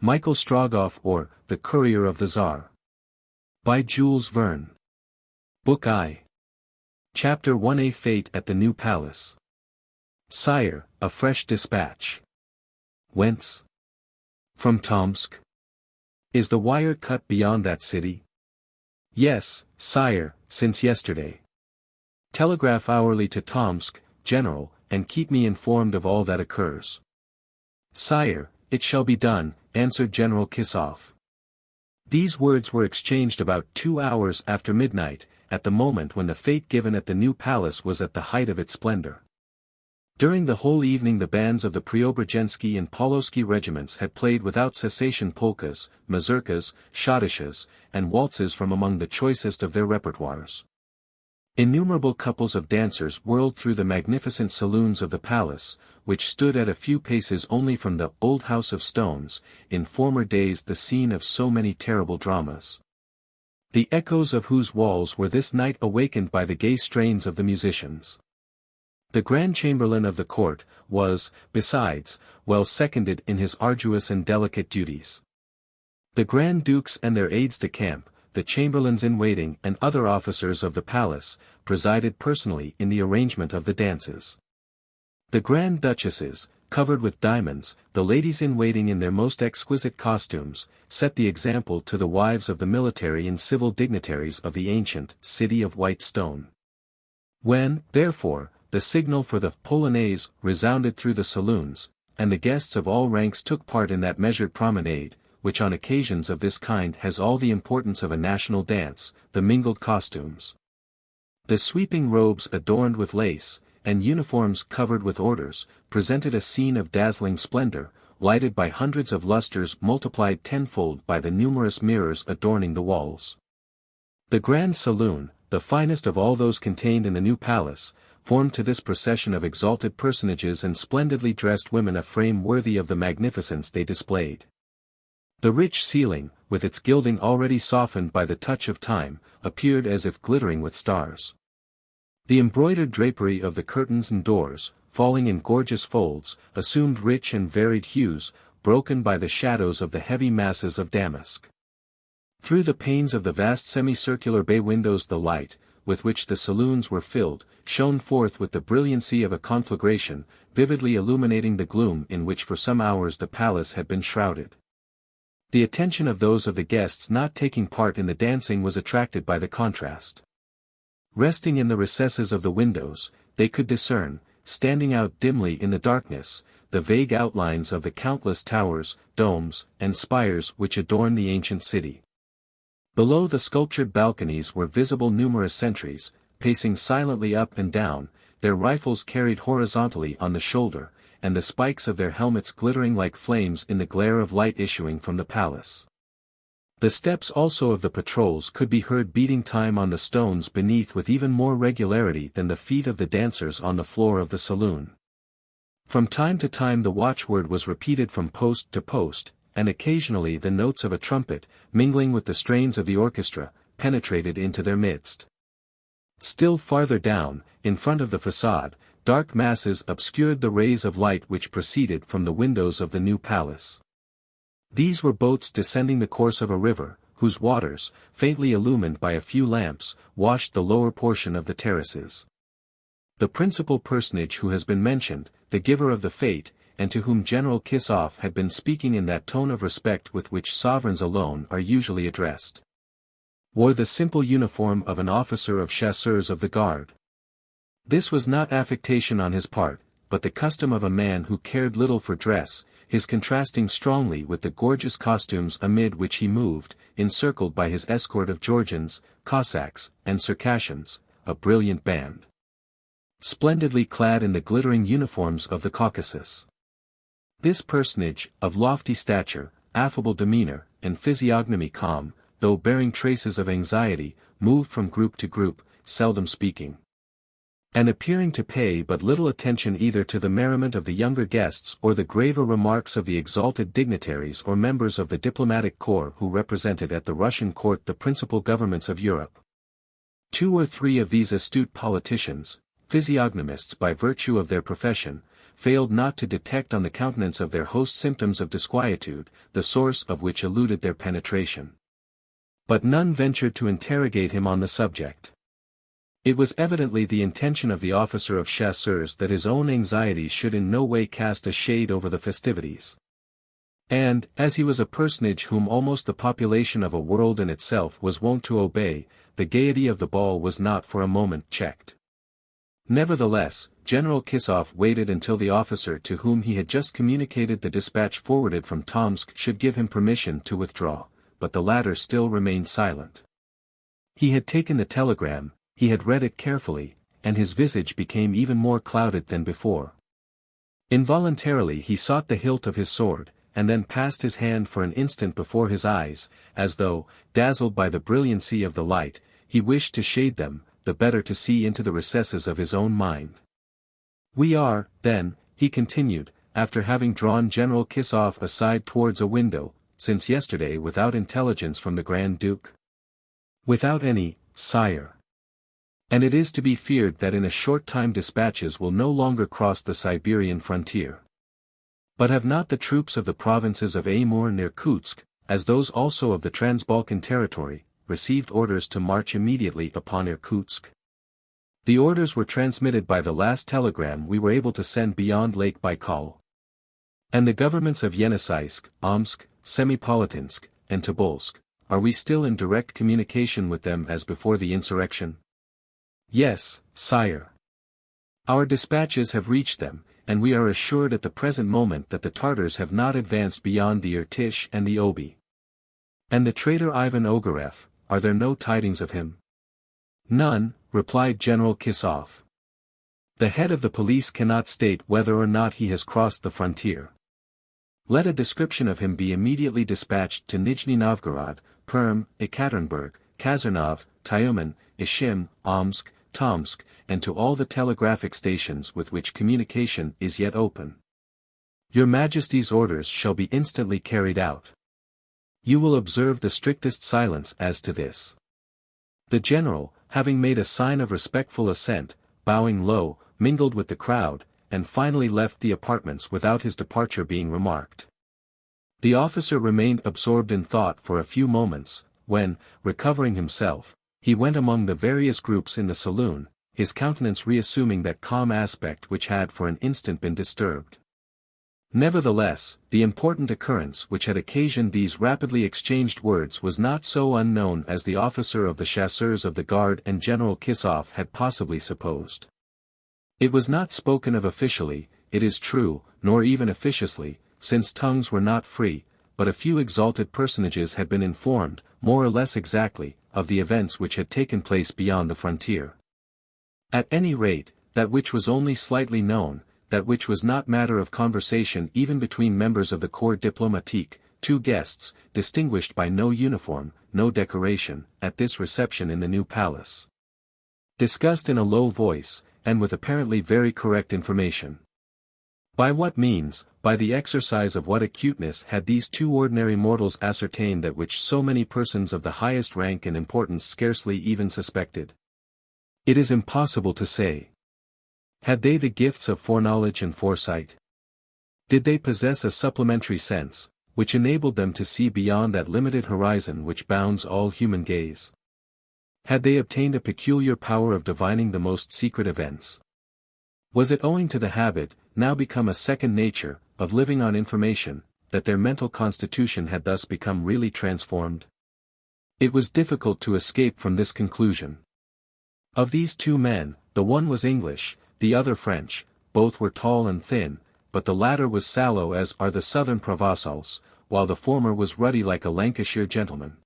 Michael Strogoff or, The Courier of the Czar. By Jules Verne. Book I. Chapter 1a Fate at the New Palace. Sire, a fresh dispatch. Whence? From Tomsk. Is the wire cut beyond that city? Yes, sire, since yesterday. Telegraph hourly to Tomsk, General, and keep me informed of all that occurs. Sire, it shall be done, answered General Kissoff. These words were exchanged about 2 hours after midnight, at the moment when the fete given at the new palace was at the height of its splendor. During the whole evening the bands of the Preobrazhensky and Pavlovsky regiments had played without cessation polkas, mazurkas, schottisches, and waltzes from among the choicest of their repertoires. Innumerable couples of dancers whirled through the magnificent saloons of the palace, which stood at a few paces only from the old house of stones, in former days the scene of so many terrible dramas. The echoes of whose walls were this night awakened by the gay strains of the musicians. The Grand Chamberlain of the court was, besides, well seconded in his arduous and delicate duties. The Grand Dukes and their aides-de-camp, the chamberlains-in-waiting and other officers of the palace, presided personally in the arrangement of the dances. The Grand Duchesses, covered with diamonds, the ladies-in-waiting in their most exquisite costumes, set the example to the wives of the military and civil dignitaries of the ancient city of white stone. When, therefore, the signal for the polonaise resounded through the saloons, and the guests of all ranks took part in that measured promenade, which on occasions of this kind has all the importance of a national dance, the mingled costumes. The sweeping robes adorned with lace, and uniforms covered with orders, presented a scene of dazzling splendor, lighted by hundreds of lustres multiplied tenfold by the numerous mirrors adorning the walls. The Grand Saloon, the finest of all those contained in the new palace, formed to this procession of exalted personages and splendidly dressed women a frame worthy of the magnificence they displayed. The rich ceiling, with its gilding already softened by the touch of time, appeared as if glittering with stars. The embroidered drapery of the curtains and doors, falling in gorgeous folds, assumed rich and varied hues, broken by the shadows of the heavy masses of damask. Through the panes of the vast semicircular bay windows the light, with which the saloons were filled, shone forth with the brilliancy of a conflagration, vividly illuminating the gloom in which for some hours the palace had been shrouded. The attention of those of the guests not taking part in the dancing was attracted by the contrast. Resting in the recesses of the windows, they could discern, standing out dimly in the darkness, the vague outlines of the countless towers, domes, and spires which adorn the ancient city. Below the sculptured balconies were visible numerous sentries, pacing silently up and down, their rifles carried horizontally on the shoulder, and the spikes of their helmets glittering like flames in the glare of light issuing from the palace. The steps also of the patrols could be heard beating time on the stones beneath with even more regularity than the feet of the dancers on the floor of the saloon. From time to time the watchword was repeated from post to post, and occasionally the notes of a trumpet, mingling with the strains of the orchestra, penetrated into their midst. Still farther down, in front of the facade, dark masses obscured the rays of light which proceeded from the windows of the new palace. These were boats descending the course of a river, whose waters, faintly illumined by a few lamps, washed the lower portion of the terraces. The principal personage who has been mentioned, the giver of the fete, and to whom General Kissoff had been speaking in that tone of respect with which sovereigns alone are usually addressed, wore the simple uniform of an officer of chasseurs of the guard. This was not affectation on his part, but the custom of a man who cared little for dress, his contrasting strongly with the gorgeous costumes amid which he moved, encircled by his escort of Georgians, Cossacks, and Circassians, a brilliant band, splendidly clad in the glittering uniforms of the Caucasus. This personage, of lofty stature, affable demeanor, and physiognomy calm, though bearing traces of anxiety, moved from group to group, seldom speaking, and appearing to pay but little attention either to the merriment of the younger guests or the graver remarks of the exalted dignitaries or members of the diplomatic corps who represented at the Russian court the principal governments of Europe. 2 or 3 of these astute politicians, physiognomists by virtue of their profession, failed not to detect on the countenance of their host symptoms of disquietude, the source of which eluded their penetration. But none ventured to interrogate him on the subject. It was evidently the intention of the officer of chasseurs that his own anxieties should in no way cast a shade over the festivities. And, as he was a personage whom almost the population of a world in itself was wont to obey, the gaiety of the ball was not for a moment checked. Nevertheless, General Kisov waited until the officer to whom he had just communicated the dispatch forwarded from Tomsk should give him permission to withdraw, but the latter still remained silent. He had taken the telegram, he had read it carefully, and his visage became even more clouded than before. Involuntarily he sought the hilt of his sword, and then passed his hand for an instant before his eyes, as though, dazzled by the brilliancy of the light, he wished to shade them, the better to see into the recesses of his own mind. "We are, then," he continued, after having drawn General Kisov aside towards a window, "since yesterday without intelligence from the Grand Duke?" "Without any, sire. And it is to be feared that in a short time dispatches will no longer cross the Siberian frontier. But have not the troops of the provinces of Amur and Irkutsk, as those also of the Transbalkan territory, received orders to march immediately upon Irkutsk? The orders were transmitted by the last telegram we were able to send beyond Lake Baikal. And the governments of Yeniseisk, Omsk, Semipalatinsk, and Tobolsk, are we still in direct communication with them as before the insurrection?" "Yes, sire. Our dispatches have reached them, and we are assured at the present moment that the Tartars have not advanced beyond the Irtish and the Obi." "And the traitor Ivan Ogareff, are there no tidings of him?" "None," replied General Kisov. "The head of the police cannot state whether or not he has crossed the frontier. Let a description of him be immediately dispatched to NIJNI-NOVGOROD, Perm, Ekaterinburg, Kazanov, Tyumen, Ishim, Omsk, Tomsk, and to all the telegraphic stations with which communication is yet open. Your Majesty's orders shall be instantly carried out. You will observe the strictest silence as to this." The general, having made a sign of respectful assent, bowing low, mingled with the crowd, and finally left the apartments without his departure being remarked. The officer remained absorbed in thought for a few moments, when, recovering himself, he went among the various groups in the saloon, his countenance reassuming that calm aspect which had for an instant been disturbed. Nevertheless, the important occurrence which had occasioned these rapidly exchanged words was not so unknown as the officer of the chasseurs of the guard and General Kisov had possibly supposed. It was not spoken of officially, it is true, nor even officiously, since tongues were not free, but a few exalted personages had been informed, more or less exactly, of the events which had taken place beyond the frontier. At any rate, that which was only slightly known, that which was not matter of conversation even between members of the corps diplomatique, two guests, distinguished by no uniform, no decoration, at this reception in the new palace, discussed in a low voice, and with apparently very correct information. By what means, by the exercise of what acuteness had these two ordinary mortals ascertained that which so many persons of the highest rank and importance scarcely even suspected? It is impossible to say. Had they the gifts of foreknowledge and foresight? Did they possess a supplementary sense, which enabled them to see beyond that limited horizon which bounds all human gaze? Had they obtained a peculiar power of divining the most secret events? Was it owing to the habit, now become a second nature, of living on information, that their mental constitution had thus become really transformed? It was difficult to escape from this conclusion. Of these two men, the one was English, the other French, both were tall and thin, but the latter was sallow as are the southern Provençals, while the former was ruddy like a Lancashire gentleman.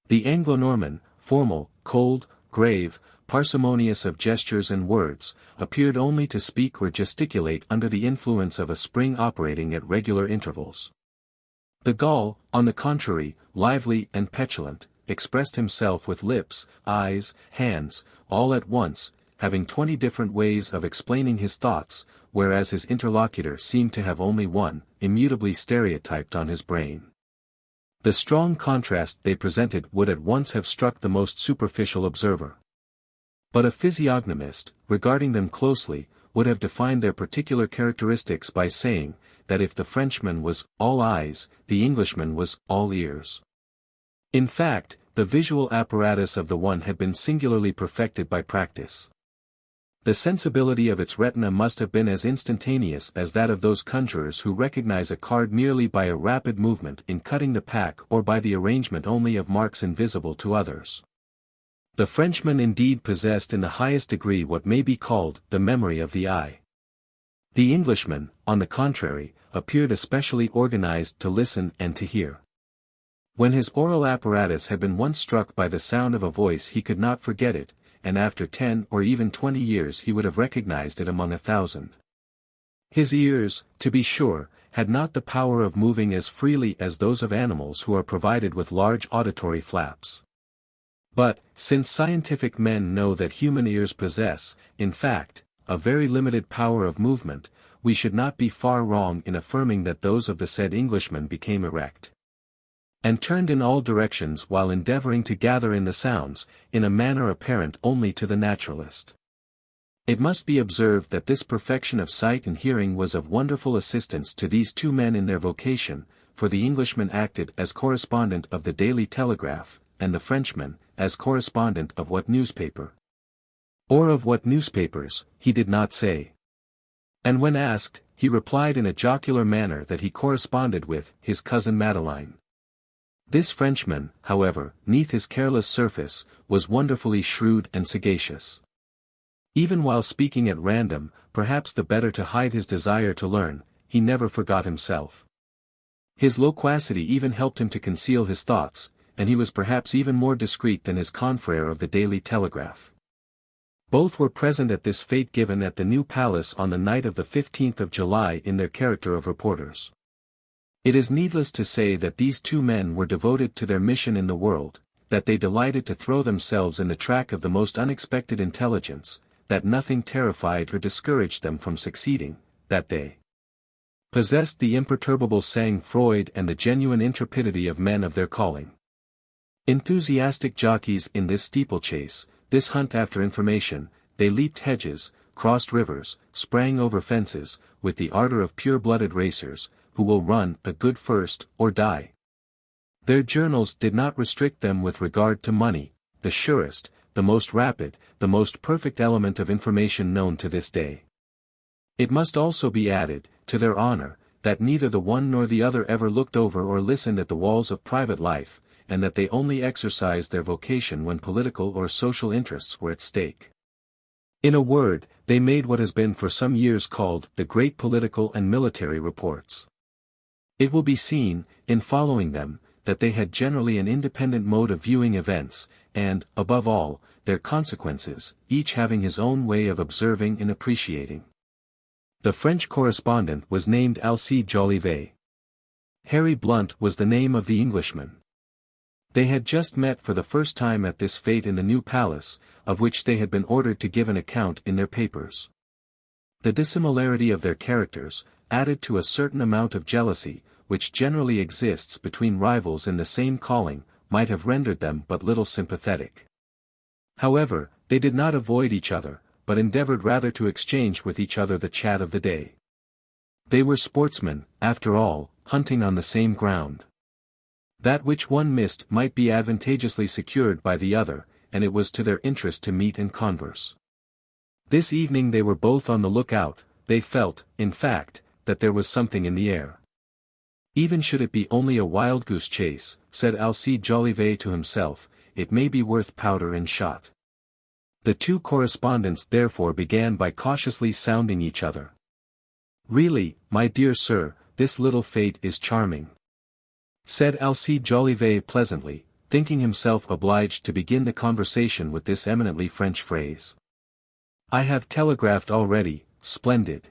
The Anglo-Norman, formal, cold, grave, parsimonious of gestures and words, appeared only to speak or gesticulate under the influence of a spring operating at regular intervals. The Gaul, on the contrary, lively and petulant, expressed himself with lips, eyes, hands, all at once, having 20 different ways of explaining his thoughts, whereas his interlocutor seemed to have only one, immutably stereotyped on his brain. The strong contrast they presented would at once have struck the most superficial observer. But a physiognomist, regarding them closely, would have defined their particular characteristics by saying, that if the Frenchman was all eyes, the Englishman was all ears. In fact, the visual apparatus of the one had been singularly perfected by practice. The sensibility of its retina must have been as instantaneous as that of those conjurers who recognize a card merely by a rapid movement in cutting the pack or by the arrangement only of marks invisible to others. The Frenchman indeed possessed in the highest degree what may be called the memory of the eye. The Englishman, on the contrary, appeared especially organized to listen and to hear. When his oral apparatus had been once struck by the sound of a voice he could not forget it, and after 10 or even 20 years he would have recognized it among 1,000. His ears, to be sure, had not the power of moving as freely as those of animals who are provided with large auditory flaps. But, since scientific men know that human ears possess, in fact, a very limited power of movement, we should not be far wrong in affirming that those of the said Englishman became erect and turned in all directions while endeavoring to gather in the sounds, in a manner apparent only to the naturalist. It must be observed that this perfection of sight and hearing was of wonderful assistance to these two men in their vocation, for the Englishman acted as correspondent of the Daily Telegraph, and the Frenchman, as correspondent of what newspaper? Or of what newspapers, he did not say. And when asked, he replied in a jocular manner that he corresponded with his cousin Madeleine. This Frenchman, however, 'neath his careless surface, was wonderfully shrewd and sagacious. Even while speaking at random, perhaps the better to hide his desire to learn, he never forgot himself. His loquacity even helped him to conceal his thoughts, and he was perhaps even more discreet than his confrère of the Daily Telegraph. Both were present at this fête given at the New Palace on the night of the 15th of July in their character of reporters. It is needless to say that these two men were devoted to their mission in the world, that they delighted to throw themselves in the track of the most unexpected intelligence, that nothing terrified or discouraged them from succeeding, that they possessed the imperturbable sang-froid and the genuine intrepidity of men of their calling. Enthusiastic jockeys in this steeplechase, this hunt after information, they leaped hedges, crossed rivers, sprang over fences, with the ardor of pure-blooded racers, who will run a good first, or die. Their journals did not restrict them with regard to money, the surest, the most rapid, the most perfect element of information known to this day. It must also be added, to their honor, that neither the one nor the other ever looked over or listened at the walls of private life, and that they only exercised their vocation when political or social interests were at stake. In a word, they made what has been for some years called the great political and military reports. It will be seen, in following them, that they had generally an independent mode of viewing events, and, above all, their consequences, each having his own way of observing and appreciating. The French correspondent was named Alcide Jolivet. Harry Blunt was the name of the Englishman. They had just met for the first time at this fête in the New Palace, of which they had been ordered to give an account in their papers. The dissimilarity of their characters, added to a certain amount of jealousy, which generally exists between rivals in the same calling, might have rendered them but little sympathetic. However, they did not avoid each other, but endeavored rather to exchange with each other the chat of the day. They were sportsmen, after all, hunting on the same ground. That which one missed might be advantageously secured by the other, and it was to their interest to meet and converse. This evening they were both on the lookout. They felt, in fact, that there was something in the air. Even should it be only a wild goose chase, said Alcide Jolivet to himself, it may be worth powder and shot. The two correspondents therefore began by cautiously sounding each other. Really, my dear sir, this little fête is charming, said Alcide Jolivet pleasantly, thinking himself obliged to begin the conversation with this eminently French phrase. I have telegraphed already, splendid,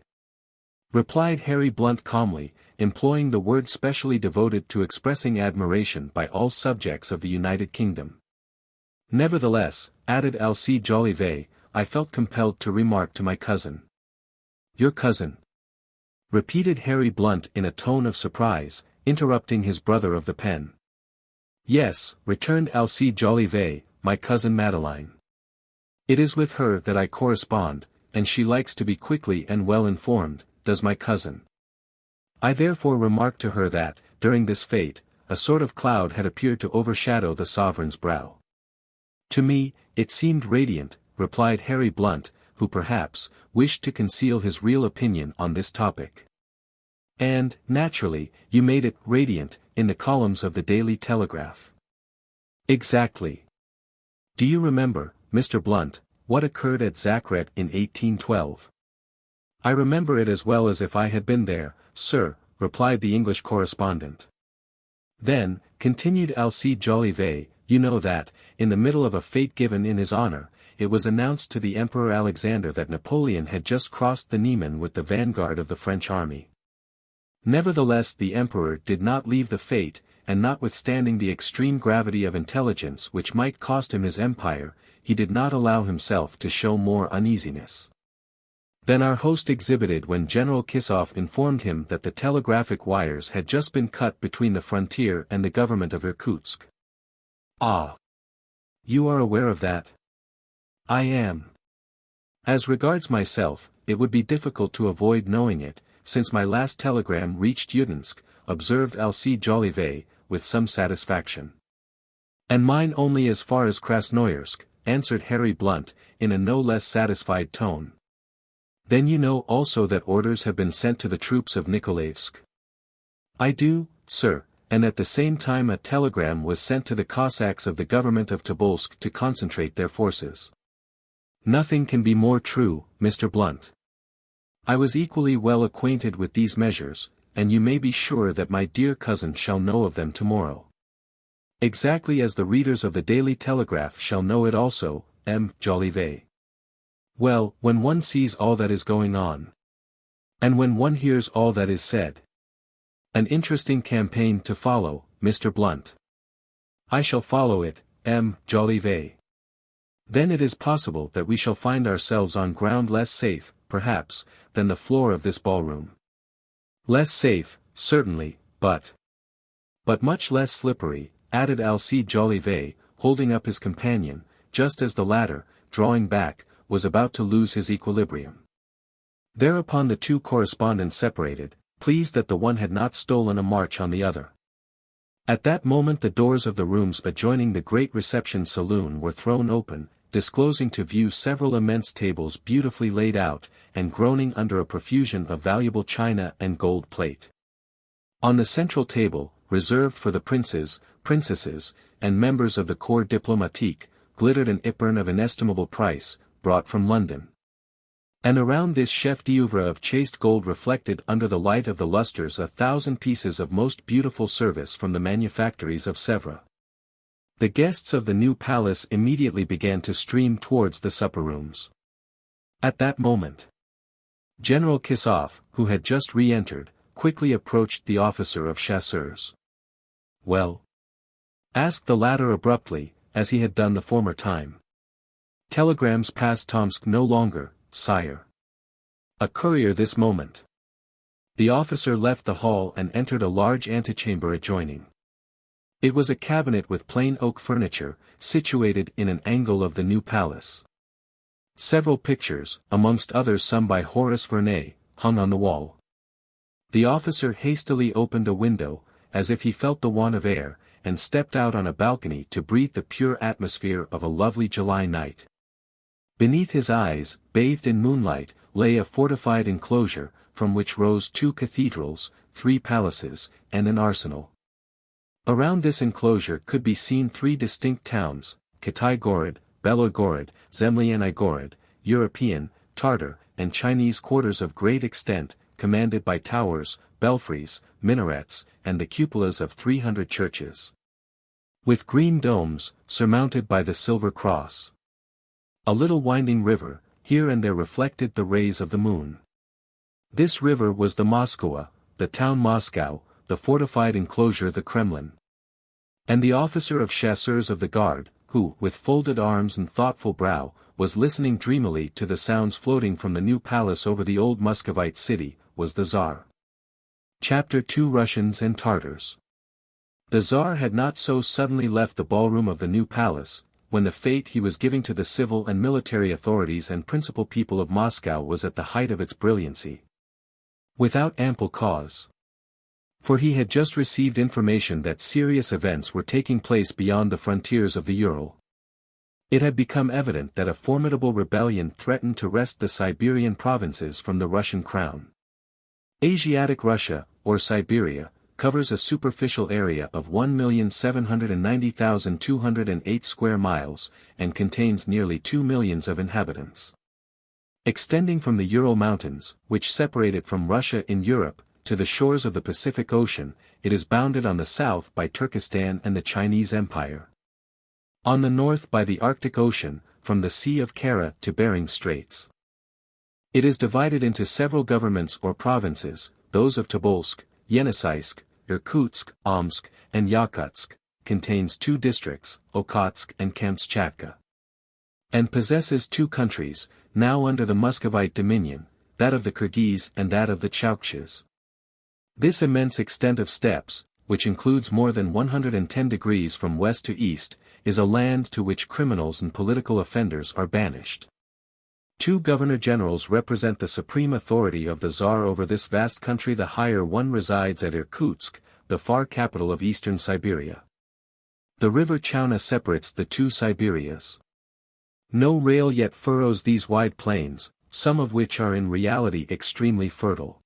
replied Harry Blunt calmly, employing the word specially devoted to expressing admiration by all subjects of the United Kingdom. Nevertheless, added Alcide Jolivet, I felt compelled to remark to my cousin. Your cousin? Repeated Harry Blunt in a tone of surprise, interrupting his brother of the pen. Yes, returned Alcide Jolivet, my cousin Madeleine. It is with her that I correspond, and she likes to be quickly and well informed, does my cousin. I therefore remarked to her that, during this fête, a sort of cloud had appeared to overshadow the sovereign's brow. To me, it seemed radiant, replied Harry Blunt, who perhaps, wished to conceal his real opinion on this topic. And, naturally, you made it radiant, in the columns of the Daily Telegraph. Exactly. Do you remember, Mr. Blunt, what occurred at Zagreb in 1812? I remember it as well as if I had been there, sir, replied the English correspondent. Then, continued Alcide Jolivet, you know that, in the middle of a fête given in his honor, it was announced to the Emperor Alexander that Napoleon had just crossed the Niemen with the vanguard of the French army. Nevertheless the Emperor did not leave the fête, and notwithstanding the extreme gravity of intelligence which might cost him his empire, he did not allow himself to show more uneasiness than our host exhibited when General Kissoff informed him that the telegraphic wires had just been cut between the frontier and the government of Irkutsk. Ah! You are aware of that? I am. As regards myself, it would be difficult to avoid knowing it, since my last telegram reached Yudinsk, observed Alcide Jolivet, with some satisfaction. And mine only as far as Krasnoyarsk, answered Harry Blunt, in a no less satisfied tone. Then you know also that orders have been sent to the troops of Nikolaevsk. I do, sir, and at the same time a telegram was sent to the Cossacks of the government of Tobolsk to concentrate their forces. Nothing can be more true, Mr. Blunt. I was equally well acquainted with these measures, and you may be sure that my dear cousin shall know of them tomorrow. Exactly as the readers of the Daily Telegraph shall know it also, M. Jolivet. Well, when one sees all that is going on, and when one hears all that is said. An interesting campaign to follow, Mr. Blunt. I shall follow it, M. Jolivet. Then it is possible that we shall find ourselves on ground less safe, perhaps, than the floor of this ballroom. Less safe, certainly, but much less slippery, added Alcide Jolivet, holding up his companion, just as the latter, drawing back, was about to lose his equilibrium. Thereupon the two correspondents separated, pleased that the one had not stolen a march on the other. At that moment the doors of the rooms adjoining the great reception saloon were thrown open, disclosing to view several immense tables beautifully laid out, and groaning under a profusion of valuable china and gold plate. On the central table, reserved for the princes, princesses, and members of the corps diplomatique, glittered an epergne of inestimable price, brought from London. And around this chef d'oeuvre of chased gold reflected under the light of the lustres 1,000 pieces of most beautiful service from the manufactories of Sèvres. The guests of the new palace immediately began to stream towards the supper rooms. At that moment, General Kissoff, who had just re-entered, quickly approached the officer of chasseurs. Well? Asked the latter abruptly, as he had done the former time. Telegrams past Tomsk no longer, sire. A courier this moment. The officer left the hall and entered a large antechamber adjoining. It was a cabinet with plain oak furniture, situated in an angle of the new palace. Several pictures, amongst others some by Horace Vernet, hung on the wall. The officer hastily opened a window, as if he felt the want of air, and stepped out on a balcony to breathe the pure atmosphere of a lovely July night. Beneath his eyes, bathed in moonlight, lay a fortified enclosure, from which rose 2 cathedrals, 3 palaces, and an arsenal. Around this enclosure could be seen 3 distinct towns, Kitay-Gorod, Belogorod, Zemlyanny-Gorod, European, Tartar, and Chinese quarters of great extent, commanded by towers, belfries, minarets, and the cupolas of 300 churches. With green domes, surmounted by the silver cross. A little winding river, here and there reflected the rays of the moon. This river was the Moskwa, the town Moscow, the fortified enclosure the Kremlin. And the officer of chasseurs of the guard, who, with folded arms and thoughtful brow, was listening dreamily to the sounds floating from the new palace over the old Muscovite city, was the Tsar. Chapter 2 Russians and Tartars. The Tsar had not so suddenly left the ballroom of the new palace, when the fate he was giving to the civil and military authorities and principal people of Moscow was at the height of its brilliancy. Without ample cause. For he had just received information that serious events were taking place beyond the frontiers of the Ural. It had become evident that a formidable rebellion threatened to wrest the Siberian provinces from the Russian crown. Asiatic Russia, or Siberia, covers a superficial area of 1,790,208 square miles, and contains nearly 2 millions of inhabitants. Extending from the Ural Mountains, which separate it from Russia in Europe, to the shores of the Pacific Ocean, it is bounded on the south by Turkestan and the Chinese Empire. On the north by the Arctic Ocean, from the Sea of Kara to Bering Straits. It is divided into several governments or provinces, those of Tobolsk, Yeniseisk, Irkutsk, Omsk, and Yakutsk, contains 2 districts, Okhotsk and Kamchatka. And possesses 2 countries, now under the Muscovite dominion, that of the Kyrgyz and that of the Chukches. This immense extent of steppes, which includes more than 110 degrees from west to east, is a land to which criminals and political offenders are banished. 2 governor-generals represent the supreme authority of the Tsar over this vast country. The higher one resides at Irkutsk, the far capital of eastern Siberia. The river Chauna separates the 2 Siberias. No rail yet furrows these wide plains, some of which are in reality extremely fertile.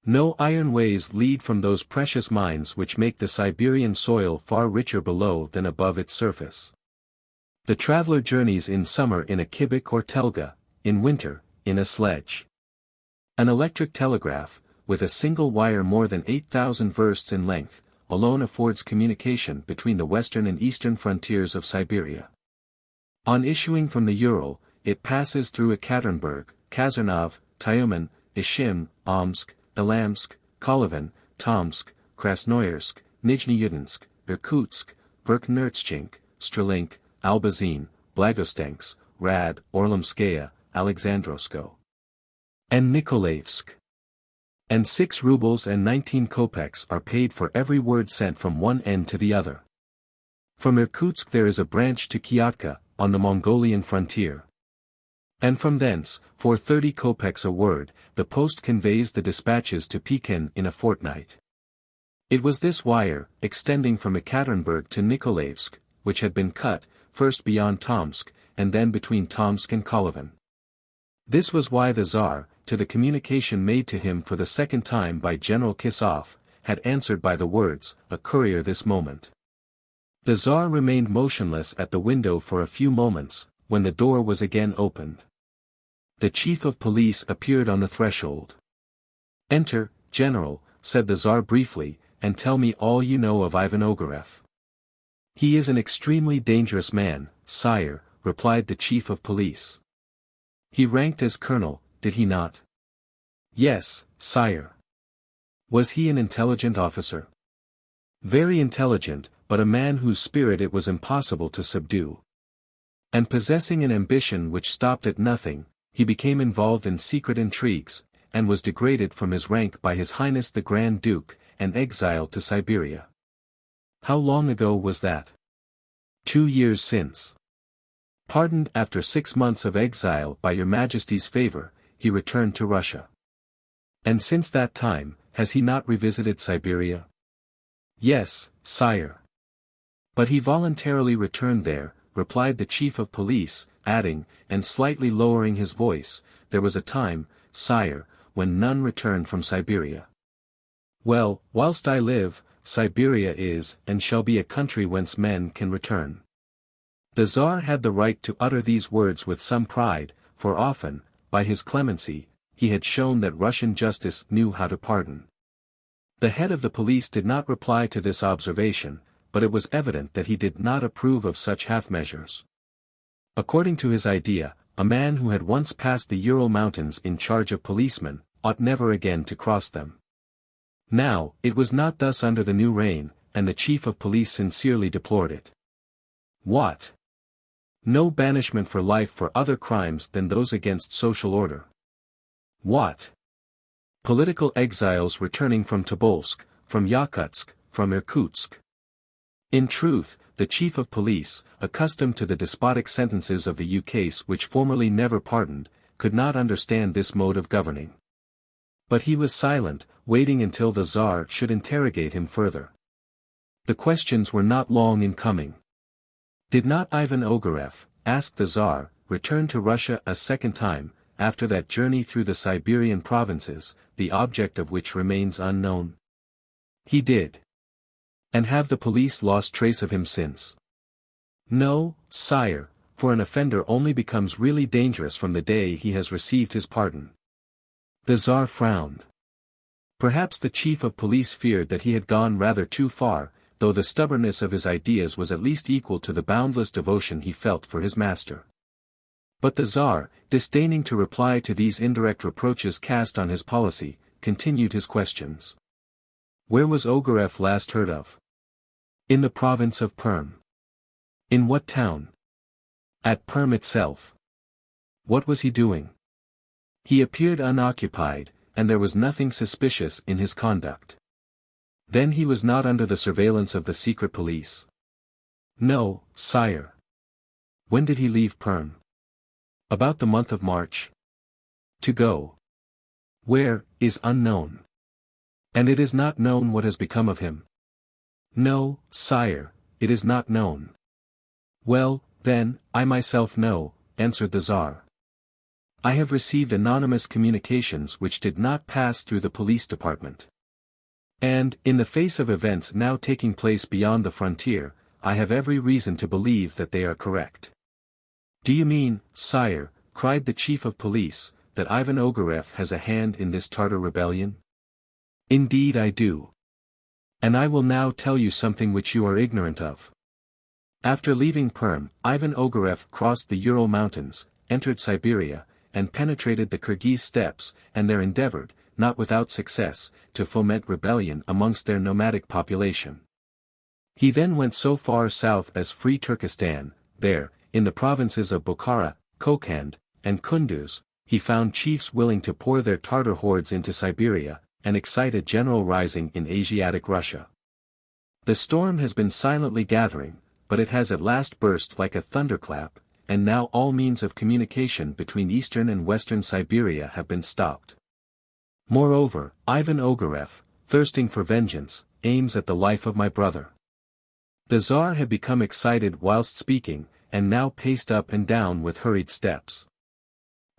No iron ways lead from those precious mines which make the Siberian soil far richer below than above its surface. The traveler journeys in summer in a kibik or telga, in winter, in a sledge. An electric telegraph, with a single wire more than 8,000 versts in length, alone affords communication between the western and eastern frontiers of Siberia. On issuing from the Ural, it passes through Ekaterinburg, Kazarnov, Tyumen, Ishim, Omsk, Elamsk, Kolyvan, Tomsk, Krasnoyarsk, Nizhny-Udinsk, Irkutsk, Verkhnechink, Strelink, Albazin, Blagostensk, Rad, Orlomskaya, Alexandrovsko, and Nikolaevsk. And 6 rubles and 19 kopecks are paid for every word sent from one end to the other. From Irkutsk there is a branch to Kyatka, on the Mongolian frontier. And from thence, for 30 kopecks a word, the post conveys the dispatches to Pekin in a fortnight. It was this wire, extending from Ekaterinburg to Nikolaevsk, which had been cut, first beyond Tomsk, and then between Tomsk and Kolyvan. This was why the Tsar, to the communication made to him for the second time by General Kisov, had answered by the words, "A courier this moment." The Tsar remained motionless at the window for a few moments, when the door was again opened. The chief of police appeared on the threshold. "Enter, General," said the Tsar briefly, "and tell me all you know of Ivan Ogareff." "He is an extremely dangerous man, sire," replied the chief of police. "He ranked as colonel, did he not?" "Yes, sire." "Was he an intelligent officer?" "Very intelligent, but a man whose spirit it was impossible to subdue. And possessing an ambition which stopped at nothing, he became involved in secret intrigues, and was degraded from his rank by His Highness the Grand Duke, and exiled to Siberia." "How long ago was that?" 2 years since. "Pardoned after 6 months of exile by your Majesty's favor, he returned to Russia." "And since that time, has he not revisited Siberia?" "Yes, sire." "But he voluntarily returned there," replied the chief of police, adding, and slightly lowering his voice, "There was a time, sire, when none returned from Siberia. Well, whilst I live, Siberia is and shall be a country whence men can return." The Tsar had the right to utter these words with some pride, for often, by his clemency, he had shown that Russian justice knew how to pardon. The head of the police did not reply to this observation, but it was evident that he did not approve of such half-measures. According to his idea, a man who had once passed the Ural Mountains in charge of policemen, ought never again to cross them. Now, it was not thus under the new reign, and the chief of police sincerely deplored it. What? No banishment for life for other crimes than those against social order. What? Political exiles returning from Tobolsk, from Yakutsk, from Irkutsk. In truth, the chief of police, accustomed to the despotic sentences of the ukase which formerly never pardoned, could not understand this mode of governing. But he was silent, waiting until the Tsar should interrogate him further. The questions were not long in coming. Did not Ivan Ogareff, asked the Tsar, return to Russia a second time, after that journey through the Siberian provinces, the object of which remains unknown? He did. And have the police lost trace of him since? No, sire, for an offender only becomes really dangerous from the day he has received his pardon. The Tsar frowned. Perhaps the chief of police feared that he had gone rather too far, though the stubbornness of his ideas was at least equal to the boundless devotion he felt for his master. But the Tsar, disdaining to reply to these indirect reproaches cast on his policy, continued his questions. Where was Ogareff last heard of? In the province of Perm. In what town? At Perm itself. What was he doing? He appeared unoccupied, and there was nothing suspicious in his conduct. Then he was not under the surveillance of the secret police? No, sire. When did he leave Perm? About the month of March. To go. Where, is unknown. And it is not known what has become of him? No, sire, it is not known. Well, then, I myself know, answered the Tsar. I have received anonymous communications which did not pass through the police department. And, in the face of events now taking place beyond the frontier, I have every reason to believe that they are correct. Do you mean, sire, cried the chief of police, that Ivan Ogareff has a hand in this Tartar rebellion? Indeed I do. And I will now tell you something which you are ignorant of. After leaving Perm, Ivan Ogareff crossed the Ural Mountains, entered Siberia, and penetrated the Kyrgyz steppes, and there endeavored, not without success, to foment rebellion amongst their nomadic population. He then went so far south as Free Turkestan. There, in the provinces of Bukhara, Kokand, and Kunduz, he found chiefs willing to pour their Tartar hordes into Siberia, and excite a general rising in Asiatic Russia. The storm has been silently gathering, but it has at last burst like a thunderclap, and now all means of communication between eastern and western Siberia have been stopped. Moreover, Ivan Ogareff, thirsting for vengeance, aims at the life of my brother. The Tsar had become excited whilst speaking, and now paced up and down with hurried steps.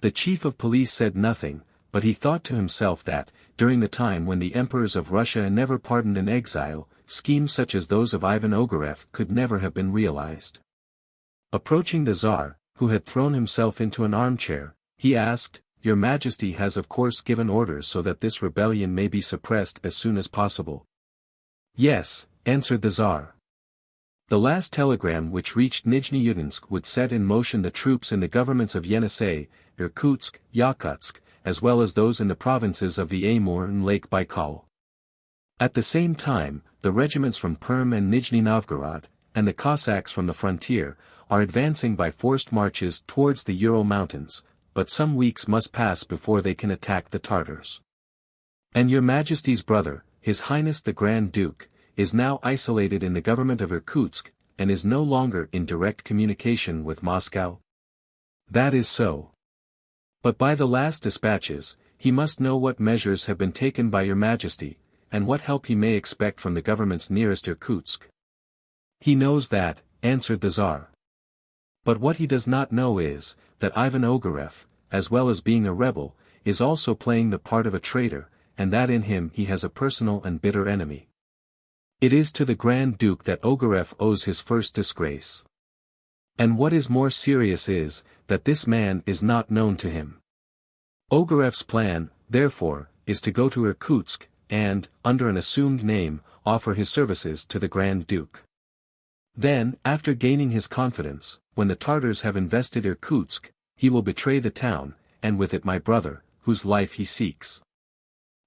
The chief of police said nothing, but he thought to himself that, during the time when the emperors of Russia never pardoned an exile, schemes such as those of Ivan Ogareff could never have been realized. Approaching the Tsar, who had thrown himself into an armchair, he asked, Your Majesty has of course given orders so that this rebellion may be suppressed as soon as possible. Yes, answered the Tsar. The last telegram which reached Nizhny-Novgorod would set in motion the troops in the governments of Yenisei, Irkutsk, Yakutsk, as well as those in the provinces of the Amur and Lake Baikal. At the same time, the regiments from Perm and Nizhny-Novgorod, and the Cossacks from the frontier, are advancing by forced marches towards the Ural Mountains, but some weeks must pass before they can attack the Tartars. And your Majesty's brother, His Highness the Grand Duke, is now isolated in the government of Irkutsk, and is no longer in direct communication with Moscow? That is so. But by the last dispatches, he must know what measures have been taken by your Majesty, and what help he may expect from the governments nearest Irkutsk. He knows that, answered the Tsar. But what he does not know is, that Ivan Ogareff, as well as being a rebel, is also playing the part of a traitor, and that in him he has a personal and bitter enemy. It is to the Grand Duke that Ogareff owes his first disgrace. And what is more serious is, that this man is not known to him. Ogareff's plan, therefore, is to go to Irkutsk, and, under an assumed name, offer his services to the Grand Duke. Then, after gaining his confidence, when the Tartars have invested Irkutsk, he will betray the town, and with it my brother, whose life he seeks.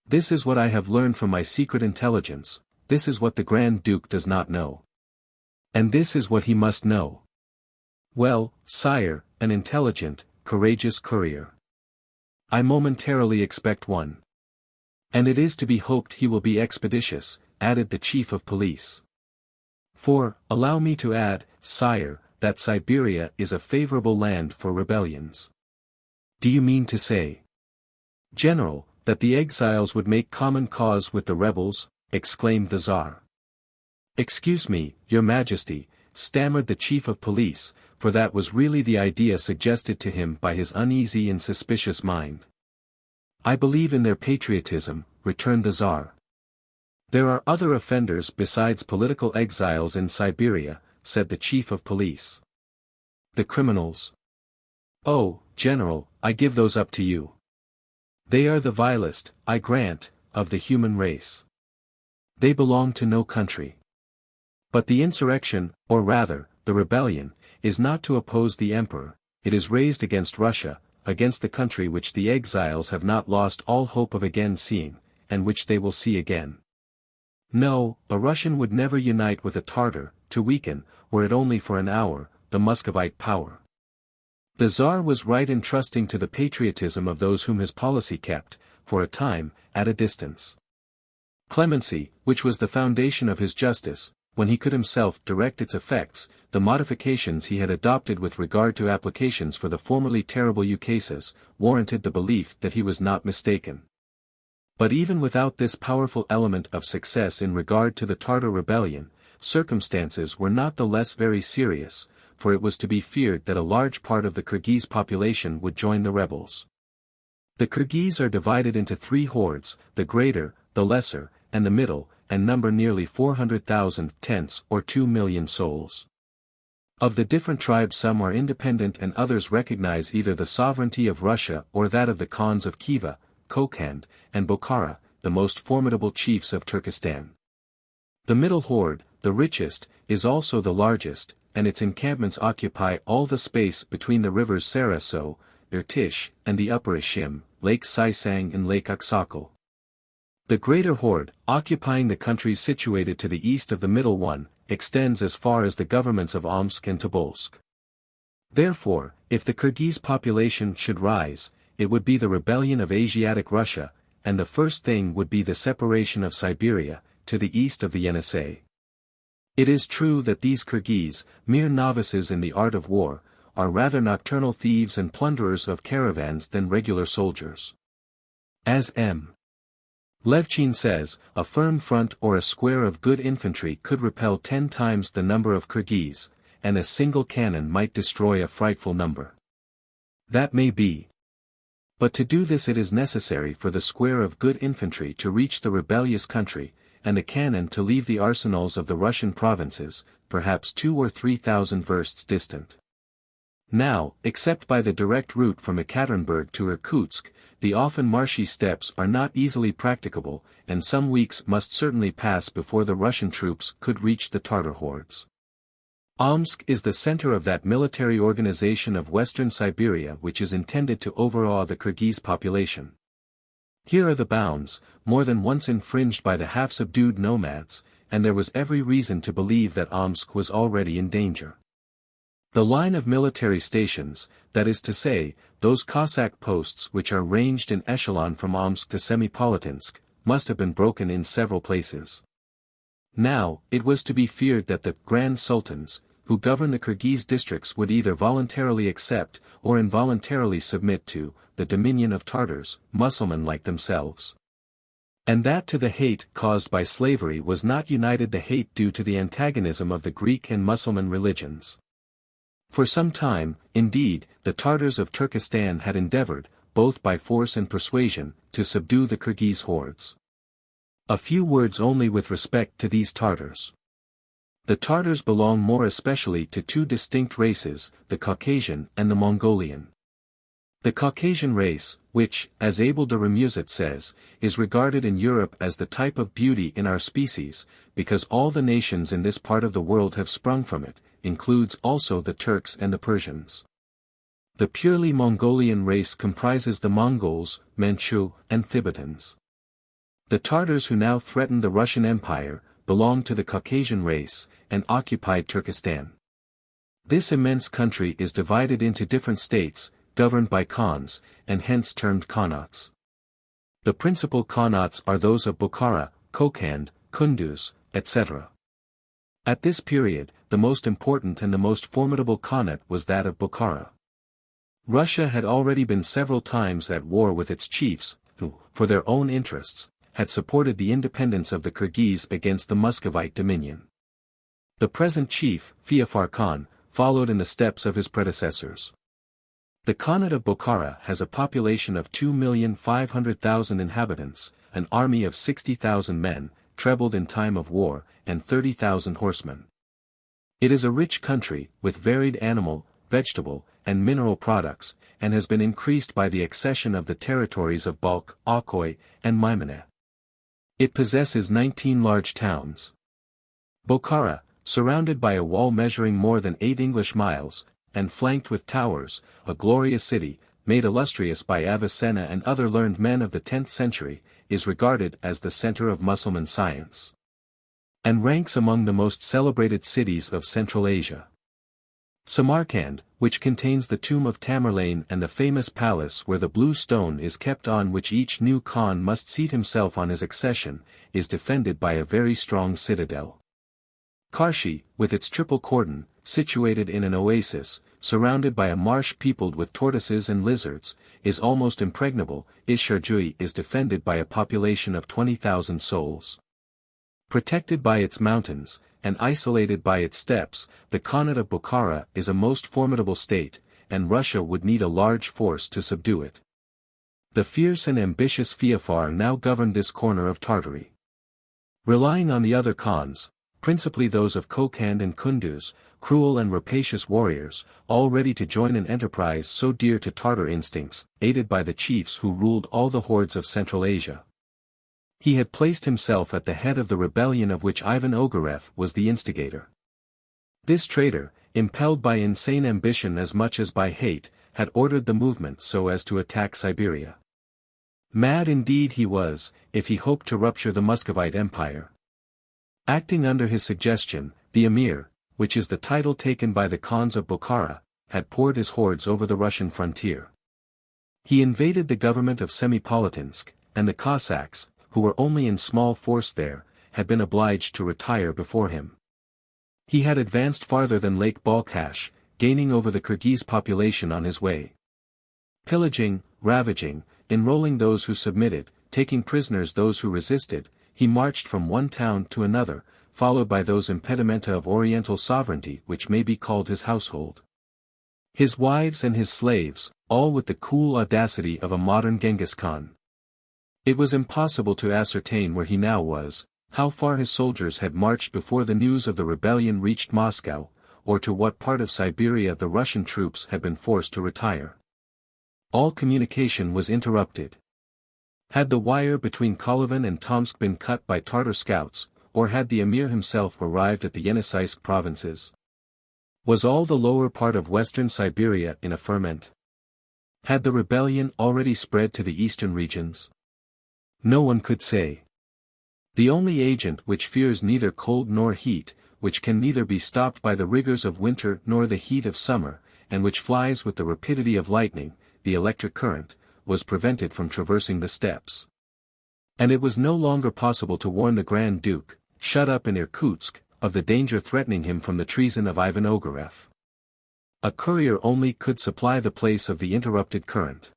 This is what I have learned from my secret intelligence, this is what the Grand Duke does not know. And this is what he must know. Well, sire, an intelligent, courageous courier. I momentarily expect one. And it is to be hoped he will be expeditious, added the chief of police. For, allow me to add, sire, that Siberia is a favorable land for rebellions. Do you mean to say, General, that the exiles would make common cause with the rebels? Exclaimed the Tsar. Excuse me, your Majesty, stammered the chief of police, for that was really the idea suggested to him by his uneasy and suspicious mind. I believe in their patriotism, returned the Tsar. There are other offenders besides political exiles in Siberia, said the chief of police. The criminals. Oh, General, I give those up to you. They are the vilest, I grant, of the human race. They belong to no country. But the insurrection, or rather, the rebellion, is not to oppose the emperor, it is raised against Russia, against the country which the exiles have not lost all hope of again seeing, and which they will see again. No, a Russian would never unite with a Tartar, to weaken, were it only for an hour, the Muscovite power. The Tsar was right in trusting to the patriotism of those whom his policy kept, for a time, at a distance. Clemency, which was the foundation of his justice, when he could himself direct its effects, the modifications he had adopted with regard to applications for the formerly terrible ukases, warranted the belief that he was not mistaken. But even without this powerful element of success in regard to the Tartar rebellion, circumstances were not the less very serious, for it was to be feared that a large part of the Kyrgyz population would join the rebels. The Kyrgyz are divided into three hordes, the greater, the lesser, and the middle, and number nearly 400,000 tenths or 2 million souls. Of the different tribes some are independent and others recognize either the sovereignty of Russia or that of the Khans of Khiva, Kokand, and Bokhara, the most formidable chiefs of Turkestan. The middle horde, the richest, is also the largest, and its encampments occupy all the space between the rivers Saraso, Irtysh, and the upper Ishim, Lake Saisang and Lake Oksakal. The greater horde, occupying the countries situated to the east of the middle one, extends as far as the governments of Omsk and Tobolsk. Therefore, if the Kyrgyz population should rise, it would be the rebellion of Asiatic Russia, and the first thing would be the separation of Siberia, to the east of the Yenisei. It is true that these Kyrgyz, mere novices in the art of war, are rather nocturnal thieves and plunderers of caravans than regular soldiers. As M. Levchin says, a firm front or a square of good infantry could repel 10 times the number of Kyrgyz, and a single cannon might destroy a frightful number. That may be. But to do this it is necessary for the square of good infantry to reach the rebellious country, and the cannon to leave the arsenals of the Russian provinces, perhaps 2,000 or 3,000 versts distant. Now, except by the direct route from Ekaterinburg to Irkutsk, the often marshy steppes are not easily practicable, and some weeks must certainly pass before the Russian troops could reach the Tartar hordes. Omsk is the center of that military organization of western Siberia which is intended to overawe the Kyrgyz population. Here are the bounds, more than once infringed by the half-subdued nomads, and there was every reason to believe that Omsk was already in danger. The line of military stations, that is to say, those Cossack posts which are ranged in echelon from Omsk to Semipalatinsk, must have been broken in several places. Now, it was to be feared that the Grand Sultans, who govern the Kyrgyz districts would either voluntarily accept, or involuntarily submit to, the dominion of Tartars, Mussulman like themselves. And that to the hate caused by slavery was not united the hate due to the antagonism of the Greek and Mussulman religions. For some time, indeed, the Tartars of Turkestan had endeavored, both by force and persuasion, to subdue the Kyrgyz hordes. A few words only with respect to these Tartars. The Tartars belong more especially to two distinct races, the Caucasian and the Mongolian. The Caucasian race, which, as Abel de Remusat says, is regarded in Europe as the type of beauty in our species, because all the nations in this part of the world have sprung from it, includes also the Turks and the Persians. The purely Mongolian race comprises the Mongols, Manchu, and Tibetans. The Tartars who now threaten the Russian Empire, belong to the Caucasian race, and occupied Turkestan. This immense country is divided into different states, governed by Khans, and hence termed Khanats. The principal Khanats are those of Bokhara, Kokand, Kunduz, etc. At this period, the most important and the most formidable Khanate was that of Bukhara. Russia had already been several times at war with its chiefs, who, for their own interests, had supported the independence of the Kyrgyz against the Muscovite dominion. The present chief, Feofar Khan, followed in the steps of his predecessors. The Khanate of Bukhara has a population of 2,500,000 inhabitants, an army of 60,000 men, trebled in time of war, and 30,000 horsemen. It is a rich country, with varied animal, vegetable, and mineral products, and has been increased by the accession of the territories of Balkh, Akkoy, and MARSHES. It possesses 19 large towns. Bukhara, surrounded by a wall measuring more than 8 English miles, and flanked with towers, a glorious city, made illustrious by Avicenna and other learned men of the 10th century, is regarded as the center of Mussulman science, and ranks among the most celebrated cities of Central Asia. Samarkand, which contains the tomb of Tamerlane and the famous palace where the blue stone is kept on which each new Khan must seat himself on his accession, is defended by a very strong citadel. Karshi, with its triple cordon, situated in an oasis, surrounded by a marsh peopled with tortoises and lizards, is almost impregnable. Isharjui is defended by a population of 20,000 souls. Protected by its mountains, and isolated by its steppes, the Khanate of Bukhara is a most formidable state, and Russia would need a large force to subdue it. The fierce and ambitious Feofar now governed this corner of Tartary. Relying on the other Khans, principally those of Kokand and Kunduz, cruel and rapacious warriors, all ready to join an enterprise so dear to Tartar instincts, aided by the chiefs who ruled all the hordes of Central Asia. He had placed himself at the head of the rebellion of which Ivan Ogarev was the instigator. This traitor, impelled by insane ambition as much as by hate, had ordered the movement so as to attack Siberia. Mad indeed he was, if he hoped to rupture the Muscovite Empire. Acting under his suggestion, the Emir, which is the title taken by the Khans of Bukhara, had poured his hordes over the Russian frontier. He invaded the government of Semipalatinsk, and the Cossacks, who were only in small force there, had been obliged to retire before him. He had advanced farther than Lake Balkhash, gaining over the Kyrgyz population on his way. Pillaging, ravaging, enrolling those who submitted, taking prisoners those who resisted, he marched from one town to another, followed by those impedimenta of oriental sovereignty which may be called his household. His wives and his slaves, all with the cool audacity of a modern Genghis Khan. It was impossible to ascertain where he now was, how far his soldiers had marched before the news of the rebellion reached Moscow, or to what part of Siberia the Russian troops had been forced to retire. All communication was interrupted. Had the wire between Kolyvan and Tomsk been cut by Tartar scouts, or had the Emir himself arrived at the Yeniseisk provinces? Was all the lower part of western Siberia in a ferment? Had the rebellion already spread to the eastern regions? No one could say. The only agent which fears neither cold nor heat, which can neither be stopped by the rigors of winter nor the heat of summer, and which flies with the rapidity of lightning, the electric current, was prevented from traversing the steppes. And it was no longer possible to warn the Grand Duke, shut up in Irkutsk, of the danger threatening him from the treason of Ivan Ogarev. A courier only could supply the place of the interrupted current.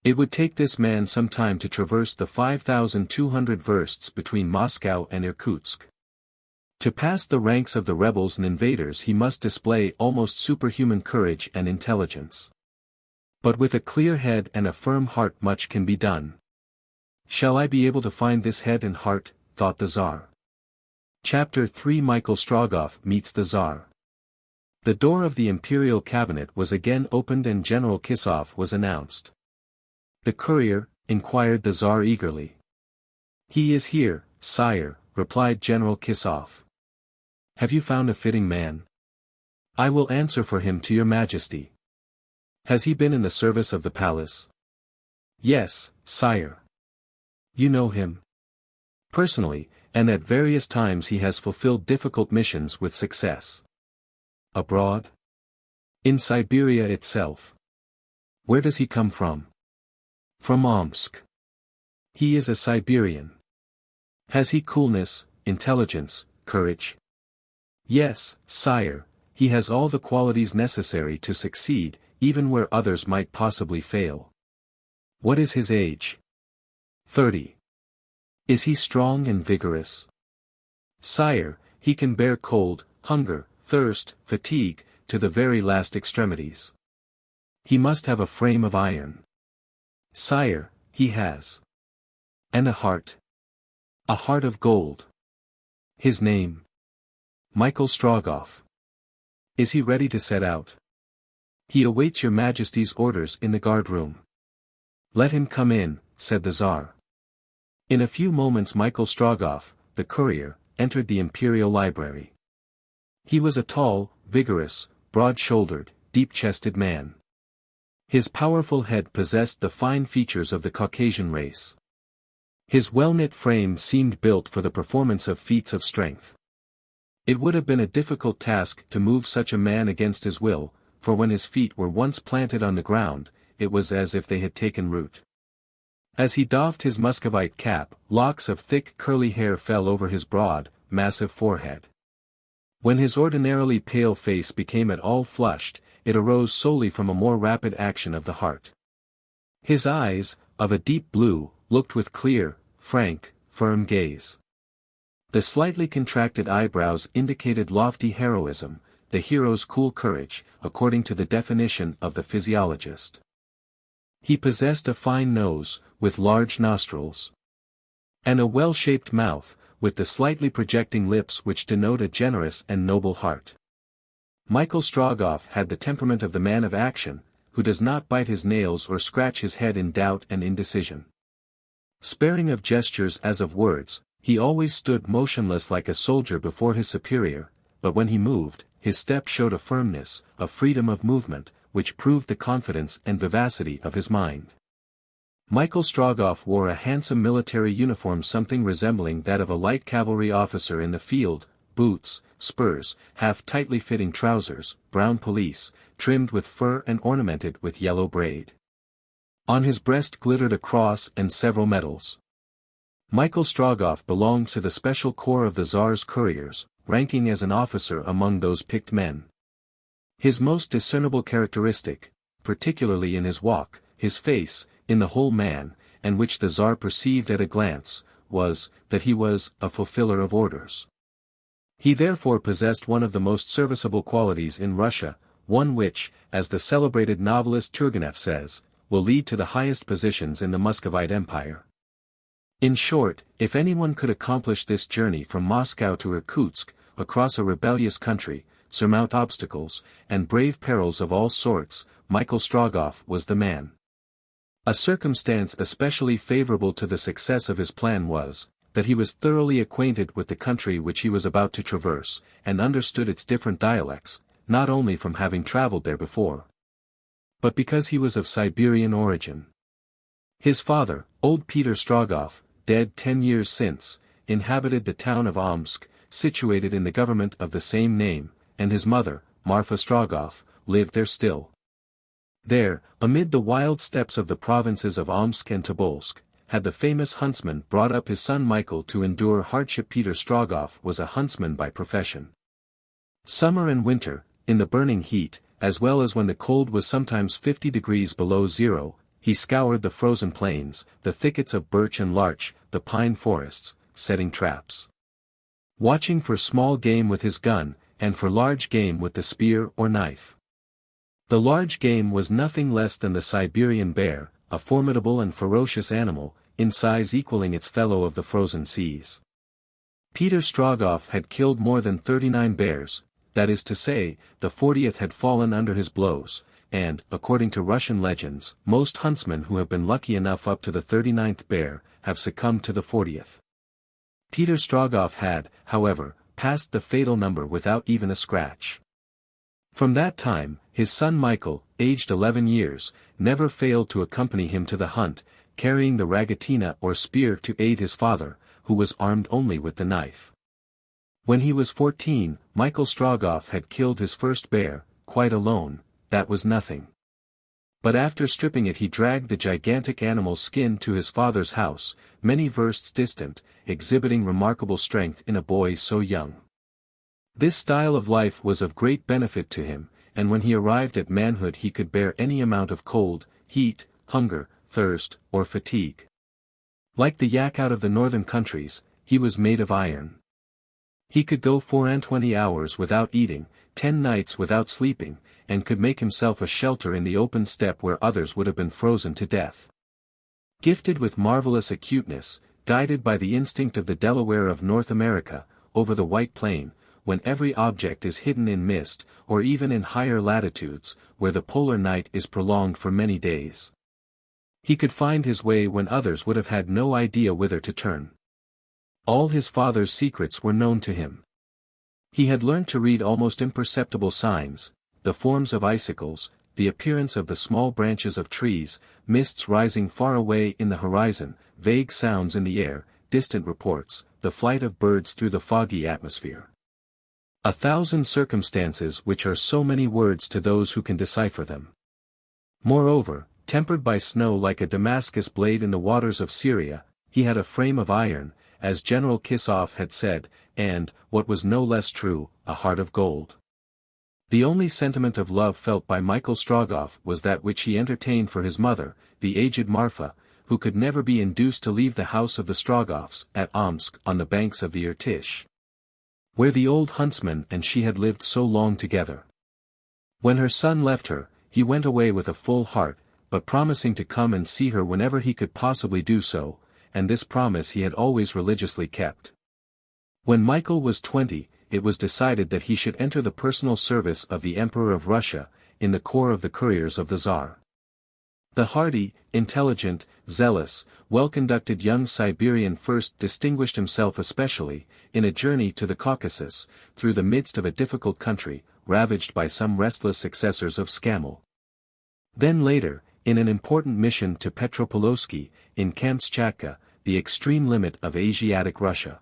It would take this man some time to traverse the 5,200 versts between Moscow and Irkutsk. To pass the ranks of the rebels and invaders he must display almost superhuman courage and intelligence. But with a clear head and a firm heart much can be done. Shall I be able to find this head and heart, thought the Tsar. Chapter 3 Michael Strogoff meets the Tsar. The door of the imperial cabinet was again opened and General Kisov was announced. The courier, inquired the Tsar eagerly. He is here, sire, replied General Kisov. Have you found a fitting man? I will answer for him to your majesty. Has he been in the service of the palace? Yes, sire. You know him? Personally, and at various times he has fulfilled difficult missions with success. Abroad? In Siberia itself. Where does he come from? From Omsk. He is a Siberian. Has he coolness, intelligence, courage? Yes, sire, he has all the qualities necessary to succeed, even where others might possibly fail. What is his age? 30. Is he strong and vigorous? Sire, he can bear cold, hunger, thirst, fatigue, to the very last extremities. He must have a frame of iron. Sire, he has. And a heart. A heart of gold. His name? Michael Strogoff. Is he ready to set out? He awaits your Majesty's orders in the guard-room. Let him come in, said the Tsar. In a few moments Michael Strogoff, the courier, entered the imperial library. He was a tall, vigorous, broad-shouldered, deep-chested man. His powerful head possessed the fine features of the Caucasian race. His well-knit frame seemed built for the performance of feats of strength. It would have been a difficult task to move such a man against his will, for when his feet were once planted on the ground, it was as if they had taken root. As he doffed his Muscovite cap, locks of thick curly hair fell over his broad, massive forehead. When his ordinarily pale face became at all flushed, it arose solely from a more rapid action of the heart. His eyes, of a deep blue, looked with clear, frank, firm gaze. The slightly contracted eyebrows indicated lofty heroism, the hero's cool courage, according to the definition of the physiologist. He possessed a fine nose, with large nostrils. And a well-shaped mouth, with the slightly projecting lips which denote a generous and noble heart. Michael Strogoff had the temperament of the man of action, who does not bite his nails or scratch his head in doubt and indecision. Sparing of gestures as of words, he always stood motionless like a soldier before his superior, but when he moved, his step showed a firmness, a freedom of movement, which proved the confidence and vivacity of his mind. Michael Strogoff wore a handsome military uniform something resembling that of a light cavalry officer in the field, boots, spurs, half tightly fitting trousers, brown pelisse, trimmed with fur and ornamented with yellow braid. On his breast glittered a cross and several medals. Michael Strogoff belonged to the special corps of the Tsar's couriers, ranking as an officer among those picked men. His most discernible characteristic, particularly in his walk, his face, in the whole man, and which the Tsar perceived at a glance, was, that he was a fulfiller of orders. He therefore possessed one of the most serviceable qualities in Russia, one which, as the celebrated novelist Turgenev says, will lead to the highest positions in the Muscovite Empire. In short, if anyone could accomplish this journey from Moscow to Irkutsk, across a rebellious country, surmount obstacles, and brave perils of all sorts, Michael Strogoff was the man. A circumstance especially favorable to the success of his plan was, that he was thoroughly acquainted with the country which he was about to traverse, and understood its different dialects, not only from having traveled there before, but because he was of Siberian origin. His father, old Peter Strogoff, dead 10 years since, inhabited the town of Omsk, situated in the government of the same name, and his mother, Marfa Strogoff, lived there still. There, amid the wild steppes of the provinces of Omsk and Tobolsk, had the famous huntsman brought up his son Michael to endure hardship. Peter Strogoff was a huntsman by profession. Summer and winter, in the burning heat, as well as when the cold was sometimes 50 degrees below zero, he scoured the frozen plains, the thickets of birch and larch, the pine forests, setting traps. Watching for small game with his gun, and for large game with the spear or knife. The large game was nothing less than the Siberian bear, a formidable and ferocious animal, in size equaling its fellow of the frozen seas. Peter Strogoff had killed more than 39 bears, that is to say, the 40th had fallen under his blows, and, according to Russian legends, most huntsmen who have been lucky enough up to the 39th bear, have succumbed to the 40th. Peter Strogoff had, however, passed the fatal number without even a scratch. From that time, his son Michael, aged 11 years, never failed to accompany him to the hunt, carrying the ragatina or spear to aid his father, who was armed only with the knife. When he was 14, Michael Strogoff had killed his first bear, quite alone. That was nothing. But after stripping it he dragged the gigantic animal's skin to his father's house, many versts distant, exhibiting remarkable strength in a boy so young. This style of life was of great benefit to him, and when he arrived at manhood he could bear any amount of cold, heat, hunger, thirst, or fatigue. Like the yak out of the northern countries, he was made of iron. He could go 24 hours without eating, 10 nights without sleeping, and could make himself a shelter in the open steppe where others would have been frozen to death. Gifted with marvelous acuteness, guided by the instinct of the Delaware of North America, over the White Plain, when every object is hidden in mist, or even in higher latitudes, where the polar night is prolonged for many days. He could find his way when others would have had no idea whither to turn. All his father's secrets were known to him. He had learnt to read almost imperceptible signs, the forms of icicles, the appearance of the small branches of trees, mists rising far away in the horizon, vague sounds in the air, distant reports, the flight of birds through the foggy atmosphere. 1,000 circumstances which are so many words to those who can decipher them. Moreover, tempered by snow like a Damascus blade in the waters of Syria, he had a frame of iron, as General Kissoff had said, and, what was no less true, a heart of gold. The only sentiment of love felt by Michael Strogoff was that which he entertained for his mother, the aged Marfa, who could never be induced to leave the house of the Strogoffs at Omsk on the banks of the Irkutsk, where the old huntsman and she had lived so long together. When her son left her, he went away with a full heart, but promising to come and see her whenever he could possibly do so, and this promise he had always religiously kept. When Michael was 20, it was decided that he should enter the personal service of the Emperor of Russia, in the corps of the couriers of the Tsar. The hardy, intelligent, zealous, well-conducted young Siberian first distinguished himself especially, in a journey to the Caucasus, through the midst of a difficult country, ravaged by some restless successors of Skamel. Then later, in an important mission to Petropavlovsk, in Kamchatka, the extreme limit of Asiatic Russia.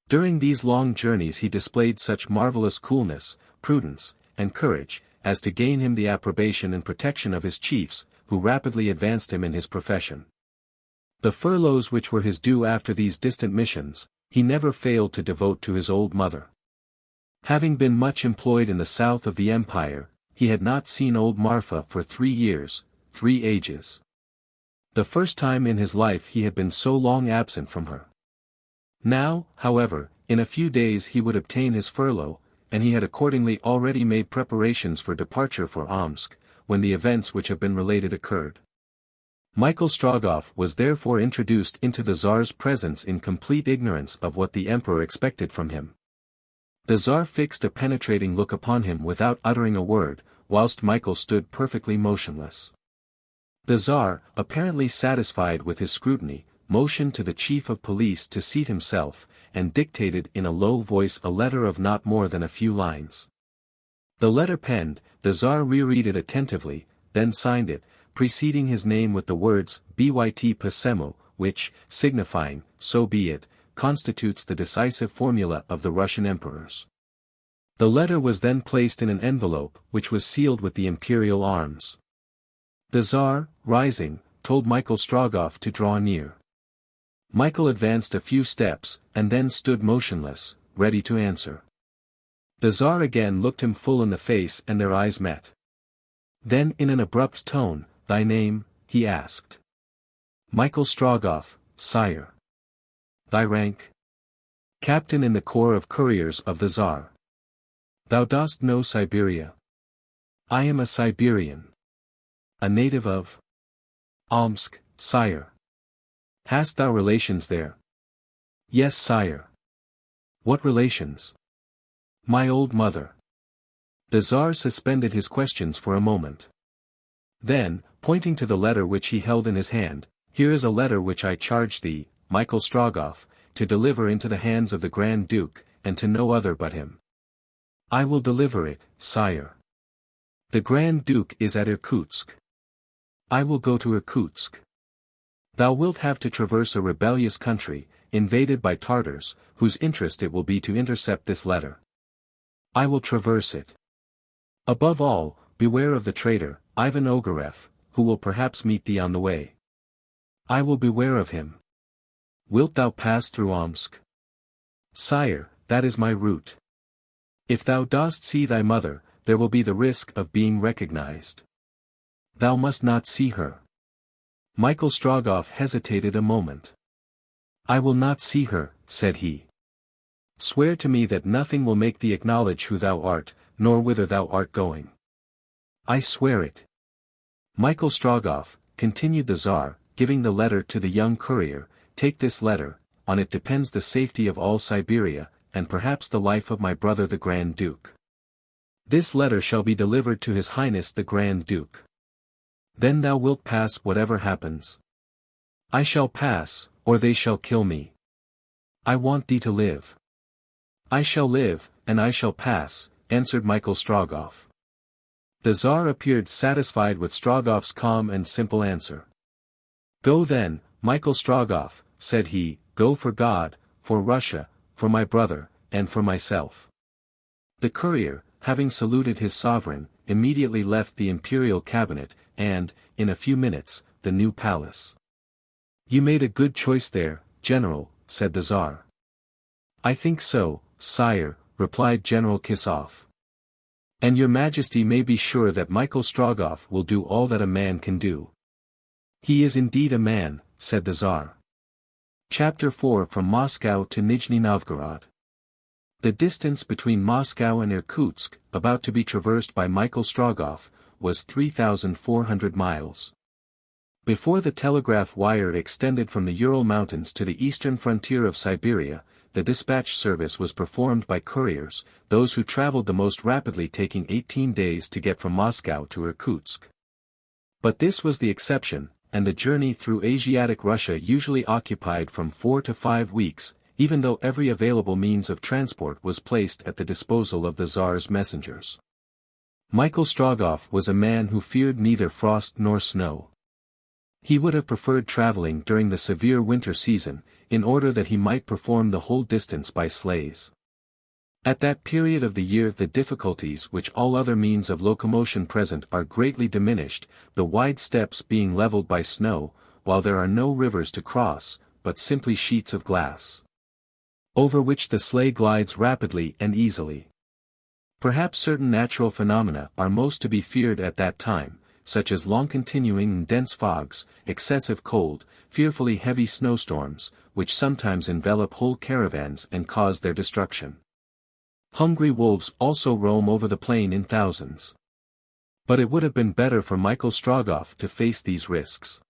During these long journeys he displayed such marvelous coolness, prudence, and courage, as to gain him the approbation and protection of his chiefs, who rapidly advanced him in his profession. The furloughs which were his due after these distant missions, he never failed to devote to his old mother. Having been much employed in the south of the empire, he had not seen old Marfa for 3 years, 3 ages. The first time in his life he had been so long absent from her. Now, however, in a few days he would obtain his furlough, and he had accordingly already made preparations for departure for Omsk, when the events which have been related occurred. Michael Strogoff was therefore introduced into the Tsar's presence in complete ignorance of what the Emperor expected from him. The Tsar fixed a penetrating look upon him without uttering a word, whilst Michael stood perfectly motionless. The Tsar, apparently satisfied with his scrutiny, motioned to the chief of police to seat himself, and dictated in a low voice a letter of not more than a few lines. The letter penned, the Tsar reread it attentively, then signed it, preceding his name with the words, "Byt Pasemo," which, signifying, "so be it," constitutes the decisive formula of the Russian emperors. The letter was then placed in an envelope, which was sealed with the imperial arms. The Tsar, rising, told Michael Strogoff to draw near. Michael advanced a few steps, and then stood motionless, ready to answer. The Tsar again looked him full in the face and their eyes met. Then in an abrupt tone, "Thy name?" he asked. "Michael Strogoff, sire." "Thy rank?" "Captain in the corps of couriers of the Tsar." "Thou dost know Siberia?" "I am a Siberian." "A native of?" "Omsk, sire." "Hast thou relations there?" "Yes, sire." "What relations?" "My old mother." The Tsar suspended his questions for a moment. Then, pointing to the letter which he held in his hand, "Here is a letter which I charge thee, Michael Strogoff, to deliver into the hands of the Grand Duke, and to no other but him." "I will deliver it, sire." "The Grand Duke is at Irkutsk." "I will go to Irkutsk." "Thou wilt have to traverse a rebellious country, invaded by Tartars, whose interest it will be to intercept this letter." "I will traverse it." "Above all, beware of the traitor, Ivan Ogareff, who will perhaps meet thee on the way." "I will beware of him." "Wilt thou pass through Omsk?" "Sire, that is my route." If thou dost see thy mother, there will be the risk of being recognized. Thou must not see her. Michael Strogoff hesitated a moment. I will not see her, said he. Swear to me that nothing will make thee acknowledge who thou art, nor whither thou art going. I swear it. Michael Strogoff, continued the Tsar, giving the letter to the young courier, take this letter, on it depends the safety of all Siberia, and perhaps the life of my brother the Grand Duke. This letter shall be delivered to His Highness the Grand Duke. Then thou wilt pass whatever happens. I shall pass, or they shall kill me. I want thee to live. I shall live, and I shall pass, answered Michael Strogoff. The Tsar appeared satisfied with Strogoff's calm and simple answer. Go then, Michael Strogoff, said he, go for God, for Russia, for my brother, and for myself. The courier, having saluted his sovereign, immediately left the imperial cabinet, and, in a few minutes, the new palace. You made a good choice there, General, said the Tsar. I think so, sire, replied General Kissoff. And your Majesty may be sure that Michael Strogoff will do all that a man can do. He is indeed a man, said the Tsar. Chapter 4 From Moscow to Nijni-Novgorod. The distance between Moscow and Irkutsk, about to be traversed by Michael Strogoff, was 3,400 miles. Before the telegraph wire extended from the Ural Mountains to the eastern frontier of Siberia, the dispatch service was performed by couriers, those who traveled the most rapidly taking 18 days to get from Moscow to Irkutsk. But this was the exception, and the journey through Asiatic Russia usually occupied from 4 to 5 weeks, even though every available means of transport was placed at the disposal of the Tsar's messengers. Michael Strogoff was a man who feared neither frost nor snow. He would have preferred traveling during the severe winter season, in order that he might perform the whole distance by sleighs. At that period of the year the difficulties which all other means of locomotion present are greatly diminished, the wide steppes being leveled by snow, while there are no rivers to cross, but simply sheets of glass, over which the sleigh glides rapidly and easily. Perhaps certain natural phenomena are most to be feared at that time, such as long-continuing and dense fogs, excessive cold, fearfully heavy snowstorms, which sometimes envelop whole caravans and cause their destruction. Hungry wolves also roam over the plain in thousands. But it would have been better for Michael Strogoff to face these risks.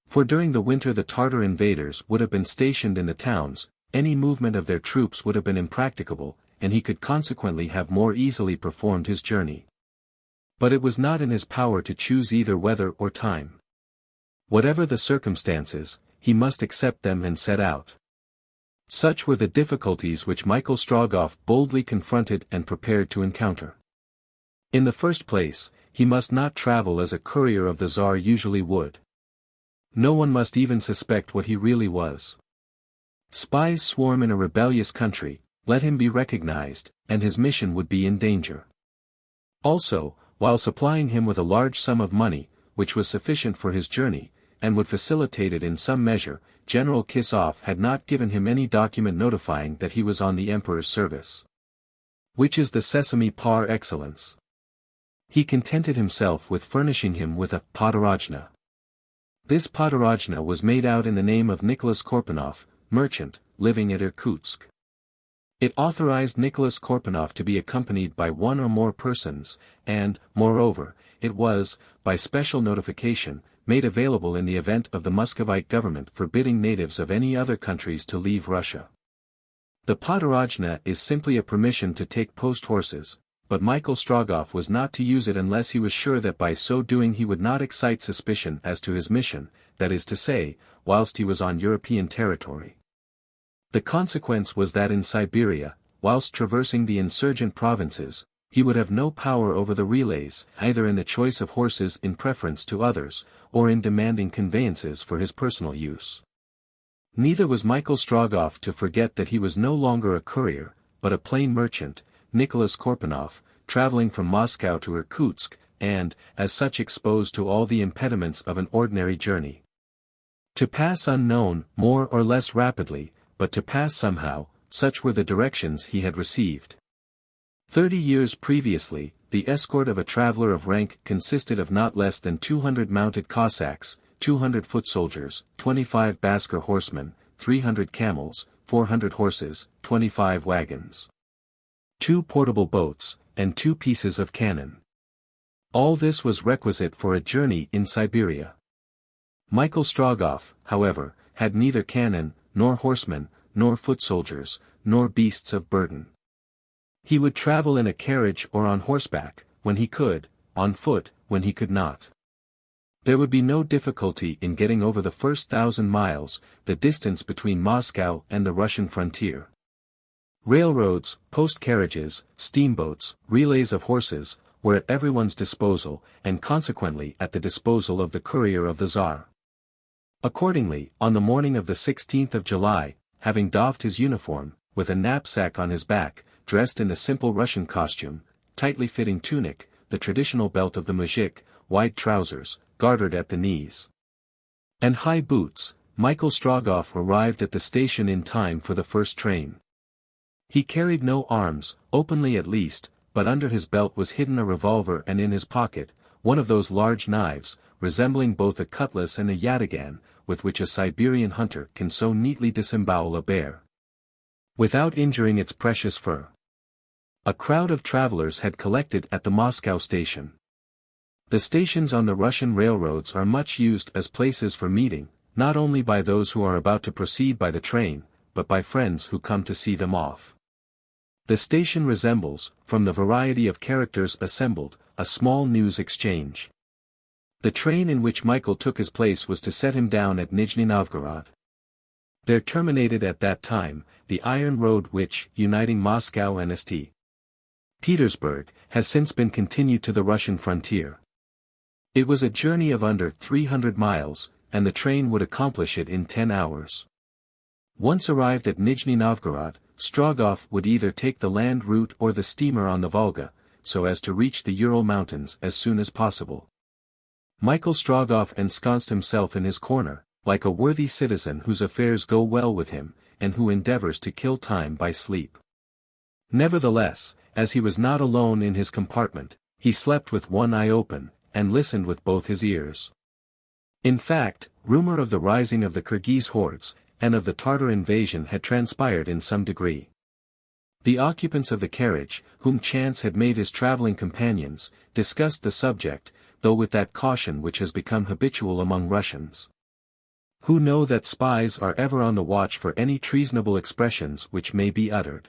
For during the winter the Tartar invaders would have been stationed in the towns, any movement of their troops would have been impracticable, and he could consequently have more easily performed his journey. But it was not in his power to choose either weather or time. Whatever the circumstances, he must accept them and set out. Such were the difficulties which Michael Strogoff boldly confronted and prepared to encounter. In the first place, he must not travel as a courier of the Tsar usually would. No one must even suspect what he really was. Spies swarm in a rebellious country, let him be recognized, and his mission would be in danger. Also, while supplying him with a large sum of money, which was sufficient for his journey, and would facilitate it in some measure, General Kissoff had not given him any document notifying that he was on the Emperor's service, which is the sesame par excellence. He contented himself with furnishing him with a patarajna. This patarajna was made out in the name of Nicholas Korpanoff, merchant, living at Irkutsk. It authorized Nicholas Korpanoff to be accompanied by one or more persons, and, moreover, it was, by special notification, made available in the event of the Muscovite government forbidding natives of any other countries to leave Russia. The patarajna is simply a permission to take post horses, but Michael Strogoff was not to use it unless he was sure that by so doing he would not excite suspicion as to his mission, that is to say, whilst he was on European territory. The consequence was that in Siberia, whilst traversing the insurgent provinces, he would have no power over the relays, either in the choice of horses in preference to others, or in demanding conveyances for his personal use. Neither was Michael Strogoff to forget that he was no longer a courier, but a plain merchant, Nicholas Korpanoff, traveling from Moscow to Irkutsk, and, as such exposed to all the impediments of an ordinary journey. To pass unknown, more or less rapidly, but to pass somehow, such were the directions he had received. 30 years previously, the escort of a traveler of rank consisted of not less than 200 mounted Cossacks, 200 foot soldiers, 25 Basker horsemen, 300 camels, 400 horses, 25 wagons, 2 portable boats, and 2 pieces of cannon. All this was requisite for a journey in Siberia. Michael Strogoff, however, had neither cannon, nor horsemen, nor foot soldiers, nor beasts of burden. He would travel in a carriage or on horseback, when he could, on foot, when he could not. There would be no difficulty in getting over the first 1,000 miles, the distance between Moscow and the Russian frontier. Railroads, post-carriages, steamboats, relays of horses, were at everyone's disposal, and consequently at the disposal of the courier of the Tsar. Accordingly, on the morning of the 16th of July, having doffed his uniform, with a knapsack on his back, dressed in the simple Russian costume, tightly fitting tunic, the traditional belt of the mujik, wide trousers, gartered at the knees, and high boots, Michael Strogoff arrived at the station in time for the first train. He carried no arms, openly at least, but under his belt was hidden a revolver, and in his pocket, one of those large knives, resembling both a cutlass and a yataghan, with which a Siberian hunter can so neatly disembowel a bear, without injuring its precious fur. A crowd of travelers had collected at the Moscow station. The stations on the Russian railroads are much used as places for meeting, not only by those who are about to proceed by the train, but by friends who come to see them off. The station resembles, from the variety of characters assembled, a small news exchange. The train in which Michael took his place was to set him down at NIJNI-NOVGOROD. There terminated at that time, the iron road which, uniting Moscow and St. Petersburg, has since been continued to the Russian frontier. It was a journey of under 300 miles, and the train would accomplish it in 10 hours. Once arrived at Nijni-Novgorod, Strogoff would either take the land route or the steamer on the Volga, so as to reach the Ural Mountains as soon as possible. Michael Strogoff ensconced himself in his corner, like a worthy citizen whose affairs go well with him, and who endeavors to kill time by sleep. Nevertheless, as he was not alone in his compartment, he slept with one eye open, and listened with both his ears. In fact, rumor of the rising of the Kyrgyz hordes, and of the Tartar invasion had transpired in some degree. The occupants of the carriage, whom chance had made his traveling companions, discussed the subject, though with that caution which has become habitual among Russians, who know that spies are ever on the watch for any treasonable expressions which may be uttered.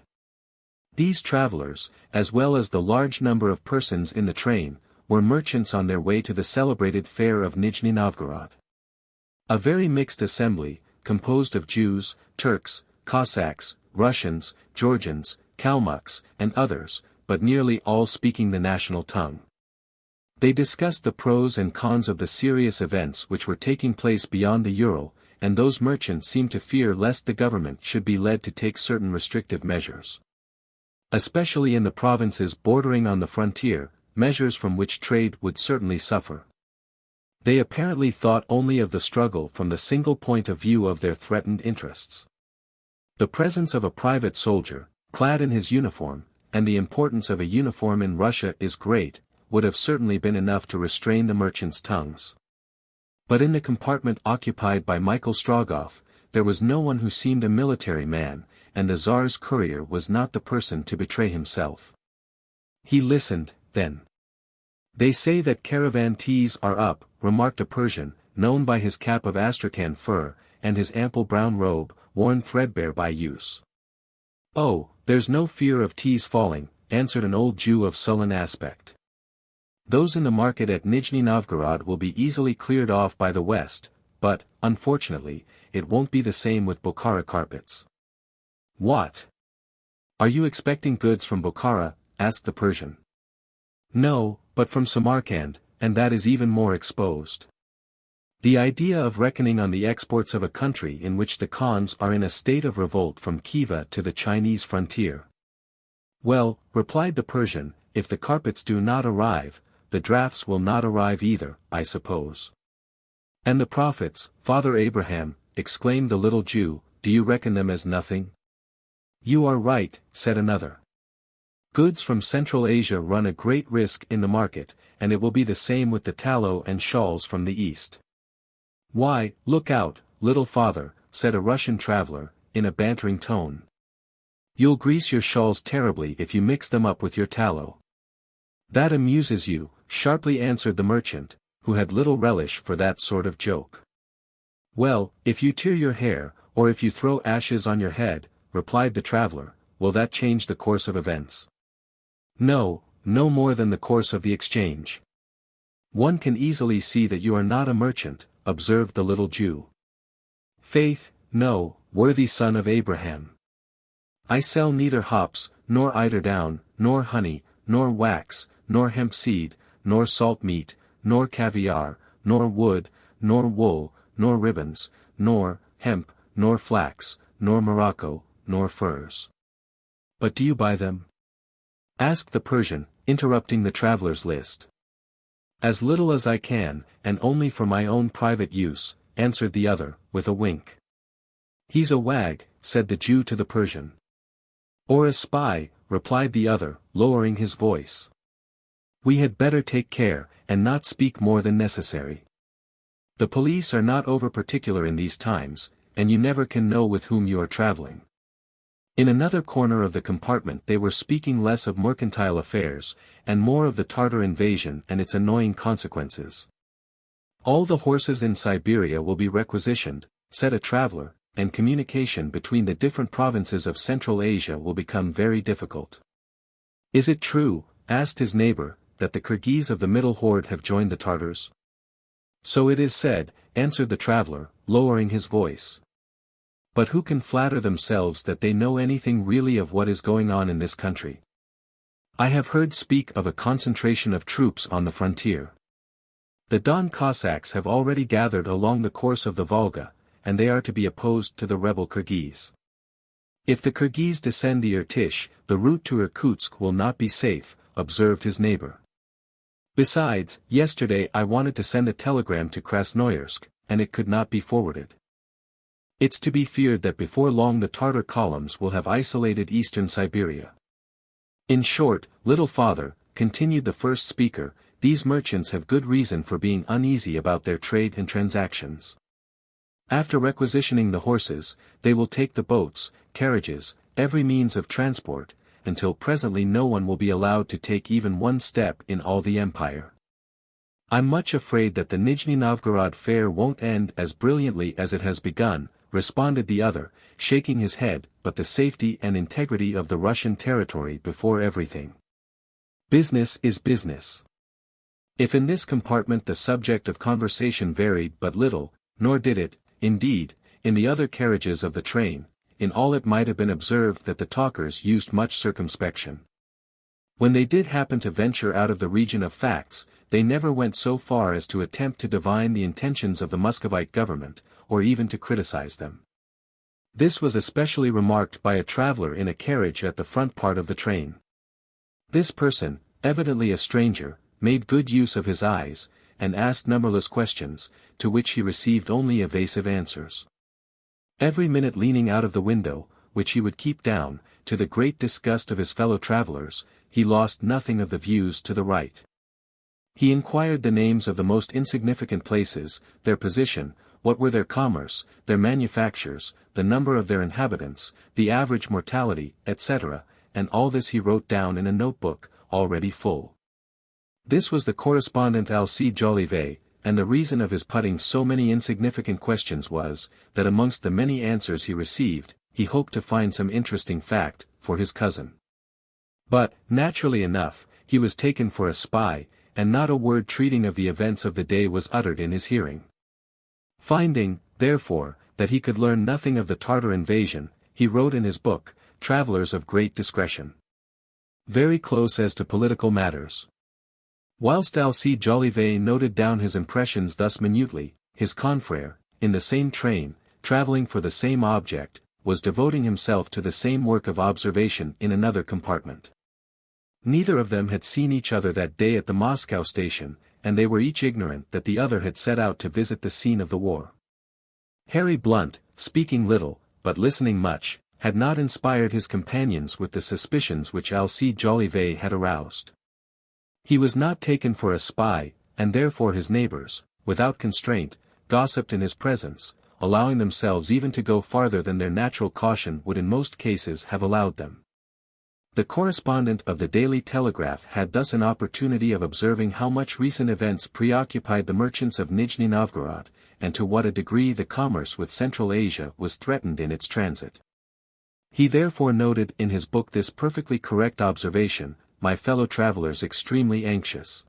These travelers, as well as the large number of persons in the train, were merchants on their way to the celebrated fair of Nijni-Novgorod. A very mixed assembly, composed of Jews, Turks, Cossacks, Russians, Georgians, Kalmucks, and others, but nearly all speaking the national tongue. They discussed the pros and cons of the serious events which were taking place beyond the Ural, and those merchants seemed to fear lest the government should be led to take certain restrictive measures, especially in the provinces bordering on the frontier, measures from which trade would certainly suffer. They apparently thought only of the struggle from the single point of view of their threatened interests. The presence of a private soldier, clad in his uniform, and the importance of a uniform in Russia is great, would have certainly been enough to restrain the merchants' tongues. But in the compartment occupied by Michael Strogoff, there was no one who seemed a military man, and the Tsar's courier was not the person to betray himself. He listened, then. "They say that caravan teas are up," remarked a Persian, known by his cap of Astrakhan fur, and his ample brown robe, worn threadbare by use. "Oh, there's no fear of teas falling," answered an old Jew of sullen aspect. "Those in the market at Nijni-Novgorod will be easily cleared off by the west, but, unfortunately, it won't be the same with Bokhara carpets." "What? Are you expecting goods from Bokhara?" asked the Persian. "No, but from Samarkand, and that is even more exposed." The idea of reckoning on the exports of a country in which the Khans are in a state of revolt from Khiva to the Chinese frontier. "Well," replied the Persian, "if the carpets do not arrive, the drafts will not arrive either, I suppose." "And the prophets, Father Abraham," exclaimed the little Jew, "do you reckon them as nothing?" "You are right," said another. Goods from Central Asia run a great risk in the market, and it will be the same with the tallow and shawls from the East. Why, look out, little father, said a Russian traveler, in a bantering tone. You'll grease your shawls terribly if you mix them up with your tallow. That amuses you, sharply answered the merchant, who had little relish for that sort of joke. Well, if you tear your hair, or if you throw ashes on your head, replied the traveler, will that change the course of events? No, no more than the course of the exchange. One can easily see that you are not a merchant, observed the little Jew. Faith, no, worthy son of Abraham. I sell neither hops, nor eiderdown, nor honey, nor wax, nor hemp seed, nor salt meat, nor caviar, nor wood, nor wool, nor ribbons, nor hemp, nor flax, nor morocco, nor furs. But do you buy them? Asked the Persian, interrupting the traveler's list. As little as I can, and only for my own private use, answered the other, with a wink. He's a wag, said the Jew to the Persian. Or a spy, replied the other, lowering his voice. We had better take care, and not speak more than necessary. The police are not over-particular in these times, and you never can know with whom you are traveling. In another corner of the compartment they were speaking less of mercantile affairs, and more of the Tartar invasion and its annoying consequences. All the horses in Siberia will be requisitioned, said a traveler, and communication between the different provinces of Central Asia will become very difficult. Is it true, asked his neighbor, that the Kirghiz of the Middle Horde have joined the Tartars? So it is said, answered the traveler, lowering his voice. But who can flatter themselves that they know anything really of what is going on in this country? I have heard speak of a concentration of troops on the frontier. The Don Cossacks have already gathered along the course of the Volga, and they are to be opposed to the rebel Kirghiz. If the Kirghiz descend the Irtysh, the route to Irkutsk will not be safe, observed his neighbor. Besides, yesterday I wanted to send a telegram to Krasnoyarsk, and it could not be forwarded. It's to be feared that before long the Tartar columns will have isolated eastern Siberia. In short, little father, continued the first speaker, these merchants have good reason for being uneasy about their trade and transactions. After requisitioning the horses, they will take the boats, carriages, every means of transport, until presently no one will be allowed to take even one step in all the empire. I'm much afraid that the Nijni-Novgorod fair won't end as brilliantly as it has begun, responded the other, shaking his head, but the safety and integrity of the Russian territory before everything. Business is business. If in this compartment the subject of conversation varied but little, nor did it, indeed, in the other carriages of the train, in all it might have been observed that the talkers used much circumspection. When they did happen to venture out of the region of facts, they never went so far as to attempt to divine the intentions of the Muscovite government, or even to criticize them. This was especially remarked by a traveler in a carriage at the front part of the train. This person, evidently a stranger, made good use of his eyes, and asked numberless questions, to which he received only evasive answers. Every minute leaning out of the window, which he would keep down, to the great disgust of his fellow travelers, he lost nothing of the views to the right. He inquired the names of the most insignificant places, their position, what were their commerce, their manufactures, the number of their inhabitants, the average mortality, etc., and all this he wrote down in a notebook, already full. This was the correspondent Alcide Jolivet, and the reason of his putting so many insignificant questions was, that amongst the many answers he received, he hoped to find some interesting fact, for his cousin. But, naturally enough, he was taken for a spy, and not a word treating of the events of the day was uttered in his hearing. Finding, therefore, that he could learn nothing of the Tartar invasion, he wrote in his book, Travelers of Great Discretion. Very close as to political matters. Whilst Alcide Jolivet noted down his impressions thus minutely, his confrère, in the same train, travelling for the same object, was devoting himself to the same work of observation in another compartment. Neither of them had seen each other that day at the Moscow station, and they were each ignorant that the other had set out to visit the scene of the war. Harry Blunt, speaking little, but listening much, had not inspired his companions with the suspicions which Alcide Jolivet had aroused. He was not taken for a spy, and therefore his neighbors, without constraint, gossiped in his presence, allowing themselves even to go farther than their natural caution would in most cases have allowed them. The correspondent of the Daily Telegraph had thus an opportunity of observing how much recent events preoccupied the merchants of Nijni-Novgorod, and to what a degree the commerce with Central Asia was threatened in its transit. He therefore noted in his book this perfectly correct observation: "My fellow travelers extremely anxious.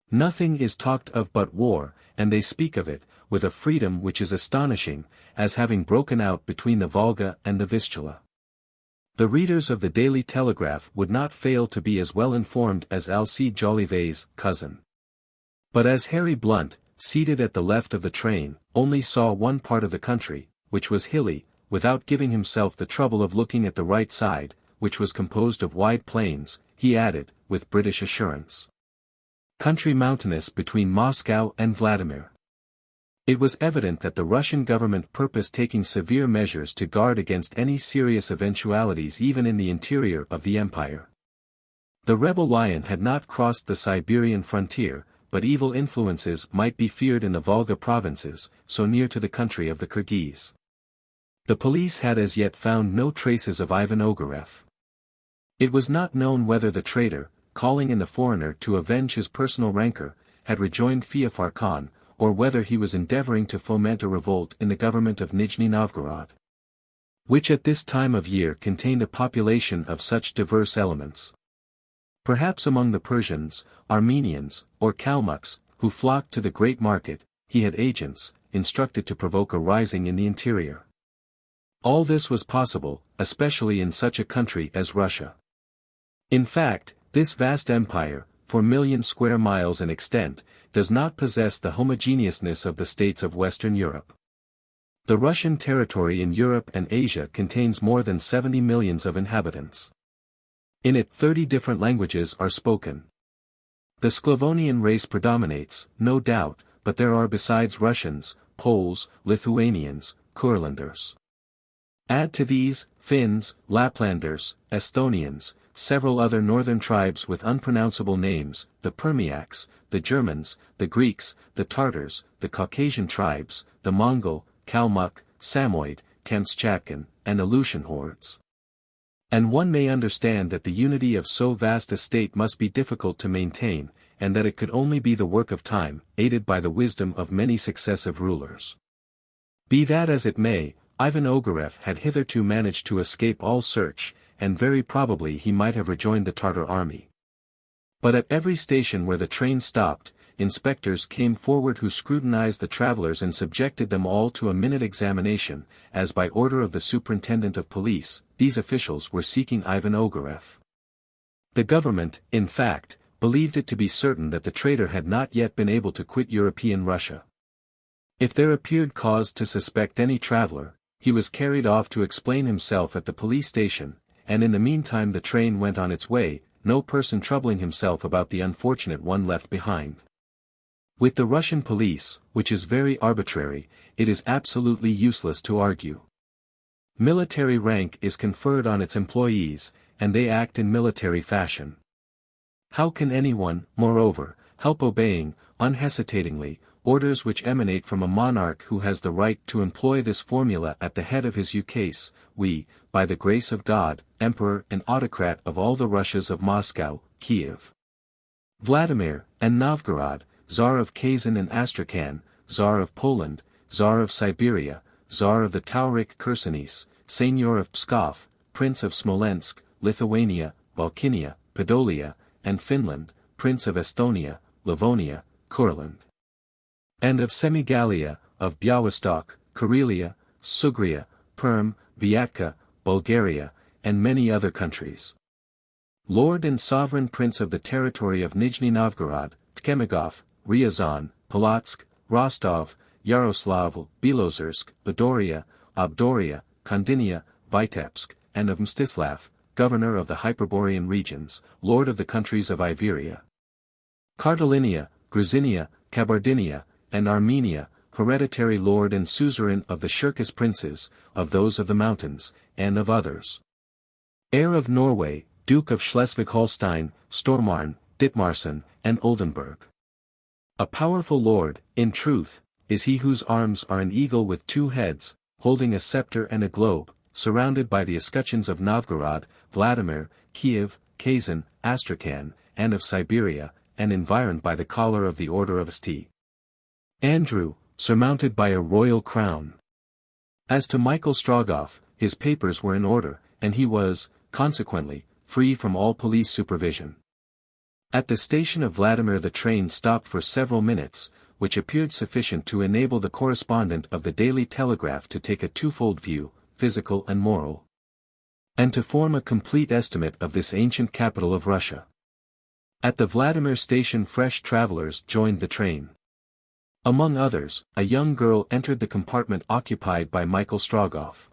Nothing is talked of but war, and they speak of it, with a freedom which is astonishing, as having broken out between the Volga and the Vistula." The readers of the Daily Telegraph would not fail to be as well informed as Alcide Jolivet's cousin. But as Harry Blunt, seated at the left of the train, only saw one part of the country, which was hilly, without giving himself the trouble of looking at the right side, which was composed of wide plains, he added, with British assurance, "Country mountainous between Moscow and Vladimir." It was evident that the Russian government purposed taking severe measures to guard against any serious eventualities even in the interior of the empire. The rebel lion had not crossed the Siberian frontier, but evil influences might be feared in the Volga provinces, so near to the country of the Kyrgyz. The police had as yet found no traces of Ivan Ogareff. It was not known whether the traitor, calling in the foreigner to avenge his personal rancor, had rejoined Feofar Khan, or whether he was endeavoring to foment a revolt in the government of Nijni-Novgorod, which at this time of year contained a population of such diverse elements. Perhaps among the Persians, Armenians, or Kalmucks, who flocked to the great market, he had agents, instructed to provoke a rising in the interior. All this was possible, especially in such a country as Russia. In fact, this vast empire, 4,000,000 square miles in extent, does not possess the homogeneousness of the states of Western Europe. The Russian territory in Europe and Asia contains more than 70 millions of inhabitants. In it 30 different languages are spoken. The Sclavonian race predominates, no doubt, but there are besides Russians, Poles, Lithuanians, Kurlanders. Add to these, Finns, Laplanders, Estonians, several other northern tribes with unpronounceable names, the Permiaks, the Germans, the Greeks, the Tartars, the Caucasian tribes, the Mongol, Kalmuk, Samoyed, Kamtschatkan, and Aleutian hordes. And one may understand that the unity of so vast a state must be difficult to maintain, and that it could only be the work of time, aided by the wisdom of many successive rulers. Be that as it may, Ivan Ogareff had hitherto managed to escape all search, and very probably he might have rejoined the Tartar army. But at every station where the train stopped, inspectors came forward who scrutinized the travelers and subjected them all to a minute examination, as by order of the superintendent of police, these officials were seeking Ivan Ogareff. The government, in fact, believed it to be certain that the traitor had not yet been able to quit European Russia. If there appeared cause to suspect any traveler, he was carried off to explain himself at the police station, and in the meantime the train went on its way, no person troubling himself about the unfortunate one left behind. With the Russian police, which is very arbitrary, it is absolutely useless to argue. Military rank is conferred on its employees, and they act in military fashion. How can anyone, moreover, help obeying, unhesitatingly, orders which emanate from a monarch who has the right to employ this formula at the head of his ukase: "We, by the grace of God, Emperor and Autocrat of all the Russias of Moscow, Kiev, Vladimir, and Novgorod, Tsar of Kazan and Astrakhan, Tsar of Poland, Tsar of Siberia, Tsar of the Tauric Chersonese, Seigneur of Pskov, Prince of Smolensk, Lithuania, Volhynia, Podolia, and Finland, Prince of Estonia, Livonia, Courland, and of Semigalia, of Białystok, Karelia, Sugria, Perm, Vyatka, Bulgaria, and many other countries. Lord and Sovereign Prince of the territory of Nijni-Novgorod, Tkemigov, Ryazan, Polotsk, Rostov, Yaroslavl, Belozersk, Badoria, Abdoria, Kondinia, Vitebsk, and of Mstislav, Governor of the Hyperborean regions, Lord of the countries of Iberia, Kartalinia, Grisinia, Kabardinia, and Armenia, hereditary lord and suzerain of the Cherkess princes, of those of the mountains, and of others. Heir of Norway, Duke of Schleswig-Holstein, Stormarn, Dithmarsen, and Oldenburg. A powerful lord, in truth, is he whose arms are an eagle with two heads, holding a scepter and a globe, surrounded by the escutcheons of Novgorod, Vladimir, Kiev, Kazan, Astrakhan, and of Siberia, and environed by the collar of the Order of St. Andrew, surmounted by a royal crown. As to Michael Strogoff, his papers were in order, and he was, consequently, free from all police supervision. At the station of Vladimir the train stopped for several minutes, which appeared sufficient to enable the correspondent of the Daily Telegraph to take a twofold view, physical and moral, and to form a complete estimate of this ancient capital of Russia. At the Vladimir station fresh travelers joined the train. Among others, a young girl entered the compartment occupied by Michael Strogoff.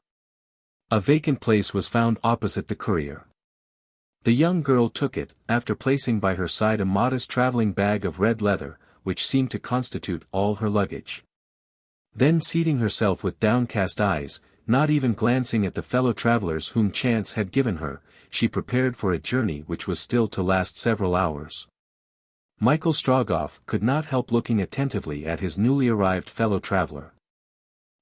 A vacant place was found opposite the courier. The young girl took it, after placing by her side a modest traveling bag of red leather, which seemed to constitute all her luggage. Then seating herself with downcast eyes, not even glancing at the fellow travelers whom chance had given her, she prepared for a journey which was still to last several hours. Michael Strogoff could not help looking attentively at his newly arrived fellow traveler.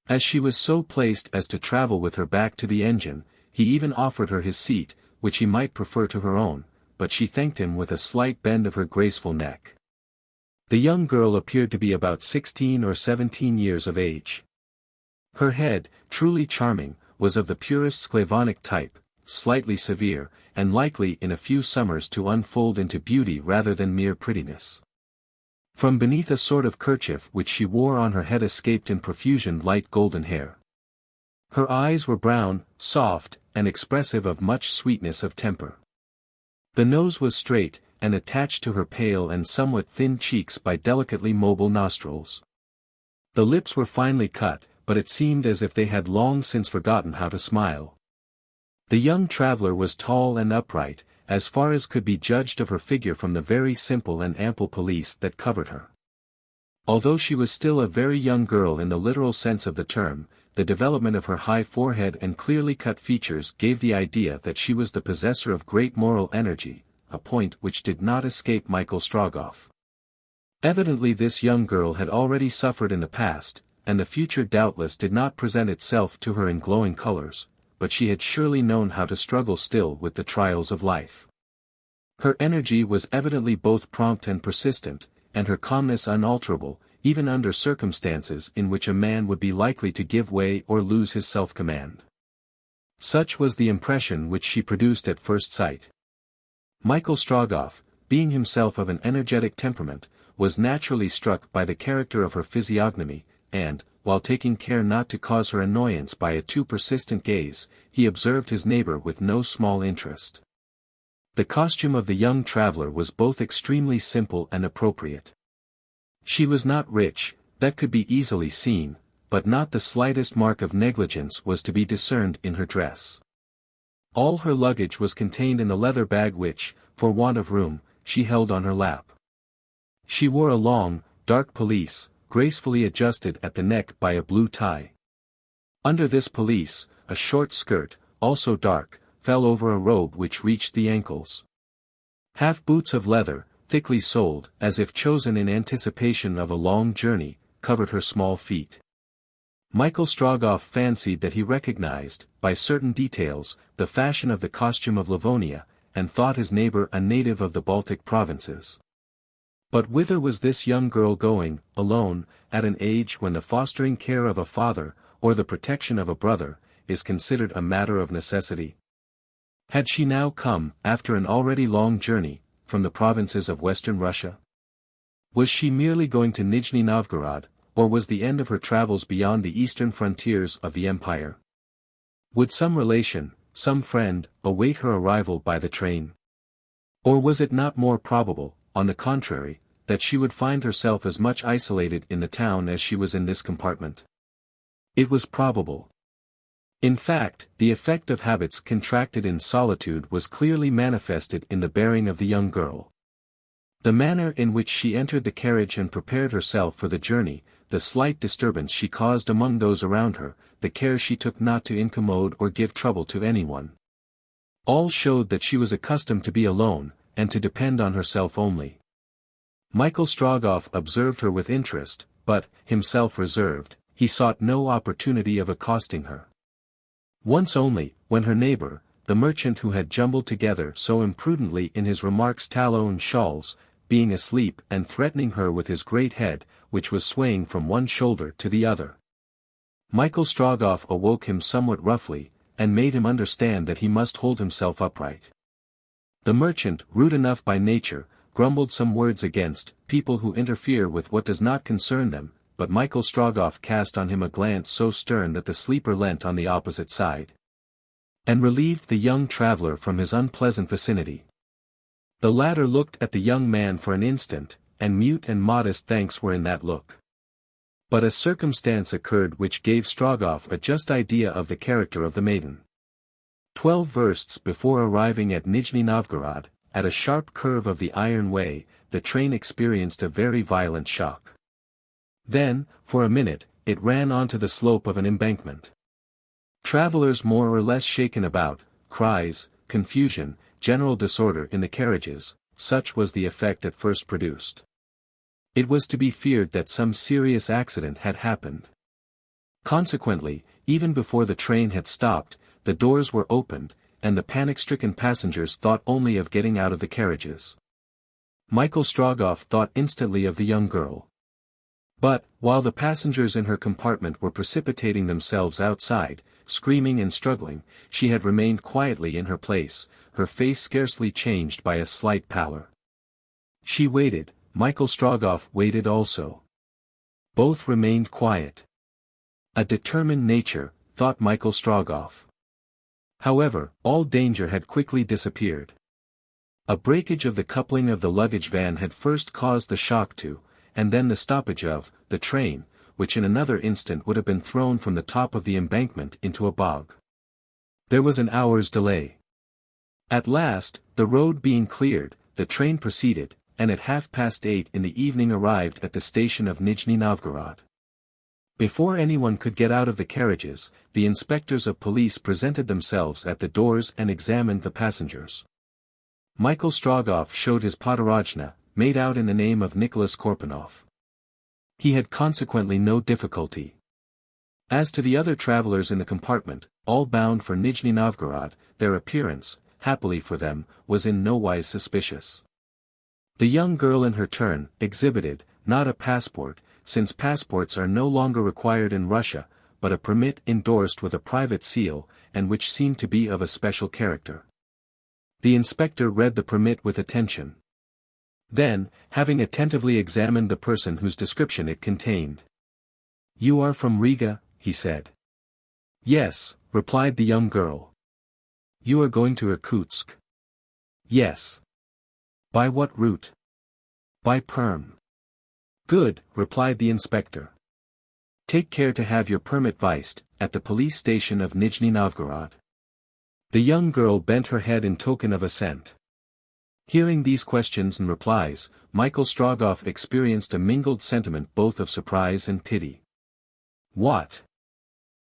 As she was so placed as to travel with her back to the engine, he even offered her his seat, which he might prefer to her own, but she thanked him with a slight bend of her graceful neck. The young girl appeared to be about 16 or 17 years of age. Her head, truly charming, was of the purest Sclavonic type, slightly severe, and likely in a few summers to unfold into beauty rather than mere prettiness. From beneath a sort of kerchief which she wore on her head escaped in profusion light golden hair. Her eyes were brown, soft, and expressive of much sweetness of temper. The nose was straight, and attached to her pale and somewhat thin cheeks by delicately mobile nostrils. The lips were finely cut, but it seemed as if they had long since forgotten how to smile. The young traveler was tall and upright, as far as could be judged of her figure from the very simple and ample pelisse that covered her. Although she was still a very young girl in the literal sense of the term, the development of her high forehead and clearly cut features gave the idea that she was the possessor of great moral energy, a point which did not escape Michael Strogoff. Evidently this young girl had already suffered in the past, and the future doubtless did not present itself to her in glowing colors, but she had surely known how to struggle still with the trials of life. Her energy was evidently both prompt and persistent, and her calmness unalterable, even under circumstances in which a man would be likely to give way or lose his self-command. Such was the impression which she produced at first sight. Michael Strogoff, being himself of an energetic temperament, was naturally struck by the character of her physiognomy, and, while taking care not to cause her annoyance by a too persistent gaze, he observed his neighbor with no small interest. The costume of the young traveler was both extremely simple and appropriate. She was not rich, that could be easily seen, but not the slightest mark of negligence was to be discerned in her dress. All her luggage was contained in the leather bag which, for want of room, she held on her lap. She wore a long, dark pelisse, gracefully adjusted at the neck by a blue tie. Under this pelisse, a short skirt, also dark, fell over a robe which reached the ankles. Half boots of leather, thickly soled, as if chosen in anticipation of a long journey, covered her small feet. Michael Strogoff fancied that he recognized, by certain details, the fashion of the costume of Livonia, and thought his neighbor a native of the Baltic provinces. But whither was this young girl going, alone, at an age when the fostering care of a father, or the protection of a brother, is considered a matter of necessity? Had she now come, after an already long journey, from the provinces of western Russia? Was she merely going to Nijni-Novgorod, or was the end of her travels beyond the eastern frontiers of the empire? Would some relation, some friend, await her arrival by the train? Or was it not more probable, on the contrary, that she would find herself as much isolated in the town as she was in this compartment? It was probable. In fact, the effect of habits contracted in solitude was clearly manifested in the bearing of the young girl. The manner in which she entered the carriage and prepared herself for the journey, the slight disturbance she caused among those around her, the care she took not to incommode or give trouble to anyone. All showed that she was accustomed to be alone, and to depend on herself only. Michael Strogoff observed her with interest, but, himself reserved, he sought no opportunity of accosting her. Once only, when her neighbor, the merchant who had jumbled together so imprudently in his remarks tallow and shawls, being asleep and threatening her with his great head, which was swaying from one shoulder to the other. Michael Strogoff awoke him somewhat roughly, and made him understand that he must hold himself upright. The merchant, rude enough by nature, grumbled some words against people who interfere with what does not concern them, but Michael Strogoff cast on him a glance so stern that the sleeper leant on the opposite side, and relieved the young traveler from his unpleasant vicinity. The latter looked at the young man for an instant, and mute and modest thanks were in that look. But a circumstance occurred which gave Strogoff a just idea of the character of the maiden. 12 versts before arriving at Nijni-Novgorod, at a sharp curve of the iron way, the train experienced a very violent shock. Then, for a minute, it ran onto the slope of an embankment. Travelers more or less shaken about, cries, confusion, general disorder in the carriages, such was the effect at first produced. It was to be feared that some serious accident had happened. Consequently, even before the train had stopped, the doors were opened, and the panic-stricken passengers thought only of getting out of the carriages. Michael Strogoff thought instantly of the young girl. But, while the passengers in her compartment were precipitating themselves outside, screaming and struggling, she had remained quietly in her place, her face scarcely changed by a slight pallor. She waited, Michael Strogoff waited also. Both remained quiet. A determined nature, thought Michael Strogoff. However, all danger had quickly disappeared. A breakage of the coupling of the luggage van had first caused the shock to, and then the stoppage of, the train, which in another instant would have been thrown from the top of the embankment into a bog. There was an hour's delay. At last, the road being cleared, the train proceeded, and at 8:30 in the evening arrived at the station of Nijni-Novgorod. Before anyone could get out of the carriages, the inspectors of police presented themselves at the doors and examined the passengers. Michael Strogoff showed his podorojna, made out in the name of Nicholas Korpanoff. He had consequently no difficulty. As to the other travelers in the compartment, all bound for Nijni-Novgorod, their appearance, happily for them, was in no wise suspicious. The young girl in her turn, exhibited, not a passport, since passports are no longer required in Russia, but a permit endorsed with a private seal, and which seemed to be of a special character. The inspector read the permit with attention. Then, having attentively examined the person whose description it contained. "You are from Riga," he said. "Yes," replied the young girl. "You are going to Irkutsk?" "Yes." "By what route?" "By Perm." "Good," replied the inspector. "Take care to have your permit vised, at the police station of Nijni-Novgorod." The young girl bent her head in token of assent. Hearing these questions and replies, Michael Strogoff experienced a mingled sentiment both of surprise and pity. What?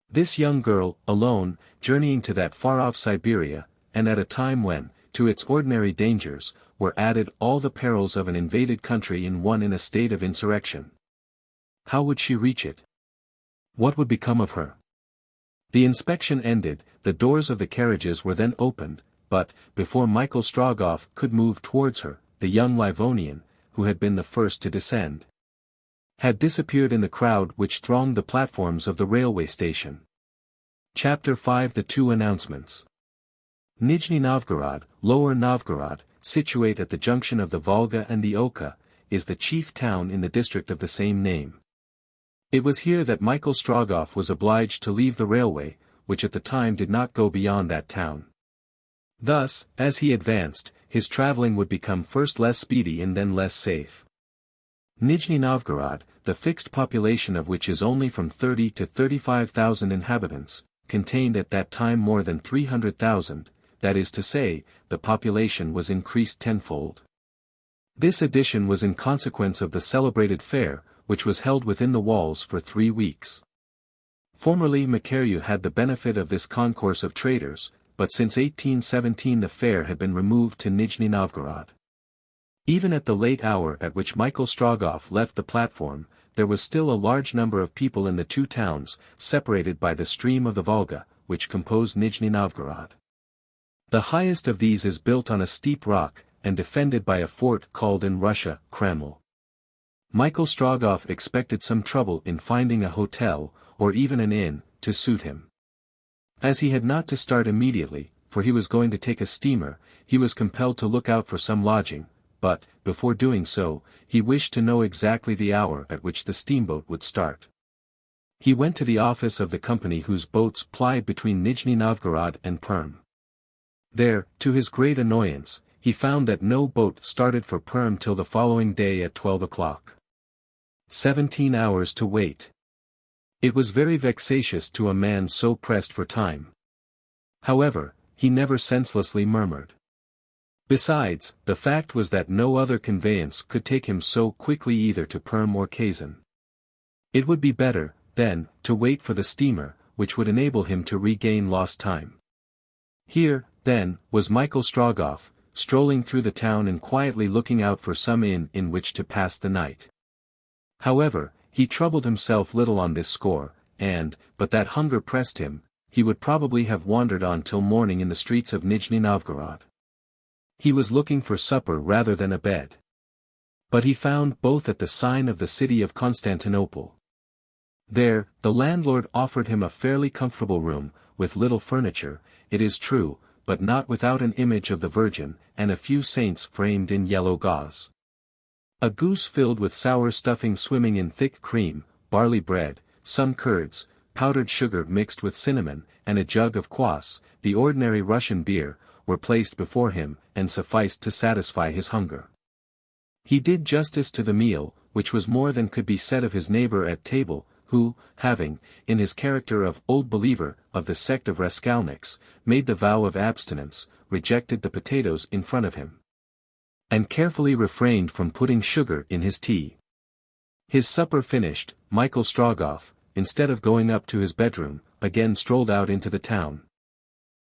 This young girl, alone, journeying to that far-off Siberia, and at a time when, to its ordinary dangers, were added all the perils of an invaded country in one in a state of insurrection. How would she reach it? What would become of her? The inspection ended, the doors of the carriages were then opened, but, before Michael Strogoff could move towards her, the young Livonian, who had been the first to descend, had disappeared in the crowd which thronged the platforms of the railway station. Chapter 5 The Two Announcements. Nijni-Novgorod, Lower Novgorod, situate at the junction of the Volga and the Oka, is the chief town in the district of the same name. It was here that Michael Strogoff was obliged to leave the railway, which at the time did not go beyond that town. Thus, as he advanced, his traveling would become first less speedy and then less safe. Nijni-Novgorod, the fixed population of which is only from 30 to 35,000 inhabitants, contained at that time more than 300,000, that is to say, the population was increased tenfold. This addition was in consequence of the celebrated fair, which was held within the walls for 3 weeks. Formerly Macareau had the benefit of this concourse of traders, but since 1817 the fair had been removed to Nijni-Novgorod. Even at the late hour at which Michael Strogoff left the platform, there was still a large number of people in the two towns, separated by the stream of the Volga, which composed Nijni-Novgorod. The highest of these is built on a steep rock, and defended by a fort called in Russia, Kreml. Michael Strogoff expected some trouble in finding a hotel, or even an inn, to suit him. As he had not to start immediately, for he was going to take a steamer, he was compelled to look out for some lodging, but, before doing so, he wished to know exactly the hour at which the steamboat would start. He went to the office of the company whose boats plied between Nijni-Novgorod and Perm. There, to his great annoyance, he found that no boat started for Perm till the following day at 12 o'clock. 17 hours to wait. It was very vexatious to a man so pressed for time. However, he never senselessly murmured. Besides, the fact was that no other conveyance could take him so quickly either to Perm or Kazan. It would be better, then, to wait for the steamer, which would enable him to regain lost time. Here, then, was Michael Strogoff, strolling through the town and quietly looking out for some inn in which to pass the night. However, he troubled himself little on this score, and, but that hunger pressed him, he would probably have wandered on till morning in the streets of Nijni-Novgorod. He was looking for supper rather than a bed. But he found both at the sign of the city of Constantinople. There, the landlord offered him a fairly comfortable room, with little furniture, it is true, but not without an image of the Virgin, and a few saints framed in yellow gauze. A goose filled with sour stuffing swimming in thick cream, barley bread, some curds, powdered sugar mixed with cinnamon, and a jug of kvass, the ordinary Russian beer, were placed before him, and sufficed to satisfy his hunger. He did justice to the meal, which was more than could be said of his neighbor at table, who, having, in his character of old believer of the sect of Raskolniks, made the vow of abstinence, rejected the potatoes in front of him, and carefully refrained from putting sugar in his tea. His supper finished, Michael Strogoff, instead of going up to his bedroom, again strolled out into the town.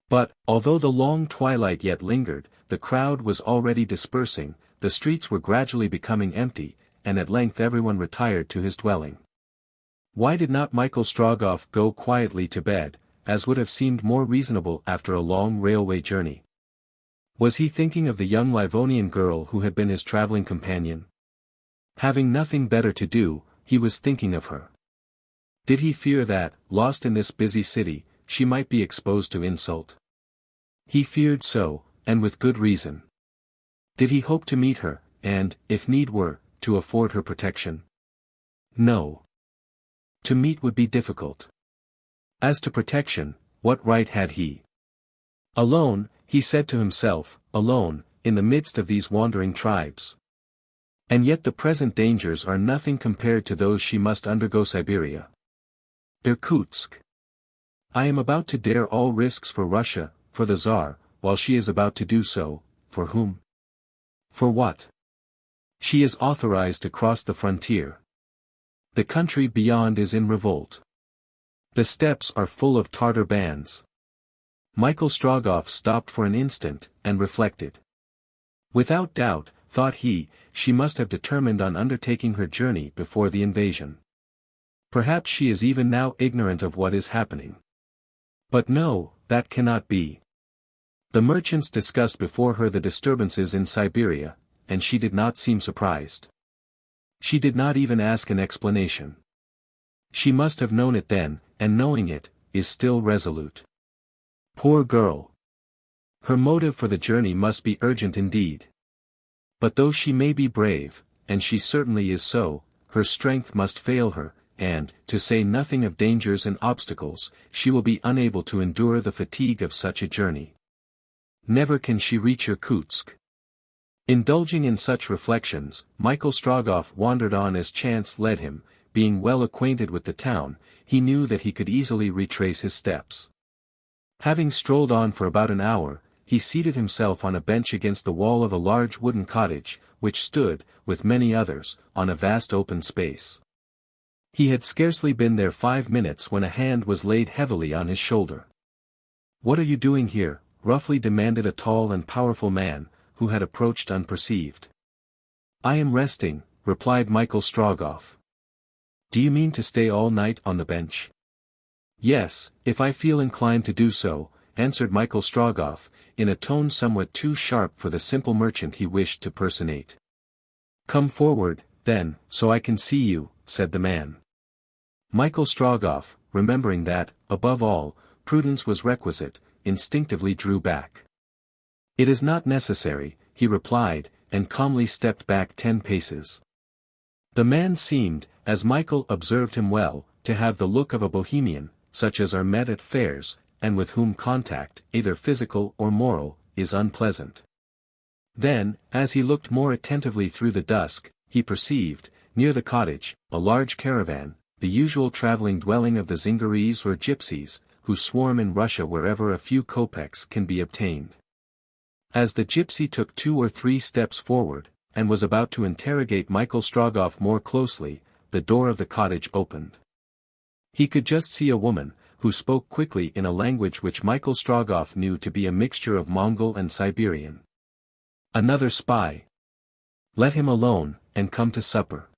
But, although the long twilight yet lingered, the crowd was already dispersing, the streets were gradually becoming empty, and at length everyone retired to his dwelling. Why did not Michael Strogoff go quietly to bed, as would have seemed more reasonable after a long railway journey? Was he thinking of the young Livonian girl who had been his traveling companion? Having nothing better to do, he was thinking of her. Did he fear that, lost in this busy city, she might be exposed to insult? He feared so, and with good reason. Did he hope to meet her, and, if need were, to afford her protection? No. To meet would be difficult. As to protection, what right had he? Alone, he said to himself, alone, in the midst of these wandering tribes. And yet the present dangers are nothing compared to those she must undergo. Siberia. Irkutsk. I am about to dare all risks for Russia, for the Tsar, while she is about to do so, for whom? For what? She is authorized to cross the frontier. The country beyond is in revolt. The steppes are full of Tartar bands. Michael Strogoff stopped for an instant, and reflected. Without doubt, thought he, she must have determined on undertaking her journey before the invasion. Perhaps she is even now ignorant of what is happening. But no, that cannot be. The merchants discussed before her the disturbances in Siberia, and she did not seem surprised. She did not even ask an explanation. She must have known it then, and knowing it, is still resolute. Poor girl! Her motive for the journey must be urgent indeed. But though she may be brave, and she certainly is so, her strength must fail her, and, to say nothing of dangers and obstacles, she will be unable to endure the fatigue of such a journey. Never can she reach Irkutsk. Indulging in such reflections, Michael Strogoff wandered on as chance led him. Being well acquainted with the town, he knew that he could easily retrace his steps. Having strolled on for about an hour, he seated himself on a bench against the wall of a large wooden cottage, which stood, with many others, on a vast open space. He had scarcely been there 5 minutes when a hand was laid heavily on his shoulder. "What are you doing here?" roughly demanded a tall and powerful man, who had approached unperceived. "I am resting," replied Michael Strogoff. "Do you mean to stay all night on the bench?" "Yes, if I feel inclined to do so," answered Michael Strogoff, in a tone somewhat too sharp for the simple merchant he wished to personate. "Come forward, then, so I can see you," said the man. Michael Strogoff, remembering that, above all, prudence was requisite, instinctively drew back. "It is not necessary," he replied, and calmly stepped back 10 paces. The man seemed, as Michael observed him well, to have the look of a bohemian, such as are met at fairs, and with whom contact, either physical or moral, is unpleasant. Then, as he looked more attentively through the dusk, he perceived, near the cottage, a large caravan, the usual traveling dwelling of the Zingarees or gypsies, who swarm in Russia wherever a few kopecks can be obtained. As the gypsy took 2 or 3 steps forward, and was about to interrogate Michael Strogoff more closely, the door of the cottage opened. He could just see a woman, who spoke quickly in a language which Michael Strogoff knew to be a mixture of Mongol and Siberian. "Another spy. Let him alone, and come to supper.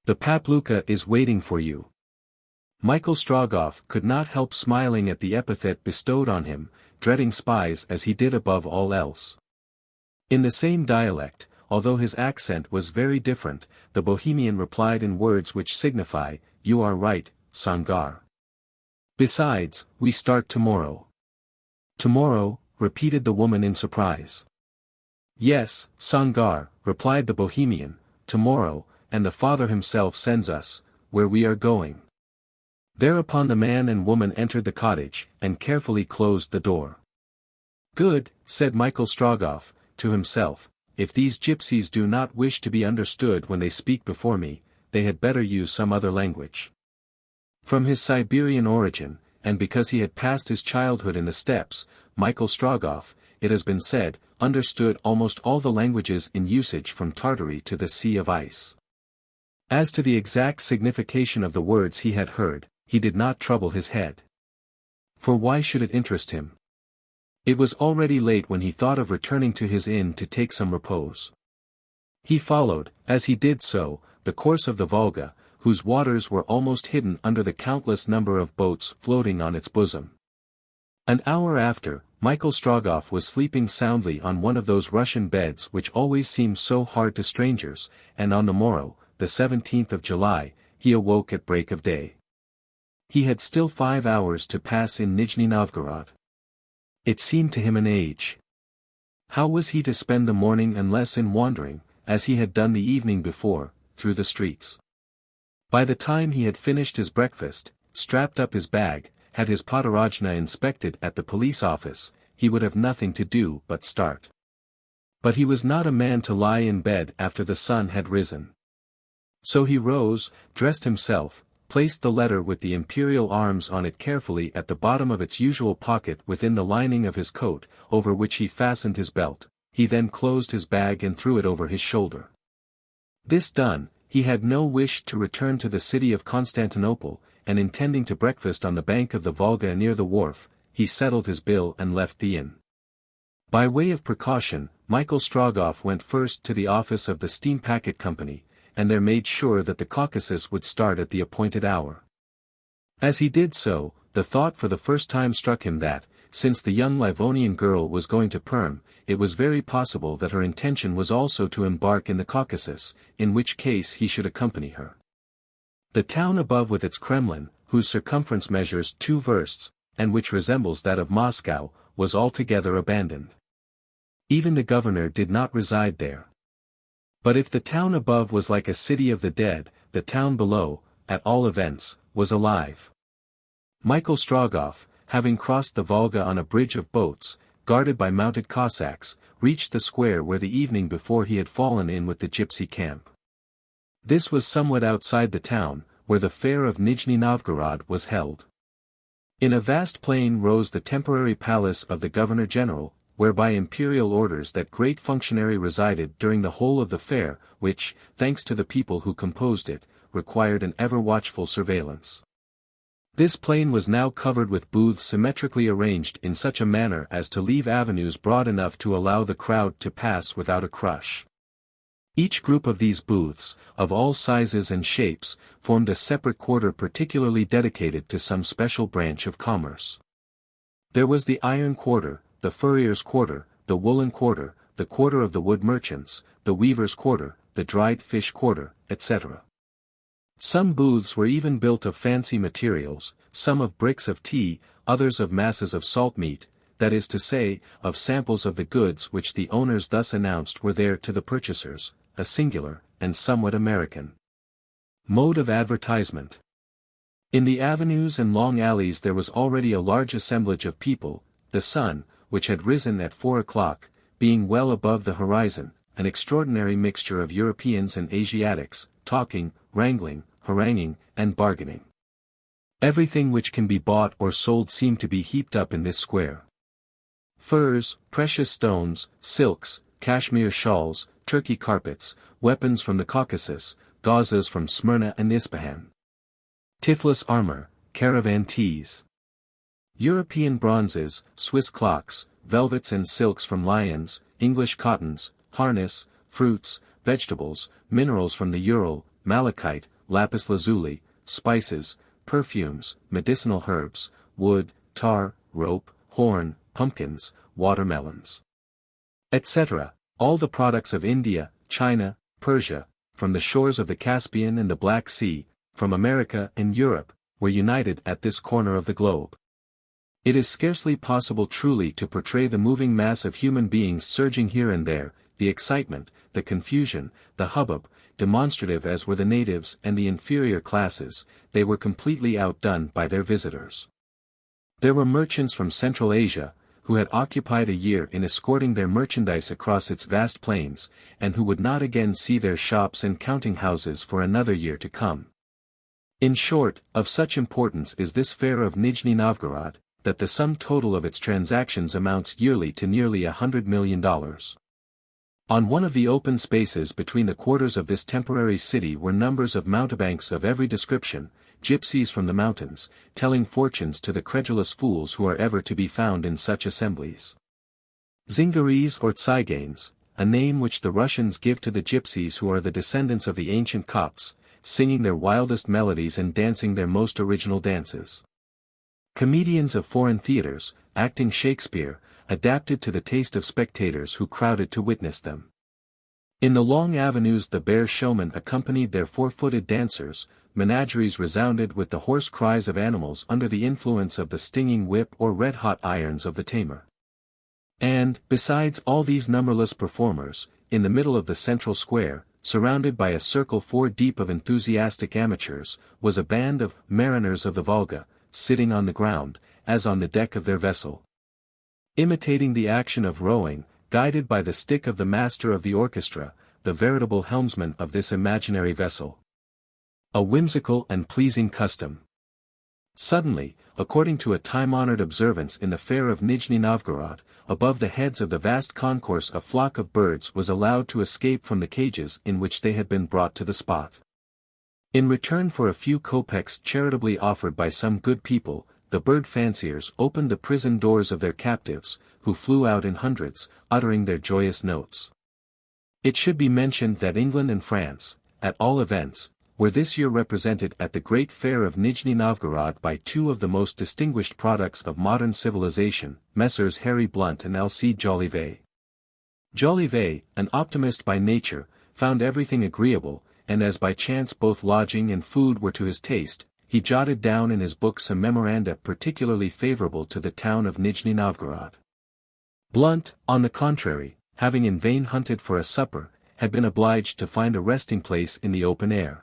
The papluka is waiting for you." Michael Strogoff could not help smiling at the epithet bestowed on him, dreading spies as he did above all else. In the same dialect, although his accent was very different, the Bohemian replied in words which signify, "You are right, Sangar. Besides, we start tomorrow." "Tomorrow?" repeated the woman in surprise. "Yes, Sangar," replied the Bohemian, "tomorrow, and the Father himself sends us, where we are going." Thereupon the man and woman entered the cottage, and carefully closed the door. "Good," said Michael Strogoff, to himself, "if these gypsies do not wish to be understood when they speak before me, they had better use some other language." From his Siberian origin, and because he had passed his childhood in the steppes, Michael Strogoff, it has been said, understood almost all the languages in usage from Tartary to the Sea of Ice. As to the exact signification of the words he had heard, he did not trouble his head. For why should it interest him? It was already late when he thought of returning to his inn to take some repose. He followed, as he did so, the course of the Volga, whose waters were almost hidden under the countless number of boats floating on its bosom. An hour after, Michael Strogoff was sleeping soundly on one of those Russian beds which always seem so hard to strangers, and on the morrow, the 17th of July, he awoke at break of day. He had still 5 hours to pass in NIJNI-NOVGOROD. It seemed to him an age. How was he to spend the morning unless in wandering, as he had done the evening before, through the streets? By the time he had finished his breakfast, strapped up his bag, had his podorojna inspected at the police office, he would have nothing to do but start. But he was not a man to lie in bed after the sun had risen. So he rose, dressed himself, placed the letter with the imperial arms on it carefully at the bottom of its usual pocket within the lining of his coat, over which he fastened his belt. He then closed his bag and threw it over his shoulder. This done, he had no wish to return to the city of Constantinople, and intending to breakfast on the bank of the Volga near the wharf, he settled his bill and left the inn. By way of precaution, Michael Strogoff went first to the office of the Steam Packet Company, and there made sure that the Caucasus would start at the appointed hour. As he did so, the thought for the first time struck him that, since the young Livonian girl was going to Perm, it was very possible that her intention was also to embark in the Caucasus, in which case he should accompany her. The town above with its Kremlin, whose circumference measures 2 versts, and which resembles that of Moscow, was altogether abandoned. Even the governor did not reside there. But if the town above was like a city of the dead, the town below, at all events, was alive. Michael Strogoff, having crossed the Volga on a bridge of boats, guarded by mounted Cossacks, reached the square where the evening before he had fallen in with the gypsy camp. This was somewhat outside the town, where the fair of NIJNI-NOVGOROD was held. In a vast plain rose the temporary palace of the Governor-General, where by imperial orders that great functionary resided during the whole of the fair, which, thanks to the people who composed it, required an ever-watchful surveillance. This plain was now covered with booths symmetrically arranged in such a manner as to leave avenues broad enough to allow the crowd to pass without a crush. Each group of these booths, of all sizes and shapes, formed a separate quarter particularly dedicated to some special branch of commerce. There was the iron quarter, the furrier's quarter, the woolen quarter, the quarter of the wood merchants, the weaver's quarter, the dried fish quarter, etc. Some booths were even built of fancy materials, some of bricks of tea, others of masses of salt meat, that is to say, of samples of the goods which the owners thus announced were there to the purchasers, a singular, and somewhat American mode of advertisement. In the avenues and long alleys there was already a large assemblage of people, the sun, which had risen at 4 o'clock, being well above the horizon, an extraordinary mixture of Europeans and Asiatics, talking, wrangling, haranguing, and bargaining. Everything which can be bought or sold seemed to be heaped up in this square. Furs, precious stones, silks, cashmere shawls, Turkey carpets, weapons from the Caucasus, gauzes from Smyrna and Ispahan, Tiflis armor, caravan teas, European bronzes, Swiss clocks, velvets and silks from Lyons, English cottons, harness, fruits, vegetables, minerals from the Ural, malachite, lapis lazuli, spices, perfumes, medicinal herbs, wood, tar, rope, horn, pumpkins, watermelons, etc. All the products of India, China, Persia, from the shores of the Caspian and the Black Sea, from America and Europe, were united at this corner of the globe. It is scarcely possible truly to portray the moving mass of human beings surging here and there, the excitement, the confusion, the hubbub. Demonstrative as were the natives and the inferior classes, they were completely outdone by their visitors. There were merchants from Central Asia, who had occupied a year in escorting their merchandise across its vast plains, and who would not again see their shops and counting-houses for another year to come. In short, of such importance is this fair of Nijni-Novgorod, that the sum total of its transactions amounts yearly to nearly $100 million. On one of the open spaces between the quarters of this temporary city were numbers of mountebanks of every description, gypsies from the mountains, telling fortunes to the credulous fools who are ever to be found in such assemblies. Zingarees or Tziganes, a name which the Russians give to the gypsies who are the descendants of the ancient Copts, singing their wildest melodies and dancing their most original dances. Comedians of foreign theaters, acting Shakespeare, adapted to the taste of spectators who crowded to witness them. In the long avenues the bear showmen accompanied their four-footed dancers, menageries resounded with the hoarse cries of animals under the influence of the stinging whip or red-hot irons of the tamer. And, besides all these numberless performers, in the middle of the central square, surrounded by a circle 4 deep of enthusiastic amateurs, was a band of mariners of the Volga, sitting on the ground, as on the deck of their vessel, imitating the action of rowing, guided by the stick of the master of the orchestra, the veritable helmsman of this imaginary vessel. A whimsical and pleasing custom. Suddenly, according to a time-honored observance in the fair of Nijni-Novgorod, above the heads of the vast concourse a flock of birds was allowed to escape from the cages in which they had been brought to the spot. In return for a few kopecks charitably offered by some good people, the bird fanciers opened the prison doors of their captives, who flew out in hundreds, uttering their joyous notes. It should be mentioned that England and France, at all events, were this year represented at the great fair of Nijni-Novgorod by two of the most distinguished products of modern civilization, Messrs. Harry Blunt and L.C. Jolivet. Jolivet, an optimist by nature, found everything agreeable, and as by chance both lodging and food were to his taste, he jotted down in his book some memoranda particularly favorable to the town of Nijni-Novgorod. Blunt, on the contrary, having in vain hunted for a supper, had been obliged to find a resting place in the open air.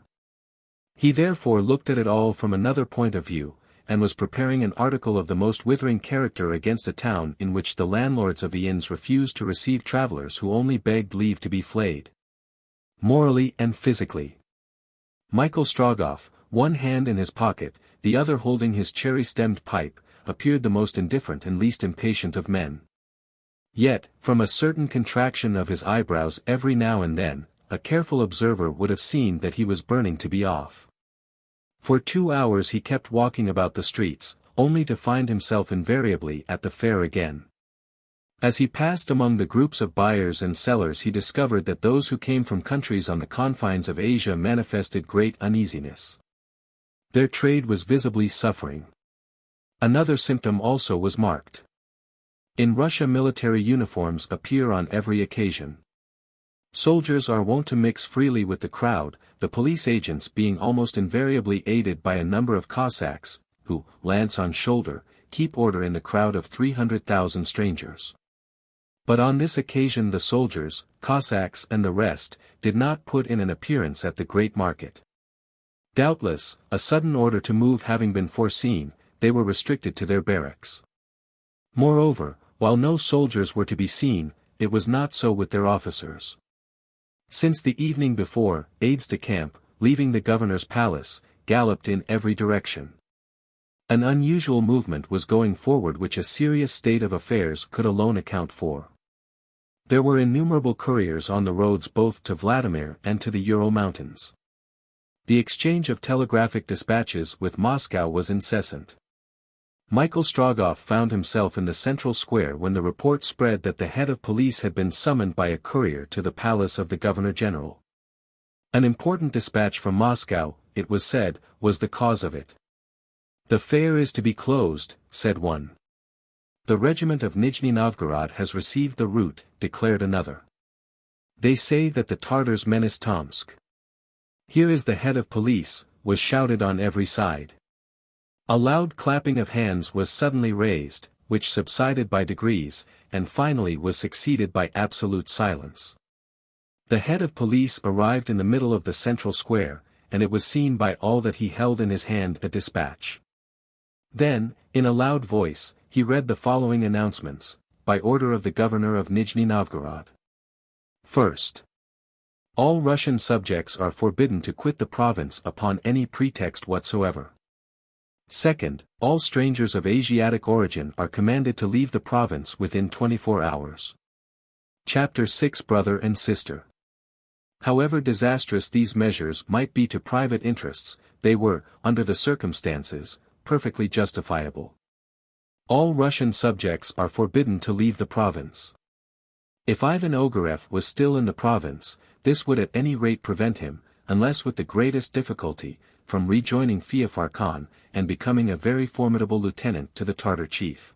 He therefore looked at it all from another point of view, and was preparing an article of the most withering character against a town in which the landlords of the inns refused to receive travelers who only begged leave to be flayed, morally and physically. Michael Strogoff, one hand in his pocket, the other holding his cherry-stemmed pipe, appeared the most indifferent and least impatient of men. Yet, from a certain contraction of his eyebrows every now and then, a careful observer would have seen that he was burning to be off. For 2 hours he kept walking about the streets, only to find himself invariably at the fair again. As he passed among the groups of buyers and sellers he discovered that those who came from countries on the confines of Asia manifested great uneasiness. Their trade was visibly suffering. Another symptom also was marked. In Russia military uniforms appear on every occasion. Soldiers are wont to mix freely with the crowd, the police agents being almost invariably aided by a number of Cossacks, who, lance on shoulder, keep order in the crowd of 300,000 strangers. But on this occasion the soldiers, Cossacks and the rest, did not put in an appearance at the great market. Doubtless, a sudden order to move having been foreseen, they were restricted to their barracks. Moreover, while no soldiers were to be seen, it was not so with their officers. Since the evening before, aides-de-camp, leaving the governor's palace, galloped in every direction. An unusual movement was going forward which a serious state of affairs could alone account for. There were innumerable couriers on the roads both to Vladimir and to the Ural Mountains. The exchange of telegraphic dispatches with Moscow was incessant. Michael Strogoff found himself in the central square when the report spread that the head of police had been summoned by a courier to the palace of the Governor-General. An important dispatch from Moscow, it was said, was the cause of it. "The fair is to be closed," said one. "The regiment of NIJNI-NOVGOROD has received the route," declared another. "They say that the Tartars menace Tomsk. Here is the head of police," was shouted on every side. A loud clapping of hands was suddenly raised, which subsided by degrees, and finally was succeeded by absolute silence. The head of police arrived in the middle of the central square, and it was seen by all that he held in his hand a dispatch. Then, in a loud voice, he read the following announcements, by order of the governor of NIJNI-NOVGOROD. First, all Russian subjects are forbidden to quit the province upon any pretext whatsoever. Second, all strangers of Asiatic origin are commanded to leave the province within 24 hours. Chapter 6 Brother and Sister. However disastrous these measures might be to private interests, they were, under the circumstances, perfectly justifiable. All Russian subjects are forbidden to leave the province. If Ivan Ogareff was still in the province, this would at any rate prevent him, unless with the greatest difficulty, from rejoining Feofar Khan, and becoming a very formidable lieutenant to the Tartar chief.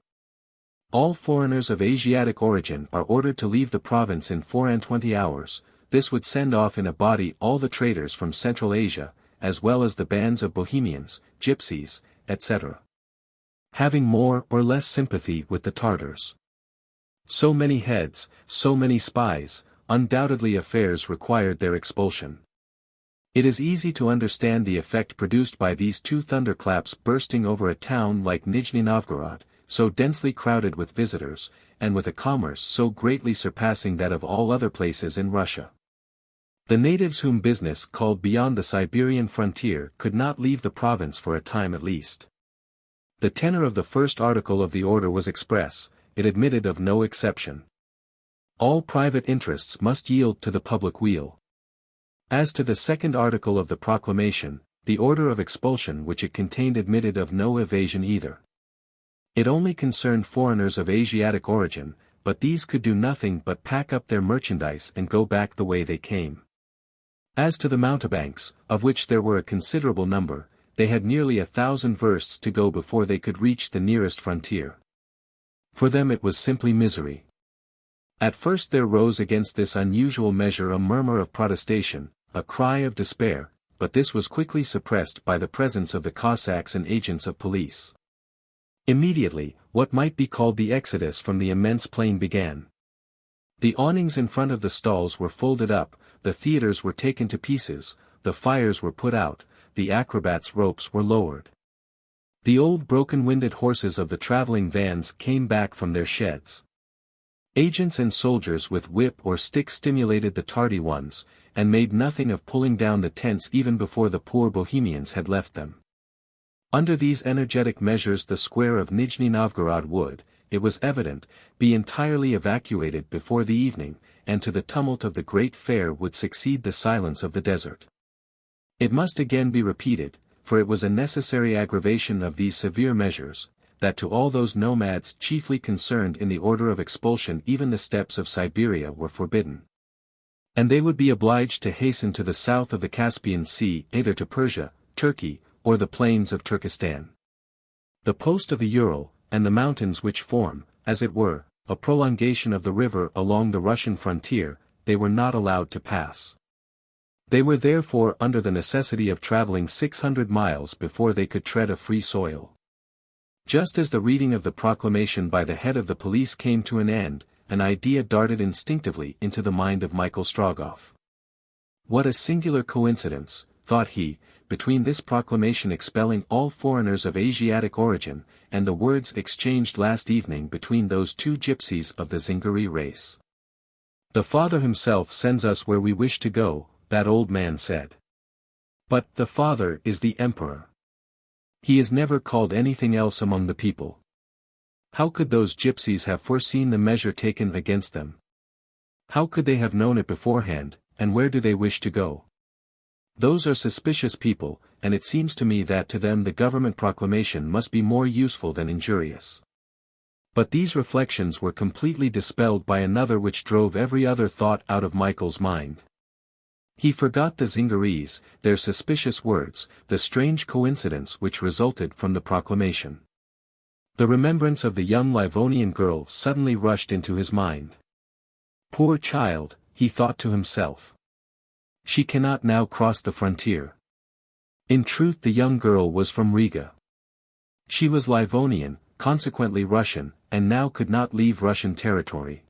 All foreigners of Asiatic origin are ordered to leave the province in 24 hours, this would send off in a body all the traders from Central Asia, as well as the bands of Bohemians, gypsies, etc. having more or less sympathy with the Tartars. So many heads, so many spies, undoubtedly affairs required their expulsion. It is easy to understand the effect produced by these two thunderclaps bursting over a town like Nijni-Novgorod, so densely crowded with visitors, and with a commerce so greatly surpassing that of all other places in Russia. The natives whom business called beyond the Siberian frontier could not leave the province for a time at least. The tenor of the first article of the order was express, it admitted of no exception. All private interests must yield to the public weal. As to the second article of the proclamation, the order of expulsion which it contained admitted of no evasion either. It only concerned foreigners of Asiatic origin, but these could do nothing but pack up their merchandise and go back the way they came. As to the mountebanks, of which there were a considerable number, they had nearly 1,000 versts to go before they could reach the nearest frontier. For them it was simply misery. At first there rose against this unusual measure a murmur of protestation, a cry of despair, but this was quickly suppressed by the presence of the Cossacks and agents of police. Immediately, what might be called the exodus from the immense plain began. The awnings in front of the stalls were folded up, the theaters were taken to pieces, the fires were put out, the acrobats' ropes were lowered. The old broken-winded horses of the traveling vans came back from their sheds. Agents and soldiers with whip or stick stimulated the tardy ones, and made nothing of pulling down the tents even before the poor Bohemians had left them. Under these energetic measures the square of Nijni-Novgorod would, it was evident, be entirely evacuated before the evening, and to the tumult of the great fair would succeed the silence of the desert. It must again be repeated, for it was a necessary aggravation of these severe measures, that to all those nomads chiefly concerned in the order of expulsion even the steppes of Siberia were forbidden. And they would be obliged to hasten to the south of the Caspian Sea, either to Persia, Turkey, or the plains of Turkestan. The post of the Ural, and the mountains which form, as it were, a prolongation of the river along the Russian frontier, they were not allowed to pass. They were therefore under the necessity of traveling 600 miles before they could tread a free soil. Just as the reading of the proclamation by the head of the police came to an end, an idea darted instinctively into the mind of Michael Strogoff. What a singular coincidence, thought he, between this proclamation expelling all foreigners of Asiatic origin, and the words exchanged last evening between those two gypsies of the Zingari race. The Father himself sends us where we wish to go, that old man said. But the Father is the Emperor. He is never called anything else among the people. How could those gypsies have foreseen the measure taken against them? How could they have known it beforehand, and where do they wish to go? Those are suspicious people, and it seems to me that to them the government proclamation must be more useful than injurious. But these reflections were completely dispelled by another which drove every other thought out of Michael's mind. He forgot the Zingaris, their suspicious words, the strange coincidence which resulted from the proclamation. The remembrance of the young Livonian girl suddenly rushed into his mind. Poor child, he thought to himself. She cannot now cross the frontier. In truth the young girl was from Riga. She was Livonian, consequently Russian, and now could not leave Russian territory.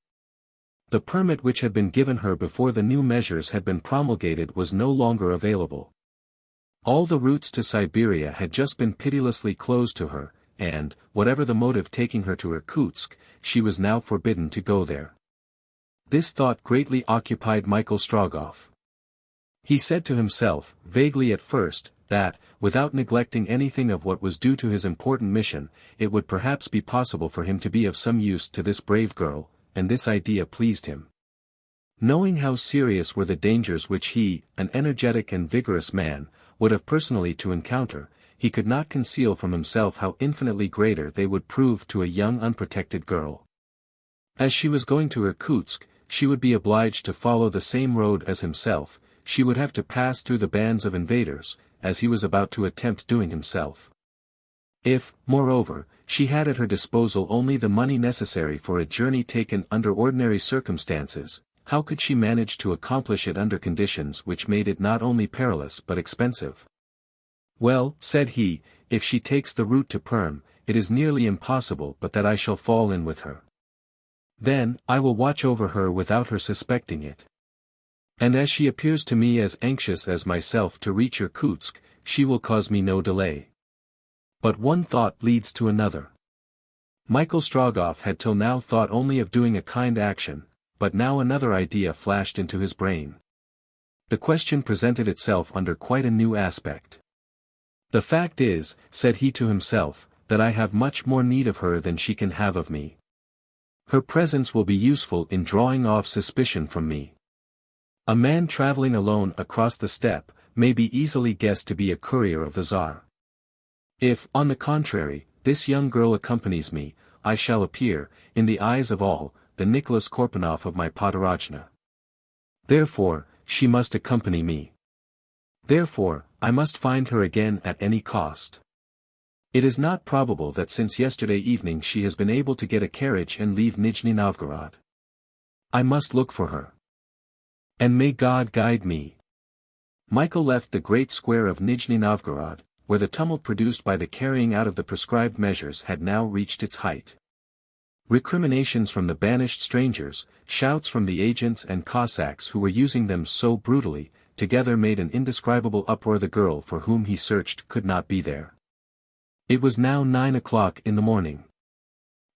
The permit which had been given her before the new measures had been promulgated was no longer available. All the routes to Siberia had just been pitilessly closed to her, and, whatever the motive taking her to Irkutsk, she was now forbidden to go there. This thought greatly occupied Michael Strogoff. He said to himself, vaguely at first, that, without neglecting anything of what was due to his important mission, it would perhaps be possible for him to be of some use to this brave girl, and this idea pleased him. Knowing how serious were the dangers which he, an energetic and vigorous man, would have personally to encounter, he could not conceal from himself how infinitely greater they would prove to a young unprotected girl. As she was going to Irkutsk, she would be obliged to follow the same road as himself. She would have to pass through the bands of invaders, as he was about to attempt doing himself. If, moreover, she had at her disposal only the money necessary for a journey taken under ordinary circumstances, how could she manage to accomplish it under conditions which made it not only perilous but expensive? Well, said he, if she takes the route to Perm, it is nearly impossible but that I shall fall in with her. Then, I will watch over her without her suspecting it. And as she appears to me as anxious as myself to reach Irkutsk, she will cause me no delay. But one thought leads to another. Michael Strogoff had till now thought only of doing a kind action, but now another idea flashed into his brain. The question presented itself under quite a new aspect. The fact is, said he to himself, that I have much more need of her than she can have of me. Her presence will be useful in drawing off suspicion from me. A man traveling alone across the steppe may be easily guessed to be a courier of the Tsar. If, on the contrary, this young girl accompanies me, I shall appear, in the eyes of all, the Nicholas Korpanoff of my Podorojna. Therefore, she must accompany me. Therefore, I must find her again at any cost. It is not probable that since yesterday evening she has been able to get a carriage and leave Nijni-Novgorod. I must look for her. And may God guide me. Michael left the great square of Nijni-Novgorod, where the tumult produced by the carrying out of the prescribed measures had now reached its height. Recriminations from the banished strangers, shouts from the agents and Cossacks who were using them so brutally, together made an indescribable uproar. The girl for whom he searched could not be there. It was now 9 o'clock in the morning.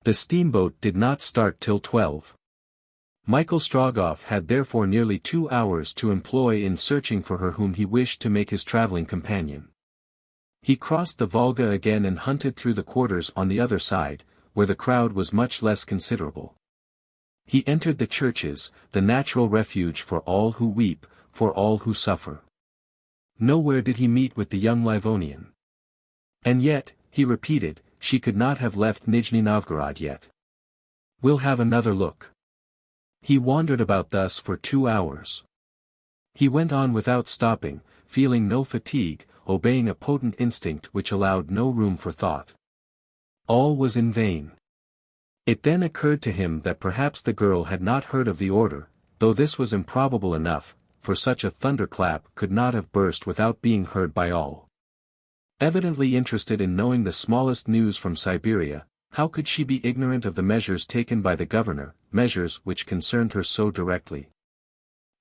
The steamboat did not start till 12. Michael Strogoff had therefore nearly 2 hours to employ in searching for her whom he wished to make his traveling companion. He crossed the Volga again and hunted through the quarters on the other side, where the crowd was much less considerable. He entered the churches, the natural refuge for all who weep, for all who suffer. Nowhere did he meet with the young Livonian. And yet, he repeated, she could not have left Nijni-Novgorod yet. We'll have another look. He wandered about thus for 2 hours. He went on without stopping, feeling no fatigue, obeying a potent instinct which allowed no room for thought. All was in vain. It then occurred to him that perhaps the girl had not heard of the order, though this was improbable enough, for such a thunderclap could not have burst without being heard by all. Evidently interested in knowing the smallest news from Siberia, how could she be ignorant of the measures taken by the governor, measures which concerned her so directly?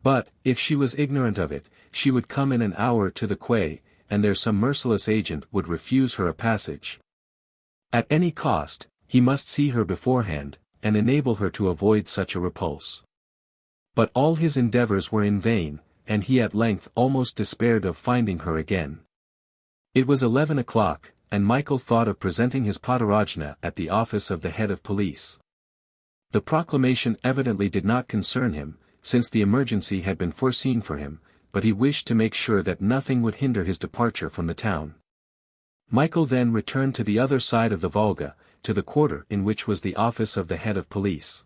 But, if she was ignorant of it, she would come in an hour to the quay, and there some merciless agent would refuse her a passage. At any cost, he must see her beforehand, and enable her to avoid such a repulse. But all his endeavors were in vain, and he at length almost despaired of finding her again. It was 11 o'clock, and Michael thought of presenting his patarajna at the office of the head of police. The proclamation evidently did not concern him, since the emergency had been foreseen for him, but he wished to make sure that nothing would hinder his departure from the town. Michael then returned to the other side of the Volga, to the quarter in which was the office of the head of police.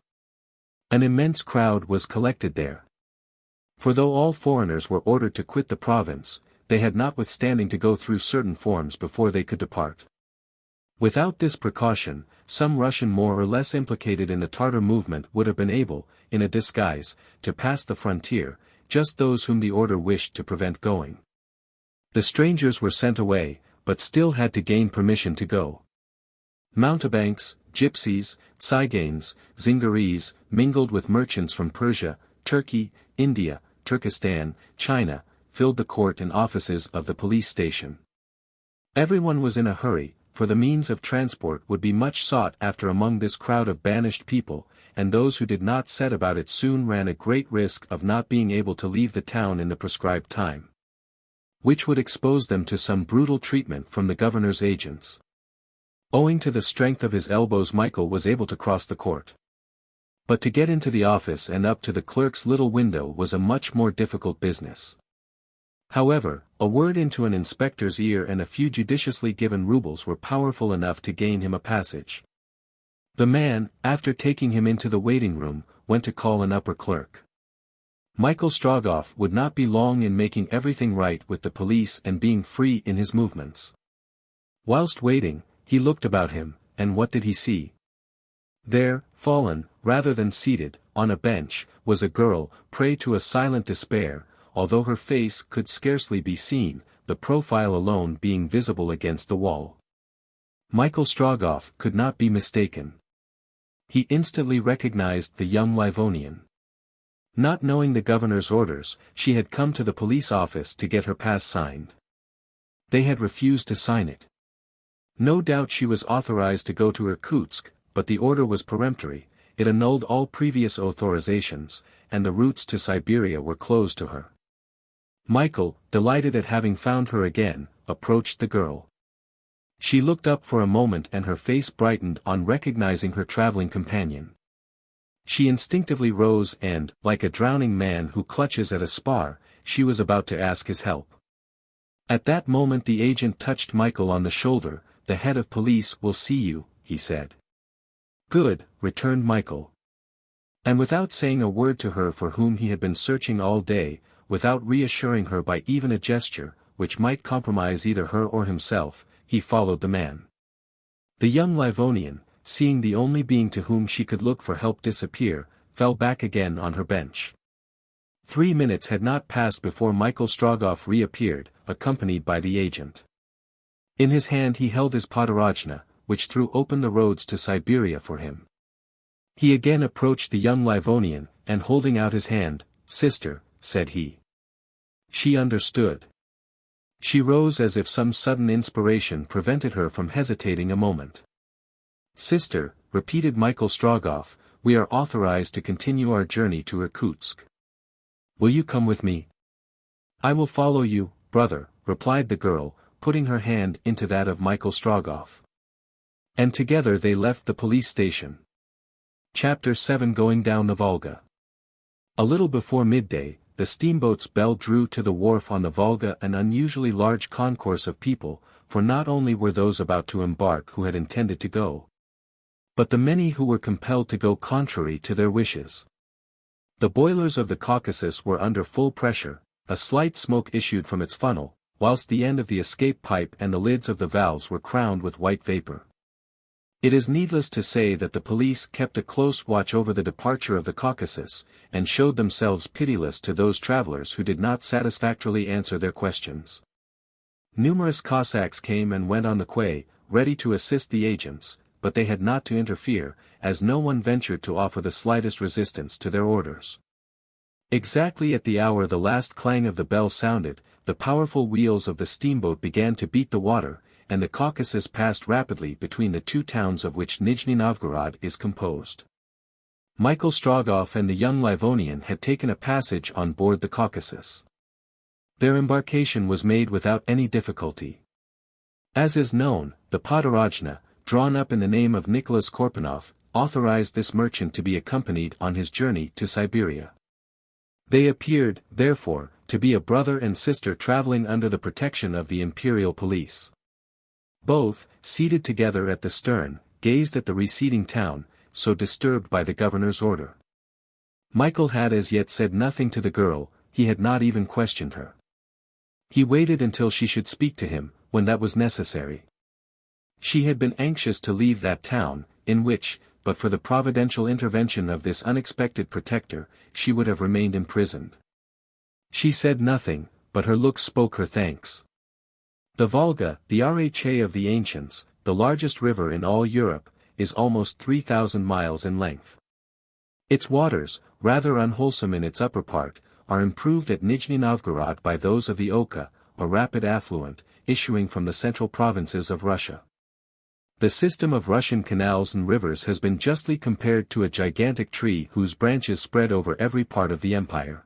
An immense crowd was collected there. For though all foreigners were ordered to quit the province, they had notwithstanding to go through certain forms before they could depart. Without this precaution, some Russian more or less implicated in the Tartar movement would have been able, in a disguise, to pass the frontier, just those whom the order wished to prevent going. The strangers were sent away, but still had to gain permission to go. Mountebanks, gypsies, Tziganes, Zingarees, mingled with merchants from Persia, Turkey, India, Turkestan, China, filled the court and offices of the police station. Everyone was in a hurry, for the means of transport would be much sought after among this crowd of banished people, and those who did not set about it soon ran a great risk of not being able to leave the town in the prescribed time, which would expose them to some brutal treatment from the governor's agents. Owing to the strength of his elbows, Michael was able to cross the court. But to get into the office and up to the clerk's little window was a much more difficult business. However, a word into an inspector's ear and a few judiciously given rubles were powerful enough to gain him a passage. The man, after taking him into the waiting room, went to call an upper clerk. Michael Strogoff would not be long in making everything right with the police and being free in his movements. Whilst waiting, he looked about him, and what did he see? There, fallen, rather than seated, on a bench, was a girl, prey to a silent despair, although her face could scarcely be seen, the profile alone being visible against the wall. Michael Strogoff could not be mistaken. He instantly recognized the young Livonian. Not knowing the governor's orders, she had come to the police office to get her pass signed. They had refused to sign it. No doubt she was authorized to go to Irkutsk, but the order was peremptory, it annulled all previous authorizations, and the routes to Siberia were closed to her. Michael, delighted at having found her again, approached the girl. She looked up for a moment and her face brightened on recognizing her traveling companion. She instinctively rose and, like a drowning man who clutches at a spar, she was about to ask his help. At that moment the agent touched Michael on the shoulder. "The head of police will see you," he said. "Good," returned Michael. And without saying a word to her for whom he had been searching all day, without reassuring her by even a gesture, which might compromise either her or himself, he followed the man. The young Livonian, seeing the only being to whom she could look for help disappear, fell back again on her bench. 3 minutes had not passed before Michael Strogoff reappeared, accompanied by the agent. In his hand he held his patarajna, which threw open the roads to Siberia for him. He again approached the young Livonian, and holding out his hand, "Sister," said he. She understood. She rose as if some sudden inspiration prevented her from hesitating a moment. "Sister," repeated Michael Strogoff, "we are authorized to continue our journey to Irkutsk. Will you come with me?" "I will follow you, brother," replied the girl, putting her hand into that of Michael Strogoff. And together they left the police station. Chapter 7 Going down the Volga. A little before midday, the steamboat's bell drew to the wharf on the Volga an unusually large concourse of people, for not only were those about to embark who had intended to go, but the many who were compelled to go contrary to their wishes. The boilers of the Caucasus were under full pressure, a slight smoke issued from its funnel, whilst the end of the escape pipe and the lids of the valves were crowned with white vapor. It is needless to say that the police kept a close watch over the departure of the Caucasus, and showed themselves pitiless to those travelers who did not satisfactorily answer their questions. Numerous Cossacks came and went on the quay, ready to assist the agents, but they had not to interfere, as no one ventured to offer the slightest resistance to their orders. Exactly at the hour the last clang of the bell sounded, the powerful wheels of the steamboat began to beat the water, and the Caucasus passed rapidly between the two towns of which NIJNI-NOVGOROD is composed. Michael Strogoff and the young Livonian had taken a passage on board the Caucasus. Their embarkation was made without any difficulty. As is known, the Podorojna, drawn up in the name of Nicholas Korpanov, authorized this merchant to be accompanied on his journey to Siberia. They appeared, therefore, to be a brother and sister traveling under the protection of the imperial police. Both, seated together at the stern, gazed at the receding town, so disturbed by the governor's order. Michael had as yet said nothing to the girl, he had not even questioned her. He waited until she should speak to him, when that was necessary. She had been anxious to leave that town, in which, but for the providential intervention of this unexpected protector, she would have remained imprisoned. She said nothing, but her looks spoke her thanks. The Volga, the Rha of the ancients, the largest river in all Europe, is almost 3,000 miles in length. Its waters, rather unwholesome in its upper part, are improved at NIJNI-NOVGOROD by those of the Oka, a rapid affluent, issuing from the central provinces of Russia. The system of Russian canals and rivers has been justly compared to a gigantic tree whose branches spread over every part of the empire.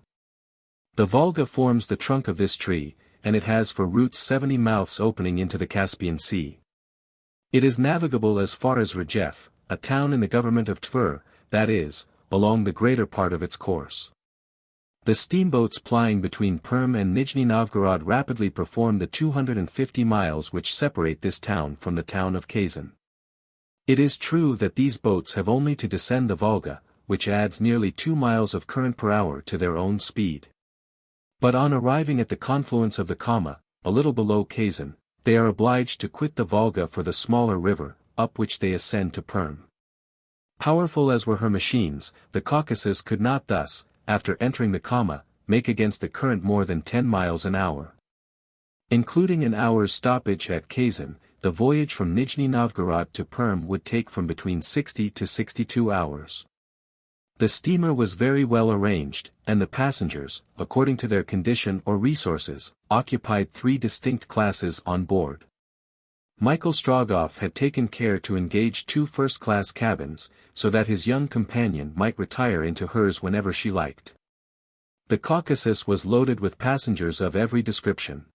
The Volga forms the trunk of this tree, and it has for roots 70 mouths opening into the Caspian Sea. It is navigable as far as Rjev, a town in the government of Tver, that is, along the greater part of its course. The steamboats plying between Perm and NIJNI-NOVGOROD rapidly perform the 250 miles which separate this town from the town of Kazan. It is true that these boats have only to descend the Volga, which adds nearly 2 miles of current per hour to their own speed. But on arriving at the confluence of the Kama, a little below Kazan, they are obliged to quit the Volga for the smaller river, up which they ascend to Perm. Powerful as were her machines, the Caucasus could not thus, after entering the Kama, make against the current more than 10 miles an hour. Including an hour's stoppage at Kazan, the voyage from NIJNI-NOVGOROD to Perm would take from between 60 to 62 hours. The steamer was very well arranged, and the passengers, according to their condition or resources, occupied 3 distinct classes on board. Michael Strogoff had taken care to engage 2 first-class cabins, so that his young companion might retire into hers whenever she liked. The Caucasus was loaded with passengers of every description.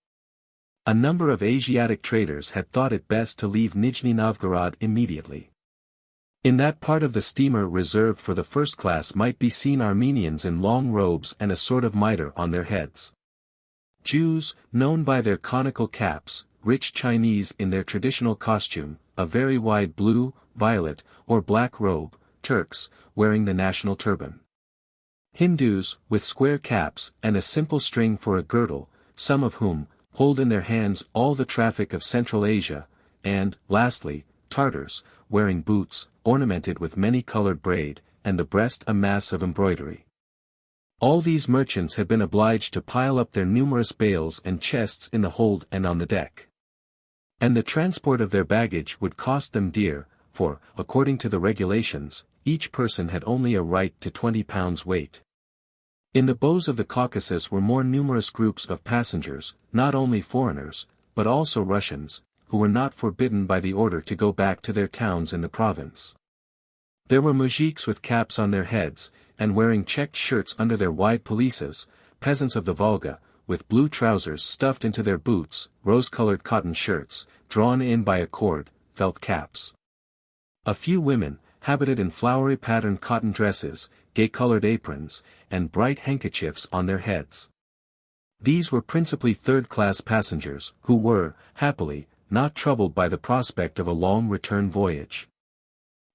A number of Asiatic traders had thought it best to leave NIJNI-NOVGOROD immediately. In that part of the steamer reserved for the first class might be seen Armenians in long robes and a sort of mitre on their heads. Jews, known by their conical caps, rich Chinese in their traditional costume, a very wide blue, violet, or black robe, Turks, wearing the national turban. Hindus, with square caps and a simple string for a girdle, some of whom hold in their hands all the traffic of Central Asia, and, lastly, Tartars, wearing boots, ornamented with many-colored braid, and the breast a mass of embroidery. All these merchants had been obliged to pile up their numerous bales and chests in the hold and on the deck. And the transport of their baggage would cost them dear, for, according to the regulations, each person had only a right to 20 pounds weight. In the bows of the Caucasus were more numerous groups of passengers, not only foreigners, but also Russians, who were not forbidden by the order to go back to their towns in the province. There were mujiks with caps on their heads, and wearing checked shirts under their wide pelisses, peasants of the Volga, with blue trousers stuffed into their boots, rose-colored cotton shirts, drawn in by a cord, felt caps. A few women, habited in flowery patterned cotton dresses, gay-colored aprons, and bright handkerchiefs on their heads. These were principally third-class passengers, who were, happily, not troubled by the prospect of a long return voyage.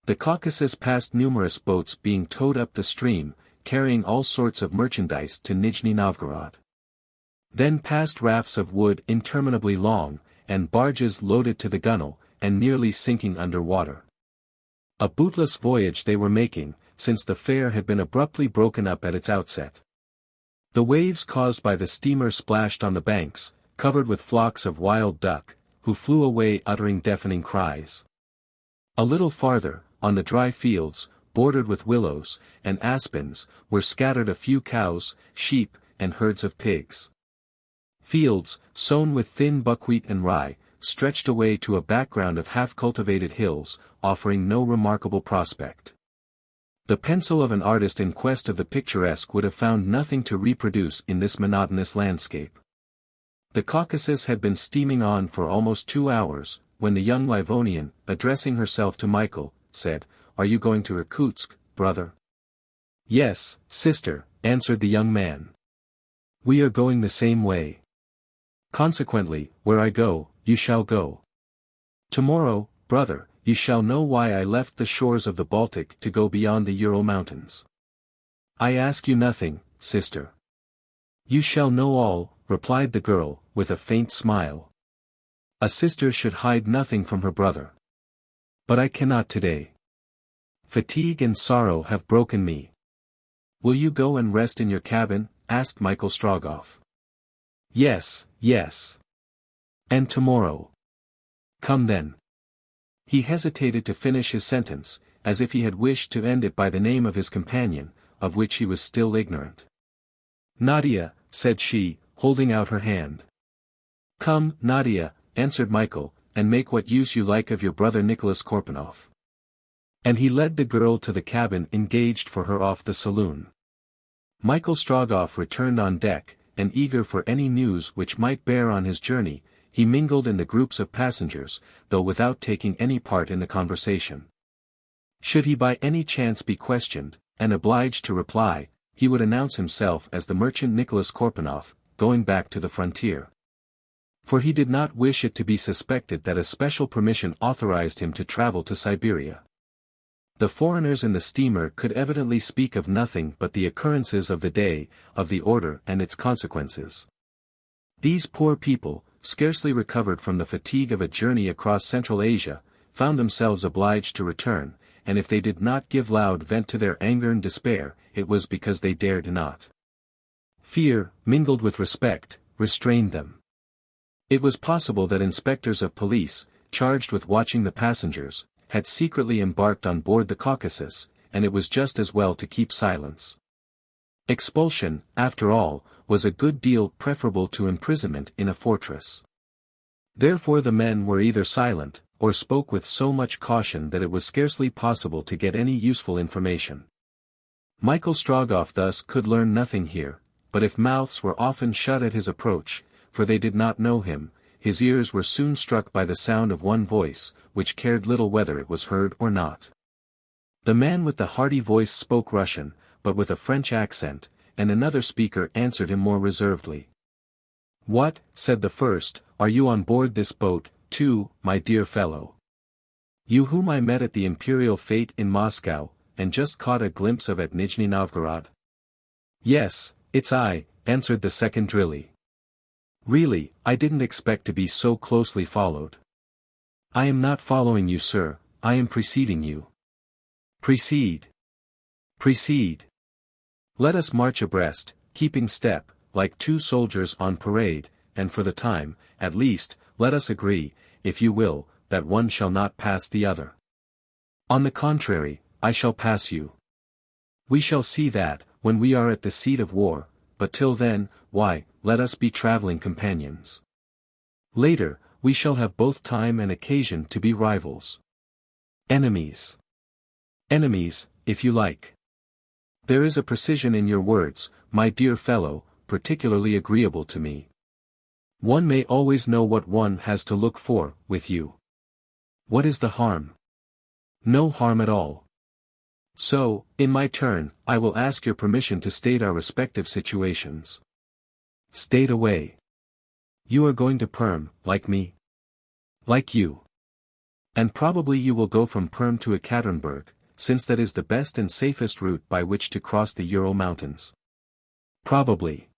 The Caucasus passed numerous boats being towed up the stream, carrying all sorts of merchandise to Nijni-Novgorod. Then passed rafts of wood interminably long, and barges loaded to the gunwale, and nearly sinking under water. A bootless voyage they were making, since the fare had been abruptly broken up at its outset. The waves caused by the steamer splashed on the banks, covered with flocks of wild duck, who flew away uttering deafening cries. A little farther, on the dry fields, bordered with willows and aspens, were scattered a few cows, sheep, and herds of pigs. Fields, sown with thin buckwheat and rye, stretched away to a background of half-cultivated hills, offering no remarkable prospect. The pencil of an artist in quest of the picturesque would have found nothing to reproduce in this monotonous landscape. The Caucasus had been steaming on for almost 2 hours, when the young Livonian, addressing herself to Michael, said, "Are you going to Irkutsk, brother?" "Yes, sister," answered the young man. "We are going the same way. Consequently, where I go, you shall go. Tomorrow, brother, you shall know why I left the shores of the Baltic to go beyond the Ural mountains. I ask you nothing, sister." "You shall know all," replied the girl, with a faint smile. A sister should hide nothing from her brother. "But I cannot today. Fatigue and sorrow have broken me." "Will you go and rest in your cabin?" asked Michael Strogoff. "Yes, yes. And tomorrow?" "Come then." He hesitated to finish his sentence, as if he had wished to end it by the name of his companion, of which he was still ignorant. "Nadia," said she, holding out her hand. "Come, Nadia," answered Michael, "and make what use you like of your brother Nicholas Korpanoff." And he led the girl to the cabin engaged for her off the saloon. Michael Strogoff returned on deck, and eager for any news which might bear on his journey, he mingled in the groups of passengers, though without taking any part in the conversation. Should he by any chance be questioned, and obliged to reply, he would announce himself as the merchant Nicholas Korpanoff, going back to the frontier. For he did not wish it to be suspected that a special permission authorized him to travel to Siberia. The foreigners in the steamer could evidently speak of nothing but the occurrences of the day, of the order and its consequences. These poor people, scarcely recovered from the fatigue of a journey across Central Asia, found themselves obliged to return, and if they did not give loud vent to their anger and despair, it was because they dared not. Fear, mingled with respect, restrained them. It was possible that inspectors of police, charged with watching the passengers, had secretly embarked on board the Caucasus, and it was just as well to keep silence. Expulsion, after all, was a good deal preferable to imprisonment in a fortress. Therefore the men were either silent, or spoke with so much caution that it was scarcely possible to get any useful information. Michael Strogoff thus could learn nothing here, but if mouths were often shut at his approach, for they did not know him, his ears were soon struck by the sound of one voice, which cared little whether it was heard or not. The man with the hearty voice spoke Russian, but with a French accent, and another speaker answered him more reservedly. "What," said the first, "are you on board this boat, too, my dear fellow? You whom I met at the Imperial Fête in Moscow, and just caught a glimpse of at Nijni-Novgorod?" "Yes, it's I," answered the second drilly. "Really, I didn't expect to be so closely followed." "I am not following you, sir, I am preceding you." "Precede. Precede. Let us march abreast, keeping step, like two soldiers on parade, and for the time, at least, let us agree, if you will, that one shall not pass the other. On the contrary, I shall pass you. We shall see that, when we are at the seat of war, but till then, why, let us be traveling companions. Later, we shall have both time and occasion to be rivals. Enemies. Enemies, if you like. There is a precision in your words, my dear fellow, particularly agreeable to me. One may always know what one has to look for, with you. What is the harm? No harm at all. So, in my turn, I will ask your permission to state our respective situations. State away. You are going to Perm, like me? Like you. And probably you will go from Perm to Ekaterinburg, since that is the best and safest route by which to cross the Ural Mountains. Probably.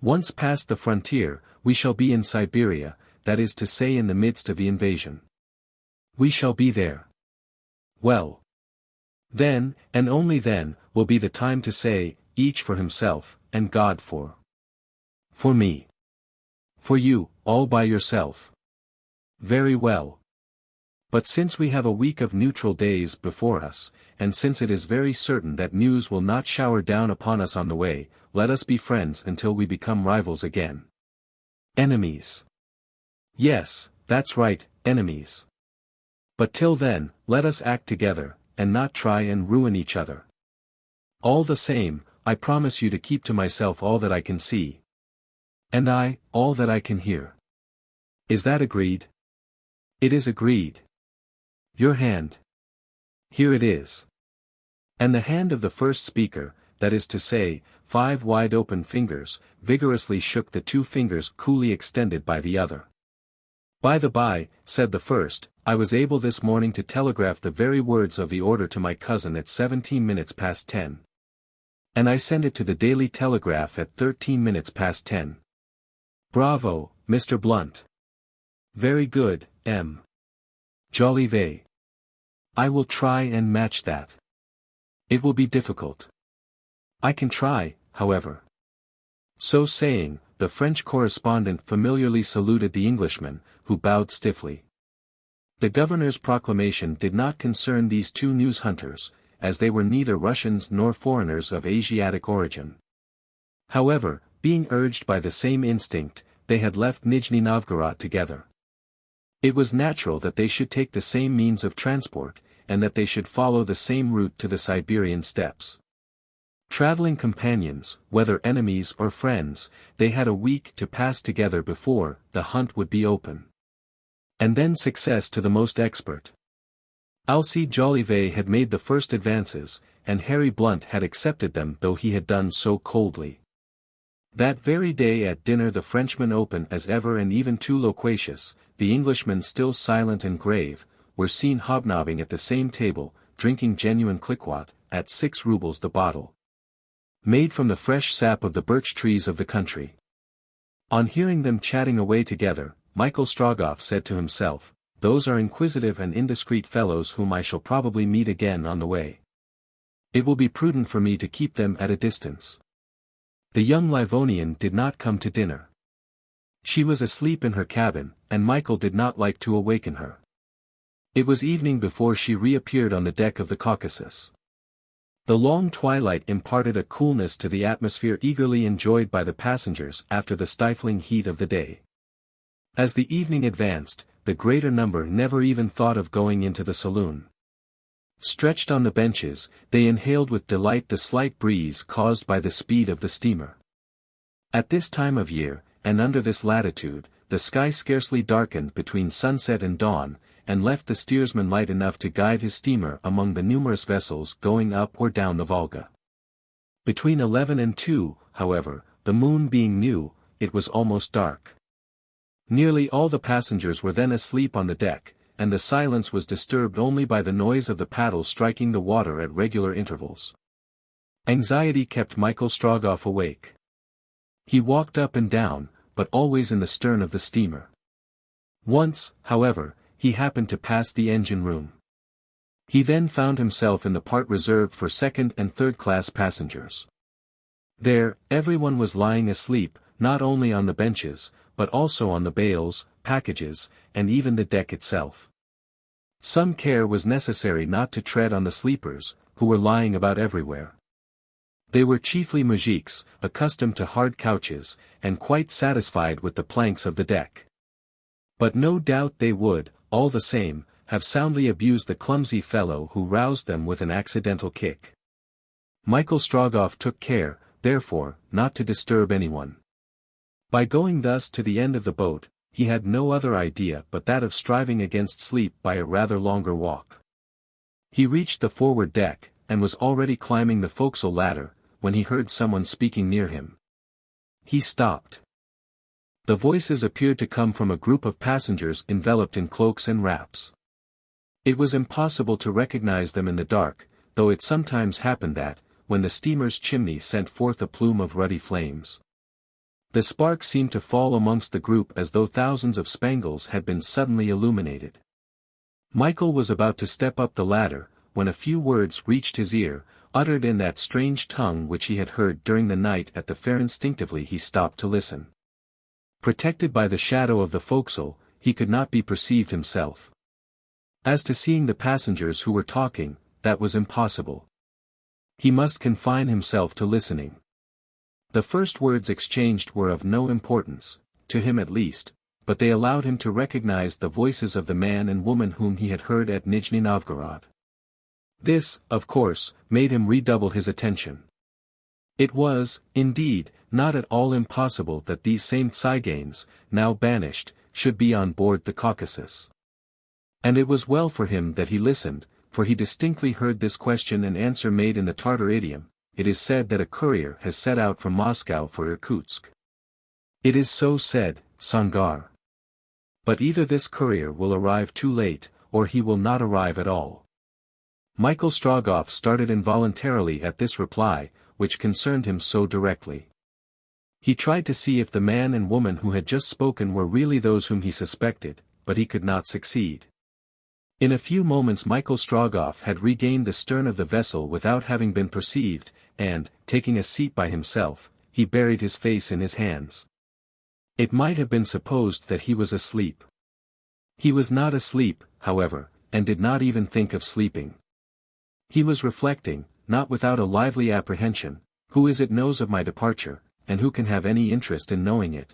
Once past the frontier, we shall be in Siberia, that is to say in the midst of the invasion. We shall be there. Well. Then, and only then, will be the time to say, each for himself, and God for me. For you, all by yourself. Very well. But since we have a week of neutral days before us, and since it is very certain that news will not shower down upon us on the way, let us be friends until we become rivals again. Enemies. Yes, that's right, enemies. But till then, let us act together, and not try and ruin each other. All the same, I promise you to keep to myself all that I can see. And I, all that I can hear. Is that agreed? It is agreed. Your hand. Here it is. And the hand of the first speaker, that is to say, 5 wide-open fingers, vigorously shook the 2 fingers coolly extended by the other. By the by, said the first, I was able this morning to telegraph the very words of the order to my cousin at 17 minutes past 10. And I sent it to the Daily Telegraph at 13 minutes past 10. Bravo, Mr. Blunt. Very good, M. Jolivet. I will try and match that. It will be difficult. I can try, however. So saying, the French correspondent familiarly saluted the Englishman, who bowed stiffly. The governor's proclamation did not concern these 2 news hunters, as they were neither Russians nor foreigners of Asiatic origin. However, being urged by the same instinct, they had left Nijni-Novgorod together. It was natural that they should take the same means of transport, and that they should follow the same route to the Siberian steppes. Traveling companions, whether enemies or friends, they had a week to pass together before the hunt would be open. And then success to the most expert. Alcide Jolivet had made the first advances, and Harry Blunt had accepted them though he had done so coldly. That very day at dinner the Frenchman open as ever and even too loquacious, the Englishman still silent and grave, were seen hobnobbing at the same table, drinking genuine Klikwat, at 6 rubles the bottle. Made from the fresh sap of the birch trees of the country. On hearing them chatting away together, Michael Strogoff said to himself, those are inquisitive and indiscreet fellows whom I shall probably meet again on the way. It will be prudent for me to keep them at a distance. The young Livonian did not come to dinner. She was asleep in her cabin, and Michael did not like to awaken her. It was evening before she reappeared on the deck of the Caucasus. The long twilight imparted a coolness to the atmosphere eagerly enjoyed by the passengers after the stifling heat of the day. As the evening advanced, the greater number never even thought of going into the saloon. Stretched on the benches, they inhaled with delight the slight breeze caused by the speed of the steamer. At this time of year, and under this latitude, the sky scarcely darkened between sunset and dawn, and left the steersman light enough to guide his steamer among the numerous vessels going up or down the Volga. Between 11 and 2, however, the moon being new, it was almost dark. Nearly all the passengers were then asleep on the deck, and the silence was disturbed only by the noise of the paddles striking the water at regular intervals. Anxiety kept Michael Strogoff awake. He walked up and down, but always in the stern of the steamer. Once, however, he happened to pass the engine room. He then found himself in the part reserved for 2nd and 3rd class passengers. There, everyone was lying asleep, not only on the benches, but also on the bales, packages, and even the deck itself. Some care was necessary not to tread on the sleepers, who were lying about everywhere. They were chiefly moujiks, accustomed to hard couches, and quite satisfied with the planks of the deck. But no doubt they would, all the same, have soundly abused the clumsy fellow who roused them with an accidental kick. Michael Strogoff took care, therefore, not to disturb anyone. By going thus to the end of the boat, he had no other idea but that of striving against sleep by a rather longer walk. He reached the forward deck, and was already climbing the forecastle ladder, when he heard someone speaking near him. He stopped. The voices appeared to come from a group of passengers enveloped in cloaks and wraps. It was impossible to recognize them in the dark, though it sometimes happened that, when the steamer's chimney sent forth a plume of ruddy flames, the sparks seemed to fall amongst the group as though thousands of spangles had been suddenly illuminated. Michael was about to step up the ladder, when a few words reached his ear, uttered in that strange tongue which he had heard during the night at the fair. Instinctively he stopped to listen. Protected by the shadow of the forecastle, he could not be perceived himself. As to seeing the passengers who were talking, that was impossible. He must confine himself to listening. The first words exchanged were of no importance, to him at least, but they allowed him to recognize the voices of the man and woman whom he had heard at NIJNI-NOVGOROD. This, of course, made him redouble his attention. It was, indeed, not at all impossible that these same tsigans, now banished, should be on board the Caucasus. And it was well for him that he listened, for he distinctly heard this question and answer made in the Tartar idiom: "It is said that a courier has set out from Moscow for Irkutsk." "It is so said, Sangar. But either this courier will arrive too late, or he will not arrive at all." Michael Strogoff started involuntarily at this reply, which concerned him so directly. He tried to see if the man and woman who had just spoken were really those whom he suspected, but he could not succeed. In a few moments Michael Strogoff had regained the stern of the vessel without having been perceived, and, taking a seat by himself, he buried his face in his hands. It might have been supposed that he was asleep. He was not asleep, however, and did not even think of sleeping. He was reflecting, not without a lively apprehension, who is it knows of my departure, and who can have any interest in knowing it?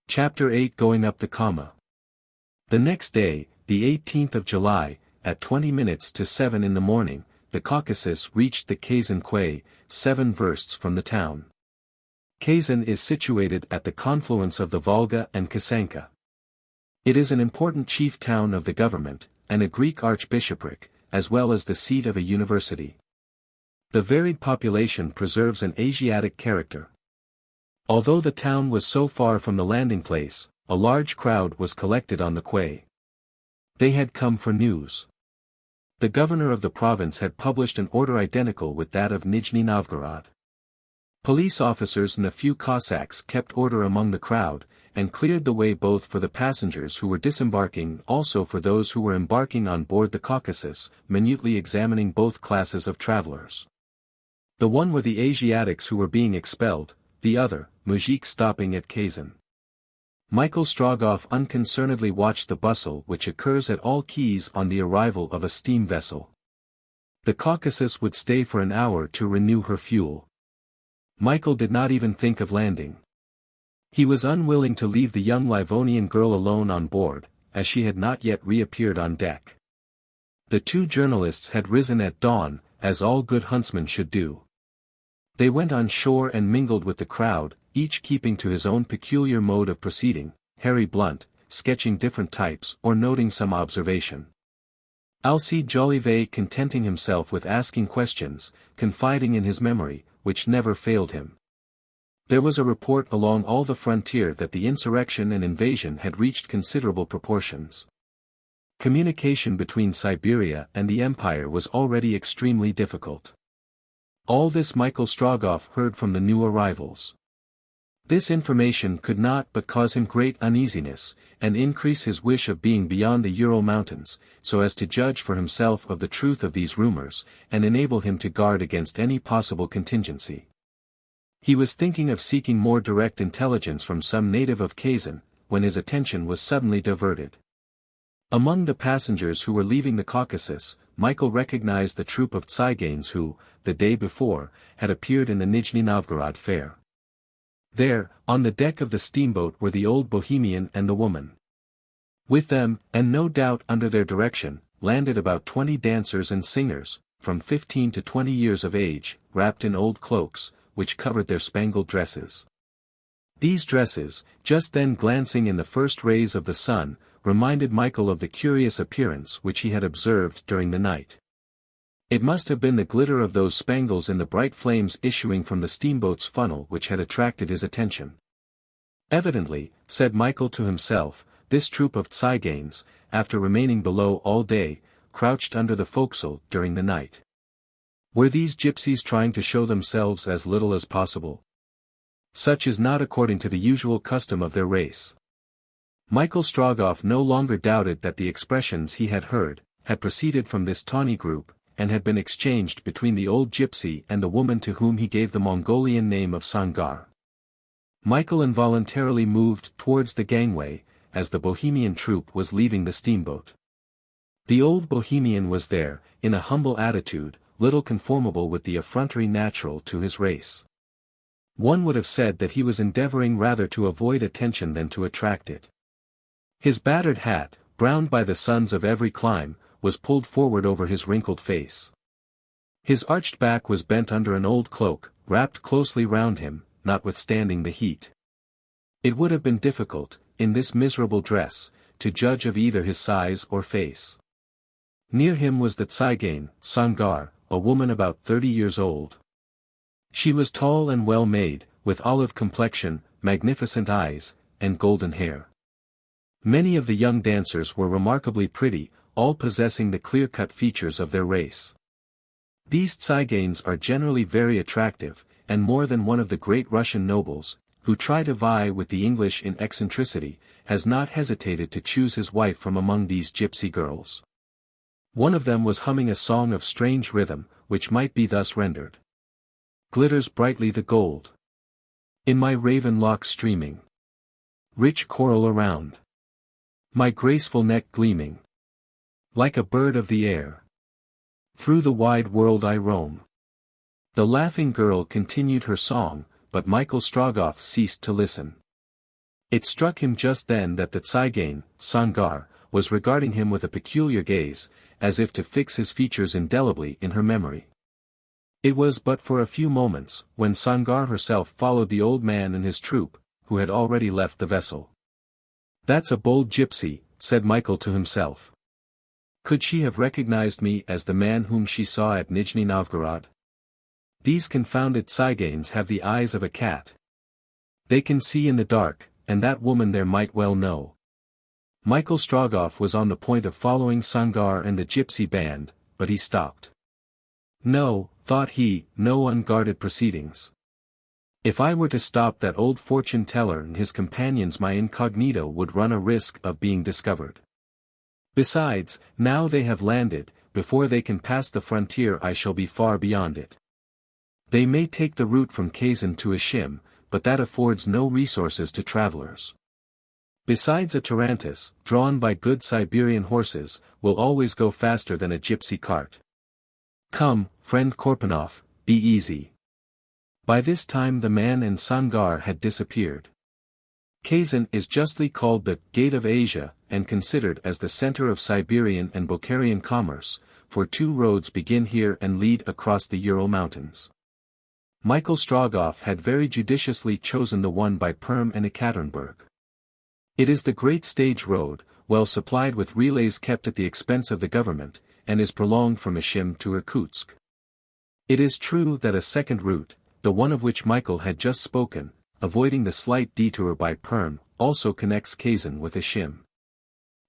Chapter 8 Going up the comma. The next day, the 18th of July, at 20 minutes to 7 in the morning, the Caucasus reached the Kazan quay, 7 versts from the town. Kazan is situated at the confluence of the Volga and Kasanka. It is an important chief town of the government, and a Greek archbishopric, as well as the seat of a university. The varied population preserves an Asiatic character. Although the town was so far from the landing place, a large crowd was collected on the quay. They had come for news. The governor of the province had published an order identical with that of NIJNI-NOVGOROD. Police officers and a few Cossacks kept order among the crowd, and cleared the way both for the passengers who were disembarking, also for those who were embarking on board the Caucasus, minutely examining both classes of travelers. The one were the Asiatics who were being expelled, the other, mujiks stopping at Kazan. Michael Strogoff unconcernedly watched the bustle which occurs at all quays on the arrival of a steam vessel. The Caucasus would stay for an hour to renew her fuel. Michael did not even think of landing. He was unwilling to leave the young Livonian girl alone on board, as she had not yet reappeared on deck. The 2 journalists had risen at dawn, as all good huntsmen should do. They went on shore and mingled with the crowd, each keeping to his own peculiar mode of proceeding, Harry Blunt, sketching different types or noting some observation. Alcide Jolivet contenting himself with asking questions, confiding in his memory, which never failed him. There was a report along all the frontier that the insurrection and invasion had reached considerable proportions. Communication between Siberia and the empire was already extremely difficult. All this Michael Strogoff heard from the new arrivals. This information could not but cause him great uneasiness, and increase his wish of being beyond the Ural mountains, so as to judge for himself of the truth of these rumors, and enable him to guard against any possible contingency. He was thinking of seeking more direct intelligence from some native of Kazan, when his attention was suddenly diverted. Among the passengers who were leaving the Caucasus, Michael recognized the troop of tsigans who, the day before, had appeared in the NIJNI-NOVGOROD fair. There, on the deck of the steamboat were the old Bohemian and the woman. With them, and no doubt under their direction, landed about 20 dancers and singers, from 15 to 20 years of age, wrapped in old cloaks, which covered their spangled dresses. These dresses, just then glancing in the first rays of the sun, reminded Michael of the curious appearance which he had observed during the night. It must have been the glitter of those spangles in the bright flames issuing from the steamboat's funnel which had attracted his attention. Evidently, said Michael to himself, this troop of tziganes, after remaining below all day, crouched under the forecastle during the night. Were these gypsies trying to show themselves as little as possible? Such is not according to the usual custom of their race. Michael Strogoff no longer doubted that the expressions he had heard, had proceeded from this tawny group, and had been exchanged between the old gypsy and the woman to whom he gave the Mongolian name of Sangar. Michael involuntarily moved towards the gangway, as the Bohemian troop was leaving the steamboat. The old Bohemian was there, in a humble attitude, little conformable with the effrontery natural to his race. One would have said that he was endeavoring rather to avoid attention than to attract it. His battered hat, browned by the suns of every clime, was pulled forward over his wrinkled face. His arched back was bent under an old cloak, wrapped closely round him, notwithstanding the heat. It would have been difficult, in this miserable dress, to judge of either his size or face. Near him was the tzigane, Sangar, a woman about 30 years old. She was tall and well made, with olive complexion, magnificent eyes, and golden hair. Many of the young dancers were remarkably pretty, all possessing the clear-cut features of their race. These tziganes are generally very attractive, and more than one of the great Russian nobles, who try to vie with the English in eccentricity, has not hesitated to choose his wife from among these gypsy girls. One of them was humming a song of strange rhythm, which might be thus rendered. Glitters brightly the gold. In my raven locks streaming. Rich coral around. My graceful neck gleaming. Like a bird of the air. Through the wide world I roam. The laughing girl continued her song, but Michael Strogoff ceased to listen. It struck him just then that the tzigane, Sangar, was regarding him with a peculiar gaze, as if to fix his features indelibly in her memory. It was but for a few moments, when Sangar herself followed the old man and his troop, who had already left the vessel. That's a bold gypsy, said Michael to himself. Could she have recognized me as the man whom she saw at NIJNI-NOVGOROD? These confounded tziganes have the eyes of a cat. They can see in the dark, and that woman there might well know. Michael Strogoff was on the point of following Sangar and the gypsy band, but he stopped. No, thought he, no unguarded proceedings. If I were to stop that old fortune-teller and his companions, my incognito would run a risk of being discovered. Besides, now they have landed, before they can pass the frontier I shall be far beyond it. They may take the route from Kazan to Ishim, but that affords no resources to travelers. Besides, a tarantass, drawn by good Siberian horses, will always go faster than a gypsy cart. Come, friend Korpanoff, be easy. By this time the man and Sangar had disappeared. Kazan is justly called the Gate of Asia, and considered as the center of Siberian and Bokharian commerce, for two roads begin here and lead across the Ural Mountains. Michael Strogoff had very judiciously chosen the one by Perm and Ekaterinburg. It is the great stage road, well supplied with relays kept at the expense of the government, and is prolonged from Ishim to Irkutsk. It is true that a second route, the one of which Michael had just spoken, avoiding the slight detour by Perm, also connects Kazan with Ishim.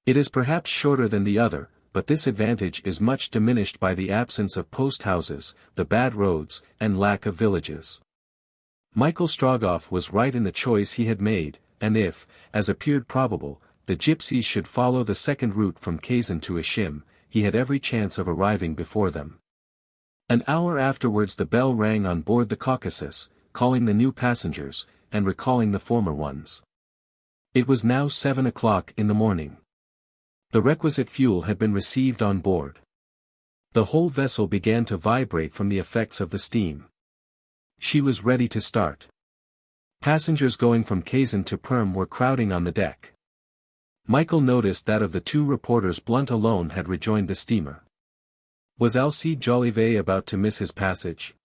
It is perhaps shorter than the other, but this advantage is much diminished by the absence of post-houses, the bad roads, and lack of villages. Michael Strogoff was right in the choice he had made, and if, as appeared probable, the gypsies should follow the second route from Kazan to Ishim, he had every chance of arriving before them. An hour afterwards the bell rang on board the Caucasus, calling the new passengers, and recalling the former ones. It was now 7 o'clock in the morning. The requisite fuel had been received on board. The whole vessel began to vibrate from the effects of the steam. She was ready to start. Passengers going from Kazan to Perm were crowding on the deck. Michael noticed that of the two reporters Blunt alone had rejoined the steamer. Was Alcide Jolivet about to miss his passage?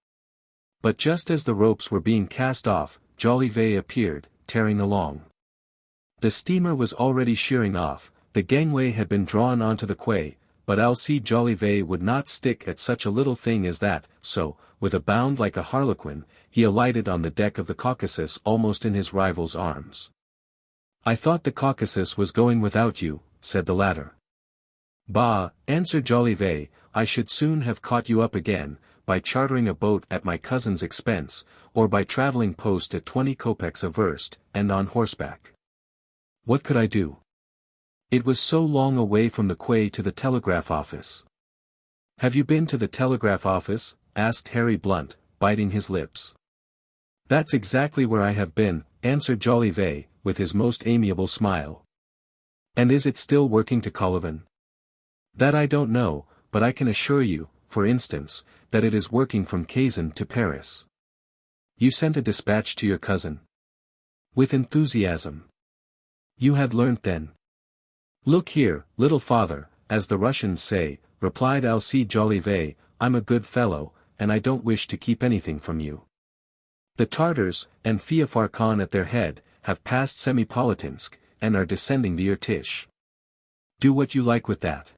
But just as the ropes were being cast off, Jolivet appeared, tearing along. The steamer was already sheering off, the gangway had been drawn onto the quay, but Alcide Jolivet would not stick at such a little thing as that, so, with a bound like a harlequin, he alighted on the deck of the Caucasus almost in his rival's arms. "I thought the Caucasus was going without you," said the latter. "Bah," answered Jolivet, "I should soon have caught you up again, by chartering a boat at my cousin's expense, or by travelling post at 20 kopecks a verst, and on horseback. What could I do? It was so long away from the quay to the telegraph office." "Have you been to the telegraph office?" asked Harry Blunt, biting his lips. "That's exactly where I have been," answered Jolivet, with his most amiable smile. "And is it still working to Kolyvan?" "That I don't know, but I can assure you, for instance, that it is working from Kazan to Paris." "You sent a dispatch to your cousin?" "With enthusiasm." "You had learnt then?" "Look here, little father, as the Russians say," replied Alcide Jolivet, "I'm a good fellow, and I don't wish to keep anything from you. The Tartars, and Feofar Khan at their head, have passed Semipalatinsk, and are descending the Irtish. Do what you like with that."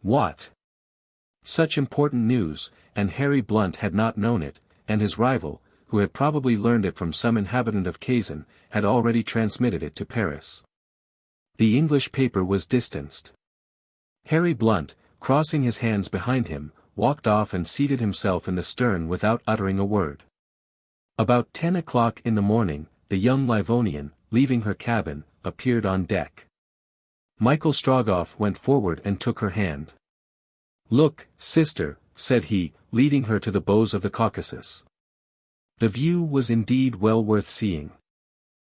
"What?" Such important news, and Harry Blunt had not known it, and his rival, who had probably learned it from some inhabitant of Kazan, had already transmitted it to Paris. The English paper was distanced. Harry Blunt, crossing his hands behind him, walked off and seated himself in the stern without uttering a word. About 10 o'clock in the morning, the young Livonian, leaving her cabin, appeared on deck. Michael Strogoff went forward and took her hand. "Look, sister," said he, leading her to the bows of the Caucasus. The view was indeed well worth seeing.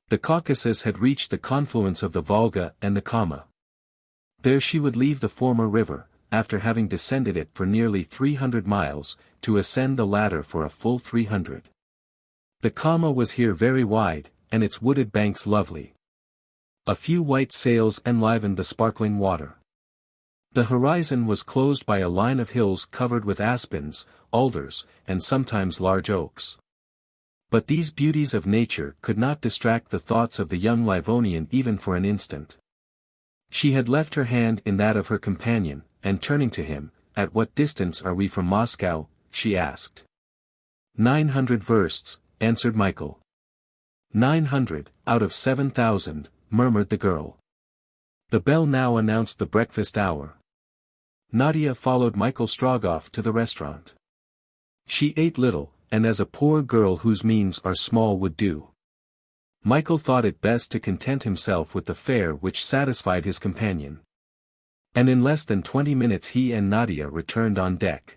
The Caucasus had reached the confluence of the Volga and the Kama. There she would leave the former river, after having descended it for nearly 300 miles, to ascend the latter for a full 300. The Kama was here very wide, and its wooded banks lovely. A few white sails enlivened the sparkling water. The horizon was closed by a line of hills covered with aspens, alders, and sometimes large oaks. But these beauties of nature could not distract the thoughts of the young Livonian even for an instant. She had left her hand in that of her companion, and turning to him, "At what distance are we from Moscow?" she asked. 900 versts, answered Michael. 900, out of 7,000, murmured the girl. The bell now announced the breakfast hour. Nadia followed Michael Strogoff to the restaurant. She ate little, and as a poor girl whose means are small would do. Michael thought it best to content himself with the fare which satisfied his companion. And in less than 20 minutes he and Nadia returned on deck.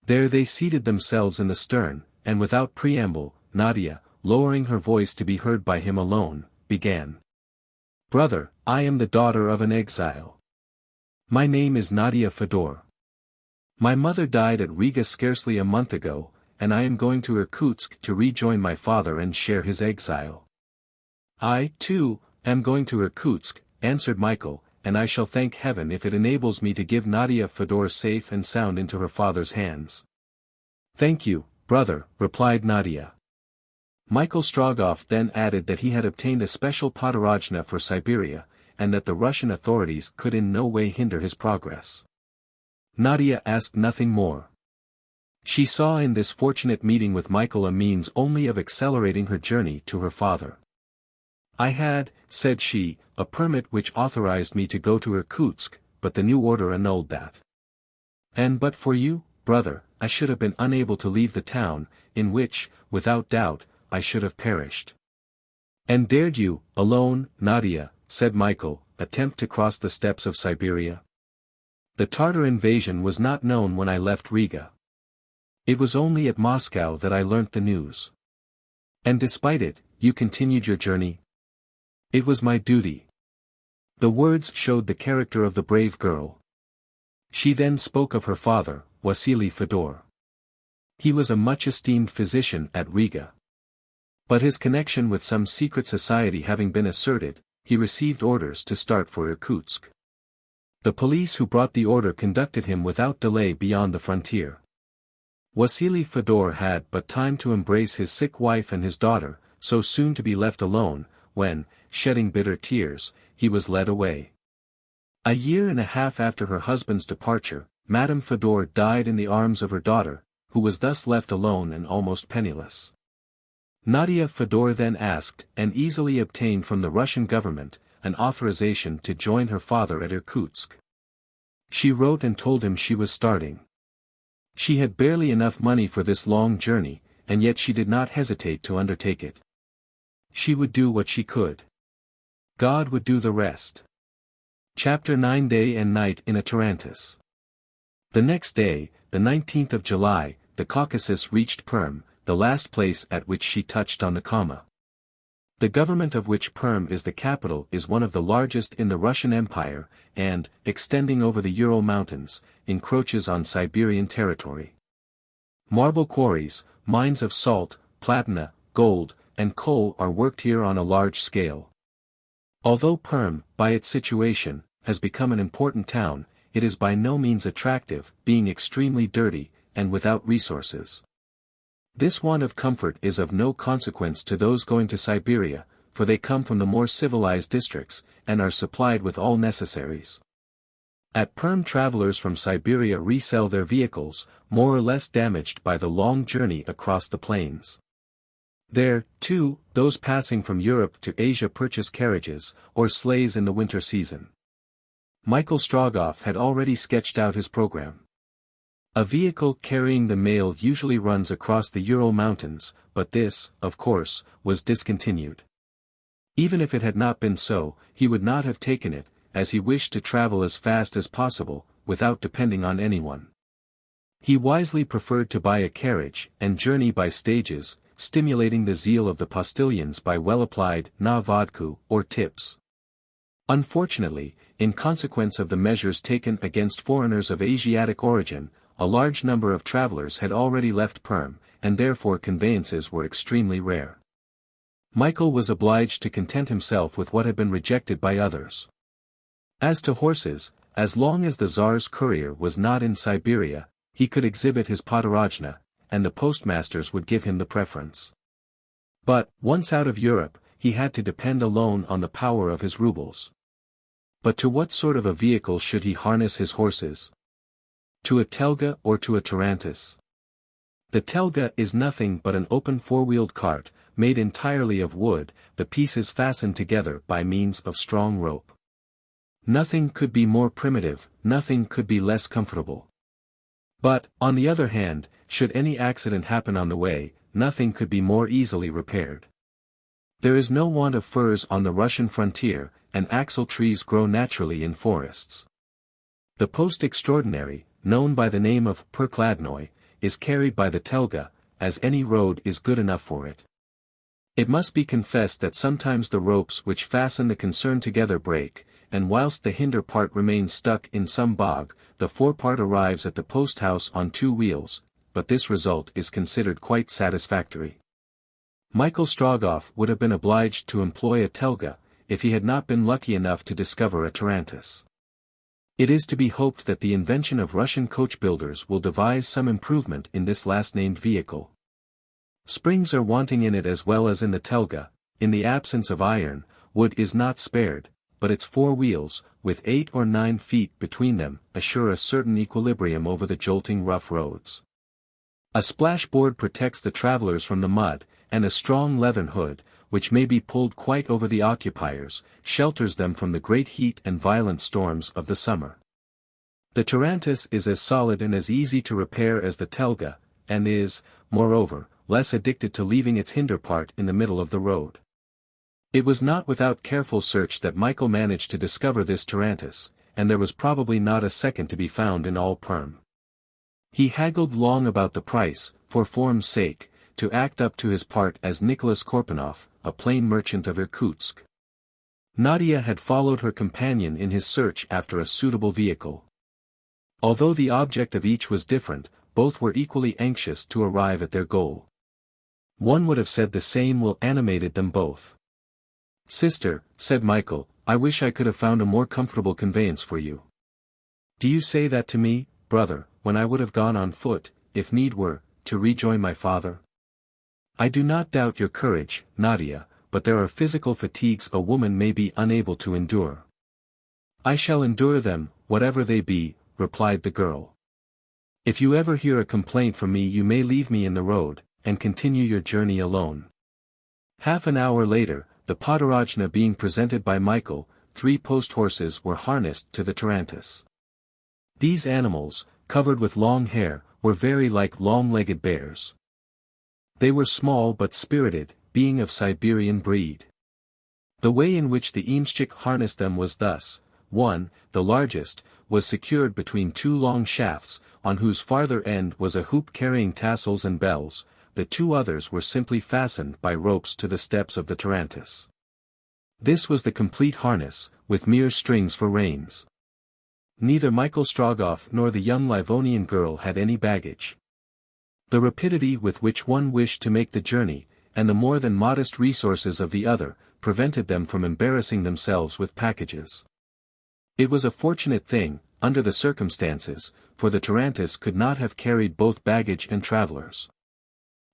There they seated themselves in the stern, and without preamble, Nadia, lowering her voice to be heard by him alone, began. "Brother, I am the daughter of an exile. My name is Nadia Fedor. My mother died at Riga scarcely a month ago, and I am going to Irkutsk to rejoin my father and share his exile." "I, too, am going to Irkutsk," answered Michael, "and I shall thank heaven if it enables me to give Nadia Fedor safe and sound into her father's hands." "Thank you, brother," replied Nadia. Michael Strogoff then added that he had obtained a special podorojna for Siberia, and that the Russian authorities could in no way hinder his progress. Nadia asked nothing more. She saw in this fortunate meeting with Michael a means only of accelerating her journey to her father. "I had," said she, "a permit which authorized me to go to Irkutsk, but the new order annulled that. And but for you, brother, I should have been unable to leave the town, in which, without doubt, I should have perished." "And dared you, alone, Nadia," said Michael, "attempt to cross the steppes of Siberia? The Tartar invasion was not known when I left Riga. It was only at Moscow that I learnt the news. And despite it, you continued your journey?" "It was my duty." The words showed the character of the brave girl. She then spoke of her father, Wasily Fedor. He was a much-esteemed physician at Riga. But his connection with some secret society having been asserted, he received orders to start for Irkutsk. The police who brought the order conducted him without delay beyond the frontier. Wasily Fedor had but time to embrace his sick wife and his daughter, so soon to be left alone, when, shedding bitter tears, he was led away. A year and a half after her husband's departure, Madame Fedor died in the arms of her daughter, who was thus left alone and almost penniless. Nadia Fedor then asked, and easily obtained from the Russian government, an authorization to join her father at Irkutsk. She wrote and told him she was starting. She had barely enough money for this long journey, and yet she did not hesitate to undertake it. She would do what she could. God would do the rest. Chapter 9 Day and Night in a Tarantass. The next day, the 19th of July, the Caucasus reached Perm, the last place at which she touched on the Kama. The government of which Perm is the capital is one of the largest in the Russian Empire, and, extending over the Ural Mountains, encroaches on Siberian territory. Marble quarries, mines of salt, platina, gold, and coal are worked here on a large scale. Although Perm, by its situation, has become an important town, it is by no means attractive, being extremely dirty, and without resources. This want of comfort is of no consequence to those going to Siberia, for they come from the more civilized districts, and are supplied with all necessaries. At Perm travelers from Siberia resell their vehicles, more or less damaged by the long journey across the plains. There, too, those passing from Europe to Asia purchase carriages, or sleighs in the winter season. Michael Strogoff had already sketched out his program. A vehicle carrying the mail usually runs across the Ural Mountains, but this, of course, was discontinued. Even if it had not been so, he would not have taken it, as he wished to travel as fast as possible, without depending on anyone. He wisely preferred to buy a carriage, and journey by stages, stimulating the zeal of the postilions by well-applied na vodku, or tips. Unfortunately, in consequence of the measures taken against foreigners of Asiatic origin, a large number of travelers had already left Perm, and therefore conveyances were extremely rare. Michael was obliged to content himself with what had been rejected by others. As to horses, as long as the Tsar's courier was not in Siberia, he could exhibit his podorojna, and the postmasters would give him the preference. But, once out of Europe, he had to depend alone on the power of his rubles. But to what sort of a vehicle should he harness his horses? To a telga or to a tarantass? The telga is nothing but an open four-wheeled cart, made entirely of wood, the pieces fastened together by means of strong rope. Nothing could be more primitive, nothing could be less comfortable. But, on the other hand, should any accident happen on the way, nothing could be more easily repaired. There is no want of firs on the Russian frontier, and axle trees grow naturally in forests. The post extraordinary, known by the name of perkladnoy, is carried by the telga, as any road is good enough for it. It must be confessed that sometimes the ropes which fasten the concern together break, and whilst the hinder part remains stuck in some bog, the forepart arrives at the post house on two wheels, but this result is considered quite satisfactory. Michael Strogoff would have been obliged to employ a telga, if he had not been lucky enough to discover a tarantass. It is to be hoped that the invention of Russian coach builders will devise some improvement in this last-named vehicle. Springs are wanting in it as well as in the telga. In the absence of iron, wood is not spared, but its four wheels, with 8 or 9 feet between them, assure a certain equilibrium over the jolting rough roads. A splashboard protects the travelers from the mud, and a strong leathern hood, which may be pulled quite over the occupiers, shelters them from the great heat and violent storms of the summer. The tarantass is as solid and as easy to repair as the telga, and is, moreover, less addicted to leaving its hinder part in the middle of the road. It was not without careful search that Michael managed to discover this tarantass, and there was probably not a second to be found in all Perm. He haggled long about the price, for form's sake, to act up to his part as Nicholas Korpanoff, a plain merchant of Irkutsk. Nadia had followed her companion in his search after a suitable vehicle. Although the object of each was different, both were equally anxious to arrive at their goal. One would have said the same will animated them both. "Sister," said Michael, "I wish I could have found a more comfortable conveyance for you." "Do you say that to me, brother, when I would have gone on foot, if need were, to rejoin my father?" "I do not doubt your courage, Nadia, but there are physical fatigues a woman may be unable to endure." "I shall endure them, whatever they be," replied the girl. "If you ever hear a complaint from me you may leave me in the road, and continue your journey alone." Half an hour later, the Podorojna being presented by Michael, 3 post horses were harnessed to the Tarantass. These animals, covered with long hair, were very like long-legged bears. They were small but spirited, being of Siberian breed. The way in which the Imshchik harnessed them was thus: 1, the largest, was secured between 2 long shafts, on whose farther end was a hoop carrying tassels and bells. The 2 others were simply fastened by ropes to the steps of the Tarantass. This was the complete harness, with mere strings for reins. Neither Michael Strogoff nor the young Livonian girl had any baggage. The rapidity with which one wished to make the journey, and the more than modest resources of the other, prevented them from embarrassing themselves with packages. It was a fortunate thing, under the circumstances, for the Tarantass could not have carried both baggage and travelers.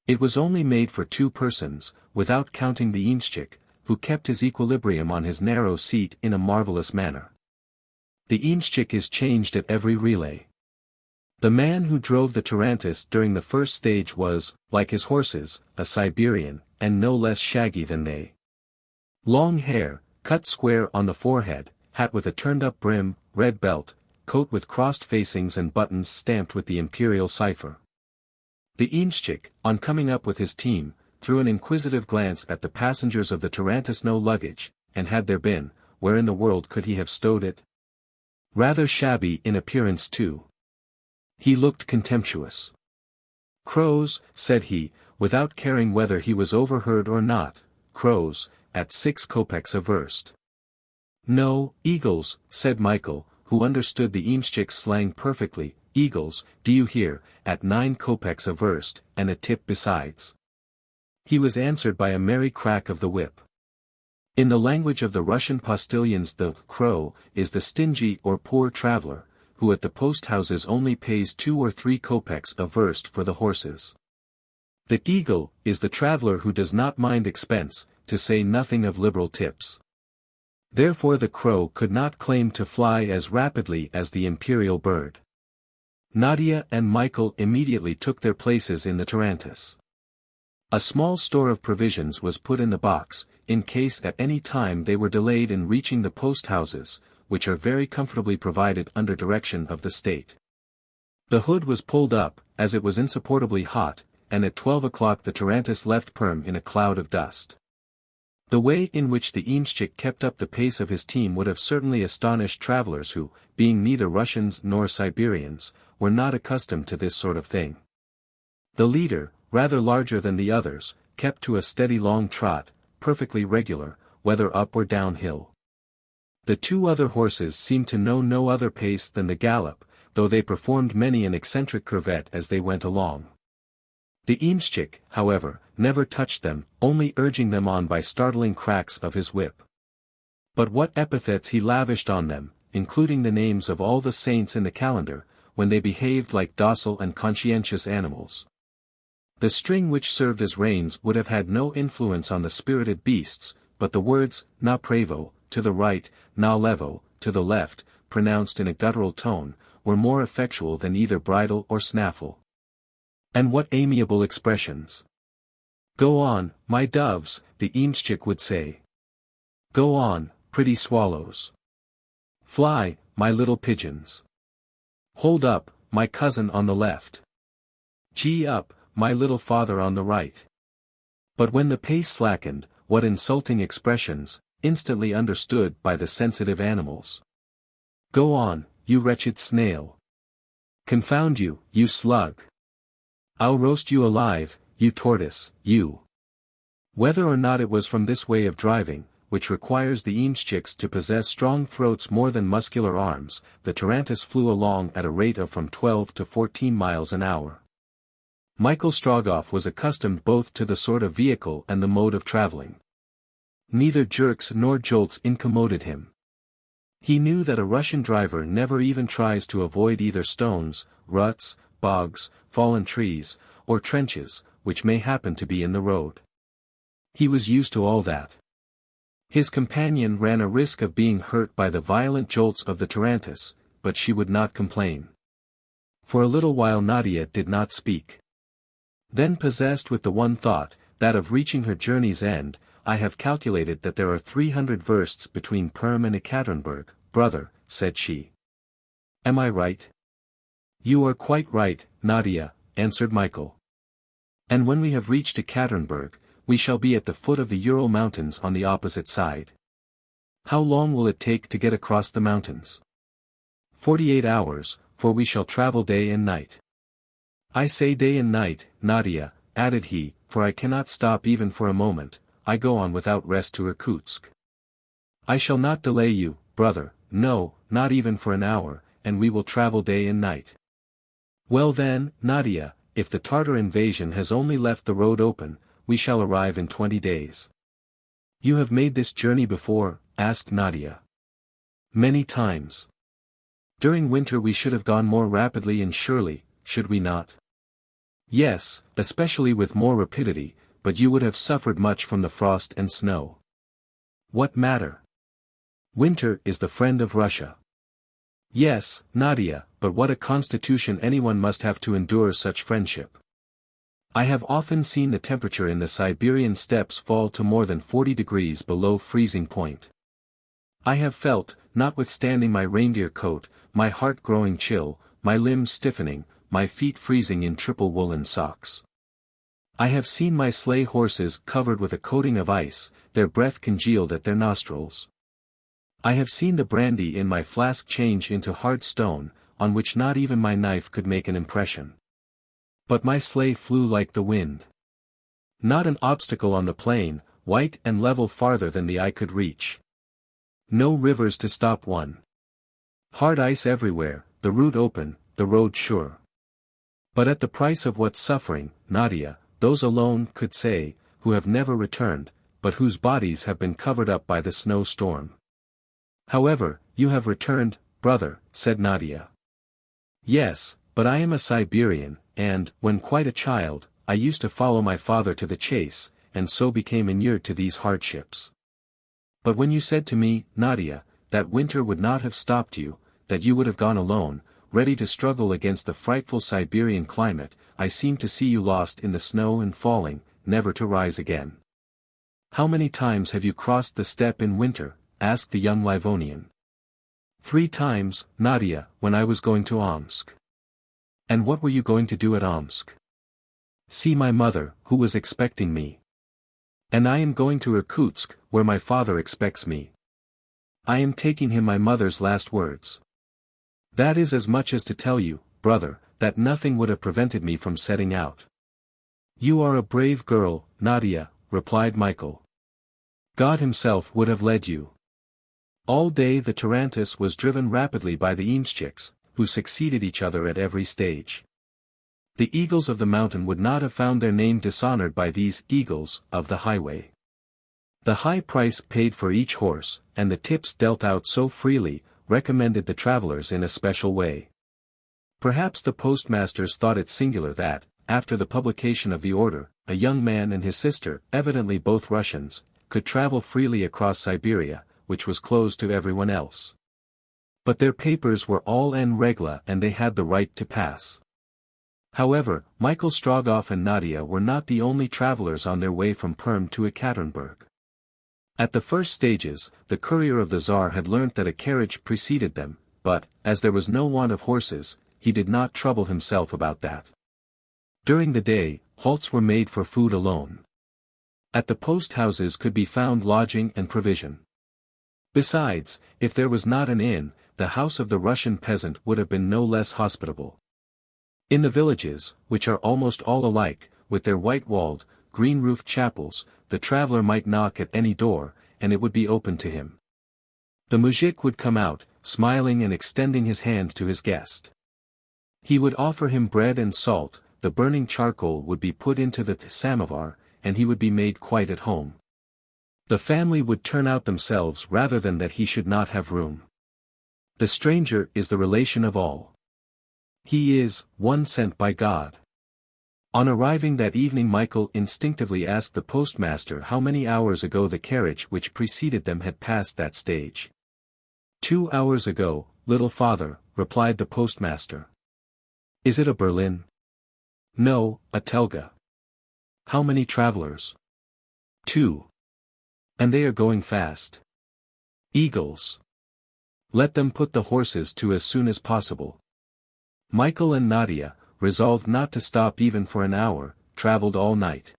It was only made for 2 persons, without counting the Imshchik, who kept his equilibrium on his narrow seat in a marvelous manner. The Imshchik is changed at every relay. The man who drove the Tarantass during the first stage was, like his horses, a Siberian, and no less shaggy than they. Long hair, cut square on the forehead, hat with a turned-up brim, red belt, coat with crossed facings and buttons stamped with the imperial cipher. The Imshchik, on coming up with his team, threw an inquisitive glance at the passengers of the Tarantass. No luggage, and had there been, where in the world could he have stowed it? Rather shabby in appearance too. He looked contemptuous. "Crows," said he, without caring whether he was overheard or not, "crows, at 6 kopecks a verst." "No, eagles," said Michael, who understood the Imshchik slang perfectly, "eagles, do you hear, at 9 kopecks a verst, and a tip besides." He was answered by a merry crack of the whip. In the language of the Russian postilions, the crow is the stingy or poor traveler, who at the post-houses only pays 2 or 3 kopecks a verst for the horses. The eagle is the traveler who does not mind expense, to say nothing of liberal tips. Therefore the crow could not claim to fly as rapidly as the imperial bird. Nadia and Michael immediately took their places in the Tarantass. A small store of provisions was put in the box, in case at any time they were delayed in reaching the post-houses, which are very comfortably provided under direction of the state. The hood was pulled up, as it was insupportably hot, and at 12 o'clock the Tarantass left Perm in a cloud of dust. The way in which the Imshchik kept up the pace of his team would have certainly astonished travelers who, being neither Russians nor Siberians, were not accustomed to this sort of thing. The leader, rather larger than the others, kept to a steady long trot, perfectly regular, whether up or downhill. The 2 other horses seemed to know no other pace than the gallop, though they performed many an eccentric curvet as they went along. The Imshchik, however, never touched them, only urging them on by startling cracks of his whip. But what epithets he lavished on them, including the names of all the saints in the calendar, when they behaved like docile and conscientious animals. The string which served as reins would have had no influence on the spirited beasts, but the words, "na pravo," to the right, "na levo," to the left, pronounced in a guttural tone, were more effectual than either bridle or snaffle. And what amiable expressions! "Go on, my doves," the Imshchik would say. "Go on, pretty swallows. Fly, my little pigeons. Hold up, my cousin on the left. Gee up, my little father on the right." But when the pace slackened, what insulting expressions, instantly understood by the sensitive animals. "Go on, you wretched snail. Confound you, you slug. I'll roast you alive, you tortoise, you." Whether or not it was from this way of driving, which requires the Imshchiks to possess strong throats more than muscular arms, the Tarantass flew along at a rate of from 12 to 14 miles an hour. Michael Strogoff was accustomed both to the sort of vehicle and the mode of traveling. Neither jerks nor jolts incommoded him. He knew that a Russian driver never even tries to avoid either stones, ruts, bogs, fallen trees, or trenches, which may happen to be in the road. He was used to all that. His companion ran a risk of being hurt by the violent jolts of the tarantass, but she would not complain. For a little while Nadia did not speak. Then, possessed with the one thought, that of reaching her journey's end, "I have calculated that there are 300 versts between Perm and Ekaterinburg, brother," said she. "Am I right?" "You are quite right, Nadia," answered Michael. "And when we have reached Ekaterinburg, we shall be at the foot of the Ural Mountains on the opposite side. How long will it take to get across the mountains?" 48 hours, for we shall travel day and night." "I say day and night, Nadia," added he, "for I cannot stop even for a moment, I go on without rest to Irkutsk." "I shall not delay you, brother, no, not even for an hour, and we will travel day and night." "Well then, Nadia, if the Tartar invasion has only left the road open, we shall arrive in 20 days. "You have made this journey before?" asked Nadia. "Many times. During winter we should have gone more rapidly and surely, should we not?" "Yes, especially with more rapidity, but you would have suffered much from the frost and snow." "What matter? Winter is the friend of Russia." "Yes, Nadia, but what a constitution anyone must have to endure such friendship. I have often seen the temperature in the Siberian steppes fall to more than 40 degrees below freezing point. I have felt, notwithstanding my reindeer coat, my heart growing chill, my limbs stiffening, my feet freezing in triple woolen socks. I have seen my sleigh horses covered with a coating of ice, their breath congealed at their nostrils. I have seen the brandy in my flask change into hard stone, on which not even my knife could make an impression. But my sleigh flew like the wind. Not an obstacle on the plain, white and level farther than the eye could reach. No rivers to stop one. Hard ice everywhere, the route open, the road sure. But at the price of what suffering, Nadia, those alone could say, who have never returned, but whose bodies have been covered up by the snow storm." "However, you have returned, brother," said Nadia. "Yes, but I am a Siberian, and, when quite a child, I used to follow my father to the chase, and so became inured to these hardships. But when you said to me, Nadia, that winter would not have stopped you, that you would have gone alone, ready to struggle against the frightful Siberian climate, I seemed to see you lost in the snow and falling, never to rise again." "How many times have you crossed the steppe in winter?" asked the young Livonian. "3 times, Nadia, when I was going to Omsk." "And what were you going to do at Omsk?" "See my mother, who was expecting me. And I am going to Irkutsk, where my father expects me. I am taking him my mother's last words. That is as much as to tell you, brother, that nothing would have prevented me from setting out." "You are a brave girl, Nadia," replied Michael. "God himself would have led you." All day the tarantass was driven rapidly by the Imshchiks, who succeeded each other at every stage. The eagles of the mountain would not have found their name dishonored by these eagles of the highway. The high price paid for each horse, and the tips dealt out so freely, recommended the travelers in a special way. Perhaps the postmasters thought it singular that, after the publication of the order, a young man and his sister, evidently both Russians, could travel freely across Siberia, which was closed to everyone else. But their papers were all en règle and they had the right to pass. However, Michael Strogoff and Nadia were not the only travelers on their way from Perm to Ekaterinburg. At the first stages, the courier of the Tsar had learnt that a carriage preceded them, but, as there was no want of horses, he did not trouble himself about that. During the day, halts were made for food alone. At the post houses could be found lodging and provision. Besides, if there was not an inn, the house of the Russian peasant would have been no less hospitable. In the villages, which are almost all alike, with their white-walled, green-roofed chapels, the traveler might knock at any door, and it would be opened to him. The mujik would come out, smiling and extending his hand to his guest. He would offer him bread and salt, the burning charcoal would be put into the samovar, and he would be made quite at home. The family would turn out themselves rather than that he should not have room. The stranger is the relation of all. He is one sent by God. On arriving that evening, Michael instinctively asked the postmaster how many hours ago the carriage which preceded them had passed that stage. 2 hours ago, little father, replied the postmaster. Is it a Berlin? No, a telga. How many travelers? 2. And they are going fast. Eagles. Let them put the horses to as soon as possible. Michael and Nadia, resolved not to stop even for an hour, traveled all night.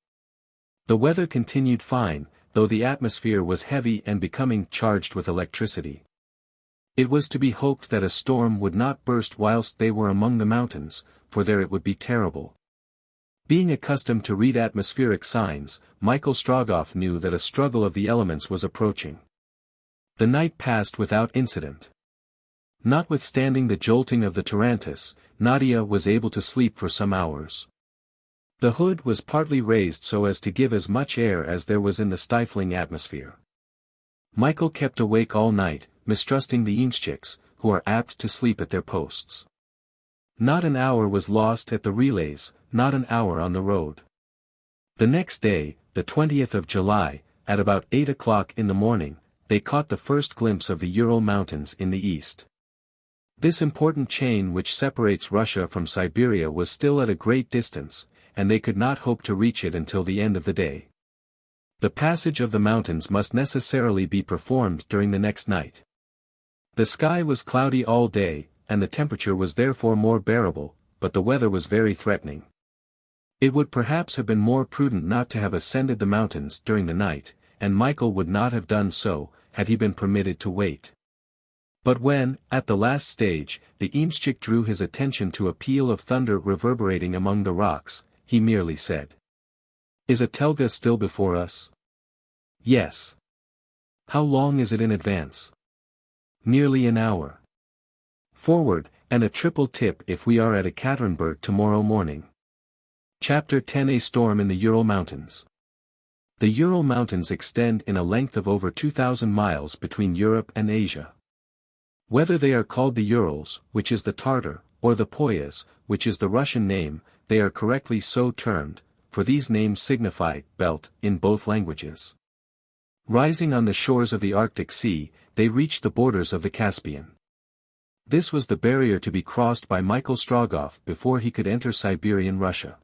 The weather continued fine, though the atmosphere was heavy and becoming charged with electricity. It was to be hoped that a storm would not burst whilst they were among the mountains, for there it would be terrible. Being accustomed to read atmospheric signs, Michael Strogoff knew that a struggle of the elements was approaching. The night passed without incident. Notwithstanding the jolting of the Tarantass, Nadia was able to sleep for some hours. The hood was partly raised so as to give as much air as there was in the stifling atmosphere. Michael kept awake all night, mistrusting the Imshchiks, who are apt to sleep at their posts. Not an hour was lost at the relays, not an hour on the road. The next day, the 20th of July, at about 8 o'clock in the morning, they caught the first glimpse of the Ural Mountains in the east. This important chain which separates Russia from Siberia was still at a great distance, and they could not hope to reach it until the end of the day. The passage of the mountains must necessarily be performed during the next night. The sky was cloudy all day, and the temperature was therefore more bearable, but the weather was very threatening. It would perhaps have been more prudent not to have ascended the mountains during the night, and Michael would not have done so, had he been permitted to wait. But when, at the last stage, the Imshchik drew his attention to a peal of thunder reverberating among the rocks, he merely said, "Is a telga still before us?" "Yes." "How long is it in advance?" "Nearly an hour." "Forward, and a triple tip if we are at Ekaterinburg tomorrow morning." Chapter 10. A storm in the Ural Mountains. The Ural Mountains extend in a length of over 2,000 miles between Europe and Asia. Whether they are called the Urals, which is the Tartar, or the Poyas, which is the Russian name, they are correctly so termed, for these names signify belt in both languages. Rising on the shores of the Arctic Sea, they reach the borders of the Caspian. This was the barrier to be crossed by Michael Strogoff before he could enter Siberian Russia.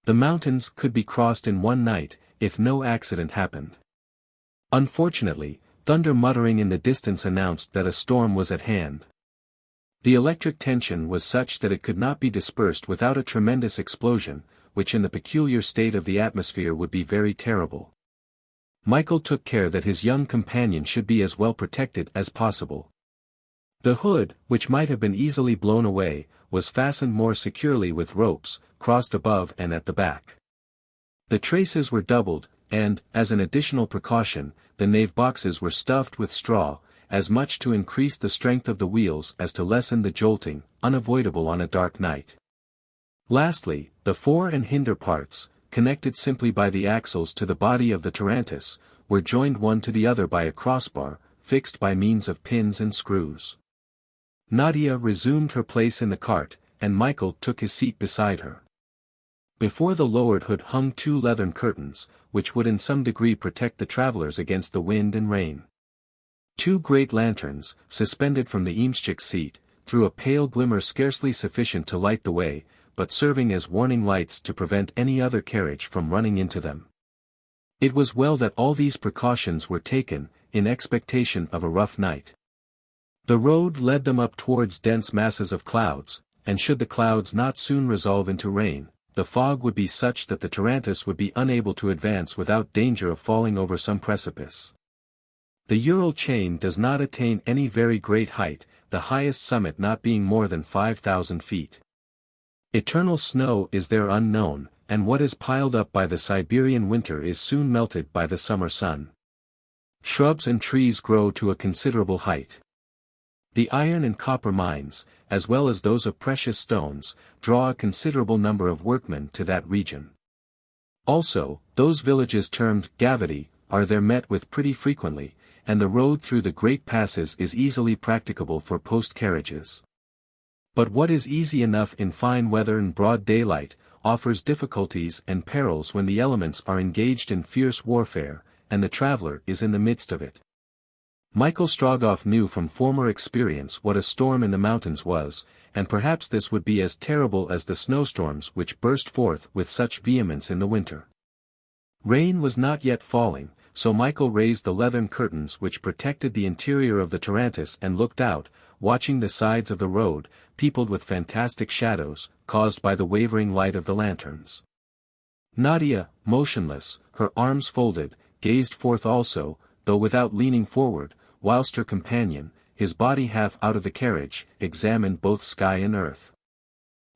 The mountains could be crossed in one night, if no accident happened. Unfortunately, thunder muttering in the distance announced that a storm was at hand. The electric tension was such that it could not be dispersed without a tremendous explosion, which in the peculiar state of the atmosphere would be very terrible. Michael took care that his young companion should be as well protected as possible. The hood, which might have been easily blown away, was fastened more securely with ropes, crossed above and at the back. The traces were doubled, and, as an additional precaution, the nave boxes were stuffed with straw, as much to increase the strength of the wheels as to lessen the jolting, unavoidable on a dark night. Lastly, the fore and hinder parts, connected simply by the axles to the body of the Tarantass, were joined one to the other by a crossbar, fixed by means of pins and screws. Nadia resumed her place in the cart, and Michael took his seat beside her. Before the lowered hood hung 2 leathern curtains, which would in some degree protect the travelers against the wind and rain. 2 great lanterns, suspended from the Imshchik seat, threw a pale glimmer scarcely sufficient to light the way, but serving as warning lights to prevent any other carriage from running into them. It was well that all these precautions were taken, in expectation of a rough night. The road led them up towards dense masses of clouds, and should the clouds not soon resolve into rain, the fog would be such that the Tarantass would be unable to advance without danger of falling over some precipice. The Ural chain does not attain any very great height, the highest summit not being more than 5,000 feet. Eternal snow is there unknown, and what is piled up by the Siberian winter is soon melted by the summer sun. Shrubs and trees grow to a considerable height. The iron and copper mines, as well as those of precious stones, draw a considerable number of workmen to that region. Also, those villages termed gavati are there met with pretty frequently, and the road through the great passes is easily practicable for post carriages. But what is easy enough in fine weather and broad daylight, offers difficulties and perils when the elements are engaged in fierce warfare, and the traveler is in the midst of it. Michael Strogoff knew from former experience what a storm in the mountains was, and perhaps this would be as terrible as the snowstorms which burst forth with such vehemence in the winter. Rain was not yet falling, so Michael raised the leathern curtains which protected the interior of the Tarantass and looked out, watching the sides of the road, peopled with fantastic shadows, caused by the wavering light of the lanterns. Nadia, motionless, her arms folded, gazed forth also, though without leaning forward, whilst her companion, his body half out of the carriage, examined both sky and earth.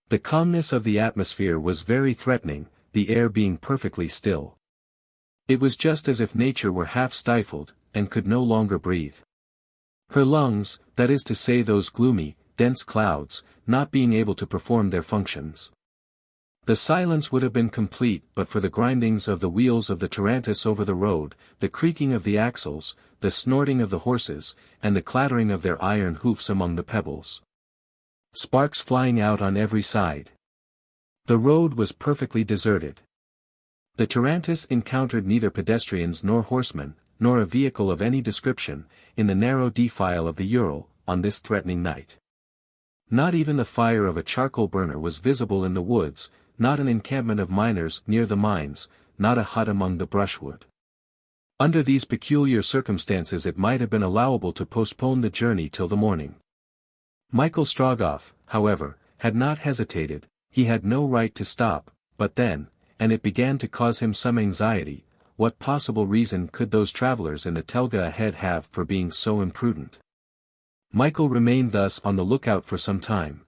The calmness of the atmosphere was very threatening, the air being perfectly still. It was just as if nature were half stifled, and could no longer breathe. Her lungs, that is to say those gloomy, dense clouds, not being able to perform their functions. The silence would have been complete but for the grindings of the wheels of the Tarantass over the road, the creaking of the axles, the snorting of the horses, and the clattering of their iron hoofs among the pebbles. Sparks flying out on every side. The road was perfectly deserted. The Tarantass encountered neither pedestrians nor horsemen, nor a vehicle of any description, in the narrow defile of the Ural, on this threatening night. Not even the fire of a charcoal burner was visible in the woods, not an encampment of miners near the mines, not a hut among the brushwood. Under these peculiar circumstances it might have been allowable to postpone the journey till the morning. Michael Strogoff, however, had not hesitated, he had no right to stop, but then, and it began to cause him some anxiety, what possible reason could those travelers in the telga ahead have for being so imprudent? Michael remained thus on the lookout for some time.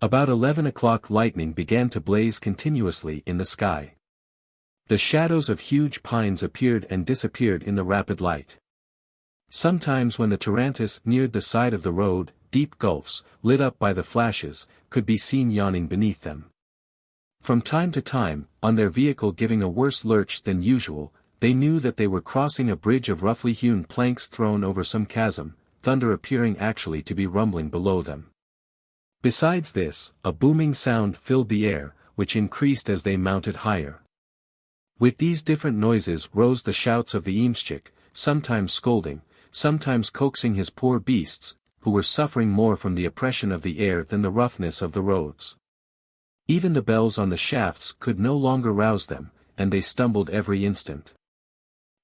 About 11 o'clock lightning began to blaze continuously in the sky. The shadows of huge pines appeared and disappeared in the rapid light. Sometimes when the Tarantass neared the side of the road, deep gulfs, lit up by the flashes, could be seen yawning beneath them. From time to time, on their vehicle giving a worse lurch than usual, they knew that they were crossing a bridge of roughly hewn planks thrown over some chasm, thunder appearing actually to be rumbling below them. Besides this, a booming sound filled the air, which increased as they mounted higher. With these different noises rose the shouts of the Imshchik, sometimes scolding, sometimes coaxing his poor beasts, who were suffering more from the oppression of the air than the roughness of the roads. Even the bells on the shafts could no longer rouse them, and they stumbled every instant.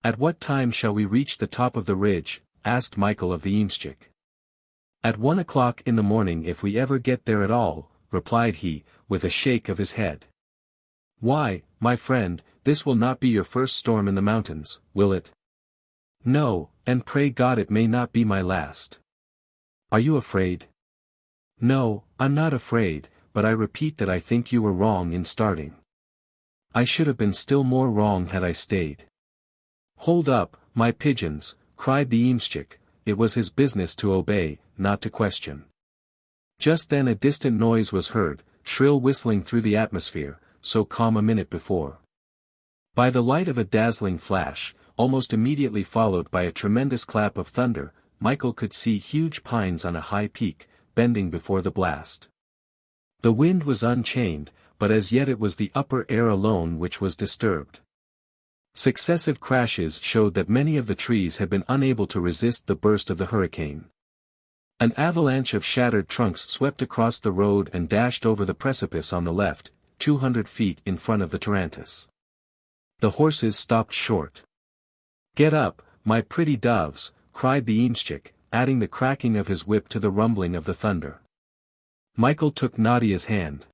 "At what time shall we reach the top of the ridge?" asked Michael of the Imshchik. "At 1 o'clock in the morning if we ever get there at all," replied he, with a shake of his head. "Why, my friend, this will not be your first storm in the mountains, will it?" "No, and pray God it may not be my last." "Are you afraid?" "No, I'm not afraid, but I repeat that I think you were wrong in starting." "I should have been still more wrong had I stayed." "Hold up, my pigeons," cried the Imshchik, it was his business to obey, not to question. Just then a distant noise was heard, shrill whistling through the atmosphere, so calm a minute before. By the light of a dazzling flash, almost immediately followed by a tremendous clap of thunder, Michael could see huge pines on a high peak, bending before the blast. The wind was unchained, but as yet it was the upper air alone which was disturbed. Successive crashes showed that many of the trees had been unable to resist the burst of the hurricane. An avalanche of shattered trunks swept across the road and dashed over the precipice on the left, 200 feet in front of the Tarantass. The horses stopped short. "Get up, my pretty doves," cried the Imshchik, adding the cracking of his whip to the rumbling of the thunder. Michael took Nadia's hand.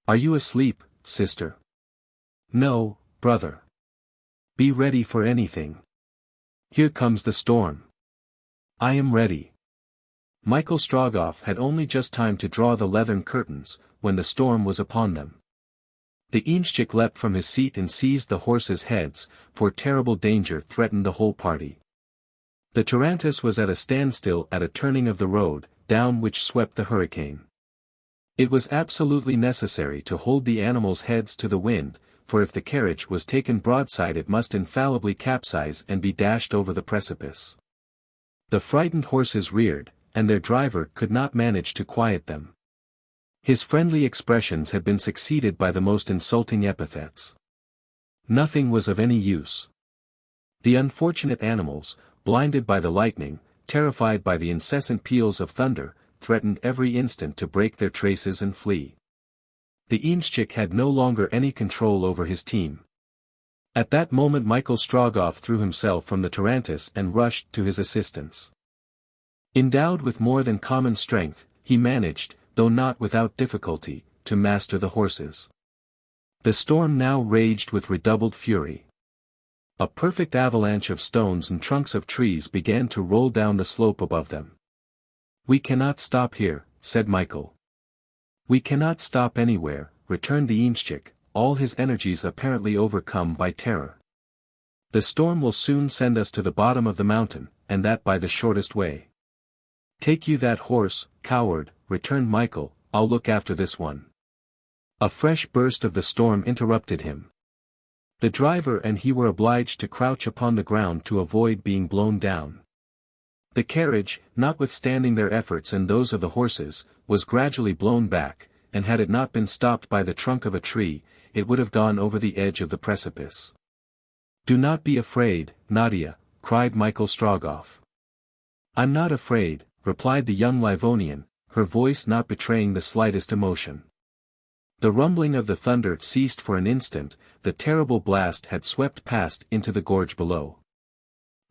"Are you asleep, sister?" "No, brother." "Be ready for anything. Here comes the storm." "I am ready." Michael Strogoff had only just time to draw the leathern curtains, when the storm was upon them. The Imshchik leapt from his seat and seized the horses' heads, for terrible danger threatened the whole party. The Tarantass was at a standstill at a turning of the road, down which swept the hurricane. It was absolutely necessary to hold the animals' heads to the wind, for if the carriage was taken broadside it must infallibly capsize and be dashed over the precipice. The frightened horses reared, and their driver could not manage to quiet them. His friendly expressions had been succeeded by the most insulting epithets. Nothing was of any use. The unfortunate animals, blinded by the lightning, terrified by the incessant peals of thunder, threatened every instant to break their traces and flee. The imshchik had no longer any control over his team. At that moment Michael Strogoff threw himself from the tarantass and rushed to his assistance. Endowed with more than common strength, he managed, though not without difficulty, to master the horses. The storm now raged with redoubled fury. A perfect avalanche of stones and trunks of trees began to roll down the slope above them. "We cannot stop here," said Michael. "We cannot stop anywhere," returned the imshchik, all his energies apparently overcome by terror. "The storm will soon send us to the bottom of the mountain, and that by the shortest way." "Take you that horse, coward," returned Michael, "I'll look after this one." A fresh burst of the storm interrupted him. The driver and he were obliged to crouch upon the ground to avoid being blown down. The carriage, notwithstanding their efforts and those of the horses, was gradually blown back, and had it not been stopped by the trunk of a tree, it would have gone over the edge of the precipice. "Do not be afraid, Nadia," cried Michael Strogoff. "I'm not afraid," replied the young Livonian, her voice not betraying the slightest emotion. The rumbling of the thunder ceased for an instant, the terrible blast had swept past into the gorge below.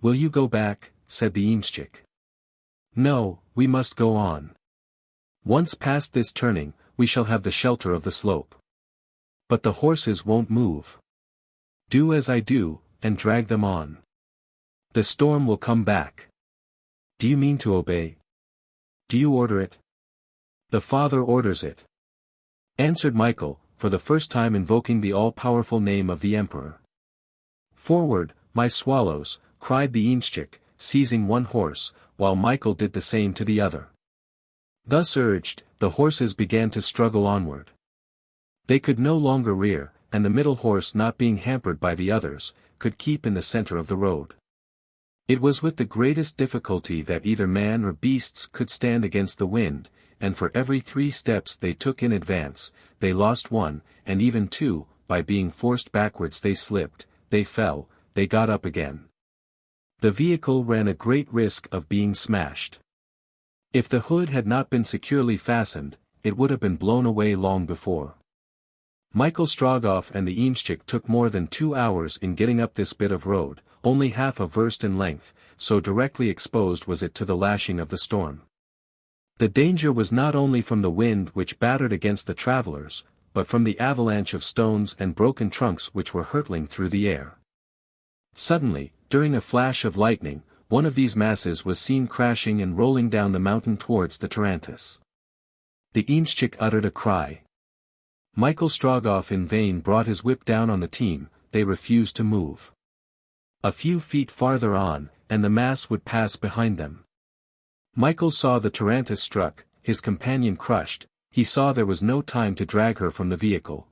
"Will you go back?" said the imshchik. "No, we must go on. Once past this turning, we shall have the shelter of the slope. But the horses won't move. Do as I do, and drag them on. The storm will come back." "Do you mean to obey? Do you order it?" "The father orders it," answered Michael, for the first time invoking the all-powerful name of the emperor. "Forward, my swallows," cried the imshchik, seizing one horse, while Michael did the same to the other. Thus urged, the horses began to struggle onward. They could no longer rear, and the middle horse not being hampered by the others, could keep in the center of the road. It was with the greatest difficulty that either man or beasts could stand against the wind, and for every 3 steps they took in advance, they lost 1, and even 2, by being forced backwards they slipped, they fell, they got up again. The vehicle ran a great risk of being smashed. If the hood had not been securely fastened, it would have been blown away long before. Michael Strogoff and the imshchik took more than 2 hours in getting up this bit of road, only half a verst in length, so directly exposed was it to the lashing of the storm. The danger was not only from the wind which battered against the travelers, but from the avalanche of stones and broken trunks which were hurtling through the air. Suddenly, during a flash of lightning, one of these masses was seen crashing and rolling down the mountain towards the tarantass. The imshchik uttered a cry. Michael Strogoff in vain brought his whip down on the team, they refused to move. A few feet farther on, and the mass would pass behind them. Michael saw the tarantass struck, his companion crushed, he saw there was no time to drag her from the vehicle.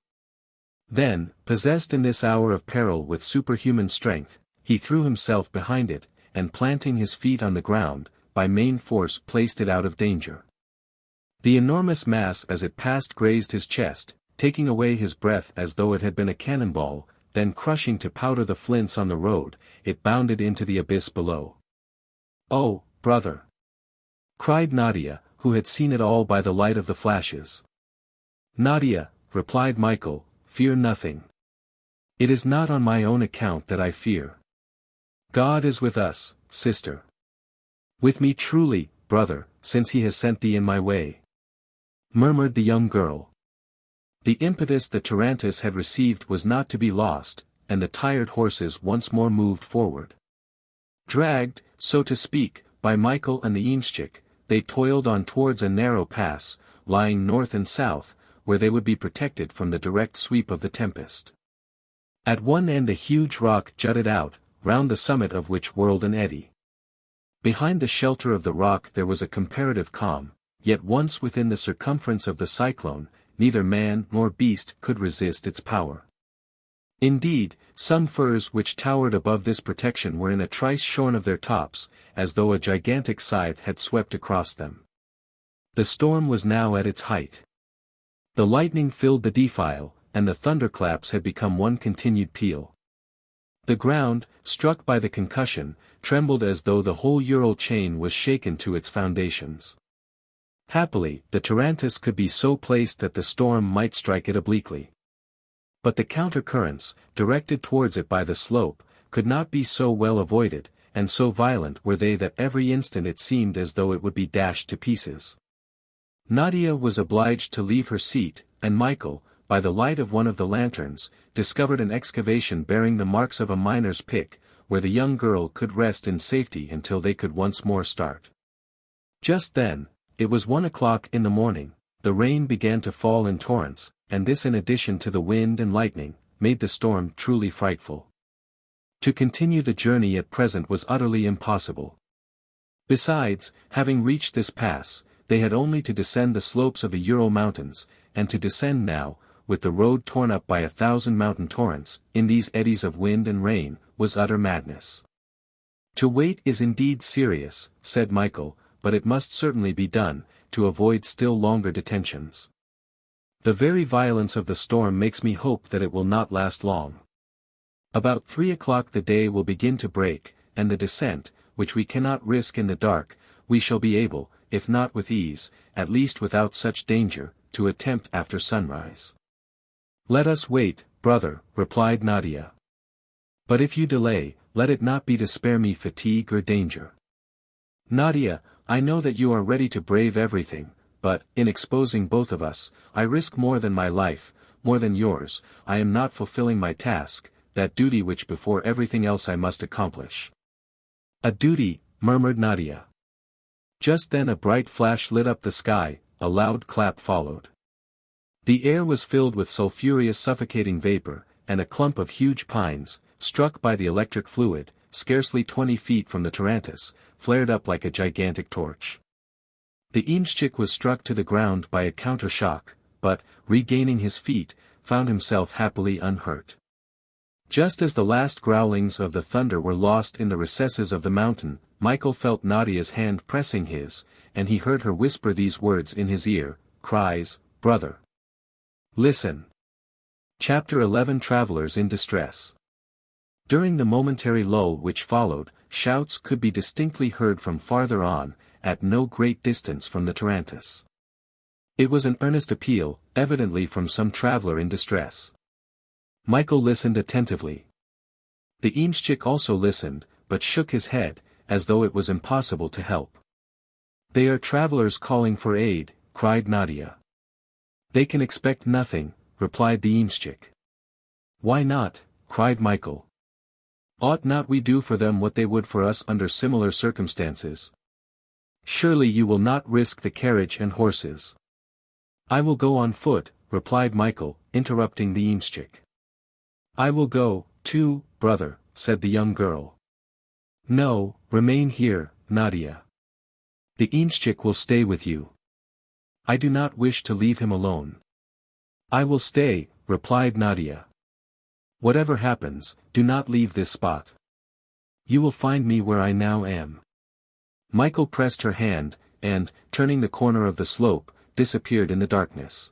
Then, possessed in this hour of peril with superhuman strength, he threw himself behind it, and planting his feet on the ground, by main force placed it out of danger. The enormous mass as it passed grazed his chest, taking away his breath as though it had been a cannonball, then crushing to powder the flints on the road, it bounded into the abyss below. "Oh, brother!" cried Nadia, who had seen it all by the light of the flashes. "Nadia," replied Michael, "fear nothing. It is not on my own account that I fear. God is with us, sister. With me truly, brother, since he has sent thee in my way," murmured the young girl. The impetus the tarantass had received was not to be lost, and the tired horses once more moved forward. Dragged, so to speak, by Michael and the imshchik, they toiled on towards a narrow pass, lying north and south, where they would be protected from the direct sweep of the tempest. At one end a huge rock jutted out, round the summit of which whirled an eddy. Behind the shelter of the rock there was a comparative calm, yet once within the circumference of the cyclone, neither man nor beast could resist its power. Indeed, some firs which towered above this protection were in a trice shorn of their tops, as though a gigantic scythe had swept across them. The storm was now at its height. The lightning filled the defile, and the thunderclaps had become one continued peal. The ground, struck by the concussion, trembled as though the whole Ural chain was shaken to its foundations. Happily, the Tarantass could be so placed that the storm might strike it obliquely. But the counter-currents, directed towards it by the slope, could not be so well avoided, and so violent were they that every instant it seemed as though it would be dashed to pieces. Nadia was obliged to leave her seat, and Michael, by the light of one of the lanterns, discovered an excavation bearing the marks of a miner's pick, where the young girl could rest in safety until they could once more start. Just then, it was 1 o'clock in the morning, the rain began to fall in torrents, and this in addition to the wind and lightning, made the storm truly frightful. To continue the journey at present was utterly impossible. Besides, having reached this pass, they had only to descend the slopes of the Ural mountains, and to descend now, with the road torn up by 1,000 mountain torrents, in these eddies of wind and rain, was utter madness. To wait is indeed serious, said Michael, but it must certainly be done, to avoid still longer detentions. The very violence of the storm makes me hope that it will not last long. About 3 o'clock the day will begin to break, and the descent, which we cannot risk in the dark, we shall be able, if not with ease, at least without such danger, to attempt after sunrise. Let us wait, brother, replied Nadia. But if you delay, let it not be to spare me fatigue or danger. Nadia, I know that you are ready to brave everything, but, in exposing both of us, I risk more than my life, more than yours. I am not fulfilling my task, that duty which before everything else I must accomplish. A duty, murmured Nadia. Just then a bright flash lit up the sky, a loud clap followed. The air was filled with sulphurous suffocating vapor, and a clump of huge pines, struck by the electric fluid, scarcely 20 feet from the Tarantass, flared up like a gigantic torch. The Imshchik was struck to the ground by a counter-shock, but, regaining his feet, found himself happily unhurt. Just as the last growlings of the thunder were lost in the recesses of the mountain, Michael felt Nadia's hand pressing his, and he heard her whisper these words in his ear, cries, brother. Listen. Chapter 11 Travelers in Distress. During the momentary lull which followed, shouts could be distinctly heard from farther on, at no great distance from the Tarantass. It was an earnest appeal, evidently from some traveler in distress. Michael listened attentively. The Imshchik also listened, but shook his head, as though it was impossible to help. They are travelers calling for aid, cried Nadia. They can expect nothing, replied the Imshchik. Why not, cried Michael. Ought not we do for them what they would for us under similar circumstances? Surely you will not risk the carriage and horses. I will go on foot, replied Michael, interrupting the Imshchik. I will go, too, brother, said the young girl. No, remain here, Nadia. The Imshchik will stay with you. I do not wish to leave him alone. I will stay, replied Nadia. Whatever happens, do not leave this spot. You will find me where I now am. Michael pressed her hand, and, turning the corner of the slope, disappeared in the darkness.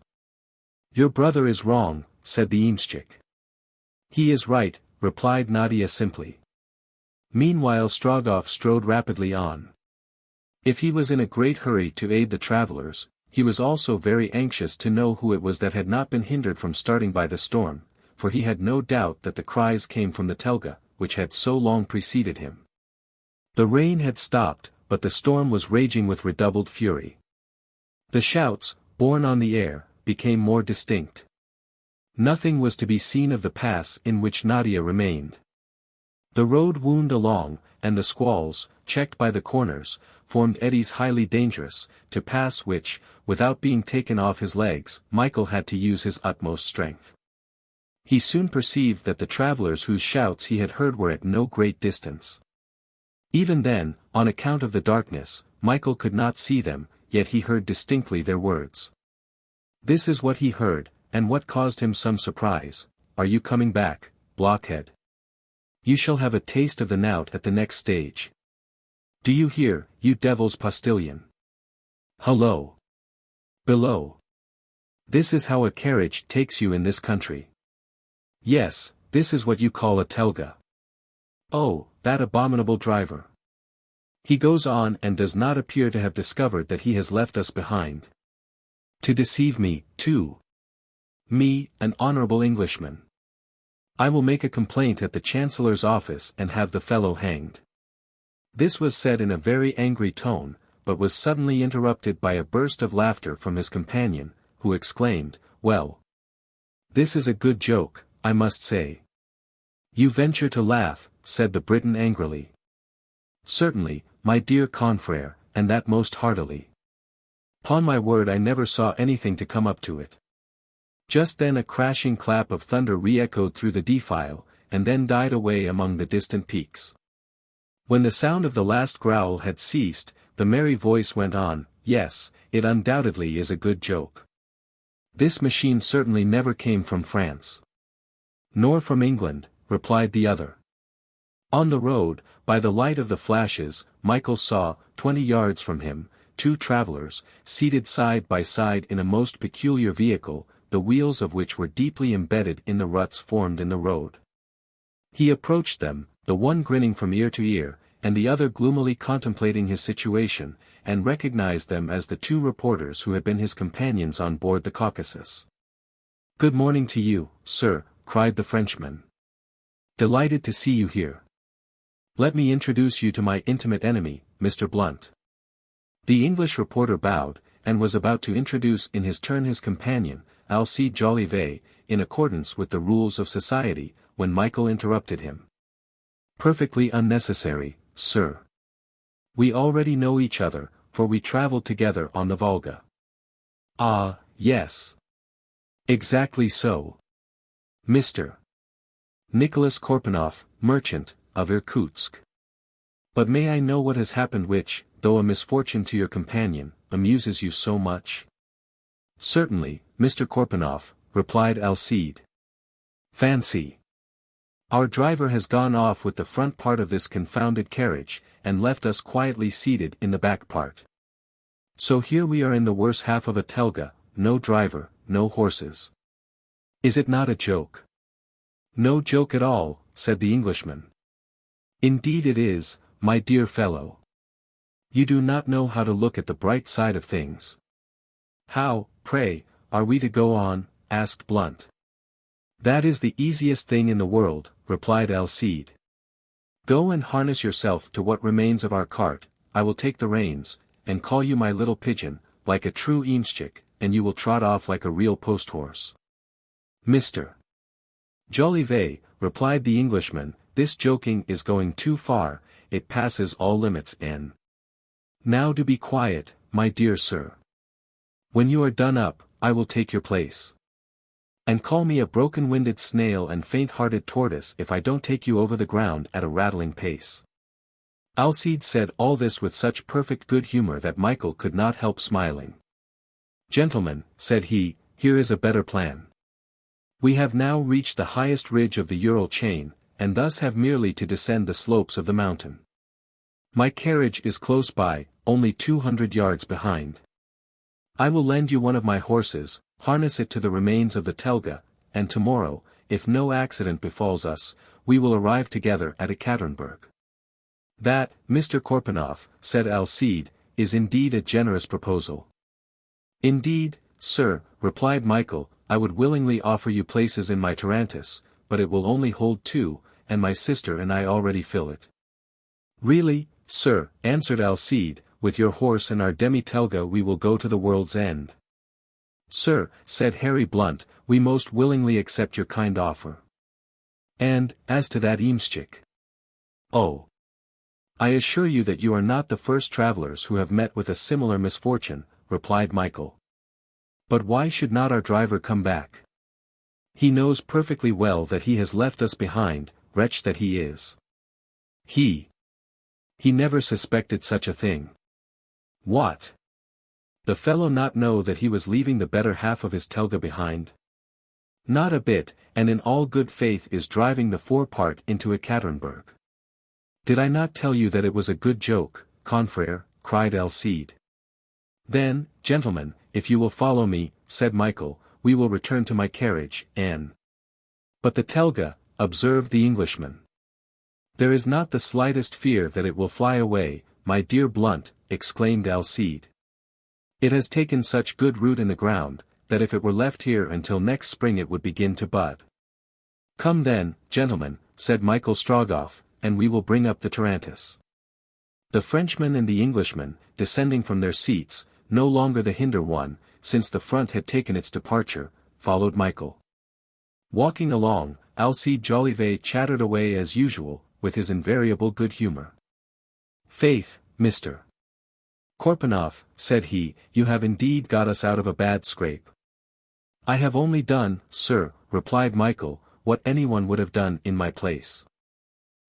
Your brother is wrong, said the Imshchik. He is right, replied Nadia simply. Meanwhile Strogoff strode rapidly on. If he was in a great hurry to aid the travelers, he was also very anxious to know who it was that had not been hindered from starting by the storm, for he had no doubt that the cries came from the telga, which had so long preceded him. The rain had stopped, but the storm was raging with redoubled fury. The shouts, borne on the air, became more distinct. Nothing was to be seen of the pass in which Nadia remained. The road wound along, and the squalls, checked by the corners, formed eddies highly dangerous, to pass which, without being taken off his legs, Michael had to use his utmost strength. He soon perceived that the travelers whose shouts he had heard were at no great distance. Even then, on account of the darkness, Michael could not see them, yet he heard distinctly their words. This is what he heard, and what caused him some surprise. Are you coming back, blockhead? You shall have a taste of the knout at the next stage. Do you hear, you devil's postilion? Hullo! Below! This is how a carriage takes you in this country. Yes, this is what you call a telga. Oh, that abominable driver. He goes on and does not appear to have discovered that he has left us behind. To deceive me, too. Me, an honorable Englishman. I will make a complaint at the Chancellor's office and have the fellow hanged. This was said in a very angry tone, but was suddenly interrupted by a burst of laughter from his companion, who exclaimed, "Well, this is a good joke, I must say." "You venture to laugh," said the Briton angrily. "Certainly, my dear confrère, and that most heartily. 'Pon my word, I never saw anything to come up to it." Just then a crashing clap of thunder re-echoed through the defile, and then died away among the distant peaks. When the sound of the last growl had ceased, the merry voice went on, "Yes, it undoubtedly is a good joke. This machine certainly never came from France." "Nor from England," replied the other. On the road, by the light of the flashes, Michael saw, 20 yards from him, two travelers, seated side by side in a most peculiar vehicle, the wheels of which were deeply embedded in the ruts formed in the road. He approached them, the one grinning from ear to ear, and the other gloomily contemplating his situation, and recognized them as the two reporters who had been his companions on board the Caucasus. "Good morning to you, sir," cried the Frenchman. "Delighted to see you here. Let me introduce you to my intimate enemy, Mr. Blunt." The English reporter bowed, and was about to introduce in his turn his companion, Alcide Jolivet, in accordance with the rules of society, when Michael interrupted him. "Perfectly unnecessary, sir. We already know each other, for we traveled together on the Volga." "Ah, yes. Exactly so. Mr. Nicholas Korpanoff, merchant, of Irkutsk. But may I know what has happened which, though a misfortune to your companion, amuses you so much?" "Certainly, Mr. Korpanoff," replied Alcide. "Fancy. Our driver has gone off with the front part of this confounded carriage, and left us quietly seated in the back part. So here we are in the worse half of a telga, no driver, no horses. Is it not a joke?" "No joke at all," said the Englishman. "Indeed it is, my dear fellow. You do not know how to look at the bright side of things." "How, pray, are we to go on?" asked Blunt. "That is the easiest thing in the world," replied Alcide. "Go and harness yourself to what remains of our cart, I will take the reins, and call you my little pigeon, like a true Eamschik, and you will trot off like a real post-horse." "Mr. Jolivet," replied the Englishman, "this joking is going too far, it passes all limits and now do be quiet, my dear sir. When you are done up, I will take your place. And call me a broken-winded snail and faint-hearted tortoise if I don't take you over the ground at a rattling pace." Alcide said all this with such perfect good humor that Michael could not help smiling. "Gentlemen," said he, "here is a better plan. We have now reached the highest ridge of the Ural chain, and thus have merely to descend the slopes of the mountain. My carriage is close by, only 200 yards behind. I will lend you one of my horses, harness it to the remains of the telga, and tomorrow, if no accident befalls us, we will arrive together at Ekaterinburg." "That, Mr. Korpanoff," said Alcide, "is indeed a generous proposal." "Indeed, sir," replied Michael, "I would willingly offer you places in my tarantass, but it will only hold 2, and my sister and I already fill it." "Really, sir," answered Alcide, "with your horse and our demi-telga we will go to the world's end." "Sir," said Harry Blunt, "we most willingly accept your kind offer. And, as to that Eamschik. Oh! I assure you that you are not the first travelers who have met with a similar misfortune," replied Michael. "But why should not our driver come back? He knows perfectly well that he has left us behind, wretch that he is. He never suspected such a thing. What? The fellow not know that he was leaving the better half of his telga behind? Not a bit, and in all good faith is driving the forepart into Ekaterinburg. Did I not tell you that it was a good joke, confrère?" cried Alcide. "Then, gentlemen, if you will follow me, said Michael, we will return to my carriage, Anne. But the telga, observed the Englishman. There is not the slightest fear that it will fly away, my dear Blunt, exclaimed Alcide. It has taken such good root in the ground, that if it were left here until next spring it would begin to bud. Come then, gentlemen, said Michael Strogoff, and we will bring up the tarantass. The Frenchman and the Englishman, descending from their seats, no longer the hinder one, since the front had taken its departure, followed Michael. Walking along, Alcide Jolivet chattered away as usual, with his invariable good humor. Faith, Mr. Korpanoff, said he, you have indeed got us out of a bad scrape. I have only done, sir, replied Michael, what anyone would have done in my place.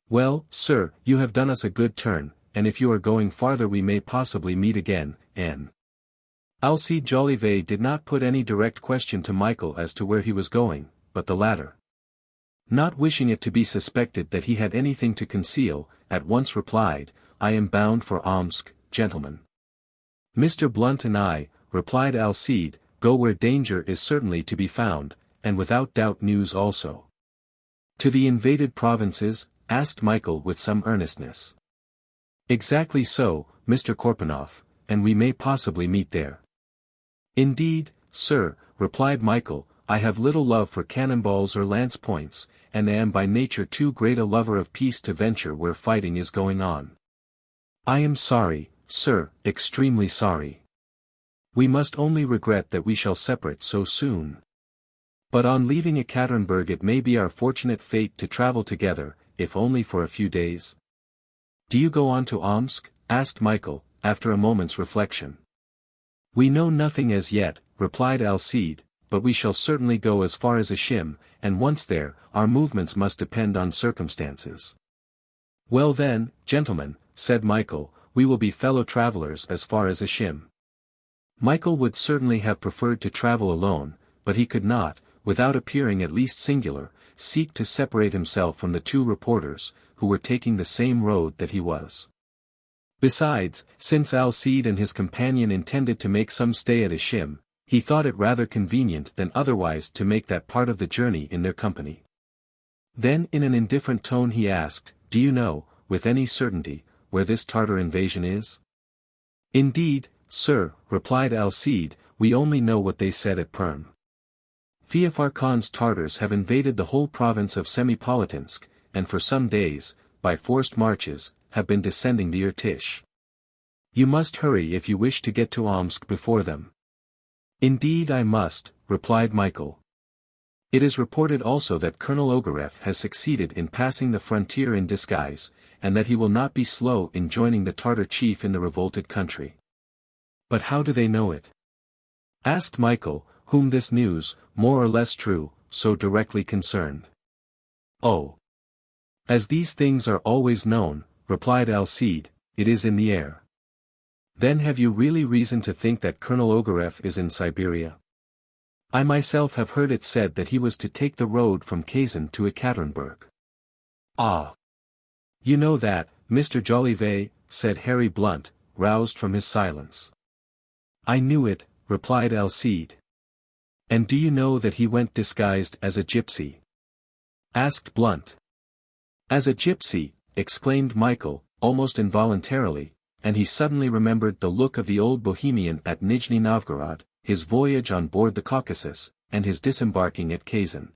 Well, sir, you have done us a good turn, and if you are going farther we may possibly meet again, N. Alcide Jolivet did not put any direct question to Michael as to where he was going, but the latter, not wishing it to be suspected that he had anything to conceal, at once replied, I am bound for Omsk, gentlemen. Mr. Blunt and I, replied Alcide, go where danger is certainly to be found, and without doubt news also. To the invaded provinces? Asked Michael with some earnestness. Exactly so, Mr. Korpanoff, and we may possibly meet there. Indeed, sir, replied Michael, I have little love for cannonballs or lance points, and am by nature too great a lover of peace to venture where fighting is going on. I am sorry, sir, extremely sorry. We must only regret that we shall separate so soon. But on leaving Ekaterinburg it may be our fortunate fate to travel together, if only for a few days. Do you go on to Omsk? Asked Michael, after a moment's reflection. We know nothing as yet, replied Alcide, but we shall certainly go as far as Ishim, and once there, our movements must depend on circumstances. Well then, gentlemen, said Michael, we will be fellow travelers as far as Ishim. Michael would certainly have preferred to travel alone, but he could not, without appearing at least singular, seek to separate himself from the two reporters, who were taking the same road that he was. Besides, since Alcide and his companion intended to make some stay at Ishim, he thought it rather convenient than otherwise to make that part of the journey in their company. Then in an indifferent tone he asked, do you know, with any certainty, where this Tartar invasion is? Indeed, sir, replied Alcide, we only know what they said at Perm. Feofar Khan's Tartars have invaded the whole province of Semipalatinsk, and for some days, by forced marches, have been descending the Irkutsk. You must hurry if you wish to get to Omsk before them. Indeed I must, replied Michael. It is reported also that Colonel Ogareff has succeeded in passing the frontier in disguise, and that he will not be slow in joining the Tartar chief in the revolted country. But how do they know it? Asked Michael, whom this news, more or less true, so directly concerned. Oh! As these things are always known, replied Alcide, it is in the air. Then have you really reason to think that Colonel Ogareff is in Siberia? I myself have heard it said that he was to take the road from Kazan to Ekaterinburg. Ah! You know that, Mr. Jolivet, said Harry Blunt, roused from his silence. I knew it, replied Alcide. And do you know that he went disguised as a gypsy? Asked Blunt. As a gypsy, exclaimed Michael, almost involuntarily, and he suddenly remembered the look of the old Bohemian at NIJNI-NOVGOROD, his voyage on board the Caucasus, and his disembarking at Kazan.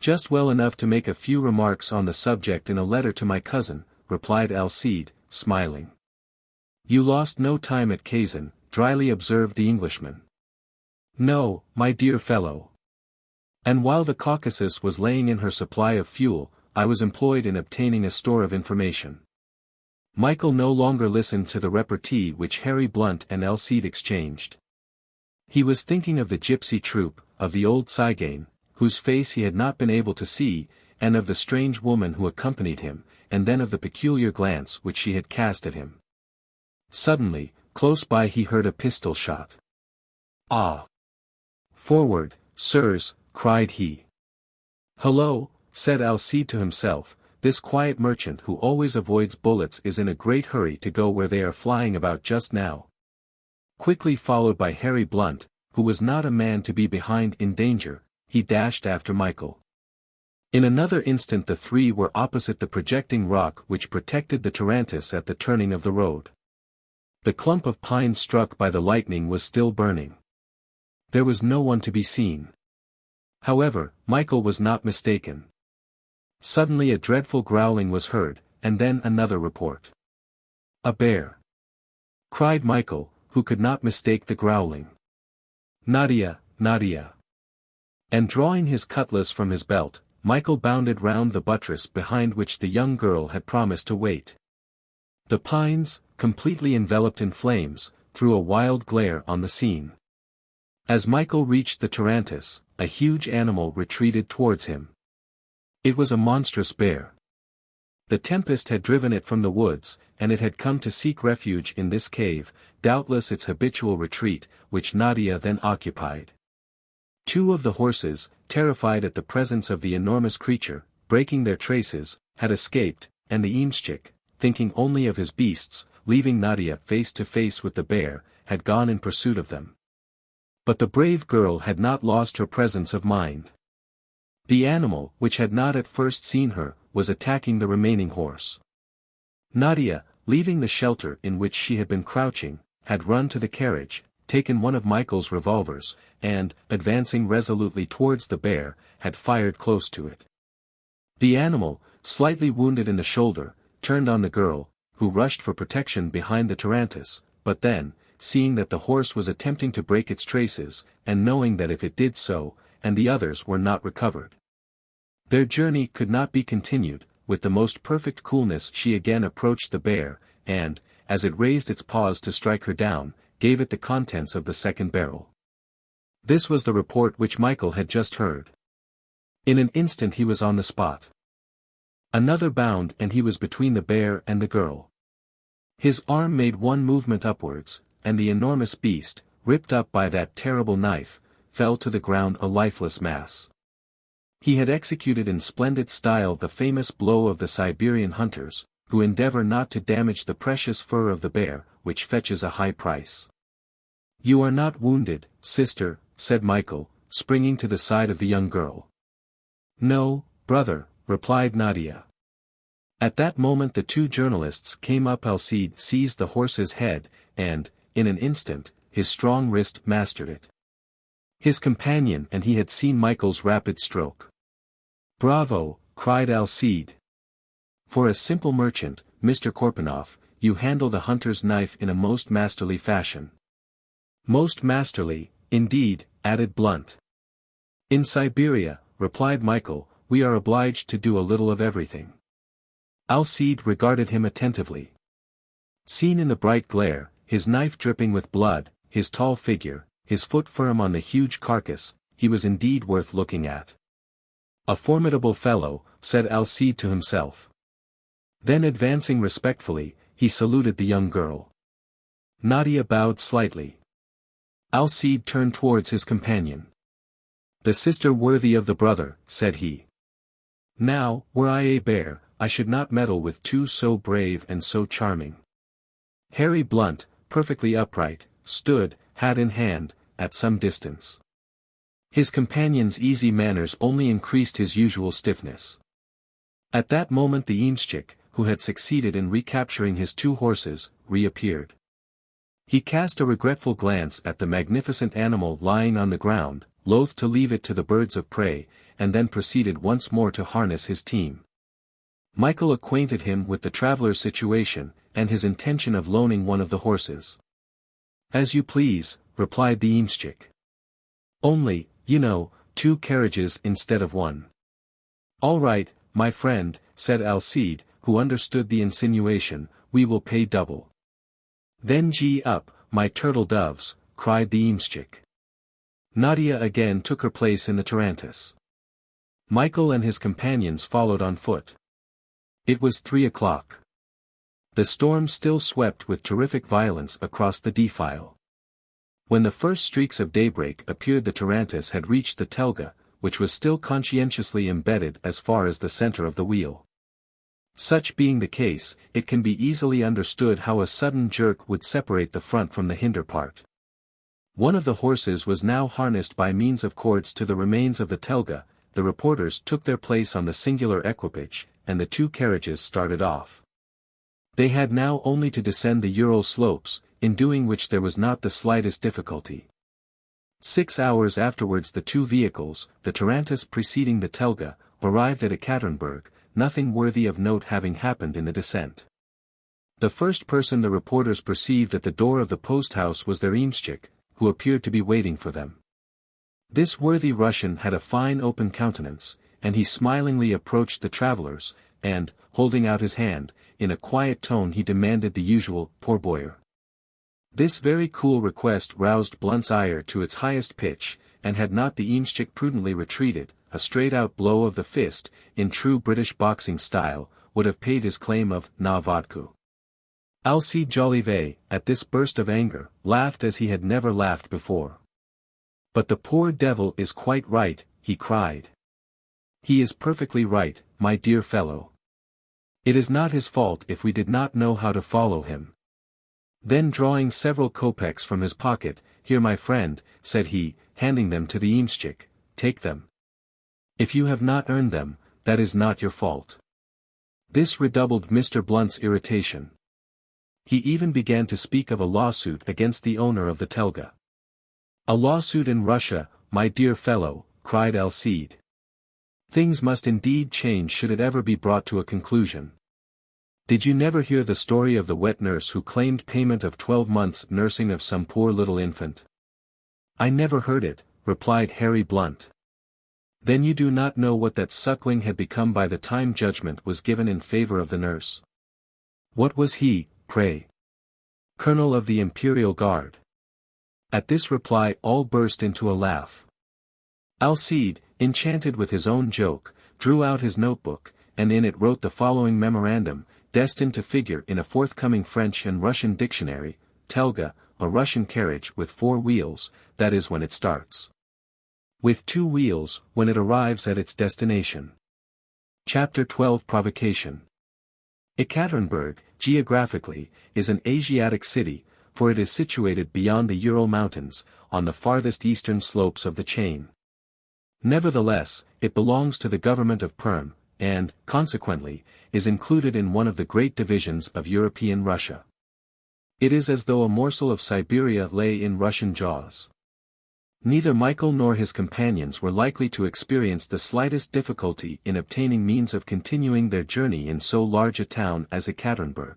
Just well enough to make a few remarks on the subject in a letter to my cousin, replied Alcide, smiling. You lost no time at Kazan, dryly observed the Englishman. No, my dear fellow. And while the Caucasus was laying in her supply of fuel, I was employed in obtaining a store of information. Michael no longer listened to the repartee which Harry Blunt and Alcide exchanged. He was thinking of the gypsy troupe, of the old Tsigain, whose face he had not been able to see, and of the strange woman who accompanied him, and then of the peculiar glance which she had cast at him. Suddenly, close by he heard a pistol shot. Ah! Forward, sirs, cried he. Hullo, said Alcide to himself, this quiet merchant who always avoids bullets is in a great hurry to go where they are flying about just now. Quickly followed by Harry Blunt, who was not a man to be behind in danger, he dashed after Michael. In another instant the three were opposite the projecting rock which protected the Tarantass at the turning of the road. The clump of pines struck by the lightning was still burning. There was no one to be seen. However, Michael was not mistaken. Suddenly a dreadful growling was heard, and then another report. "A bear!" cried Michael, who could not mistake the growling. "Nadia, Nadia!" And drawing his cutlass from his belt, Michael bounded round the buttress behind which the young girl had promised to wait. The pines, completely enveloped in flames, threw a wild glare on the scene. As Michael reached the Tarantass, a huge animal retreated towards him. It was a monstrous bear. The tempest had driven it from the woods, and it had come to seek refuge in this cave, doubtless its habitual retreat, which Nadia then occupied. Two of the horses, terrified at the presence of the enormous creature, breaking their traces, had escaped, and the Imschik, thinking only of his beasts, leaving Nadia face to face with the bear, had gone in pursuit of them. But the brave girl had not lost her presence of mind. The animal, which had not at first seen her, was attacking the remaining horse. Nadia, leaving the shelter in which she had been crouching, had run to the carriage, taken one of Michael's revolvers, and, advancing resolutely towards the bear, had fired close to it. The animal, slightly wounded in the shoulder, turned on the girl, who rushed for protection behind the Tarantass, but then, seeing that the horse was attempting to break its traces, and knowing that if it did so, and the others were not recovered, their journey could not be continued, with the most perfect coolness she again approached the bear, and, as it raised its paws to strike her down, gave it the contents of the second barrel. This was the report which Michael had just heard. In an instant he was on the spot. Another bound and he was between the bear and the girl. His arm made one movement upwards, and the enormous beast, ripped up by that terrible knife, fell to the ground a lifeless mass. He had executed in splendid style the famous blow of the Siberian hunters, who endeavor not to damage the precious fur of the bear, which fetches a high price. "You are not wounded, sister," said Michael, springing to the side of the young girl. "No, brother," replied Nadia. At that moment the two journalists came up. Alcide seized the horse's head, and, in an instant, his strong wrist mastered it. His companion and he had seen Michael's rapid stroke. "Bravo!" cried Alcide. "For a simple merchant, Mr. Korpanoff, you handle the hunter's knife in a most masterly fashion." "Most masterly, indeed," added Blunt. "In Siberia," replied Michael, "we are obliged to do a little of everything." Alcide regarded him attentively. Seen in the bright glare, his knife dripping with blood, his tall figure, his foot firm on the huge carcass, he was indeed worth looking at. "A formidable fellow," said Alcide to himself. Then advancing respectfully, he saluted the young girl. Nadia bowed slightly. Alcide turned towards his companion. "The sister worthy of the brother," said he. "Now, were I a bear, I should not meddle with two so brave and so charming." Harry Blunt, perfectly upright, stood, hat in hand, at some distance. His companion's easy manners only increased his usual stiffness. At that moment the Imschik, who had succeeded in recapturing his two horses, reappeared. He cast a regretful glance at the magnificent animal lying on the ground, loath to leave it to the birds of prey, and then proceeded once more to harness his team. Michael acquainted him with the traveller's situation, and his intention of loaning one of the horses. "As you please," replied the Imschik. "Only, you know, 2 carriages instead of 1. "All right, my friend," said Alcide, who understood the insinuation, "we will pay double." "Then gee up, my turtle doves," cried the Imschik. Nadia again took her place in the Tarantass. Michael and his companions followed on foot. It was 3 o'clock. The storm still swept with terrific violence across the defile. When the first streaks of daybreak appeared the Tarantass had reached the telga, which was still conscientiously embedded as far as the center of the wheel. Such being the case, it can be easily understood how a sudden jerk would separate the front from the hinder part. One of the horses was now harnessed by means of cords to the remains of the telga, the reporters took their place on the singular equipage, and the two carriages started off. They had now only to descend the Ural slopes, in doing which there was not the slightest difficulty. 6 hours afterwards the two vehicles, the Tarantass preceding the telga, arrived at Ekaterinburg, nothing worthy of note having happened in the descent. The first person the reporters perceived at the door of the post-house was their Imschik, who appeared to be waiting for them. This worthy Russian had a fine open countenance, and he smilingly approached the travelers, and, holding out his hand, in a quiet tone he demanded the usual pourboire. This very cool request roused Blunt's ire to its highest pitch, and had not the Imschik prudently retreated, a straight-out blow of the fist, in true British boxing style, would have paid his claim of na vodku. Alcide Jolivet, at this burst of anger, laughed as he had never laughed before. "But the poor devil is quite right," he cried. "He is perfectly right, my dear fellow. It is not his fault if we did not know how to follow him." Then drawing several kopecks from his pocket, "Here my friend," said he, handing them to the Imschik, "take them. If you have not earned them, that is not your fault." This redoubled Mr. Blunt's irritation. He even began to speak of a lawsuit against the owner of the telga. "A lawsuit in Russia, my dear fellow," cried Alcide. "Things must indeed change should it ever be brought to a conclusion. Did you never hear the story of the wet nurse who claimed payment of 12 months' nursing of some poor little infant?" "I never heard it," replied Harry Blunt. "Then you do not know what that suckling had become by the time judgment was given in favor of the nurse." "What was he, pray?" "Colonel of the Imperial Guard." At this reply all burst into a laugh. Alcide, enchanted with his own joke, drew out his notebook, and in it wrote the following memorandum, destined to figure in a forthcoming French and Russian dictionary: telga, a Russian carriage with 4 wheels, that is when it starts. With 2 wheels, when it arrives at its destination. Chapter 12 Provocation. Ekaterinburg, geographically, is an Asiatic city, for it is situated beyond the Ural Mountains, on the farthest eastern slopes of the chain. Nevertheless, it belongs to the government of Perm, and, consequently, is included in one of the great divisions of European Russia. It is as though a morsel of Siberia lay in Russian jaws. Neither Michael nor his companions were likely to experience the slightest difficulty in obtaining means of continuing their journey in so large a town as Ekaterinburg.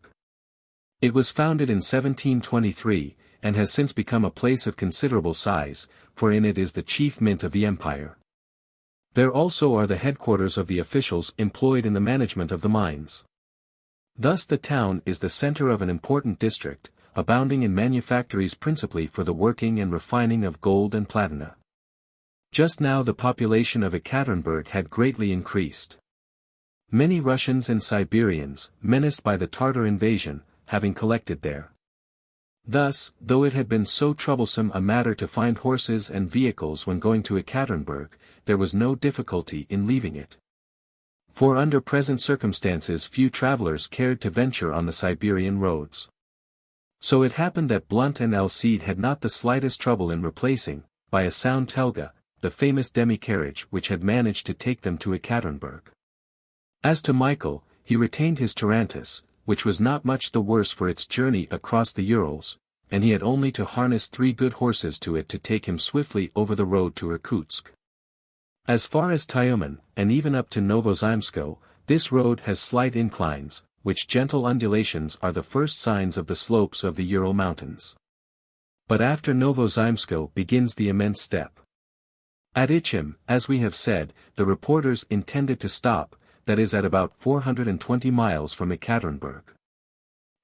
It was founded in 1723, and has since become a place of considerable size, for in it is the chief mint of the empire. There also are the headquarters of the officials employed in the management of the mines. Thus the town is the center of an important district, abounding in manufactories principally for the working and refining of gold and platina. Just now the population of Ekaterinburg had greatly increased. Many Russians and Siberians, menaced by the Tartar invasion, having collected there. Thus, though it had been so troublesome a matter to find horses and vehicles when going to Ekaterinburg, there was no difficulty in leaving it. For under present circumstances few travelers cared to venture on the Siberian roads. So it happened that Blunt and Alcide had not the slightest trouble in replacing, by a sound telga, the famous demi-carriage which had managed to take them to Ekaterinburg. As to Michael, he retained his Tarantass, which was not much the worse for its journey across the Urals, and he had only to harness 3 good horses to it to take him swiftly over the road to Irkutsk. As far as Tyumen, and even up to Novozemsko, this road has slight inclines, which gentle undulations are the first signs of the slopes of the Ural Mountains. But after Novozemsko begins the immense steppe. At XIII, as we have said, the reporters intended to stop, that is at about 420 miles from Ekaterinburg.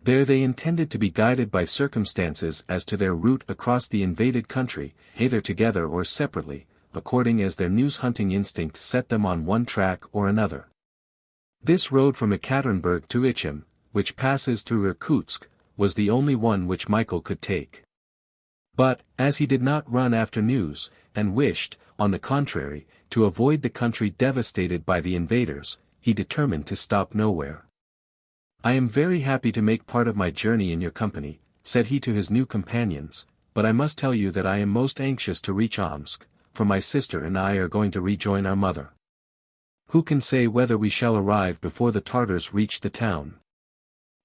There they intended to be guided by circumstances as to their route across the invaded country, either together or separately, according as their news-hunting instinct set them on one track or another. This road from Ekaterinburg to XIII, which passes through Irkutsk, was the only one which Michael could take. But, as he did not run after news, and wished, on the contrary, to avoid the country devastated by the invaders, he determined to stop nowhere. "I am very happy to make part of my journey in your company," said he to his new companions, but I must tell you that I am most anxious to reach Omsk, for my sister and I are going to rejoin our mother. Who can say whether we shall arrive before the Tartars reach the town?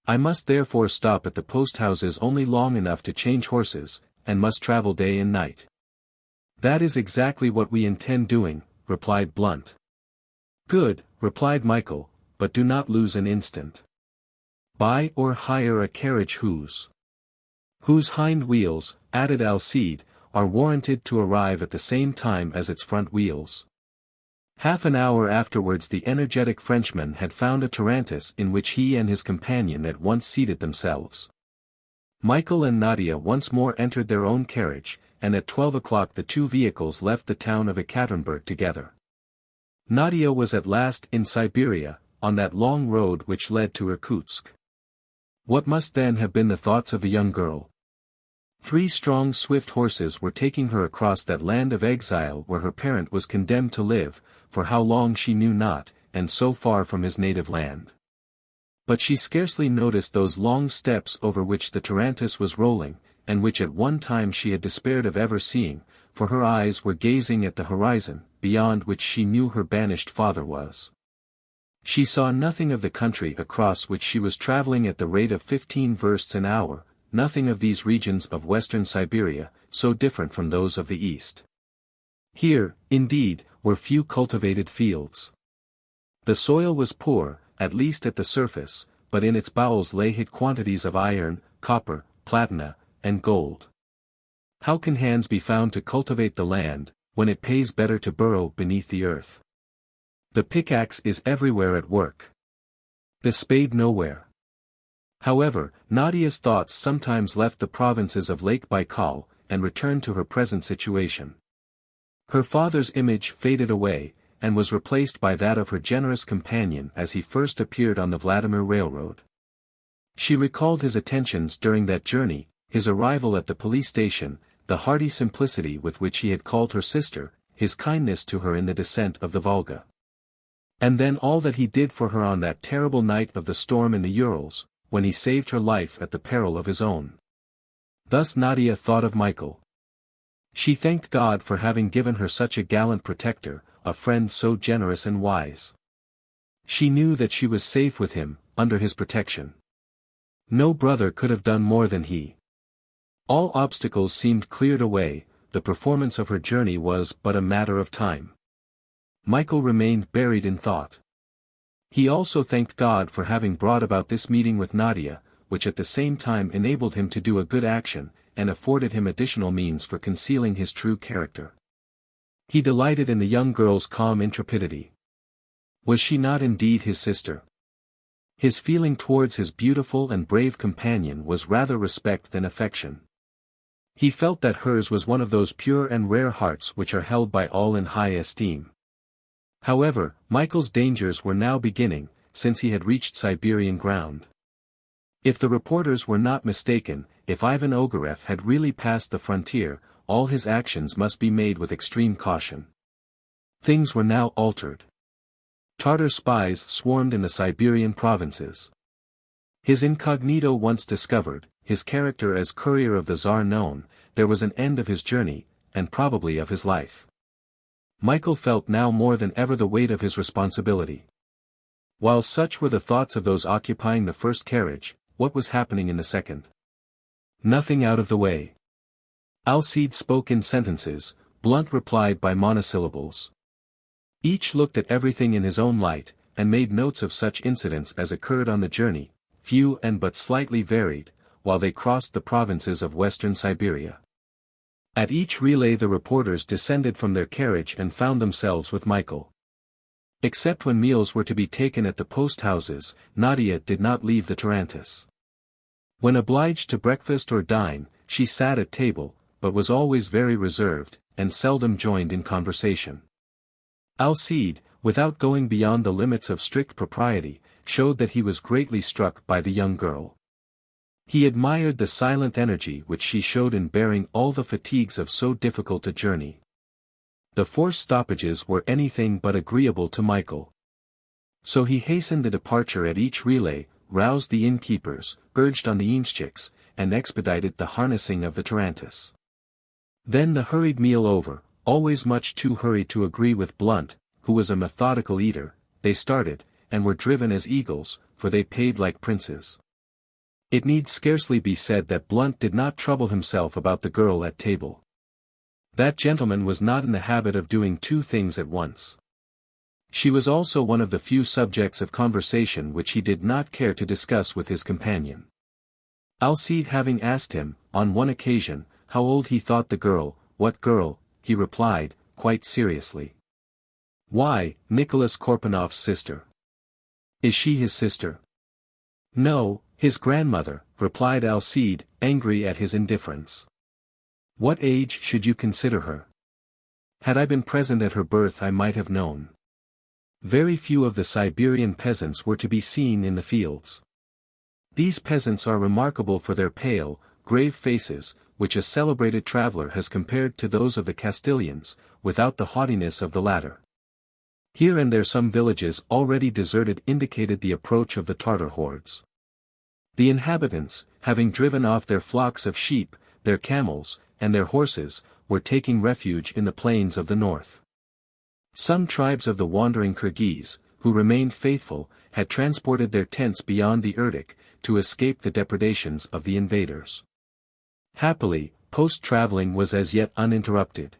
I must therefore stop at the post-houses only long enough to change horses, and must travel day and night." "That is exactly what we intend doing," replied Blunt. "Good," replied Michael, "but do not lose an instant. Buy or hire a carriage whose hind wheels," added Alcide, "are warranted to arrive at the same time as its front wheels." Half an hour afterwards the energetic Frenchman had found a tarantass in which he and his companion at once seated themselves. Michael and Nadia once more entered their own carriage, and at 12 o'clock the two vehicles left the town of Ekaterinburg together. Nadia was at last in Siberia, on that long road which led to Irkutsk. What must then have been the thoughts of the young girl? 3 strong swift horses were taking her across that land of exile where her parent was condemned to live, for how long she knew not, and so far from his native land. But she scarcely noticed those long steps over which the tarantass was rolling, and which at one time she had despaired of ever seeing, for her eyes were gazing at the horizon, beyond which she knew her banished father was. She saw nothing of the country across which she was traveling at the rate of 15 versts an hour, nothing of these regions of western Siberia, so different from those of the east. Here, indeed, were few cultivated fields. The soil was poor, at least at the surface, but in its bowels lay hid quantities of iron, copper, platina, and gold. How can hands be found to cultivate the land, when it pays better to burrow beneath the earth? The pickaxe is everywhere at work. The spade nowhere. However, Nadia's thoughts sometimes left the provinces of Lake Baikal, and returned to her present situation. Her father's image faded away, and was replaced by that of her generous companion as he first appeared on the Vladimir Railroad. She recalled his attentions during that journey, his arrival at the police station, the hearty simplicity with which he had called her sister, his kindness to her in the descent of the Volga. And then all that he did for her on that terrible night of the storm in the Urals, when he saved her life at the peril of his own. Thus Nadia thought of Michael. She thanked God for having given her such a gallant protector, a friend so generous and wise. She knew that she was safe with him, under his protection. No brother could have done more than he. All obstacles seemed cleared away, the performance of her journey was but a matter of time. Michael remained buried in thought. He also thanked God for having brought about this meeting with Nadia, which at the same time enabled him to do a good action, and afforded him additional means for concealing his true character. He delighted in the young girl's calm intrepidity. Was she not indeed his sister? His feeling towards his beautiful and brave companion was rather respect than affection. He felt that hers was one of those pure and rare hearts which are held by all in high esteem. However, Michael's dangers were now beginning, since he had reached Siberian ground. If the reporters were not mistaken, if Ivan Ogareff had really passed the frontier, all his actions must be made with extreme caution. Things were now altered. Tartar spies swarmed in the Siberian provinces. His incognito once discovered, his character as courier of the Tsar known, there was an end of his journey, and probably of his life. Michael felt now more than ever the weight of his responsibility. While such were the thoughts of those occupying the first carriage, what was happening in the second? Nothing out of the way. Alcide spoke in sentences, Blunt replied by monosyllables. Each looked at everything in his own light, and made notes of such incidents as occurred on the journey, few and but slightly varied, while they crossed the provinces of western Siberia. At each relay the reporters descended from their carriage and found themselves with Michael. Except when meals were to be taken at the post-houses, Nadia did not leave the tarantass. When obliged to breakfast or dine, she sat at table, but was always very reserved, and seldom joined in conversation. Alcide, without going beyond the limits of strict propriety, showed that he was greatly struck by the young girl. He admired the silent energy which she showed in bearing all the fatigues of so difficult a journey. The forced stoppages were anything but agreeable to Michael. So he hastened the departure at each relay, roused the innkeepers, urged on the imshchiks, and expedited the harnessing of the tarantass. Then the hurried meal over, always much too hurried to agree with Blunt, who was a methodical eater, they started, and were driven as eagles, for they paid like princes. It need scarcely be said that Blunt did not trouble himself about the girl at table. That gentleman was not in the habit of doing two things at once. She was also one of the few subjects of conversation which he did not care to discuss with his companion. Alcide having asked him, on one occasion, how old he thought the girl, "What girl?" he replied, quite seriously. "Why, Nicholas Korpanov's sister." "Is she his sister?" "No, his grandmother," replied Alcide, angry at his indifference. "What age should you consider her?" "Had I been present at her birth I might have known." Very few of the Siberian peasants were to be seen in the fields. These peasants are remarkable for their pale, grave faces, which a celebrated traveller has compared to those of the Castilians, without the haughtiness of the latter. Here and there some villages already deserted indicated the approach of the Tartar hordes. The inhabitants, having driven off their flocks of sheep, their camels, and their horses, were taking refuge in the plains of the north. Some tribes of the wandering Kirghiz, who remained faithful, had transported their tents beyond the Irkutsk, to escape the depredations of the invaders. Happily, post-traveling was as yet uninterrupted.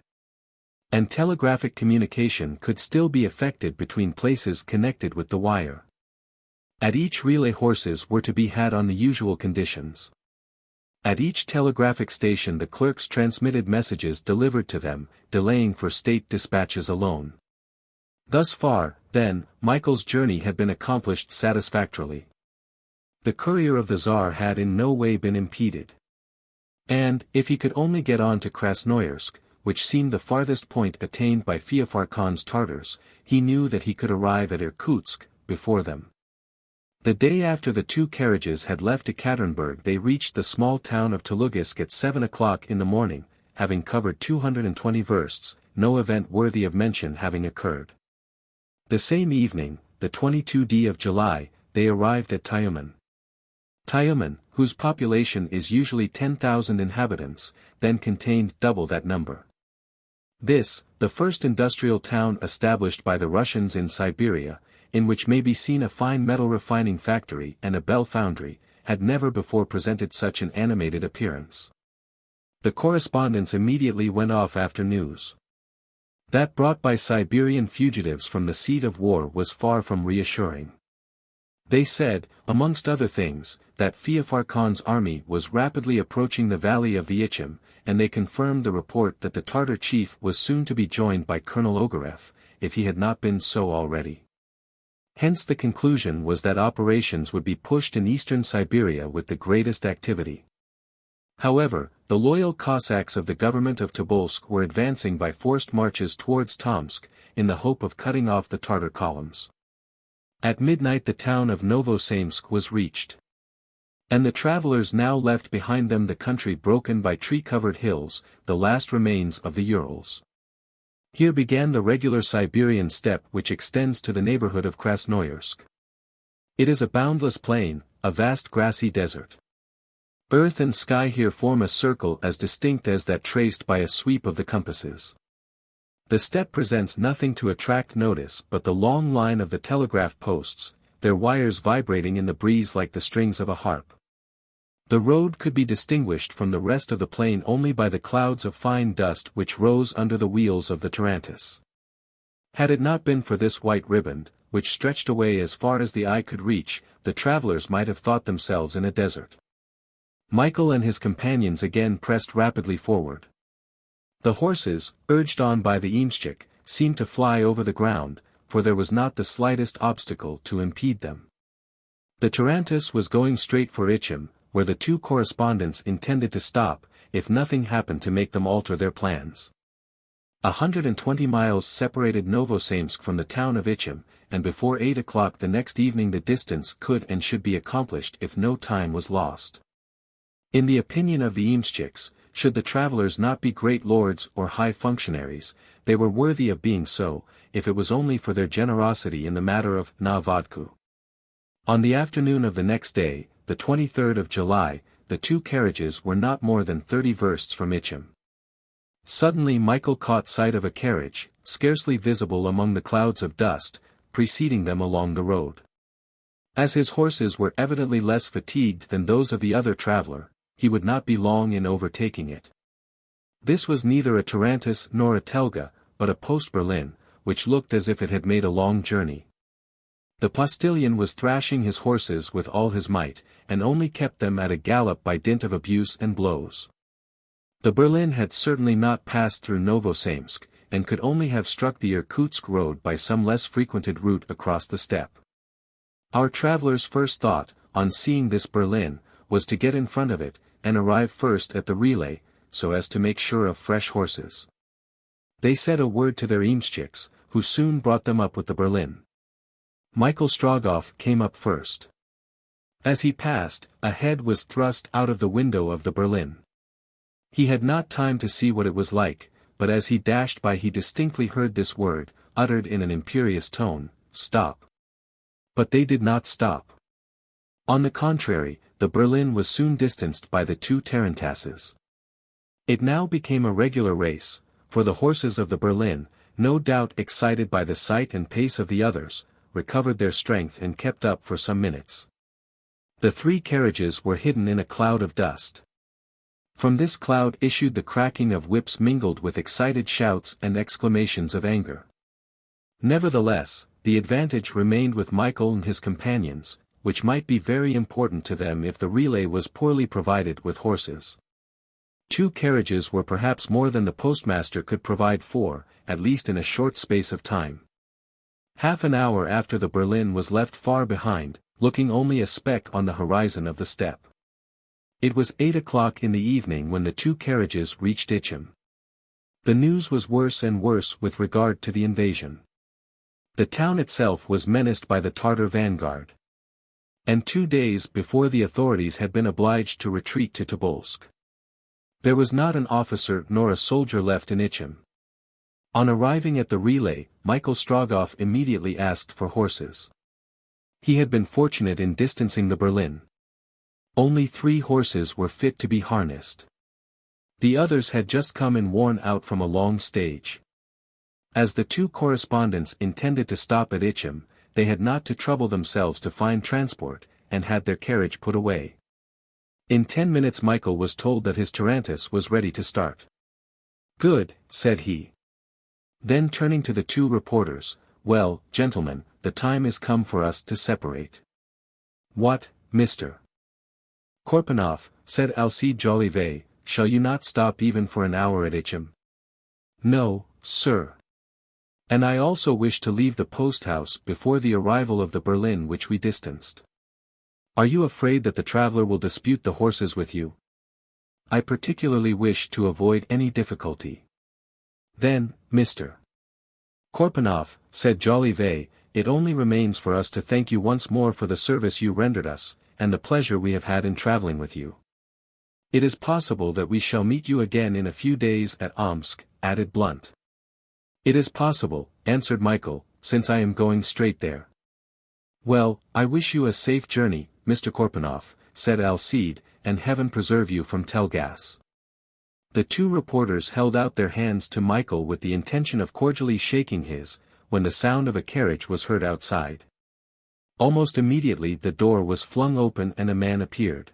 And telegraphic communication could still be effected between places connected with the wire. At each relay horses were to be had on the usual conditions. At each telegraphic station the clerks transmitted messages delivered to them, delaying for state dispatches alone. Thus far, then, Michael's journey had been accomplished satisfactorily. The courier of the Tsar had in no way been impeded. And, if he could only get on to Krasnoyarsk, which seemed the farthest point attained by Feofar Khan's Tartars, he knew that he could arrive at Irkutsk, before them. The day after the two carriages had left Ekaterinburg they reached the small town of Tulugisk at 7 o'clock in the morning, having covered 220 versts, no event worthy of mention having occurred. The same evening, the 22d of July, they arrived at Tyumen. Tyumen, whose population is usually 10,000 inhabitants, then contained double that number. This, the first industrial town established by the Russians in Siberia, in which may be seen a fine metal refining factory and a bell foundry, had never before presented such an animated appearance. The correspondents immediately went off after news. That brought by Siberian fugitives from the seat of war was far from reassuring. They said, amongst other things, that Feofar Khan's army was rapidly approaching the valley of the Ichim, and they confirmed the report that the Tartar chief was soon to be joined by Colonel Ogareff, if he had not been so already. Hence the conclusion was that operations would be pushed in eastern Siberia with the greatest activity. However, the loyal Cossacks of the government of Tobolsk were advancing by forced marches towards Tomsk, in the hope of cutting off the Tartar columns. At midnight the town of Novosaimsk was reached. And the travelers now left behind them the country broken by tree-covered hills, the last remains of the Urals. Here began the regular Siberian steppe which extends to the neighborhood of Krasnoyarsk. It is a boundless plain, a vast grassy desert. Earth and sky here form a circle as distinct as that traced by a sweep of the compasses. The steppe presents nothing to attract notice but the long line of the telegraph posts, their wires vibrating in the breeze like the strings of a harp. The road could be distinguished from the rest of the plain only by the clouds of fine dust which rose under the wheels of the Tarantass. Had it not been for this white riband, which stretched away as far as the eye could reach, the travelers might have thought themselves in a desert. Michael and his companions again pressed rapidly forward. The horses, urged on by the Imshchik, seemed to fly over the ground, for there was not the slightest obstacle to impede them. The Tarantass was going straight for Ichim, where the two correspondents intended to stop, if nothing happened to make them alter their plans. 120 miles separated Novosaimsk from the town of Ichim, and before 8 o'clock the next evening the distance could and should be accomplished if no time was lost. In the opinion of the Imshchiks, should the travelers not be great lords or high functionaries, they were worthy of being so, if it was only for their generosity in the matter of na vodku. On the afternoon of the next day, the 23rd of July, the two carriages were not more than 30 versts from Ichim. Suddenly Michael caught sight of a carriage, scarcely visible among the clouds of dust, preceding them along the road. As his horses were evidently less fatigued than those of the other traveler, he would not be long in overtaking it. This was neither a Tarantass nor a Telga, but a post-Berlin, which looked as if it had made a long journey. The postilion was thrashing his horses with all his might, and only kept them at a gallop by dint of abuse and blows. The Berlin had certainly not passed through Novosemsk, and could only have struck the Irkutsk road by some less frequented route across the steppe. Our travelers' first thought, on seeing this Berlin, was to get in front of it, and arrive first at the relay, so as to make sure of fresh horses. They said a word to their Imschicks, who soon brought them up with the Berlin. Michael Strogoff came up first. As he passed, a head was thrust out of the window of the Berlin. He had not time to see what it was like, but as he dashed by he distinctly heard this word, uttered in an imperious tone, "Stop." But they did not stop. On the contrary, the Berlin was soon distanced by the two tarantasses. It now became a regular race, for the horses of the Berlin, no doubt excited by the sight and pace of the others, recovered their strength and kept up for some minutes. The three carriages were hidden in a cloud of dust. From this cloud issued the cracking of whips mingled with excited shouts and exclamations of anger. Nevertheless, the advantage remained with Michael and his companions, which might be very important to them if the relay was poorly provided with horses. 2 carriages were perhaps more than the postmaster could provide for, at least in a short space of time. Half an hour after the Berlin was left far behind, looking only a speck on the horizon of the steppe. It was 8 o'clock in the evening when the 2 carriages reached Ichim. The news was worse and worse with regard to the invasion. The town itself was menaced by the Tartar vanguard. And 2 days before the authorities had been obliged to retreat to Tobolsk. There was not an officer nor a soldier left in Ichim. On arriving at the relay, Michael Strogoff immediately asked for horses. He had been fortunate in distancing the Berlin. Only 3 horses were fit to be harnessed. The others had just come and worn out from a long stage. As the 2 correspondents intended to stop at Ichim, they had not to trouble themselves to find transport, and had their carriage put away. In 10 minutes Michael was told that his Tarantass was ready to start. "Good," said he. Then turning to the 2 reporters, "Well, gentlemen, the time is come for us to separate." "What, Mr. Korpanoff," said Alcide Jolivet, "shall you not stop even for an hour at Ichim?" "No, sir. And I also wish to leave the post-house before the arrival of the Berlin which we distanced." "Are you afraid that the traveler will dispute the horses with you?" "I particularly wish to avoid any difficulty." "Then, Mr. Korpanoff," said Jolivet, "it only remains for us to thank you once more for the service you rendered us, and the pleasure we have had in traveling with you. It is possible that we shall meet you again in a few days at Omsk," added Blunt. "It is possible," answered Michael, "since I am going straight there." "Well, I wish you a safe journey, Mr. Korpanoff," said Alcide, "and heaven preserve you from Telgas." The 2 reporters held out their hands to Michael with the intention of cordially shaking his, when the sound of a carriage was heard outside. Almost immediately the door was flung open and a man appeared.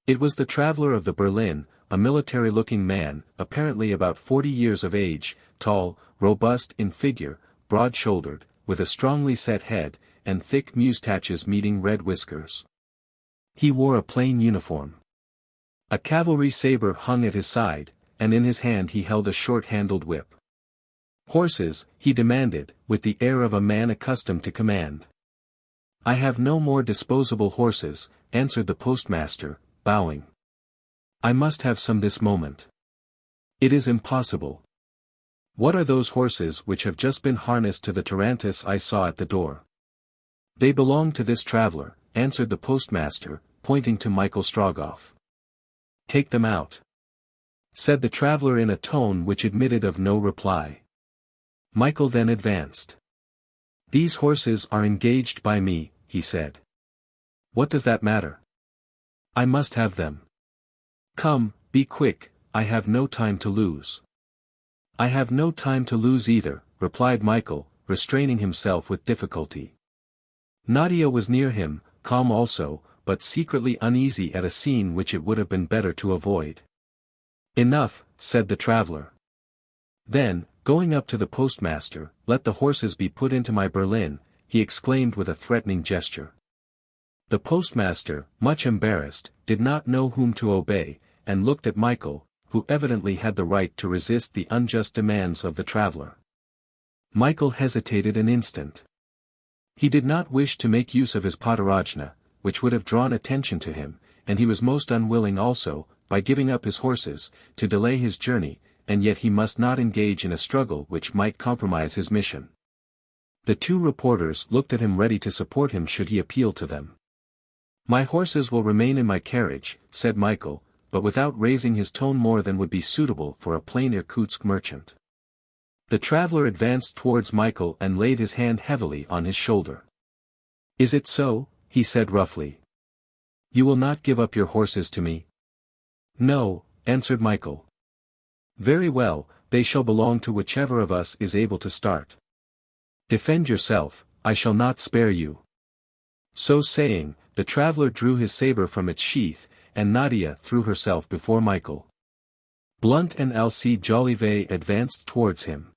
It was the traveler of the Berlin, a military-looking man, apparently about 40 years of age, tall, robust in figure, broad-shouldered, with a strongly set head, and thick moustaches meeting red whiskers. He wore a plain uniform. A cavalry saber hung at his side, and in his hand he held a short-handled whip. "Horses," he demanded, with the air of a man accustomed to command. "I have no more disposable horses," answered the postmaster, bowing. "I must have some this moment." "It is impossible." "What are those horses which have just been harnessed to the Tarantass I saw at the door?" "They belong to this traveler," answered the postmaster, pointing to Michael Strogoff. "Take them out," said the traveler in a tone which admitted of no reply. Michael then advanced. "These horses are engaged by me," he said. "What does that matter? I must have them. Come, be quick, I have no time to lose." "I have no time to lose either," replied Michael, restraining himself with difficulty. Nadia was near him, calm also, but secretly uneasy at a scene which it would have been better to avoid. "Enough," said the traveller. Then, going up to the postmaster, "Let the horses be put into my berlin," he exclaimed with a threatening gesture. The postmaster, much embarrassed, did not know whom to obey, and looked at Michael, who evidently had the right to resist the unjust demands of the traveller. Michael hesitated an instant. He did not wish to make use of his patarajna, which would have drawn attention to him, and he was most unwilling also, by giving up his horses, to delay his journey, and yet he must not engage in a struggle which might compromise his mission. The two reporters looked at him ready to support him should he appeal to them. "My horses will remain in my carriage," said Michael, but without raising his tone more than would be suitable for a plain Irkutsk merchant. The traveller advanced towards Michael and laid his hand heavily on his shoulder. "Is it so?" he said roughly. "You will not give up your horses to me?" "No," answered Michael. "Very well, they shall belong to whichever of us is able to start. Defend yourself, I shall not spare you." So saying, the traveller drew his sabre from its sheath, and Nadia threw herself before Michael. Blunt and Alcide Jolivet advanced towards him.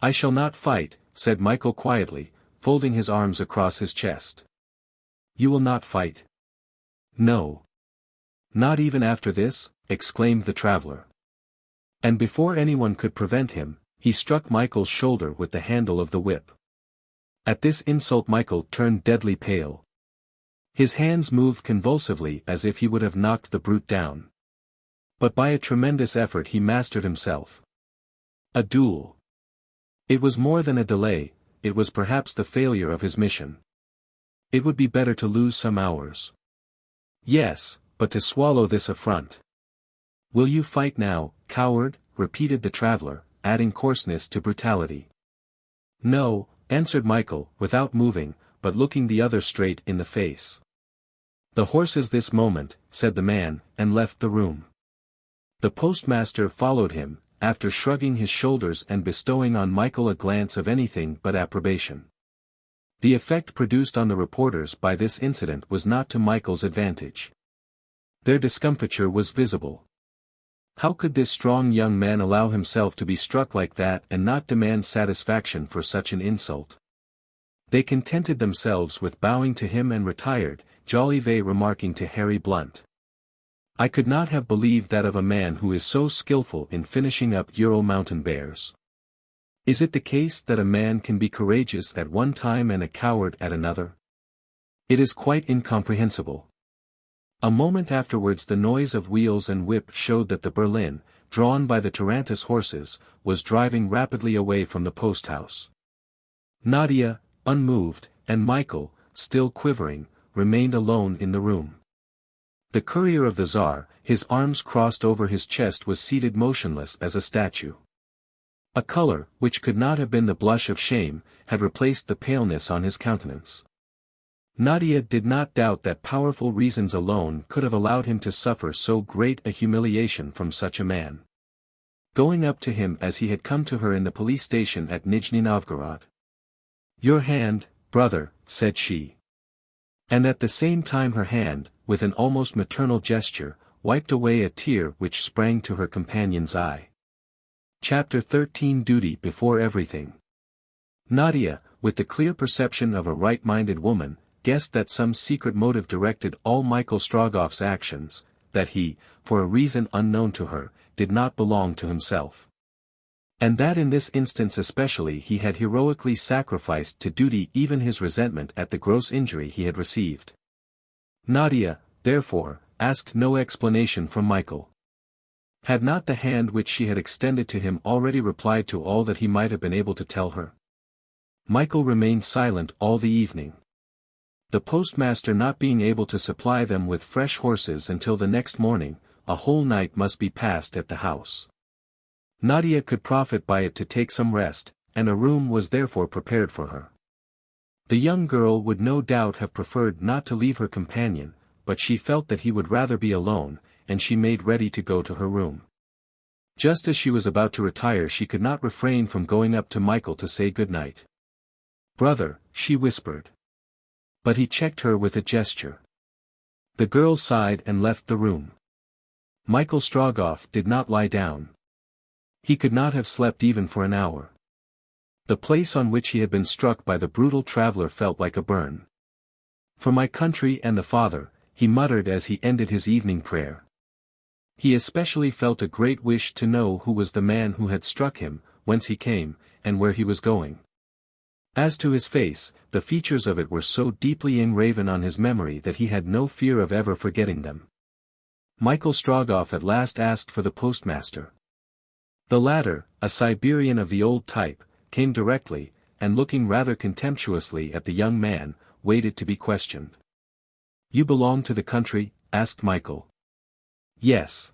"I shall not fight," said Michael quietly, folding his arms across his chest. "You will not fight?" "No." "Not even after this?" exclaimed the traveller. And before anyone could prevent him, he struck Michael's shoulder with the handle of the whip. At this insult Michael turned deadly pale. His hands moved convulsively as if he would have knocked the brute down. But by a tremendous effort he mastered himself. A duel. It was more than a delay, it was perhaps the failure of his mission. It would be better to lose some hours. Yes, but to swallow this affront. "Will you fight now, coward?" repeated the traveller, adding coarseness to brutality. "No," answered Michael, without moving, but looking the other straight in the face. "The horses this moment," said the man, and left the room. The postmaster followed him, after shrugging his shoulders and bestowing on Michael a glance of anything but approbation. The effect produced on the reporters by this incident was not to Michael's advantage. Their discomfiture was visible. How could this strong young man allow himself to be struck like that and not demand satisfaction for such an insult? They contented themselves with bowing to him and retired, Jolivet remarking to Harry Blunt, "I could not have believed that of a man who is so skillful in finishing up Ural mountain bears. Is it the case that a man can be courageous at one time and a coward at another? It is quite incomprehensible." A moment afterwards the noise of wheels and whip showed that the berlin, drawn by the Tarantass horses, was driving rapidly away from the post-house. Nadia, unmoved, and Michael, still quivering, remained alone in the room. The courier of the Tsar, his arms crossed over his chest, was seated motionless as a statue. A color, which could not have been the blush of shame, had replaced the paleness on his countenance. Nadia did not doubt that powerful reasons alone could have allowed him to suffer so great a humiliation from such a man. Going up to him as he had come to her in the police station at NIJNI-NOVGOROD. "Your hand, brother," said she. And at the same time her hand, with an almost maternal gesture, wiped away a tear which sprang to her companion's eye. Chapter 13 Duty Before Everything. Nadia, with the clear perception of a right-minded woman, guessed that some secret motive directed all Michael Strogoff's actions, that he, for a reason unknown to her, did not belong to himself. And that in this instance especially he had heroically sacrificed to duty even his resentment at the gross injury he had received. Nadia, therefore, asked no explanation from Michael. Had not the hand which she had extended to him already replied to all that he might have been able to tell her? Michael remained silent all the evening. The postmaster not being able to supply them with fresh horses until the next morning, a whole night must be passed at the house. Nadia could profit by it to take some rest, and a room was therefore prepared for her. The young girl would no doubt have preferred not to leave her companion, but she felt that he would rather be alone, and she made ready to go to her room. Just as she was about to retire, she could not refrain from going up to Michael to say good night. "Brother," she whispered. But he checked her with a gesture. The girl sighed and left the room. Michael Strogoff did not lie down. He could not have slept even for an hour. The place on which he had been struck by the brutal traveler felt like a burn. "For my country and the father," he muttered as he ended his evening prayer. He especially felt a great wish to know who was the man who had struck him, whence he came, and where he was going. As to his face, the features of it were so deeply engraven on his memory that he had no fear of ever forgetting them. Michael Strogoff at last asked for the postmaster. The latter, a Siberian of the old type, came directly, and looking rather contemptuously at the young man, waited to be questioned. "You belong to the country?" asked Michael. "Yes."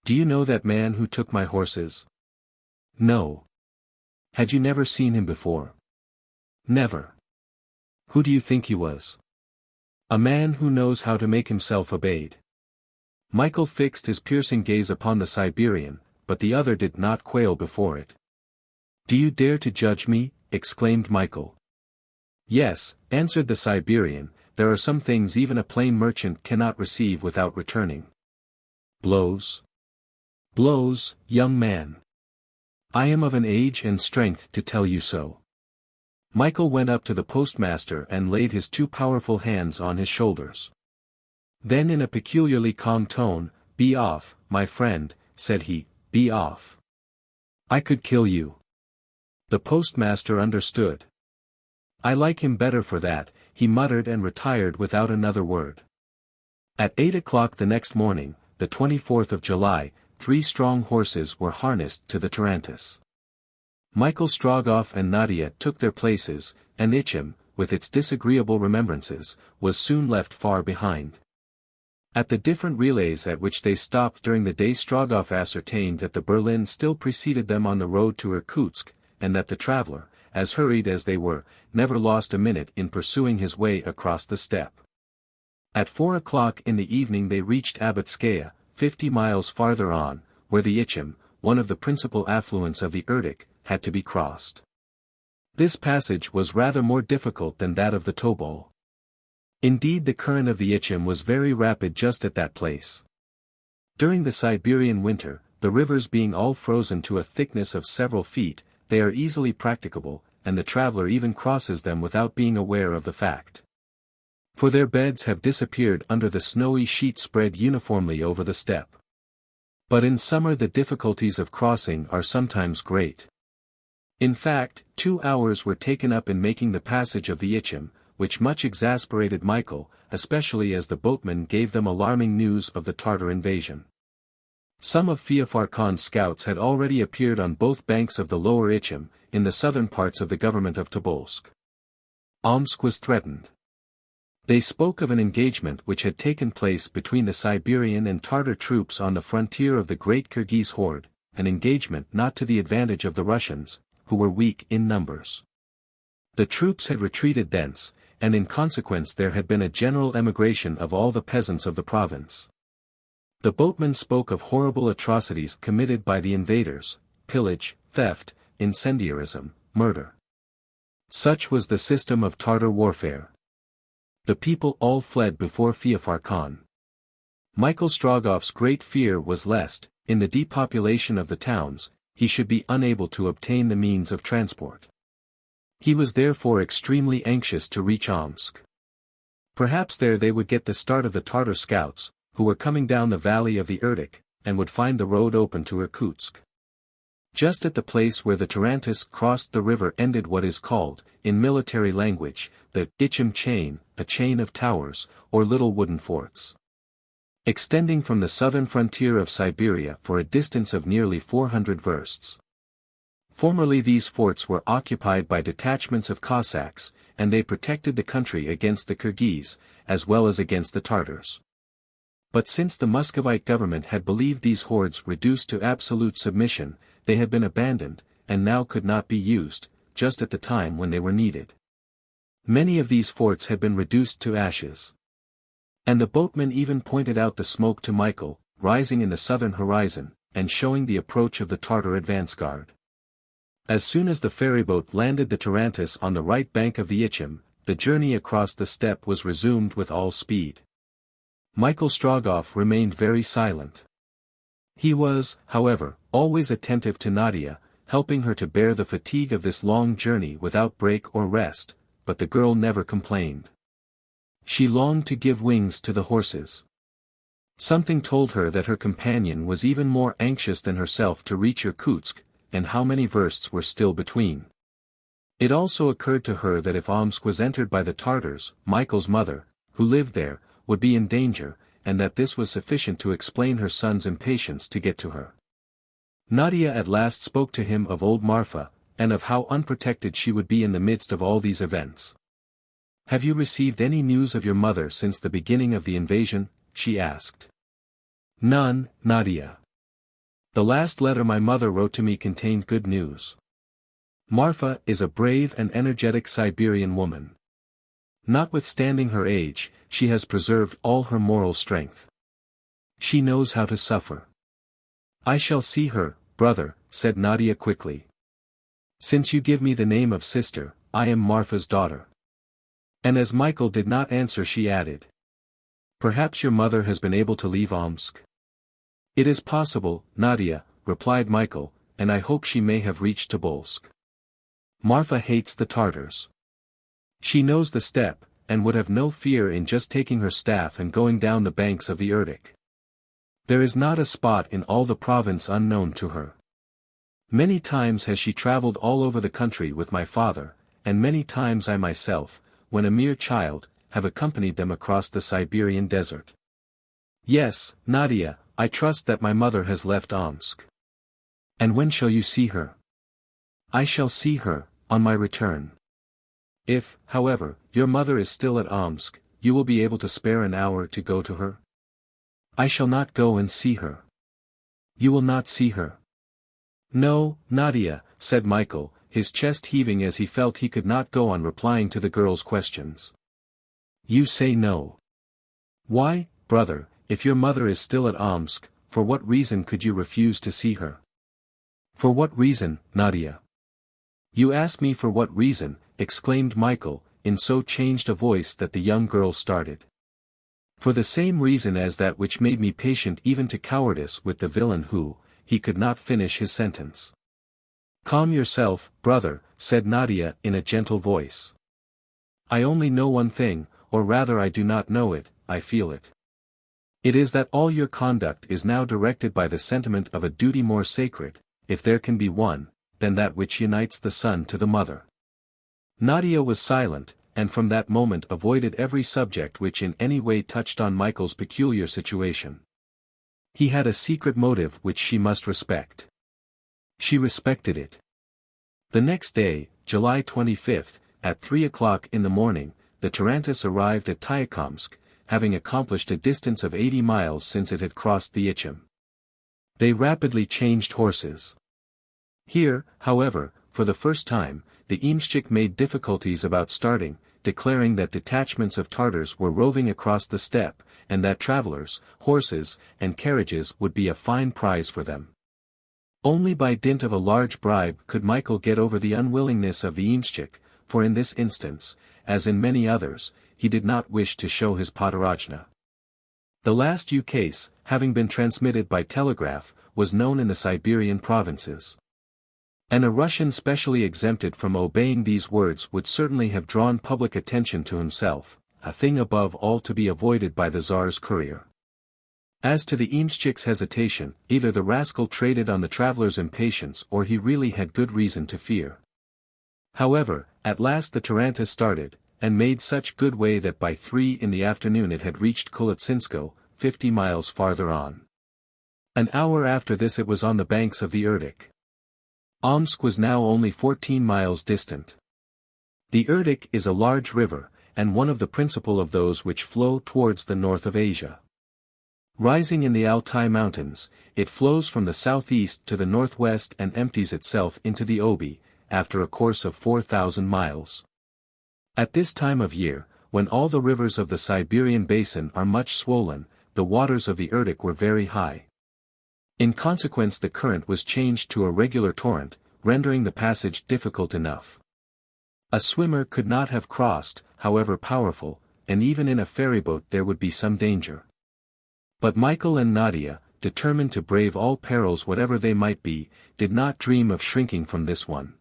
"Do you know that man who took my horses?" "No." "Had you never seen him before?" "Never." "Who do you think he was?" "A man who knows how to make himself obeyed." Michael fixed his piercing gaze upon the Siberian, but the other did not quail before it. "Do you dare to judge me?" exclaimed Michael. "Yes," answered the Siberian, "there are some things even a plain merchant cannot receive without returning." "Blows?" "Blows, young man. I am of an age and strength to tell you so." Michael went up to the postmaster and laid his two powerful hands on his shoulders. Then in a peculiarly calm tone, "Be off, my friend," said he, "be off. I could kill you." The postmaster understood. "I like him better for that," he muttered and retired without another word. At 8 o'clock the next morning, the 24th of July, 3 strong horses were harnessed to the Tarantass. Michael Strogoff and Nadia took their places, and NIJNI, with its disagreeable remembrances, was soon left far behind. At the different relays at which they stopped during the day, Strogoff ascertained that the Berlin still preceded them on the road to Irkutsk, and that the traveler, as hurried as they were, never lost a minute in pursuing his way across the steppe. At 4 o'clock in the evening they reached Abitskaya, 50 miles farther on, where the NIJNI, one of the principal affluents of the Irkutsk, had to be crossed. This passage was rather more difficult than that of the Tobol. Indeed, the current of the NIJNI was very rapid just at that place. During the Siberian winter, the rivers being all frozen to a thickness of several feet, they are easily practicable, and the traveler even crosses them without being aware of the fact. For their beds have disappeared under the snowy sheet spread uniformly over the steppe. But in summer the difficulties of crossing are sometimes great. In fact, 2 hours were taken up in making the passage of the NIJNI, which much exasperated Michael, especially as the boatmen gave them alarming news of the Tartar invasion. Some of Feofar Khan's scouts had already appeared on both banks of the lower NIJNI, in the southern parts of the government of Tobolsk. Omsk was threatened. They spoke of an engagement which had taken place between the Siberian and Tartar troops on the frontier of the great Kyrgyz horde, an engagement not to the advantage of the Russians, who were weak in numbers. The troops had retreated thence, and in consequence there had been a general emigration of all the peasants of the province. The boatmen spoke of horrible atrocities committed by the invaders, pillage, theft, incendiarism, murder. Such was the system of Tartar warfare. The people all fled before Feofar Khan. Michael Strogoff's great fear was lest, in the depopulation of the towns, he should be unable to obtain the means of transport. He was therefore extremely anxious to reach Omsk. Perhaps there they would get the start of the Tartar scouts, who were coming down the valley of the Irkutsk, and would find the road open to Irkutsk. Just at the place where the Tarantass crossed the river ended what is called, in military language, the NIJNI chain, a chain of towers, or little wooden forts. Extending from the southern frontier of Siberia for a distance of nearly 400 versts. Formerly these forts were occupied by detachments of Cossacks, and they protected the country against the Kyrgyz, as well as against the Tartars. But since the Muscovite government had believed these hordes reduced to absolute submission, they had been abandoned, and now could not be used, just at the time when they were needed. Many of these forts had been reduced to ashes. And the boatman even pointed out the smoke to Michael, rising in the southern horizon, and showing the approach of the Tartar advance guard. As soon as the ferryboat landed the Tarantass on the right bank of the Ichim, the journey across the steppe was resumed with all speed. Michael Strogoff remained very silent. He was, however, always attentive to Nadia, helping her to bear the fatigue of this long journey without break or rest, but the girl never complained. She longed to give wings to the horses. Something told her that her companion was even more anxious than herself to reach Irkutsk, and how many versts were still between. It also occurred to her that if Omsk was entered by the Tartars, Michael's mother, who lived there, would be in danger, and that this was sufficient to explain her son's impatience to get to her. Nadia at last spoke to him of old Marfa, and of how unprotected she would be in the midst of all these events. "Have you received any news of your mother since the beginning of the invasion?" she asked. "None, Nadia. The last letter my mother wrote to me contained good news. Marfa is a brave and energetic Siberian woman. Notwithstanding her age, she has preserved all her moral strength. She knows how to suffer." "I shall see her, brother," said Nadia quickly. "Since you give me the name of sister, I am Marfa's daughter." And as Michael did not answer, she added, "Perhaps your mother has been able to leave Omsk?" "It is possible, Nadia," replied Michael, "and I hope she may have reached Tobolsk. Marfa hates the Tartars. She knows the steppe, and would have no fear in just taking her staff and going down the banks of the Irkutsk. There is not a spot in all the province unknown to her. Many times has she traveled all over the country with my father, and many times I myself, when a mere child, have accompanied them across the Siberian desert. Yes, Nadia, I trust that my mother has left Omsk." "And when shall you see her?" "I shall see her, on my return. If, however, your mother is still at Omsk, you will be able to spare an hour to go to her?" "I shall not go and see her." "You will not see her?" "No, Nadia," said Michael, his chest heaving as he felt he could not go on replying to the girl's questions. "You say no. Why, brother, if your mother is still at Omsk, for what reason could you refuse to see her?" "For what reason, Nadia?" "You ask me for what reason," exclaimed Michael, in so changed a voice that the young girl started. "For the same reason as that which made me patient even to cowardice with the villain who," he could not finish his sentence. "Calm yourself, brother," said Nadia in a gentle voice. "I only know one thing, or rather I do not know it, I feel it. It is that all your conduct is now directed by the sentiment of a duty more sacred, if there can be one, than that which unites the son to the mother." Nadia was silent, and from that moment avoided every subject which in any way touched on Michael's peculiar situation. He had a secret motive which she must respect. She respected it. The next day, July 25, at 3 o'clock in the morning, the Tarantass arrived at Tyakomsk, having accomplished a distance of 80 miles since it had crossed the Ichim. They rapidly changed horses. Here, however, for the first time, the Imshchik made difficulties about starting, declaring that detachments of Tartars were roving across the steppe, and that travelers, horses, and carriages would be a fine prize for them. Only by dint of a large bribe could Michael get over the unwillingness of the Imshchik, for in this instance, as in many others, he did not wish to show his patarachna. The last ukase, having been transmitted by telegraph, was known in the Siberian provinces. And a Russian specially exempted from obeying these words would certainly have drawn public attention to himself, a thing above all to be avoided by the Tsar's courier. As to the Imshchik's hesitation, either the rascal traded on the traveler's impatience or he really had good reason to fear. However, at last the Tarantass started, and made such good way that by 3 in the afternoon it had reached Kulotsinsko, 50 miles farther on. An hour after this it was on the banks of the Irkutsk. Omsk was now only 14 miles distant. The Irkutsk is a large river, and one of the principal of those which flow towards the north of Asia. Rising in the Altai Mountains, it flows from the southeast to the northwest and empties itself into the Obi, after a course of 4,000 miles. At this time of year, when all the rivers of the Siberian basin are much swollen, the waters of the Irkutsk were very high. In consequence the current was changed to a regular torrent, rendering the passage difficult enough. A swimmer could not have crossed, however powerful, and even in a ferryboat there would be some danger. But Michael and Nadia, determined to brave all perils whatever they might be, did not dream of shrinking from this one.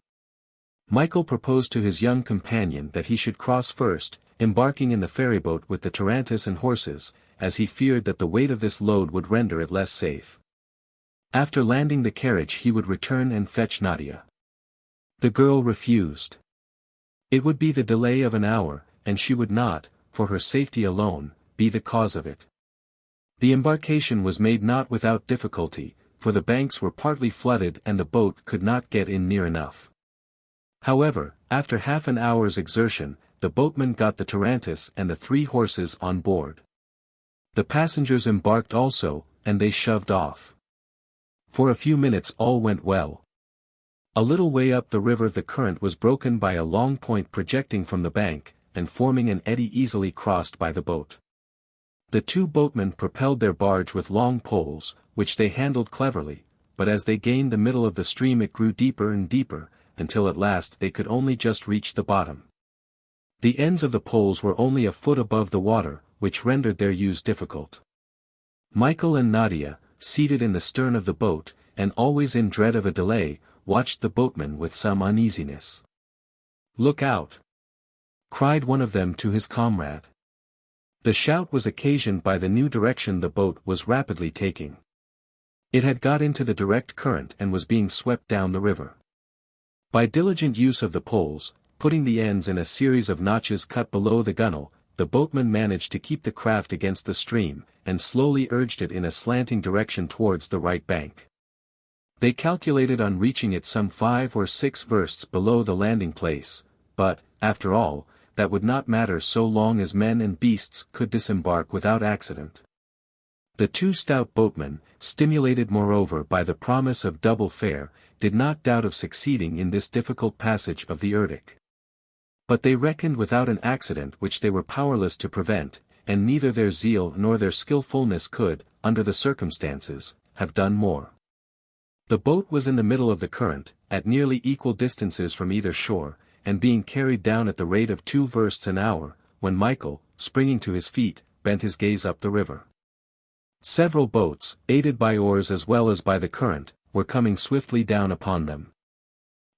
Michael proposed to his young companion that he should cross first, embarking in the ferryboat with the tarantass and horses, as he feared that the weight of this load would render it less safe. After landing the carriage he would return and fetch Nadia. The girl refused. It would be the delay of an hour, and she would not, for her safety alone, be the cause of it. The embarkation was made not without difficulty, for the banks were partly flooded and the boat could not get in near enough. However, after half an hour's exertion, the boatman got the tarantass and the 3 horses on board. The passengers embarked also, and they shoved off. For a few minutes all went well. A little way up the river the current was broken by a long point projecting from the bank, and forming an eddy easily crossed by the boat. The 2 boatmen propelled their barge with long poles, which they handled cleverly, but as they gained the middle of the stream it grew deeper and deeper, until at last they could only just reach the bottom. The ends of the poles were only a foot above the water, which rendered their use difficult. Michael and Nadia, seated in the stern of the boat, and always in dread of a delay, watched the boatman with some uneasiness. "Look out!" cried one of them to his comrade. The shout was occasioned by the new direction the boat was rapidly taking. It had got into the direct current and was being swept down the river. By diligent use of the poles, putting the ends in a series of notches cut below the gunwale, the boatman managed to keep the craft against the stream, and slowly urged it in a slanting direction towards the right bank. They calculated on reaching it some 5 or 6 versts below the landing place, but, after all, that would not matter so long as men and beasts could disembark without accident. The 2 stout boatmen, stimulated moreover by the promise of double fare, did not doubt of succeeding in this difficult passage of the Irkutsk. But they reckoned without an accident which they were powerless to prevent, and neither their zeal nor their skillfulness could, under the circumstances, have done more. The boat was in the middle of the current, at nearly equal distances from either shore, and being carried down at the rate of 2 versts an hour, when Michael, springing to his feet, bent his gaze up the river. Several boats, aided by oars as well as by the current, were coming swiftly down upon them.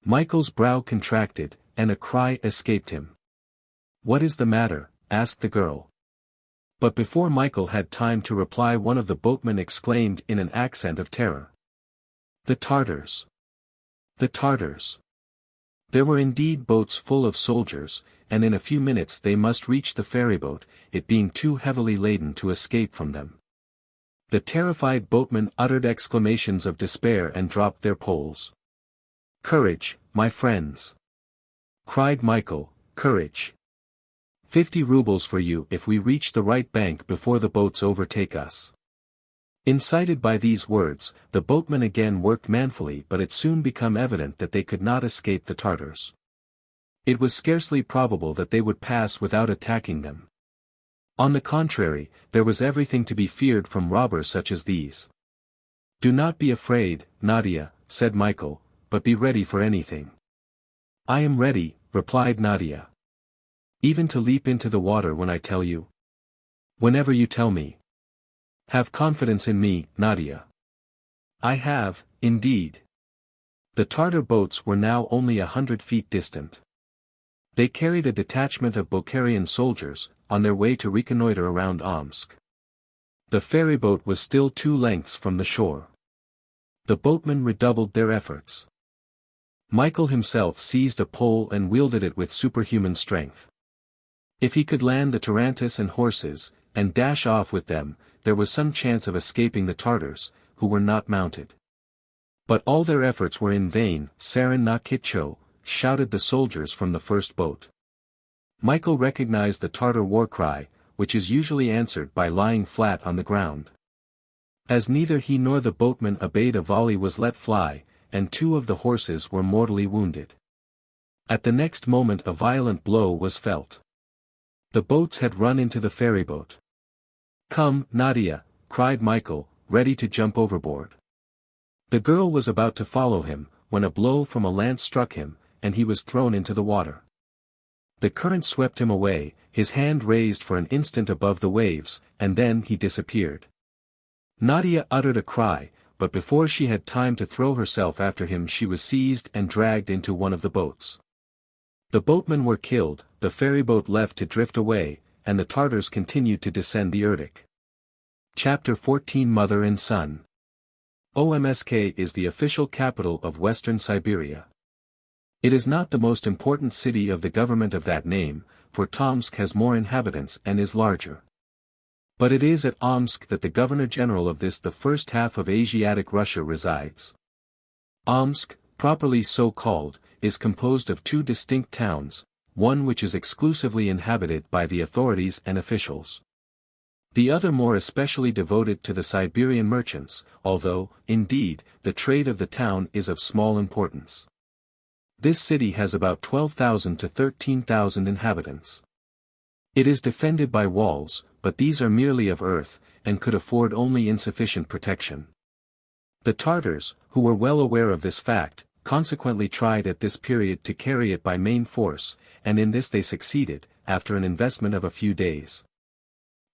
Michael's brow contracted, and a cry escaped him. "What is the matter?" asked the girl. But before Michael had time to reply one of the boatmen exclaimed in an accent of terror. "The Tartars! The Tartars!" There were indeed boats full of soldiers, and in a few minutes they must reach the ferryboat, it being too heavily laden to escape from them. The terrified boatmen uttered exclamations of despair and dropped their poles. "Courage, my friends!" cried Michael, "courage! 50 rubles for you if we reach the right bank before the boats overtake us." Incited by these words, the boatmen again worked manfully, but it soon became evident that they could not escape the Tartars. It was scarcely probable that they would pass without attacking them. On the contrary, there was everything to be feared from robbers such as these. "Do not be afraid, Nadia," said Michael, "but be ready for anything." "I am ready," replied Nadia. "Even to leap into the water when I tell you?" "Whenever you tell me." "Have confidence in me, Nadia." "I have, indeed." The Tartar boats were now only 100 feet distant. They carried a detachment of Bulgarian soldiers, on their way to reconnoiter around Omsk. The ferryboat was still 2 lengths from the shore. The boatmen redoubled their efforts. Michael himself seized a pole and wielded it with superhuman strength. If he could land the tarantass and horses, and dash off with them, there was some chance of escaping the Tartars, who were not mounted. But all their efforts were in vain. "Sarin na kitcho," shouted the soldiers from the first boat. Michael recognized the Tartar war cry, which is usually answered by lying flat on the ground. As neither he nor the boatman obeyed, a volley was let fly, and 2 of the horses were mortally wounded. At the next moment a violent blow was felt. The boats had run into the ferryboat. "Come, Nadia," cried Michael, ready to jump overboard. The girl was about to follow him, when a blow from a lance struck him, and he was thrown into the water. The current swept him away, his hand raised for an instant above the waves, and then he disappeared. Nadia uttered a cry, but before she had time to throw herself after him she was seized and dragged into one of the boats. The boatmen were killed, the ferryboat left to drift away, and the Tartars continued to descend the Irkutsk. Chapter 14 Mother and Son. Omsk is the official capital of Western Siberia. It is not the most important city of the government of that name, for Tomsk has more inhabitants and is larger. But it is at Omsk that the Governor-General of this the first half of Asiatic Russia resides. Omsk, properly so called, is composed of two distinct towns, one which is exclusively inhabited by the authorities and officials. The other more especially devoted to the Siberian merchants, although, indeed, the trade of the town is of small importance. This city has about 12,000 to 13,000 inhabitants. It is defended by walls, but these are merely of earth, and could afford only insufficient protection. The Tartars, who were well aware of this fact, consequently tried at this period to carry it by main force, and in this they succeeded, after an investment of a few days.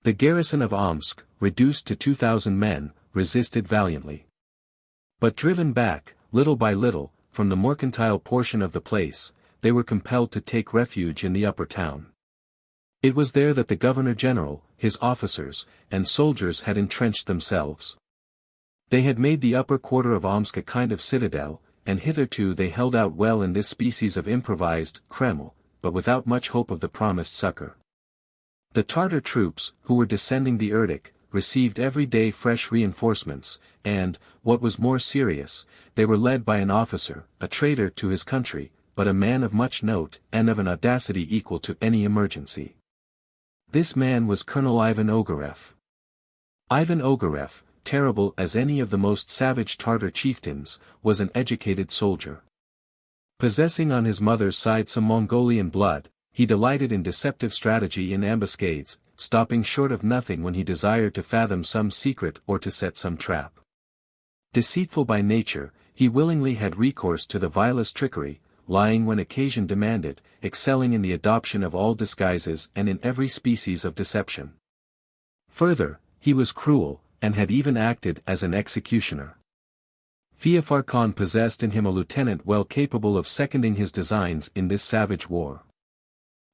The garrison of Omsk, reduced to 2,000 men, resisted valiantly. But driven back, little by little, from the mercantile portion of the place, they were compelled to take refuge in the upper town. It was there that the Governor-General, his officers, and soldiers had entrenched themselves. They had made the upper quarter of Omsk a kind of citadel, and hitherto they held out well in this species of improvised Kreml, but without much hope of the promised succor. The Tartar troops, who were descending the Irkutsk, received every day fresh reinforcements, and, what was more serious, they were led by an officer, a traitor to his country, but a man of much note, and of an audacity equal to any emergency. This man was Colonel Ivan Ogareff. Ivan Ogareff, terrible as any of the most savage Tartar chieftains, was an educated soldier. Possessing on his mother's side some Mongolian blood, he delighted in deceptive strategy in ambuscades, stopping short of nothing when he desired to fathom some secret or to set some trap. Deceitful by nature, he willingly had recourse to the vilest trickery, lying when occasion demanded, excelling in the adoption of all disguises and in every species of deception. Further, he was cruel, and had even acted as an executioner. Feofar Khan possessed in him a lieutenant well capable of seconding his designs in this savage war.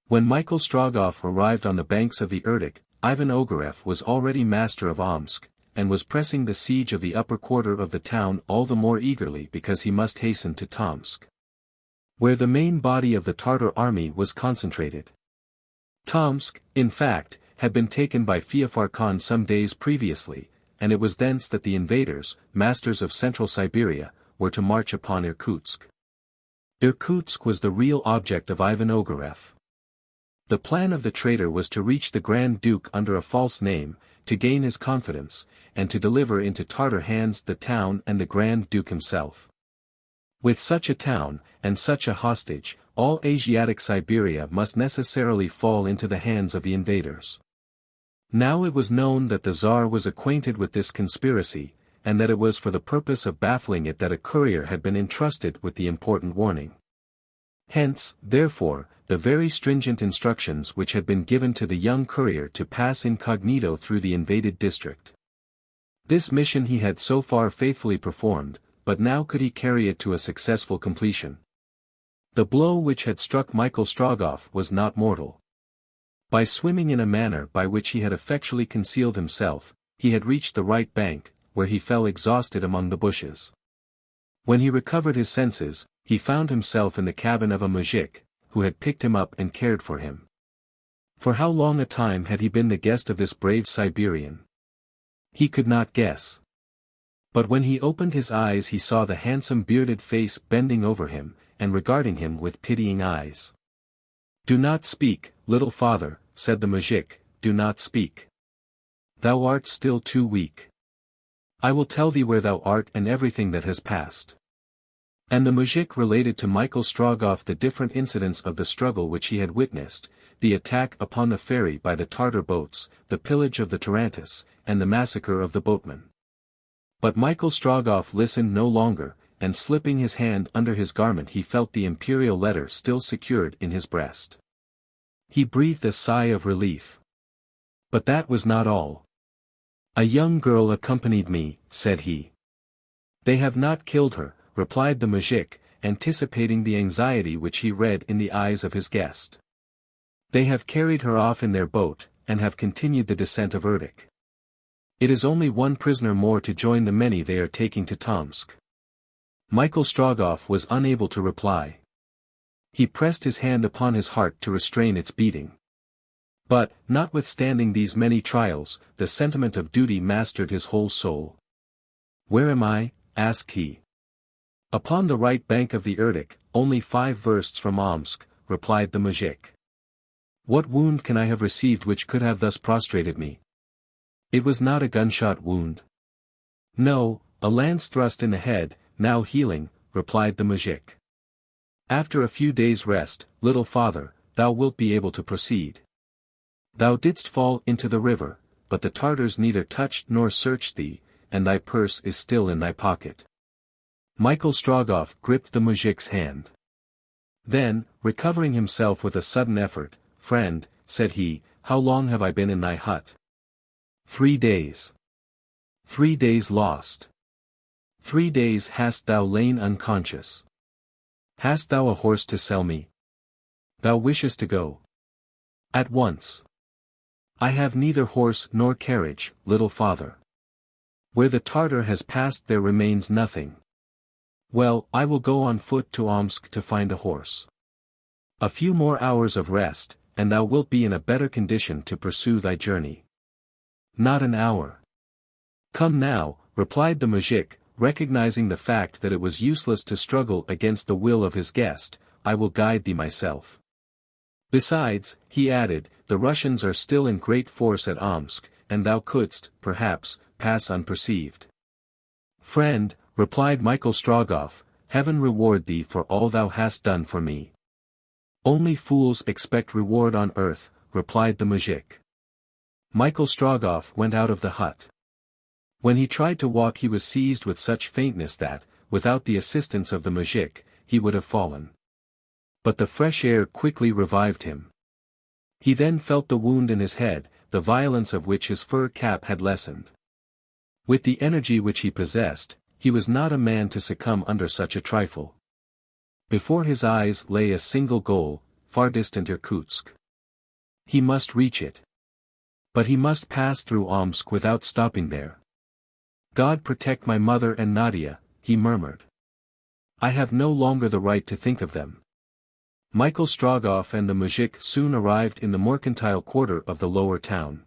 When Michael Strogoff arrived on the banks of the Irkutsk, Ivan Ogareff was already master of Omsk, and was pressing the siege of the upper quarter of the town all the more eagerly because he must hasten to Tomsk, where the main body of the Tartar army was concentrated. Tomsk, in fact, had been taken by Feofar Khan some days previously, and it was thence that the invaders, masters of central Siberia, were to march upon Irkutsk. Irkutsk was the real object of Ivan Ogareff. The plan of the traitor was to reach the Grand Duke under a false name, to gain his confidence, and to deliver into Tartar hands the town and the Grand Duke himself. With such a town, and such a hostage, all Asiatic Siberia must necessarily fall into the hands of the invaders. Now it was known that the Tsar was acquainted with this conspiracy, and that it was for the purpose of baffling it that a courier had been entrusted with the important warning. Hence, therefore, the very stringent instructions which had been given to the young courier to pass incognito through the invaded district. This mission he had so far faithfully performed, but now could he carry it to a successful completion. The blow which had struck Michael Strogoff was not mortal. By swimming in a manner by which he had effectually concealed himself, he had reached the right bank, where he fell exhausted among the bushes. When he recovered his senses, he found himself in the cabin of a mujik, who had picked him up and cared for him. For how long a time had he been the guest of this brave Siberian? He could not guess. But when he opened his eyes he saw the handsome bearded face bending over him, and regarding him with pitying eyes. "Do not speak, little father," said the mujik, "do not speak. Thou art still too weak. I will tell thee where thou art and everything that has passed." And the mujik related to Michael Strogoff the different incidents of the struggle which he had witnessed, the attack upon the ferry by the Tartar boats, the pillage of the Tarantass, and the massacre of the boatmen. But Michael Strogoff listened no longer, and slipping his hand under his garment he felt the imperial letter still secured in his breast. He breathed a sigh of relief. But that was not all. "A young girl accompanied me," said he. "They have not killed her," replied the mujik, anticipating the anxiety which he read in the eyes of his guest. "They have carried her off in their boat, and have continued the descent of Irkutsk. It is only one prisoner more to join the many they are taking to Tomsk." Michael Strogoff was unable to reply. He pressed his hand upon his heart to restrain its beating. But, notwithstanding these many trials, the sentiment of duty mastered his whole soul. "Where am I?" asked he. "Upon the right bank of the Irkutsk, only 5 versts from Omsk," replied the mujik. "What wound can I have received which could have thus prostrated me?" "It was not a gunshot wound." "No, a lance thrust in the head, now healing," replied the mujik. "After a few days' rest, little father, thou wilt be able to proceed. Thou didst fall into the river, but the Tartars neither touched nor searched thee, and thy purse is still in thy pocket." Michael Strogoff gripped the mujik's hand. Then, recovering himself with a sudden effort, "Friend," said he, "how long have I been in thy hut?" 3 days. 3 days lost. 3 days hast thou lain unconscious. Hast thou a horse to sell me? Thou wishest to go? At once. I have neither horse nor carriage, little father. Where the Tartar has passed there remains nothing. Well, I will go on foot to Omsk to find a horse. A few more hours of rest, and thou wilt be in a better condition to pursue thy journey. Not an hour. Come now, replied the mujik, recognizing the fact that it was useless to struggle against the will of his guest, I will guide thee myself. Besides, he added, the Russians are still in great force at Omsk, and thou couldst, perhaps, pass unperceived. Friend, replied Michael Strogoff, heaven reward thee for all thou hast done for me. Only fools expect reward on earth, replied the mujik. Michael Strogoff went out of the hut. When he tried to walk he was seized with such faintness that, without the assistance of the mujik, he would have fallen. But the fresh air quickly revived him. He then felt the wound in his head, the violence of which his fur cap had lessened. With the energy which he possessed, he was not a man to succumb under such a trifle. Before his eyes lay a single goal, far distant Irkutsk. He must reach it. But he must pass through Omsk without stopping there. God protect my mother and Nadia, he murmured. I have no longer the right to think of them. Michael Strogoff and the mujik soon arrived in the mercantile quarter of the lower town.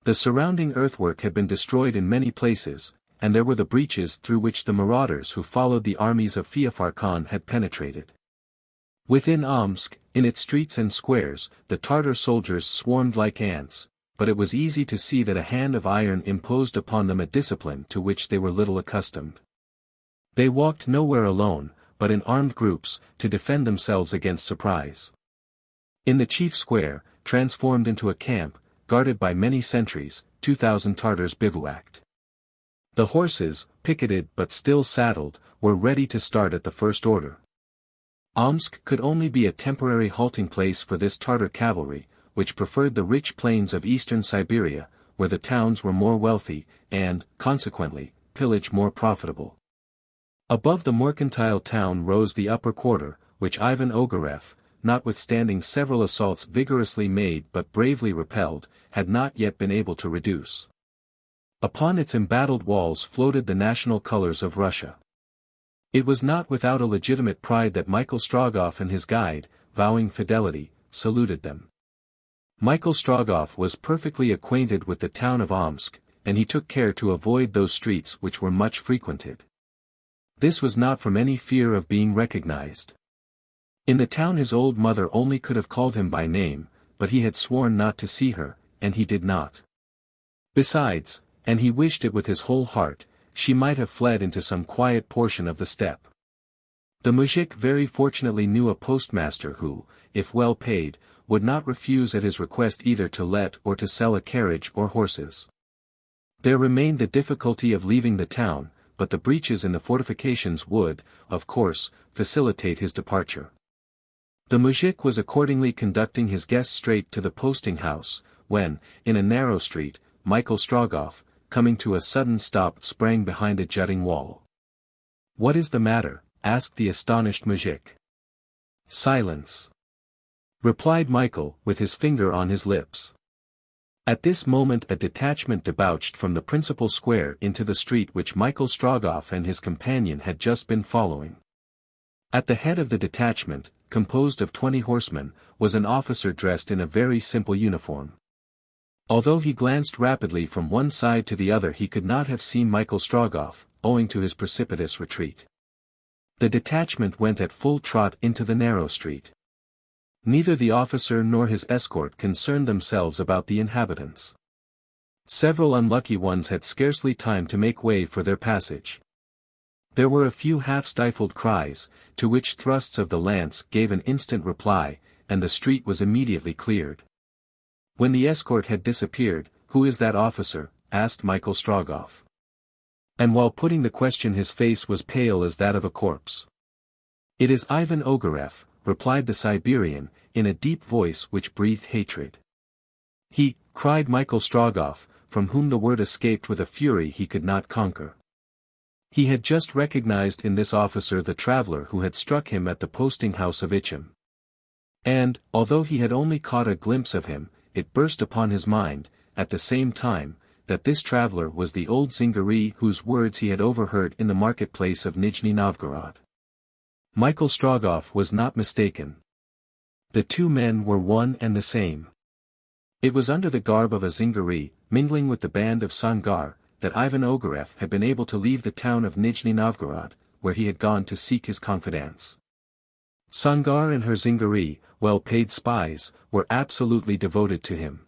The surrounding earthwork had been destroyed in many places, and there were the breaches through which the marauders who followed the armies of Feofar Khan had penetrated. Within Omsk, in its streets and squares, the Tartar soldiers swarmed like ants, but it was easy to see that a hand of iron imposed upon them a discipline to which they were little accustomed. They walked nowhere alone, but in armed groups, to defend themselves against surprise. In the chief square, transformed into a camp, guarded by many sentries, 2,000 Tartars bivouacked. The horses, picketed but still saddled, were ready to start at the first order. Omsk could only be a temporary halting place for this Tartar cavalry, which preferred the rich plains of eastern Siberia, where the towns were more wealthy, and, consequently, pillage more profitable. Above the mercantile town rose the upper quarter, which Ivan Ogareff, notwithstanding several assaults vigorously made but bravely repelled, had not yet been able to reduce. Upon its embattled walls floated the national colors of Russia. It was not without a legitimate pride that Michael Strogoff and his guide, vowing fidelity, saluted them. Michael Strogoff was perfectly acquainted with the town of Omsk, and he took care to avoid those streets which were much frequented. This was not from any fear of being recognized. In the town his old mother only could have called him by name, but he had sworn not to see her, and he did not. Besides, and he wished it with his whole heart, she might have fled into some quiet portion of the steppe. The mujik very fortunately knew a postmaster who, if well paid, would not refuse at his request either to let or to sell a carriage or horses. There remained the difficulty of leaving the town, but the breaches in the fortifications would, of course, facilitate his departure. The mujik was accordingly conducting his guest straight to the posting house, when, in a narrow street, Michael Strogoff, coming to a sudden stop, sprang behind a jutting wall. "What is the matter?" asked the astonished mujik. "Silence," replied Michael, with his finger on his lips. At this moment a detachment debouched from the principal square into the street which Michael Strogoff and his companion had just been following. At the head of the detachment, composed of 20 horsemen, was an officer dressed in a very simple uniform. Although he glanced rapidly from one side to the other, he could not have seen Michael Strogoff, owing to his precipitous retreat. The detachment went at full trot into the narrow street. Neither the officer nor his escort concerned themselves about the inhabitants. Several unlucky ones had scarcely time to make way for their passage. There were a few half-stifled cries, to which thrusts of the lance gave an instant reply, and the street was immediately cleared. When the escort had disappeared, "Who is that officer?" asked Michael Strogoff. And while putting the question his face was pale as that of a corpse. "It is Ivan Ogareff," replied the Siberian, in a deep voice which breathed hatred. "He," cried Michael Strogoff, from whom the word escaped with a fury he could not conquer. He had just recognized in this officer the traveler who had struck him at the posting house of XIII. And, although he had only caught a glimpse of him, it burst upon his mind, at the same time, that this traveler was the old Zingari whose words he had overheard in the marketplace of NIJNI-NOVGOROD. Michael Strogoff was not mistaken. The two men were one and the same. It was under the garb of a Zingari, mingling with the band of Sangar, that Ivan Ogareff had been able to leave the town of NIJNI-NOVGOROD, where he had gone to seek his confidants. Sangar and her Zingari, well-paid spies, were absolutely devoted to him.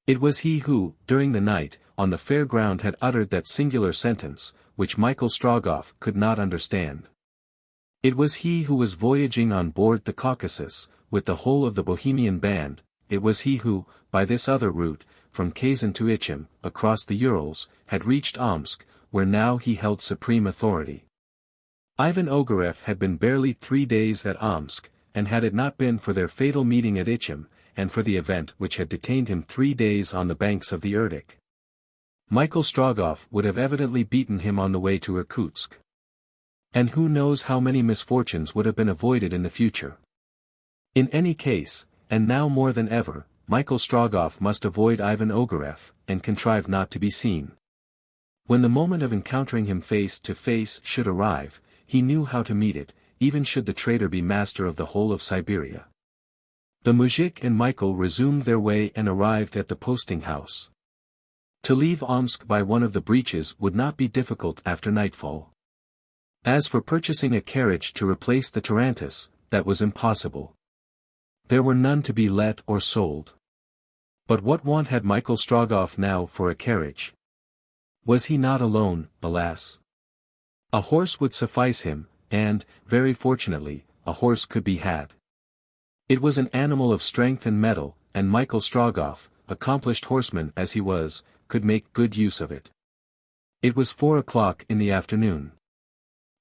It was he who, during the night, on the fair ground had uttered that singular sentence, which Michael Strogoff could not understand. It was he who was voyaging on board the Caucasus, with the whole of the Bohemian band. It was he who, by this other route, from Kazan to XIII, across the Urals, had reached Omsk, where now he held supreme authority. Ivan Ogareff had been barely 3 days at Omsk, and had it not been for their fatal meeting at XIII, and for the event which had detained him 3 days on the banks of the Irkutsk, Michael Strogoff would have evidently beaten him on the way to Irkutsk. And who knows how many misfortunes would have been avoided in the future. In any case, and now more than ever, Michael Strogoff must avoid Ivan Ogareff, and contrive not to be seen. When the moment of encountering him face to face should arrive, he knew how to meet it, even should the traitor be master of the whole of Siberia. The mujik and Michael resumed their way and arrived at the posting house. To leave Omsk by one of the breaches would not be difficult after nightfall. As for purchasing a carriage to replace the Tarantass, that was impossible. There were none to be let or sold. But what want had Michael Strogoff now for a carriage? Was he not alone, alas? A horse would suffice him, and, very fortunately, a horse could be had. It was an animal of strength and mettle, and Michael Strogoff, accomplished horseman as he was, could make good use of it. It was 4 o'clock in the afternoon.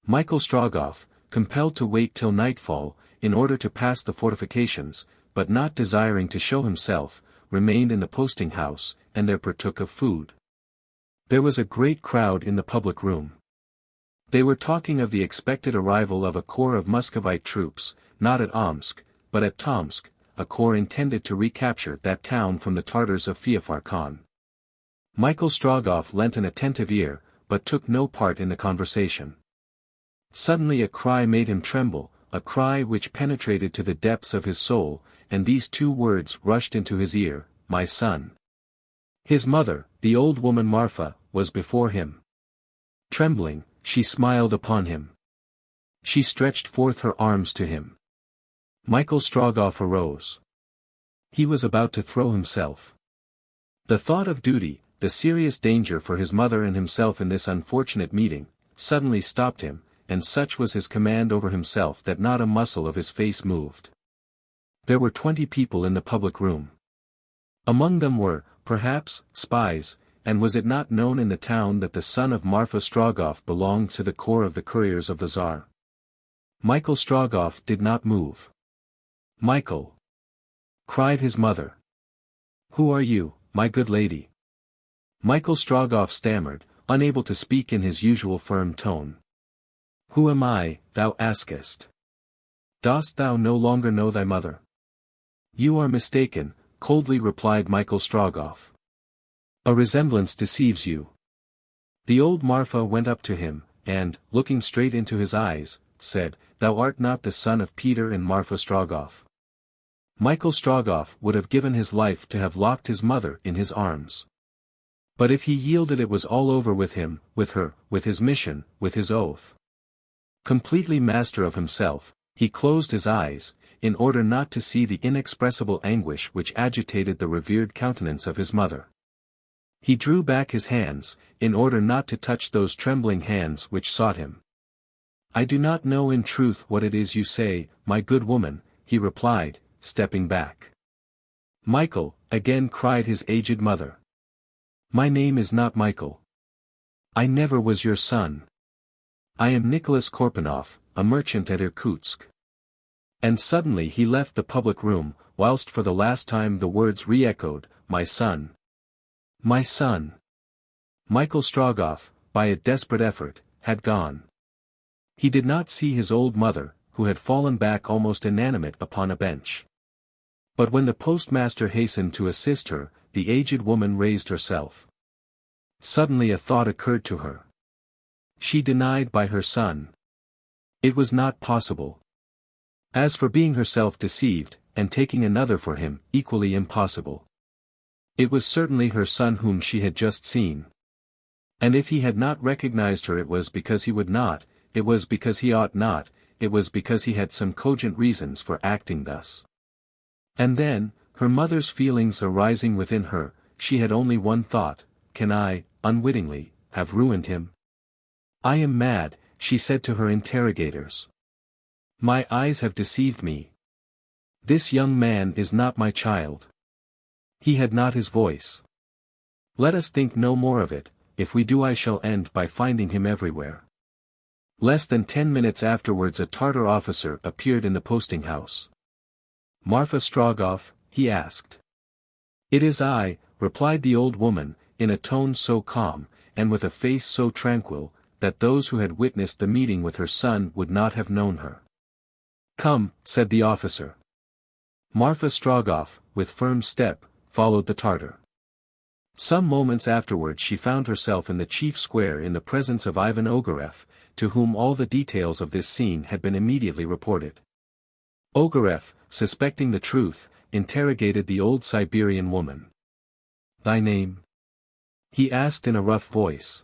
Michael Strogoff, compelled to wait till nightfall, in order to pass the fortifications, but not desiring to show himself, remained in the posting house, and there partook of food. There was a great crowd in the public room. They were talking of the expected arrival of a corps of Muscovite troops, not at Omsk, but at Tomsk, a corps intended to recapture that town from the Tartars of Feofar Khan. Michael Strogoff lent an attentive ear, but took no part in the conversation. Suddenly a cry made him tremble, a cry which penetrated to the depths of his soul, and these 2 words rushed into his ear: "My son." His mother, the old woman Marfa, was before him. Trembling, she smiled upon him. She stretched forth her arms to him. Michael Strogoff arose. He was about to throw himself. The thought of duty, the serious danger for his mother and himself in this unfortunate meeting, suddenly stopped him, and such was his command over himself that not a muscle of his face moved. There were 20 people in the public room. Among them were, perhaps, spies, and was it not known in the town that the son of Marfa Strogoff belonged to the corps of the couriers of the Tsar? Michael Strogoff did not move. "Michael!" cried his mother. "Who are you, my good lady?" Michael Strogoff stammered, unable to speak in his usual firm tone. "Who am I, thou askest? Dost thou no longer know thy mother?" "You are mistaken," coldly replied Michael Strogoff. "A resemblance deceives you." The old Marfa went up to him, and, looking straight into his eyes, said, "Thou art not the son of Peter and Marfa Strogoff." Michael Strogoff would have given his life to have locked his mother in his arms. But if he yielded, it was all over with him, with her, with his mission, with his oath. Completely master of himself, he closed his eyes, in order not to see the inexpressible anguish which agitated the revered countenance of his mother. He drew back his hands, in order not to touch those trembling hands which sought him. "I do not know in truth what it is you say, my good woman," he replied, stepping back. "Michael," again cried his aged mother. "My name is not Michael. I never was your son. I am Nicholas Korpanoff, a merchant at Irkutsk." And suddenly he left the public room, whilst for the last time the words re-echoed, "My son. My son." Michael Strogoff, by a desperate effort, had gone. He did not see his old mother, who had fallen back almost inanimate upon a bench. But when the postmaster hastened to assist her, the aged woman raised herself. Suddenly a thought occurred to her. She denied by her son. It was not possible. As for being herself deceived, and taking another for him, equally impossible. It was certainly her son whom she had just seen. And if he had not recognized her, it was because he would not, it was because he ought not, it was because he had some cogent reasons for acting thus. And then, her mother's feelings arising within her, she had only one thought: can I, unwittingly, have ruined him? "I am mad," she said to her interrogators. "My eyes have deceived me. This young man is not my child. He had not his voice. Let us think no more of it, if we do I shall end by finding him everywhere." Less than 10 minutes afterwards a Tartar officer appeared in the posting-house. "Marfa Strogoff?" he asked. "It is I," replied the old woman, in a tone so calm, and with a face so tranquil, that those who had witnessed the meeting with her son would not have known her. "Come," said the officer. Marfa Strogoff, with firm step, followed the Tartar. Some moments afterwards she found herself in the chief square in the presence of Ivan Ogareff, to whom all the details of this scene had been immediately reported. Ogareff, suspecting the truth, interrogated the old Siberian woman. "Thy name?" he asked in a rough voice.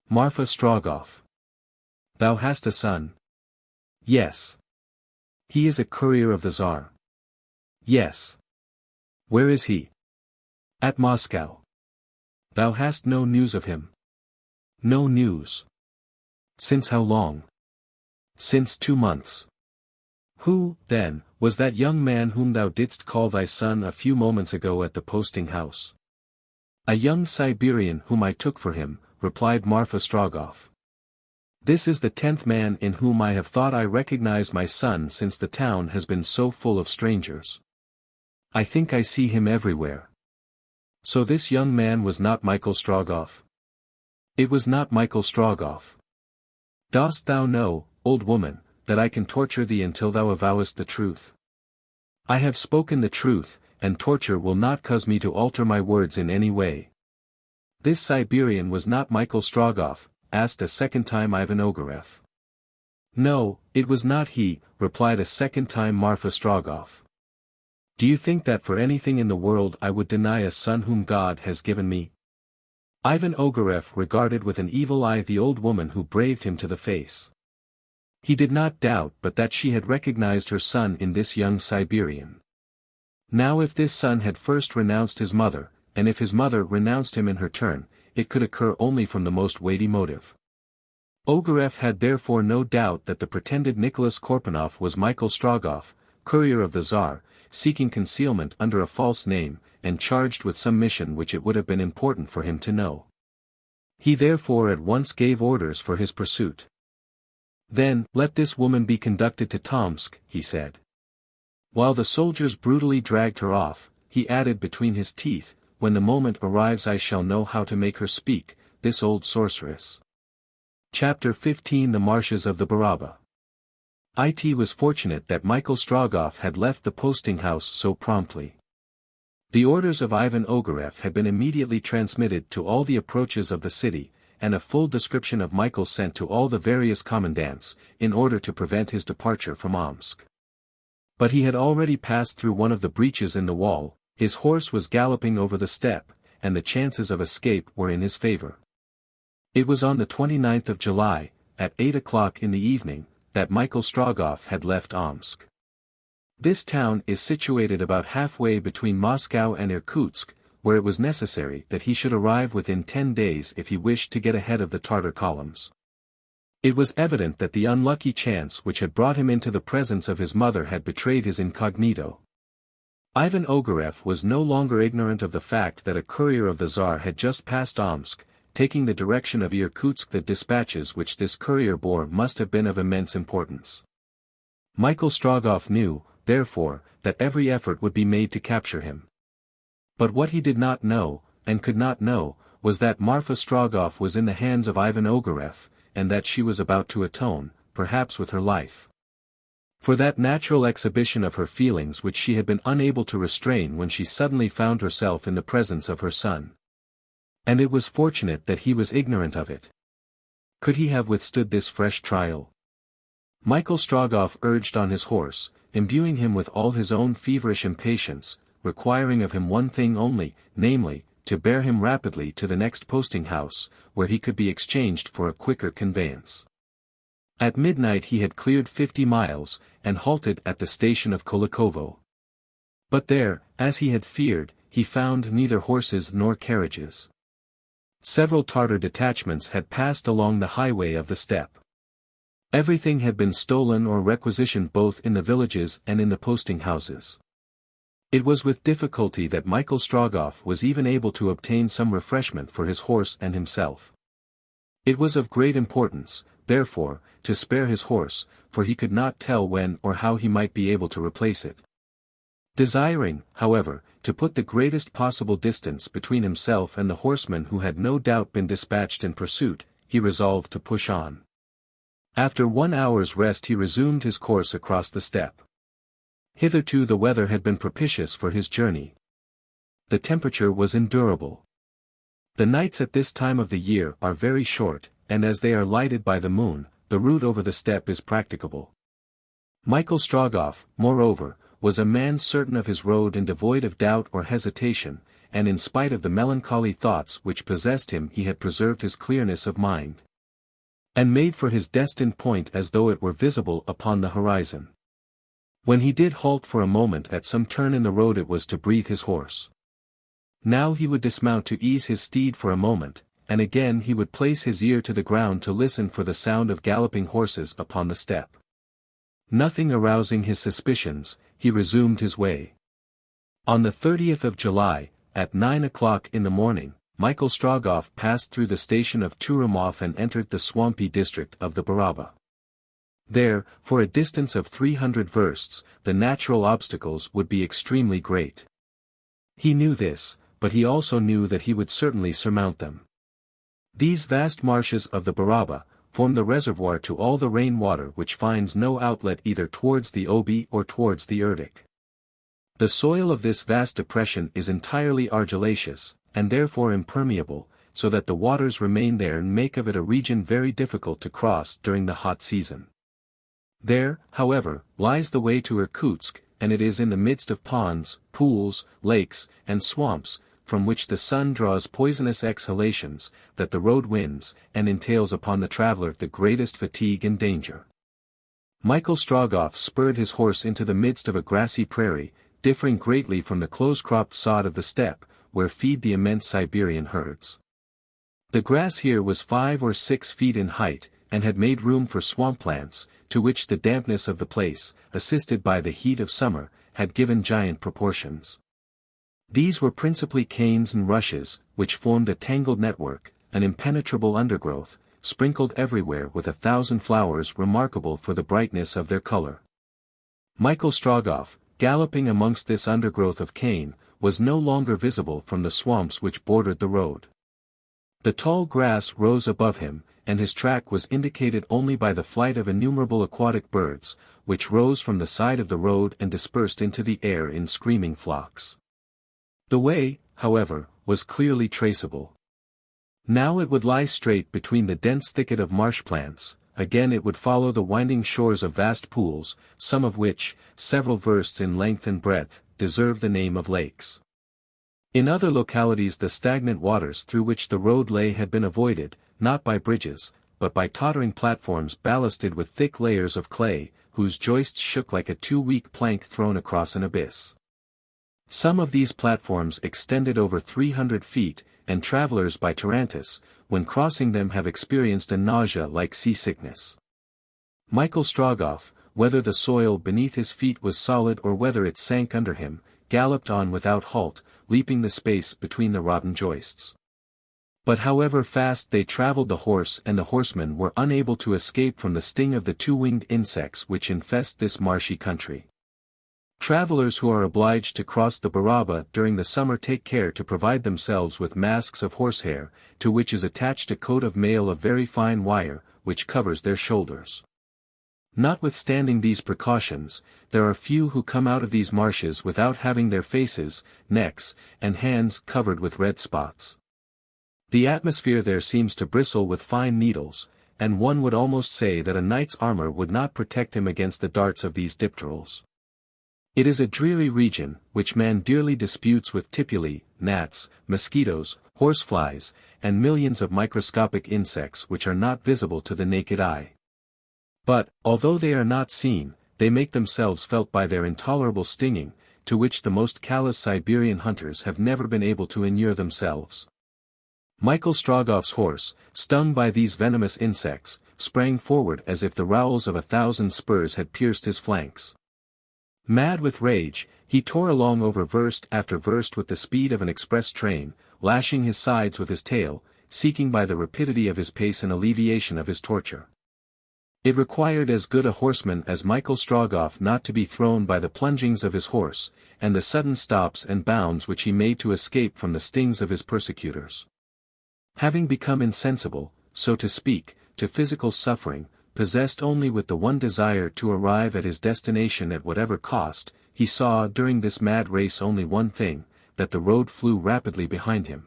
"Marfa Strogoff." "Thou hast a son?" "Yes." "He is a courier of the Tsar?" "Yes." "Where is he?" "At Moscow." "Thou hast no news of him?" "No news." "Since how long?" "Since 2 months." "Who, then, was that young man whom thou didst call thy son a few moments ago at the posting-house?" "A young Siberian whom I took for him," replied Marfa Strogoff. "This is the 10th man in whom I have thought I recognized my son since the town has been so full of strangers. I think I see him everywhere." "So this young man was not Michael Strogoff?" "It was not Michael Strogoff." "Dost thou know, old woman, that I can torture thee until thou avowest the truth?" "I have spoken the truth, and torture will not cause me to alter my words in any way." "This Siberian was not Michael Strogoff?" asked a second time Ivan Ogareff. "No, it was not he," replied a second time Marfa Strogoff. "Do you think that for anything in the world I would deny a son whom God has given me?" Ivan Ogareff regarded with an evil eye the old woman who braved him to the face. He did not doubt but that she had recognized her son in this young Siberian. Now if this son had first renounced his mother, and if his mother renounced him in her turn, it could occur only from the most weighty motive. Ogareff had therefore no doubt that the pretended Nicholas Korpanoff was Michael Strogoff, courier of the Tsar, seeking concealment under a false name, and charged with some mission which it would have been important for him to know. He therefore at once gave orders for his pursuit. "Then, let this woman be conducted to Tomsk," he said. While the soldiers brutally dragged her off, he added between his teeth, "When the moment arrives I shall know how to make her speak, this old sorceress." Chapter 15 The Marshes of the BARABA. It was fortunate that Michael Strogoff had left the posting-house so promptly. The orders of Ivan Ogareff had been immediately transmitted to all the approaches of the city, and a full description of Michael sent to all the various commandants, in order to prevent his departure from Omsk. But he had already passed through one of the breaches in the wall, his horse was galloping over the steppe, and the chances of escape were in his favor. It was on the 29th of July, at 8 o'clock in the evening, that Michael Strogoff had left Omsk. This town is situated about halfway between Moscow and Irkutsk, where it was necessary that he should arrive within 10 days if he wished to get ahead of the Tartar columns. It was evident that the unlucky chance which had brought him into the presence of his mother had betrayed his incognito. Ivan Ogareff was no longer ignorant of the fact that a courier of the Tsar had just passed Omsk, taking the direction of Irkutsk. The dispatches which this courier bore must have been of immense importance. Michael Strogoff knew, therefore, that every effort would be made to capture him. But what he did not know, and could not know, was that Marfa Strogoff was in the hands of Ivan Ogareff, and that she was about to atone, perhaps with her life, for that natural exhibition of her feelings which she had been unable to restrain when she suddenly found herself in the presence of her son. And it was fortunate that he was ignorant of it. Could he have withstood this fresh trial? Michael Strogoff urged on his horse, imbuing him with all his own feverish impatience, requiring of him one thing only, namely, to bear him rapidly to the next posting-house, where he could be exchanged for a quicker conveyance. At midnight he had cleared 50 miles, and halted at the station of Kulikovo. But there, as he had feared, he found neither horses nor carriages. Several Tartar detachments had passed along the highway of the steppe. Everything had been stolen or requisitioned both in the villages and in the posting-houses. It was with difficulty that Michael Strogoff was even able to obtain some refreshment for his horse and himself. It was of great importance, therefore, to spare his horse, for he could not tell when or how he might be able to replace it. Desiring, however, to put the greatest possible distance between himself and the horseman who had no doubt been dispatched in pursuit, he resolved to push on. After 1 hour's rest he resumed his course across the steppe. Hitherto the weather had been propitious for his journey. The temperature was endurable. The nights at this time of the year are very short, and as they are lighted by the moon, the route over the steppe is practicable. Michael Strogoff, moreover, was a man certain of his road and devoid of doubt or hesitation, and in spite of the melancholy thoughts which possessed him he had preserved his clearness of mind, and made for his destined point as though it were visible upon the horizon. When he did halt for a moment at some turn in the road it was to breathe his horse. Now he would dismount to ease his steed for a moment, and again he would place his ear to the ground to listen for the sound of galloping horses upon the steppe. Nothing arousing his suspicions, he resumed his way. On the 30th of July, at 9 o'clock in the morning, Michael Strogoff passed through the station of Turumov and entered the swampy district of the BARABA. There, for a distance of 300 versts, the natural obstacles would be extremely great. He knew this, but he also knew that he would certainly surmount them. These vast marshes of the BARABA form the reservoir to all the rainwater which finds no outlet either towards the Obi or towards the Irkutsk. The soil of this vast depression is entirely argillaceous, and therefore impermeable, so that the waters remain there and make of it a region very difficult to cross during the hot season. There, however, lies the way to Irkutsk, and it is in the midst of ponds, pools, lakes, and swamps, from which the sun draws poisonous exhalations, that the road wins, and entails upon the traveler the greatest fatigue and danger. Michael Strogoff spurred his horse into the midst of a grassy prairie, differing greatly from the close-cropped sod of the steppe, where feed the immense Siberian herds. The grass here was 5 or 6 feet in height, and had made room for swamp plants, to which the dampness of the place, assisted by the heat of summer, had given giant proportions. These were principally canes and rushes, which formed a tangled network, an impenetrable undergrowth, sprinkled everywhere with 1,000 flowers remarkable for the brightness of their color. Michael Strogoff, galloping amongst this undergrowth of cane, was no longer visible from the swamps which bordered the road. The tall grass rose above him, and his track was indicated only by the flight of innumerable aquatic birds, which rose from the side of the road and dispersed into the air in screaming flocks. The way, however, was clearly traceable. Now it would lie straight between the dense thicket of marsh plants, again it would follow the winding shores of vast pools, some of which, several versts in length and breadth, deserve the name of lakes. In other localities the stagnant waters through which the road lay had been avoided, not by bridges, but by tottering platforms ballasted with thick layers of clay, whose joists shook like a too-weak plank thrown across an abyss. Some of these platforms extended over 300 feet, and travelers by Tarantass, when crossing them have experienced a nausea-like seasickness. Michael Strogoff, whether the soil beneath his feet was solid or whether it sank under him, galloped on without halt, leaping the space between the rotten joists. But however fast they traveled, the horse and the horseman were unable to escape from the sting of the two-winged insects which infest this marshy country. Travelers who are obliged to cross the BARABA during the summer take care to provide themselves with masks of horsehair, to which is attached a coat of mail of very fine wire, which covers their shoulders. Notwithstanding these precautions, there are few who come out of these marshes without having their faces, necks, and hands covered with red spots. The atmosphere there seems to bristle with fine needles, and one would almost say that a knight's armor would not protect him against the darts of these dipterals. It is a dreary region, which man dearly disputes with tipulae, gnats, mosquitoes, horseflies, and millions of microscopic insects which are not visible to the naked eye. But, although they are not seen, they make themselves felt by their intolerable stinging, to which the most callous Siberian hunters have never been able to inure themselves. Michael Strogoff's horse, stung by these venomous insects, sprang forward as if the rowels of 1,000 spurs had pierced his flanks. Mad with rage, he tore along over verst after verst with the speed of an express train, lashing his sides with his tail, seeking by the rapidity of his pace an alleviation of his torture. It required as good a horseman as Michael Strogoff not to be thrown by the plungings of his horse, and the sudden stops and bounds which he made to escape from the stings of his persecutors. Having become insensible, so to speak, to physical suffering, possessed only with the one desire to arrive at his destination at whatever cost, he saw during this mad race only one thing, that the road flew rapidly behind him.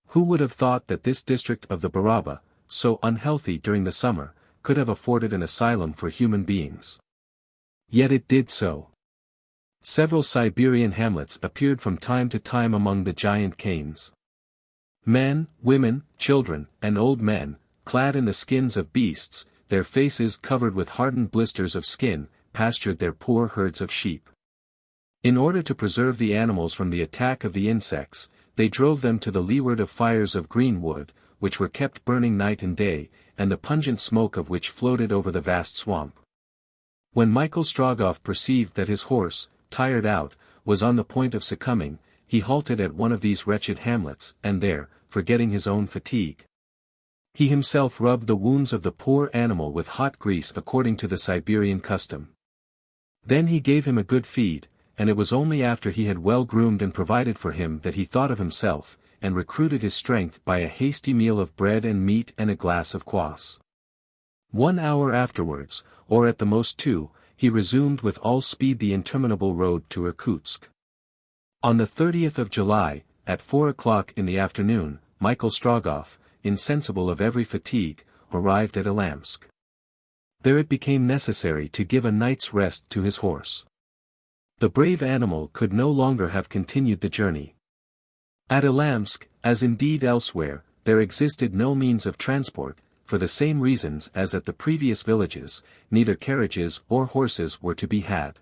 Who would have thought that this district of the BARABA, so unhealthy during the summer, could have afforded an asylum for human beings? Yet it did so. Several Siberian hamlets appeared from time to time among the giant canes. Men, women, children, and old men, clad in the skins of beasts, their faces covered with hardened blisters of skin, pastured their poor herds of sheep. In order to preserve the animals from the attack of the insects, they drove them to the leeward of fires of green wood, which were kept burning night and day, and the pungent smoke of which floated over the vast swamp. When Michael Strogoff perceived that his horse, tired out, was on the point of succumbing, he halted at one of these wretched hamlets, and there, forgetting his own fatigue, he himself rubbed the wounds of the poor animal with hot grease according to the Siberian custom. Then he gave him a good feed, and it was only after he had well groomed and provided for him that he thought of himself, and recruited his strength by a hasty meal of bread and meat and a glass of kvass. 1 hour afterwards, or at the most 2, he resumed with all speed the interminable road to Irkutsk. On the 30th of July, at 4 o'clock in the afternoon, Michael Strogoff, insensible of every fatigue, arrived at Elamsk. There it became necessary to give a night's rest to his horse. The brave animal could no longer have continued the journey. At Elamsk, as indeed elsewhere, there existed no means of transport, for the same reasons as at the previous villages, neither carriages or horses were to be had.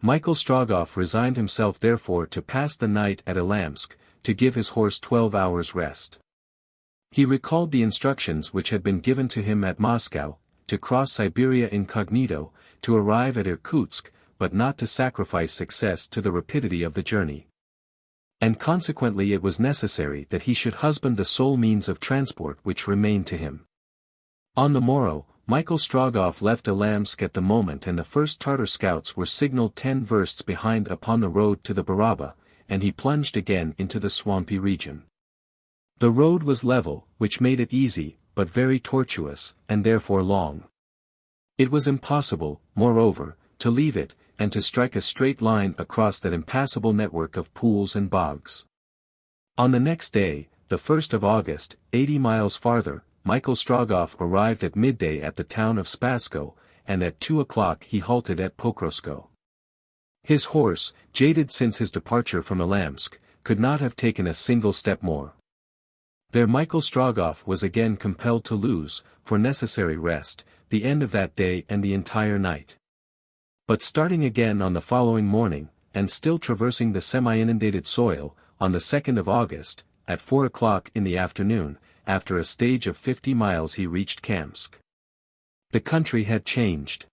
Michael Strogoff resigned himself therefore to pass the night at Elamsk, to give his horse 12 hours' rest. He recalled the instructions which had been given to him at Moscow, to cross Siberia incognito, to arrive at Irkutsk, but not to sacrifice success to the rapidity of the journey. And consequently it was necessary that he should husband the sole means of transport which remained to him. On the morrow, Michael Strogoff left Elamsk at the moment and the first Tartar scouts were signaled 10 versts behind upon the road to the Baraba, and he plunged again into the swampy region. The road was level, which made it easy, but very tortuous, and therefore long. It was impossible, moreover, to leave it, and to strike a straight line across that impassable network of pools and bogs. On the next day, the 1st of August, 80 miles farther, Michael Strogoff arrived at midday at the town of Spassko, and at 2 o'clock he halted at Pokrovskoe. His horse, jaded since his departure from Elamsk, could not have taken a single step more. There Michael Strogoff was again compelled to lose, for necessary rest, the end of that day and the entire night. But starting again on the following morning, and still traversing the semi-inundated soil, on the 2nd of August, at 4 o'clock in the afternoon, after a stage of 50 miles he reached Kamsk. The country had changed.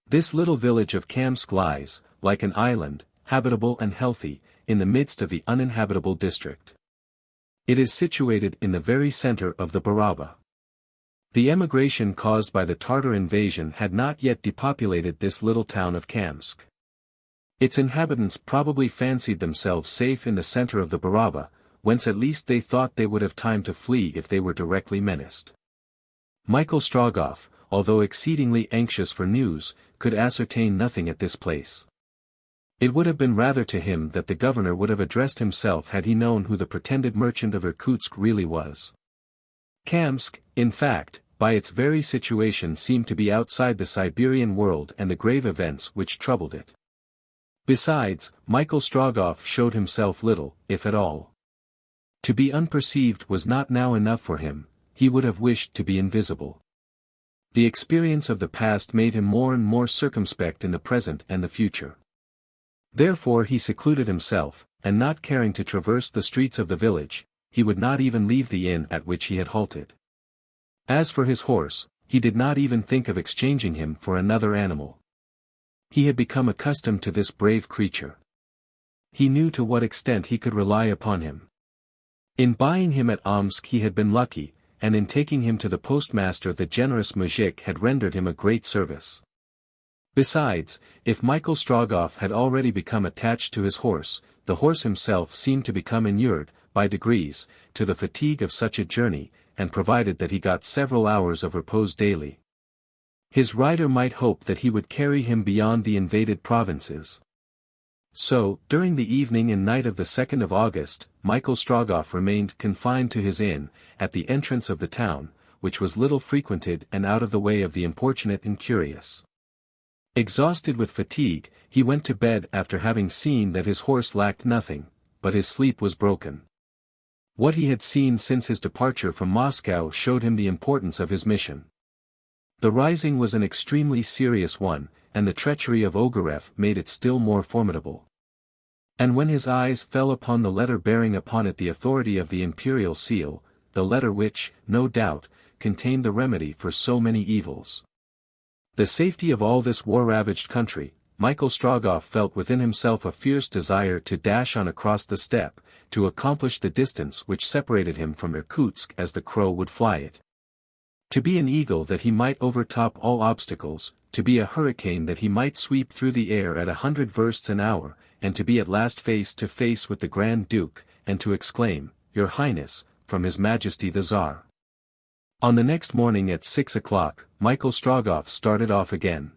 This little village of Kamsk lies, like an island, habitable and healthy, in the midst of the uninhabitable district. It is situated in the very center of the Baraba. The emigration caused by the Tartar invasion had not yet depopulated this little town of Kamsk. Its inhabitants probably fancied themselves safe in the center of the Baraba, whence at least they thought they would have time to flee if they were directly menaced. Michael Strogoff, although exceedingly anxious for news, could ascertain nothing at this place. It would have been rather to him that the governor would have addressed himself had he known who the pretended merchant of Irkutsk really was. Kamsk, in fact, by its very situation seemed to be outside the Siberian world and the grave events which troubled it. Besides, Michael Strogoff showed himself little, if at all. To be unperceived was not now enough for him, he would have wished to be invisible. The experience of the past made him more and more circumspect in the present and the future. Therefore he secluded himself, and not caring to traverse the streets of the village, he would not even leave the inn at which he had halted. As for his horse, he did not even think of exchanging him for another animal. He had become accustomed to this brave creature. He knew to what extent he could rely upon him. In buying him at Omsk he had been lucky, and in taking him to the postmaster the generous mujik had rendered him a great service. Besides, if Michael Strogoff had already become attached to his horse, the horse himself seemed to become inured, by degrees, to the fatigue of such a journey, and provided that he got several hours of repose daily, his rider might hope that he would carry him beyond the invaded provinces. So, during the evening and night of the 2nd of August, Michael Strogoff remained confined to his inn, at the entrance of the town, which was little frequented and out of the way of the importunate and curious. Exhausted with fatigue, he went to bed after having seen that his horse lacked nothing, but his sleep was broken. What he had seen since his departure from Moscow showed him the importance of his mission. The rising was an extremely serious one, and the treachery of Ogareff made it still more formidable. And when his eyes fell upon the letter bearing upon it the authority of the imperial seal, the letter which, no doubt, contained the remedy for so many evils, the safety of all this war-ravaged country, Michael Strogoff felt within himself a fierce desire to dash on across the steppe, to accomplish the distance which separated him from Irkutsk as the crow would fly it. To be an eagle that he might overtop all obstacles, to be a hurricane that he might sweep through the air at 100 versts an hour, and to be at last face to face with the Grand Duke, and to exclaim, "Your Highness," from His Majesty the Tsar. On the next morning at 6 o'clock, Michael Strogoff started off again.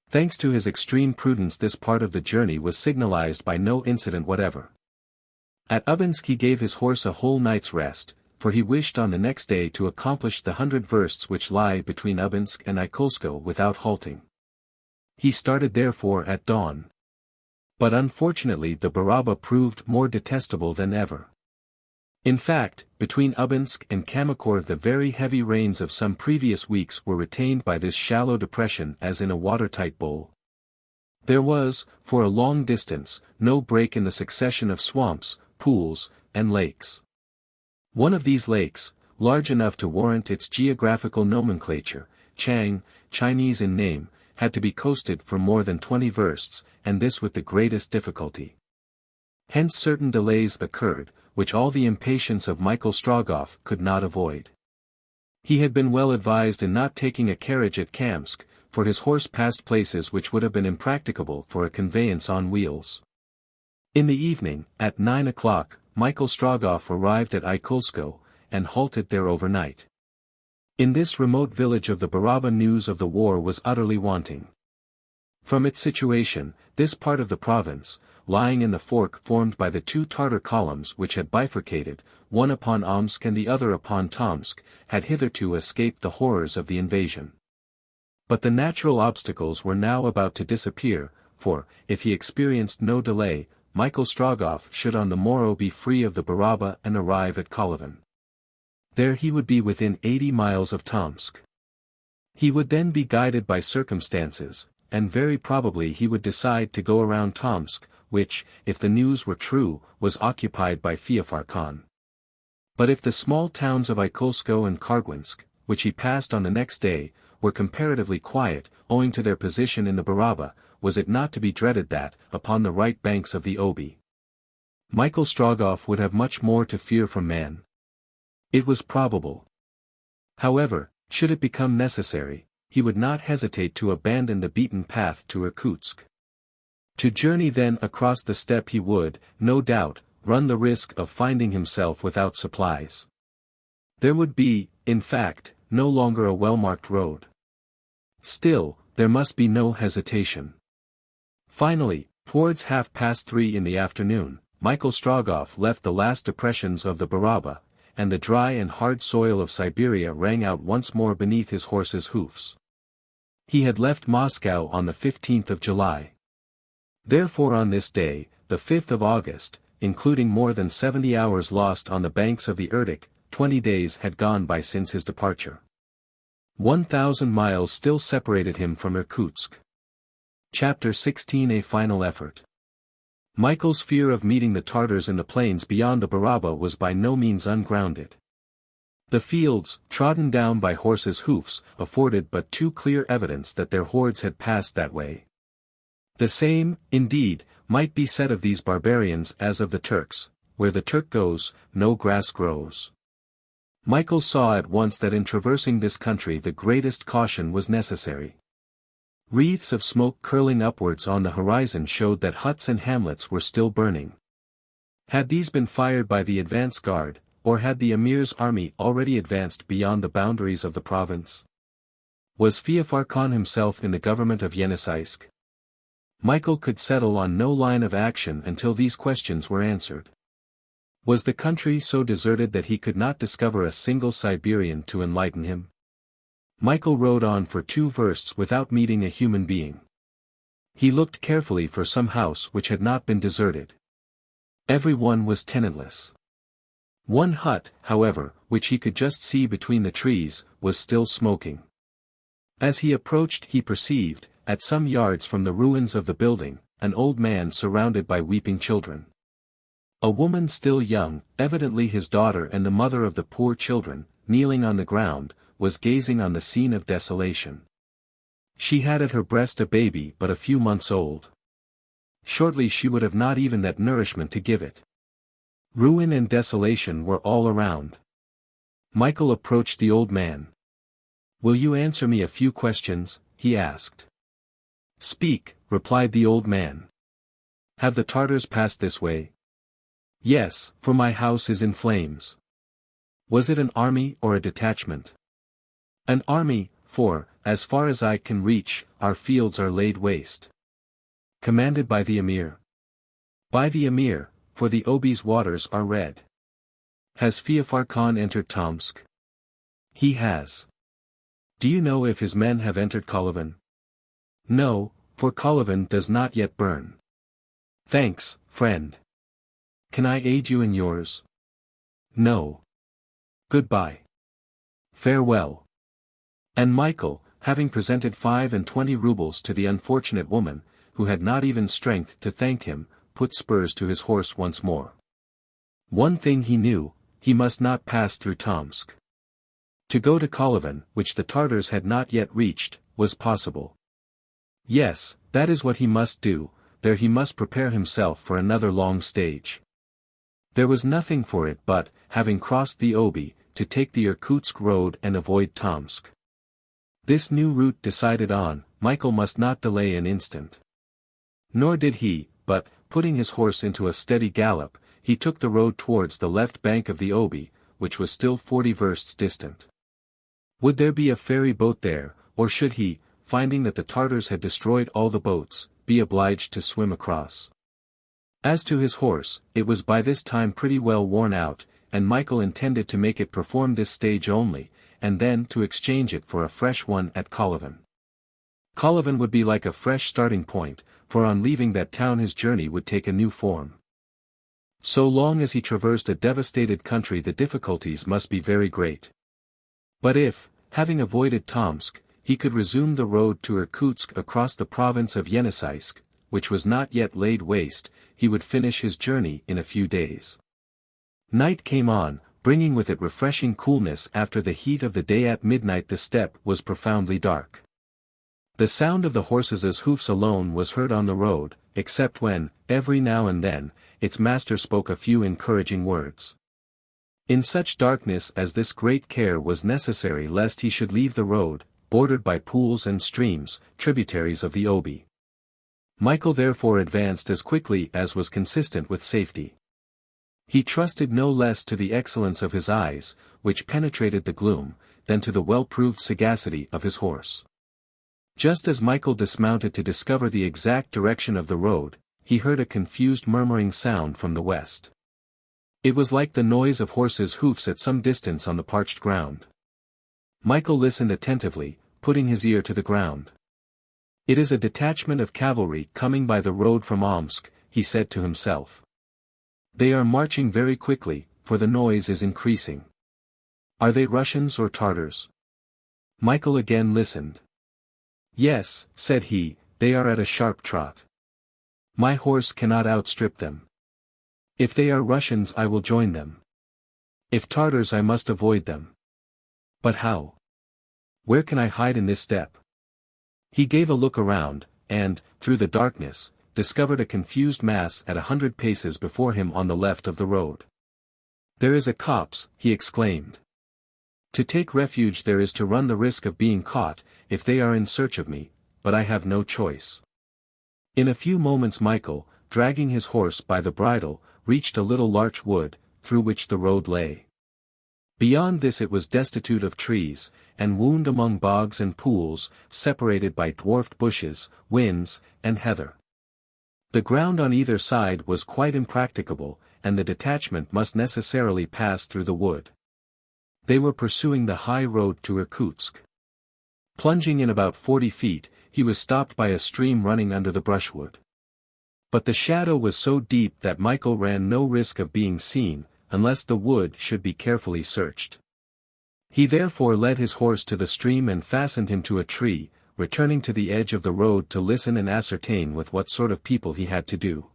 Thanks to his extreme prudence this part of the journey was signalized by no incident whatever. At Ubinsk he gave his horse a whole night's rest, for he wished on the next day to accomplish the 100 versts which lie between Ubinsk and Nikolskoe without halting. He started therefore at dawn. But unfortunately the Baraba proved more detestable than ever. In fact, between Ubinsk and Kamakor the very heavy rains of some previous weeks were retained by this shallow depression as in a watertight bowl. There was, for a long distance, no break in the succession of swamps, pools, and lakes. One of these lakes, large enough to warrant its geographical nomenclature, Chang, Chinese in name, had to be coasted for more than 20 versts, and this with the greatest difficulty. Hence certain delays occurred, which all the impatience of Michael Strogoff could not avoid. He had been well advised in not taking a carriage at Kamsk, for his horse passed places which would have been impracticable for a conveyance on wheels. In the evening, at 9 o'clock, Michael Strogoff arrived at Irkutsk, and halted there overnight. In this remote village of the BARABA news of the war was utterly wanting. From its situation, this part of the province, lying in the fork formed by the two Tartar columns which had bifurcated, one upon Omsk and the other upon Tomsk, had hitherto escaped the horrors of the invasion. But the natural obstacles were now about to disappear, for, if he experienced no delay, Michael Strogoff should on the morrow be free of the BARABA and arrive at Kolyvan. There he would be within 80 miles of Tomsk. He would then be guided by circumstances, and very probably he would decide to go around Tomsk, which, if the news were true, was occupied by Feofar Khan. But if the small towns of Irkutsk and Kargvinsk, which he passed on the next day, were comparatively quiet, owing to their position in the BARABA, was it not to be dreaded that, upon the right banks of the Obi, Michael Strogoff would have much more to fear from man? It was probable. However, should it become necessary, he would not hesitate to abandon the beaten path to Irkutsk. To journey then across the steppe he would, no doubt, run the risk of finding himself without supplies. There would be, in fact, no longer a well-marked road. Still, there must be no hesitation. Finally, towards 3:30 in the afternoon, Michael Strogoff left the last depressions of the BARABA, and the dry and hard soil of Siberia rang out once more beneath his horse's hoofs. He had left Moscow on the 15th of July. Therefore on this day, the 5th of August, including more than 70 hours lost on the banks of the Irkutsk, 20 days had gone by since his departure. 1,000 miles still separated him from Irkutsk. Chapter 16: A Final Effort. Michael's fear of meeting the Tartars in the plains beyond the BARABA was by no means ungrounded. The fields, trodden down by horses' hoofs, afforded but too clear evidence that their hordes had passed that way. The same, indeed, might be said of these barbarians as of the Turks: where the Turk goes, no grass grows. Michael saw at once that in traversing this country the greatest caution was necessary. Wreaths of smoke curling upwards on the horizon showed that huts and hamlets were still burning. Had these been fired by the advance guard, or had the Emir's army already advanced beyond the boundaries of the province? Was Feofar Khan himself in the government of Yeniseisk? Michael could settle on no line of action until these questions were answered. Was the country so deserted that he could not discover a single Siberian to enlighten him? Michael rode on for 2 versts without meeting a human being. He looked carefully for some house which had not been deserted. Every one was tenantless. One hut, however, which he could just see between the trees, was still smoking. As he approached he perceived, at some yards from the ruins of the building, an old man surrounded by weeping children. A woman still young, evidently his daughter and the mother of the poor children, kneeling on the ground, was gazing on the scene of desolation. She had at her breast a baby but a few months old. Shortly she would have not even that nourishment to give it. Ruin and desolation were all around. Michael approached the old man. "Will you answer me a few questions?" he asked. "Speak," replied the old man. "Have the Tartars passed this way?" "Yes, for my house is in flames." "Was it an army or a detachment?" "An army, for, as far as I can reach, our fields are laid waste." "Commanded by the Emir?" "By the Emir, for the Obi's waters are red." "Has Feofar Khan entered Tomsk?" "He has." "Do you know if his men have entered Kolyvan?" "No, for Kolyvan does not yet burn." "Thanks, friend. Can I aid you in yours?" "No." "Goodbye. Farewell." And Michael, having presented 25 rubles to the unfortunate woman, who had not even strength to thank him, put spurs to his horse once more. One thing he knew: he must not pass through Tomsk. To go to Kolyvan, which the Tartars had not yet reached, was possible. Yes, that is what he must do, there he must prepare himself for another long stage. There was nothing for it but, having crossed the Obi, to take the Irkutsk road and avoid Tomsk. This new route decided on, Michael must not delay an instant. Nor did he, but, putting his horse into a steady gallop, he took the road towards the left bank of the Obi, which was still 40 versts distant. Would there be a ferry boat there, or should he, finding that the Tartars had destroyed all the boats, be obliged to swim across? As to his horse, it was by this time pretty well worn out, and Michael intended to make it perform this stage only, and then to exchange it for a fresh one at Kolyvan. Kolyvan would be like a fresh starting point, for on leaving that town his journey would take a new form. So long as he traversed a devastated country the difficulties must be very great. But if, having avoided Tomsk, he could resume the road to Irkutsk across the province of Yeniseisk, which was not yet laid waste, he would finish his journey in a few days. Night came on, bringing with it refreshing coolness after the heat of the day. At midnight the steppe was profoundly dark. The sound of the horses' hoofs alone was heard on the road, except when, every now and then, its master spoke a few encouraging words. In such darkness as this great care was necessary lest he should leave the road, bordered by pools and streams, tributaries of the Obi. Michael therefore advanced as quickly as was consistent with safety. He trusted no less to the excellence of his eyes, which penetrated the gloom, than to the well-proved sagacity of his horse. Just as Michael dismounted to discover the exact direction of the road, he heard a confused murmuring sound from the west. It was like the noise of horses' hoofs at some distance on the parched ground. Michael listened attentively, putting his ear to the ground. "It is a detachment of cavalry coming by the road from Omsk," he said to himself. "They are marching very quickly, for the noise is increasing. Are they Russians or Tartars?" Michael again listened. "Yes," said he, "they are at a sharp trot. My horse cannot outstrip them. If they are Russians I will join them. If Tartars I must avoid them. But how? Where can I hide in this steppe?" He gave a look around, and, through the darkness, discovered a confused mass at 100 paces before him on the left of the road. "There is a copse," he exclaimed. "To take refuge there is to run the risk of being caught, if they are in search of me, but I have no choice." In a few moments Michael, dragging his horse by the bridle, reached a little larch wood, through which the road lay. Beyond this it was destitute of trees, and wound among bogs and pools, separated by dwarfed bushes, whins, and heather. The ground on either side was quite impracticable, and the detachment must necessarily pass through the wood. They were pursuing the high road to Irkutsk. Plunging in about 40 feet, he was stopped by a stream running under the brushwood. But the shadow was so deep that Michael ran no risk of being seen, unless the wood should be carefully searched. He therefore led his horse to the stream and fastened him to a tree, returning to the edge of the road to listen and ascertain with what sort of people he had to do.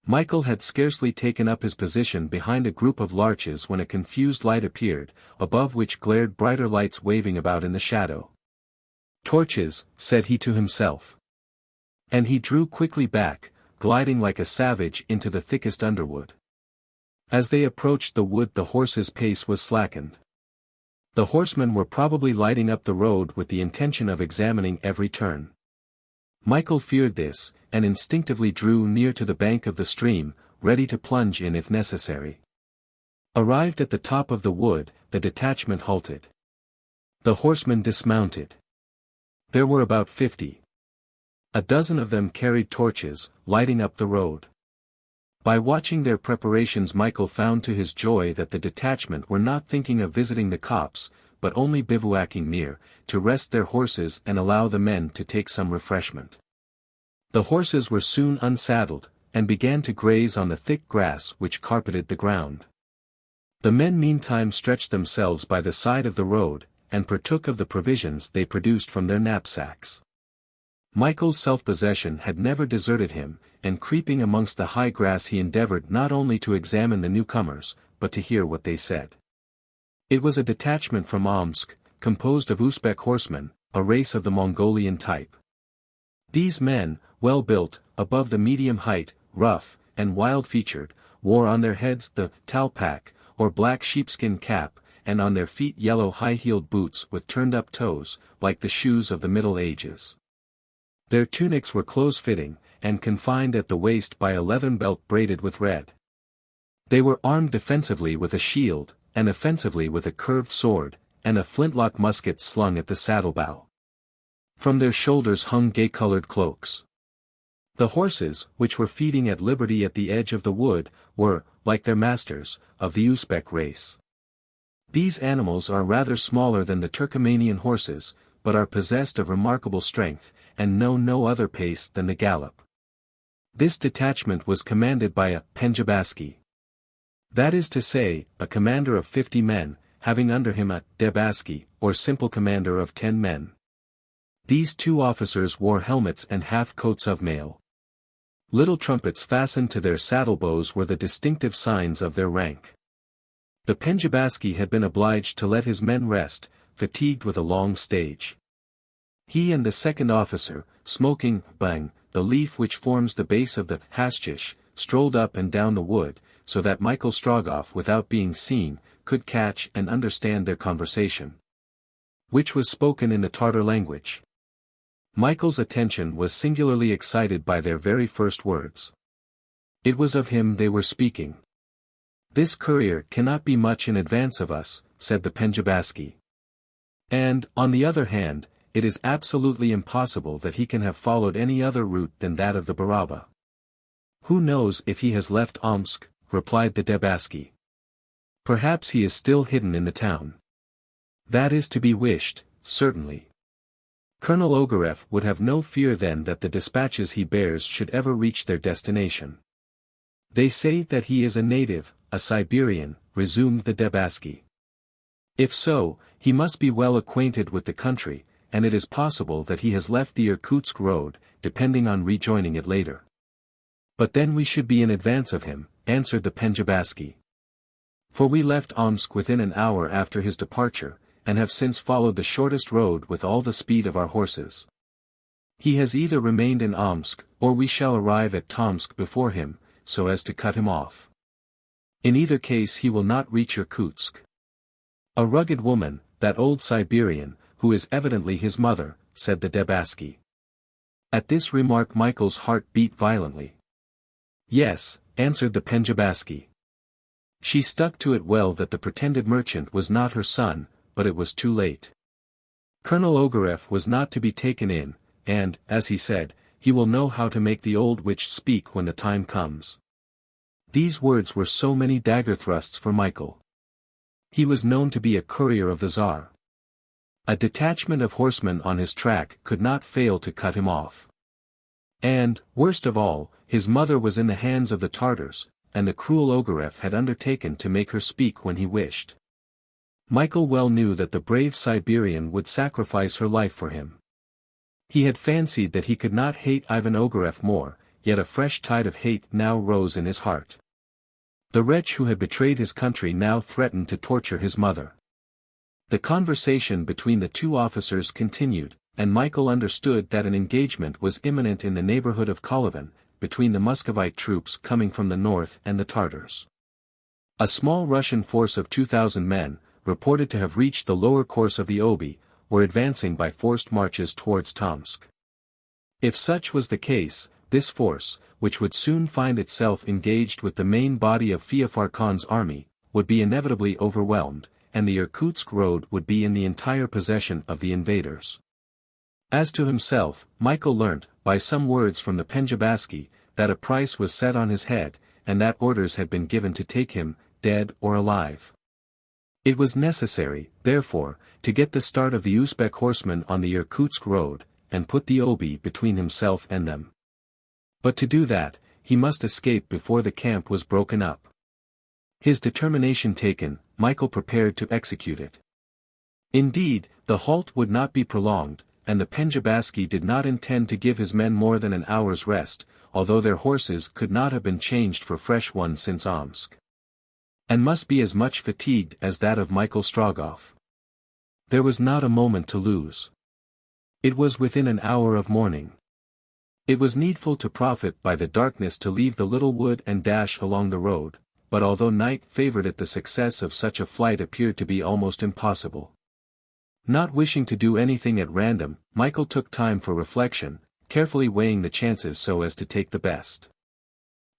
Michael had scarcely taken up his position behind a group of larches when a confused light appeared, above which glared brighter lights waving about in the shadow. "Torches," said he to himself. And he drew quickly back, gliding like a savage into the thickest underwood. As they approached the wood the horse's pace was slackened. The horsemen were probably lighting up the road with the intention of examining every turn. Michael feared this, and instinctively drew near to the bank of the stream, ready to plunge in if necessary. Arrived at the top of the wood, the detachment halted. The horsemen dismounted. There were about 50. A dozen of them carried torches, lighting up the road. By watching their preparations Michael found to his joy that the detachment were not thinking of visiting the copse, but only bivouacking near, to rest their horses and allow the men to take some refreshment. The horses were soon unsaddled, and began to graze on the thick grass which carpeted the ground. The men meantime stretched themselves by the side of the road, and partook of the provisions they produced from their knapsacks. Michael's self-possession had never deserted him, and creeping amongst the high grass he endeavored not only to examine the newcomers, but to hear what they said. It was a detachment from Omsk, composed of Uzbek horsemen, a race of the Mongolian type. These men, well-built, above the medium height, rough, and wild-featured, wore on their heads the talpak, or black sheepskin cap, and on their feet yellow high-heeled boots with turned-up toes, like the shoes of the Middle Ages. Their tunics were close-fitting, and confined at the waist by a leathern belt braided with red. They were armed defensively with a shield, and offensively with a curved sword, and a flintlock musket slung at the saddle-bow. From their shoulders hung gay-colored cloaks. The horses, which were feeding at liberty at the edge of the wood, were, like their masters, of the Uzbek race. These animals are rather smaller than the Turkomanian horses, but are possessed of remarkable strength, and know no other pace than the gallop. This detachment was commanded by a penjabaski. That is to say, a commander of 50 men, having under him a debaski, or simple commander of 10 men. These 2 officers wore helmets and half-coats of mail. Little trumpets fastened to their saddle-bows were the distinctive signs of their rank. The penjabaski had been obliged to let his men rest, fatigued with a long stage. He and the second officer, smoking, bang, the leaf which forms the base of the hashish, strolled up and down the wood, so that Michael Strogoff, without being seen, could catch and understand their conversation, which was spoken in the Tartar language. Michael's attention was singularly excited by their very first words. It was of him they were speaking. "This courier cannot be much in advance of us," said the penjabaski. "And, on the other hand, it is absolutely impossible that he can have followed any other route than that of the BARABA." "Who knows if he has left Omsk?" replied the debaski. "Perhaps he is still hidden in the town." "That is to be wished, certainly. Colonel Ogareff would have no fear then that the dispatches he bears should ever reach their destination." "They say that he is a native, a Siberian," resumed the debaski. "If so, he must be well acquainted with the country, and it is possible that he has left the Irkutsk road, depending on rejoining it later." "But then we should be in advance of him," answered the penjabaski. "For we left Omsk within an hour after his departure, and have since followed the shortest road with all the speed of our horses. He has either remained in Omsk, or we shall arrive at Tomsk before him, so as to cut him off. In either case he will not reach Irkutsk." "A rugged woman, that old Siberian, who is evidently his mother," said the debaski. At this remark Michael's heart beat violently. "Yes," answered the penjabaski. She stuck to it well that the pretended merchant was not her son, but it was too late. Colonel Ogareff was not to be taken in, and, as he said, he will know how to make the old witch speak when the time comes. These words were so many dagger thrusts for Michael. He was known to be a courier of the Tsar. A detachment of horsemen on his track could not fail to cut him off. And, worst of all, his mother was in the hands of the Tartars, and the cruel Ogareff had undertaken to make her speak when he wished. Michael well knew that the brave Siberian would sacrifice her life for him. He had fancied that he could not hate Ivan Ogareff more, yet a fresh tide of hate now rose in his heart. The wretch who had betrayed his country now threatened to torture his mother. The conversation between the 2 officers continued, and Michael understood that an engagement was imminent in the neighborhood of Kolyvan, between the Muscovite troops coming from the north and the Tartars. A small Russian force of 2,000 men, reported to have reached the lower course of the Obi, were advancing by forced marches towards Tomsk. If such was the case, this force, which would soon find itself engaged with the main body of Feofar Khan's army, would be inevitably overwhelmed, and the Irkutsk road would be in the entire possession of the invaders. As to himself, Michael learnt, by some words from the penjabaski, that a price was set on his head, and that orders had been given to take him, dead or alive. It was necessary, therefore, to get the start of the Uzbek horsemen on the Irkutsk road, and put the Obi between himself and them. But to do that, he must escape before the camp was broken up. His determination taken, Michael prepared to execute it. Indeed, the halt would not be prolonged, and the penjabaski did not intend to give his men more than an hour's rest, although their horses could not have been changed for fresh ones since Omsk, and must be as much fatigued as that of Michael Strogoff. There was not a moment to lose. It was within an hour of morning. It was needful to profit by the darkness to leave the little wood and dash along the road, but although night favored it, the success of such a flight appeared to be almost impossible. Not wishing to do anything at random, Michael took time for reflection, carefully weighing the chances so as to take the best.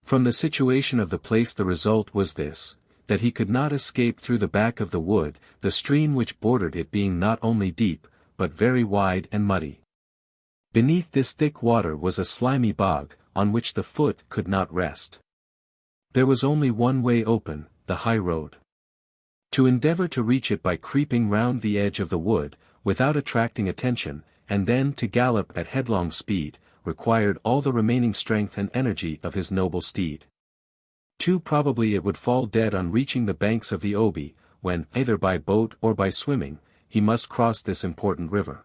From the situation of the place the result was this, that he could not escape through the back of the wood, the stream which bordered it being not only deep, but very wide and muddy. Beneath this thick water was a slimy bog, on which the foot could not rest. There was only one way open, the high road. To endeavor to reach it by creeping round the edge of the wood, without attracting attention, and then to gallop at headlong speed, required all the remaining strength and energy of his noble steed. Too probably it would fall dead on reaching the banks of the Obi, when, either by boat or by swimming, he must cross this important river.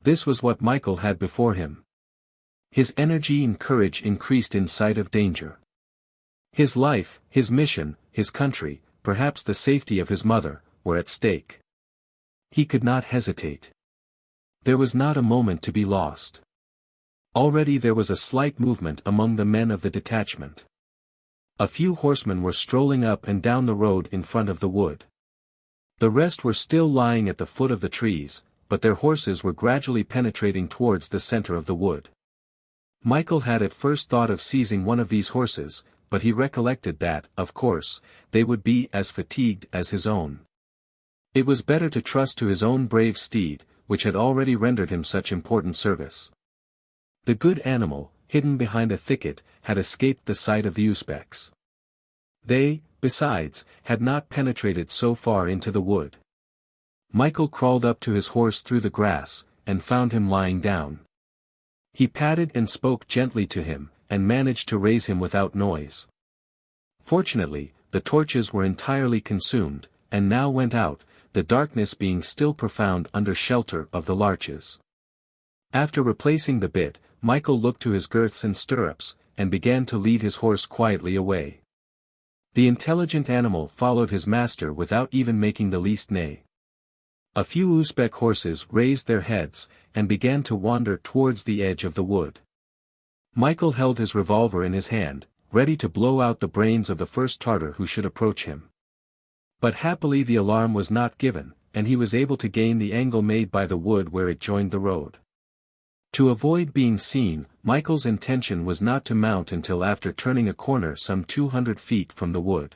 This was what Michael had before him. His energy and courage increased in sight of danger. His life, his mission, his country, perhaps the safety of his mother, were at stake. He could not hesitate. There was not a moment to be lost. Already there was a slight movement among the men of the detachment. A few horsemen were strolling up and down the road in front of the wood. The rest were still lying at the foot of the trees, but their horses were gradually penetrating towards the center of the wood. Michael had at first thought of seizing one of these horses, but he recollected that, of course, they would be as fatigued as his own. It was better to trust to his own brave steed, which had already rendered him such important service. The good animal, hidden behind a thicket, had escaped the sight of the Uzbeks. They, besides, had not penetrated so far into the wood. Michael crawled up to his horse through the grass, and found him lying down. He patted and spoke gently to him, and managed to raise him without noise. Fortunately, the torches were entirely consumed, and now went out, the darkness being still profound under shelter of the larches. After replacing the bit, Michael looked to his girths and stirrups, and began to lead his horse quietly away. The intelligent animal followed his master without even making the least neigh. A few Uzbek horses raised their heads, and began to wander towards the edge of the wood. Michael held his revolver in his hand, ready to blow out the brains of the first Tartar who should approach him. But happily the alarm was not given, and he was able to gain the angle made by the wood where it joined the road. To avoid being seen, Michael's intention was not to mount until after turning a corner some 200 feet from the wood.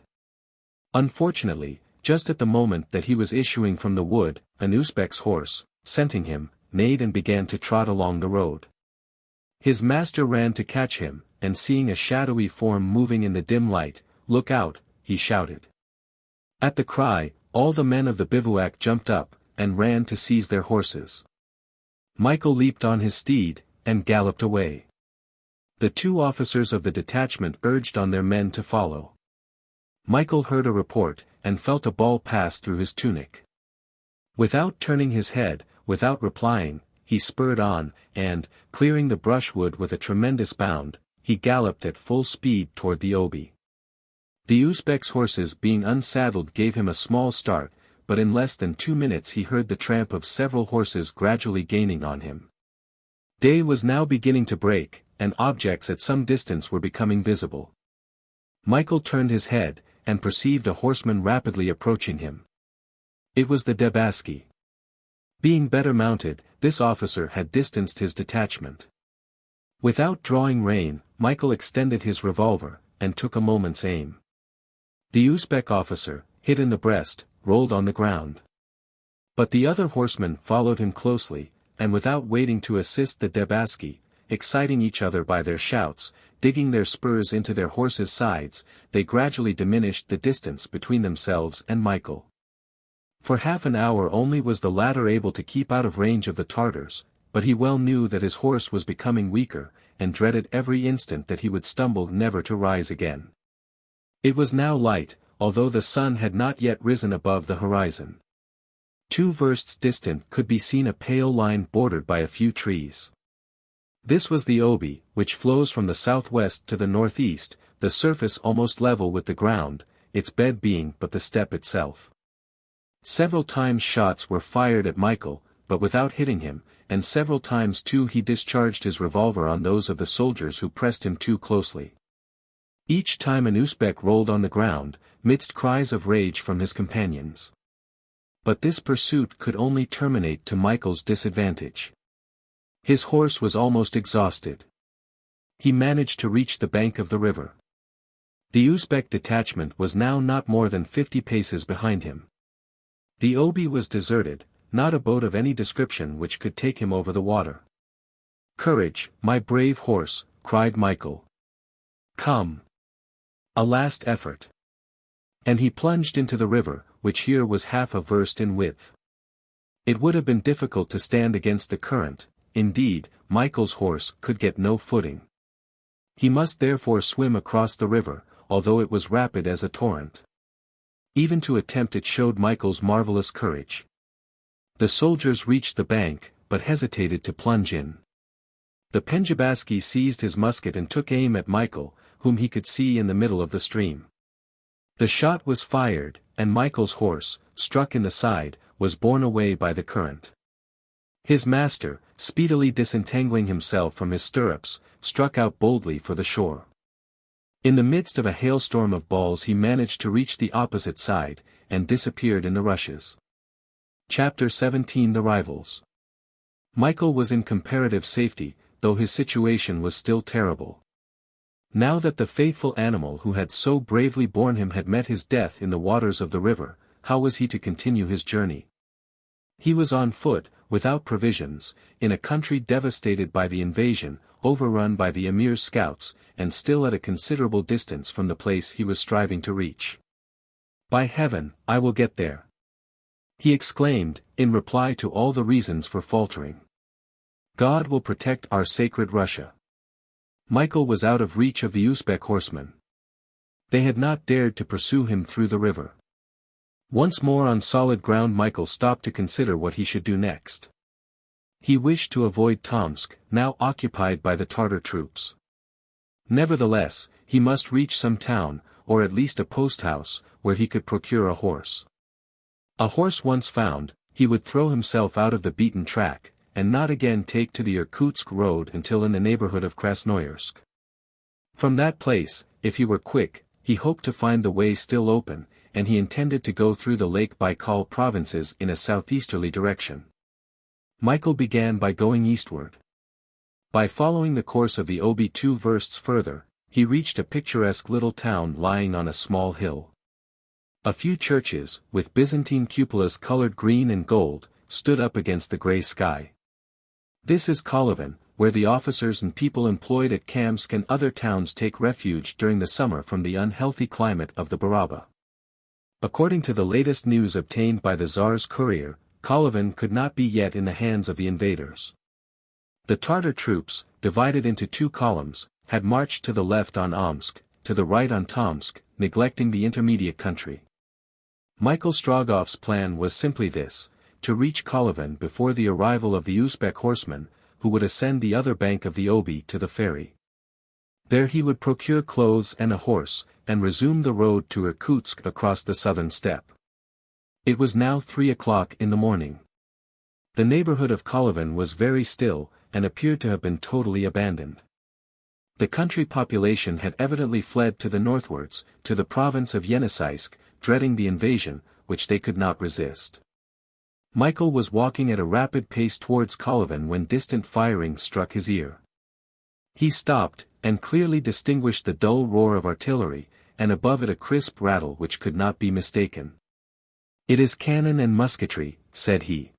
Unfortunately, just at the moment that he was issuing from the wood, an Uzbek's horse, scenting him, neighed and began to trot along the road. His master ran to catch him, and seeing a shadowy form moving in the dim light, "Look out," he shouted. At the cry, all the men of the bivouac jumped up, and ran to seize their horses. Michael leaped on his steed, and galloped away. The two officers of the detachment urged on their men to follow. Michael heard a report, and felt a ball pass through his tunic. Without turning his head, without replying, he spurred on, and, clearing the brushwood with a tremendous bound, he galloped at full speed toward the Obi. The Uzbek's horses being unsaddled gave him a small start, but in less than 2 minutes he heard the tramp of several horses gradually gaining on him. Day was now beginning to break, and objects at some distance were becoming visible. Michael turned his head, and perceived a horseman rapidly approaching him. It was the Debaski. Being better mounted, this officer had distanced his detachment. Without drawing rein, Michael extended his revolver, and took a moment's aim. The Uzbek officer, hit in the breast, rolled on the ground. But the other horsemen followed him closely, and without waiting to assist the Debaski, exciting each other by their shouts, digging their spurs into their horses' sides, they gradually diminished the distance between themselves and Michael. For half an hour only was the latter able to keep out of range of the Tartars, but he well knew that his horse was becoming weaker, and dreaded every instant that he would stumble never to rise again. It was now light, although the sun had not yet risen above the horizon. 2 versts distant could be seen a pale line bordered by a few trees. This was the Obi, which flows from the southwest to the northeast, the surface almost level with the ground, its bed being but the steppe itself. Several times shots were fired at Michael, but without hitting him, and several times too he discharged his revolver on those of the soldiers who pressed him too closely. Each time an Uzbek rolled on the ground, midst cries of rage from his companions. But this pursuit could only terminate to Michael's disadvantage. His horse was almost exhausted. He managed to reach the bank of the river. The Uzbek detachment was now not more than 50 paces behind him. The Obi was deserted, not a boat of any description which could take him over the water. "Courage, my brave horse," cried Michael. "Come. A last effort." And he plunged into the river, which here was half a verst in width. It would have been difficult to stand against the current, indeed, Michael's horse could get no footing. He must therefore swim across the river, although it was rapid as a torrent. Even to attempt it showed Michael's marvelous courage. The soldiers reached the bank, but hesitated to plunge in. The Penjabaski seized his musket and took aim at Michael, whom he could see in the middle of the stream. The shot was fired, and Michael's horse, struck in the side, was borne away by the current. His master, speedily disentangling himself from his stirrups, struck out boldly for the shore. In the midst of a hailstorm of balls he managed to reach the opposite side, and disappeared in the rushes. Chapter 17 The Rivals. Michael was in comparative safety, though his situation was still terrible. Now that the faithful animal who had so bravely borne him had met his death in the waters of the river, how was he to continue his journey? He was on foot, without provisions, in a country devastated by the invasion, overrun by the Emir's scouts, and still at a considerable distance from the place he was striving to reach. "By heaven, I will get there!" he exclaimed, in reply to all the reasons for faltering. "God will protect our sacred Russia." Michael was out of reach of the Uzbek horsemen. They had not dared to pursue him through the river. Once more on solid ground Michael stopped to consider what he should do next. He wished to avoid Tomsk, now occupied by the Tartar troops. Nevertheless, he must reach some town, or at least a post-house, where he could procure a horse. A horse once found, he would throw himself out of the beaten track, and not again take to the Irkutsk road until in the neighborhood of Krasnoyarsk. From that place, if he were quick, he hoped to find the way still open, and he intended to go through the Lake Baikal provinces in a southeasterly direction. Michael began by going eastward. By following the course of the Obi 2 versts further, he reached a picturesque little town lying on a small hill. A few churches, with Byzantine cupolas colored green and gold, stood up against the gray sky. This is Kolyvan, where the officers and people employed at Kamsk and other towns take refuge during the summer from the unhealthy climate of the BARABA. According to the latest news obtained by the Tsar's courier, Kolyvan could not be yet in the hands of the invaders. The Tartar troops, divided into two columns, had marched to the left on Omsk, to the right on Tomsk, neglecting the intermediate country. Michael Strogoff's plan was simply this: to reach Kolyvan before the arrival of the Uzbek horsemen, who would ascend the other bank of the Obi to the ferry. There he would procure clothes and a horse, and resume the road to Irkutsk across the southern steppe. It was now 3 o'clock in the morning. The neighborhood of Kolyvan was very still, and appeared to have been totally abandoned. The country population had evidently fled to the northwards, to the province of Yeniseisk, dreading the invasion, which they could not resist. Michael was walking at a rapid pace towards Kolyvan when distant firing struck his ear. He stopped, and clearly distinguished the dull roar of artillery, and above it a crisp rattle which could not be mistaken. "It is cannon and musketry," said he.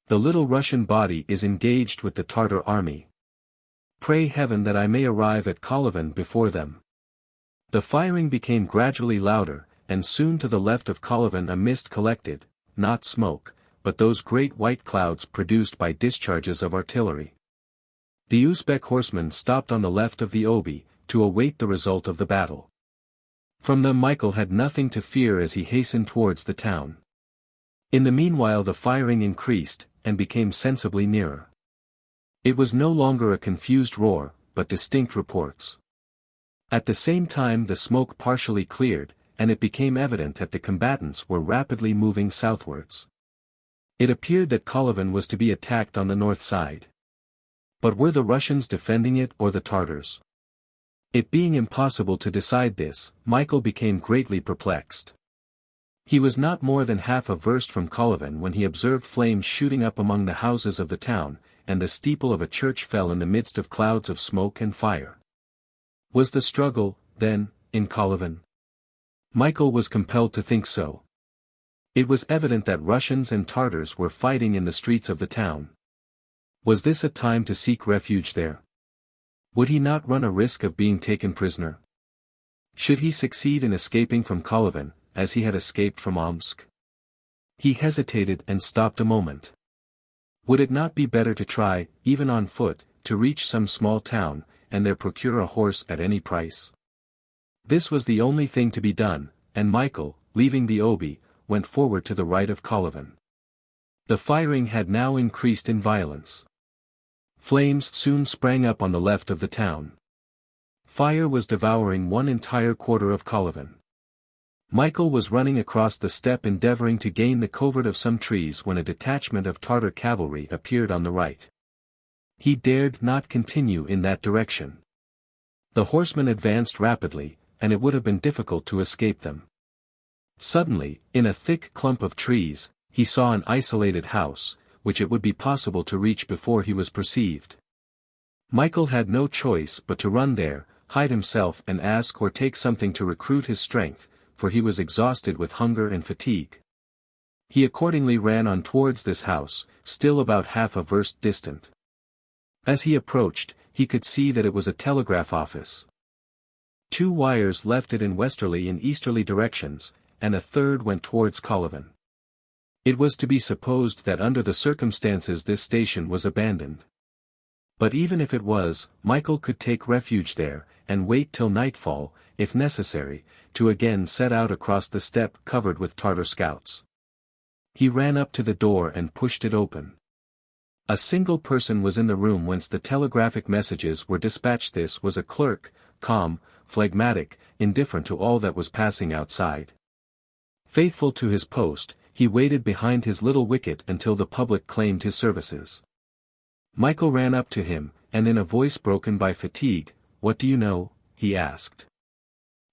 "The little Russian body is engaged with the Tartar army. Pray heaven that I may arrive at Kolyvan before them." The firing became gradually louder, and soon to the left of Kolyvan a mist collected, not smoke, but those great white clouds produced by discharges of artillery. The Uzbek horsemen stopped on the left of the Obi, to await the result of the battle. From them Michael had nothing to fear as he hastened towards the town. In the meanwhile the firing increased, and became sensibly nearer. It was no longer a confused roar, but distinct reports. At the same time the smoke partially cleared, and it became evident that the combatants were rapidly moving southwards. It appeared that Kolyvan was to be attacked on the north side. But were the Russians defending it or the Tartars? It being impossible to decide this, Michael became greatly perplexed. He was not more than half a verst from Kolyvan when he observed flames shooting up among the houses of the town, and the steeple of a church fell in the midst of clouds of smoke and fire. Was the struggle, then, in Kolyvan? Michael was compelled to think so. It was evident that Russians and Tartars were fighting in the streets of the town. Was this a time to seek refuge there? Would he not run a risk of being taken prisoner? Should he succeed in escaping from Kolyvan, as he had escaped from Omsk? He hesitated and stopped a moment. Would it not be better to try, even on foot, to reach some small town, and there procure a horse at any price? This was the only thing to be done, and Michael, leaving the Obi, went forward to the right of Kolyvan. The firing had now increased in violence. Flames soon sprang up on the left of the town. Fire was devouring one entire quarter of Kolyvan. Michael was running across the steppe endeavoring to gain the covert of some trees when a detachment of Tartar cavalry appeared on the right. He dared not continue in that direction. The horsemen advanced rapidly, and it would have been difficult to escape them. Suddenly, in a thick clump of trees, he saw an isolated house, which it would be possible to reach before he was perceived. Michael had no choice but to run there, hide himself and ask or take something to recruit his strength, for he was exhausted with hunger and fatigue. He accordingly ran on towards this house, still about half a verst distant. As he approached, he could see that it was a telegraph office. 2 wires left it in westerly and easterly directions, and a third went towards Kolyvan. It was to be supposed that under the circumstances this station was abandoned. But even if it was, Michael could take refuge there, and wait till nightfall, if necessary, to again set out across the steppe covered with Tartar scouts. He ran up to the door and pushed it open. A single person was in the room whence the telegraphic messages were dispatched. This was a clerk, calm, phlegmatic, indifferent to all that was passing outside. Faithful to his post, he waited behind his little wicket until the public claimed his services. Michael ran up to him, and in a voice broken by fatigue, "What do you know?" he asked.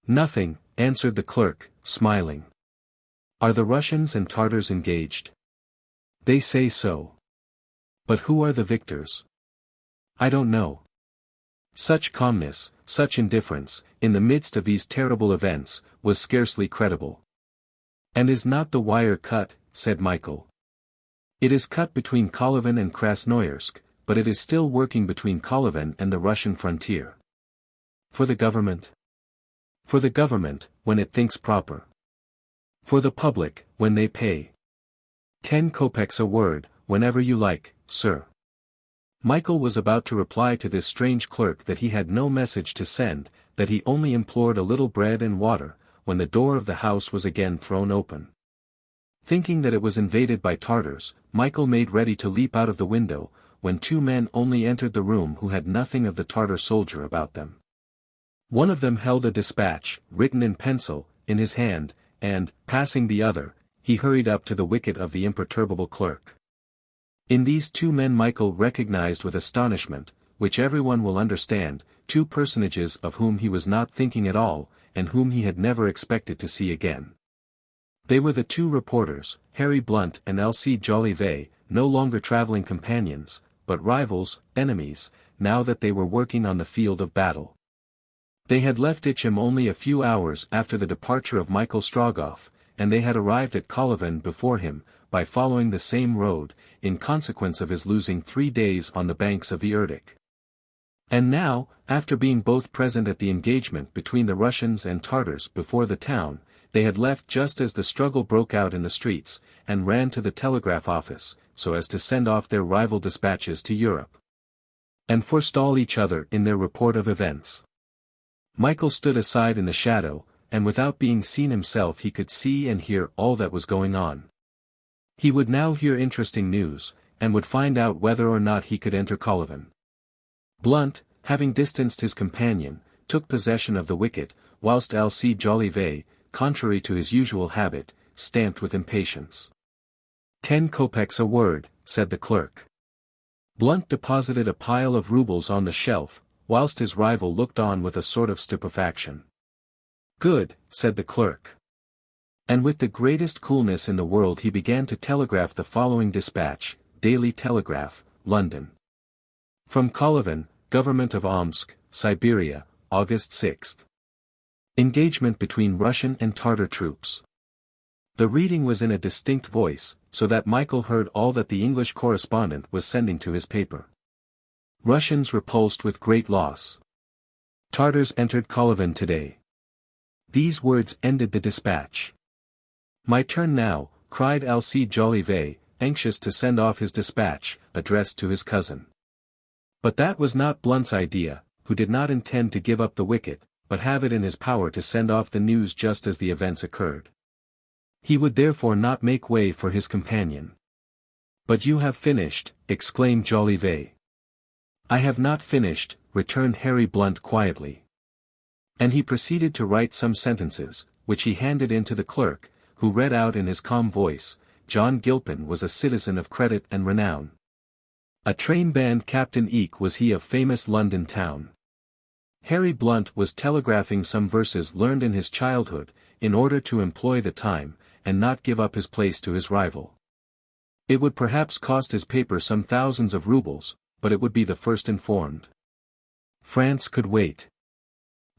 "Nothing," answered the clerk, smiling. "Are the Russians and Tartars engaged?" "They say so." "But who are the victors?" "I don't know." Such calmness, such indifference, in the midst of these terrible events, was scarcely credible. "And is not the wire cut?" said Michael. "It is cut between Kolyvan and Krasnoyarsk, but it is still working between Kolyvan and the Russian frontier." "For the government?" "For the government, when it thinks proper. For the public, when they pay. 10 kopecks a word, whenever you like, sir." Michael was about to reply to this strange clerk that he had no message to send, that he only implored a little bread and water, when the door of the house was again thrown open. Thinking that it was invaded by Tartars, Michael made ready to leap out of the window, when 2 men only entered the room who had nothing of the Tartar soldier about them. One of them held a dispatch, written in pencil, in his hand, and, passing the other, he hurried up to the wicket of the imperturbable clerk. In these 2 men Michael recognized with astonishment, which everyone will understand, 2 personages of whom he was not thinking at all, and whom he had never expected to see again. They were the 2 reporters, Harry Blunt and L.C. Jolivet, no longer traveling companions, but rivals, enemies, now that they were working on the field of battle. They had left Itchem only a few hours after the departure of Michael Strogoff, and they had arrived at Kolyvan before him, by following the same road, in consequence of his losing 3 days on the banks of the Irkutsk. And now, after being both present at the engagement between the Russians and Tartars before the town, they had left just as the struggle broke out in the streets, and ran to the telegraph office, so as to send off their rival dispatches to Europe, and forestall each other in their report of events. Michael stood aside in the shadow, and without being seen himself he could see and hear all that was going on. He would now hear interesting news, and would find out whether or not he could enter Kolyvan. Blunt, having distanced his companion, took possession of the wicket, whilst L.C. Jolivet, contrary to his usual habit, stamped with impatience. 10 kopecks a word, said the clerk. Blunt deposited a pile of rubles on the shelf, whilst his rival looked on with a sort of stupefaction. Good, said the clerk. And with the greatest coolness in the world he began to telegraph the following dispatch: Daily Telegraph, London. From Kolyvan, Government of Omsk, Siberia, August 6. Engagement between Russian and Tartar troops. The reading was in a distinct voice, so that Michael heard all that the English correspondent was sending to his paper. Russians repulsed with great loss. Tartars entered Kolyvan today. These words ended the dispatch. My turn now, cried Alcide Jolivet, anxious to send off his dispatch, addressed to his cousin. But that was not Blunt's idea, who did not intend to give up the wicket, but have it in his power to send off the news just as the events occurred. He would therefore not make way for his companion. But you have finished, exclaimed Jolivet. I have not finished, returned Harry Blunt quietly. And he proceeded to write some sentences, which he handed in to the clerk, who read out in his calm voice: John Gilpin was a citizen of credit and renown. A train band captain eke was he of famous London town. Harry Blunt was telegraphing some verses learned in his childhood, in order to employ the time, and not give up his place to his rival. It would perhaps cost his paper some thousands of rubles, but it would be the first informed. France could wait.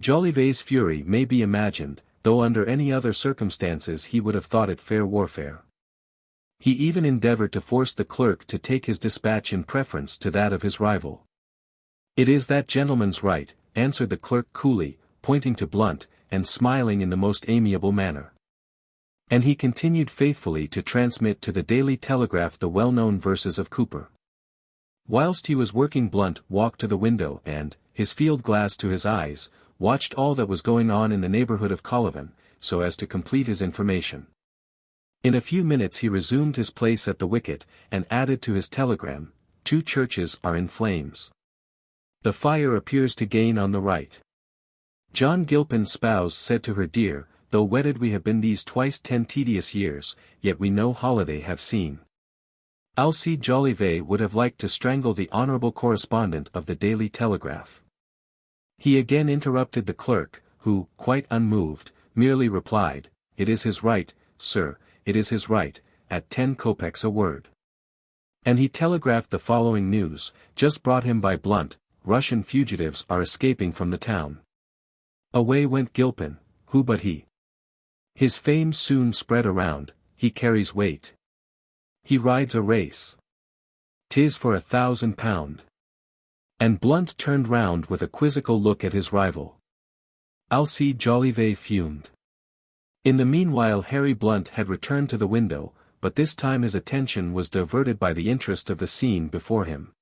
Jolivet's fury may be imagined, though under any other circumstances he would have thought it fair warfare. He even endeavored to force the clerk to take his dispatch in preference to that of his rival. It is that gentleman's right, answered the clerk coolly, pointing to Blunt, and smiling in the most amiable manner. And he continued faithfully to transmit to the Daily Telegraph the well-known verses of Cooper. Whilst he was working, Blunt walked to the window and, his field-glass to his eyes, watched all that was going on in the neighbourhood of Kolyvan, so as to complete his information. In a few minutes he resumed his place at the wicket, and added to his telegram: 2 churches are in flames. The fire appears to gain on the right. John Gilpin's spouse said to her, Dear, though wedded we have been these twice 10 tedious years, yet we no holiday have seen. Alcide Jolivet would have liked to strangle the honourable correspondent of the Daily Telegraph. He again interrupted the clerk, who, quite unmoved, merely replied, It is his right, sir, it is his right, at 10 kopecks a word. And he telegraphed the following news, just brought him by Blunt: Russian fugitives are escaping from the town. Away went Gilpin, who but he? His fame soon spread around, he carries weight. He rides a race. 'Tis for £1,000. And Blunt turned round with a quizzical look at his rival. Alcide Jolivet fumed. In the meanwhile Harry Blunt had returned to the window, but this time his attention was diverted by the interest of the scene before him.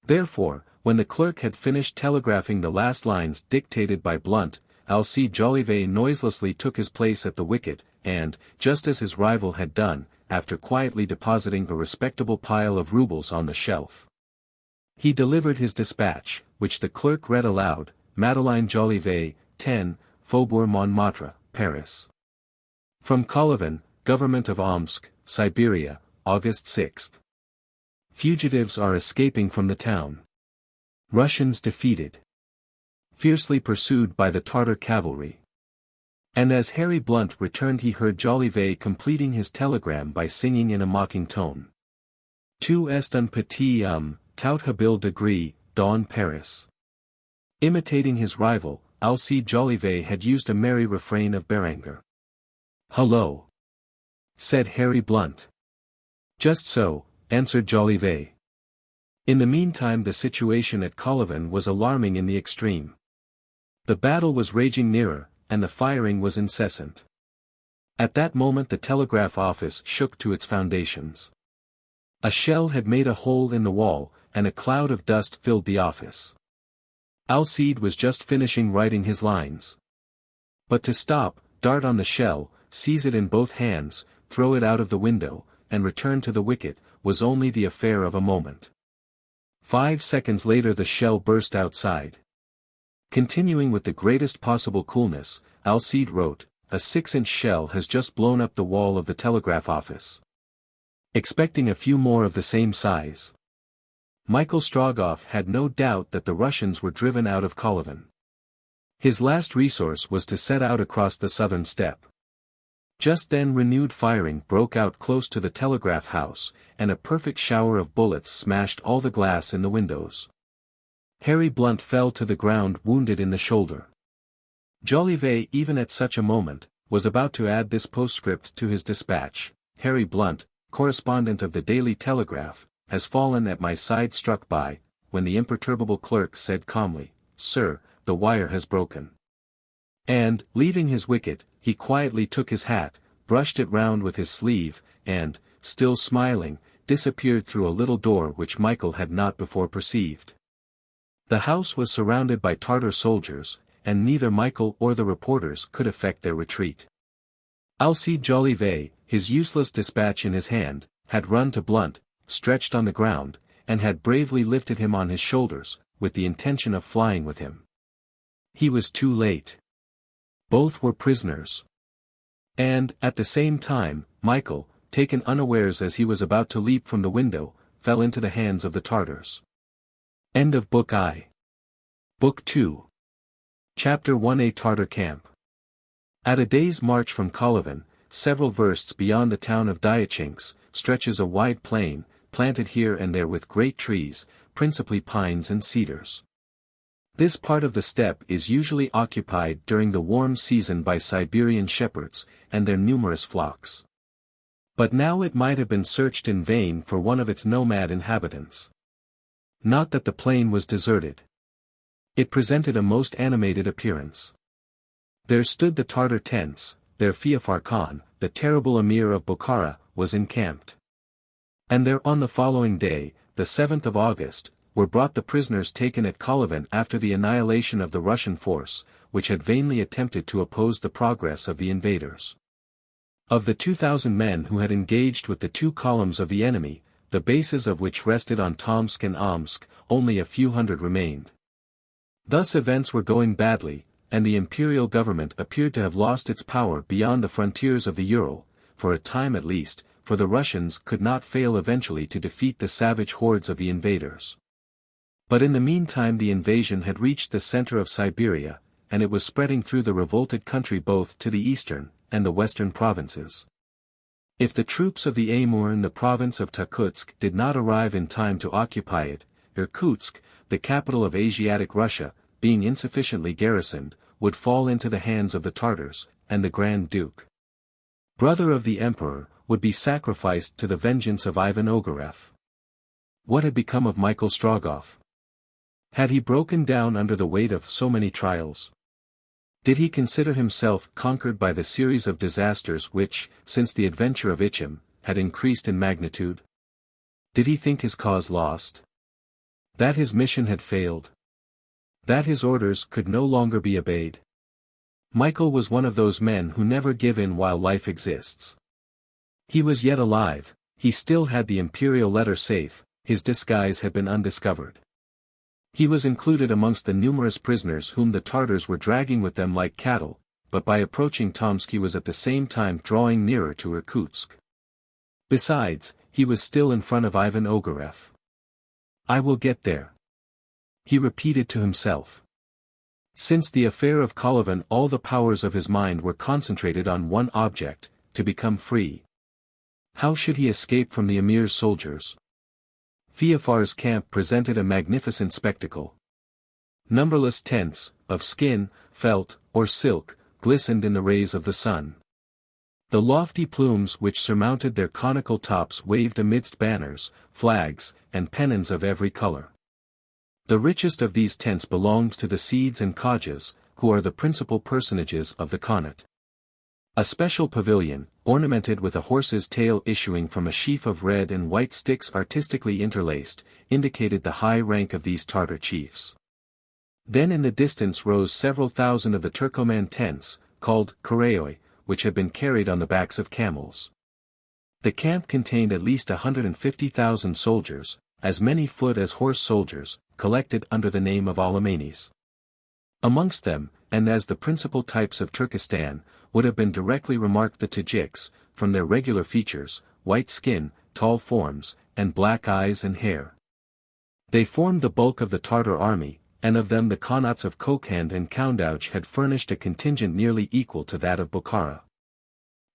Therefore, when the clerk had finished telegraphing the last lines dictated by Blunt, Alcide Jolivet noiselessly took his place at the wicket, and, just as his rival had done, after quietly depositing a respectable pile of rubles on the shelf, he delivered his dispatch, which the clerk read aloud: Madeleine Jolivet, 10, Faubourg Montmartre, Paris. From Kolyvan, Government of Omsk, Siberia, August 6. Fugitives are escaping from the town. Russians defeated. Fiercely pursued by the Tartar cavalry. And as Harry Blunt returned he heard Jolivet completing his telegram by singing in a mocking tone: Tu est un petit homme, tout habile de gris, dans Paris. Imitating his rival, Alcide Jolivet had used a merry refrain of Berenger. Hullo! Said Harry Blunt. Just so, answered Jolivet. In the meantime the situation at Kolyvan was alarming in the extreme. The battle was raging nearer, and the firing was incessant. At that moment the telegraph office shook to its foundations. A shell had made a hole in the wall, and a cloud of dust filled the office. Alcide was just finishing writing his lines. But to stop, dart on the shell, seize it in both hands, throw it out of the window, and return to the wicket, was only the affair of a moment. 5 seconds later the shell burst outside. Continuing with the greatest possible coolness, Alcide wrote, A 6-inch shell has just blown up the wall of the telegraph office. expecting a few more of the same size. Michael Strogoff had no doubt that the Russians were driven out of Kolyvan. His last resource was to set out across the southern steppe. Just then renewed firing broke out close to the telegraph house, and a perfect shower of bullets smashed all the glass in the windows. Harry Blunt fell to the ground wounded in the shoulder. Jolivet, even at such a moment, was about to add this postscript to his dispatch: Harry Blunt, correspondent of the Daily Telegraph, has fallen at my side struck by, when the imperturbable clerk said calmly, "Sir, the wire has broken." And, leaving his wicket, he quietly took his hat, brushed it round with his sleeve, and, still smiling, disappeared through a little door which Michael had not before perceived. The house was surrounded by Tartar soldiers, and neither Michael or the reporters could effect their retreat. Alcide Jolivet, his useless dispatch in his hand, had run to Blunt, stretched on the ground, and had bravely lifted him on his shoulders, with the intention of flying with him. He was too late. Both were prisoners. And, at the same time, Michael, taken unawares as he was about to leap from the window, fell into the hands of the Tartars. End of Book I. Book II. Chapter 1. A Tartar Camp. At a day's march from Kolyvan, several versts beyond the town of Dyachinsk, stretches a wide plain, planted here and there with great trees, principally pines and cedars. This part of the steppe is usually occupied during the warm season by Siberian shepherds, and their numerous flocks. But now it might have been searched in vain for one of its nomad inhabitants. Not that the plain was deserted. It presented a most animated appearance. There stood the Tartar tents, there Feofar Khan, the terrible emir of Bokhara, was encamped. And there on the following day, the 7th of August, were brought the prisoners taken at Kolyvan after the annihilation of the Russian force, which had vainly attempted to oppose the progress of the invaders. Of the 2,000 men who had engaged with the two columns of the enemy, the bases of which rested on Tomsk and Omsk, only a few hundred remained. Thus events were going badly, and the imperial government appeared to have lost its power beyond the frontiers of the Ural, for a time at least, for the Russians could not fail eventually to defeat the savage hordes of the invaders. But in the meantime the invasion had reached the center of Siberia, and it was spreading through the revolted country both to the eastern and the western provinces. If the troops of the Amur in the province of Irkutsk did not arrive in time to occupy it, Irkutsk, the capital of Asiatic Russia, being insufficiently garrisoned, would fall into the hands of the Tartars, and the Grand Duke, brother of the Emperor, would be sacrificed to the vengeance of Ivan Ogareff. What had become of Michael Strogoff? Had he broken down under the weight of so many trials? Did he consider himself conquered by the series of disasters which, since the adventure of XIII, had increased in magnitude? Did he think his cause lost? That his mission had failed? That his orders could no longer be obeyed? Michael was one of those men who never give in while life exists. He was yet alive, he still had the imperial letter safe, his disguise had been undiscovered. He was included amongst the numerous prisoners whom the Tartars were dragging with them like cattle, but by approaching Tomsk he was at the same time drawing nearer to Irkutsk. Besides, he was still in front of Ivan Ogareff. "I will get there," he repeated to himself. Since the affair of Kolyvan all the powers of his mind were concentrated on one object, to become free. How should he escape from the emir's soldiers? Feofar's camp presented a magnificent spectacle. Numberless tents, of skin, felt, or silk, glistened in the rays of the sun. The lofty plumes which surmounted their conical tops waved amidst banners, flags, and pennons of every color. The richest of these tents belonged to the Seeds and Khajas, who are the principal personages of the Khanate. A special pavilion, ornamented with a horse's tail issuing from a sheaf of red and white sticks artistically interlaced, indicated the high rank of these Tartar chiefs. Then in the distance rose several thousand of the Turkoman tents, called Kureoi, which had been carried on the backs of camels. The camp contained at least 150,000 soldiers, as many foot as horse soldiers, collected under the name of Alamanis. Amongst them, and as the principal types of Turkestan, would have been directly remarked the Tajiks, from their regular features, white skin, tall forms, and black eyes and hair. They formed the bulk of the Tartar army, and of them the Khanats of Kokand and Koundouch had furnished a contingent nearly equal to that of Bukhara.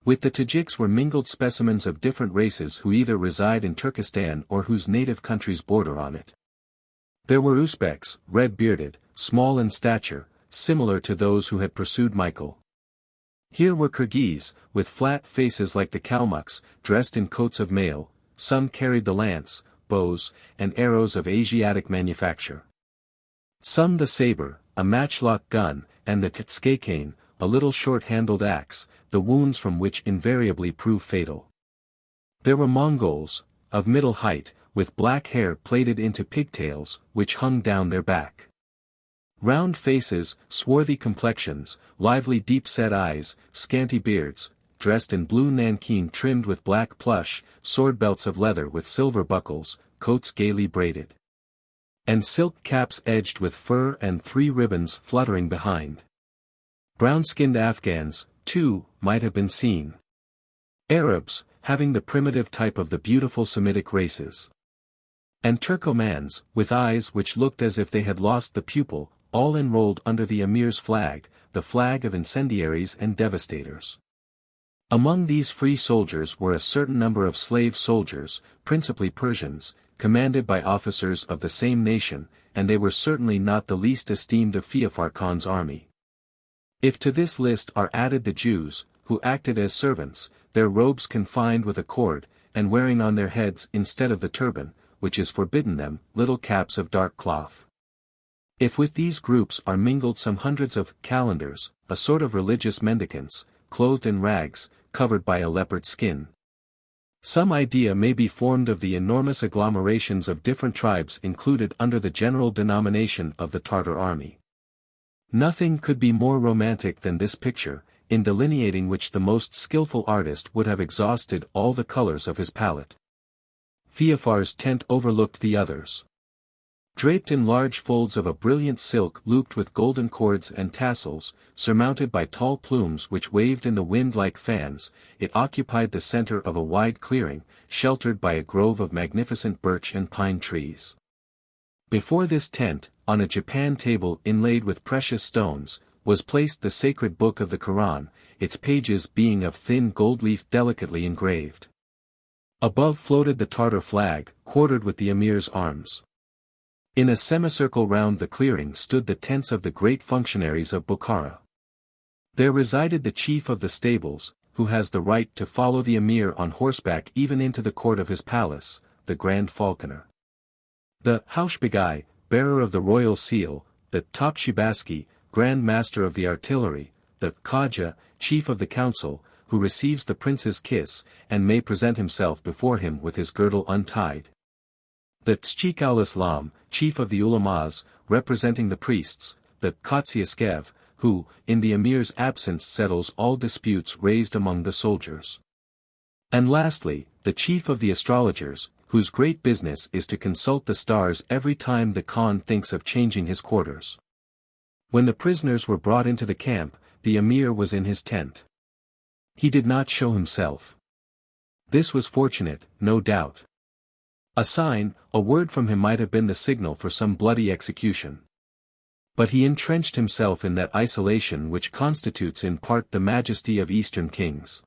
With the Tajiks were mingled specimens of different races who either reside in Turkestan or whose native countries border on it. There were Uzbeks, red-bearded, small in stature, similar to those who had pursued Michael. Here were Kyrgyz, with flat faces like the Kalmucks, dressed in coats of mail. Some carried the lance, bows, and arrows of Asiatic manufacture. Some the saber, a matchlock gun, and the tskakane, a little short-handled axe, the wounds from which invariably prove fatal. There were Mongols, of middle height, with black hair plaited into pigtails, which hung down their back. Round faces, swarthy complexions, lively deep-set eyes, scanty beards, dressed in blue nankeen trimmed with black plush, sword belts of leather with silver buckles, coats gaily braided, and silk caps edged with fur and 3 ribbons fluttering behind. Brown-skinned Afghans, too, might have been seen. Arabs, having the primitive type of the beautiful Semitic races. And Turkomans, with eyes which looked as if they had lost the pupil, all enrolled under the emir's flag, the flag of incendiaries and devastators. Among these free soldiers were a certain number of slave soldiers, principally Persians, commanded by officers of the same nation, and they were certainly not the least esteemed of Feofar Khan's army. If to this list are added the Jews, who acted as servants, their robes confined with a cord, and wearing on their heads instead of the turban, which is forbidden them, little caps of dark cloth. If with these groups are mingled some hundreds of calendars, a sort of religious mendicants, clothed in rags, covered by a leopard skin, some idea may be formed of the enormous agglomerations of different tribes included under the general denomination of the Tartar army. Nothing could be more romantic than this picture, in delineating which the most skillful artist would have exhausted all the colors of his palette. Feofar's tent overlooked the others. Draped in large folds of a brilliant silk looped with golden cords and tassels, surmounted by tall plumes which waved in the wind like fans, it occupied the center of a wide clearing, sheltered by a grove of magnificent birch and pine trees. Before this tent, on a japan table inlaid with precious stones, was placed the sacred book of the Quran, its pages being of thin gold leaf delicately engraved. Above floated the Tartar flag, quartered with the emir's arms. In a semicircle round the clearing stood the tents of the great functionaries of Bukhara. There resided the chief of the stables, who has the right to follow the emir on horseback even into the court of his palace, the grand falconer. The Haushbagai, bearer of the royal seal, the Topshibaski, grand master of the artillery, the Khaja, chief of the council, who receives the prince's kiss, and may present himself before him with his girdle untied. The Tschikaulislam, chief of the ulamas, representing the priests, the Kotsiaskev, who, in the emir's absence settles all disputes raised among the soldiers. And lastly, the chief of the astrologers, whose great business is to consult the stars every time the Khan thinks of changing his quarters. When the prisoners were brought into the camp, the emir was in his tent. He did not show himself. This was fortunate, no doubt. A sign, a word from him might have been the signal for some bloody execution. But he entrenched himself in that isolation which constitutes in part the majesty of Eastern kings.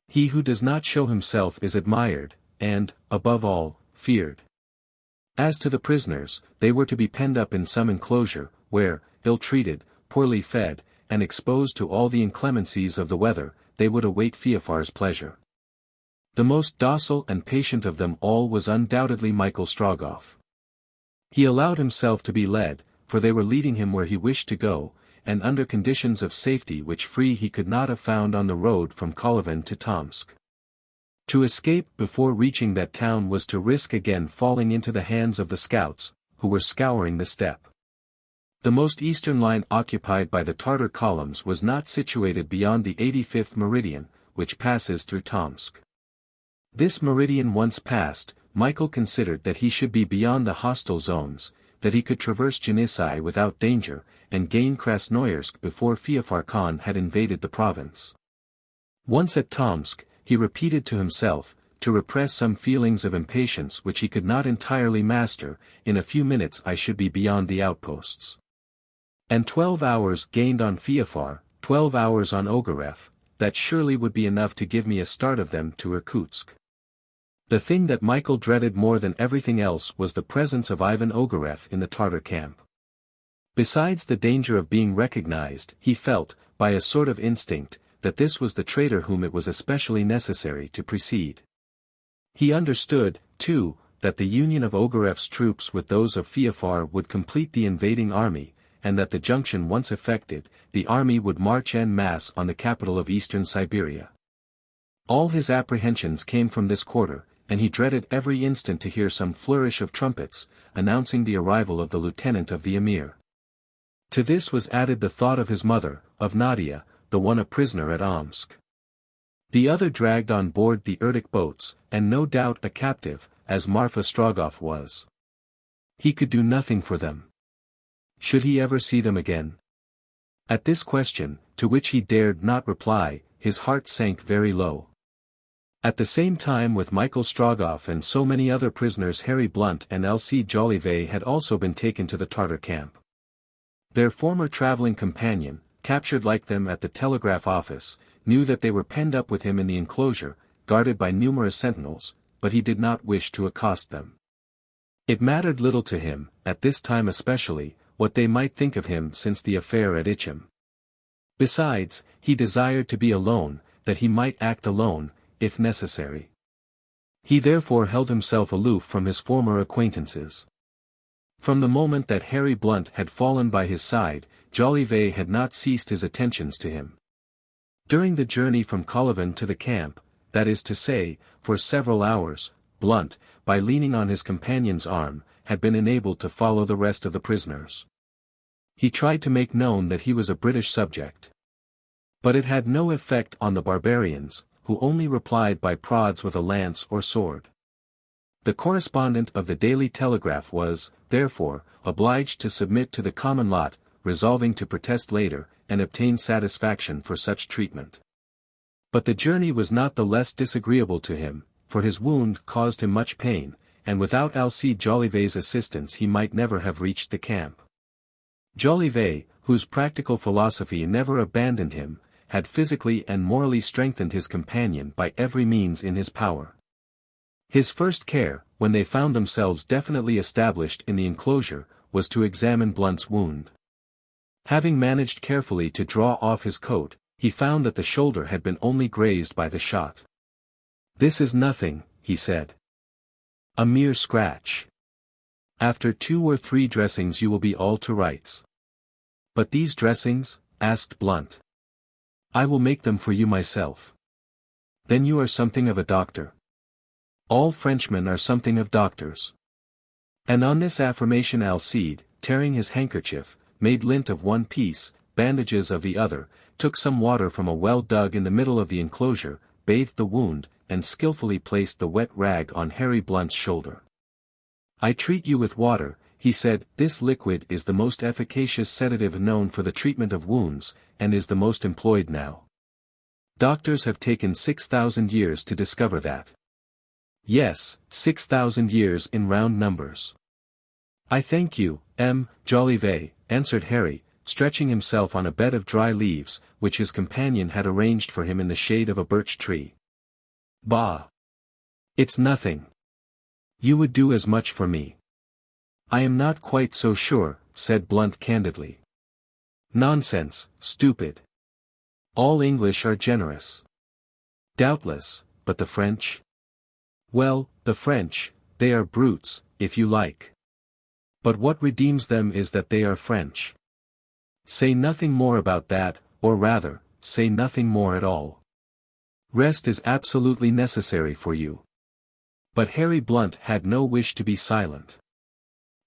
He who does not show himself is admired, and, above all, feared. As to the prisoners, they were to be penned up in some enclosure, where, ill-treated, poorly fed, and exposed to all the inclemencies of the weather, they would await Feofar's pleasure. The most docile and patient of them all was undoubtedly Michael Strogoff. He allowed himself to be led, for they were leading him where he wished to go, and under conditions of safety which free he could not have found on the road from Kolyvan to Tomsk. To escape before reaching that town was to risk again falling into the hands of the scouts, who were scouring the steppe. The most eastern line occupied by the Tartar columns was not situated beyond the 85th meridian, which passes through Tomsk. This meridian once passed, Michael considered that he should be beyond the hostile zones, that he could traverse Janissai without danger, and gain Krasnoyarsk before Feofar Khan had invaded the province. Once at Tomsk, he repeated to himself, to repress some feelings of impatience which he could not entirely master. In a few minutes I should be beyond the outposts. And 12 hours gained on Feofar, 12 hours on Ogareff, that surely would be enough to give me a start of them to Irkutsk. The thing that Michael dreaded more than everything else was the presence of Ivan Ogareff in the Tartar camp. Besides the danger of being recognized, he felt, by a sort of instinct, that this was the traitor whom it was especially necessary to precede. He understood, too, that the union of Ogareff's troops with those of Feofar would complete the invading army, and that the junction once effected, the army would march en masse on the capital of eastern Siberia. All his apprehensions came from this quarter, and he dreaded every instant to hear some flourish of trumpets, announcing the arrival of the lieutenant of the emir. To this was added the thought of his mother, of Nadia, the one a prisoner at Omsk. The other dragged on board the Irkutsk boats, and no doubt a captive, as Marfa Strogoff was. He could do nothing for them. Should he ever see them again? At this question, to which he dared not reply, his heart sank very low. At the same time with Michael Strogoff and so many other prisoners, Harry Blunt and Alcide Jolivet had also been taken to the Tartar camp. Their former traveling companion, captured like them at the telegraph office, knew that they were penned up with him in the enclosure, guarded by numerous sentinels, but he did not wish to accost them. It mattered little to him, at this time especially, what they might think of him since the affair at XIII. Besides, he desired to be alone, that he might act alone, if necessary. He therefore held himself aloof from his former acquaintances. From the moment that Harry Blunt had fallen by his side, Jolivet had not ceased his attentions to him. During the journey from Kolyvan to the camp, that is to say, for several hours, Blunt, by leaning on his companion's arm, had been enabled to follow the rest of the prisoners. He tried to make known that he was a British subject. But it had no effect on the barbarians, who only replied by prods with a lance or sword. The correspondent of the Daily Telegraph was, therefore, obliged to submit to the common lot, resolving to protest later, and obtain satisfaction for such treatment. But the journey was not the less disagreeable to him, for his wound caused him much pain, and without Alcide Jolivet's assistance he might never have reached the camp. Jolivet, whose practical philosophy never abandoned him, had physically and morally strengthened his companion by every means in his power. His first care, when they found themselves definitely established in the enclosure, was to examine Blunt's wound. Having managed carefully to draw off his coat, he found that the shoulder had been only grazed by the shot. "This is nothing," he said. "A mere scratch. After 2 or 3 dressings you will be all to rights." "But these dressings?" asked Blunt. "I will make them for you myself." "Then you are something of a doctor." "All Frenchmen are something of doctors." And on this affirmation Alcide, tearing his handkerchief, made lint of one piece, bandages of the other, took some water from a well dug in the middle of the enclosure, bathed the wound, and skillfully placed the wet rag on Harry Blunt's shoulder. "I treat you with water," he said. "This liquid is the most efficacious sedative known for the treatment of wounds, and is the most employed now. Doctors have taken 6,000 years to discover that." "Yes, 6,000 years in round numbers." "I thank you, M. Jolivet," answered Harry, stretching himself on a bed of dry leaves, which his companion had arranged for him in the shade of a birch tree. "Bah! It's nothing. You would do as much for me." "I am not quite so sure," said Blunt candidly. "Nonsense, stupid. All English are generous." "Doubtless, but the French?" "Well, the French, they are brutes, if you like. But what redeems them is that they are French. Say nothing more about that, or rather, say nothing more at all. Rest is absolutely necessary for you." But Harry Blunt had no wish to be silent.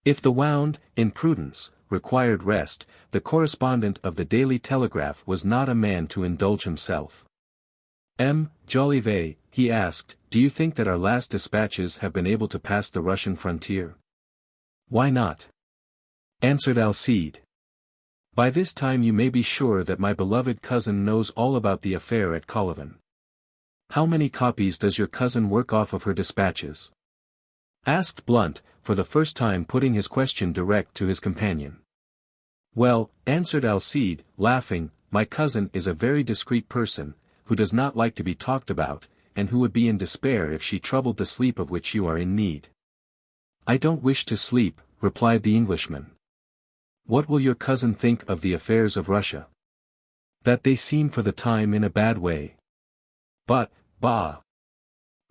If the wound, in prudence, required rest, the correspondent of the Daily Telegraph was not a man to indulge himself. "M. Jolivet," he asked, "do you think that our last dispatches have been able to pass the Russian frontier?" "Why not?" answered Alcide. "By this time you may be sure that my beloved cousin knows all about the affair at Kolyvan." How many copies does your cousin work off of her dispatches? Asked Blunt, for the first time putting his question direct to his companion. Well, answered Alcide, laughing, my cousin is a very discreet person, who does not like to be talked about, and who would be in despair if she troubled the sleep of which you are in need. I don't wish to sleep, replied the Englishman. What will your cousin think of the affairs of Russia? That they seem for the time in a bad way. But, bah!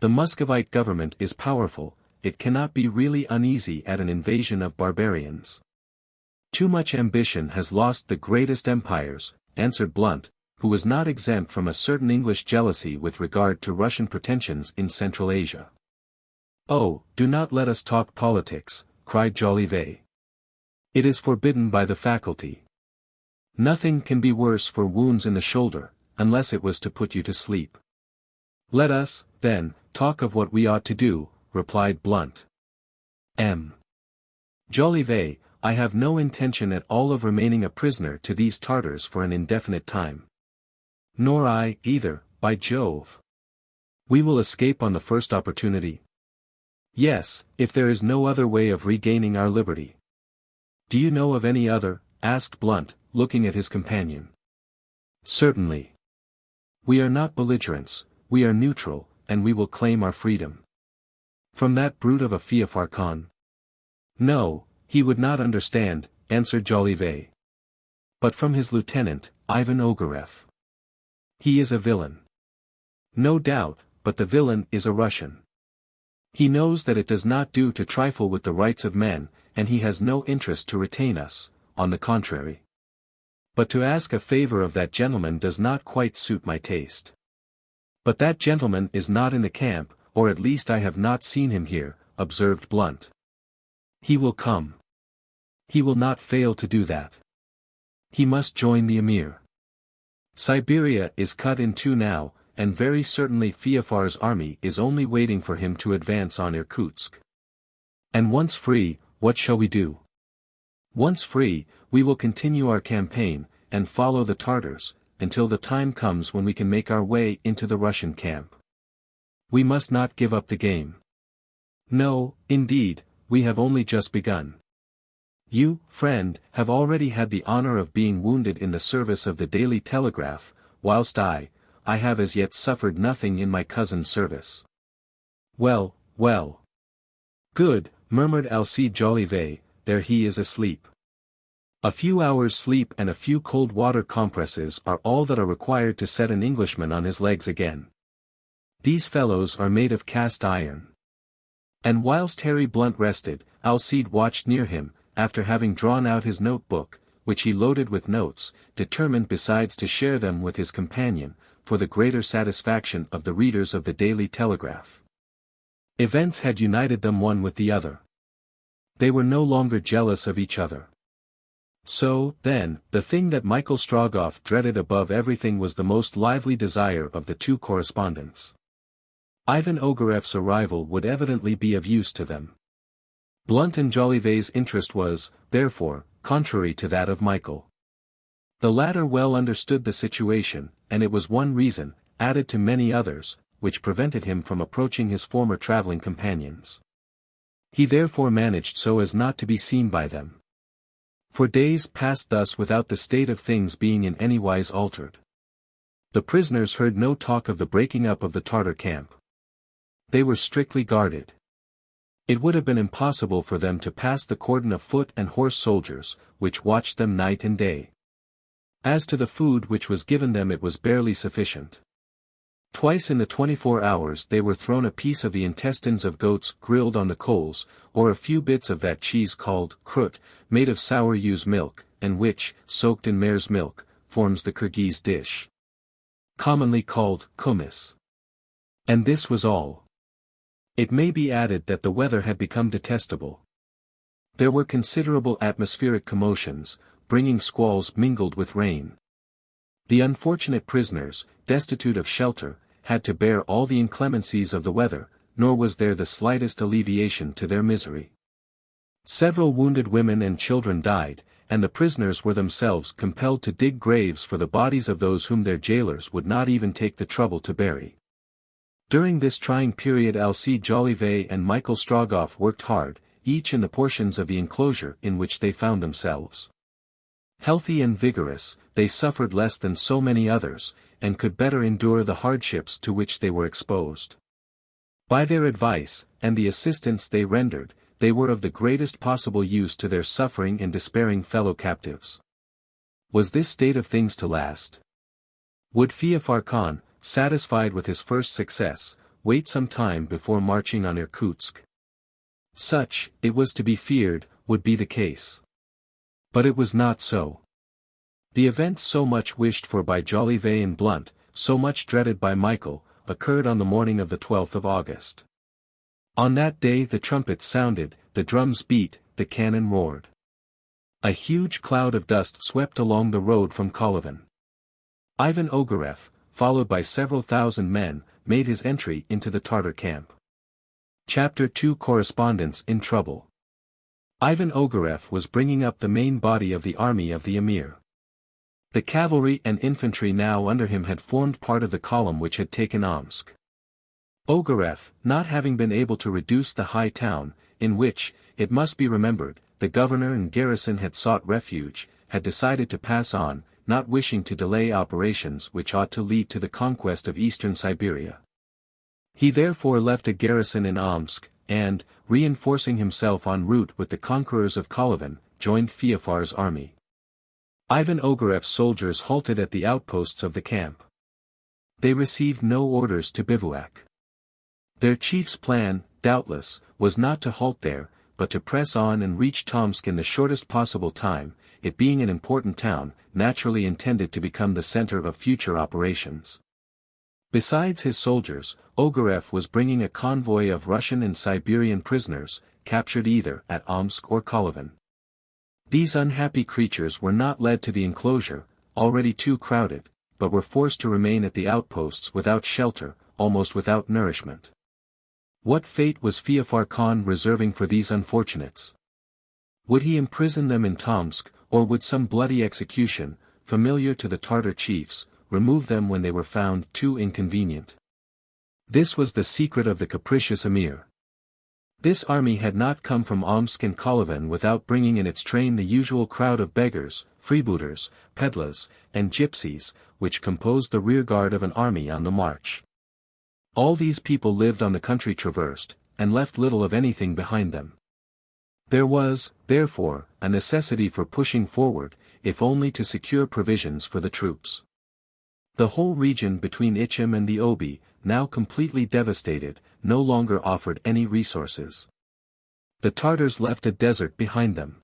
The Muscovite government is powerful, it cannot be really uneasy at an invasion of barbarians. Too much ambition has lost the greatest empires, answered Blunt, who was not exempt from a certain English jealousy with regard to Russian pretensions in Central Asia. Oh, do not let us talk politics, cried Jolivet. It is forbidden by the faculty. Nothing can be worse for wounds in the shoulder, unless it was to put you to sleep. Let us, then, talk of what we ought to do, replied Blunt. Jolivet, I have no intention at all of remaining a prisoner to these Tartars for an indefinite time. Nor I, either, by Jove. We will escape on the first opportunity. Yes, if there is no other way of regaining our liberty. Do you know of any other? Asked Blunt, looking at his companion. Certainly. We are not belligerents, we are neutral, and we will claim our freedom. From that brute of a Feofar Khan? No, he would not understand, answered Jolivet. But from his lieutenant, Ivan Ogareff. He is a villain. No doubt, but the villain is a Russian. He knows that it does not do to trifle with the rights of men, and he has no interest to retain us, on the contrary. But to ask a favor of that gentleman does not quite suit my taste. But that gentleman is not in the camp, or at least I have not seen him here, observed Blunt. He will come. He will not fail to do that. He must join the Emir. Siberia is cut in two now, and very certainly Feofar's army is only waiting for him to advance on Irkutsk. And once free, what shall we do? Once free, we will continue our campaign, and follow the Tartars, until the time comes when we can make our way into the Russian camp. We must not give up the game. No, indeed, we have only just begun. You, friend, have already had the honor of being wounded in the service of the Daily Telegraph, whilst I have as yet suffered nothing in my cousin's service. Well, well. Good, murmured Alcide Jolivet, there he is asleep. A few hours' sleep and a few cold water compresses are all that are required to set an Englishman on his legs again. These fellows are made of cast iron. And whilst Harry Blunt rested, Alcide watched near him, after having drawn out his notebook, which he loaded with notes, determined besides to share them with his companion, for the greater satisfaction of the readers of the Daily Telegraph. Events had united them one with the other. They were no longer jealous of each other. So, then, the thing that Michael Strogoff dreaded above everything was the most lively desire of the two correspondents. Ivan Ogareff's arrival would evidently be of use to them. Blunt and Jolivet's interest was, therefore, contrary to that of Michael. The latter well understood the situation, and it was one reason, added to many others, which prevented him from approaching his former traveling companions. He therefore managed so as not to be seen by them. For days passed thus without the state of things being in any wise altered. The prisoners heard no talk of the breaking up of the Tartar camp. They were strictly guarded. It would have been impossible for them to pass the cordon of foot and horse soldiers, which watched them night and day. As to the food which was given them, it was barely sufficient. Twice in the 24 hours they were thrown a piece of the intestines of goats grilled on the coals, or a few bits of that cheese called krut, made of sour ewe's milk, and which, soaked in mare's milk, forms the Kirghiz dish, commonly called kumis. And this was all. It may be added that the weather had become detestable. There were considerable atmospheric commotions, bringing squalls mingled with rain. The unfortunate prisoners, destitute of shelter, had to bear all the inclemencies of the weather, nor was there the slightest alleviation to their misery. Several wounded women and children died, and the prisoners were themselves compelled to dig graves for the bodies of those whom their jailers would not even take the trouble to bury. During this trying period Alcide Jolivet and Michael Strogoff worked hard, each in the portions of the enclosure in which they found themselves. Healthy and vigorous, they suffered less than so many others, and could better endure the hardships to which they were exposed. By their advice, and the assistance they rendered, they were of the greatest possible use to their suffering and despairing fellow captives. Was this state of things to last? Would Feofar Khan, satisfied with his first success, wait some time before marching on Irkutsk? Such, it was to be feared, would be the case. But it was not so. The events so much wished for by Jolivet and Blunt, so much dreaded by Michael, occurred on the morning of the 12th of August. On that day the trumpets sounded, the drums beat, the cannon roared. A huge cloud of dust swept along the road from Kolyvan. Ivan Ogareff, followed by several thousand men, made his entry into the Tartar camp. Chapter 2 Correspondents in Trouble. Ivan Ogareff was bringing up the main body of the army of the Emir. The cavalry and infantry now under him had formed part of the column which had taken Omsk. Ogareff, not having been able to reduce the high town, in which, it must be remembered, the governor and garrison had sought refuge, had decided to pass on, not wishing to delay operations which ought to lead to the conquest of eastern Siberia. He therefore left a garrison in Omsk, and, reinforcing himself en route with the conquerors of Kolyvan, joined Feofar's army. Ivan Ogareff's soldiers halted at the outposts of the camp. They received no orders to bivouac. Their chief's plan, doubtless, was not to halt there, but to press on and reach Tomsk in the shortest possible time, it being an important town, naturally intended to become the center of future operations. Besides his soldiers, Ogareff was bringing a convoy of Russian and Siberian prisoners, captured either at Omsk or Kolyvan. These unhappy creatures were not led to the enclosure, already too crowded, but were forced to remain at the outposts without shelter, almost without nourishment. What fate was Feofar Khan reserving for these unfortunates? Would he imprison them in Tomsk, or would some bloody execution, familiar to the Tartar chiefs, remove them when they were found too inconvenient? This was the secret of the capricious Emir. This army had not come from Omsk and Kolyvan without bringing in its train the usual crowd of beggars, freebooters, pedlars, and gypsies, which composed the rearguard of an army on the march. All these people lived on the country traversed, and left little of anything behind them. There was, therefore, a necessity for pushing forward, if only to secure provisions for the troops. The whole region between Ichim and the Obi, now completely devastated, no longer offered any resources. The Tartars left a desert behind them.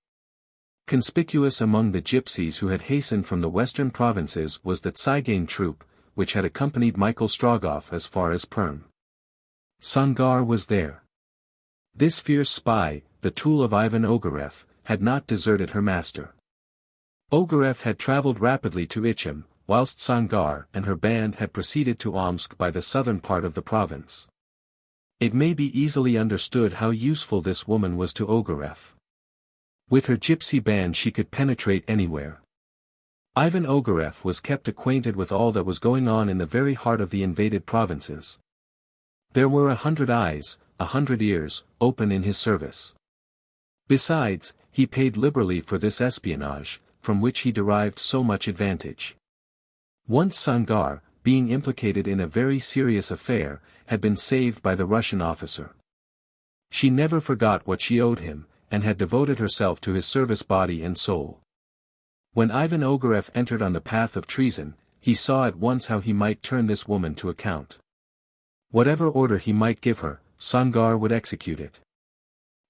Conspicuous among the gypsies who had hastened from the western provinces was the Tzigane troop, which had accompanied Michael Strogoff as far as Perm. Sangar was there. This fierce spy, the tool of Ivan Ogareff, had not deserted her master. Ogareff had traveled rapidly to Ichim, whilst Sangar and her band had proceeded to Omsk by the southern part of the province. It may be easily understood how useful this woman was to Ogareff. With her gypsy band she could penetrate anywhere. Ivan Ogareff was kept acquainted with all that was going on in the very heart of the invaded provinces. There were 100 eyes, 100 ears, open in his service. Besides, he paid liberally for this espionage, from which he derived so much advantage. Once Sangar, being implicated in a very serious affair, had been saved by the Russian officer. She never forgot what she owed him, and had devoted herself to his service body and soul. When Ivan Ogareff entered on the path of treason, he saw at once how he might turn this woman to account. Whatever order he might give her, Sangar would execute it.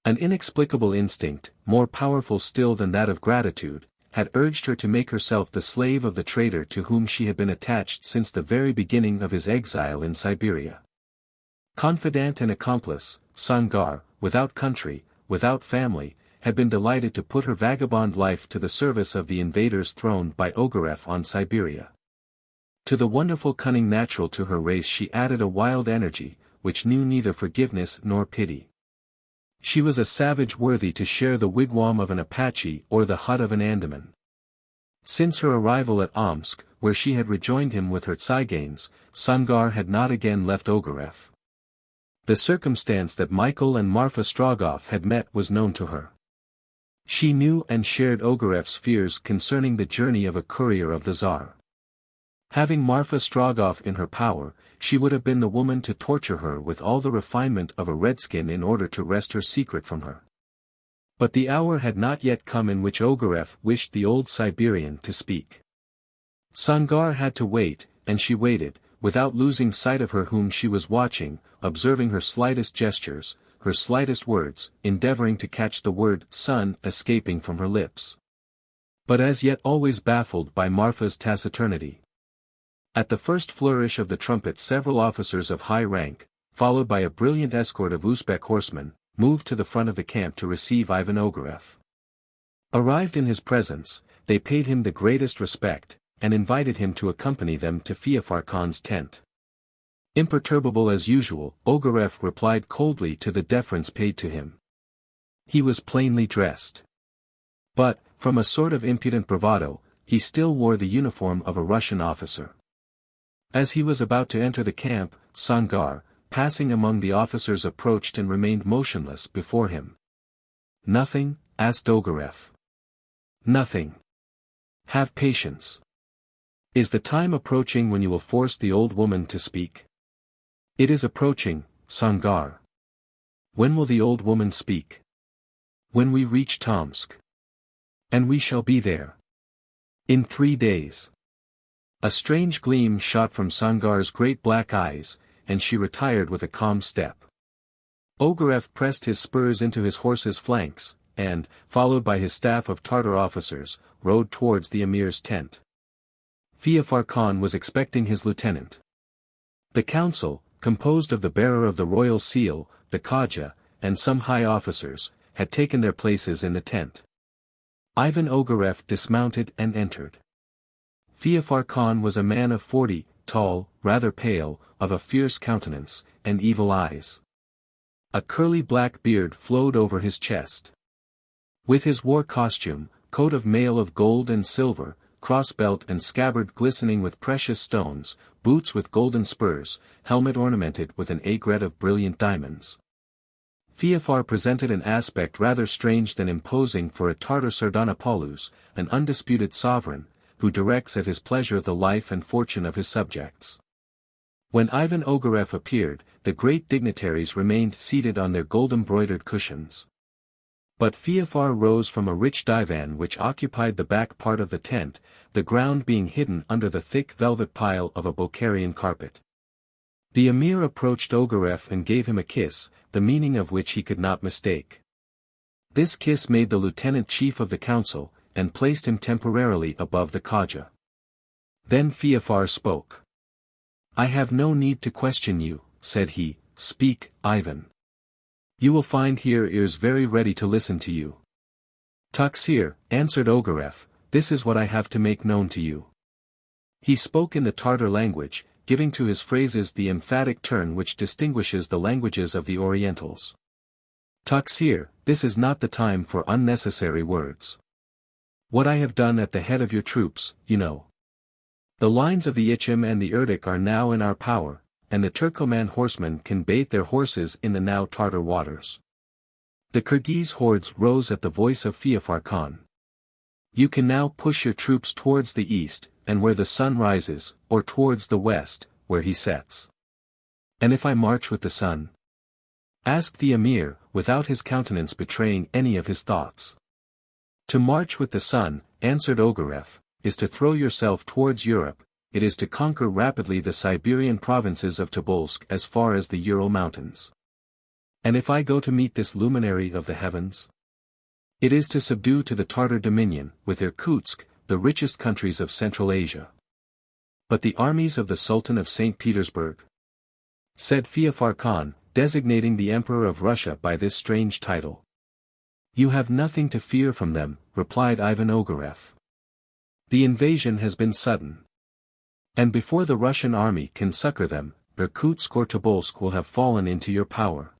An inexplicable instinct, more powerful still than that of gratitude, had urged her to make herself the slave of the traitor to whom she had been attached since the very beginning of his exile in Siberia. Confidant and accomplice, Sangar, without country, without family, had been delighted to put her vagabond life to the service of the invaders thrown by Ogareff on Siberia. To the wonderful cunning natural to her race she added a wild energy, which knew neither forgiveness nor pity. She was a savage worthy to share the wigwam of an Apache or the hut of an Andaman. Since her arrival at Omsk, where she had rejoined him with her Tsigans, Sangar had not again left Ogareff. The circumstance that Michael and Marfa Strogoff had met was known to her. She knew and shared Ogareff's fears concerning the journey of a courier of the Tsar. Having Marfa Strogoff in her power, she would have been the woman to torture her with all the refinement of a redskin in order to wrest her secret from her. But the hour had not yet come in which Ogareff wished the old Siberian to speak. Sangar had to wait, and she waited, without losing sight of her whom she was watching, observing her slightest gestures, her slightest words, endeavoring to catch the word son escaping from her lips. But as yet always baffled by Marfa's taciturnity. At the first flourish of the trumpet several officers of high rank, followed by a brilliant escort of Uzbek horsemen, moved to the front of the camp to receive Ivan Ogareff. Arrived in his presence, they paid him the greatest respect, and invited him to accompany them to Feofar Khan's tent. Imperturbable as usual, Ogareff replied coldly to the deference paid to him. He was plainly dressed. But, from a sort of impudent bravado, he still wore the uniform of a Russian officer. As he was about to enter the camp, Sangar, passing among the officers, approached and remained motionless before him. "Nothing?" asked Ogareff. "Nothing. Have patience. Is the time approaching when you will force the old woman to speak?" "It is approaching, Sangar." "When will the old woman speak?" "When we reach Tomsk." "And we shall be there?" "In 3 days." A strange gleam shot from Sangar's great black eyes, and she retired with a calm step. Ogareff pressed his spurs into his horse's flanks, and, followed by his staff of Tartar officers, rode towards the emir's tent. Feofar Khan was expecting his lieutenant. The council, composed of the bearer of the royal seal, the Khaja, and some high officers, had taken their places in the tent. Ivan Ogareff dismounted and entered. Feofar Khan was a man of 40, tall, rather pale, of a fierce countenance, and evil eyes. A curly black beard flowed over his chest. With his war costume, coat of mail of gold and silver, cross-belt and scabbard glistening with precious stones, boots with golden spurs, helmet ornamented with an aigrette of brilliant diamonds. Feofar presented an aspect rather strange than imposing for a Tartar Sardanapalus, an undisputed sovereign, who directs at his pleasure the life and fortune of his subjects. When Ivan Ogareff appeared, the great dignitaries remained seated on their gold-embroidered cushions. But Feofar rose from a rich divan which occupied the back part of the tent, the ground being hidden under the thick velvet pile of a Bokharian carpet. The emir approached Ogareff and gave him a kiss, the meaning of which he could not mistake. This kiss made the lieutenant chief of the council, and placed him temporarily above the Khaja. Then Feofar spoke. "I have no need to question you," said he. "Speak, Ivan. You will find here ears very ready to listen to you." "Taksir," answered Ogareff, "this is what I have to make known to you." He spoke in the Tartar language, giving to his phrases the emphatic turn which distinguishes the languages of the Orientals. "Taksir, this is not the time for unnecessary words. What I have done at the head of your troops, you know. The lines of the Ichim and the Irkutsk are now in our power, and the Turkoman horsemen can bathe their horses in the now Tartar waters. The Kyrgyz hordes rose at the voice of Feofar Khan. You can now push your troops towards the east, and where the sun rises, or towards the west, where he sets." "And if I march with the sun?" asked the emir, without his countenance betraying any of his thoughts. "To march with the sun," answered Ogareff, "is to throw yourself towards Europe, it is to conquer rapidly the Siberian provinces of Tobolsk as far as the Ural mountains. And if I go to meet this luminary of the heavens? It is to subdue to the Tartar dominion, with Irkutsk, the richest countries of Central Asia." "But the armies of the Sultan of St. Petersburg?" said Feofar Khan, designating the Emperor of Russia by this strange title. "You have nothing to fear from them," replied Ivan Ogareff. "The invasion has been sudden. And before the Russian army can succor them, Irkutsk or Tobolsk will have fallen into your power.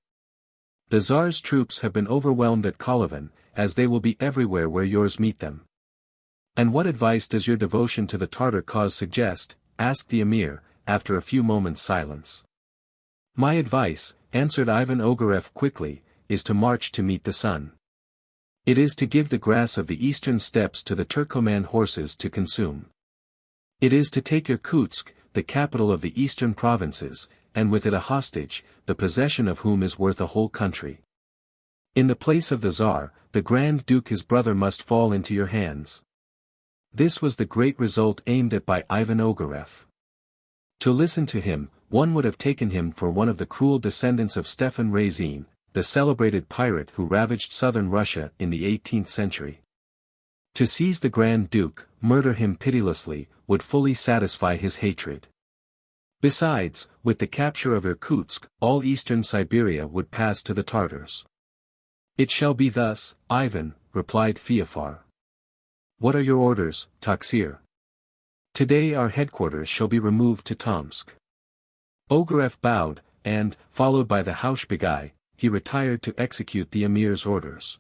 The Tsar's troops have been overwhelmed at Kolyvan, as they will be everywhere where yours meet them. "And what advice does your devotion to the Tartar cause suggest?" asked the emir, after a few moments' silence. "My advice," answered Ivan Ogareff quickly, "is to march to meet the sun. It is to give the grass of the eastern steppes to the Turkoman horses to consume. It is to take Irkutsk, the capital of the eastern provinces, and with it a hostage, the possession of whom is worth a whole country. In the place of the Tsar, the Grand Duke his brother must fall into your hands." This was the great result aimed at by Ivan Ogareff. To listen to him, one would have taken him for one of the cruel descendants of Stefan Razin, the celebrated pirate who ravaged southern Russia in the 18th century. To seize the Grand Duke, murder him pitilessly, would fully satisfy his hatred. Besides, with the capture of Irkutsk, all eastern Siberia would pass to the Tartars. "It shall be thus, Ivan," replied Feofar. "What are your orders, Taksir?" "Today our headquarters shall be removed to Tomsk." Ogareff bowed, and, followed by the Haushbegai, he retired to execute the emir's orders.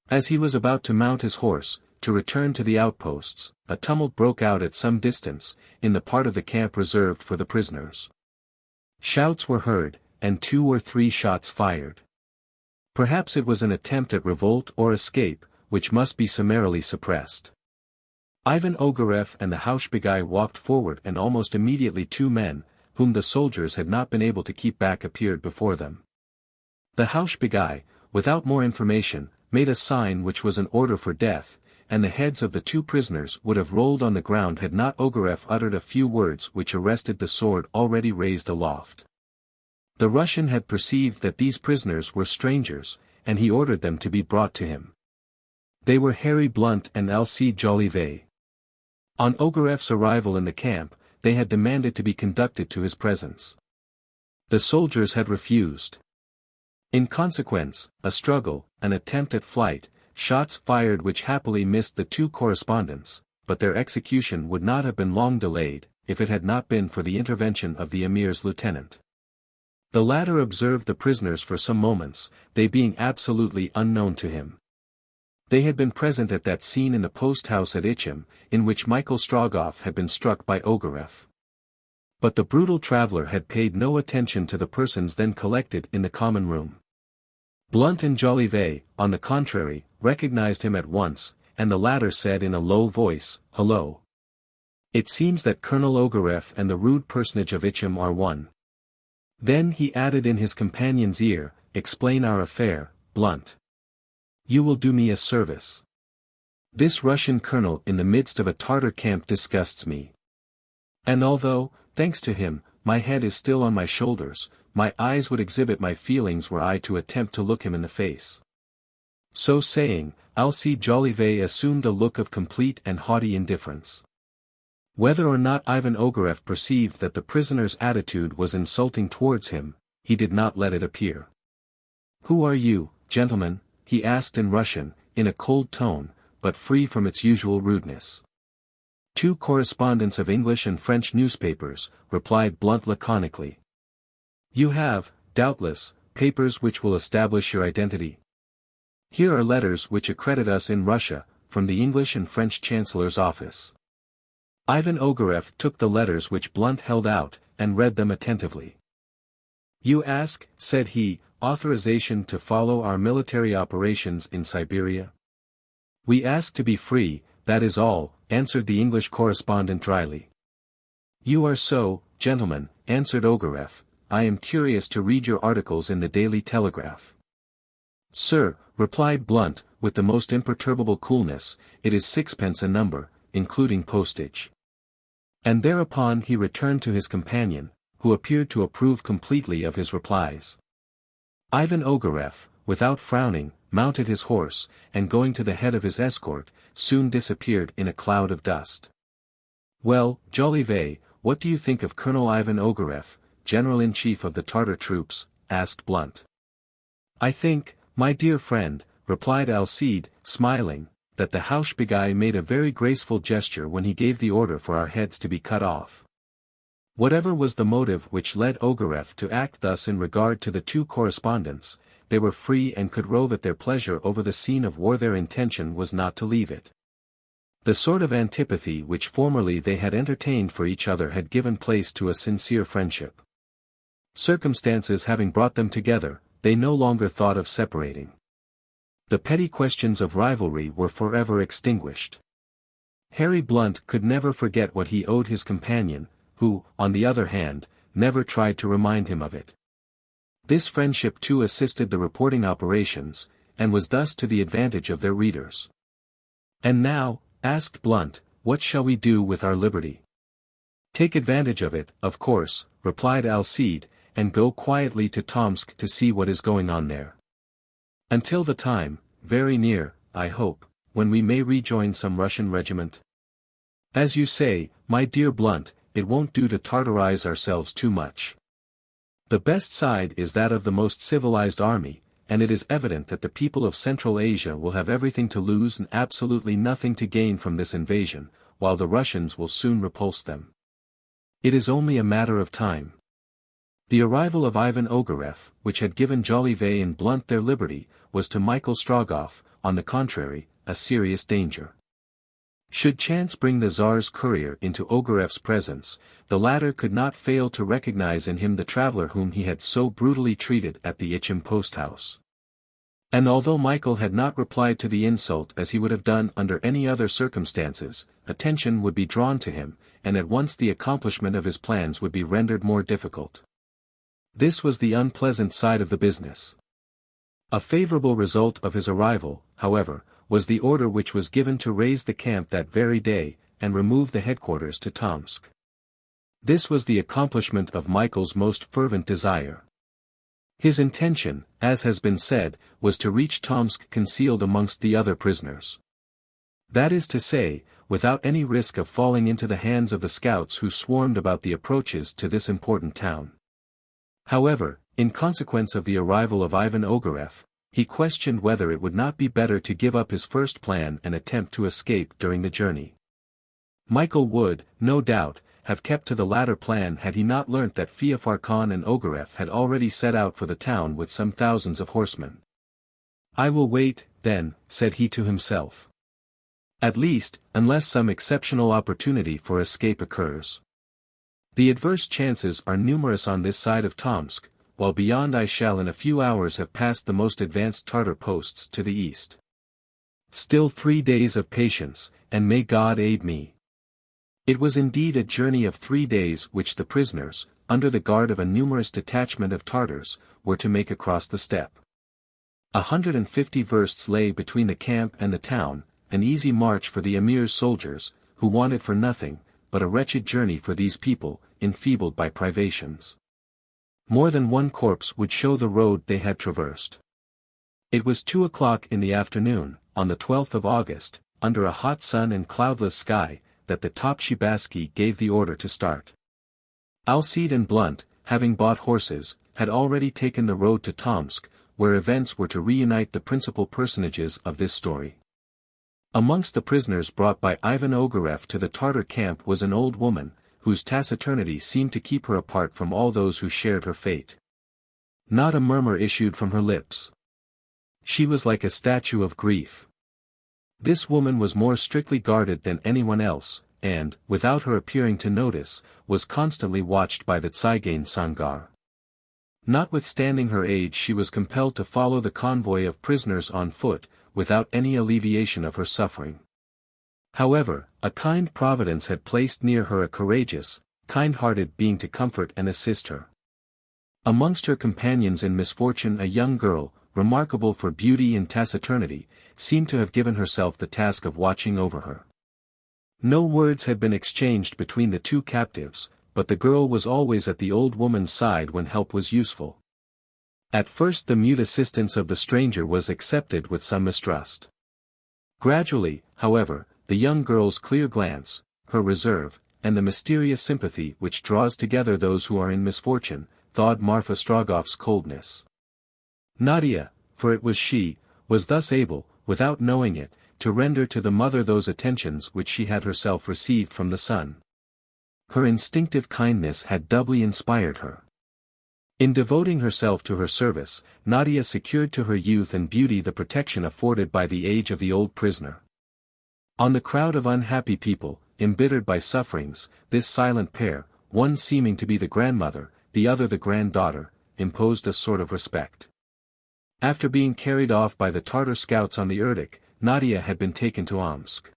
As he was about to mount his horse, to return to the outposts, a tumult broke out at some distance, in the part of the camp reserved for the prisoners. Shouts were heard, and 2 or 3 shots fired. Perhaps it was an attempt at revolt or escape, which must be summarily suppressed. Ivan Ogareff and the Haushbegai walked forward, and almost immediately 2 men, whom the soldiers had not been able to keep back, appeared before them. The Haushbegai, without more information, made a sign which was an order for death, and the heads of the 2 prisoners would have rolled on the ground had not Ogareff uttered a few words which arrested the sword already raised aloft. The Russian had perceived that these prisoners were strangers, and he ordered them to be brought to him. They were Harry Blunt and Alcide Jolivet. On Ogareff's arrival in the camp, they had demanded to be conducted to his presence. The soldiers had refused. In consequence, a struggle, an attempt at flight, shots fired which happily missed the 2 correspondents, but their execution would not have been long delayed, if it had not been for the intervention of the emir's lieutenant. The latter observed the prisoners for some moments, they being absolutely unknown to him. They had been present at that scene in the post house at XIII, in which Michael Strogoff had been struck by Ogareff. But the brutal traveller had paid no attention to the persons then collected in the common room. Blunt and Jolivet, on the contrary, recognized him at once, and the latter said in a low voice, "Hello. It seems that Colonel Ogareff and the rude personage of XIII are one." Then he added in his companion's ear, "Explain our affair, Blunt. You will do me a service. This Russian colonel in the midst of a Tartar camp disgusts me. And although, thanks to him, my head is still on my shoulders, my eyes would exhibit my feelings were I to attempt to look him in the face." So saying, Alcide Jolivet assumed a look of complete and haughty indifference. Whether or not Ivan Ogareff perceived that the prisoner's attitude was insulting towards him, he did not let it appear. "Who are you, gentlemen?" he asked in Russian, in a cold tone, but free from its usual rudeness. "2 correspondents of English and French newspapers," replied Blunt laconically. "You have, doubtless, papers which will establish your identity. Here are letters which accredit us in Russia, from the English and French Chancellor's office." Ivan Ogareff took the letters which Blunt held out, and read them attentively. "You ask," said he, "authorization to follow our military operations in Siberia?" "We ask to be free, that is all," answered the English correspondent dryly. "You are so, gentlemen," answered Ogareff. "I am curious to read your articles in the Daily Telegraph." "Sir," replied Blunt, with the most imperturbable coolness, "it is 6d. a number, including postage." And thereupon he returned to his companion, who appeared to approve completely of his replies. Ivan Ogareff, without frowning, mounted his horse, and going to the head of his escort, soon disappeared in a cloud of dust. "Well, Jolivet, what do you think of Colonel Ivan Ogareff, General-in-Chief of the Tartar troops?" asked Blunt. "I think, my dear friend," replied Alcide, smiling, "that the Haushbegai made a very graceful gesture when he gave the order for our heads to be cut off. Whatever was the motive which led Ogareff to act thus in regard to the 2 correspondents, they were free and could rove at their pleasure over the scene of war. Their intention was not to leave it. The sort of antipathy which formerly they had entertained for each other had given place to a sincere friendship. Circumstances having brought them together, they no longer thought of separating. The petty questions of rivalry were forever extinguished. Harry Blunt could never forget what he owed his companion, who, on the other hand, never tried to remind him of it. This friendship too assisted the reporting operations, and was thus to the advantage of their readers. "And now," asked Blunt, "what shall we do with our liberty?" "Take advantage of it, of course," replied Alcide, "and go quietly to Tomsk to see what is going on there. Until the time, very near, I hope, when we may rejoin some Russian regiment. As you say, my dear Blunt, it won't do to Tartarize ourselves too much. The best side is that of the most civilized army, and it is evident that the people of Central Asia will have everything to lose and absolutely nothing to gain from this invasion, while the Russians will soon repulse them. It is only a matter of time." The arrival of Ivan Ogareff, which had given Jolivet and Blunt their liberty, was to Michael Strogoff, on the contrary, a serious danger. Should chance bring the Tsar's courier into Ogareff's presence, the latter could not fail to recognize in him the traveler whom he had so brutally treated at the XIII post-house. And although Michael had not replied to the insult as he would have done under any other circumstances, attention would be drawn to him, and at once the accomplishment of his plans would be rendered more difficult. This was the unpleasant side of the business. A favorable result of his arrival, however, was the order which was given to raise the camp that very day, and remove the headquarters to Tomsk. This was the accomplishment of Michael's most fervent desire. His intention, as has been said, was to reach Tomsk concealed amongst the other prisoners. That is to say, without any risk of falling into the hands of the scouts who swarmed about the approaches to this important town. However, in consequence of the arrival of Ivan Ogareff, he questioned whether it would not be better to give up his first plan and attempt to escape during the journey. Michael would, no doubt, have kept to the latter plan had he not learnt that Feofar Khan and Ogareff had already set out for the town with some thousands of horsemen. "I will wait, then," said he to himself. "At least, unless some exceptional opportunity for escape occurs. The adverse chances are numerous on this side of Tomsk, while beyond I shall in a few hours have passed the most advanced Tartar posts to the east. Still 3 days of patience, and may God aid me." It was indeed a journey of 3 days which the prisoners, under the guard of a numerous detachment of Tartars, were to make across the steppe. 150 versts lay between the camp and the town, an easy march for the Emir's soldiers, who wanted for nothing, but a wretched journey for these people, enfeebled by privations. More than one corpse would show the road they had traversed. It was 2 o'clock in the afternoon, on the 12th of August, under a hot sun and cloudless sky, that the Topshibaski gave the order to start. Alcide and Blunt, having bought horses, had already taken the road to Tomsk, where events were to reunite the principal personages of this story. Amongst the prisoners brought by Ivan Ogareff to the Tartar camp was an old woman, whose taciturnity seemed to keep her apart from all those who shared her fate. Not a murmur issued from her lips. She was like a statue of grief. This woman was more strictly guarded than anyone else, and, without her appearing to notice, was constantly watched by the Tzigane Sangar. Notwithstanding her age, she was compelled to follow the convoy of prisoners on foot, without any alleviation of her suffering. However, a kind providence had placed near her a courageous, kind-hearted being to comfort and assist her. Amongst her companions in misfortune a young girl, remarkable for beauty and taciturnity, seemed to have given herself the task of watching over her. No words had been exchanged between the two captives, but the girl was always at the old woman's side when help was useful. At first the mute assistance of the stranger was accepted with some mistrust. Gradually, however, the young girl's clear glance, her reserve, and the mysterious sympathy which draws together those who are in misfortune, thawed Marfa Strogoff's coldness. Nadia, for it was she, was thus able, without knowing it, to render to the mother those attentions which she had herself received from the son. Her instinctive kindness had doubly inspired her. In devoting herself to her service, Nadia secured to her youth and beauty the protection afforded by the age of the old prisoner. On the crowd of unhappy people, embittered by sufferings, this silent pair, one seeming to be the grandmother, the other the granddaughter, imposed a sort of respect. After being carried off by the Tartar scouts on the Irkutsk, Nadia had been taken to Omsk.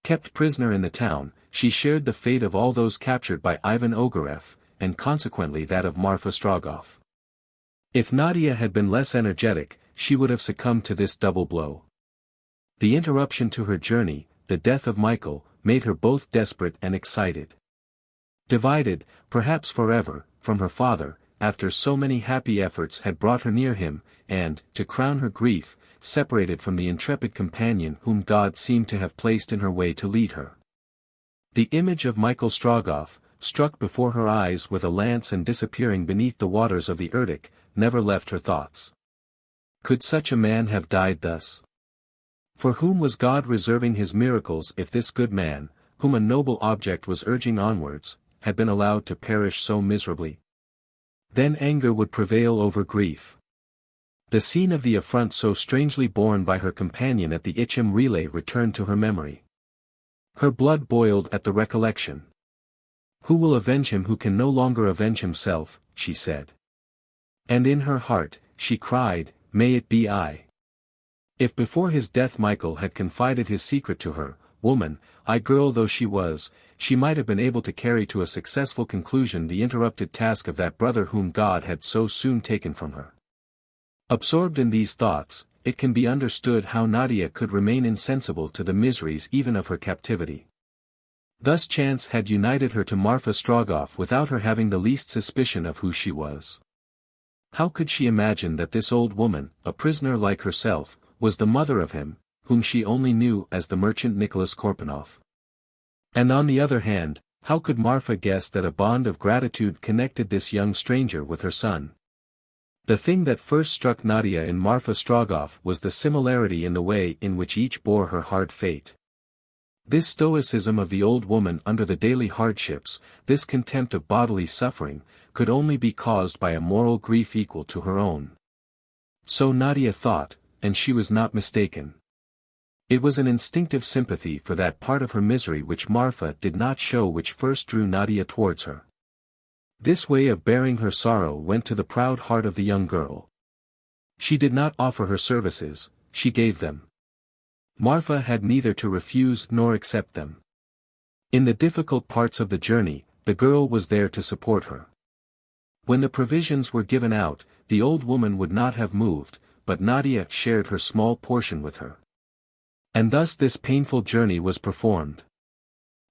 Kept prisoner in the town, she shared the fate of all those captured by Ivan Ogarev, and consequently that of Marfa Strogoff. If Nadia had been less energetic, she would have succumbed to this double blow. The interruption to her journey, the death of Michael, made her both desperate and excited. Divided, perhaps forever, from her father, after so many happy efforts had brought her near him, and, to crown her grief, separated from the intrepid companion whom God seemed to have placed in her way to lead her. The image of Michael Strogoff, struck before her eyes with a lance and disappearing beneath the waters of the Irkutsk, never left her thoughts. Could such a man have died thus? For whom was God reserving his miracles if this good man, whom a noble object was urging onwards, had been allowed to perish so miserably? Then anger would prevail over grief. The scene of the affront so strangely borne by her companion at the XIII relay returned to her memory. Her blood boiled at the recollection. "Who will avenge him who can no longer avenge himself?" she said. And in her heart, she cried, "May it be I." If before his death Michael had confided his secret to her, woman, girl though she was, she might have been able to carry to a successful conclusion the interrupted task of that brother whom God had so soon taken from her. Absorbed in these thoughts, it can be understood how Nadia could remain insensible to the miseries even of her captivity. Thus chance had united her to Marfa Strogoff without her having the least suspicion of who she was. How could she imagine that this old woman, a prisoner like herself, was the mother of him, whom she only knew as the merchant Nicholas Korpanoff? And on the other hand, how could Marfa guess that a bond of gratitude connected this young stranger with her son? The thing that first struck Nadia in Marfa Strogoff was the similarity in the way in which each bore her hard fate. This stoicism of the old woman under the daily hardships, this contempt of bodily suffering, could only be caused by a moral grief equal to her own. So Nadia thought, and she was not mistaken. It was an instinctive sympathy for that part of her misery which Marfa did not show which first drew Nadia towards her. This way of bearing her sorrow went to the proud heart of the young girl. She did not offer her services, she gave them. Marfa had neither to refuse nor accept them. In the difficult parts of the journey, the girl was there to support her. When the provisions were given out, the old woman would not have moved, but Nadia shared her small portion with her. And thus this painful journey was performed.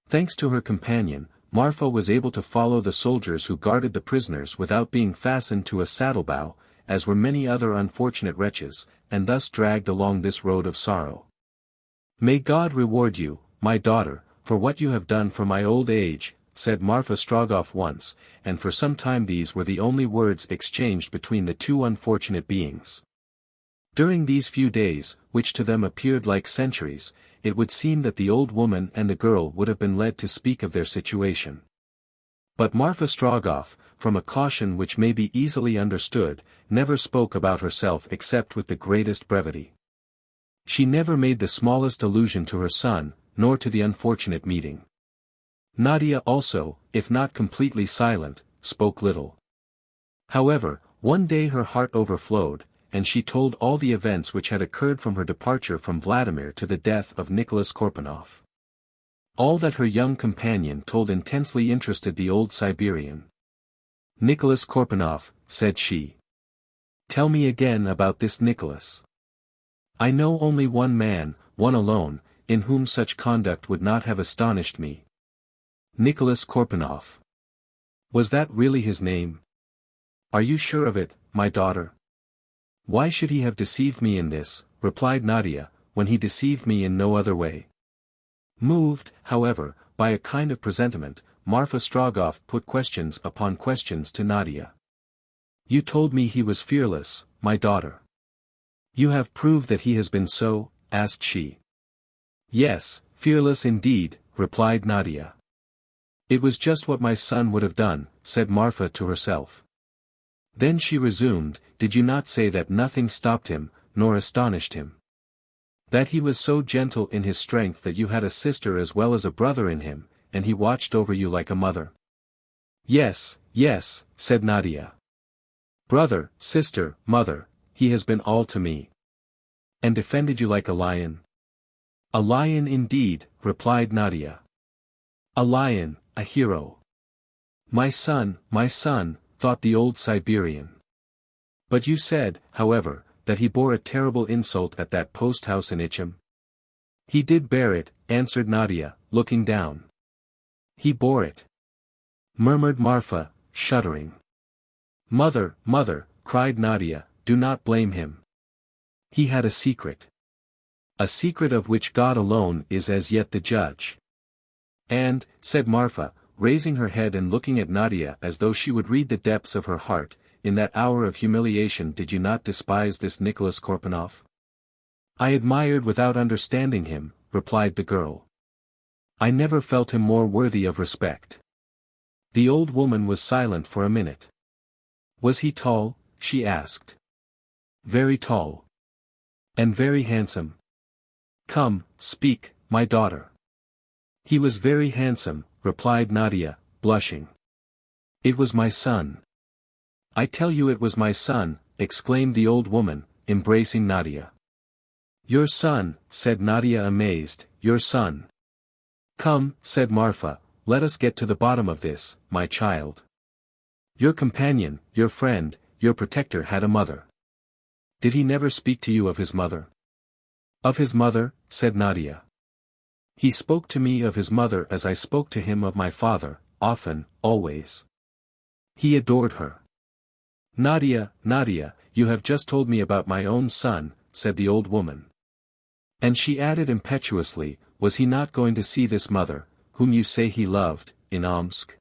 Thanks to her companion, Marfa was able to follow the soldiers who guarded the prisoners without being fastened to a saddlebow, as were many other unfortunate wretches, and thus dragged along this road of sorrow. "May God reward you, my daughter, for what you have done for my old age," said Marfa Strogoff once, and for some time these were the only words exchanged between the two unfortunate beings. During these few days, which to them appeared like centuries, it would seem that the old woman and the girl would have been led to speak of their situation. But Marfa Strogoff, from a caution which may be easily understood, never spoke about herself except with the greatest brevity. She never made the smallest allusion to her son, nor to the unfortunate meeting. Nadia also, if not completely silent, spoke little. However, one day her heart overflowed, and she told all the events which had occurred from her departure from Vladimir to the death of Nicholas Korpanoff. All that her young companion told intensely interested the old Siberian. "Nicholas Korpanoff," said she. "Tell me again about this Nicholas. I know only one man, one alone, in whom such conduct would not have astonished me. Nicholas Korpanoff. Was that really his name? Are you sure of it, my daughter?" "Why should he have deceived me in this," replied Nadia, "when he deceived me in no other way?" Moved, however, by a kind of presentiment, Marfa Strogoff put questions upon questions to Nadia. "You told me he was fearless, my daughter. You have proved that he has been so?" asked she. "Yes, fearless indeed," replied Nadia. "It was just what my son would have done," said Marfa to herself. Then she resumed, "Did you not say that nothing stopped him, nor astonished him? That he was so gentle in his strength that you had a sister as well as a brother in him, and he watched over you like a mother. Yes, yes, said Nadia. Brother, sister, mother, he has been all to me. And defended you like a lion? A lion indeed, replied Nadia. A lion, a hero. My son, thought the old Siberian. But you said, however, that he bore a terrible insult at that post house in XIII. He did bear it, answered Nadia, looking down. He bore it, murmured Marfa, shuddering. Mother, mother, cried Nadia, do not blame him. He had a secret. A secret of which God alone is as yet the judge. And, said Marfa, raising her head and looking at Nadia as though she would read the depths of her heart, in that hour of humiliation did you not despise this Nicholas Korpanov? I admired without understanding him, replied the girl. I never felt him more worthy of respect. The old woman was silent for a minute. Was he tall? She asked. Very tall. And very handsome. Come, speak, my daughter. He was very handsome, replied Nadia, blushing. It was my son. I tell you it was my son, exclaimed the old woman, embracing Nadia. Your son, said Nadia amazed, your son. Come, said Marfa, let us get to the bottom of this, my child. Your companion, your friend, your protector had a mother. Did he never speak to you of his mother? Of his mother, said Nadia. He spoke to me of his mother as I spoke to him of my father, often, always. He adored her. Nadia, Nadia, you have just told me about my own son, said the old woman. And she added impetuously, was he not going to see this mother, whom you say he loved, in Omsk?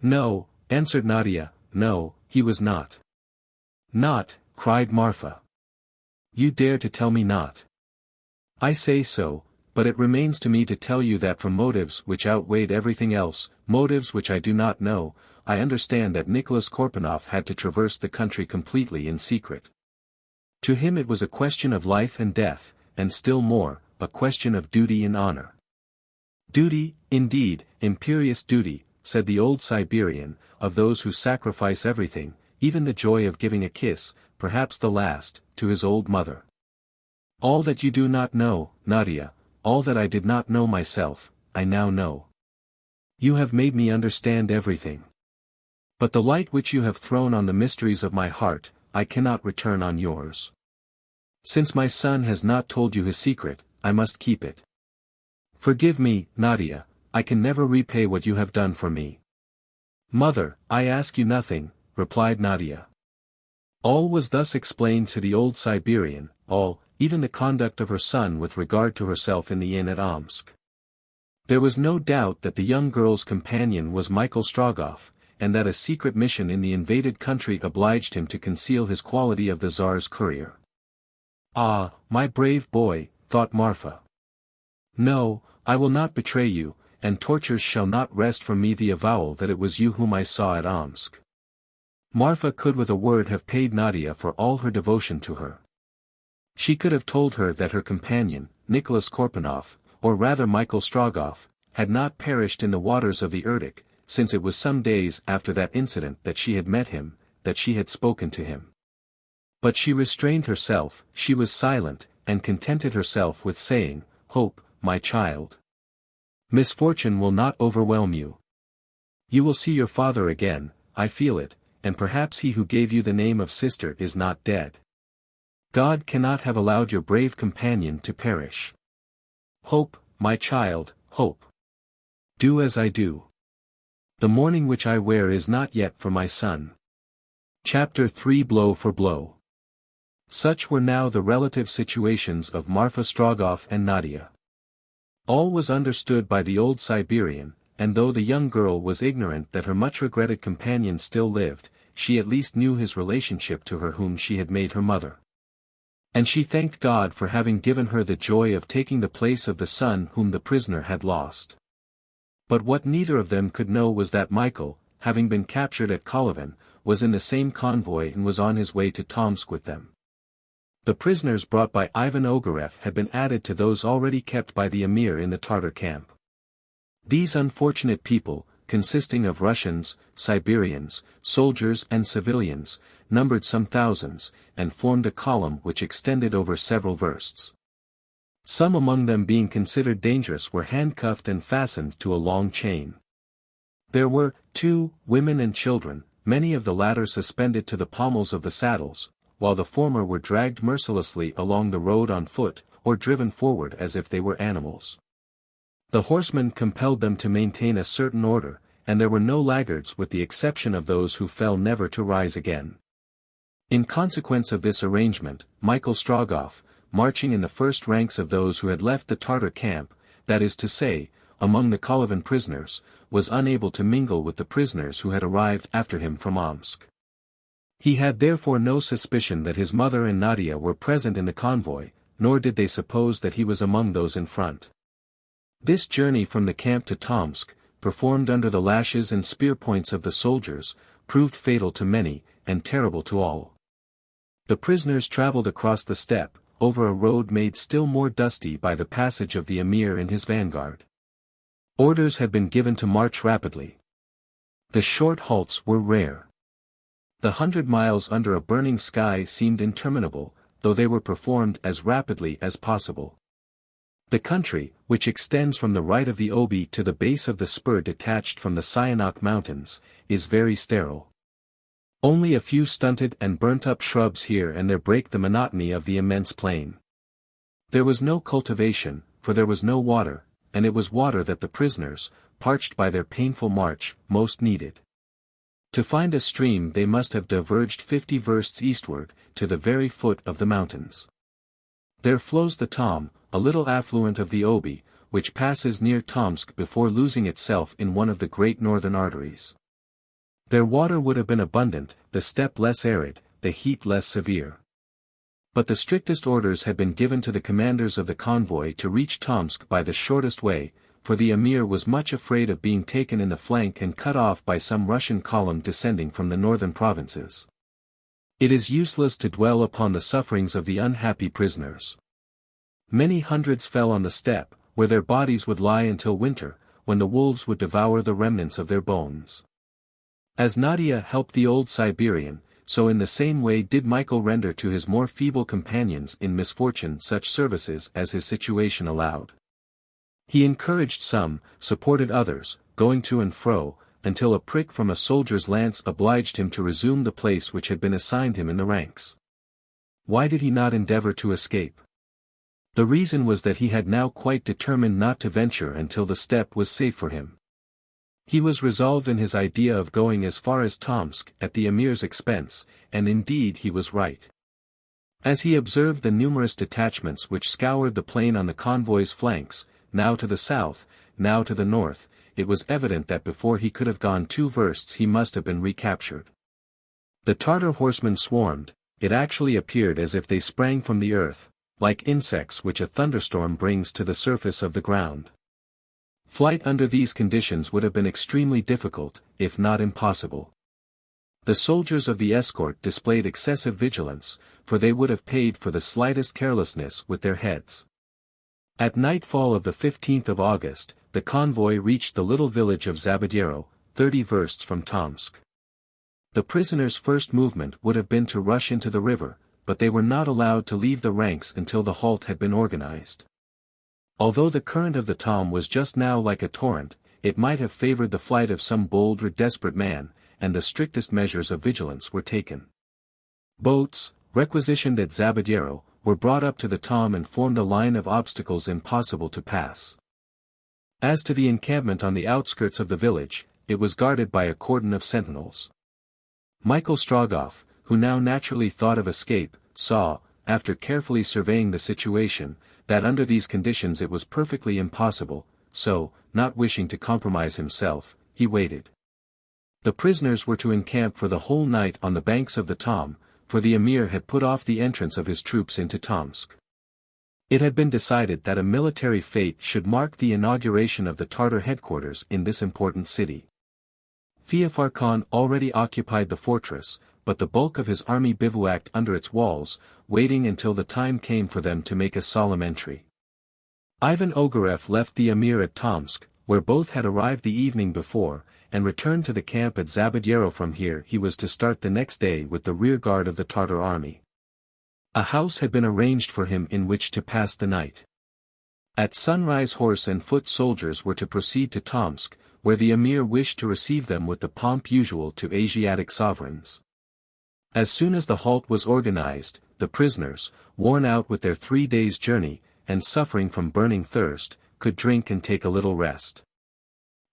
No, answered Nadia, no, he was not. Not, cried Marfa. You dare to tell me not. I say so, but it remains to me to tell you that from motives which outweighed everything else, motives which I do not know, I understand that Nicholas Korpanov had to traverse the country completely in secret. To him it was a question of life and death, and still more, a question of duty and honor. Duty, indeed, imperious duty, said the old Siberian, of those who sacrifice everything, even the joy of giving a kiss, perhaps the last, to his old mother. All that you do not know, Nadia, all that I did not know myself, I now know. You have made me understand everything. But the light which you have thrown on the mysteries of my heart, I cannot return on yours. Since my son has not told you his secret, I must keep it. Forgive me, Nadia, I can never repay what you have done for me. Mother, I ask you nothing, replied Nadia. All was thus explained to the old Siberian, all, even the conduct of her son with regard to herself in the inn at Omsk. There was no doubt that the young girl's companion was Michael Strogoff, and that a secret mission in the invaded country obliged him to conceal his quality of the Tsar's courier. Ah, my brave boy, thought Marfa. No, I will not betray you, and tortures shall not wrest from me the avowal that it was you whom I saw at Omsk. Marfa could with a word have paid Nadia for all her devotion to her. She could have told her that her companion, Nicholas Korpanov, or rather Michael Strogoff, had not perished in the waters of the Irkutsk, since it was some days after that incident that she had met him, that she had spoken to him. But she restrained herself, she was silent, and contented herself with saying, Hope, my child. Misfortune will not overwhelm you. You will see your father again, I feel it, and perhaps he who gave you the name of sister is not dead. God cannot have allowed your brave companion to perish. Hope, my child, hope. Do as I do. The mourning which I wear is not yet for my son. Chapter 3 Blow for Blow. Such were now the relative situations of Marfa Strogoff and Nadia. All was understood by the old Siberian, and though the young girl was ignorant that her much-regretted companion still lived, she at least knew his relationship to her whom she had made her mother. And she thanked God for having given her the joy of taking the place of the son whom the prisoner had lost. But what neither of them could know was that Michael, having been captured at Kolyvan, was in the same convoy and was on his way to Tomsk with them. The prisoners brought by Ivan Ogareff had been added to those already kept by the emir in the Tartar camp. These unfortunate people, consisting of Russians, Siberians, soldiers and civilians, numbered some thousands, and formed a column which extended over several versts. Some among them being considered dangerous were handcuffed and fastened to a long chain. There were, too, women and children, many of the latter suspended to the pommels of the saddles, while the former were dragged mercilessly along the road on foot, or driven forward as if they were animals. The horsemen compelled them to maintain a certain order, and there were no laggards with the exception of those who fell never to rise again. In consequence of this arrangement, Michael Strogoff, marching in the first ranks of those who had left the Tartar camp, that is to say, among the Kolyvan prisoners, was unable to mingle with the prisoners who had arrived after him from Omsk. He had therefore no suspicion that his mother and Nadia were present in the convoy, nor did they suppose that he was among those in front. This journey from the camp to Tomsk, performed under the lashes and spear points of the soldiers, proved fatal to many, and terrible to all. The prisoners traveled across the steppe, over a road made still more dusty by the passage of the emir and his vanguard. Orders had been given to march rapidly. The short halts were rare. The 100 miles under a burning sky seemed interminable, though they were performed as rapidly as possible. The country, which extends from the right of the Obi to the base of the spur detached from the Syanok Mountains, is very sterile. Only a few stunted and burnt-up shrubs here and there break the monotony of the immense plain. There was no cultivation, for there was no water, and it was water that the prisoners, parched by their painful march, most needed. To find a stream they must have diverged 50 versts eastward, to the very foot of the mountains. There flows the Tom, a little affluent of the Obi, which passes near Tomsk before losing itself in one of the great northern arteries. Their water would have been abundant, the steppe less arid, the heat less severe. But the strictest orders had been given to the commanders of the convoy to reach Tomsk by the shortest way, for the emir was much afraid of being taken in the flank and cut off by some Russian column descending from the northern provinces. It is useless to dwell upon the sufferings of the unhappy prisoners. Many hundreds fell on the steppe, where their bodies would lie until winter, when the wolves would devour the remnants of their bones. As Nadia helped the old Siberian, so in the same way did Michael render to his more feeble companions in misfortune such services as his situation allowed. He encouraged some, supported others, going to and fro, until a prick from a soldier's lance obliged him to resume the place which had been assigned him in the ranks. Why did he not endeavor to escape? The reason was that he had now quite determined not to venture until the steppe was safe for him. He was resolved in his idea of going as far as Tomsk at the emir's expense, and indeed he was right. As he observed the numerous detachments which scoured the plain on the convoy's flanks, now to the south, now to the north, it was evident that before he could have gone 2 versts he must have been recaptured. The Tartar horsemen swarmed, it actually appeared as if they sprang from the earth, like insects which a thunderstorm brings to the surface of the ground. Flight under these conditions would have been extremely difficult, if not impossible. The soldiers of the escort displayed excessive vigilance, for they would have paid for the slightest carelessness with their heads. At nightfall of the 15th of August, the convoy reached the little village of Zabadiero, 30 versts from Tomsk. The prisoners' first movement would have been to rush into the river, but they were not allowed to leave the ranks until the halt had been organized. Although the current of the Tom was just now like a torrent, it might have favored the flight of some bold or desperate man, and the strictest measures of vigilance were taken. Boats, requisitioned at Zabadiero, were brought up to the Tom and formed a line of obstacles impossible to pass. As to the encampment on the outskirts of the village, it was guarded by a cordon of sentinels. Michael Strogoff, who now naturally thought of escape, saw, after carefully surveying the situation, that under these conditions it was perfectly impossible, so, not wishing to compromise himself, he waited. The prisoners were to encamp for the whole night on the banks of the Tom, for the emir had put off the entrance of his troops into Tomsk. It had been decided that a military fête should mark the inauguration of the Tartar headquarters in this important city. Feofar Khan already occupied the fortress, but the bulk of his army bivouacked under its walls, waiting until the time came for them to make a solemn entry. Ivan Ogareff left the emir at Tomsk, where both had arrived the evening before, and returned to the camp at Zabadyero. From here he was to start the next day with the rear guard of the Tartar army. A house had been arranged for him in which to pass the night. At sunrise horse and foot soldiers were to proceed to Tomsk, where the emir wished to receive them with the pomp usual to Asiatic sovereigns. As soon as the halt was organized, the prisoners, worn out with their 3 days' journey, and suffering from burning thirst, could drink and take a little rest.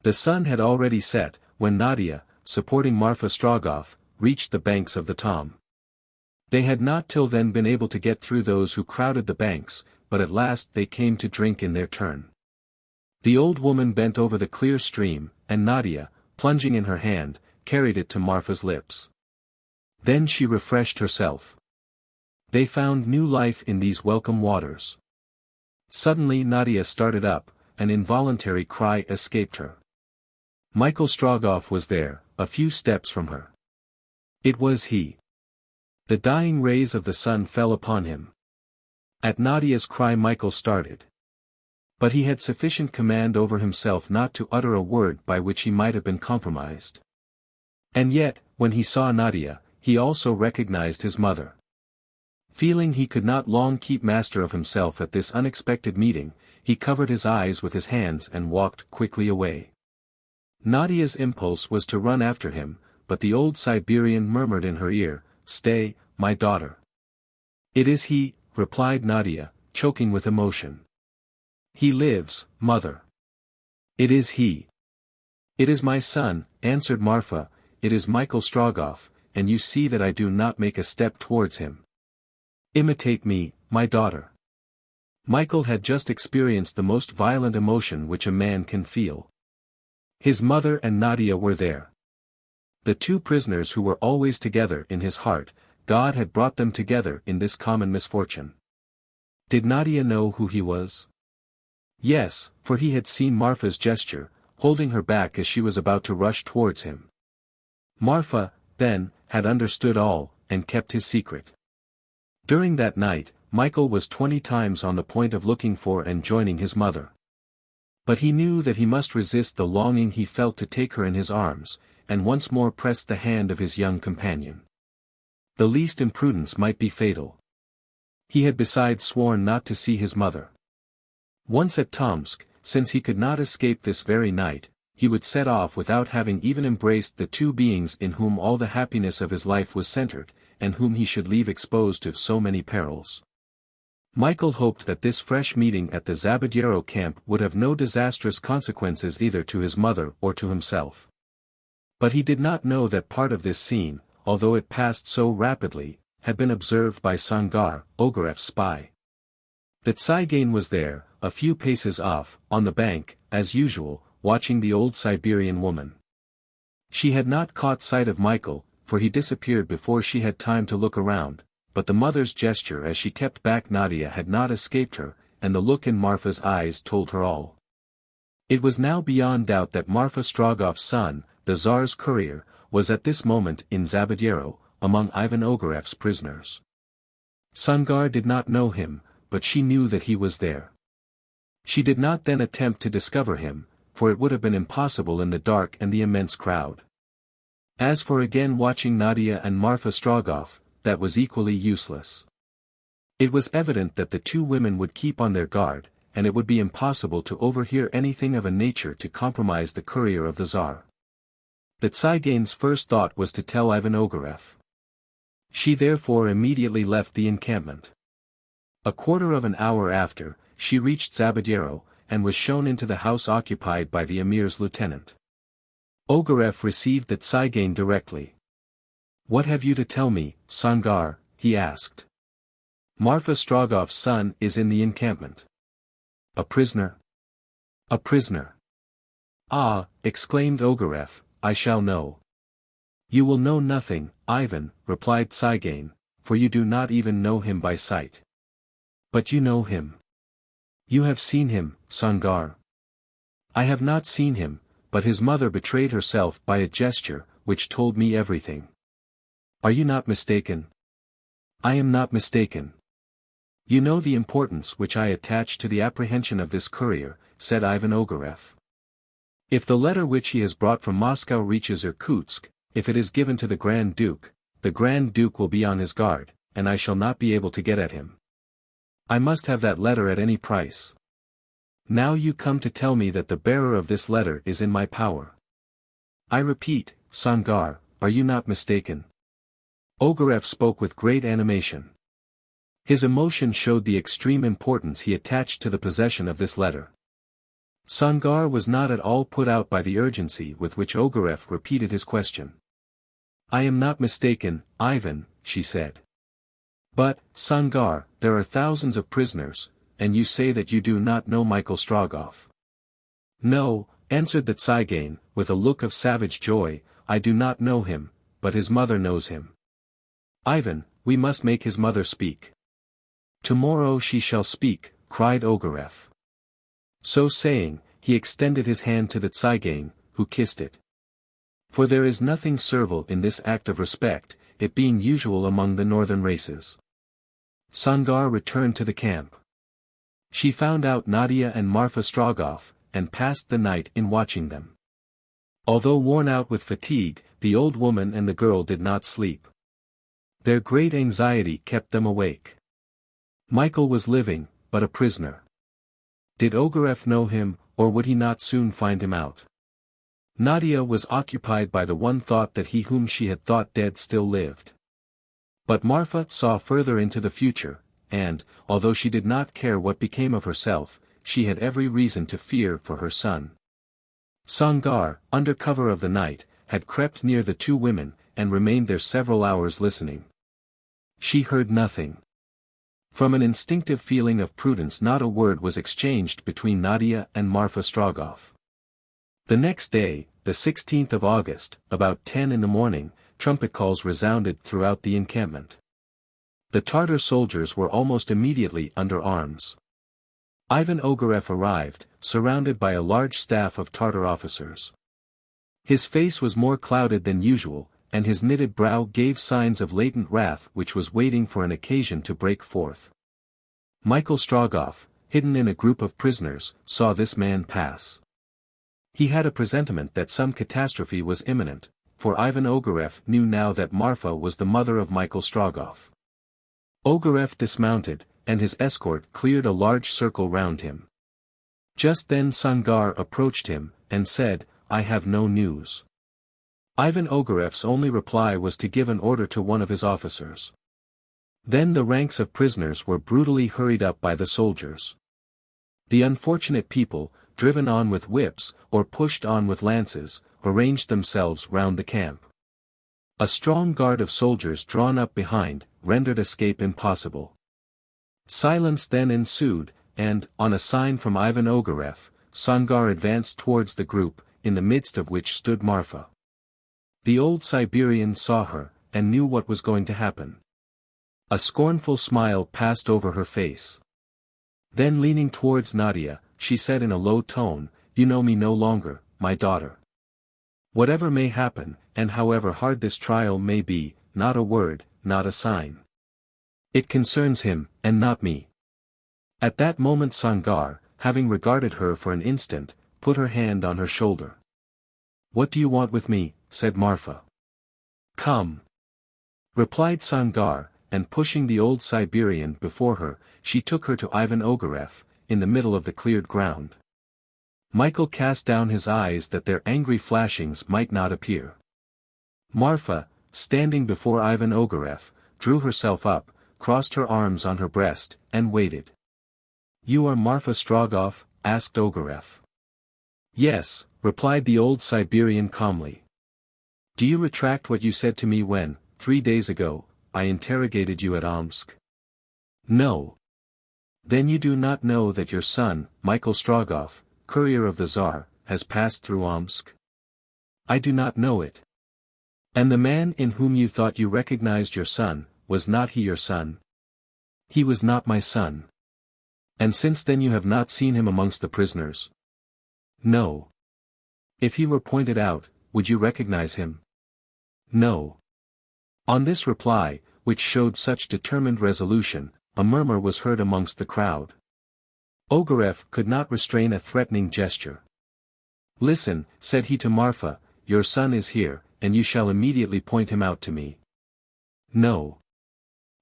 The sun had already set, when Nadia, supporting Marfa Strogoff, reached the banks of the Tom. They had not till then been able to get through those who crowded the banks, but at last they came to drink in their turn. The old woman bent over the clear stream, and Nadia, plunging in her hand, carried it to Marfa's lips. Then she refreshed herself. They found new life in these welcome waters. Suddenly Nadia started up, an involuntary cry escaped her. Michael Strogoff was there, a few steps from her. It was he. The dying rays of the sun fell upon him. At Nadia's cry Michael started. But he had sufficient command over himself not to utter a word by which he might have been compromised. And yet, when he saw Nadia, he also recognized his mother. Feeling he could not long keep master of himself at this unexpected meeting, he covered his eyes with his hands and walked quickly away. Nadia's impulse was to run after him, but the old Siberian murmured in her ear, "Stay, my daughter." "It is he," replied Nadia, choking with emotion. "He lives, mother." "It is he." "It is my son," answered Marfa, "it is Michael Strogoff, and you see that I do not make a step towards him. Imitate me, my daughter." Michael had just experienced the most violent emotion which a man can feel. His mother and Nadia were there. The two prisoners who were always together in his heart, God had brought them together in this common misfortune. Did Nadia know who he was? Yes, for he had seen Marfa's gesture, holding her back as she was about to rush towards him. Marfa, then, had understood all, and kept his secret. During that night, Michael was 20 times on the point of looking for and joining his mother. But he knew that he must resist the longing he felt to take her in his arms, and once more pressed the hand of his young companion. The least imprudence might be fatal. He had besides sworn not to see his mother. Once at Tomsk, since he could not escape this very night, he would set off without having even embraced the two beings in whom all the happiness of his life was centered, and whom he should leave exposed to so many perils. Michael hoped that this fresh meeting at the Zabadyero camp would have no disastrous consequences either to his mother or to himself. But he did not know that part of this scene, although it passed so rapidly, had been observed by Sangar, Ogareff's spy. The Tsaigane was there, a few paces off, on the bank, as usual, watching the old Siberian woman. She had not caught sight of Michael, for he disappeared before she had time to look around, but the mother's gesture as she kept back Nadia had not escaped her, and the look in Marfa's eyes told her all. It was now beyond doubt that Marfa Strogoff's son, the Tsar's courier, was at this moment in Zabadyero, among Ivan Ogareff's prisoners. Sangar did not know him, but she knew that he was there. She did not then attempt to discover him, for it would have been impossible in the dark and the immense crowd. As for again watching Nadia and Marfa Strogoff, that was equally useless. It was evident that the two women would keep on their guard, and it would be impossible to overhear anything of a nature to compromise the courier of the Tsar. The Tsaigane's first thought was to tell Ivan Ogareff. She therefore immediately left the encampment. A quarter of an hour after, she reached Zabadyero, and was shown into the house occupied by the emir's lieutenant. Ogareff received the Tsaigane directly. "What have you to tell me, Sangar?" he asked. "Marfa Strogoff's son is in the encampment." "A prisoner?" "A prisoner." "Ah," exclaimed Ogareff, "I shall know." "You will know nothing, Ivan," replied Tsaigane, "for you do not even know him by sight." "But you know him. You have seen him, Sangar." "I have not seen him, but his mother betrayed herself by a gesture, which told me everything." Are you not mistaken? I am not mistaken. You know the importance which I attach to the apprehension of this courier, said Ivan Ogareff. If the letter which he has brought from Moscow reaches Irkutsk, if it is given to the Grand Duke will be on his guard, and I shall not be able to get at him. I must have that letter at any price. Now you come to tell me that the bearer of this letter is in my power. I repeat, Sangar, are you not mistaken? Ogareff spoke with great animation. His emotion showed the extreme importance he attached to the possession of this letter. Sangar was not at all put out by the urgency with which Ogareff repeated his question. I am not mistaken, Ivan, she said. But, Sangar, there are thousands of prisoners, and you say that you do not know Michael Strogoff. No, answered the Tsigain, with a look of savage joy, I do not know him, but his mother knows him. Ivan, we must make his mother speak. Tomorrow she shall speak, cried Ogareff. So saying, he extended his hand to the Tsigain, who kissed it. For there is nothing servile in this act of respect, it being usual among the northern races. Sangar returned to the camp. She found out Nadia and Marfa Strogoff, and passed the night in watching them. Although worn out with fatigue, the old woman and the girl did not sleep. Their great anxiety kept them awake. Michael was living, but a prisoner. Did Ogareff know him, or would he not soon find him out? Nadia was occupied by the one thought that he whom she had thought dead still lived. But Marfa saw further into the future, and, although she did not care what became of herself, she had every reason to fear for her son. Sangar, under cover of the night, had crept near the two women, and remained there several hours listening. She heard nothing. From an instinctive feeling of prudence not a word was exchanged between Nadia and Marfa Strogoff. The next day, the 16th of August, about 10 in the morning, trumpet calls resounded throughout the encampment. The Tartar soldiers were almost immediately under arms. Ivan Ogareff arrived, surrounded by a large staff of Tartar officers. His face was more clouded than usual, and his knitted brow gave signs of latent wrath which was waiting for an occasion to break forth. Michael Strogoff, hidden in a group of prisoners, saw this man pass. He had a presentiment that some catastrophe was imminent, for Ivan Ogareff knew now that Marfa was the mother of Michael Strogoff. Ogareff dismounted, and his escort cleared a large circle round him. Just then Sangar approached him, and said, I have no news. Ivan Ogareff's only reply was to give an order to one of his officers. Then the ranks of prisoners were brutally hurried up by the soldiers. The unfortunate people, driven on with whips, or pushed on with lances, arranged themselves round the camp. A strong guard of soldiers drawn up behind, rendered escape impossible. Silence then ensued, and, on a sign from Ivan Ogareff, Sangar advanced towards the group, in the midst of which stood Marfa. The old Siberian saw her, and knew what was going to happen. A scornful smile passed over her face. Then leaning towards Nadia, she said in a low tone, You know me no longer, my daughter. Whatever may happen, and however hard this trial may be, not a word, not a sign. It concerns him, and not me. At that moment Sangar, having regarded her for an instant, put her hand on her shoulder. What do you want with me? Said Marfa. Come. Replied Sangar, and pushing the old Siberian before her, she took her to Ivan Ogareff, in the middle of the cleared ground. Michael cast down his eyes that their angry flashings might not appear. Marfa, standing before Ivan Ogareff, drew herself up, crossed her arms on her breast, and waited. You are Marfa Strogoff? Asked Ogareff. Yes, replied the old Siberian calmly. Do you retract what you said to me when, 3 days ago, I interrogated you at Omsk? No. Then you do not know that your son, Michael Strogoff, courier of the Tsar, has passed through Omsk? I do not know it. And the man in whom you thought you recognized your son, was not he your son? He was not my son. And since then you have not seen him amongst the prisoners? No. If he were pointed out, would you recognize him? No. On this reply, which showed such determined resolution, a murmur was heard amongst the crowd. Ogareff could not restrain a threatening gesture. "Listen," said he to Marfa, "your son is here, and you shall immediately point him out to me." "No.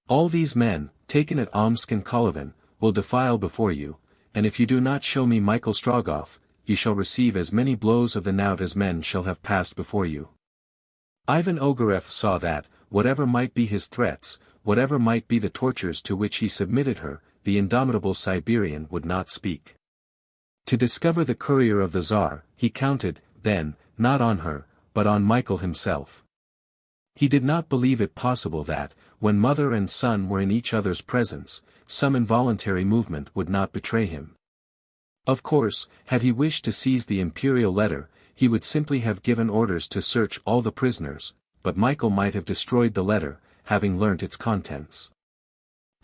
All these men, taken at Omsk and Kolyvan, will defile before you, and if you do not show me Michael Strogoff, you shall receive as many blows of the knout as men shall have passed before you." Ivan Ogareff saw that, whatever might be his threats, whatever might be the tortures to which he submitted her, the indomitable Siberian would not speak. To discover the courier of the Tsar, he counted, then, not on her, but on Michael himself. He did not believe it possible that, when mother and son were in each other's presence, some involuntary movement would not betray him. Of course, had he wished to seize the imperial letter, he would simply have given orders to search all the prisoners, but Michael might have destroyed the letter, having learnt its contents.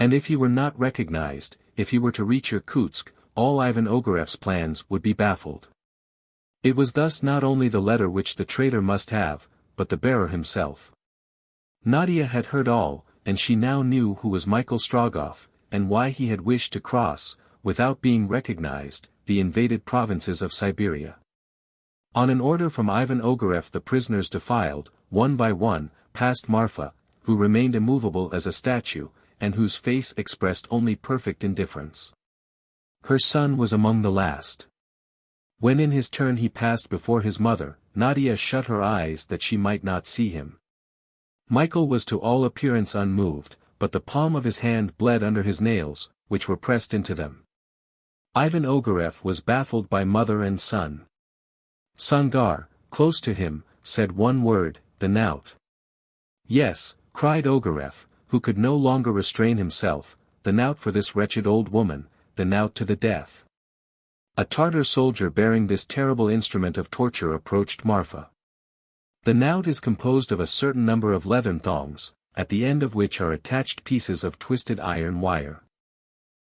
And if he were not recognized, if he were to reach Irkutsk, all Ivan Ogareff's plans would be baffled. It was thus not only the letter which the traitor must have, but the bearer himself. Nadia had heard all, and she now knew who was Michael Strogoff, and why he had wished to cross, without being recognized, the invaded provinces of Siberia. On an order from Ivan Ogareff the prisoners defiled, one by one, past Marfa, who remained immovable as a statue, and whose face expressed only perfect indifference. Her son was among the last. When in his turn he passed before his mother, Nadia shut her eyes that she might not see him. Michael was to all appearance unmoved, but the palm of his hand bled under his nails, which were pressed into them. Ivan Ogareff was baffled by mother and son. Sangar, close to him, said one word, "the knout." "Yes," cried Ogareff, who could no longer restrain himself, "the knout for this wretched old woman, the knout to the death." A Tartar soldier bearing this terrible instrument of torture approached Marfa. The knout is composed of a certain number of leathern thongs, at the end of which are attached pieces of twisted iron wire.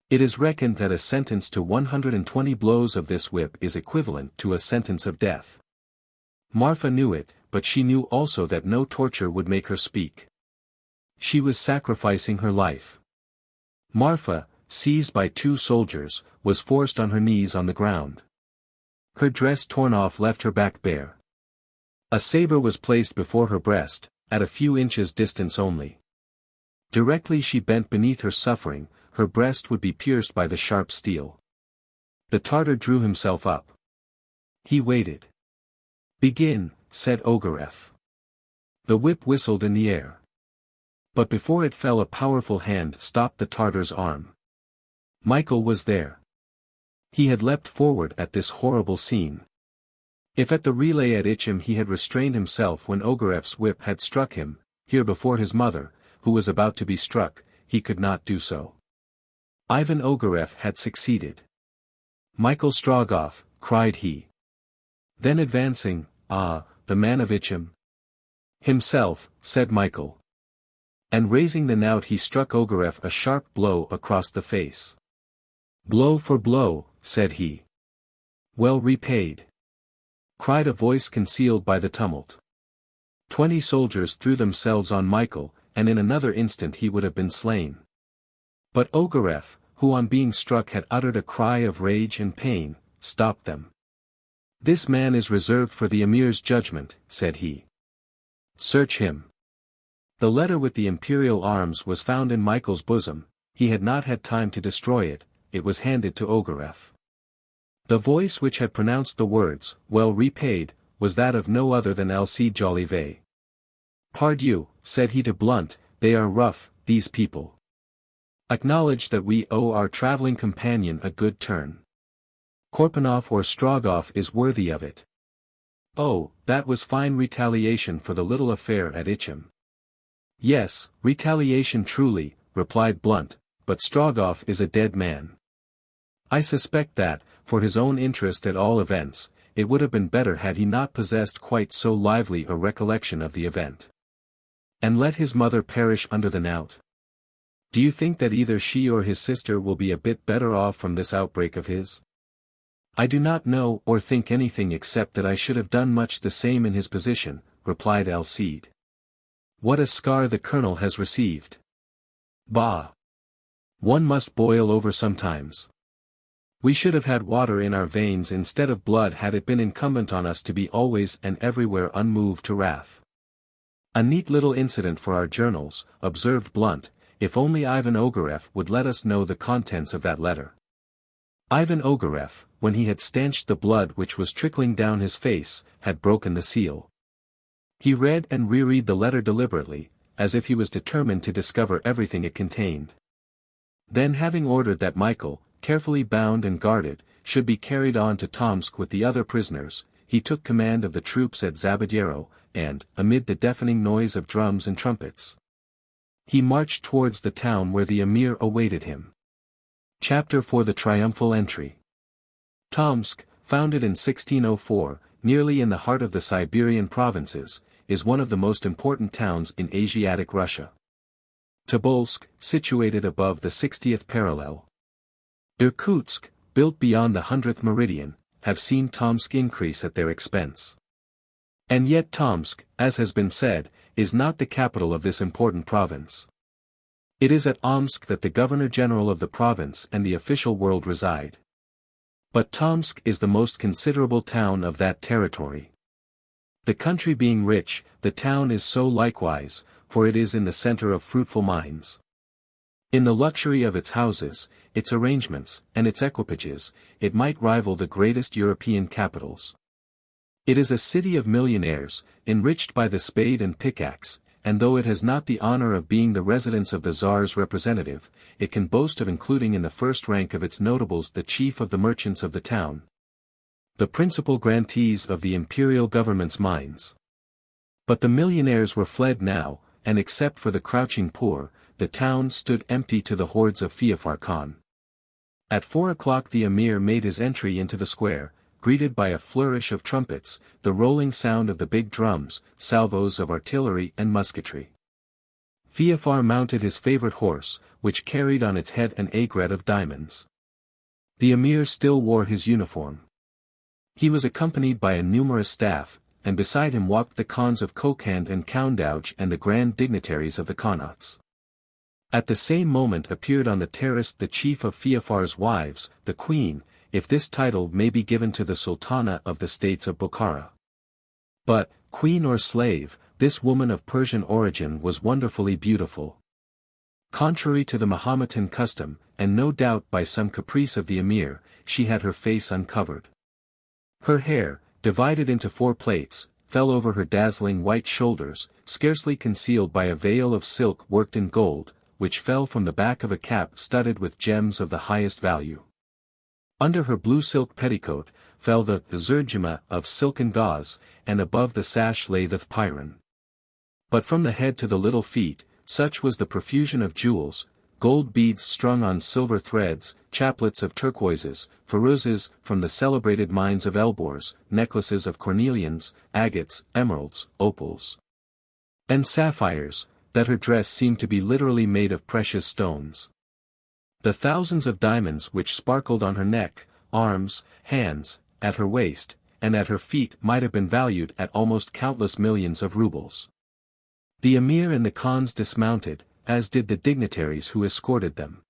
It is reckoned that a sentence to 120 blows of this whip is equivalent to a sentence of death. Marfa knew it, but she knew also that no torture would make her speak. She was sacrificing her life. Marfa, seized by two soldiers, was forced on her knees on the ground. Her dress torn off left her back bare. A saber was placed before her breast, at a few inches distance only. Directly she bent beneath her suffering, her breast would be pierced by the sharp steel. The Tartar drew himself up. He waited. "Begin," said Ogareff. The whip whistled in the air. But before it fell a powerful hand stopped the Tartar's arm. Michael was there. He had leapt forward at this horrible scene. If at the relay at XIII he had restrained himself when Ogareff's whip had struck him, here before his mother, who was about to be struck, he could not do so. Ivan Ogareff had succeeded. "Michael Strogoff," cried he. Then advancing, "Ah, the man of XIII." "Himself," said Michael. And raising the knout he struck Ogareff a sharp blow across the face. "Blow for blow," said he. "Well repaid," cried a voice concealed by the tumult. 20 soldiers threw themselves on Michael, and in another instant he would have been slain. But Ogareff, who on being struck had uttered a cry of rage and pain, stopped them. "This man is reserved for the Emir's judgment," said he. "Search him." The letter with the imperial arms was found in Michael's bosom. He had not had time to destroy it, it was handed to Ogareff. The voice which had pronounced the words, "well repaid," was that of no other than L.C. Jolivet. "Pardieu," said he to Blunt, "they are rough, these people. Acknowledge that we owe our traveling companion a good turn. Korpanoff or Strogoff is worthy of it." "Oh, that was fine retaliation for the little affair at XIII." "Yes, retaliation truly," replied Blunt, "but Strogoff is a dead man. I suspect that, for his own interest at all events, it would have been better had he not possessed quite so lively a recollection of the event. And let his mother perish under the knout. Do you think that either she or his sister will be a bit better off from this outbreak of his?" "I do not know or think anything except that I should have done much the same in his position," replied Alcide. What a scar the colonel has received. Bah! One must boil over sometimes. We should have had water in our veins instead of blood had it been incumbent on us to be always and everywhere unmoved to wrath. A neat little incident for our journals, observed Blunt, if only Ivan Ogareff would let us know the contents of that letter. Ivan Ogareff, when he had stanched the blood which was trickling down his face, had broken the seal. He read and reread the letter deliberately, as if he was determined to discover everything it contained. Then having ordered that Michael, carefully bound and guarded, should be carried on to Tomsk with the other prisoners, he took command of the troops at Zabadiero, and, amid the deafening noise of drums and trumpets, he marched towards the town where the emir awaited him. Chapter 4 The Triumphal Entry. Tomsk, founded in 1604, nearly in the heart of the Siberian provinces, is one of the most important towns in Asiatic Russia. Tobolsk, situated above the 60th parallel. Irkutsk, built beyond the 100th meridian, have seen Tomsk increase at their expense. And yet Tomsk, as has been said, is not the capital of this important province. It is at Omsk that the Governor-General of the province and the official world reside. But Tomsk is the most considerable town of that territory. The country being rich, the town is so likewise, for it is in the center of fruitful mines. In the luxury of its houses, its arrangements, and its equipages, it might rival the greatest European capitals. It is a city of millionaires, enriched by the spade and pickaxe, and though it has not the honor of being the residence of the Tsar's representative, it can boast of including in the first rank of its notables the chief of the merchants of the town, the principal grantees of the imperial government's mines. But the millionaires were fled now, and except for the crouching poor, the town stood empty to the hordes of Feofar Khan. At 4 o'clock the emir made his entry into the square, greeted by a flourish of trumpets, the rolling sound of the big drums, salvos of artillery and musketry. Feofar mounted his favorite horse, which carried on its head an aigrette of diamonds. The emir still wore his uniform. He was accompanied by a numerous staff, and beside him walked the Khans of Kokand and Koundouch and the grand dignitaries of the Khanats. At the same moment appeared on the terrace the chief of Feofar's wives, the queen, if this title may be given to the Sultana of the states of Bokhara. But, queen or slave, this woman of Persian origin was wonderfully beautiful. Contrary to the Mahometan custom, and no doubt by some caprice of the emir, she had her face uncovered. Her hair, divided into 4 plaits, fell over her dazzling white shoulders, scarcely concealed by a veil of silk worked in gold, which fell from the back of a cap studded with gems of the highest value. Under her blue silk petticoat, fell the zerjima of silken gauze, and above the sash lay the pyron. But from the head to the little feet, such was the profusion of jewels, gold beads strung on silver threads, chaplets of turquoises, firuzes from the celebrated mines of Elborz, necklaces of cornelians, agates, emeralds, opals, and sapphires, that her dress seemed to be literally made of precious stones. The thousands of diamonds which sparkled on her neck, arms, hands, at her waist, and at her feet might have been valued at almost countless millions of rubles. The emir and the Khans dismounted, as did the dignitaries who escorted them.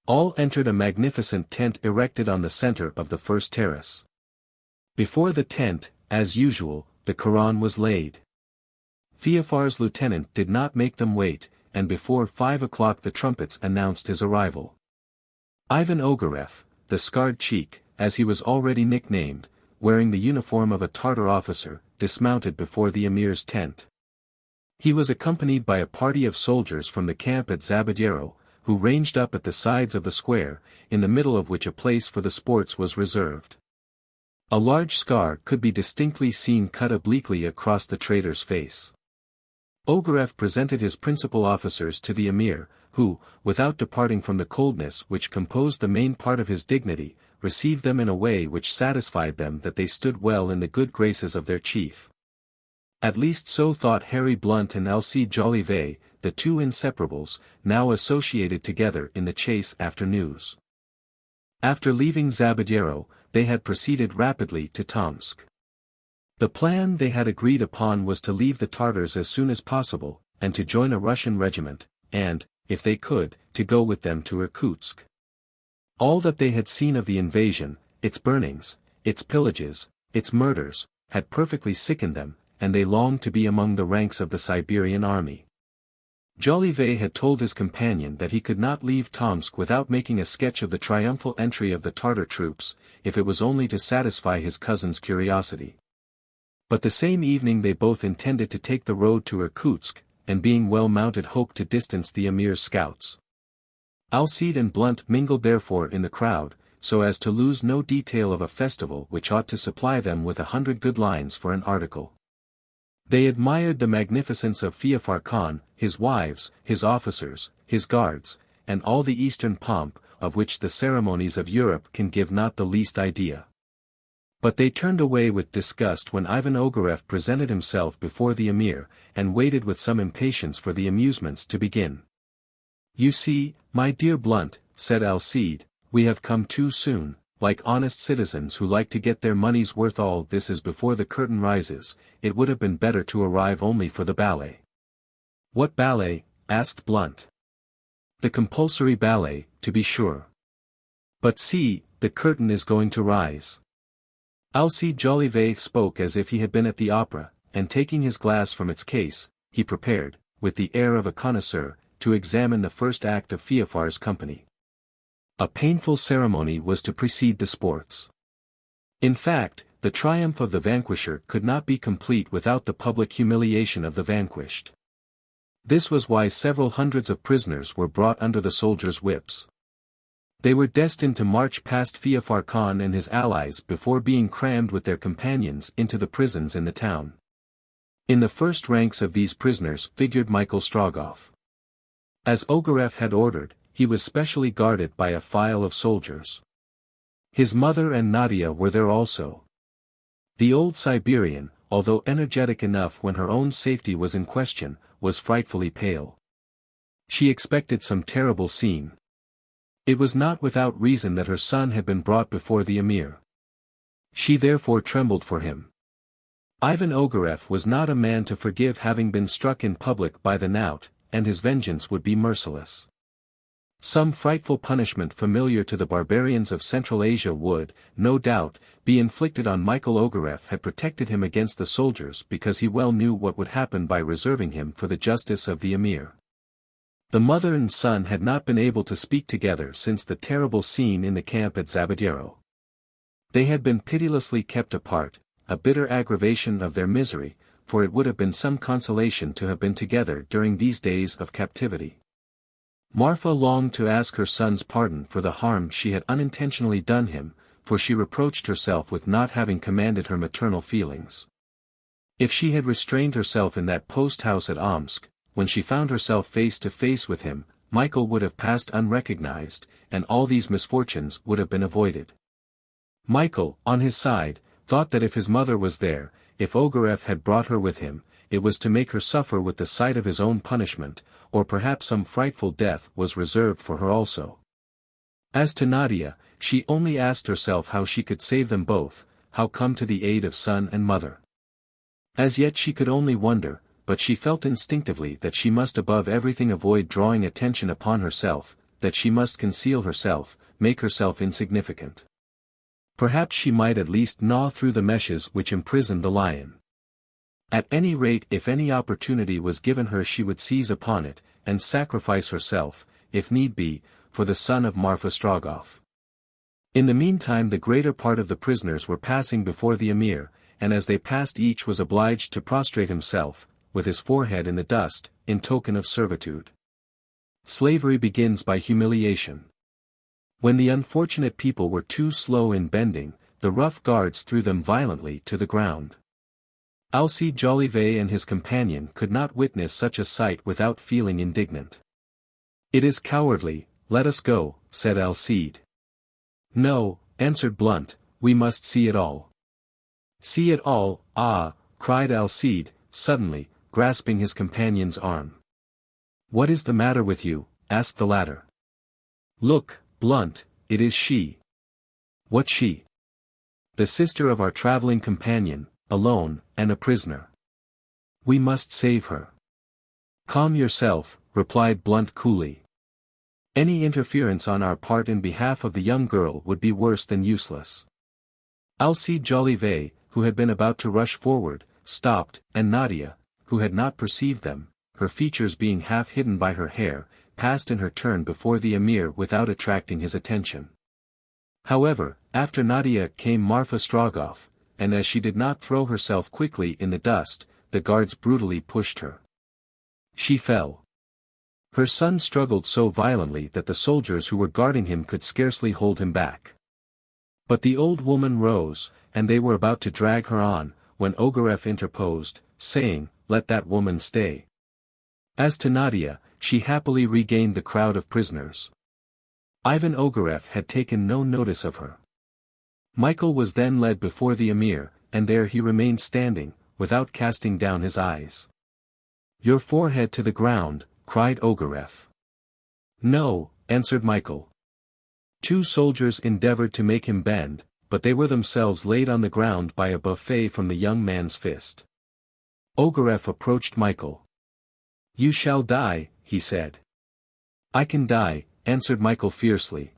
All entered a magnificent tent erected on the center of the first terrace. Before the tent, as usual, the Koran was laid. Feofar's lieutenant did not make them wait, and before 5 o'clock the trumpets announced his arrival. Ivan Ogareff, the scarred cheek, as he was already nicknamed, wearing the uniform of a Tartar officer, dismounted before the emir's tent. He was accompanied by a party of soldiers from the camp at Zabadiero, who ranged up at the sides of the square, in the middle of which a place for the sports was reserved. A large scar could be distinctly seen cut obliquely across the traitor's face. Ogareff presented his principal officers to the emir, who, without departing from the coldness which composed the main part of his dignity, received them in a way which satisfied them that they stood well in the good graces of their chief. At least so thought Harry Blunt and Elsie Jolivet, the two inseparables, now associated together in the chase after news. After leaving Zabadiero, they had proceeded rapidly to Tomsk. The plan they had agreed upon was to leave the Tartars as soon as possible, and to join a Russian regiment, and, if they could, to go with them to Irkutsk. All that they had seen of the invasion, its burnings, its pillages, its murders, had perfectly sickened them, and they longed to be among the ranks of the Siberian army. Jolivet had told his companion that he could not leave Tomsk without making a sketch of the triumphal entry of the Tartar troops, if it was only to satisfy his cousin's curiosity. But the same evening they both intended to take the road to Irkutsk, and being well mounted hoped to distance the Emir's scouts. Alcide and Blunt mingled therefore in the crowd, so as to lose no detail of a festival which ought to supply them with 100 good lines for an article. They admired the magnificence of Feofar Khan, his wives, his officers, his guards, and all the Eastern pomp, of which the ceremonies of Europe can give not the least idea. But they turned away with disgust when Ivan Ogareff presented himself before the Emir, and waited with some impatience for the amusements to begin. "You see, my dear Blunt," said Alcide, "we have come too soon, like honest citizens who like to get their money's worth. All this is before the curtain rises. It would have been better to arrive only for the ballet." "What ballet?" asked Blunt. "The compulsory ballet, to be sure. But see, the curtain is going to rise." Alcide Jolivet spoke as if he had been at the opera, and taking his glass from its case, he prepared, with the air of a connoisseur, to examine the first act of Feofar's company. A painful ceremony was to precede the sports. In fact, the triumph of the vanquisher could not be complete without the public humiliation of the vanquished. This was why several hundreds of prisoners were brought under the soldiers' whips. They were destined to march past Feofar Khan and his allies before being crammed with their companions into the prisons in the town. In the first ranks of these prisoners figured Michael Strogoff. As Ogareff had ordered, he was specially guarded by a file of soldiers. His mother and Nadia were there also. The old Siberian, although energetic enough when her own safety was in question, was frightfully pale. She expected some terrible scene. It was not without reason that her son had been brought before the Emir. She therefore trembled for him. Ivan Ogareff was not a man to forgive having been struck in public by the knout, and his vengeance would be merciless. Some frightful punishment familiar to the barbarians of Central Asia would, no doubt, be inflicted on Michael. Ogareff had protected him against the soldiers because he well knew what would happen by reserving him for the justice of the Emir. The mother and son had not been able to speak together since the terrible scene in the camp at Zabadero. They had been pitilessly kept apart, a bitter aggravation of their misery, for it would have been some consolation to have been together during these days of captivity. Marfa longed to ask her son's pardon for the harm she had unintentionally done him, for she reproached herself with not having commanded her maternal feelings. If she had restrained herself in that post-house at Omsk, when she found herself face to face with him, Michael would have passed unrecognized, and all these misfortunes would have been avoided. Michael, on his side, thought that if his mother was there, if Ogareff had brought her with him, it was to make her suffer with the sight of his own punishment, or perhaps some frightful death was reserved for her also. As to Nadia, she only asked herself how she could save them both, how come to the aid of son and mother. As yet she could only wonder, but she felt instinctively that she must above everything avoid drawing attention upon herself, that she must conceal herself, make herself insignificant. Perhaps she might at least gnaw through the meshes which imprisoned the lion. At any rate, if any opportunity was given her she would seize upon it, and sacrifice herself, if need be, for the son of Marfa Strogoff. In the meantime the greater part of the prisoners were passing before the Emir, and as they passed each was obliged to prostrate himself, with his forehead in the dust, in token of servitude. Slavery begins by humiliation. When the unfortunate people were too slow in bending, the rough guards threw them violently to the ground. Alcide Jolivet and his companion could not witness such a sight without feeling indignant. "It is cowardly, let us go," said Alcide. "No," answered Blunt, "we must see it all." "See it all, ah," cried Alcide, suddenly, grasping his companion's arm. "What is the matter with you?" asked the latter. "Look, Blunt, it is she." "What she?" "The sister of our traveling companion, alone, and a prisoner. We must save her. Calm yourself, replied Blunt coolly. Any interference on our part in behalf of the young girl would be worse than useless. Alcide Jolivet, who had been about to rush forward, stopped, and Nadia, who had not perceived them, her features being half hidden by her hair, passed in her turn before the emir without attracting his attention. However, after Nadia came Marfa Strogoff, and as she did not throw herself quickly in the dust, the guards brutally pushed her. She fell. Her son struggled so violently that the soldiers who were guarding him could scarcely hold him back. But the old woman rose, and they were about to drag her on, when Ogareff interposed, saying, "Let that woman stay." As to Nadia, she happily regained the crowd of prisoners. Ivan Ogareff had taken no notice of her. Michael was then led before the emir, and there he remained standing, without casting down his eyes. "Your forehead to the ground," cried Ogareff. "No," answered Michael. Two soldiers endeavored to make him bend, but they were themselves laid on the ground by a buffet from the young man's fist. Ogareff approached Michael. "You shall die," he said. "I can die," answered Michael fiercely.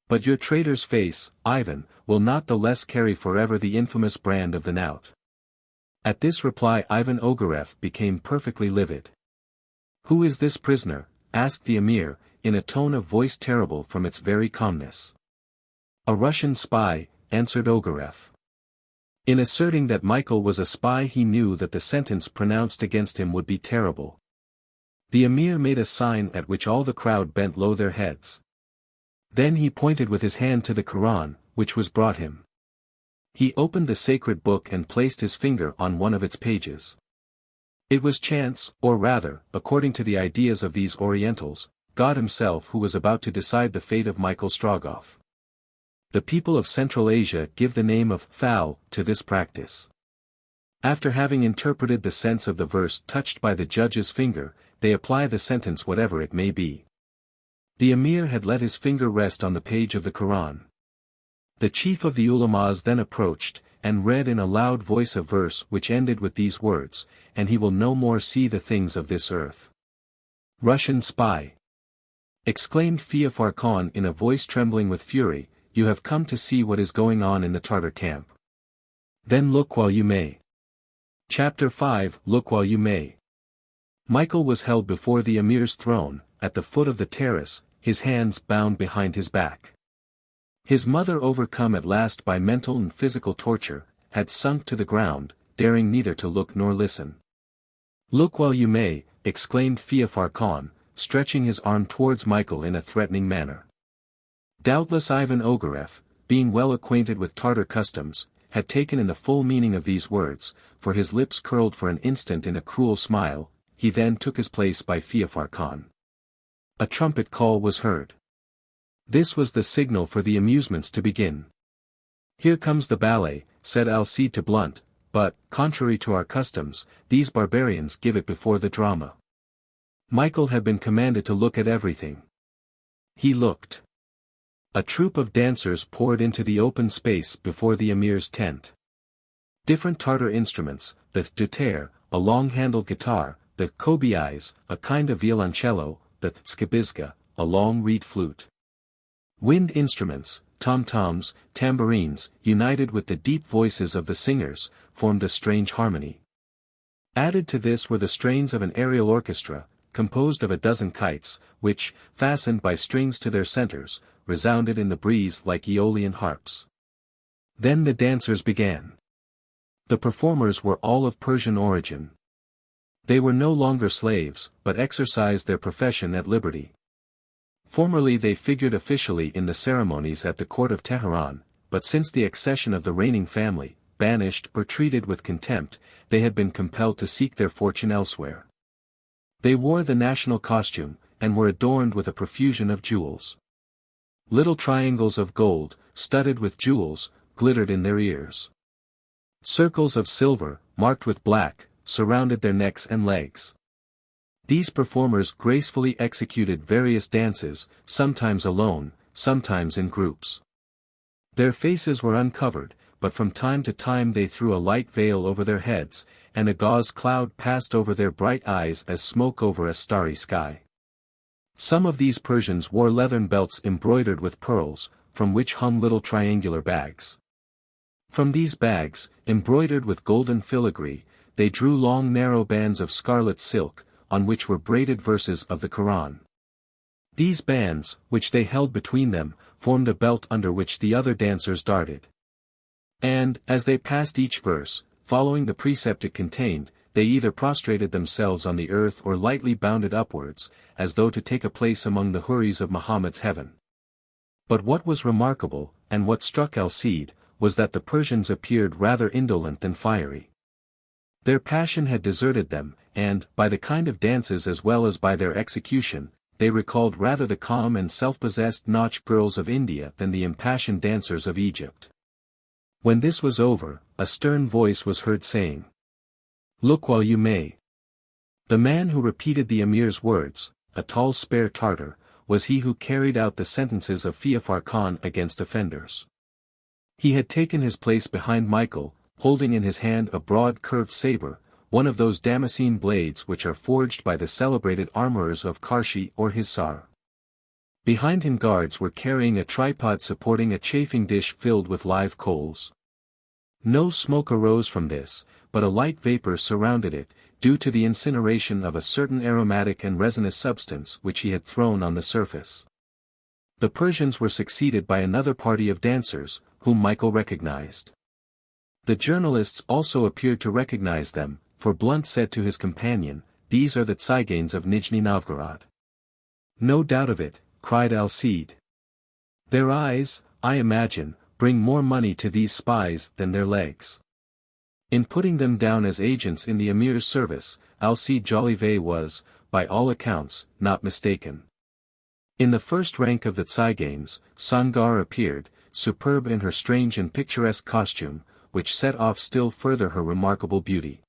"But your traitor's face, Ivan, will not the less carry forever the infamous brand of the knout." At this reply Ivan Ogareff became perfectly livid. "Who is this prisoner?" asked the emir, in a tone of voice terrible from its very calmness. "A Russian spy," answered Ogareff. In asserting that Michael was a spy he knew that the sentence pronounced against him would be terrible. The emir made a sign at which all the crowd bent low their heads. Then he pointed with his hand to the Quran, which was brought him. He opened the sacred book and placed his finger on one of its pages. It was chance, or rather, according to the ideas of these Orientals, God himself who was about to decide the fate of Michael Strogoff. The people of Central Asia give the name of "foul" to this practice. After having interpreted the sense of the verse touched by the judge's finger, they apply the sentence whatever it may be. The emir had let his finger rest on the page of the Quran. The chief of the ulamas then approached, and read in a loud voice a verse which ended with these words, "And he will no more see the things of this earth." "Russian spy!" exclaimed Feofar Khan in a voice trembling with fury, "you have come to see what is going on in the Tartar camp. Then look while you may." Chapter 5 Look while you may. Michael was held before the emir's throne, at the foot of the terrace, his hands bound behind his back. His mother, overcome at last by mental and physical torture, had sunk to the ground, daring neither to look nor listen. "Look while you may," exclaimed Feofar Khan, stretching his arm towards Michael in a threatening manner. Doubtless Ivan Ogareff, being well acquainted with Tartar customs, had taken in the full meaning of these words, for his lips curled for an instant in a cruel smile. He then took his place by Feofar Khan. A trumpet call was heard. This was the signal for the amusements to begin. "Here comes the ballet," said Alcide to Blunt, "but, contrary to our customs, these barbarians give it before the drama." Michael had been commanded to look at everything. He looked. A troupe of dancers poured into the open space before the emir's tent. Different Tartar instruments, the dutar, a long-handled guitar, the kobiais, a kind of violoncello, the skibizga, a long reed flute. Wind instruments, tom-toms, tambourines, united with the deep voices of the singers, formed a strange harmony. Added to this were the strains of an aerial orchestra, composed of a dozen kites, which, fastened by strings to their centers, resounded in the breeze like Aeolian harps. Then the dancers began. The performers were all of Persian origin. They were no longer slaves, but exercised their profession at liberty. Formerly they figured officially in the ceremonies at the court of Teheran, but since the accession of the reigning family, banished or treated with contempt, they had been compelled to seek their fortune elsewhere. They wore the national costume, and were adorned with a profusion of jewels. Little triangles of gold, studded with jewels, glittered in their ears. Circles of silver, marked with black, surrounded their necks and legs. These performers gracefully executed various dances, sometimes alone, sometimes in groups. Their faces were uncovered, but from time to time they threw a light veil over their heads, and a gauze cloud passed over their bright eyes as smoke over a starry sky. Some of these Persians wore leathern belts embroidered with pearls, from which hung little triangular bags. From these bags, embroidered with golden filigree, they drew long narrow bands of scarlet silk, on which were braided verses of the Quran. These bands, which they held between them, formed a belt under which the other dancers darted. And, as they passed each verse, following the precept it contained, they either prostrated themselves on the earth or lightly bounded upwards, as though to take a place among the houris of Muhammad's heaven. But what was remarkable, and what struck Alcide, was that the Persians appeared rather indolent than fiery. Their passion had deserted them, and, by the kind of dances as well as by their execution, they recalled rather the calm and self-possessed Nautch girls of India than the impassioned dancers of Egypt. When this was over, a stern voice was heard saying, "Look while you may." The man who repeated the emir's words, a tall spare Tartar, was he who carried out the sentences of Feofar Khan against offenders. He had taken his place behind Michael, holding in his hand a broad curved saber, one of those Damascene blades which are forged by the celebrated armorers of Karschi or Hisar. Behind him guards were carrying a tripod supporting a chafing dish filled with live coals. No smoke arose from this, but a light vapor surrounded it, due to the incineration of a certain aromatic and resinous substance which he had thrown on the surface. The Persians were succeeded by another party of dancers, whom Michael recognized. The journalists also appeared to recognize them, for Blunt said to his companion, "These are the Tziganes of Nijni-Novgorod." "No doubt of it," cried Alcide. "Their eyes, I imagine, bring more money to these spies than their legs." In putting them down as agents in the emir's service, Alcide Jolivet was, by all accounts, not mistaken. In the first rank of the Tziganes, Sangarre appeared, superb in her strange and picturesque costume, which set off still further her remarkable beauty.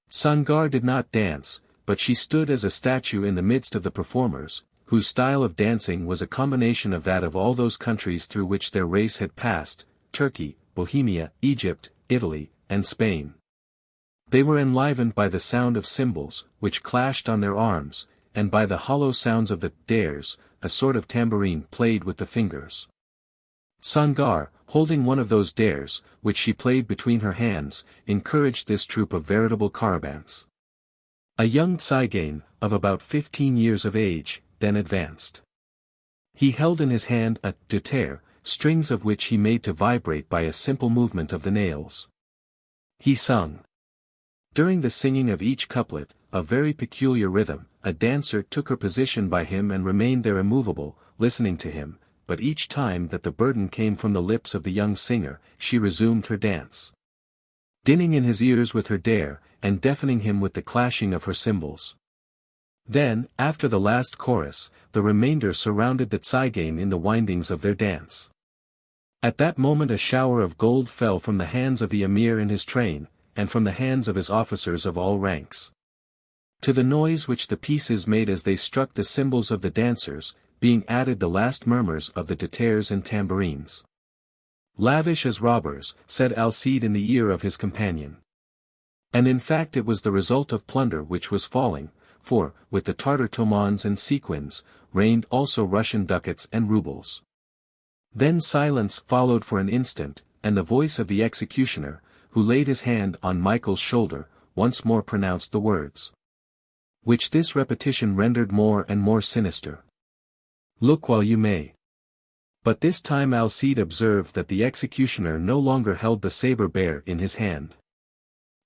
Sangarre did not dance, but she stood as a statue in the midst of the performers, whose style of dancing was a combination of that of all those countries through which their race had passed, Turkey, Bohemia, Egypt, Italy, and Spain. They were enlivened by the sound of cymbals, which clashed on their arms, and by the hollow sounds of the dares, a sort of tambourine played with the fingers. Sangarre, holding one of those dares, which she played between her hands, encouraged this troop of veritable carabins. A young Tzigane, of about 15 years of age, then advanced. He held in his hand a titular, strings of which he made to vibrate by a simple movement of the nails. He sung. During the singing of each couplet, a very peculiar rhythm, a dancer took her position by him and remained there immovable, listening to him, but each time that the burden came from the lips of the young singer, she resumed her dance. Dinning in his ears with her dare, and deafening him with the clashing of her cymbals. Then, after the last chorus, the remainder surrounded the Tzigane in the windings of their dance. At that moment a shower of gold fell from the hands of the emir and his train, and from the hands of his officers of all ranks. To the noise which the pieces made as they struck the cymbals of the dancers, being added the last murmurs of the titars and tambourines. "Lavish as robbers," said Alcide in the ear of his companion. And in fact it was the result of plunder which was falling, for, with the Tartar tomans and sequins, reigned also Russian ducats and roubles. Then silence followed for an instant, and the voice of the executioner, who laid his hand on Michael's shoulder, once more pronounced the words, which this repetition rendered more and more sinister. "Look while you may." But this time Alcide observed that the executioner no longer held the saber bare in his hand.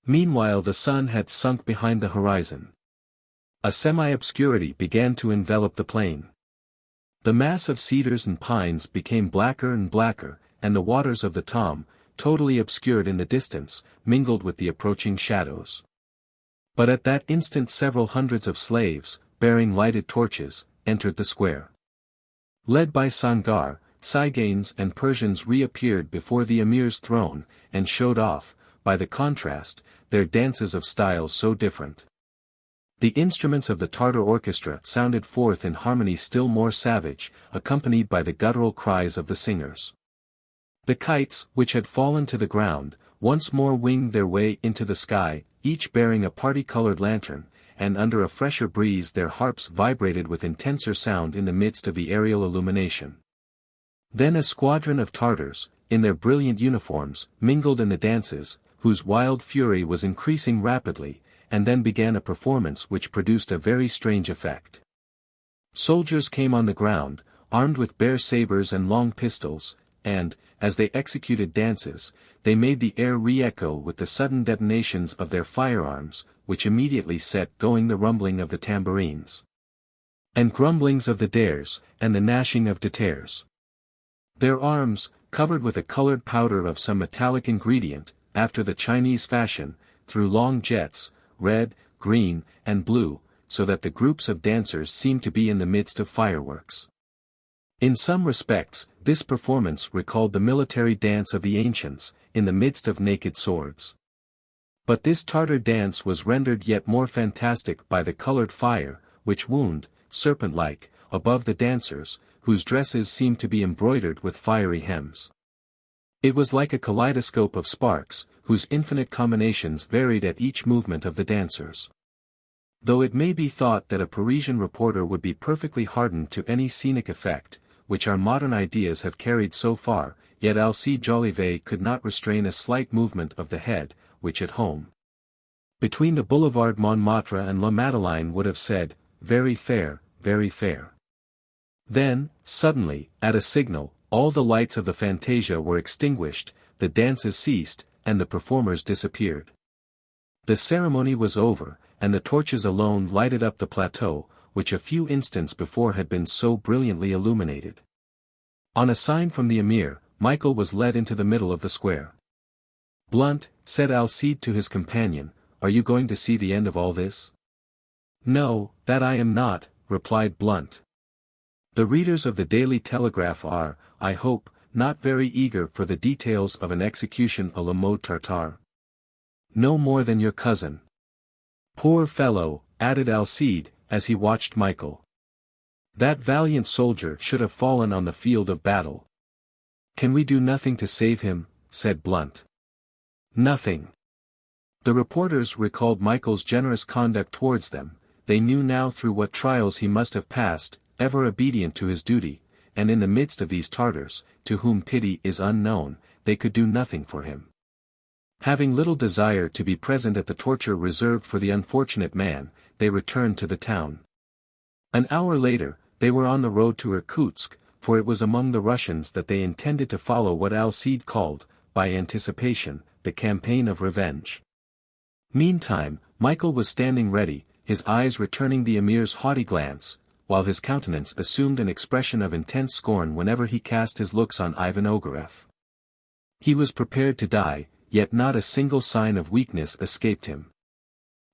Meanwhile the sun had sunk behind the horizon. A semi-obscurity began to envelop the plain. The mass of cedars and pines became blacker and blacker, and the waters of the Tom, totally obscured in the distance, mingled with the approaching shadows. But at that instant several hundreds of slaves, bearing lighted torches, entered the square. Led by Sangarre, Tziganes and Persians reappeared before the emir's throne, and showed off, by the contrast, their dances of styles so different. The instruments of the Tartar orchestra sounded forth in harmony still more savage, accompanied by the guttural cries of the singers. The kites, which had fallen to the ground, once more winged their way into the sky, each bearing a party-colored lantern, and under a fresher breeze their harps vibrated with intenser sound in the midst of the aerial illumination. Then a squadron of Tartars, in their brilliant uniforms, mingled in the dances, whose wild fury was increasing rapidly, and then began a performance which produced a very strange effect. Soldiers came on the ground, armed with bare sabers and long pistols, and, as they executed dances, they made the air re-echo with the sudden detonations of their firearms, which immediately set going the rumbling of the tambourines, and grumblings of the dares, and the gnashing of tatters. Their arms, covered with a colored powder of some metallic ingredient, after the Chinese fashion, threw long jets, red, green, and blue, so that the groups of dancers seemed to be in the midst of fireworks. In some respects, this performance recalled the military dance of the ancients, in the midst of naked swords. But this Tartar dance was rendered yet more fantastic by the colored fire, which wound, serpent-like, above the dancers, whose dresses seemed to be embroidered with fiery hems. It was like a kaleidoscope of sparks, whose infinite combinations varied at each movement of the dancers. Though it may be thought that a Parisian reporter would be perfectly hardened to any scenic effect, which our modern ideas have carried so far, yet Alcide Jolivet could not restrain a slight movement of the head, which at home, between the Boulevard Montmartre and La Madeleine would have said, "Very fair, very fair." Then, suddenly, at a signal, all the lights of the fantasia were extinguished, the dances ceased, and the performers disappeared. The ceremony was over, and the torches alone lighted up the plateau, which a few instants before had been so brilliantly illuminated. On a sign from the Emir, Michael was led into the middle of the square. "Blunt," said Alcide to his companion, "are you going to see the end of all this?" "No, that I am not," replied Blunt. The readers of the Daily Telegraph are, I hope, not very eager for the details of an execution à la mode Tartar. "No more than your cousin." "Poor fellow," added Alcide, as he watched Michael. "That valiant soldier should have fallen on the field of battle." "Can we do nothing to save him?" said Blunt. "Nothing." The reporters recalled Michael's generous conduct towards them. They knew now through what trials he must have passed, ever obedient to his duty, and in the midst of these Tartars, to whom pity is unknown, they could do nothing for him. Having little desire to be present at the torture reserved for the unfortunate man, they returned to the town. An hour later, they were on the road to Irkutsk, for it was among the Russians that they intended to follow what Alcide called, by anticipation, the campaign of revenge. Meantime, Michael was standing ready, his eyes returning the Emir's haughty glance, while his countenance assumed an expression of intense scorn whenever he cast his looks on Ivan Ogareff. He was prepared to die, yet not a single sign of weakness escaped him.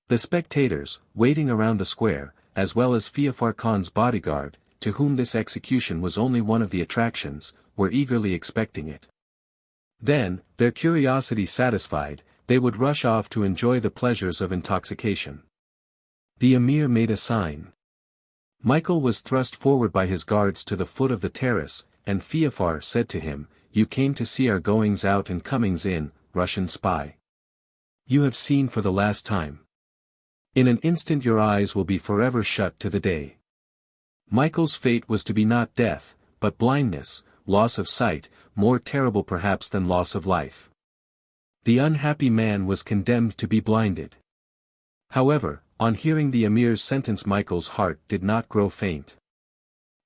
The spectators, waiting around the square, as well as Feofar Khan's bodyguard, to whom this execution was only one of the attractions, were eagerly expecting it. Then, their curiosity satisfied, they would rush off to enjoy the pleasures of intoxication. The Emir made a sign. Michael was thrust forward by his guards to the foot of the terrace, and Feofar said to him, "You came to see our goings out and comings in, Russian spy. You have seen for the last time. In an instant your eyes will be forever shut to the day." Michael's fate was to be not death, but blindness, loss of sight, more terrible perhaps than loss of life. The unhappy man was condemned to be blinded. However, on hearing the Emir's sentence Michael's heart did not grow faint.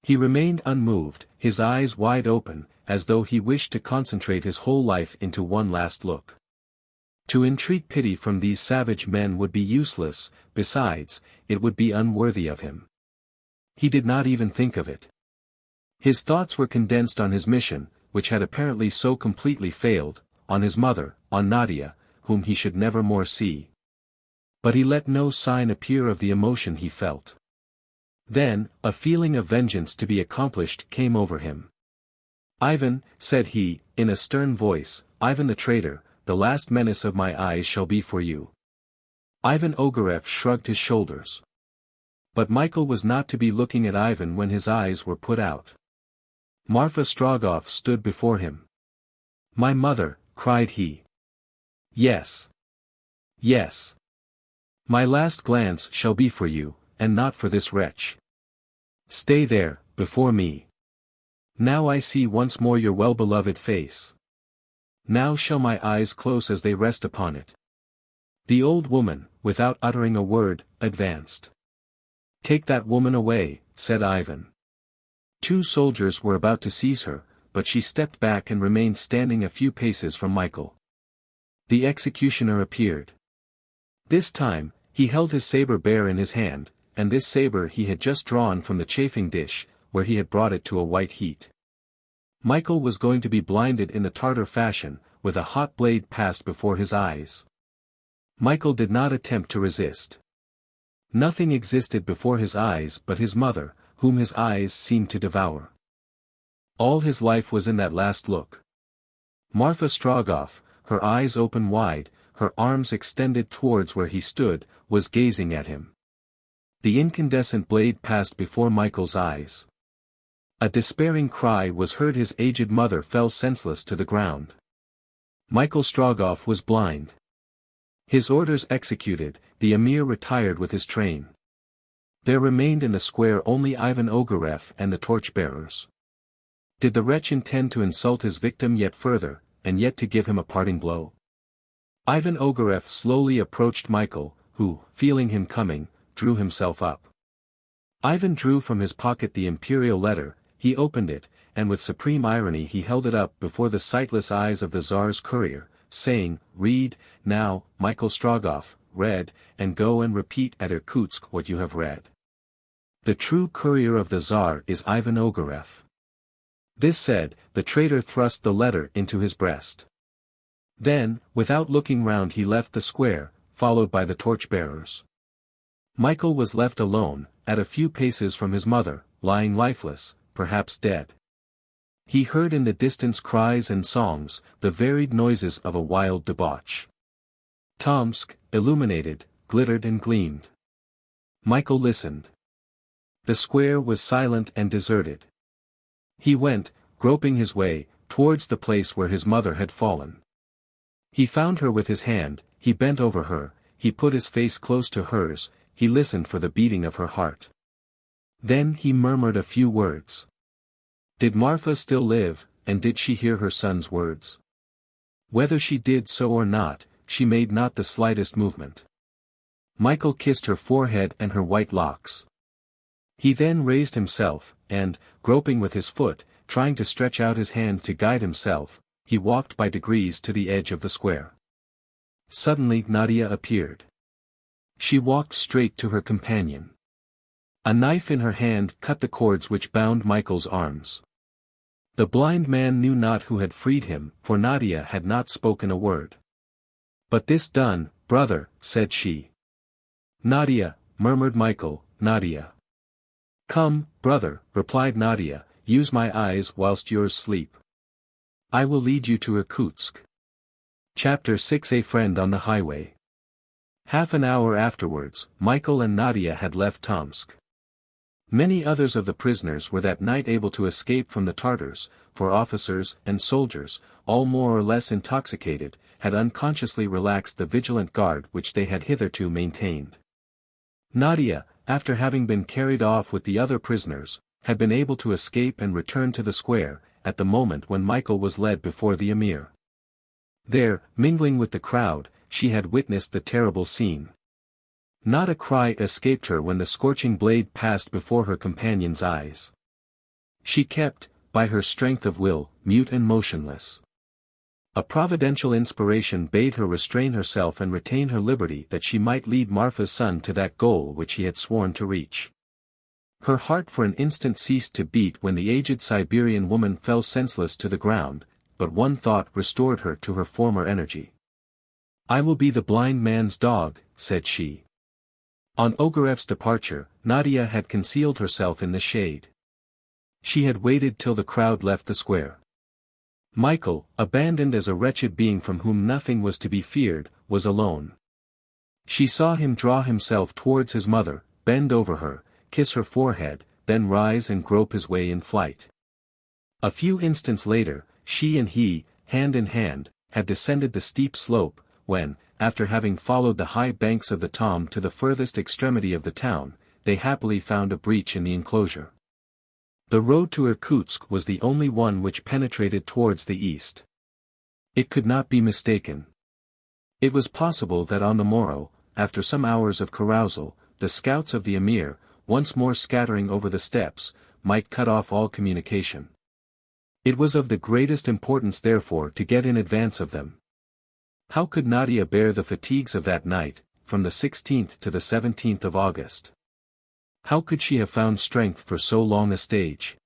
He remained unmoved, his eyes wide open, as though he wished to concentrate his whole life into one last look. To entreat pity from these savage men would be useless, besides, it would be unworthy of him. He did not even think of it. His thoughts were condensed on his mission, which had apparently so completely failed, on his mother, on Nadia, whom he should never more see. But he let no sign appear of the emotion he felt. Then, a feeling of vengeance to be accomplished came over him. "Ivan," said he, in a stern voice, "Ivan the traitor, the last menace of my eyes shall be for you." Ivan Ogareff shrugged his shoulders. But Michael was not to be looking at Ivan when his eyes were put out. Marfa Strogoff stood before him. My mother, cried he. Yes. Yes. My last glance shall be for you, and not for this wretch. Stay there, before me. Now I see once more your well-beloved face. Now shall my eyes close as they rest upon it. The old woman, without uttering a word, advanced. Take that woman away, said Ivan. 2 soldiers were about to seize her, but she stepped back and remained standing a few paces from Michael. The executioner appeared. This time, he held his saber bare in his hand, and this saber he had just drawn from the chafing dish, where he had brought it to a white heat. Michael was going to be blinded in the Tartar fashion, with a hot blade passed before his eyes. Michael did not attempt to resist. Nothing existed before his eyes but his mother, whom his eyes seemed to devour. All his life was in that last look. Marfa Strogoff, her eyes open wide, her arms extended towards where he stood, was gazing at him. The incandescent blade passed before Michael's eyes. A despairing cry was heard. His aged mother fell senseless to the ground. Michael Strogoff was blind. His orders executed, the emir retired with his train. There remained in the square only Ivan Ogareff and the torch-bearers. Did the wretch intend to insult his victim yet further, and yet to give him a parting blow? Ivan Ogareff slowly approached Michael, who, feeling him coming, drew himself up. Ivan drew from his pocket the imperial letter, he opened it, and with supreme irony he held it up before the sightless eyes of the Tsar's courier, saying, Read, now, Michael Strogoff, read, and go and repeat at Irkutsk what you have read. The true courier of the Tsar is Ivan Ogareff. This said, the traitor thrust the letter into his breast. Then, without looking round, he left the square, followed by the torch-bearers. Michael was left alone, at a few paces from his mother, lying lifeless, perhaps dead. He heard in the distance cries and songs, the varied noises of a wild debauch. Tomsk, illuminated, glittered and gleamed. Michael listened. The square was silent and deserted. He went, groping his way, towards the place where his mother had fallen. He found her with his hand, he bent over her, he put his face close to hers, he listened for the beating of her heart. Then he murmured a few words. Did Marfa still live, and did she hear her son's words? Whether she did so or not, she made not the slightest movement. Michael kissed her forehead and her white locks. He then raised himself, and, groping with his foot, trying to stretch out his hand to guide himself, he walked by degrees to the edge of the square. Suddenly Nadia appeared. She walked straight to her companion. A knife in her hand cut the cords which bound Michael's arms. The blind man knew not who had freed him, for Nadia had not spoken a word. But this done, brother, said she. Nadia, murmured Michael, Nadia. Come, brother, replied Nadia, use my eyes whilst yours sleep. I will lead you to Irkutsk. Chapter 6. A friend on the highway. Half an hour afterwards, Michael and Nadia had left Tomsk. Many others of the prisoners were that night able to escape from the Tartars, for officers and soldiers, all more or less intoxicated, had unconsciously relaxed the vigilant guard which they had hitherto maintained. Nadia, after having been carried off with the other prisoners, had been able to escape and return to the square, at the moment when Michael was led before the emir. There, mingling with the crowd, she had witnessed the terrible scene. Not a cry escaped her when the scorching blade passed before her companion's eyes. She kept, by her strength of will, mute and motionless. A providential inspiration bade her restrain herself and retain her liberty that she might lead Marfa's son to that goal which he had sworn to reach. Her heart for an instant ceased to beat when the aged Siberian woman fell senseless to the ground, but one thought restored her to her former energy. I will be the blind man's dog, said she. On Ogareff's departure, Nadia had concealed herself in the shade. She had waited till the crowd left the square. Michael, abandoned as a wretched being from whom nothing was to be feared, was alone. She saw him draw himself towards his mother, bend over her, kiss her forehead, then rise and grope his way in flight. A few instants later, she and he, hand in hand, had descended the steep slope, when, after having followed the high banks of the Tom to the furthest extremity of the town, they happily found a breach in the enclosure. The road to Irkutsk was the only one which penetrated towards the east. It could not be mistaken. It was possible that on the morrow, after some hours of carousal, the scouts of the Emir, once more scattering over the steppes, might cut off all communication. It was of the greatest importance therefore to get in advance of them. How could Nadia bear the fatigues of that night, from the 16th to the 17th of August? How could she have found strength for so long a stage?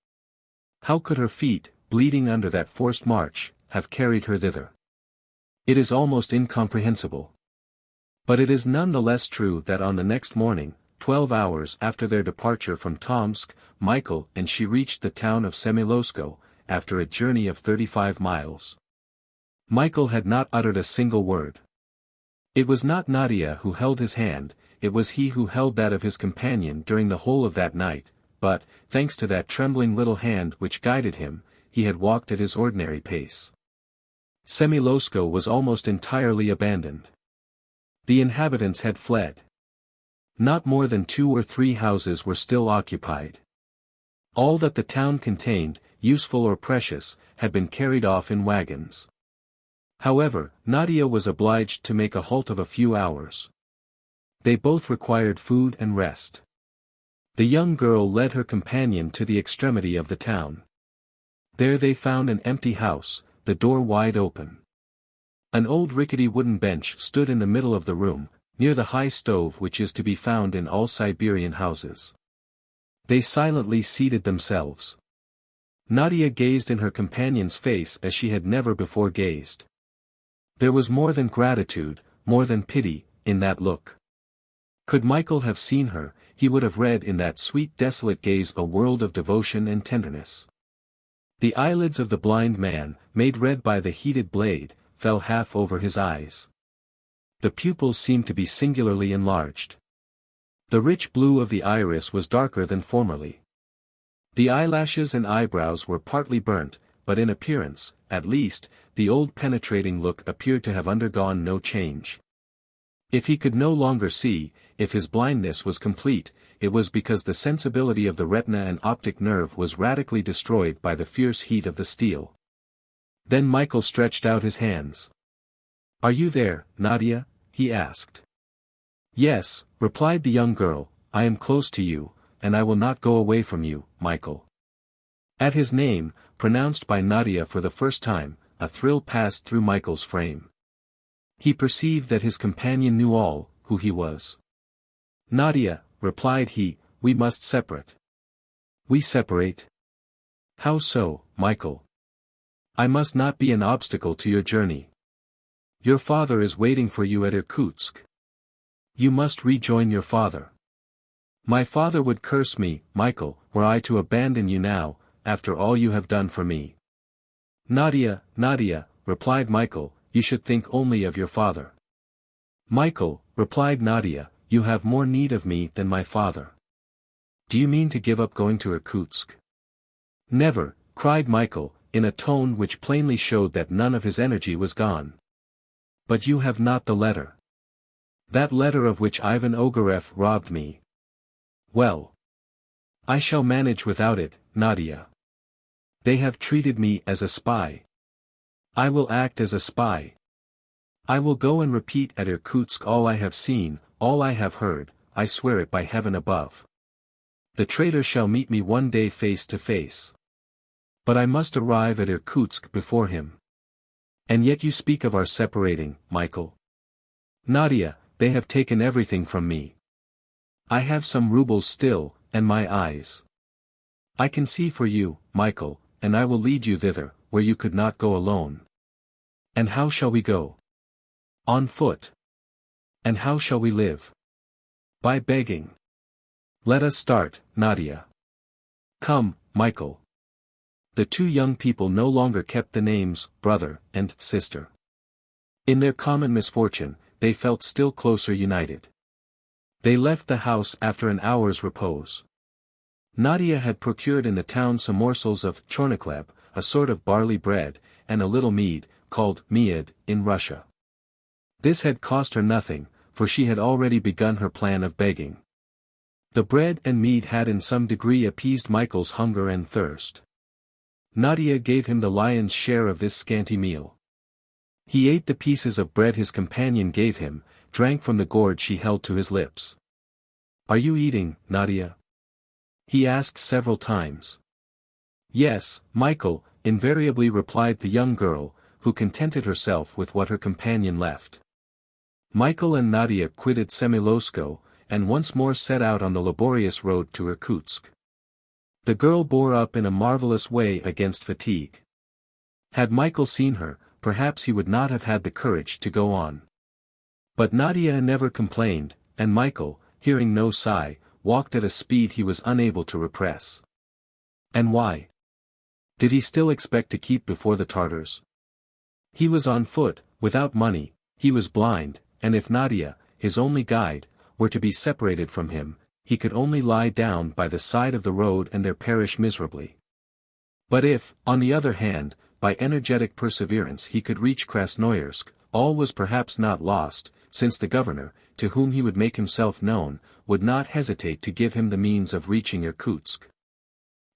How could her feet, bleeding under that forced march, have carried her thither? It is almost incomprehensible. But it is none the less true that on the next morning, 12 hours after their departure from Tomsk, Michael and she reached the town of Semilowskoe, after a journey of 35 miles. Michael had not uttered a single word. It was not Nadia who held his hand, it was he who held that of his companion during the whole of that night, but, thanks to that trembling little hand which guided him, he had walked at his ordinary pace. Semilowskoe was almost entirely abandoned. The inhabitants had fled. Not more than 2 or 3 houses were still occupied. All that the town contained, useful or precious, had been carried off in wagons. However, Nadia was obliged to make a halt of a few hours. They both required food and rest. The young girl led her companion to the extremity of the town. There they found an empty house, the door wide open. An old rickety wooden bench stood in the middle of the room, near the high stove which is to be found in all Siberian houses. They silently seated themselves. Nadia gazed in her companion's face as she had never before gazed. There was more than gratitude, more than pity, in that look. Could Michael have seen her, he would have read in that sweet desolate gaze a world of devotion and tenderness. The eyelids of the blind man, made red by the heated blade, fell half over his eyes. The pupils seemed to be singularly enlarged. The rich blue of the iris was darker than formerly. The eyelashes and eyebrows were partly burnt, but in appearance, at least, the old penetrating look appeared to have undergone no change. If he could no longer see, if his blindness was complete, it was because the sensibility of the retina and optic nerve was radically destroyed by the fierce heat of the steel. Then Michael stretched out his hands. "Are you there, Nadia?" he asked. "Yes," replied the young girl, "I am close to you, and I will not go away from you, Michael." At his name, pronounced by Nadia for the first time, a thrill passed through Michael's frame. He perceived that his companion knew all, who he was. "Nadia," replied he, "we must separate." "We separate? How so, Michael?" "I must not be an obstacle to your journey. Your father is waiting for you at Irkutsk. You must rejoin your father." "My father would curse me, Michael, were I to abandon you now, after all you have done for me." "Nadia, Nadia," replied Michael, "you should think only of your father." "Michael," replied Nadia, "you have more need of me than my father. Do you mean to give up going to Irkutsk?" "Never," cried Michael, in a tone which plainly showed that none of his energy was gone. "But you have not the letter. That letter of which Ivan Ogareff robbed me. Well, I shall manage without it, Nadia. They have treated me as a spy. I will act as a spy. I will go and repeat at Irkutsk all I have seen, all I have heard, I swear it by heaven above. The traitor shall meet me one day face to face. But I must arrive at Irkutsk before him. And yet you speak of our separating, Michael. Nadia, they have taken everything from me. I have some rubles still, and my eyes. I can see for you, Michael, and I will lead you thither, where you could not go alone. And how shall we go? On foot. And how shall we live? By begging. Let us start, Nadia. Come, Michael." The two young people no longer kept the names, brother, and sister. In their common misfortune, they felt still closer united. They left the house after an hour's repose. Nadia had procured in the town some morsels of chornokleb, a sort of barley bread, and a little mead, called Miad in Russia. This had cost her nothing, for she had already begun her plan of begging. The bread and meat had in some degree appeased Michael's hunger and thirst. Nadia gave him the lion's share of this scanty meal. He ate the pieces of bread his companion gave him, drank from the gourd she held to his lips. "Are you eating, Nadia?" he asked several times. "Yes, Michael," invariably replied the young girl, who contented herself with what her companion left. Michael and Nadia quitted Semilowskoe, and once more set out on the laborious road to Irkutsk. The girl bore up in a marvelous way against fatigue. Had Michael seen her, perhaps he would not have had the courage to go on. But Nadia never complained, and Michael, hearing no sigh, walked at a speed he was unable to repress. And why? Did he still expect to keep before the Tartars? He was on foot, without money, he was blind, and if Nadia, his only guide, were to be separated from him, he could only lie down by the side of the road and there perish miserably. But if, on the other hand, by energetic perseverance he could reach Krasnoyarsk, all was perhaps not lost, since the governor, to whom he would make himself known, would not hesitate to give him the means of reaching Irkutsk.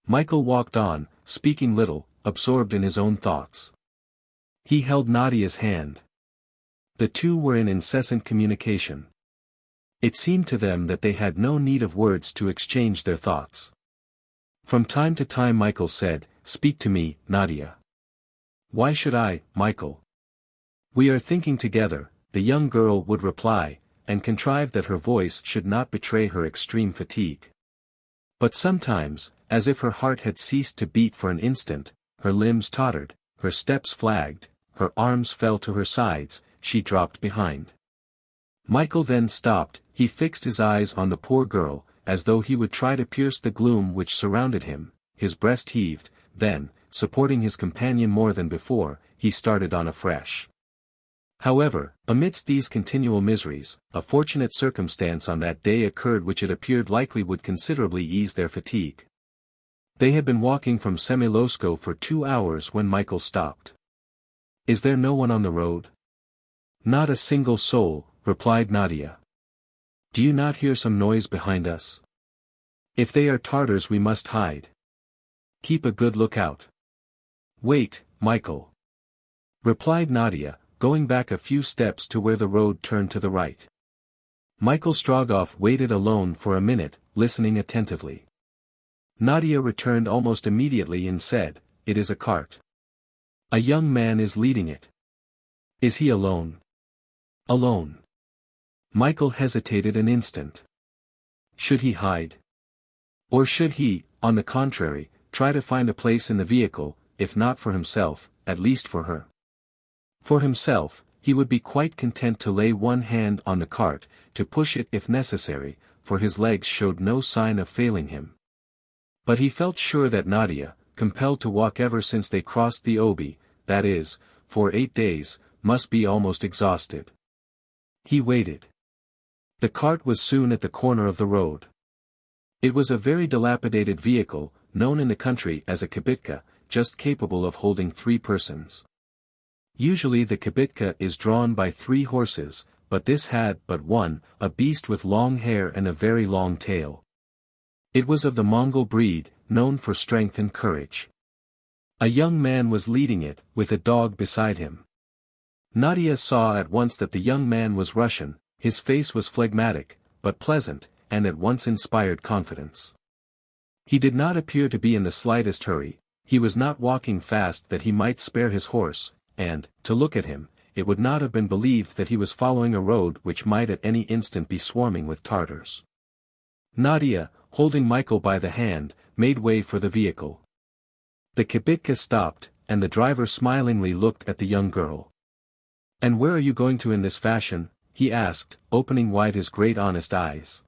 Michael walked on, speaking little, absorbed in his own thoughts. He held Nadia's hand. The two were in incessant communication. It seemed to them that they had no need of words to exchange their thoughts. From time to time Michael said, "Speak to me, Nadia." "Why should I, Michael?" "We are thinking together," the young girl would reply, and contrived that her voice should not betray her extreme fatigue. But sometimes, as if her heart had ceased to beat for an instant, her limbs tottered, her steps flagged, her arms fell to her sides, she dropped behind. Michael then stopped, he fixed his eyes on the poor girl, as though he would try to pierce the gloom which surrounded him, his breast heaved, then, supporting his companion more than before, he started on afresh. However, amidst these continual miseries, a fortunate circumstance on that day occurred which it appeared likely would considerably ease their fatigue. They had been walking from Semilowskoe for 2 hours when Michael stopped. "Is there no one on the road?" "Not a single soul," replied Nadia. "Do you not hear some noise behind us? If they are Tartars we must hide. Keep a good lookout." "Wait, Michael," replied Nadia, going back a few steps to where the road turned to the right. Michael Strogoff waited alone for a minute, listening attentively. Nadia returned almost immediately and said, "It is a cart. A young man is leading it." "Is he alone?" "Alone." Michael hesitated an instant. Should he hide? Or should he, on the contrary, try to find a place in the vehicle, if not for himself, at least for her? For himself, he would be quite content to lay one hand on the cart, to push it if necessary, for his legs showed no sign of failing him. But he felt sure that Nadia, compelled to walk ever since they crossed the Obi, that is, for 8 days, must be almost exhausted. He waited. The cart was soon at the corner of the road. It was a very dilapidated vehicle, known in the country as a kibitka, just capable of holding 3 persons. Usually the kibitka is drawn by 3 horses, but this had but one, a beast with long hair and a very long tail. It was of the Mongol breed, known for strength and courage. A young man was leading it, with a dog beside him. Nadia saw at once that the young man was Russian, his face was phlegmatic, but pleasant, and at once inspired confidence. He did not appear to be in the slightest hurry, he was not walking fast that he might spare his horse, and, to look at him, it would not have been believed that he was following a road which might at any instant be swarming with Tartars. Nadia, holding Michael by the hand, made way for the vehicle. The kibitka stopped, and the driver smilingly looked at the young girl. "And where are you going to in this fashion?" he asked, opening wide his great honest eyes.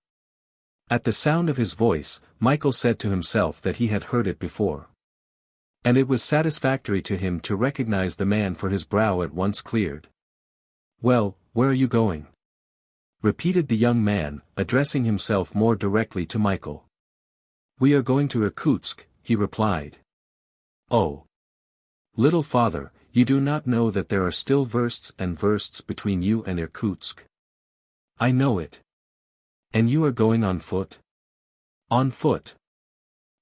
At the sound of his voice, Michael said to himself that he had heard it before. And it was satisfactory to him to recognize the man, for his brow at once cleared. "Well, where are you going?" repeated the young man, addressing himself more directly to Michael. "We are going to Irkutsk," he replied. "Oh! Little father, you do not know that there are still versts and versts between you and Irkutsk. I know it. And you are going on foot? On foot.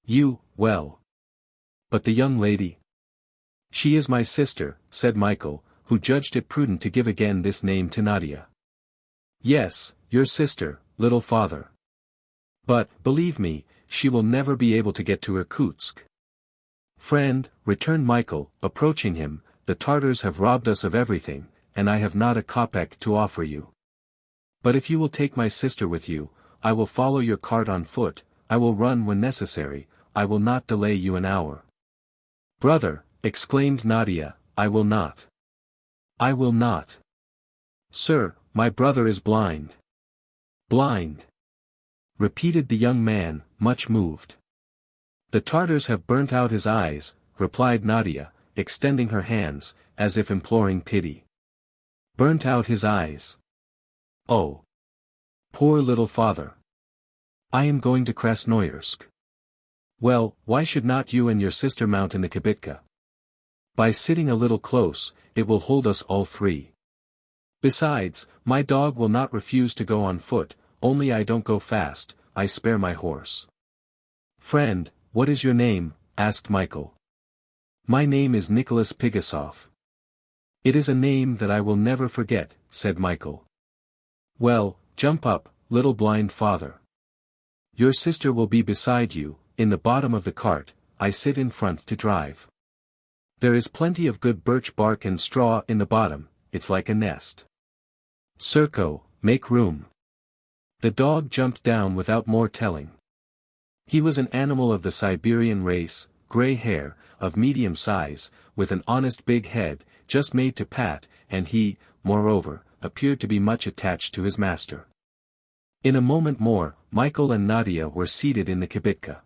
You, well. But the young lady? She is my sister, said Michael, who judged it prudent to give again this name to Nadia. Yes, your sister, little father. But, believe me, she will never be able to get to Irkutsk. Friend, returned Michael, approaching him, the Tartars have robbed us of everything, and I have not a kopeck to offer you. But if you will take my sister with you, I will follow your cart on foot, I will run when necessary, I will not delay you an hour. Brother, exclaimed Nadia, I will not. I will not. Sir, my brother is blind. Blind. Repeated the young man, much moved. The Tartars have burnt out his eyes, replied Nadia, extending her hands, as if imploring pity. Burnt out his eyes. Oh. Poor little father. I am going to Krasnoyarsk. Well, why should not you and your sister mount in the kibitka? By sitting a little close, it will hold us all three. Besides, my dog will not refuse to go on foot, only I don't go fast, I spare my horse. Friend, what is your name? Asked Michael. My name is Nicholas Pigasov. It is a name that I will never forget, said Michael. Well, jump up, little blind father. Your sister will be beside you, in the bottom of the cart, I sit in front to drive. There is plenty of good birch bark and straw in the bottom, it's like a nest. Serko, make room. The dog jumped down without more telling. He was an animal of the Siberian race, grey hair, of medium size, with an honest big head, just made to pat, and he, moreover, appeared to be much attached to his master. In a moment more, Michael and Nadia were seated in the kibitka.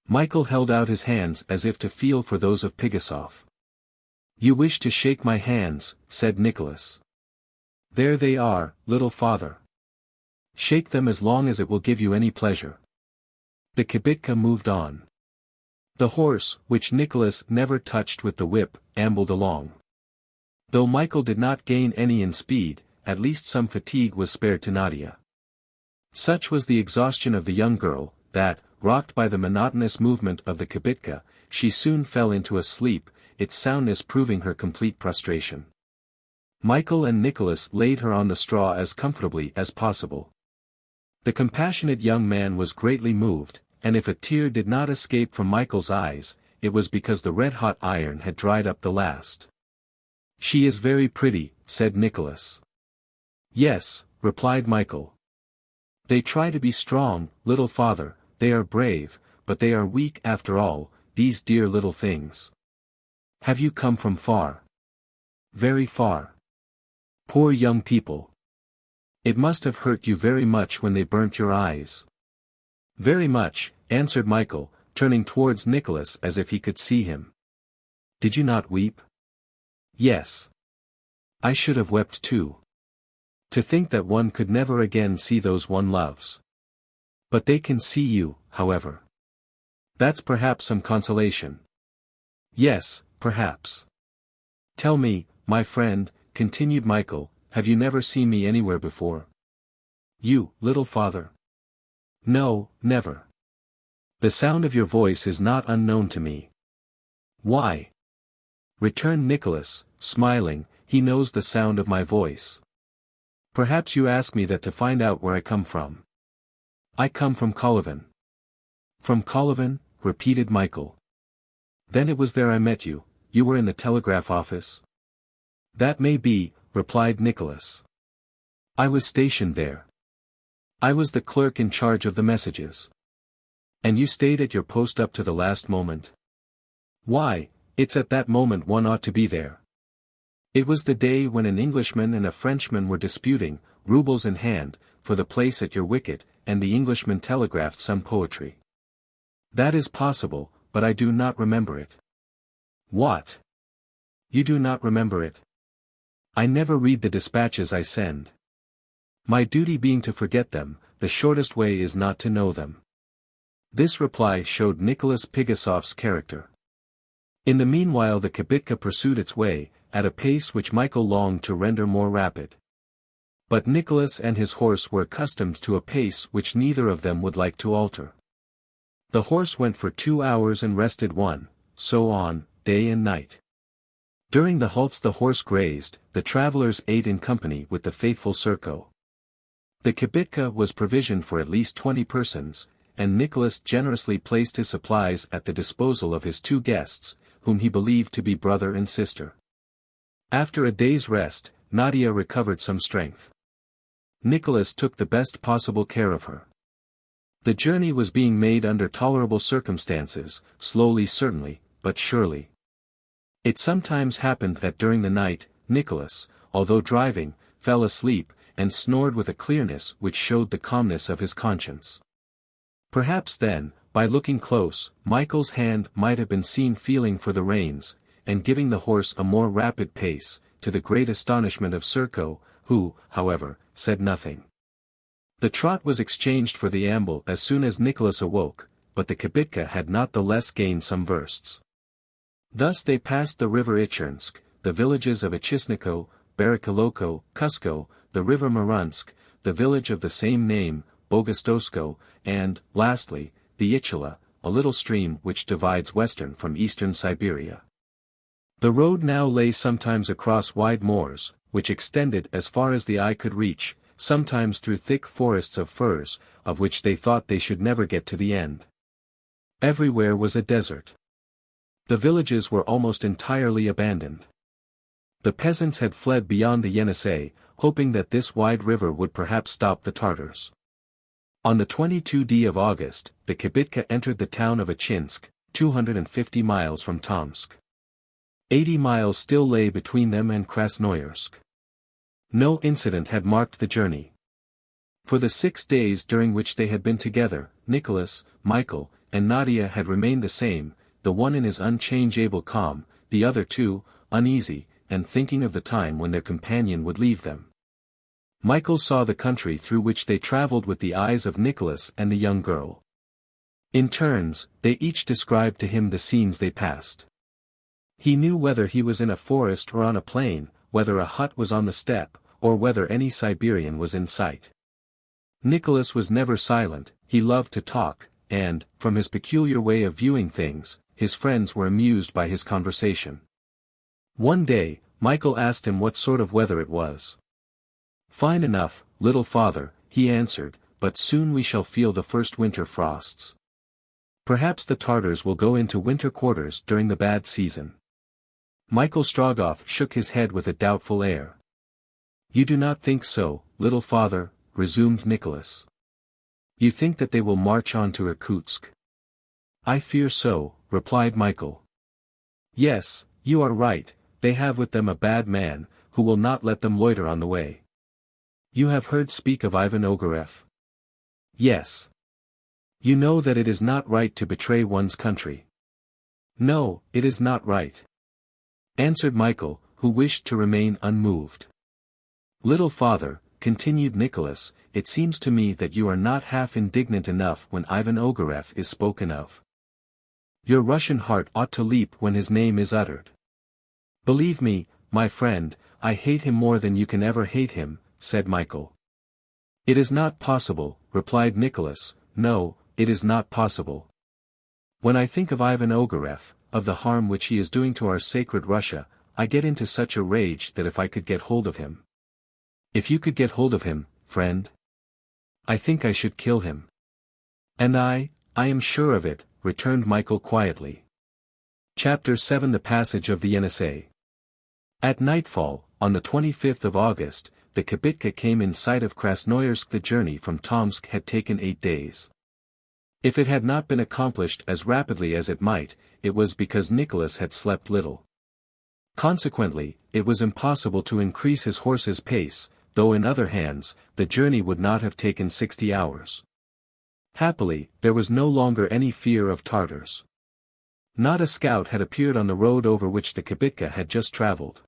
Michael held out his hands as if to feel for those of Pigasov. You wish to shake my hands, said Nicholas. There they are, little father. Shake them as long as it will give you any pleasure. The kibitka moved on. The horse, which Nicholas never touched with the whip, ambled along. Though Michael did not gain any in speed, at least some fatigue was spared to Nadia. Such was the exhaustion of the young girl, that, rocked by the monotonous movement of the kibitka, she soon fell into a sleep, its soundness proving her complete prostration. Michael and Nicholas laid her on the straw as comfortably as possible. The compassionate young man was greatly moved, and if a tear did not escape from Michael's eyes, it was because the red-hot iron had dried up the last. She is very pretty, said Nicholas. Yes, replied Michael. They try to be strong, little father, they are brave, but they are weak after all, these dear little things. Have you come from far? Very far. Poor young people. It must have hurt you very much when they burnt your eyes. Very much, answered Michael, turning towards Nicholas as if he could see him. Did you not weep? Yes. I should have wept too. To think that one could never again see those one loves. But they can see you, however. That's perhaps some consolation. Yes, perhaps. Tell me, my friend, continued Michael, have you never seen me anywhere before? You, little father? No, never. The sound of your voice is not unknown to me. Why? Returned Nicholas, smiling, he knows the sound of my voice. Perhaps you ask me that to find out where I come from. I come from Kolyvan. From Kolyvan, repeated Michael. Then it was there I met you, you were in the telegraph office? That may be, replied Nicholas. I was stationed there. I was the clerk in charge of the messages. And you stayed at your post up to the last moment? Why, it's at that moment one ought to be there. It was the day when an Englishman and a Frenchman were disputing, roubles in hand, for the place at your wicket, and the Englishman telegraphed some poetry. That is possible, but I do not remember it. What? You do not remember it? I never read the dispatches I send. My duty being to forget them, the shortest way is not to know them. This reply showed Nicholas Pigasov's character. In the meanwhile the kibitka pursued its way, at a pace which Michael longed to render more rapid. But Nicholas and his horse were accustomed to a pace which neither of them would like to alter. The horse went for 2 hours and rested 1, so on, day and night. During the halts the horse grazed, the travelers ate in company with the faithful Serko. The kibitka was provisioned for at least 20 persons, and Nicholas generously placed his supplies at the disposal of his 2 guests, whom he believed to be brother and sister. After a day's rest, Nadia recovered some strength. Nicholas took the best possible care of her. The journey was being made under tolerable circumstances, slowly certainly, but surely. It sometimes happened that during the night, Nicholas, although driving, fell asleep, and snored with a clearness which showed the calmness of his conscience. Perhaps then, by looking close, Michael's hand might have been seen feeling for the reins, and giving the horse a more rapid pace, to the great astonishment of Serko, who, however, said nothing. The trot was exchanged for the amble as soon as Nicholas awoke, but the kibitka had not the less gained some versts. Thus they passed the river Ichernsk, the villages of Ichisniko, Barakaloko, Kusko, the river Marunsk, the village of the same name, Bogostosko, and, lastly, the Ichila, a little stream which divides western from eastern Siberia. The road now lay sometimes across wide moors, which extended as far as the eye could reach, sometimes through thick forests of firs, of which they thought they should never get to the end. Everywhere was a desert. The villages were almost entirely abandoned. The peasants had fled beyond the Yenisei, hoping that this wide river would perhaps stop the Tartars. On the 22nd of August, the kibitka entered the town of Achinsk, 250 miles from Tomsk. 80 miles still lay between them and Krasnoyarsk. No incident had marked the journey. For the 6 days during which they had been together, Nicholas, Michael, and Nadia had remained the same, the one in his unchangeable calm, the other too, uneasy, and thinking of the time when their companion would leave them. Michael saw the country through which they traveled with the eyes of Nicholas and the young girl. In turns, they each described to him the scenes they passed. He knew whether he was in a forest or on a plain, whether a hut was on the steppe, or whether any Siberian was in sight. Nicholas was never silent, he loved to talk, and, from his peculiar way of viewing things, his friends were amused by his conversation. One day, Michael asked him what sort of weather it was. "Fine enough, little father," he answered, "but soon we shall feel the first winter frosts. Perhaps the Tartars will go into winter quarters during the bad season." Michael Strogoff shook his head with a doubtful air. "You do not think so, little father," resumed Nicholas. "You think that they will march on to Irkutsk?" "I fear so," replied Michael. "Yes, you are right, they have with them a bad man, who will not let them loiter on the way. You have heard speak of Ivan Ogareff?" "Yes." "You know that it is not right to betray one's country." "No, it is not right," answered Michael, who wished to remain unmoved. "Little father," continued Nicholas, "it seems to me that you are not half indignant enough when Ivan Ogareff is spoken of. Your Russian heart ought to leap when his name is uttered." "Believe me, my friend, I hate him more than you can ever hate him," said Michael. "It is not possible," replied Nicholas, "no, it is not possible. When I think of Ivan Ogareff, of the harm which he is doing to our sacred Russia, I get into such a rage that if I could get hold of him—" "If you could get hold of him, friend?" "I think I should kill him." "And I am sure of it," returned Michael quietly. Chapter 7 The Passage of the Yenisei. At nightfall, on the 25th of August, the kibitka came in sight of Krasnoyarsk. The journey from Tomsk had taken 8 days. If it had not been accomplished as rapidly as it might, it was because Nicholas had slept little. Consequently, it was impossible to increase his horse's pace, though in other hands, the journey would not have taken 60 hours. Happily, there was no longer any fear of Tartars. Not a scout had appeared on the road over which the kibitka had just traveled.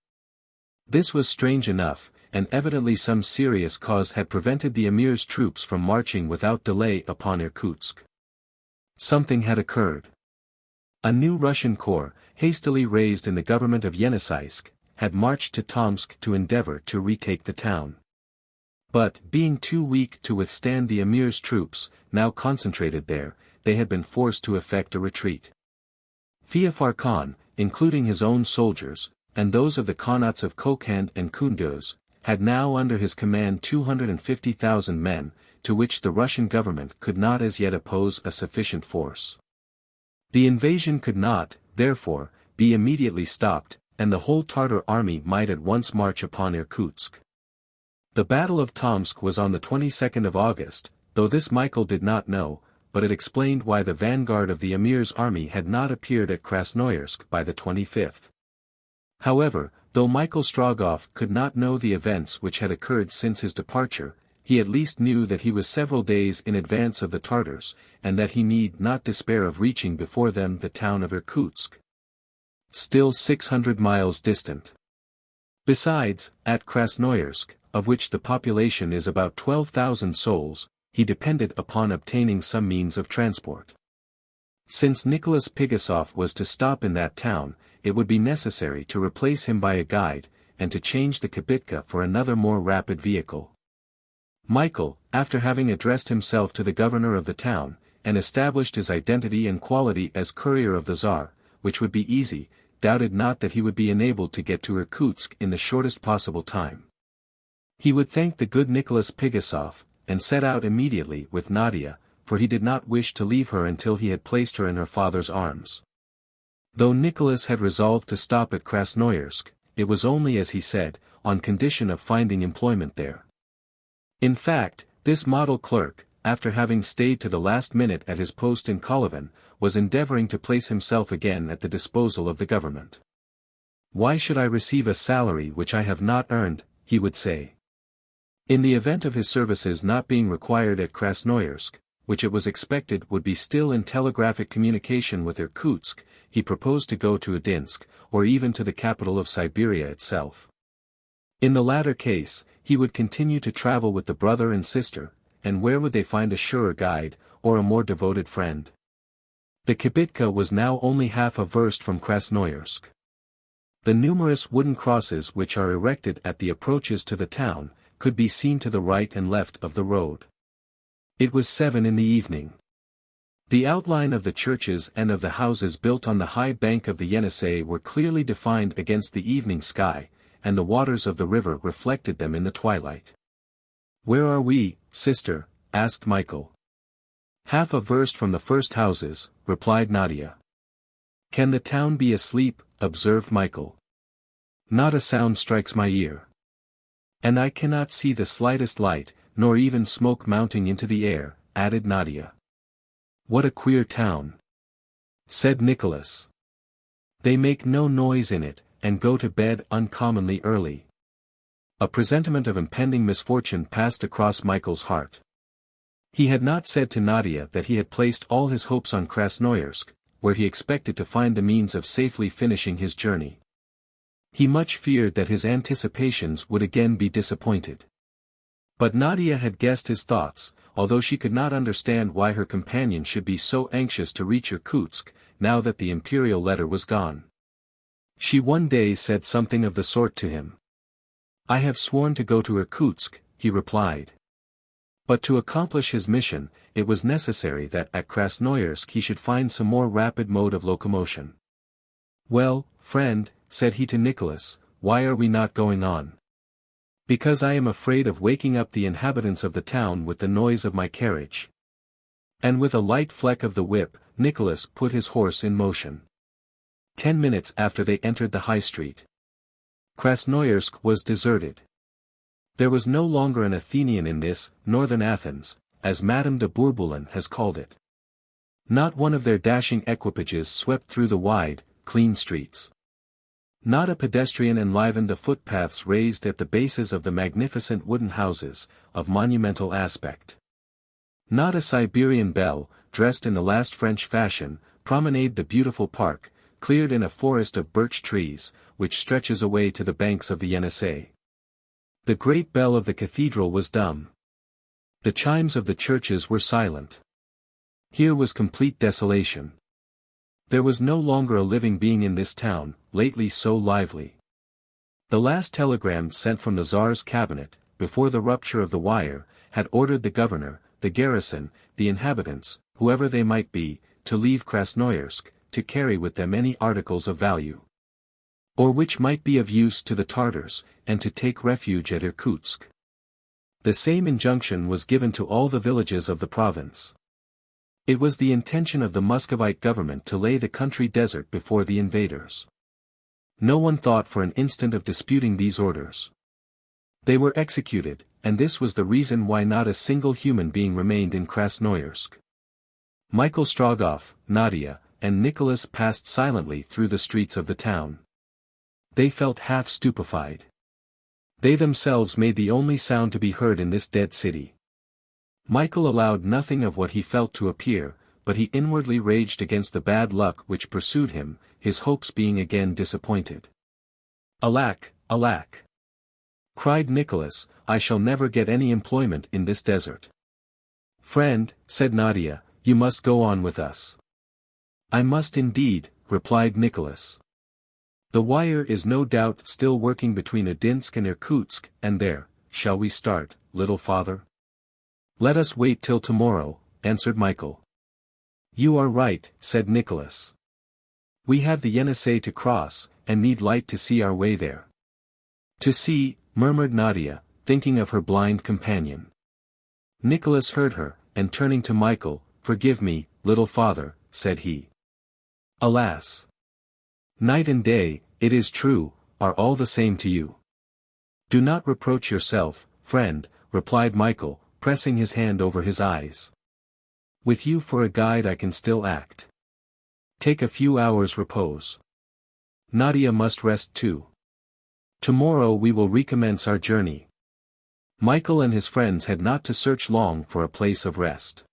This was strange enough, and evidently some serious cause had prevented the Emir's troops from marching without delay upon Irkutsk. Something had occurred. A new Russian corps, hastily raised in the government of Yeniseisk, had marched to Tomsk to endeavor to retake the town. But, being too weak to withstand the emir's troops, now concentrated there, they had been forced to effect a retreat. Feofar Khan, including his own soldiers, and those of the Khanats of Kokand and Kunduz, had now under his command 250,000 men, to which the Russian government could not as yet oppose a sufficient force. The invasion could not, therefore, be immediately stopped, and the whole Tartar army might at once march upon Irkutsk. The Battle of Tomsk was on the 22nd of August, though this Michael did not know, but it explained why the vanguard of the emir's army had not appeared at Krasnoyarsk by the 25th. However, though Michael Strogoff could not know the events which had occurred since his departure, he at least knew that he was several days in advance of the Tartars, and that he need not despair of reaching before them the town of Irkutsk, still 600 miles distant. Besides, at Krasnoyarsk, of which the population is about 12,000 souls, he depended upon obtaining some means of transport. Since Nicholas Pigasov was to stop in that town, it would be necessary to replace him by a guide, and to change the kibitka for another more rapid vehicle. Michael, after having addressed himself to the governor of the town, and established his identity and quality as courier of the Tsar, which would be easy, doubted not that he would be enabled to get to Irkutsk in the shortest possible time. He would thank the good Nicholas Pigasov, and set out immediately with Nadia, for he did not wish to leave her until he had placed her in her father's arms. Though Nicholas had resolved to stop at Krasnoyarsk, it was only as he said, on condition of finding employment there. In fact, this model clerk, after having stayed to the last minute at his post in Kolyvan, was endeavoring to place himself again at the disposal of the government. "Why should I receive a salary which I have not earned?" he would say. In the event of his services not being required at Krasnoyarsk, which it was expected would be still in telegraphic communication with Irkutsk, he proposed to go to Udinsk, or even to the capital of Siberia itself. In the latter case, he would continue to travel with the brother and sister, and where would they find a surer guide, or a more devoted friend? The kibitka was now only half a verst from Krasnoyarsk. The numerous wooden crosses which are erected at the approaches to the town, could be seen to the right and left of the road. It was 7 in the evening. The outline of the churches and of the houses built on the high bank of the Yenisei were clearly defined against the evening sky, and the waters of the river reflected them in the twilight. "Where are we, sister?" asked Michael. "Half a verst from the first houses," replied Nadia. "Can the town be asleep?" observed Michael. "Not a sound strikes my ear. And I cannot see the slightest light, nor even smoke mounting into the air," added Nadia. "What a queer town," said Nicholas. "They make no noise in it, and go to bed uncommonly early." A presentiment of impending misfortune passed across Michael's heart. He had not said to Nadia that he had placed all his hopes on Krasnoyarsk, where he expected to find the means of safely finishing his journey. He much feared that his anticipations would again be disappointed. But Nadia had guessed his thoughts, although she could not understand why her companion should be so anxious to reach Irkutsk, now that the imperial letter was gone. She one day said something of the sort to him. "I have sworn to go to Irkutsk," he replied. But to accomplish his mission, it was necessary that at Krasnoyarsk he should find some more rapid mode of locomotion. "Well, friend," said he to Nicholas, "why are we not going on?" "Because I am afraid of waking up the inhabitants of the town with the noise of my carriage." And with a light fleck of the whip, Nicholas put his horse in motion. 10 minutes after they entered the high street. Krasnoyarsk was deserted. There was no longer an Athenian in this, northern Athens, as Madame de Bourboulon has called it. Not one of their dashing equipages swept through the wide, clean streets. Not a pedestrian enlivened the footpaths raised at the bases of the magnificent wooden houses, of monumental aspect. Not a Siberian belle, dressed in the last French fashion, promenaded the beautiful park, cleared in a forest of birch trees, which stretches away to the banks of the Yenisei. The great bell of the cathedral was dumb. The chimes of the churches were silent. Here was complete desolation. There was no longer a living being in this town, lately so lively. The last telegram sent from the Tsar's cabinet, before the rupture of the wire, had ordered the governor, the garrison, the inhabitants, whoever they might be, to leave Krasnoyarsk, to carry with them any articles of value, or which might be of use to the Tartars, and to take refuge at Irkutsk. The same injunction was given to all the villages of the province. It was the intention of the Muscovite government to lay the country desert before the invaders. No one thought for an instant of disputing these orders. They were executed, and this was the reason why not a single human being remained in Krasnoyarsk. Michael Strogoff, Nadia, and Nicholas passed silently through the streets of the town. They felt half stupefied. They themselves made the only sound to be heard in this dead city. Michael allowed nothing of what he felt to appear, but he inwardly raged against the bad luck which pursued him, his hopes being again disappointed. "Alack, alack!" cried Nicholas, "I shall never get any employment in this desert." "Friend," said Nadia, "you must go on with us." "I must indeed," replied Nicholas. "The wire is no doubt still working between Udinsk and Irkutsk, and there, shall we start, little father?" "Let us wait till tomorrow," answered Michael. "You are right," said Nicholas. "We have the Yenisei to cross, and need light to see our way there." "To see," murmured Nadia, thinking of her blind companion. Nicholas heard her, and turning to Michael, "Forgive me, little father," said he. "Alas! Night and day, it is true, are all the same to you." "Do not reproach yourself, friend," replied Michael, pressing his hand over his eyes. "With you for a guide I can still act. Take a few hours' repose. Nadia must rest too. Tomorrow we will recommence our journey." Michael and his friends had not to search long for a place of rest.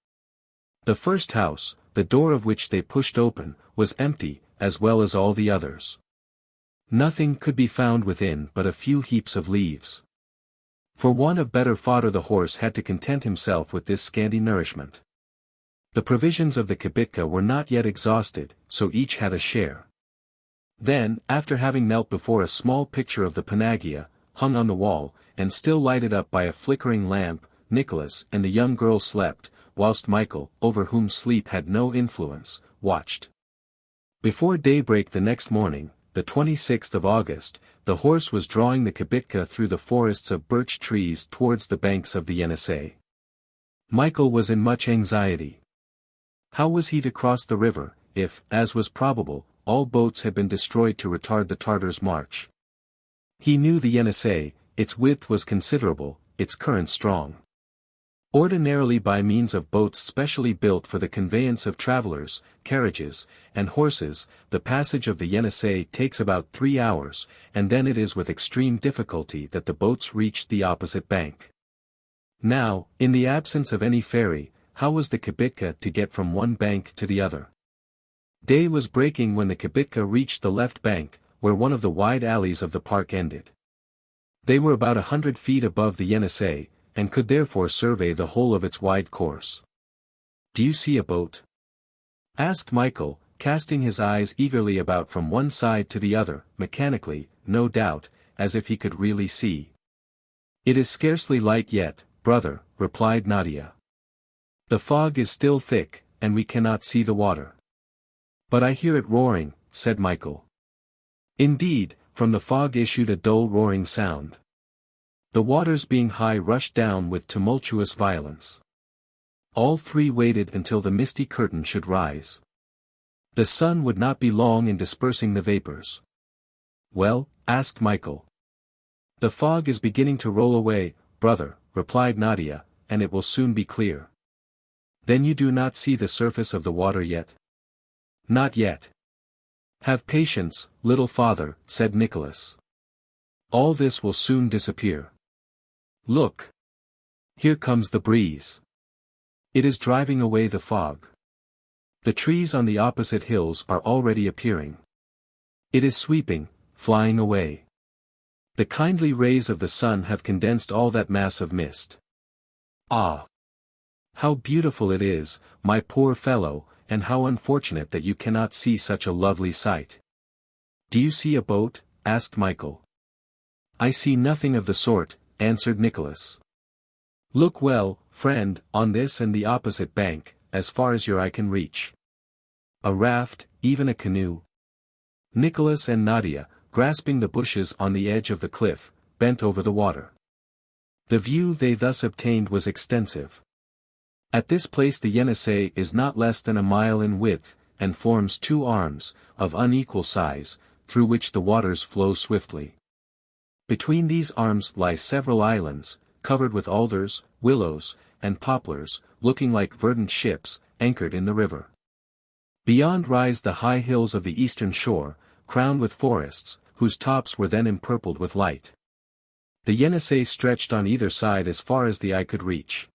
The first house, the door of which they pushed open, was empty, as well as all the others. Nothing could be found within but a few heaps of leaves. For want of better fodder the horse had to content himself with this scanty nourishment. The provisions of the kibitka were not yet exhausted, so each had a share. Then, after having knelt before a small picture of the Panagia, hung on the wall, and still lighted up by a flickering lamp, Nicholas and the young girl slept, whilst Michael, over whom sleep had no influence, watched. Before daybreak the next morning, the 26th of August, the horse was drawing the kibitka through the forests of birch trees towards the banks of the Yenisei. Michael was in much anxiety. How was he to cross the river, if, as was probable, all boats had been destroyed to retard the Tartars' march? He knew the Yenisei, its width was considerable, its current strong. Ordinarily by means of boats specially built for the conveyance of travelers, carriages, and horses, the passage of the Yenisei takes about 3 hours, and then it is with extreme difficulty that the boats reach the opposite bank. Now, in the absence of any ferry, how was the kibitka to get from one bank to the other? Day was breaking when the kibitka reached the left bank, where one of the wide alleys of the park ended. They were about 100 feet above the Yenisei, and could therefore survey the whole of its wide course. "Do you see a boat?" asked Michael, casting his eyes eagerly about from one side to the other, mechanically, no doubt, as if he could really see. "It is scarcely light yet, brother," replied Nadia. "The fog is still thick, and we cannot see the water." "But I hear it roaring," said Michael. Indeed, from the fog issued a dull roaring sound. The waters being high rushed down with tumultuous violence. All three waited until the misty curtain should rise. The sun would not be long in dispersing the vapors. "Well?" asked Michael. "The fog is beginning to roll away, brother," replied Nadia, "and it will soon be clear." "Then you do not see the surface of the water yet?" "Not yet." "Have patience, little father," said Nicholas. "All this will soon disappear. Look! Here comes the breeze. It is driving away the fog. The trees on the opposite hills are already appearing. It is sweeping, flying away. The kindly rays of the sun have condensed all that mass of mist. Ah! How beautiful it is, my poor fellow, and how unfortunate that you cannot see such a lovely sight." "Do you see a boat?" asked Michael. "I see nothing of the sort," answered Nicholas. "Look well, friend, on this and the opposite bank, as far as your eye can reach. A raft, even a canoe." Nicholas and Nadia, grasping the bushes on the edge of the cliff, bent over the water. The view they thus obtained was extensive. At this place the Yenisei is not less than a mile in width, and forms two arms, of unequal size, through which the waters flow swiftly. Between these arms lie several islands, covered with alders, willows, and poplars, looking like verdant ships, anchored in the river. Beyond rise the high hills of the eastern shore, crowned with forests, whose tops were then empurpled with light. The Yenisei stretched on either side as far as the eye could reach.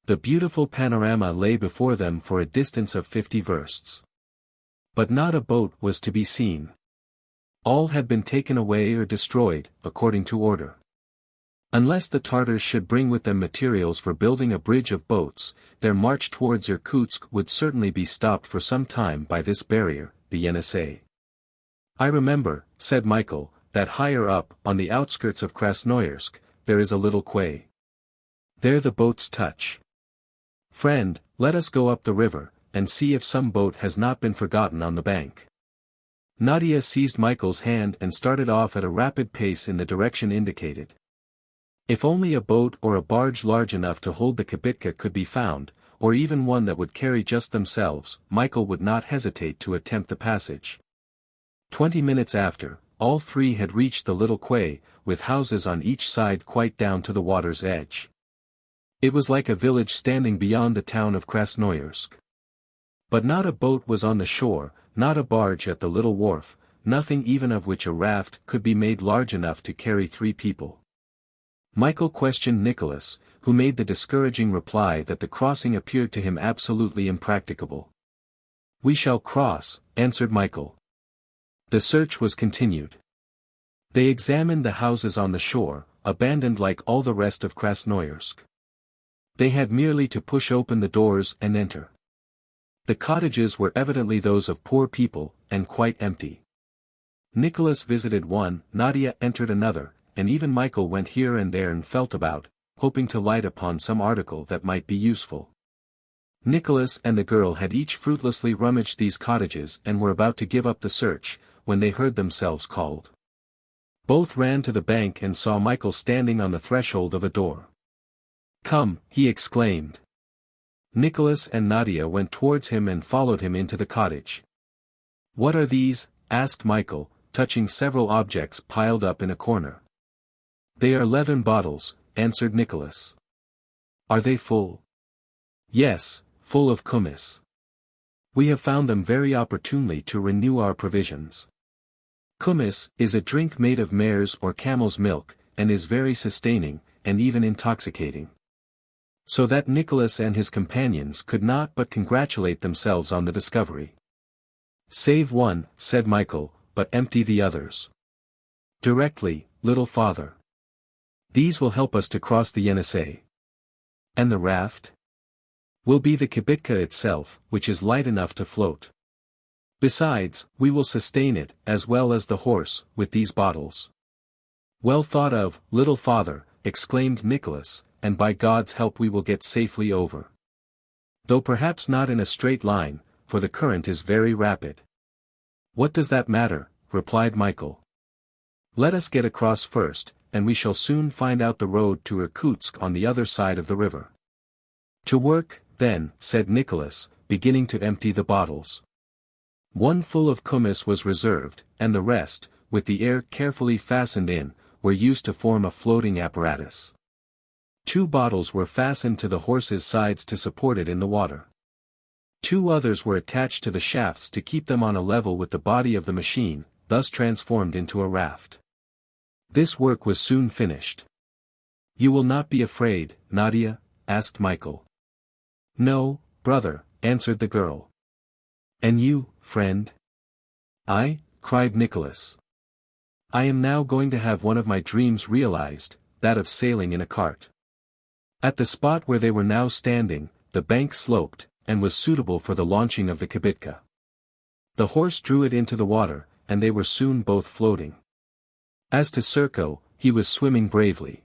The beautiful panorama lay before them for a distance of 50 versts. But not a boat was to be seen. All had been taken away or destroyed, according to order. Unless the Tartars should bring with them materials for building a bridge of boats, their march towards Irkutsk would certainly be stopped for some time by this barrier, the Yenisei. "I remember," said Michael, "that higher up, on the outskirts of Krasnoyarsk, there is a little quay. There the boats touch. Friend, let us go up the river, and see if some boat has not been forgotten on the bank." Nadia seized Michael's hand and started off at a rapid pace in the direction indicated. If only a boat or a barge large enough to hold the kibitka could be found, or even one that would carry just themselves, Michael would not hesitate to attempt the passage. 20 minutes after, all three had reached the little quay, with houses on each side quite down to the water's edge. It was like a village standing beyond the town of Krasnoyarsk. But not a boat was on the shore, not a barge at the little wharf, nothing even of which a raft could be made large enough to carry 3 people. Michael questioned Nicholas, who made the discouraging reply that the crossing appeared to him absolutely impracticable. "We shall cross," answered Michael. The search was continued. They examined the houses on the shore, abandoned like all the rest of Krasnoyarsk. They had merely to push open the doors and enter. The cottages were evidently those of poor people, and quite empty. Nicholas visited one, Nadia entered another, and even Michael went here and there and felt about, hoping to light upon some article that might be useful. Nicholas and the girl had each fruitlessly rummaged these cottages and were about to give up the search, when they heard themselves called. Both ran to the bank and saw Michael standing on the threshold of a door. "Come," he exclaimed. Nicholas and Nadia went towards him and followed him into the cottage. "What are these?" asked Michael, touching several objects piled up in a corner. "They are leathern bottles," answered Nicholas. "Are they full?" "Yes, full of kumis. We have found them very opportunely to renew our provisions. Kumis is a drink made of mare's or camel's milk, and is very sustaining, and even intoxicating." So that Nicholas and his companions could not but congratulate themselves on the discovery. "Save one," said Michael, "but empty the others." "Directly, little father. These will help us to cross the Yenisei." "And the raft?" "Will be the kibitka itself, which is light enough to float. Besides, we will sustain it, as well as the horse, with these bottles." "Well thought of, little father," exclaimed Nicholas, "and by God's help we will get safely over. Though perhaps not in a straight line, for the current is very rapid." "What does that matter?" replied Michael. "Let us get across first, and we shall soon find out the road to Irkutsk on the other side of the river." "To work, then," said Nicholas, beginning to empty the bottles. One full of kumis was reserved, and the rest, with the air carefully fastened in, were used to form a floating apparatus. 2 bottles were fastened to the horse's sides to support it in the water. 2 others were attached to the shafts to keep them on a level with the body of the machine, thus transformed into a raft. This work was soon finished. "You will not be afraid, Nadia?" asked Michael. "No, brother," answered the girl. "And you, friend?" "I?" cried Nicholas. "I am now going to have one of my dreams realized, that of sailing in a cart." At the spot where they were now standing, the bank sloped, and was suitable for the launching of the kibitka. The horse drew it into the water, and they were soon both floating. As to Serko, he was swimming bravely.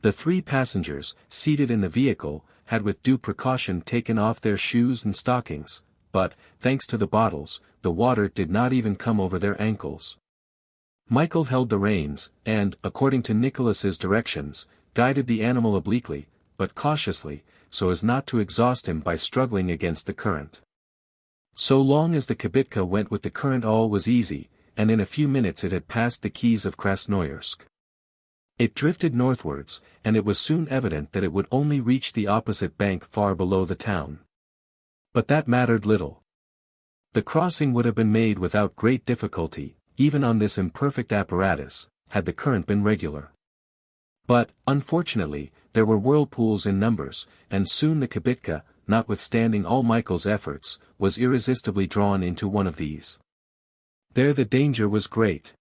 The 3 passengers, seated in the vehicle, had with due precaution taken off their shoes and stockings, but, thanks to the bottles, the water did not even come over their ankles. Michael held the reins, and, according to Nicholas's directions, guided the animal obliquely, but cautiously, so as not to exhaust him by struggling against the current. So long as the kibitka went with the current all was easy, and in a few minutes it had passed the quays of Krasnoyarsk. It drifted northwards, and it was soon evident that it would only reach the opposite bank far below the town. But that mattered little. The crossing would have been made without great difficulty, even on this imperfect apparatus, had the current been regular. But, unfortunately, there were whirlpools in numbers, and soon the kibitka, notwithstanding all Michael's efforts, was irresistibly drawn into one of these. There the danger was great.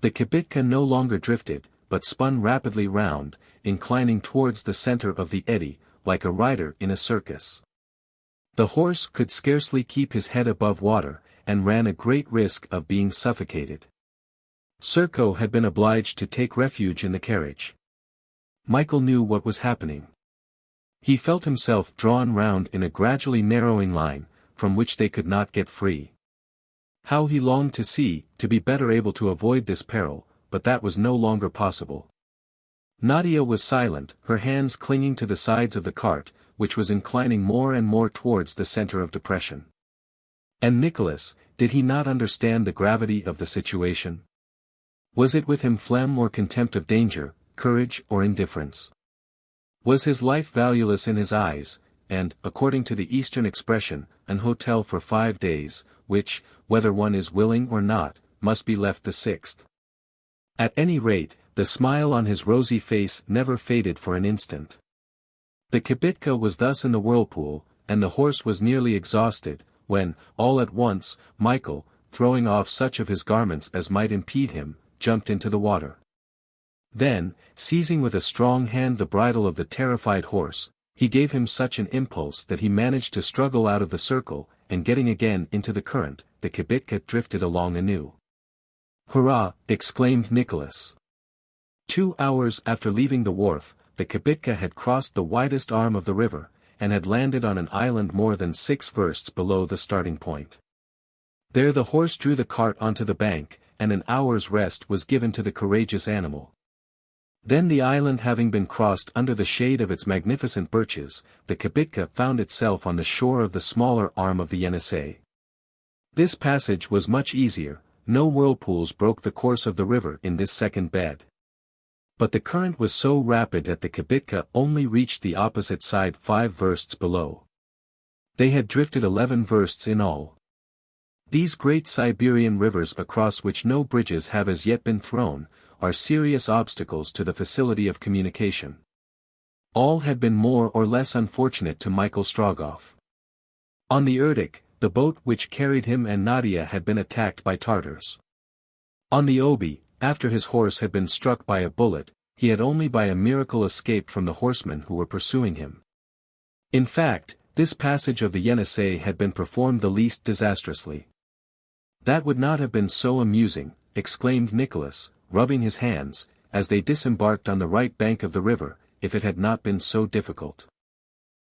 The kibitka no longer drifted, but spun rapidly round, inclining towards the center of the eddy, like a rider in a circus. The horse could scarcely keep his head above water, and ran a great risk of being suffocated. Serko had been obliged to take refuge in the carriage. Michael knew what was happening. He felt himself drawn round in a gradually narrowing line, from which they could not get free. How he longed to be better able to avoid this peril, but that was no longer possible. Nadia was silent, her hands clinging to the sides of the cart, which was inclining more and more towards the center of depression. And Nicholas, did he not understand the gravity of the situation? Was it with him phlegm or contempt of danger, courage or indifference? Was his life valueless in his eyes, and, according to the Eastern expression, an hotel for 5 days, which, whether one is willing or not, must be left the 6th? At any rate, the smile on his rosy face never faded for an instant. The kibitka was thus in the whirlpool, and the horse was nearly exhausted, when, all at once, Michael, throwing off such of his garments as might impede him, jumped into the water. Then, seizing with a strong hand the bridle of the terrified horse, he gave him such an impulse that he managed to struggle out of the circle, and getting again into the current, the kibitka drifted along anew. "Hurrah!" exclaimed Nicholas. 2 hours after leaving the wharf, the kibitka had crossed the widest arm of the river, and had landed on an island more than 6 versts below the starting point. There the horse drew the cart onto the bank, and an hour's rest was given to the courageous animal. Then the island having been crossed under the shade of its magnificent birches, the kibitka found itself on the shore of the smaller arm of the Yenisei. This passage was much easier, no whirlpools broke the course of the river in this second bed. But the current was so rapid that the kibitka only reached the opposite side 5 versts below. They had drifted 11 versts in all. These great Siberian rivers across which no bridges have as yet been thrown, are serious obstacles to the facility of communication. All had been more or less unfortunate to Michael Strogoff. On the Irkutsk, the boat which carried him and Nadia had been attacked by Tartars. On the Obi, after his horse had been struck by a bullet, he had only by a miracle escaped from the horsemen who were pursuing him. In fact, this passage of the Yenisei had been performed the least disastrously. "That would not have been so amusing," exclaimed Nicholas, rubbing his hands, as they disembarked on the right bank of the river, "if it had not been so difficult."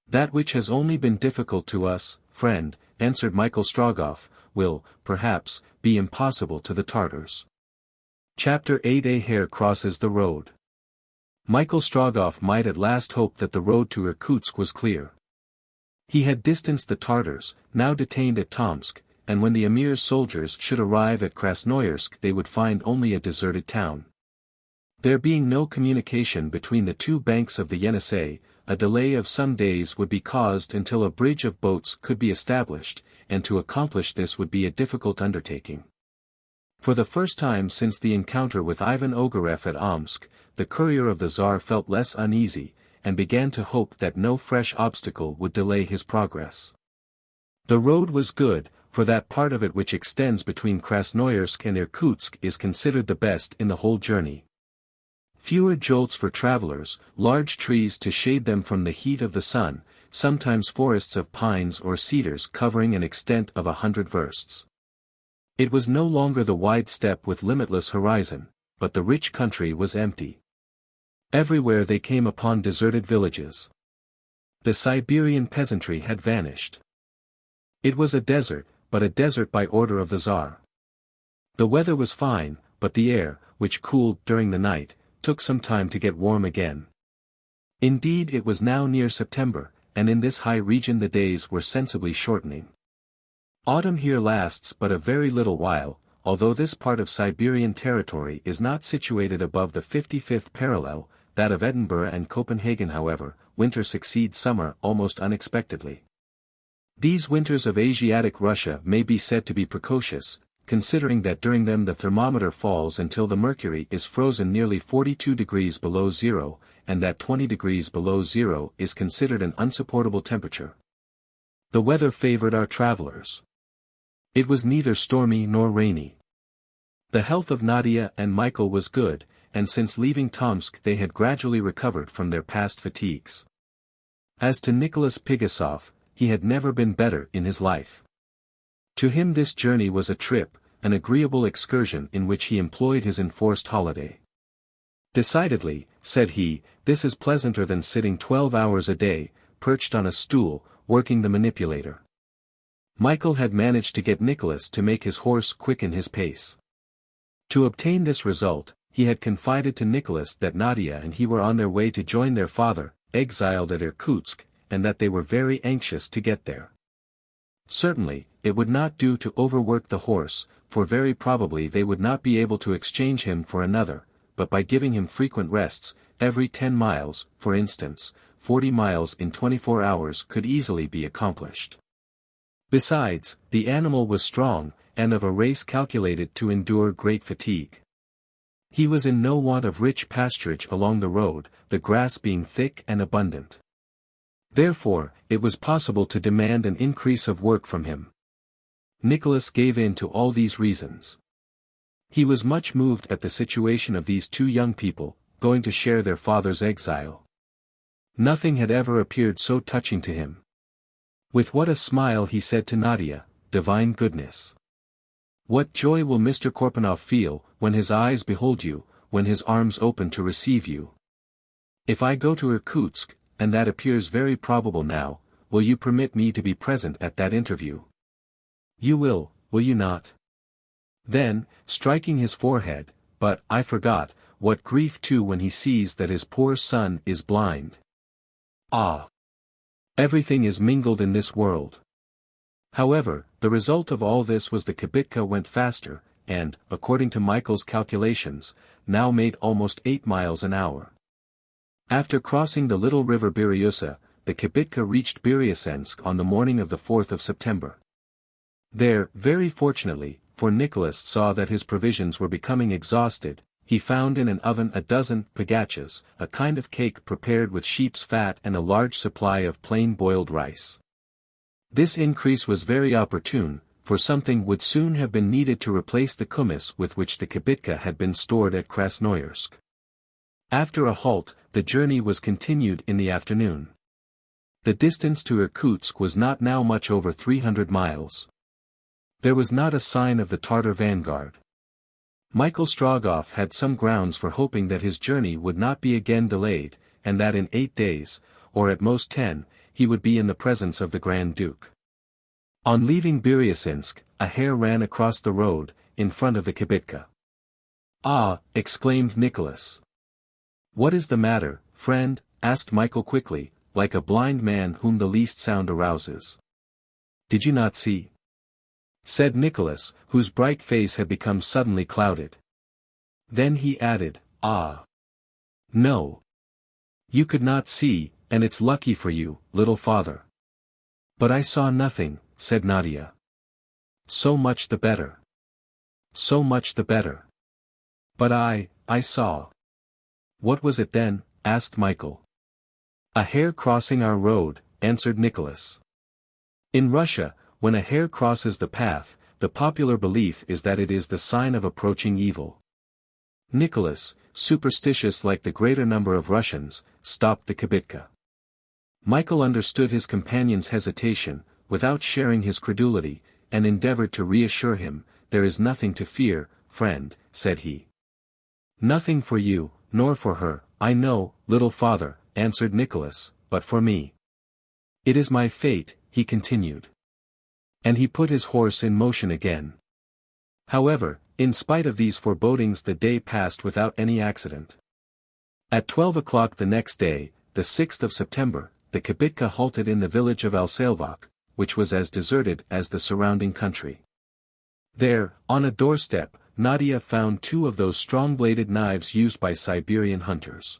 "That which has only been difficult to us, friend," answered Michael Strogoff, "will, perhaps, be impossible to the Tartars." Chapter 8: A hare crosses the road. Michael Strogoff might at last hope that the road to Irkutsk was clear. He had distanced the Tartars, now detained at Tomsk, and when the Emir's soldiers should arrive at Krasnoyarsk they would find only a deserted town. There being no communication between the 2 banks of the Yenisei, a delay of some days would be caused until a bridge of boats could be established, and to accomplish this would be a difficult undertaking. For the first time since the encounter with Ivan Ogareff at Omsk, the courier of the Tsar felt less uneasy, and began to hope that no fresh obstacle would delay his progress. The road was good, for that part of it which extends between Krasnoyarsk and Irkutsk is considered the best in the whole journey. Fewer jolts for travelers, large trees to shade them from the heat of the sun, sometimes forests of pines or cedars covering an extent of 100 versts. It was no longer the wide steppe with limitless horizon, but the rich country was empty. Everywhere they came upon deserted villages. The Siberian peasantry had vanished. It was a desert, but a desert by order of the Tsar. The weather was fine, but the air, which cooled during the night, took some time to get warm again. Indeed, it was now near September, and in this high region the days were sensibly shortening. Autumn here lasts but a very little while, although this part of Siberian territory is not situated above the 55th parallel, that of Edinburgh and Copenhagen. However, winter succeeds summer almost unexpectedly. These winters of Asiatic Russia may be said to be precocious, considering that during them the thermometer falls until the mercury is frozen nearly 42 degrees below zero, and that 20 degrees below zero is considered an unsupportable temperature. The weather favored our travelers. It was neither stormy nor rainy. The health of Nadia and Michael was good, and since leaving Tomsk they had gradually recovered from their past fatigues. As to Nicholas Pigasov, he had never been better in his life. To him this journey was a trip, an agreeable excursion in which he employed his enforced holiday. Decidedly, said he, this is pleasanter than sitting 12 hours a day, perched on a stool, working the manipulator. Michael had managed to get Nicholas to make his horse quicken his pace. To obtain this result, he had confided to Nicholas that Nadia and he were on their way to join their father, exiled at Irkutsk, and that they were very anxious to get there. Certainly, it would not do to overwork the horse, for very probably they would not be able to exchange him for another, but by giving him frequent rests, every 10 miles, for instance, 40 miles in 24 hours could easily be accomplished. Besides, the animal was strong, and of a race calculated to endure great fatigue. He was in no want of rich pasturage along the road, the grass being thick and abundant. Therefore, it was possible to demand an increase of work from him. Nicholas gave in to all these reasons. He was much moved at the situation of these two young people, going to share their father's exile. Nothing had ever appeared so touching to him. With what a smile he said to Nadia, "Divine goodness! What joy will Mr. Korpanov feel, when his eyes behold you, when his arms open to receive you? If I go to Irkutsk, and that appears very probable now, will you permit me to be present at that interview? You will you not?" Then, striking his forehead, "But, I forgot, what grief too when he sees that his poor son is blind. Ah! Everything is mingled in this world." However, the result of all this was the kibitka went faster, and, according to Michael's calculations, now made almost 8 miles an hour. After crossing the little river Biryusa, the kibitka reached Biryasensk on the morning of the 4th of September. There, very fortunately, for Nicholas saw that his provisions were becoming exhausted, he found in an oven a dozen pagachas, a kind of cake prepared with sheep's fat, and a large supply of plain boiled rice. This increase was very opportune, for something would soon have been needed to replace the kumis with which the kibitka had been stored at Krasnoyarsk. After a halt, the journey was continued in the afternoon. The distance to Irkutsk was not now much over 300 miles. There was not a sign of the Tartar vanguard. Michael Strogoff had some grounds for hoping that his journey would not be again delayed, and that in 8 days, or at most 10, he would be in the presence of the Grand Duke. On leaving Biryasinsk, a hare ran across the road, in front of the kibitka. "Ah!" exclaimed Nicholas. "What is the matter, friend?" asked Michael quickly, like a blind man whom the least sound arouses. "Did you not see?" said Nicholas, whose bright face had become suddenly clouded. Then he added, "Ah! No. You could not see, and it's lucky for you, little father." "But I saw nothing," said Nadia. "So much the better. So much the better." "But I saw." "What was it then?" asked Michael. "A hare crossing our road," answered Nicholas. In Russia, when a hare crosses the path, the popular belief is that it is the sign of approaching evil. Nicholas, superstitious like the greater number of Russians, stopped the kibitka. Michael understood his companion's hesitation, without sharing his credulity, and endeavored to reassure him. "There is nothing to fear, friend," said he. "Nothing for you, nor for her, I know, little father," answered Nicholas, "but for me. It is my fate," he continued. And he put his horse in motion again. However, in spite of these forebodings, the day passed without any accident. At 12 o'clock the next day, the 6th of September, the kibitka halted in the village of Alselvak, which was as deserted as the surrounding country. There, on a doorstep, Nadia found two of those strong-bladed knives used by Siberian hunters.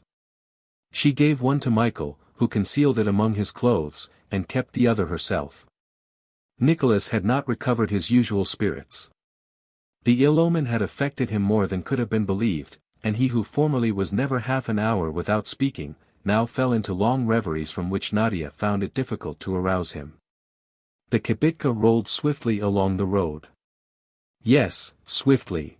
She gave one to Michael, who concealed it among his clothes, and kept the other herself. Nicholas had not recovered his usual spirits. The ill omen had affected him more than could have been believed, and he who formerly was never half an hour without speaking, now fell into long reveries from which Nadia found it difficult to arouse him. The kibitka rolled swiftly along the road. Yes, swiftly.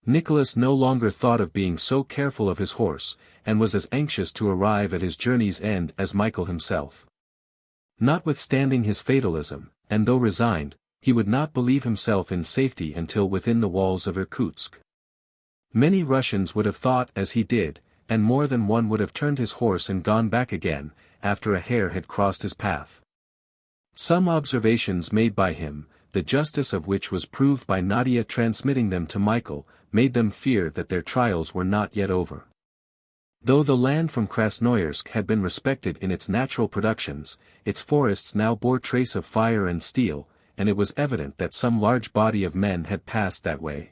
Nicholas no longer thought of being so careful of his horse, and was as anxious to arrive at his journey's end as Michael himself. Notwithstanding his fatalism, and though resigned, he would not believe himself in safety until within the walls of Irkutsk. Many Russians would have thought as he did, and more than one would have turned his horse and gone back again, after a hare had crossed his path. Some observations made by him, the justice of which was proved by Nadia transmitting them to Michael, made them fear that their trials were not yet over. Though the land from Krasnoyarsk had been respected in its natural productions, its forests now bore trace of fire and steel, and it was evident that some large body of men had passed that way.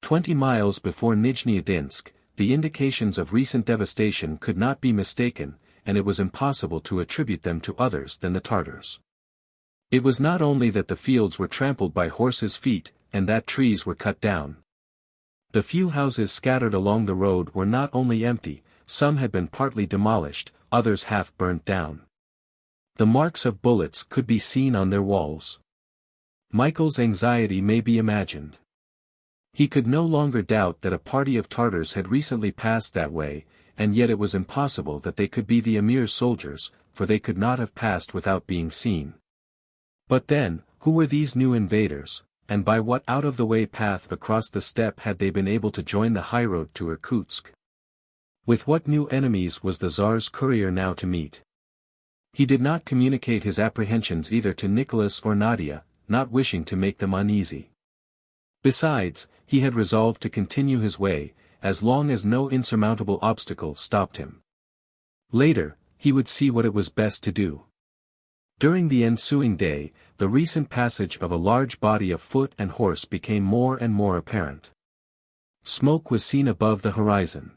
20 miles before Nijni-Nov-Gorod, the indications of recent devastation could not be mistaken, and it was impossible to attribute them to others than the Tartars. It was not only that the fields were trampled by horses' feet, and that trees were cut down. The few houses scattered along the road were not only empty, some had been partly demolished, others half burnt down. The marks of bullets could be seen on their walls. Michael's anxiety may be imagined. He could no longer doubt that a party of Tartars had recently passed that way, and yet it was impossible that they could be the Emir's soldiers, for they could not have passed without being seen. But then, who were these new invaders, and by what out-of-the-way path across the steppe had they been able to join the highroad to Irkutsk? With what new enemies was the Tsar's courier now to meet? He did not communicate his apprehensions either to Nicholas or Nadia, not wishing to make them uneasy. Besides, he had resolved to continue his way, as long as no insurmountable obstacle stopped him. Later, he would see what it was best to do. During the ensuing day, the recent passage of a large body of foot and horse became more and more apparent. Smoke was seen above the horizon.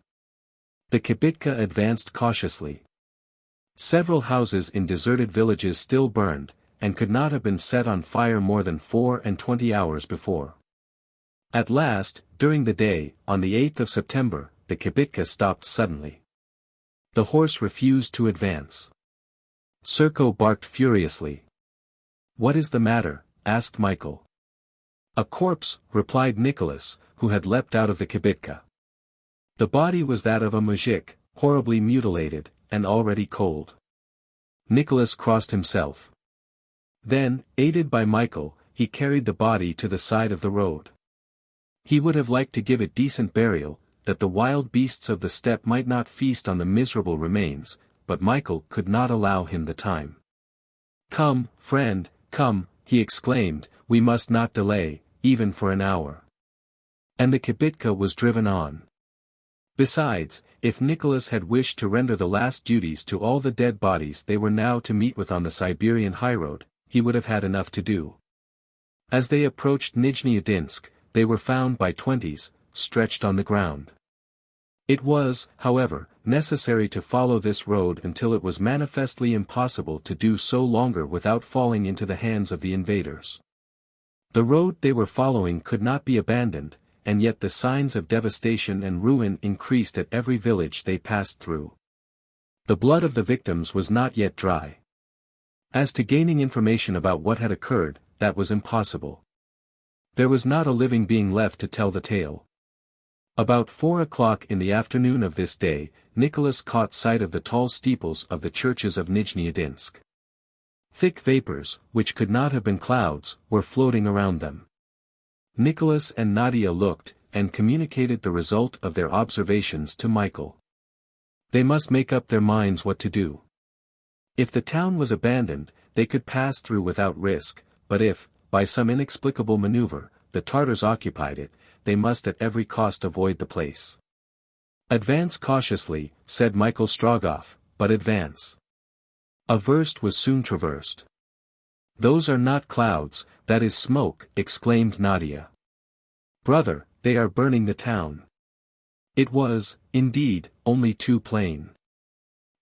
The kibitka advanced cautiously. Several houses in deserted villages still burned, and could not have been set on fire more than 24 hours before. At last, during the day, on the 8th of September, the kibitka stopped suddenly. The horse refused to advance. Serko barked furiously. "What is the matter?" asked Michael. "A corpse," replied Nicholas, who had leapt out of the kibitka. The body was that of a mujik, horribly mutilated, and already cold. Nicholas crossed himself. Then, aided by Michael, he carried the body to the side of the road. He would have liked to give it decent burial, that the wild beasts of the steppe might not feast on the miserable remains, but Michael could not allow him the time. "Come, friend, come," he exclaimed, "we must not delay, even for an hour." And the kibitka was driven on. Besides, if Nicholas had wished to render the last duties to all the dead bodies they were now to meet with on the Siberian highroad, he would have had enough to do. As they approached Nijni-Nov-Gorod, they were found by 20s, stretched on the ground. It was, however, necessary to follow this road until it was manifestly impossible to do so longer without falling into the hands of the invaders. The road they were following could not be abandoned, and yet the signs of devastation and ruin increased at every village they passed through. The blood of the victims was not yet dry. As to gaining information about what had occurred, that was impossible. There was not a living being left to tell the tale. About 4 o'clock in the afternoon of this day, Nicholas caught sight of the tall steeples of the churches of Nijni-Novgorod. Thick vapors, which could not have been clouds, were floating around them. Nicholas and Nadia looked, and communicated the result of their observations to Michael. They must make up their minds what to do. If the town was abandoned, they could pass through without risk, but if, by some inexplicable maneuver, the Tartars occupied it, they must at every cost avoid the place. "Advance cautiously," said Michael Strogoff, "but advance." A verst was soon traversed. "Those are not clouds, that is smoke," exclaimed Nadia. "Brother, they are burning the town." It was, indeed, only too plain.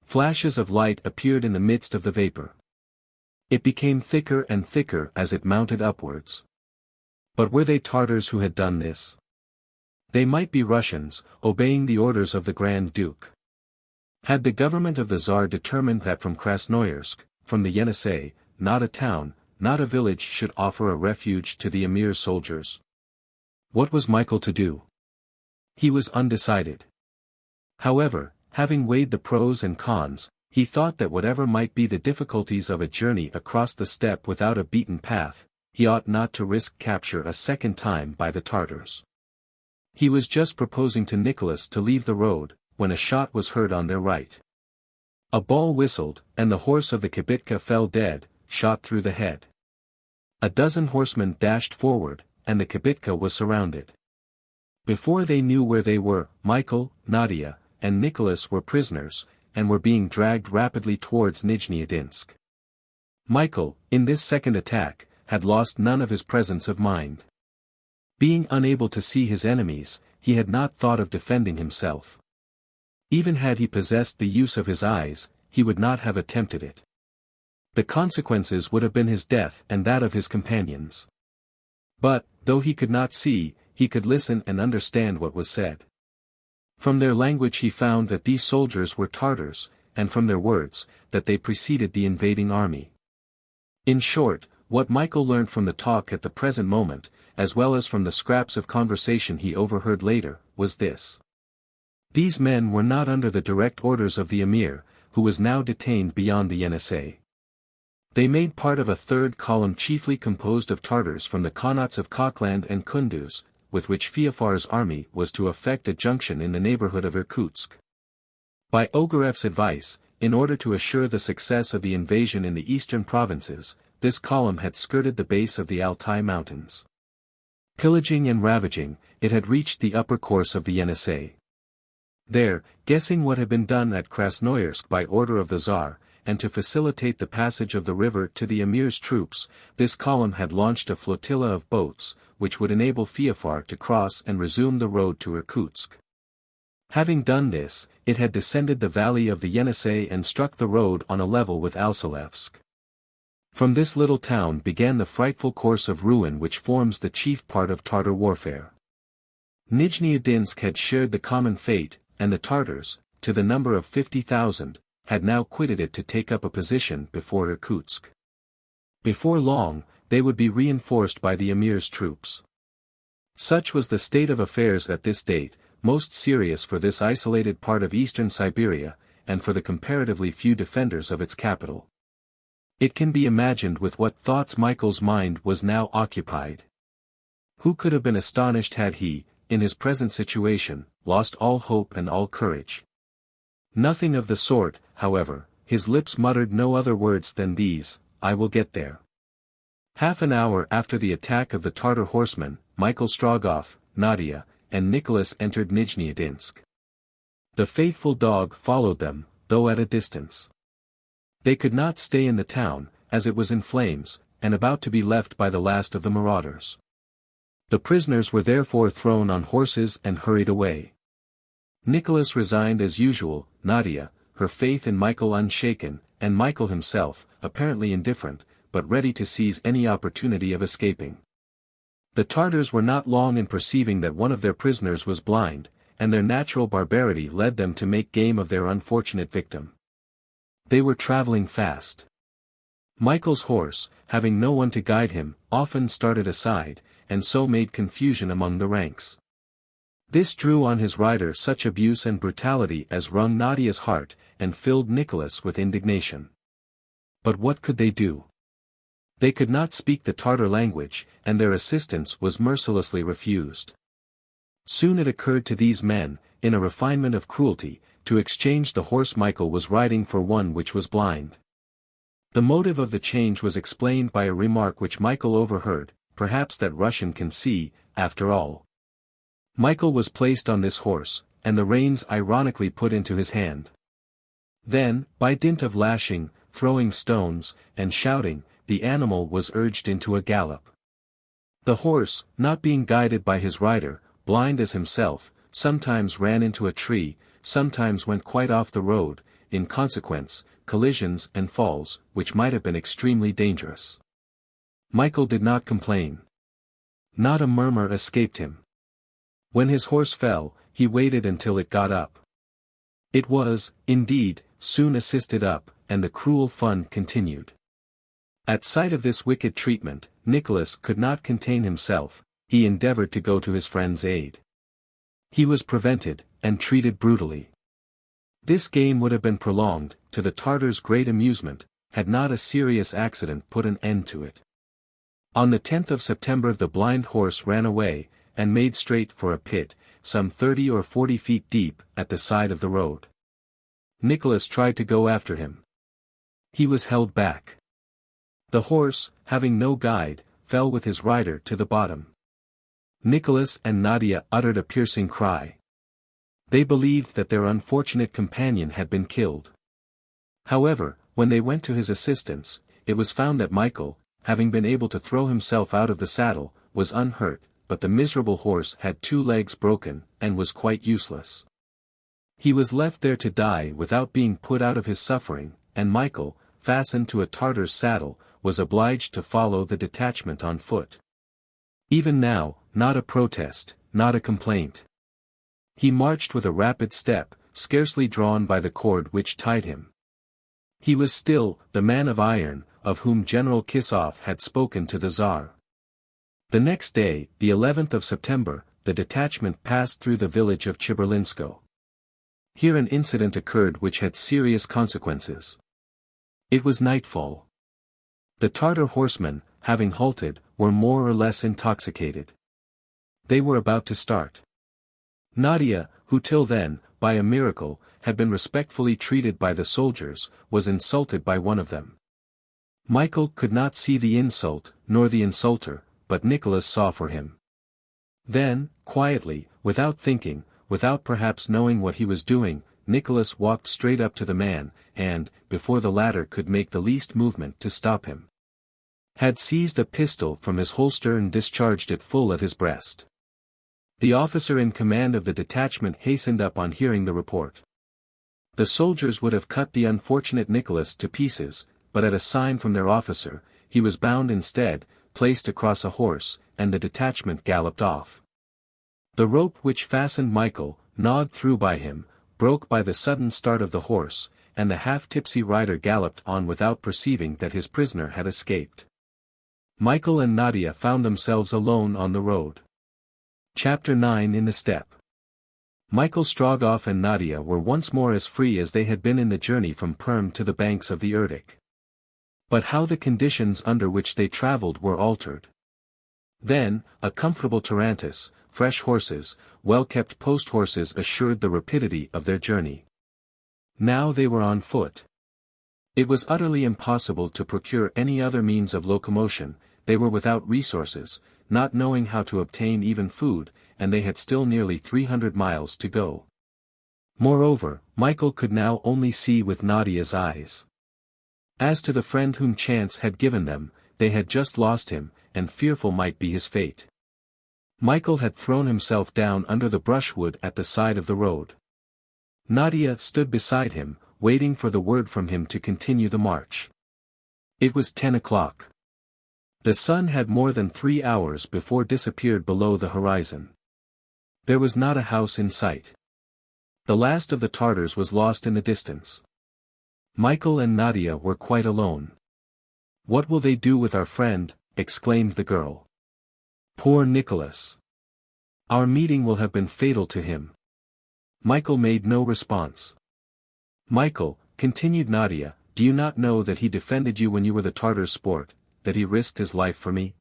Flashes of light appeared in the midst of the vapor. It became thicker and thicker as it mounted upwards. But were they Tartars who had done this? They might be Russians, obeying the orders of the Grand Duke. Had the government of the Tsar determined that from Krasnoyarsk, from the Yenisei, not a town, not a village should offer a refuge to the Emir's soldiers? What was Michael to do? He was undecided. However, having weighed the pros and cons, he thought that whatever might be the difficulties of a journey across the steppe without a beaten path, he ought not to risk capture a second time by the Tartars. He was just proposing to Nicholas to leave the road, when a shot was heard on their right. A ball whistled, and the horse of the kibitka fell dead, shot through the head. A dozen horsemen dashed forward, and the kibitka was surrounded. Before they knew where they were, Michael, Nadia, and Nicholas were prisoners, and were being dragged rapidly towards Nijni-Novgorod. Michael, in this second attack, had lost none of his presence of mind. Being unable to see his enemies, he had not thought of defending himself. Even had he possessed the use of his eyes, he would not have attempted it. The consequences would have been his death and that of his companions. But, though he could not see, he could listen and understand what was said. From their language he found that these soldiers were Tartars, and from their words, that they preceded the invading army. In short, what Michael learnt from the talk at the present moment, as well as from the scraps of conversation he overheard later, was this. These men were not under the direct orders of the Emir, who was now detained beyond the Yenisei. They made part of a third column chiefly composed of Tartars from the Khanates of Kokland and Kunduz, with which Feofar's army was to effect a junction in the neighborhood of Irkutsk. By Ogurev's advice, in order to assure the success of the invasion in the eastern provinces, this column had skirted the base of the Altai Mountains. Pillaging and ravaging, it had reached the upper course of the Yenisei. There, guessing what had been done at Krasnoyarsk by order of the Tsar, and to facilitate the passage of the river to the Emir's troops, this column had launched a flotilla of boats, which would enable Feofar to cross and resume the road to Irkutsk. Having done this, it had descended the valley of the Yenisei and struck the road on a level with Alselevsk. From this little town began the frightful course of ruin which forms the chief part of Tartar warfare. Nijni-Novgorod had shared the common fate, and the Tartars, to the number of 50,000, had now quitted it to take up a position before Irkutsk. Before long, they would be reinforced by the Emir's troops. Such was the state of affairs at this date, most serious for this isolated part of eastern Siberia, and for the comparatively few defenders of its capital. It can be imagined with what thoughts Michael's mind was now occupied. Who could have been astonished had he, in his present situation, lost all hope and all courage? Nothing of the sort, however, his lips muttered no other words than these, "I will get there." Half an hour after the attack of the Tartar horsemen, Michael Strogoff, Nadia, and Nicholas entered Nijni-Novgorod. The faithful dog followed them, though at a distance. They could not stay in the town, as it was in flames, and about to be left by the last of the marauders. The prisoners were therefore thrown on horses and hurried away. Nicholas resigned as usual, Nadia, her faith in Michael unshaken, and Michael himself, apparently indifferent, but ready to seize any opportunity of escaping. The Tartars were not long in perceiving that one of their prisoners was blind, and their natural barbarity led them to make game of their unfortunate victim. They were traveling fast. Michael's horse, having no one to guide him, often started aside, and so made confusion among the ranks. This drew on his rider such abuse and brutality as wrung Nadia's heart, and filled Nicholas with indignation. But what could they do? They could not speak the Tartar language, and their assistance was mercilessly refused. Soon it occurred to these men, in a refinement of cruelty, to exchange the horse Michael was riding for one which was blind. The motive of the change was explained by a remark which Michael overheard, perhaps that Russian can see, after all. Michael was placed on this horse, and the reins ironically put into his hand. Then, by dint of lashing, throwing stones, and shouting, the animal was urged into a gallop. The horse, not being guided by his rider, blind as himself, sometimes ran into a tree, sometimes went quite off the road, in consequence, collisions and falls, which might have been extremely dangerous. Michael did not complain. Not a murmur escaped him. When his horse fell, he waited until it got up. It was, indeed, soon assisted up, and the cruel fun continued. At sight of this wicked treatment, Nicholas could not contain himself, he endeavored to go to his friend's aid. He was prevented, and treated brutally. This game would have been prolonged, to the Tartars' great amusement, had not a serious accident put an end to it. On the 10th of September the blind horse ran away, and made straight for a pit, some 30 or 40 feet deep, at the side of the road. Nicholas tried to go after him. He was held back. The horse, having no guide, fell with his rider to the bottom. Nicholas and Nadia uttered a piercing cry. They believed that their unfortunate companion had been killed. However, when they went to his assistance, it was found that Michael, having been able to throw himself out of the saddle, was unhurt, but the miserable horse had 2 legs broken, and was quite useless. He was left there to die without being put out of his suffering, and Michael, fastened to a Tartar's saddle, was obliged to follow the detachment on foot. Even now, not a protest, not a complaint. He marched with a rapid step, scarcely drawn by the cord which tied him. He was still, the man of iron, of whom General Kisov had spoken to the Tsar. The next day, the 11th of September, the detachment passed through the village of Chiberlinsko. Here an incident occurred which had serious consequences. It was nightfall. The Tartar horsemen, having halted, were more or less intoxicated. They were about to start. Nadia, who till then, by a miracle, had been respectfully treated by the soldiers, was insulted by one of them. Michael could not see the insult, nor the insulter, but Nicholas saw for him. Then, quietly, without thinking, without perhaps knowing what he was doing, Nicholas walked straight up to the man, and, before the latter could make the least movement to stop him, had seized a pistol from his holster and discharged it full at his breast. The officer in command of the detachment hastened up on hearing the report. The soldiers would have cut the unfortunate Nicholas to pieces, but at a sign from their officer, he was bound instead, placed across a horse, and the detachment galloped off. The rope which fastened Michael, gnawed through by him, broke by the sudden start of the horse, and the half-tipsy rider galloped on without perceiving that his prisoner had escaped. Michael and Nadia found themselves alone on the road. Chapter 9 In the steppe. Michael Strogoff and Nadia were once more as free as they had been in the journey from Perm to the banks of the Irkutsk. But how the conditions under which they traveled were altered. Then, a comfortable tarantass, fresh horses, well-kept post-horses assured the rapidity of their journey. Now they were on foot. It was utterly impossible to procure any other means of locomotion, they were without resources, not knowing how to obtain even food, and they had still nearly 300 miles to go. Moreover, Michael could now only see with Nadia's eyes. As to the friend whom chance had given them, they had just lost him, and fearful might be his fate. Michael had thrown himself down under the brushwood at the side of the road. Nadia stood beside him, waiting for the word from him to continue the march. It was 10 o'clock. The sun had more than 3 hours before disappeared below the horizon. There was not a house in sight. The last of the Tartars was lost in the distance. Michael and Nadia were quite alone. "What will they do with our friend?" exclaimed the girl. "Poor Nicholas! Our meeting will have been fatal to him. Michael made no response. Michael, continued Nadia, do you not know that he defended you when you were the Tartar's sport, that he risked his life for me?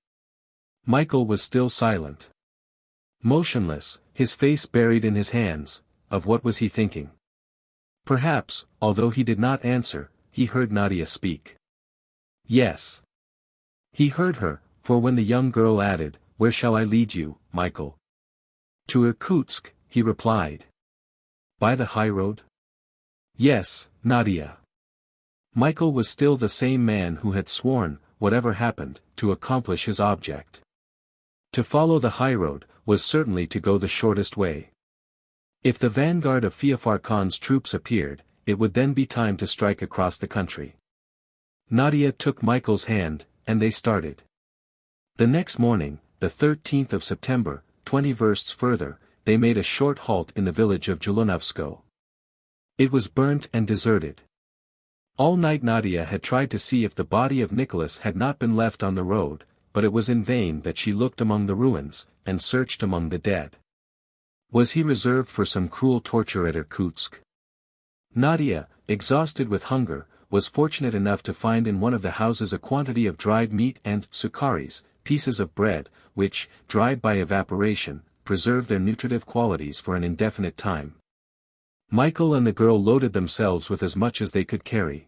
Michael was still silent. Motionless, his face buried in his hands. Of what was he thinking? Perhaps, although he did not answer, he heard Nadia speak. Yes. He heard her, for when the young girl added, "Where shall I lead you, Michael?" "To Irkutsk," he replied. "By the high road?" "Yes, Nadia." Michael was still the same man who had sworn, whatever happened, to accomplish his object. To follow the high road, was certainly to go the shortest way. If the vanguard of Feofar Khan's troops appeared, it would then be time to strike across the country. Nadia took Michael's hand, and they started. The next morning, the 13th of September, 20 versts further, they made a short halt in the village of Julianovsko. It was burnt and deserted. All night Nadia had tried to see if the body of Nicholas had not been left on the road, but it was in vain that she looked among the ruins, and searched among the dead. Was he reserved for some cruel torture at Irkutsk? Nadia, exhausted with hunger, was fortunate enough to find in one of the houses a quantity of dried meat and sukharis, pieces of bread, which, dried by evaporation, preserve their nutritive qualities for an indefinite time. Michael and the girl loaded themselves with as much as they could carry.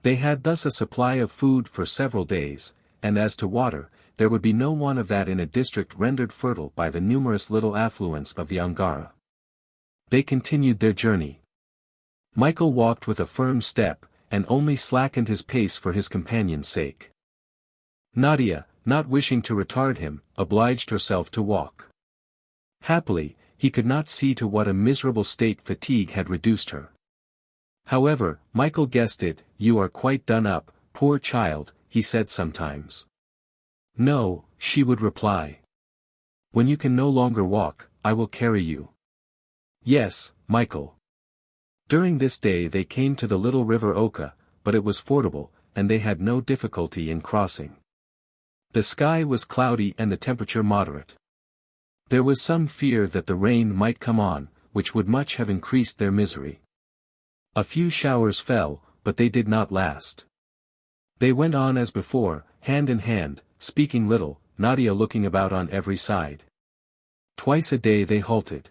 They had thus a supply of food for several days, and as to water, there would be no want of that in a district rendered fertile by the numerous little affluents of the Angara. They continued their journey. Michael walked with a firm step, and only slackened his pace for his companion's sake. Nadia, not wishing to retard him, obliged herself to walk. Happily, he could not see to what a miserable state fatigue had reduced her. However, Michael guessed it. "You are quite done up, poor child," he said sometimes. "No," she would reply. "When you can no longer walk, I will carry you." "Yes, Michael." During this day they came to the little river Oka, but it was fordable, and they had no difficulty in crossing. The sky was cloudy and the temperature moderate. There was some fear that the rain might come on, which would much have increased their misery. A few showers fell, but they did not last. They went on as before, hand in hand, speaking little, Nadia looking about on every side. Twice a day they halted.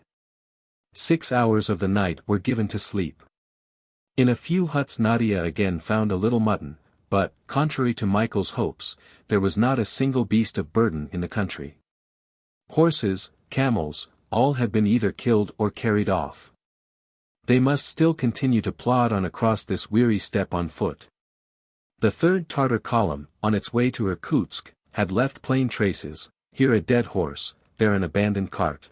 6 hours of the night were given to sleep. In a few huts Nadia again found a little mutton, but, contrary to Michael's hopes, there was not a single beast of burden in the country. Horses, camels, all had been either killed or carried off. They must still continue to plod on across this weary steppe on foot. The third Tartar column, on its way to Irkutsk, had left plain traces, here a dead horse, there an abandoned cart.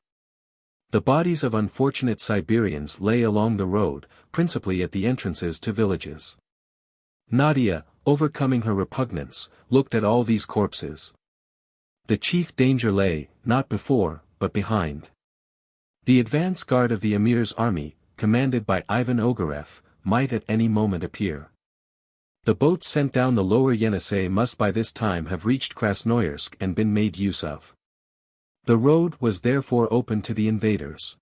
The bodies of unfortunate Siberians lay along the road, principally at the entrances to villages. Nadia, overcoming her repugnance, looked at all these corpses. The chief danger lay, not before, but behind. The advance guard of the Emir's army, commanded by Ivan Ogareff, might at any moment appear. The boats sent down the lower Yenisei must by this time have reached Krasnoyarsk and been made use of. The road was therefore open to the invaders.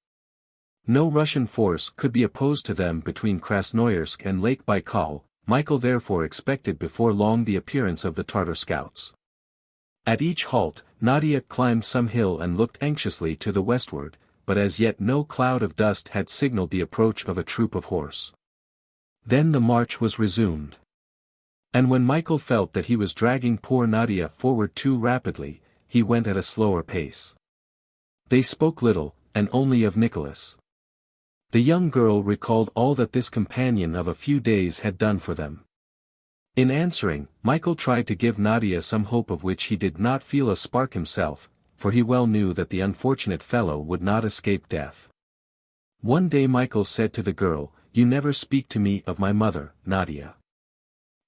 No Russian force could be opposed to them between Krasnoyarsk and Lake Baikal. Michael therefore expected before long the appearance of the Tartar scouts. At each halt, Nadia climbed some hill and looked anxiously to the westward, but as yet no cloud of dust had signaled the approach of a troop of horse. Then the march was resumed. And when Michael felt that he was dragging poor Nadia forward too rapidly, he went at a slower pace. They spoke little, and only of Nicholas. The young girl recalled all that this companion of a few days had done for them. In answering, Michael tried to give Nadia some hope of which he did not feel a spark himself, for he well knew that the unfortunate fellow would not escape death. One day Michael said to the girl, "You never speak to me of my mother, Nadia."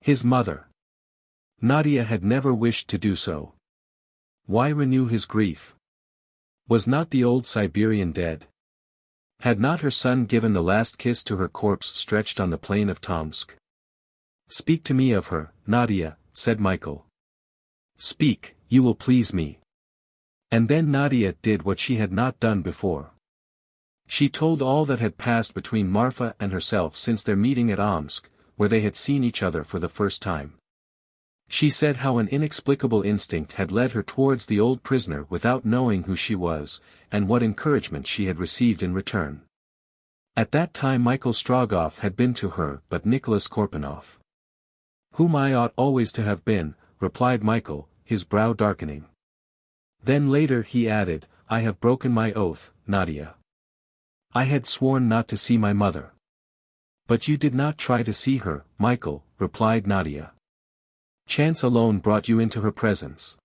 His mother. Nadia had never wished to do so. Why renew his grief? Was not the old Siberian dead? Had not her son given the last kiss to her corpse stretched on the plain of Tomsk? "Speak to me of her, Nadia," said Michael. "Speak, you will please me." And then Nadia did what she had not done before. She told all that had passed between Marfa and herself since their meeting at Omsk, where they had seen each other for the first time. She said how an inexplicable instinct had led her towards the old prisoner without knowing who she was, and what encouragement she had received in return. At that time Michael Strogoff had been to her but Nicholas Korpanoff. Whom I ought always to have been, replied Michael, his brow darkening. Then later he added, I have broken my oath, Nadia. I had sworn not to see my mother. But you did not try to see her, Michael, replied Nadia. Chance alone brought you into her presence.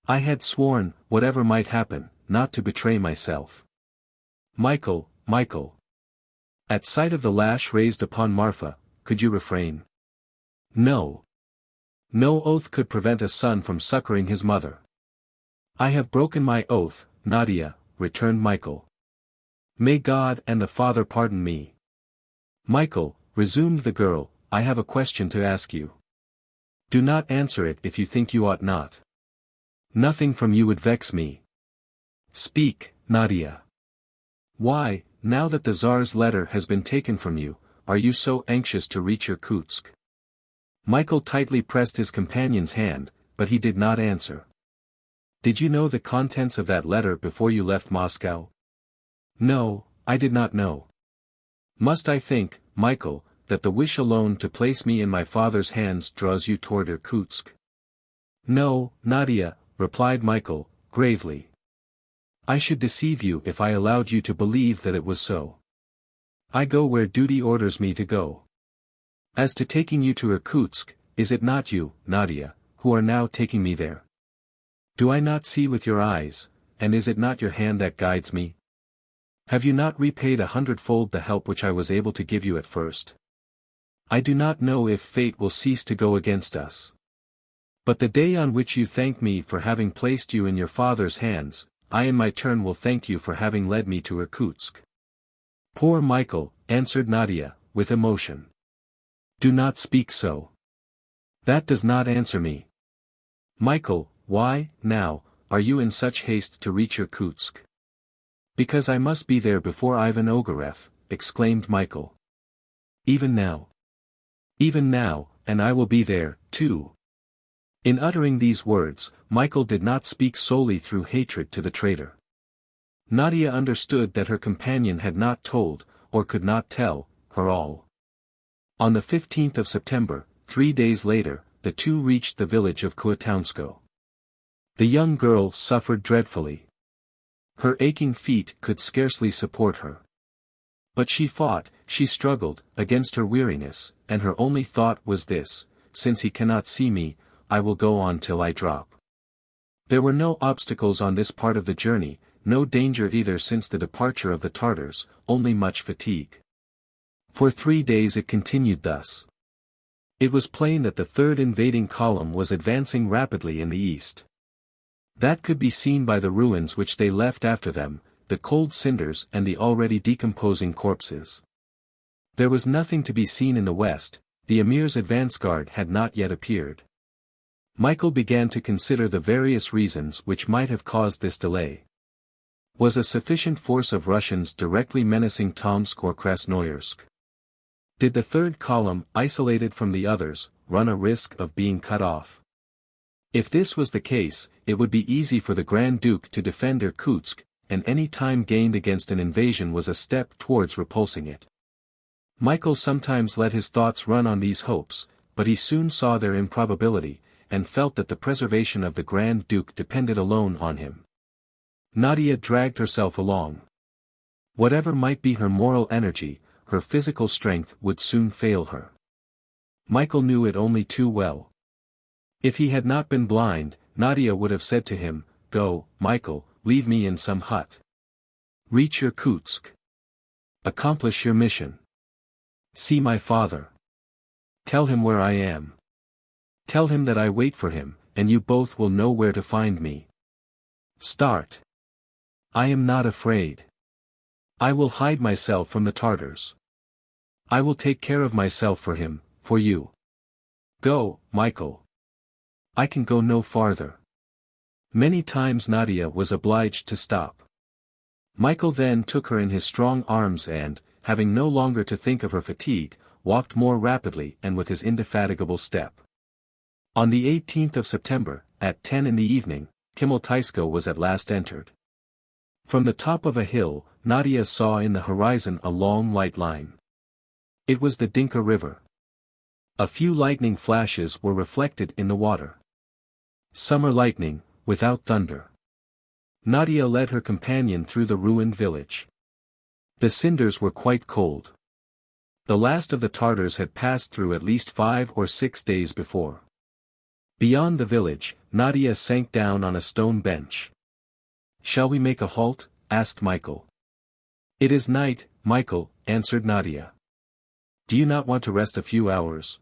I had sworn, whatever might happen, not to betray myself. Michael. At sight of the lash raised upon Marfa, could you refrain? No. No oath could prevent a son from succoring his mother. I have broken my oath, Nadia, returned Michael. May God and the Father pardon me. Michael, resumed the girl, I have a question to ask you. Do not answer it if you think you ought not. Nothing from you would vex me. Speak, Nadia. Why, now that the Tsar's letter has been taken from you, are you so anxious to reach Irkutsk? Michael tightly pressed his companion's hand, but he did not answer. Did you know the contents of that letter before you left Moscow? No, I did not know. Must I think, Michael, that the wish alone to place me in my father's hands draws you toward Irkutsk? No, Nadia, replied Michael, gravely. I should deceive you if I allowed you to believe that it was so. I go where duty orders me to go. As to taking you to Irkutsk, is it not you, Nadia, who are now taking me there? Do I not see with your eyes, and is it not your hand that guides me? Have you not repaid 100-fold the help which I was able to give you at first? I do not know if fate will cease to go against us. But the day on which you thank me for having placed you in your father's hands, I in my turn will thank you for having led me to Irkutsk. Poor Michael, answered Nadia, with emotion. Do not speak so. That does not answer me. Michael, why, now, are you in such haste to reach Irkutsk? Because I must be there before Ivan Ogareff, exclaimed Michael. Even now. Even now, and I will be there, too. In uttering these words, Michael did not speak solely through hatred to the traitor. Nadia understood that her companion had not told, or could not tell, her all. On the 15th of September, 3 days later, the two reached the village of Kuotounsko. The young girl suffered dreadfully. Her aching feet could scarcely support her. But she fought, she struggled, against her weariness, and her only thought was this, since he cannot see me, I will go on till I drop. There were no obstacles on this part of the journey, no danger either since the departure of the Tartars, only much fatigue. For 3 days it continued thus. It was plain that the third invading column was advancing rapidly in the east. That could be seen by the ruins which they left after them, the cold cinders and the already decomposing corpses. There was nothing to be seen in the west, the Emir's advance guard had not yet appeared. Michael began to consider the various reasons which might have caused this delay. Was a sufficient force of Russians directly menacing Tomsk or Krasnoyarsk? Did the third column, isolated from the others, run a risk of being cut off? If this was the case, it would be easy for the Grand Duke to defend Irkutsk, and any time gained against an invasion was a step towards repulsing it. Michael sometimes let his thoughts run on these hopes, but he soon saw their improbability, and felt that the preservation of the Grand Duke depended alone on him. Nadia dragged herself along. Whatever might be her moral energy, her physical strength would soon fail her. Michael knew it only too well. If he had not been blind, Nadia would have said to him, "Go, Michael, leave me in some hut. Reach Irkutsk. Accomplish your mission. See my father. Tell him where I am. Tell him that I wait for him, and you both will know where to find me. Start. I am not afraid. I will hide myself from the Tartars. I will take care of myself for him, for you. Go, Michael. I can go no farther. Many times Nadia was obliged to stop. Michael then took her in his strong arms and, having no longer to think of her fatigue, walked more rapidly and with his indefatigable step. On the 18th of September, at 10 in the evening, Chmeltaysko was at last entered. From the top of a hill, Nadia saw in the horizon a long light line. It was the Dinka River. A few lightning flashes were reflected in the water. Summer lightning, without thunder. Nadia led her companion through the ruined village. The cinders were quite cold. The last of the Tartars had passed through at least 5 or 6 days before. Beyond the village, Nadia sank down on a stone bench. "Shall we make a halt?" asked Michael. "It is night, Michael," answered Nadia. "Do you not want to rest a few hours?"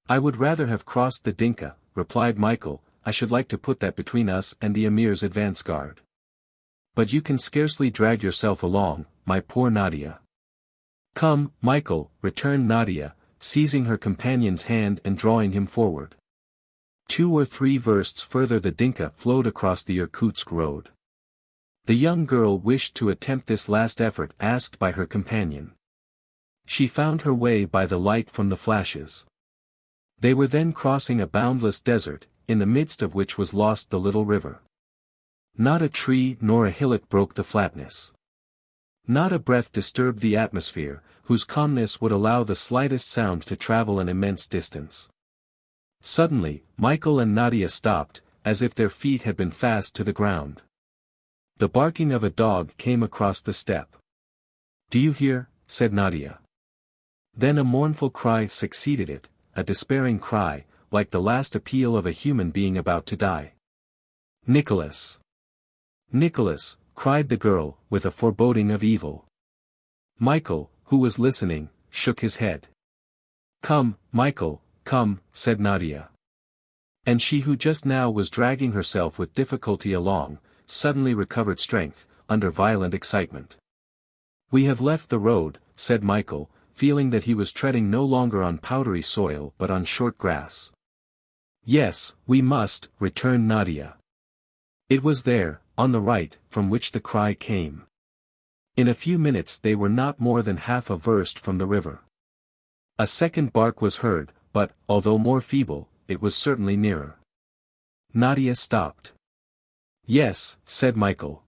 "I would rather have crossed the Dinka," replied Michael. "I should like to put that between us and the Emir's advance guard." "But you can scarcely drag yourself along, my poor Nadia." "Come, Michael," returned Nadia, seizing her companion's hand and drawing him forward. 2 or 3 versts further the Dinka flowed across the Irkutsk road. The young girl wished to attempt this last effort asked by her companion. She found her way by the light from the flashes. They were then crossing a boundless desert, in the midst of which was lost the little river. Not a tree nor a hillock broke the flatness. Not a breath disturbed the atmosphere, whose calmness would allow the slightest sound to travel an immense distance. Suddenly, Michael and Nadia stopped, as if their feet had been fast to the ground. The barking of a dog came across the steppe. "Do you hear?" said Nadia. Then a mournful cry succeeded it, a despairing cry, like the last appeal of a human being about to die. "Nicholas! Nicholas!" cried the girl, with a foreboding of evil. Michael, who was listening, shook his head. "Come, Michael, come," said Nadia. And she who just now was dragging herself with difficulty along, suddenly recovered strength, under violent excitement. "We have left the road," said Michael, feeling that he was treading no longer on powdery soil but on short grass. "Yes, we must," returned Nadia. It was there, on the right, from which the cry came. In a few minutes they were not more than half a verst from the river. A second bark was heard, but, although more feeble, it was certainly nearer. Nadia stopped. "Yes," said Michael.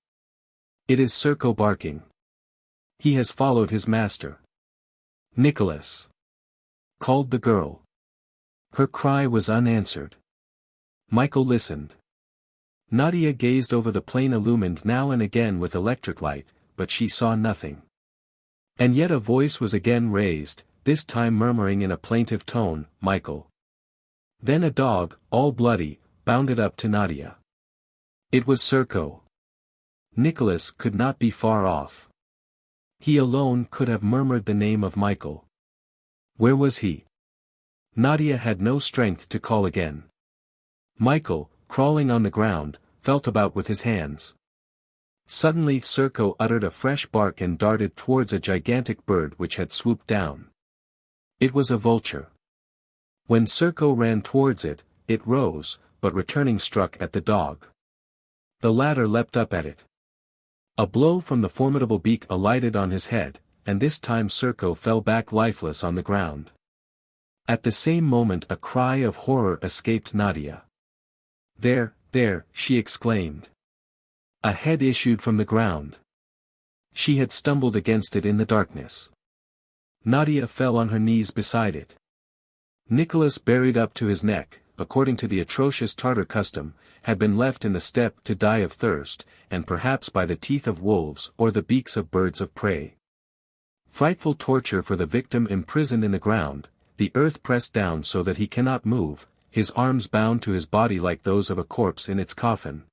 "It is Serko barking. He has followed his master." "Nicholas!" called the girl. Her cry was unanswered. Michael listened. Nadia gazed over the plain illumined now and again with electric light, but she saw nothing. And yet a voice was again raised, this time murmuring in a plaintive tone, "Michael." Then a dog, all bloody, bounded up to Nadia. It was Serko. Nicholas could not be far off. He alone could have murmured the name of Michael. Where was he? Nadia had no strength to call again. Michael, crawling on the ground, felt about with his hands. Suddenly Serko uttered a fresh bark and darted towards a gigantic bird which had swooped down. It was a vulture. When Serko ran towards it, it rose, but returning struck at the dog. The latter leapt up at it. A blow from the formidable beak alighted on his head, and this time Serko fell back lifeless on the ground. At the same moment a cry of horror escaped Nadia. There, she exclaimed. A head issued from the ground. She had stumbled against it in the darkness. Nadia fell on her knees beside it. Nicholas, buried up to his neck, according to the atrocious Tartar custom, had been left in the steppe to die of thirst, and perhaps by the teeth of wolves or the beaks of birds of prey. Frightful torture for the victim imprisoned in the ground, the earth pressed down so that he cannot move, his arms bound to his body like those of a corpse in its coffin.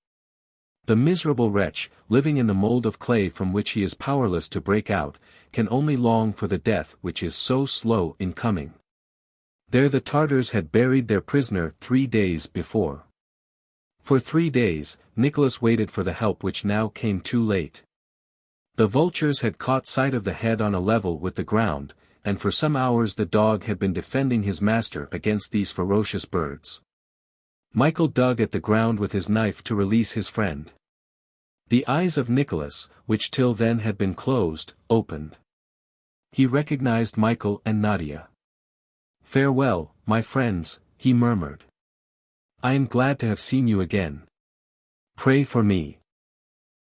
The miserable wretch, living in the mold of clay from which he is powerless to break out, can only long for the death which is so slow in coming. There the Tartars had buried their prisoner 3 days before. For 3 days, Nicholas waited for the help which now came too late. The vultures had caught sight of the head on a level with the ground, and for some hours the dog had been defending his master against these ferocious birds. Michael dug at the ground with his knife to release his friend. The eyes of Nicholas, which till then had been closed, opened. He recognized Michael and Nadia. "Farewell, my friends," he murmured. "I am glad to have seen you again. Pray for me."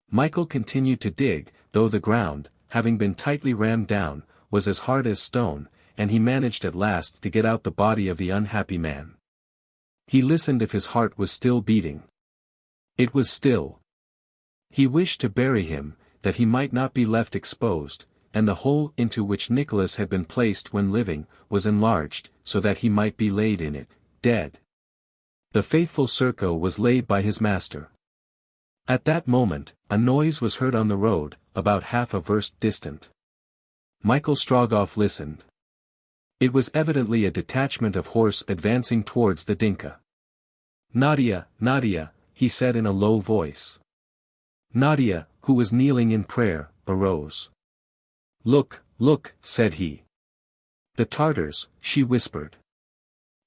Michael continued to dig, though the ground, having been tightly rammed down, was as hard as stone, and he managed at last to get out the body of the unhappy man. He listened if his heart was still beating. It was still. He wished to bury him, that he might not be left exposed, and the hole into which Nicholas had been placed when living, was enlarged, so that he might be laid in it, dead. The faithful Serko was laid by his master. At that moment, a noise was heard on the road, about half a verst distant. Michael Strogoff listened. It was evidently a detachment of horse advancing towards the Dinka. "Nadia, Nadia," he said in a low voice. Nadia, who was kneeling in prayer, arose. "Look, look," said he. "The Tartars," she whispered.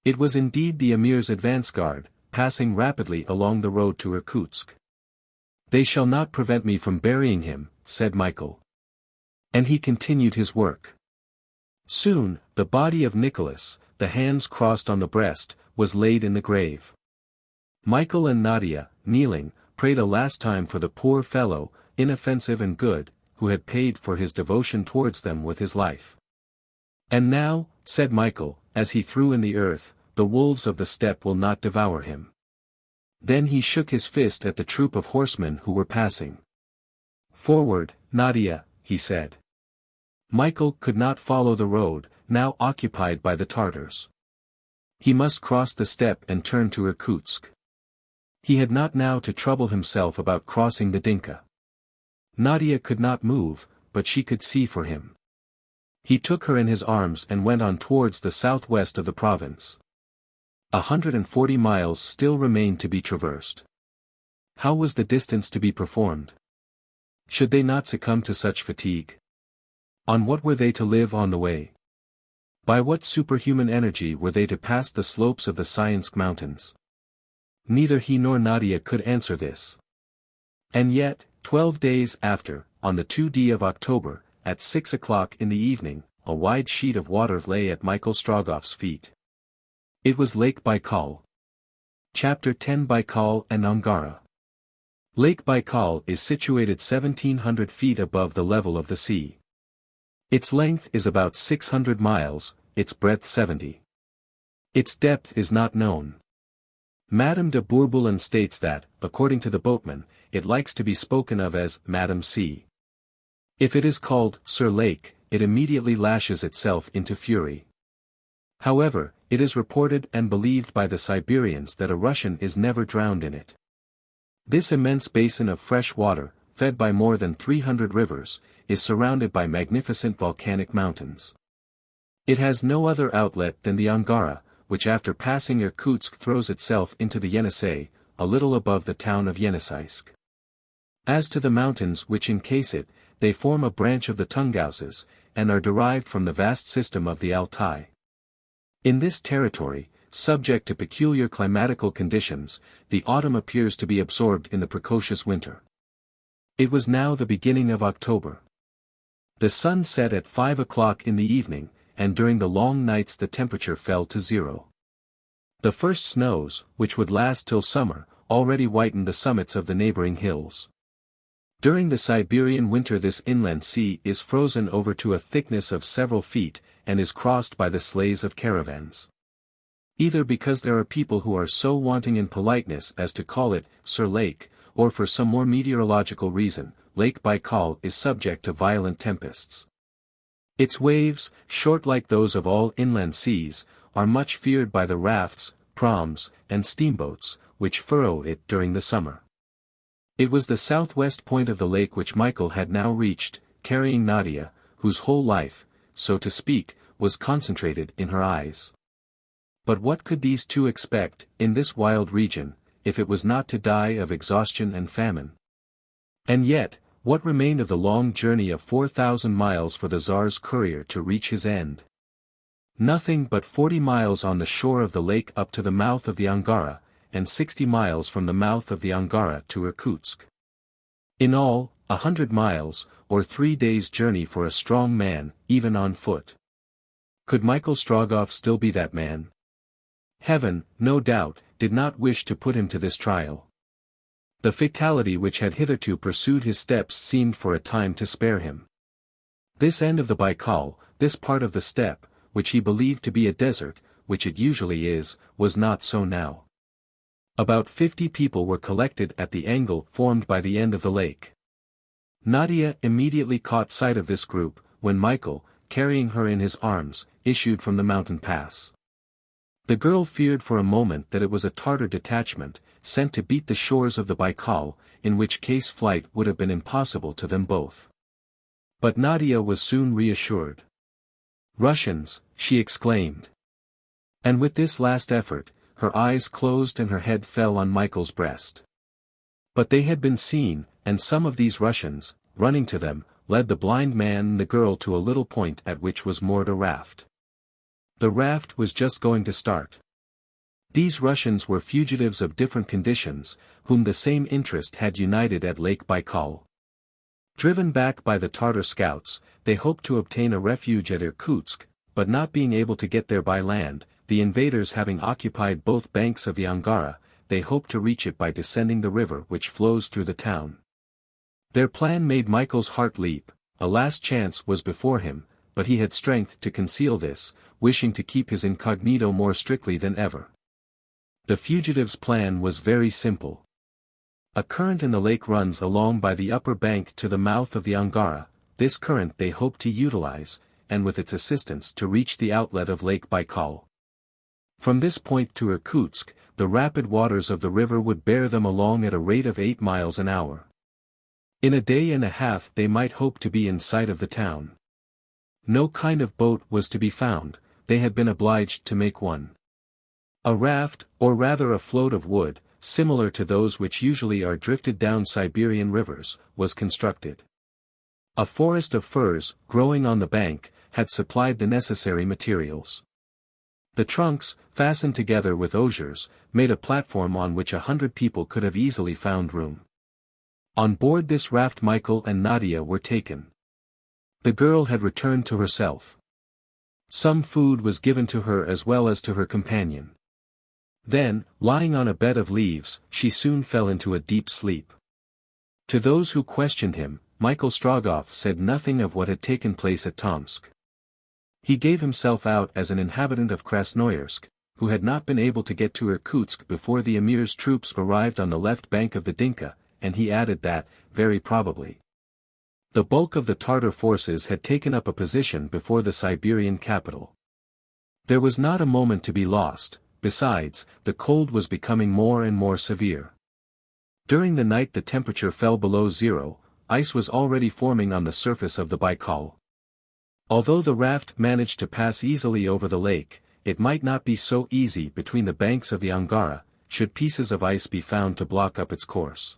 It was indeed the Emir's advance guard, passing rapidly along the road to Irkutsk. "They shall not prevent me from burying him," said Michael. And he continued his work. Soon, the body of Nicholas, the hands crossed on the breast, was laid in the grave. Michael and Nadia, kneeling, prayed a last time for the poor fellow, inoffensive and good, who had paid for his devotion towards them with his life. "And now," said Michael, as he threw in the earth, "the wolves of the steppe will not devour him." Then he shook his fist at the troop of horsemen who were passing. "Forward, Nadia," he said. Michael could not follow the road, now occupied by the Tartars. He must cross the steppe and turn to Irkutsk. He had not now to trouble himself about crossing the Dinka. Nadia could not move, but she could see for him. He took her in his arms and went on towards the southwest of the province. 140 miles still remained to be traversed. How was the distance to be performed? Should they not succumb to such fatigue? On what were they to live on the way? By what superhuman energy were they to pass the slopes of the Syensk mountains? Neither he nor Nadia could answer this. And yet, 12 days after, on the 2nd of October, at 6 o'clock in the evening, a wide sheet of water lay at Michael Strogoff's feet. It was Lake Baikal. Chapter 10 Baikal and Angara. Lake Baikal is situated 1,700 feet above the level of the sea. Its length is about 600 miles, its breadth 70. Its depth is not known. Madame de Bourboulon states that, according to the boatman, it likes to be spoken of as Madame Sea. If it is called Sir Lake, it immediately lashes itself into fury. However, it is reported and believed by the Siberians that a Russian is never drowned in it. This immense basin of fresh water, fed by more than 300 rivers, is surrounded by magnificent volcanic mountains. It has no other outlet than the Angara, which after passing Irkutsk throws itself into the Yenisei, a little above the town of Yeniseisk. As to the mountains which encase it, they form a branch of the Tunguses, and are derived from the vast system of the Altai. In this territory, subject to peculiar climatical conditions, the autumn appears to be absorbed in the precocious winter. It was now the beginning of October. The sun set at 5 o'clock in the evening, and during the long nights the temperature fell to 0. The first snows, which would last till summer, already whitened the summits of the neighboring hills. During the Siberian winter this inland sea is frozen over to a thickness of several feet, and is crossed by the sleighs of caravans. Either because there are people who are so wanting in politeness as to call it Sir Lake, or for some more meteorological reason, Lake Baikal is subject to violent tempests. Its waves, short like those of all inland seas, are much feared by the rafts, praams, and steamboats, which furrow it during the summer. It was the southwest point of the lake which Michael had now reached, carrying Nadia, whose whole life, so to speak, was concentrated in her eyes. But what could these two expect, in this wild region, if it was not to die of exhaustion and famine? And yet, what remained of the long journey of 4,000 miles for the Tsar's courier to reach his end? Nothing but 40 miles on the shore of the lake up to the mouth of the Angara, 160 miles from the mouth of the Angara to Irkutsk. In all, 100 miles, or 3 days' journey for a strong man, even on foot. Could Michael Strogoff still be that man? Heaven, no doubt, did not wish to put him to this trial. The fatality which had hitherto pursued his steps seemed for a time to spare him. This end of the Baikal, this part of the steppe, which he believed to be a desert, which it usually is, was not so now. About 50 people were collected at the angle formed by the end of the lake. Nadia immediately caught sight of this group, when Michael, carrying her in his arms, issued from the mountain pass. The girl feared for a moment that it was a Tartar detachment, sent to beat the shores of the Baikal, in which case flight would have been impossible to them both. But Nadia was soon reassured. "Russians," she exclaimed. And with this last effort, her eyes closed and her head fell on Michael's breast. But they had been seen, and some of these Russians, running to them, led the blind man and the girl to a little point at which was moored a raft. The raft was just going to start. These Russians were fugitives of different conditions, whom the same interest had united at Lake Baikal. Driven back by the Tartar scouts, they hoped to obtain a refuge at Irkutsk, but not being able to get there by land, the invaders having occupied both banks of the Angara, they hoped to reach it by descending the river which flows through the town. Their plan made Michael's heart leap. A last chance was before him, but he had strength to conceal this, wishing to keep his incognito more strictly than ever. The fugitives' plan was very simple. A current in the lake runs along by the upper bank to the mouth of the Angara. This current they hoped to utilize, and with its assistance to reach the outlet of Lake Baikal. From this point to Irkutsk, the rapid waters of the river would bear them along at a rate of 8 miles an hour. In a day and a half they might hope to be in sight of the town. No kind of boat was to be found, they had been obliged to make one. A raft, or rather a float of wood, similar to those which usually are drifted down Siberian rivers, was constructed. A forest of firs, growing on the bank, had supplied the necessary materials. The trunks, fastened together with osiers, made a platform on which 100 people could have easily found room. On board this raft Michael and Nadia were taken. The girl had returned to herself. Some food was given to her as well as to her companion. Then, lying on a bed of leaves, she soon fell into a deep sleep. To those who questioned him, Michael Strogoff said nothing of what had taken place at Tomsk. He gave himself out as an inhabitant of Krasnoyarsk, who had not been able to get to Irkutsk before the Emir's troops arrived on the left bank of the Dinka, and he added that, very probably, the bulk of the Tartar forces had taken up a position before the Siberian capital. There was not a moment to be lost. Besides, the cold was becoming more and more severe. During the night the temperature fell below zero, ice was already forming on the surface of the Baikal. Although the raft managed to pass easily over the lake, it might not be so easy between the banks of the Angara, should pieces of ice be found to block up its course.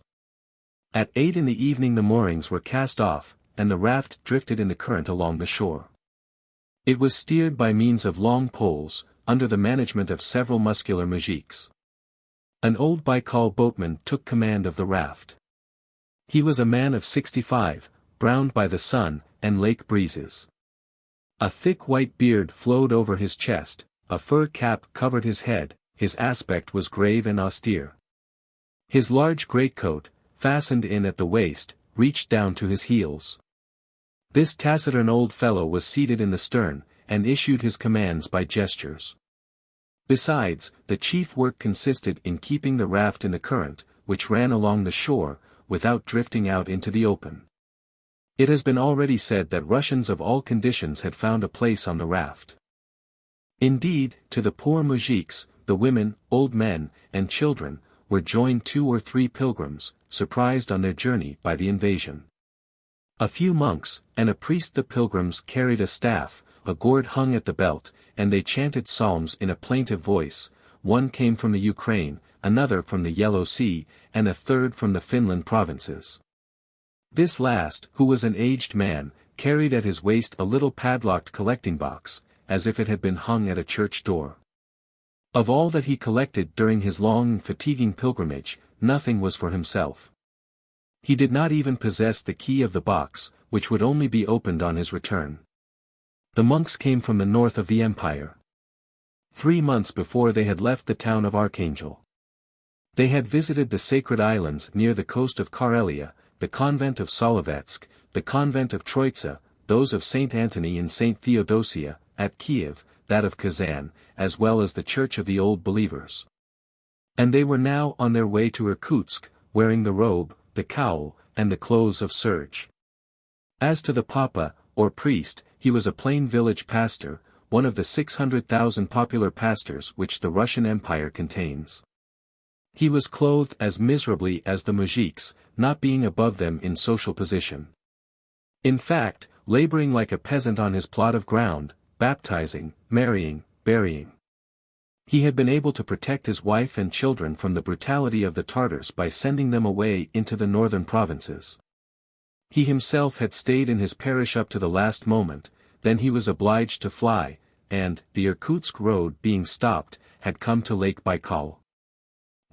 At 8 in the evening the moorings were cast off, and the raft drifted in the current along the shore. It was steered by means of long poles, under the management of several muscular mujiks. An old Baikal boatman took command of the raft. He was a man of 65, browned by the sun and lake breezes. A thick white beard flowed over his chest, a fur cap covered his head, his aspect was grave and austere. His large greatcoat, fastened in at the waist, reached down to his heels. This taciturn old fellow was seated in the stern, and issued his commands by gestures. Besides, the chief work consisted in keeping the raft in the current, which ran along the shore, without drifting out into the open. It has been already said that Russians of all conditions had found a place on the raft. Indeed, to the poor mujiks, the women, old men, and children, were joined 2 or 3 pilgrims, surprised on their journey by the invasion. A few monks, and a priest. The pilgrims carried a staff, a gourd hung at the belt, and they chanted psalms in a plaintive voice. One came from the Ukraine, another from the Yellow Sea, and a third from the Finland provinces. This last, who was an aged man, carried at his waist a little padlocked collecting box, as if it had been hung at a church door. Of all that he collected during his long and fatiguing pilgrimage, nothing was for himself. He did not even possess the key of the box, which would only be opened on his return. The monks came from the north of the empire. 3 months before they had left the town of Archangel. They had visited the sacred islands near the coast of Karelia, the convent of Solovetssk, the convent of Troitsa, those of Saint Antony and Saint Theodosia, at Kiev, that of Kazan, as well as the Church of the Old Believers. And they were now on their way to Irkutsk, wearing the robe, the cowl, and the clothes of serge. As to the Papa, or priest, he was a plain village pastor, one of the 600,000 popular pastors which the Russian Empire contains. He was clothed as miserably as the moujiks, not being above them in social position. In fact, laboring like a peasant on his plot of ground, baptizing, marrying, burying. He had been able to protect his wife and children from the brutality of the Tartars by sending them away into the northern provinces. He himself had stayed in his parish up to the last moment, then he was obliged to fly, and, the Irkutsk road being stopped, had come to Lake Baikal.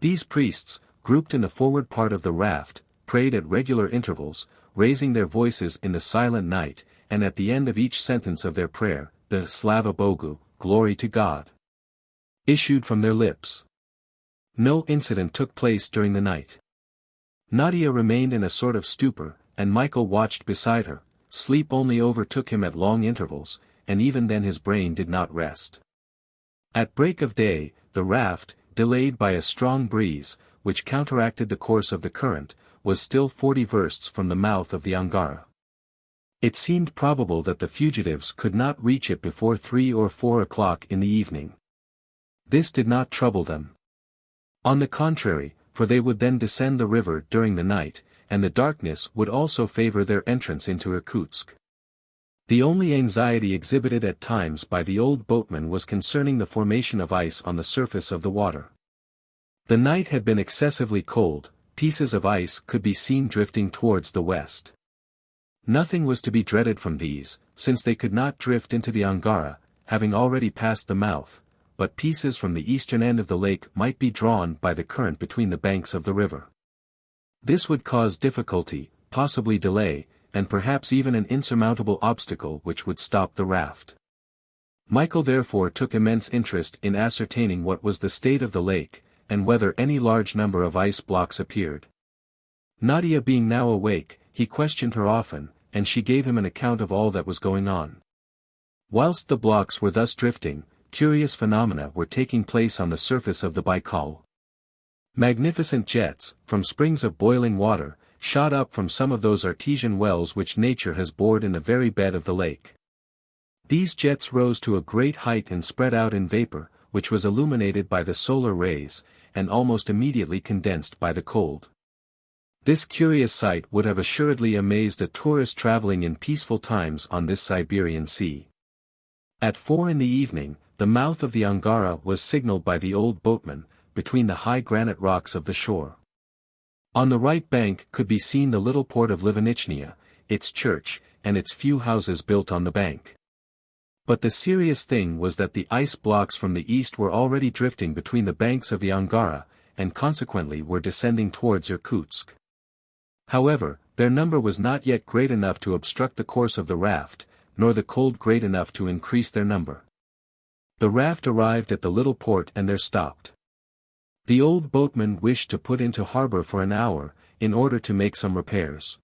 These priests, grouped in the forward part of the raft, prayed at regular intervals, raising their voices in the silent night, and at the end of each sentence of their prayer, the Slava Bogu, glory to God, issued from their lips. No incident took place during the night. Nadia remained in a sort of stupor, and Michael watched beside her. Sleep only overtook him at long intervals, and even then his brain did not rest. At break of day, the raft, delayed by a strong breeze, which counteracted the course of the current, was still 40 versts from the mouth of the Angara. It seemed probable that the fugitives could not reach it before 3 or 4 o'clock in the evening. This did not trouble them. On the contrary, for they would then descend the river during the night, and the darkness would also favor their entrance into Irkutsk. The only anxiety exhibited at times by the old boatman was concerning the formation of ice on the surface of the water. The night had been excessively cold, pieces of ice could be seen drifting towards the west. Nothing was to be dreaded from these, since they could not drift into the Angara, having already passed the mouth, but pieces from the eastern end of the lake might be drawn by the current between the banks of the river. This would cause difficulty, possibly delay, and perhaps even an insurmountable obstacle which would stop the raft. Michael therefore took immense interest in ascertaining what was the state of the lake, and whether any large number of ice blocks appeared. Nadia being now awake, he questioned her often, and she gave him an account of all that was going on. Whilst the blocks were thus drifting, curious phenomena were taking place on the surface of the Baikal. Magnificent jets, from springs of boiling water, shot up from some of those artesian wells which nature has bored in the very bed of the lake. These jets rose to a great height and spread out in vapor, which was illuminated by the solar rays, and almost immediately condensed by the cold. This curious sight would have assuredly amazed a tourist traveling in peaceful times on this Siberian sea. At 4 in the evening, the mouth of the Angara was signaled by the old boatman, between the high granite rocks of the shore. On the right bank could be seen the little port of Livenichnia, its church, and its few houses built on the bank. But the serious thing was that the ice blocks from the east were already drifting between the banks of the Angara, and consequently were descending towards Irkutsk. However, their number was not yet great enough to obstruct the course of the raft, nor the cold great enough to increase their number. The raft arrived at the little port and there stopped. The old boatman wished to put into harbor for an hour, in order to make some repairs.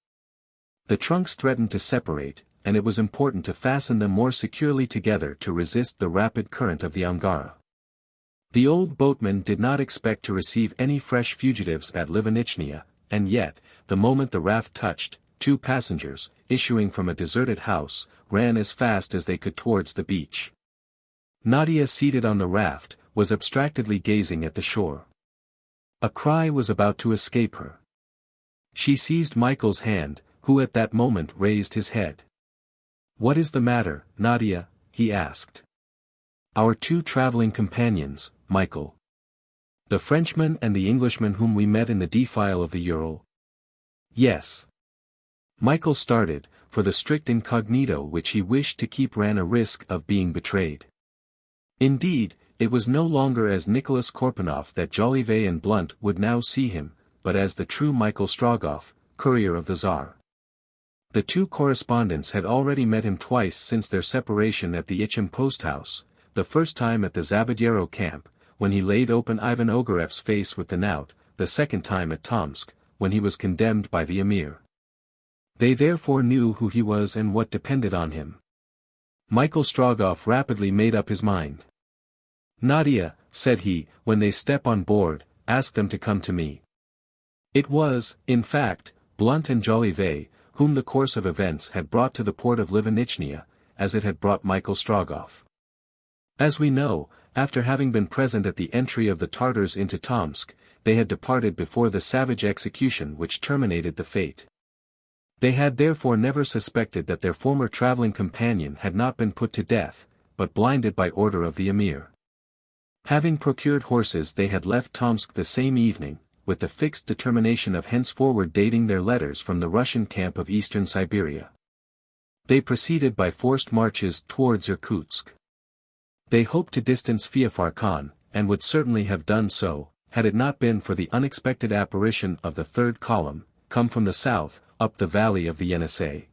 The trunks threatened to separate, and it was important to fasten them more securely together to resist the rapid current of the Angara. The old boatman did not expect to receive any fresh fugitives at Livenichnia, and yet, the moment the raft touched, 2 passengers, issuing from a deserted house, ran as fast as they could towards the beach. Nadia, seated on the raft, was abstractedly gazing at the shore. A cry was about to escape her. She seized Michael's hand, who at that moment raised his head. "What is the matter, Nadia?" he asked. "Our 2 traveling companions, Michael. The Frenchman and the Englishman whom we met in the defile of the Ural?" "Yes." Michael started, for the strict incognito which he wished to keep ran a risk of being betrayed. "Indeed, It was no longer as Nicholas Korpanoff that Jolivet and Blunt would now see him, but as the true Michael Strogoff, courier of the Tsar. The two correspondents had already met him twice since their separation at the Ichim post house, the first time at the Zabodiero camp, when he laid open Ivan Ogorev's face with the knout, the second time at Tomsk, when he was condemned by the emir. They therefore knew who he was and what depended on him. Michael Strogoff rapidly made up his mind. "Nadia," said he, when they step on board, "ask them to come to me." It was, in fact, Blunt and Jolivet, whom the course of events had brought to the port of Livinichnia, as it had brought Michael Strogoff. As we know, after having been present at the entry of the Tartars into Tomsk, they had departed before the savage execution which terminated the FÉTE. They had therefore never suspected that their former traveling companion had not been put to death, but blinded by order of the emir. Having procured horses, they had left Tomsk the same evening, with the fixed determination of henceforward dating their letters from the Russian camp of eastern Siberia. They proceeded by forced marches towards Irkutsk. They hoped to distance Feofar Khan, and would certainly have done so, had it not been for the unexpected apparition of the third column, come from the south, up the valley of the Yenisei.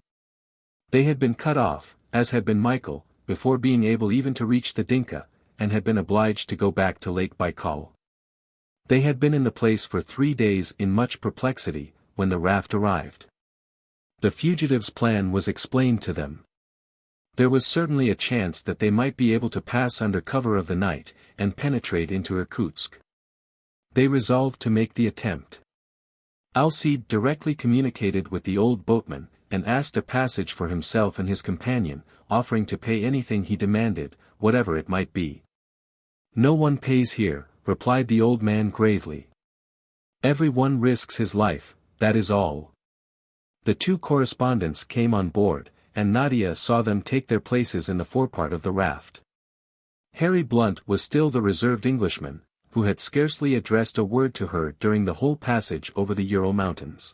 They had been cut off, as had been Michael, before being able even to reach the Dinka, and had been obliged to go back to Lake Baikal. They had been in the place for 3 days in much perplexity, when the raft arrived. The fugitives' plan was explained to them. There was certainly a chance that they might be able to pass under cover of the night, and penetrate into Irkutsk. They resolved to make the attempt. Alcide directly communicated with the old boatman, and asked a passage for himself and his companion, offering to pay anything he demanded, whatever it might be. "No one pays here," replied the old man gravely. "Every one risks his life, that is all." The two correspondents came on board, and Nadia saw them take their places in the forepart of the raft. Harry Blunt was still the reserved Englishman, who had scarcely addressed a word to her during the whole passage over the Ural mountains.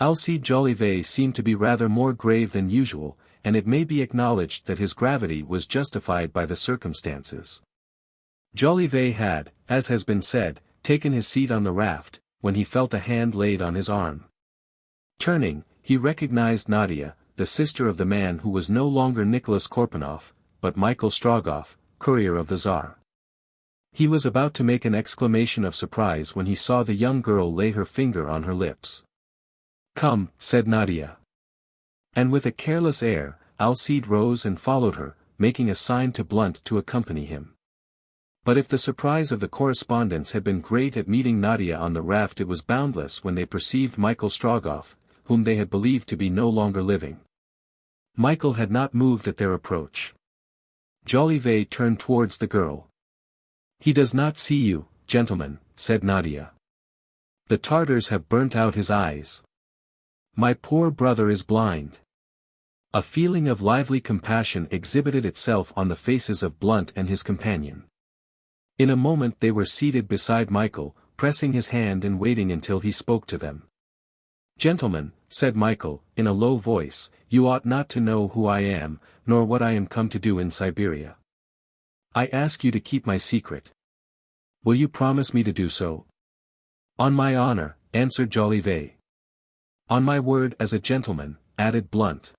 Alcide Jolivet seemed to be rather more grave than usual, and it may be acknowledged that his gravity was justified by the circumstances. Jolivet had, as has been said, taken his seat on the raft, when he felt a hand laid on his arm. Turning, he recognized Nadia, the sister of the man who was no longer Nicholas Korpanoff, but Michael Strogoff, courier of the Tsar. He was about to make an exclamation of surprise when he saw the young girl lay her finger on her lips. "Come," said Nadia. And with a careless air, Alcide rose and followed her, making a sign to Blunt to accompany him. But if the surprise of the correspondents had been great at meeting Nadia on the raft, it was boundless when they perceived Michael Strogoff, whom they had believed to be no longer living. Michael had not moved at their approach. Jolivet turned towards the girl. "He does not see you, gentlemen," said Nadia. "The Tartars have burnt out his eyes. My poor brother is blind." A feeling of lively compassion exhibited itself on the faces of Blunt and his companion. In a moment they were seated beside Michael, pressing his hand and waiting until he spoke to them. "Gentlemen," said Michael, in a low voice, "you ought not to know who I am, nor what I am come to do in Siberia. I ask you to keep my secret. Will you promise me to do so?" "On my honor," answered Jolivet. "On my word as a gentleman," added Blunt.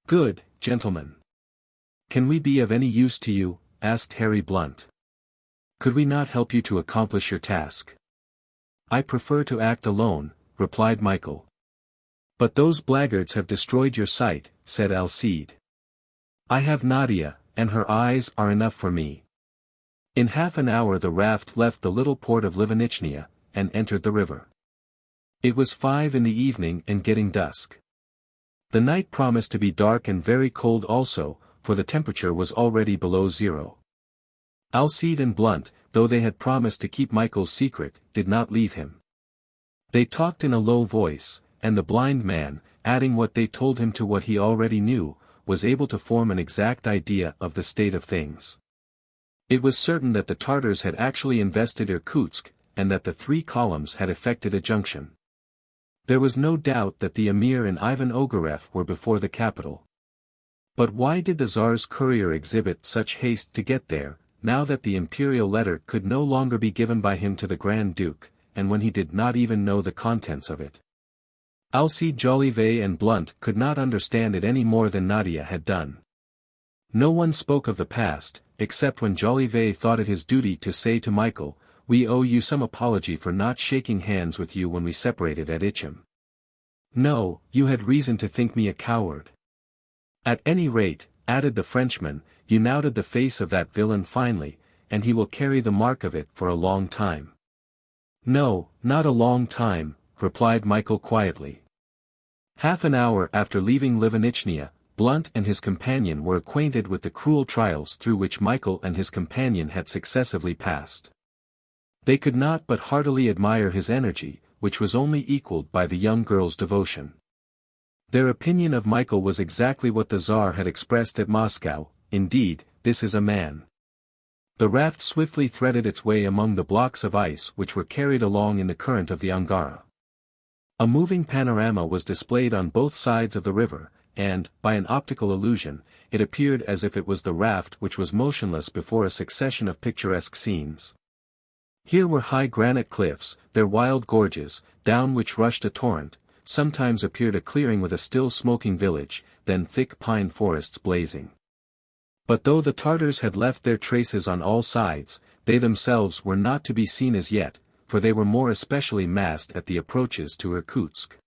"Good, gentlemen. Can we be of any use to you?" asked Harry Blunt. "Could we not help you to accomplish your task?" "I prefer to act alone," replied Michael. "But those blackguards have destroyed your sight," said Alcide. "I have Nadia, and her eyes are enough for me." In half an hour the raft left the little port of Livinichnia, and entered the river. It was 5 in the evening and getting dusk. The night promised to be dark and very cold also, for the temperature was already below zero. Alcide and Blunt, though they had promised to keep Michael's secret, did not leave him. They talked in a low voice, and the blind man, adding what they told him to what he already knew, was able to form an exact idea of the state of things. It was certain that the Tartars had actually invested Irkutsk, and that the 3 columns had effected a junction. There was no doubt that the emir and Ivan Ogarev were before the capital. But why did the Tsar's courier exhibit such haste to get there? now that the imperial letter could no longer be given by him to the Grand Duke, and when he did not even know the contents of it. Alcide Jolivet and Blunt could not understand it any more than Nadia had done. No one spoke of the past, except when Jolivet thought it his duty to say to Michael, "We owe you some apology for not shaking hands with you when we separated at Itchem. No, you had reason to think me a coward. At any rate," added the Frenchman, "you knouted the face of that villain finely, and he will carry the mark of it for a long time." "No, not a long time," replied Michael quietly. Half an hour after leaving Livenichnia, Blunt and his companion were acquainted with the cruel trials through which Michael and his companion had successively passed. They could not but heartily admire his energy, which was only equalled by the young girl's devotion. Their opinion of Michael was exactly what the Tsar had expressed at Moscow: "Indeed, this is a man." The raft swiftly threaded its way among the blocks of ice which were carried along in the current of the Angara. A moving panorama was displayed on both sides of the river, and, by an optical illusion, it appeared as if it was the raft which was motionless before a succession of picturesque scenes. Here were high granite cliffs, their wild gorges, down which rushed a torrent; sometimes appeared a clearing with a still smoking village, then thick pine forests blazing. But though the Tartars had left their traces on all sides, they themselves were not to be seen as yet, for they were more especially massed at the approaches to Irkutsk.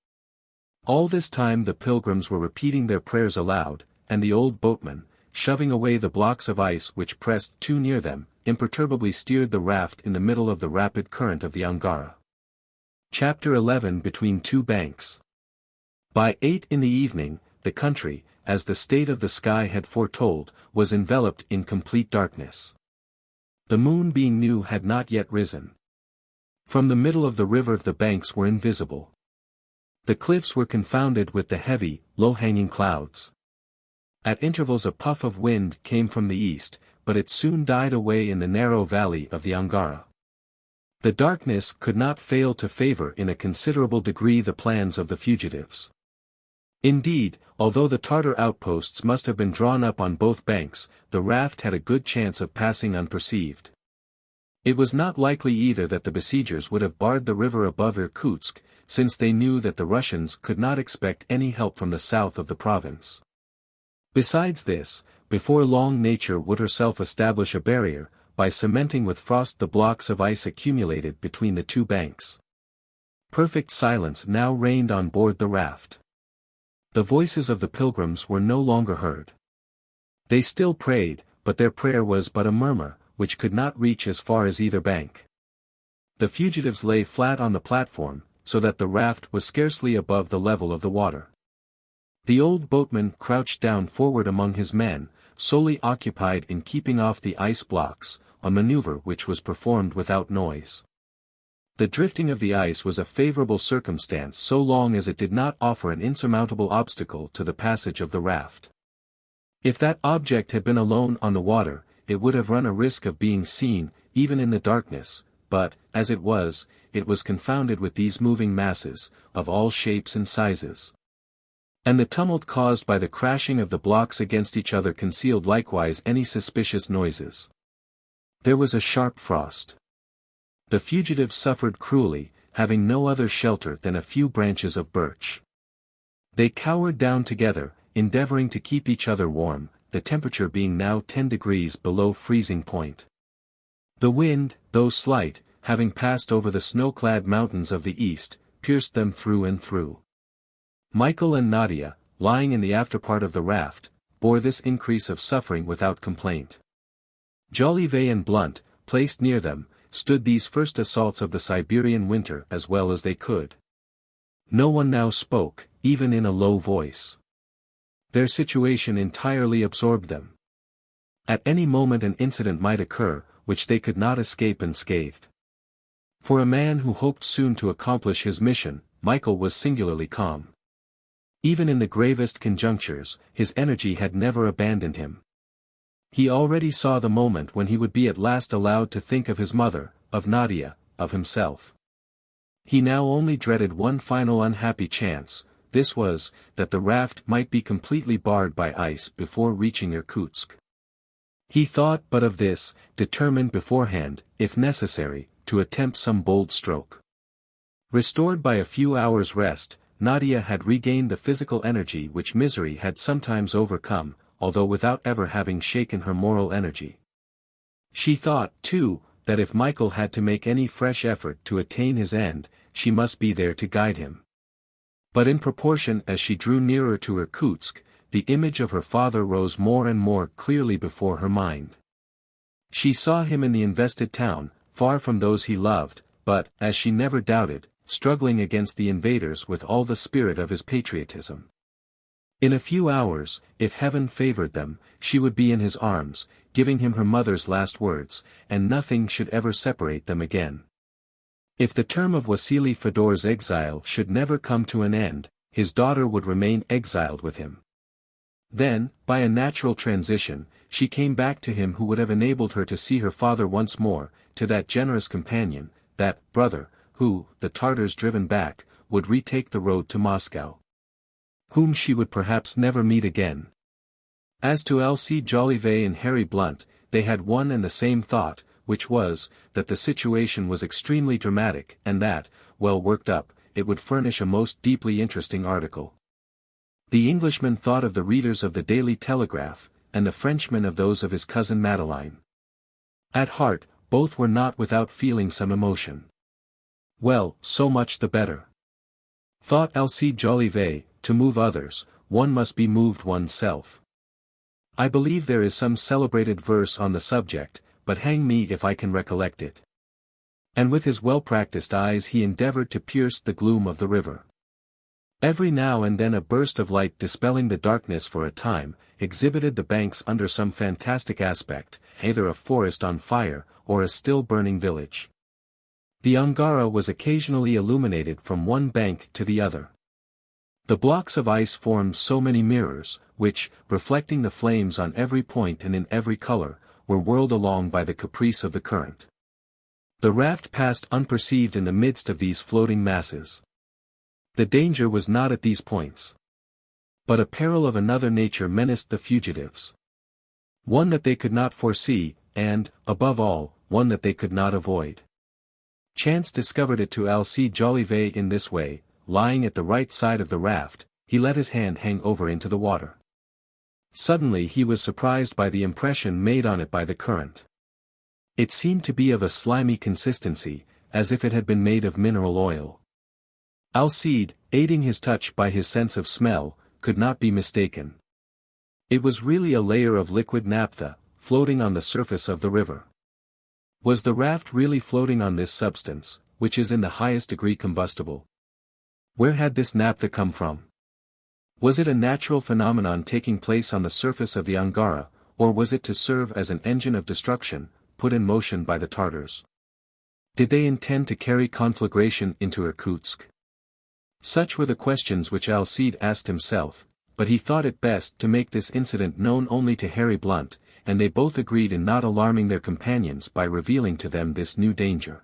All this time the pilgrims were repeating their prayers aloud, and the old boatman, shoving away the blocks of ice which pressed too near them, imperturbably steered the raft in the middle of the rapid current of the Angara. Chapter 11 Between Two Banks. By 8 in the evening, the country, as the state of the sky had foretold, was enveloped in complete darkness. The moon being new had not yet risen. From the middle of the river the banks were invisible. The cliffs were confounded with the heavy, low-hanging clouds. At intervals a puff of wind came from the east, but it soon died away in the narrow valley of the Angara. The darkness could not fail to favor in a considerable degree the plans of the fugitives. Indeed, although the Tartar outposts must have been drawn up on both banks, the raft had a good chance of passing unperceived. It was not likely either that the besiegers would have barred the river above Irkutsk, since they knew that the Russians could not expect any help from the south of the province. Besides this, before long nature would herself establish a barrier, by cementing with frost the blocks of ice accumulated between the two banks. Perfect silence now reigned on board the raft. The voices of the pilgrims were no longer heard. They still prayed, but their prayer was but a murmur, which could not reach as far as either bank. The fugitives lay flat on the platform, so that the raft was scarcely above the level of the water. The old boatman crouched down forward among his men, solely occupied in keeping off the ice blocks, a maneuver which was performed without noise. The drifting of the ice was a favorable circumstance so long as it did not offer an insurmountable obstacle to the passage of the raft. If that object had been alone on the water, it would have run a risk of being seen, even in the darkness, but, as it was confounded with these moving masses, of all shapes and sizes. And the tumult caused by the crashing of the blocks against each other concealed likewise any suspicious noises. There was a sharp frost. The fugitives suffered cruelly, having no other shelter than a few branches of birch. They cowered down together, endeavoring to keep each other warm, the temperature being now 10 degrees below freezing point. The wind, though slight, having passed over the snow-clad mountains of the east, pierced them through and through. Michael and Nadia, lying in the afterpart of the raft, bore this increase of suffering without complaint. Jolivet and Blunt, placed near them, stood these first assaults of the Siberian winter as well as they could. No one now spoke, even in a low voice. Their situation entirely absorbed them. At any moment an incident might occur, which they could not escape unscathed. For a man who hoped soon to accomplish his mission, Michael was singularly calm. Even in the gravest conjunctures, his energy had never abandoned him. He already saw the moment when he would be at last allowed to think of his mother, of Nadia, of himself. He now only dreaded one final unhappy chance. This was, that the raft might be completely barred by ice before reaching Irkutsk. He thought but of this, determined beforehand, if necessary, to attempt some bold stroke. Restored by a few hours' rest, Nadia had regained the physical energy which misery had sometimes overcome, although without ever having shaken her moral energy. She thought, too, that if Michael had to make any fresh effort to attain his end, she must be there to guide him. But in proportion as she drew nearer to Irkutsk, the image of her father rose more and more clearly before her mind. She saw him in the invested town, far from those he loved, but, as she never doubted, struggling against the invaders with all the spirit of his patriotism. In a few hours, if heaven favored them, she would be in his arms, giving him her mother's last words, and nothing should ever separate them again. If the term of Wassily Fedor's exile should never come to an end, his daughter would remain exiled with him. Then, by a natural transition, she came back to him who would have enabled her to see her father once more, to that generous companion, that brother, who, the Tartars driven back, would retake the road to Moscow. Whom she would perhaps never meet again. As to Elsie Jolivet and Harry Blunt, they had one and the same thought, which was, that the situation was extremely dramatic and that, well worked up, it would furnish a most deeply interesting article. The Englishman thought of the readers of the Daily Telegraph, and the Frenchman of those of his cousin Madeleine. At heart, both were not without feeling some emotion. Well, so much the better. Thought Elsie Jolivet, to move others, one must be moved oneself. I believe there is some celebrated verse on the subject, but hang me if I can recollect it. And with his well-practiced eyes he endeavored to pierce the gloom of the river. Every now and then a burst of light dispelling the darkness for a time, exhibited the banks under some fantastic aspect, either a forest on fire, or a still-burning village. The Angara was occasionally illuminated from one bank to the other. The blocks of ice formed so many mirrors, which, reflecting the flames on every point and in every color, were whirled along by the caprice of the current. The raft passed unperceived in the midst of these floating masses. The danger was not at these points. But a peril of another nature menaced the fugitives. One that they could not foresee, and, above all, one that they could not avoid. Chance discovered it to Elsie Jolivet in this way. Lying at the right side of the raft, he let his hand hang over into the water. Suddenly he was surprised by the impression made on it by the current. It seemed to be of a slimy consistency, as if it had been made of mineral oil. Alcide, aiding his touch by his sense of smell, could not be mistaken. It was really a layer of liquid naphtha, floating on the surface of the river. Was the raft really floating on this substance, which is in the highest degree combustible? Where had this naphtha come from? Was it a natural phenomenon taking place on the surface of the Angara, or was it to serve as an engine of destruction, put in motion by the Tartars? Did they intend to carry conflagration into Irkutsk? Such were the questions which Alcide asked himself, but he thought it best to make this incident known only to Harry Blunt, and they both agreed in not alarming their companions by revealing to them this new danger.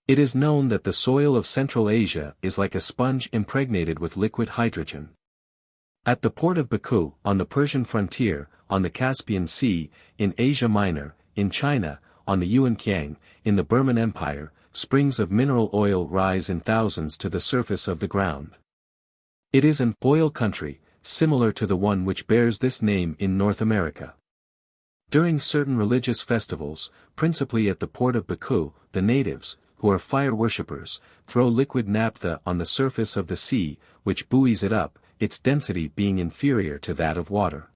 It is known that the soil of Central Asia is like a sponge impregnated with liquid hydrogen. At the port of Baku, on the Persian frontier, on the Caspian Sea, in Asia Minor, in China, on the Yuankiang, in the Burman Empire, springs of mineral oil rise in thousands to the surface of the ground. It is an oil country, similar to the one which bears this name in North America. During certain religious festivals, principally at the port of Baku, the natives, who are fire worshippers, throw liquid naphtha on the surface of the sea, which buoys it up, its density being inferior to that of water.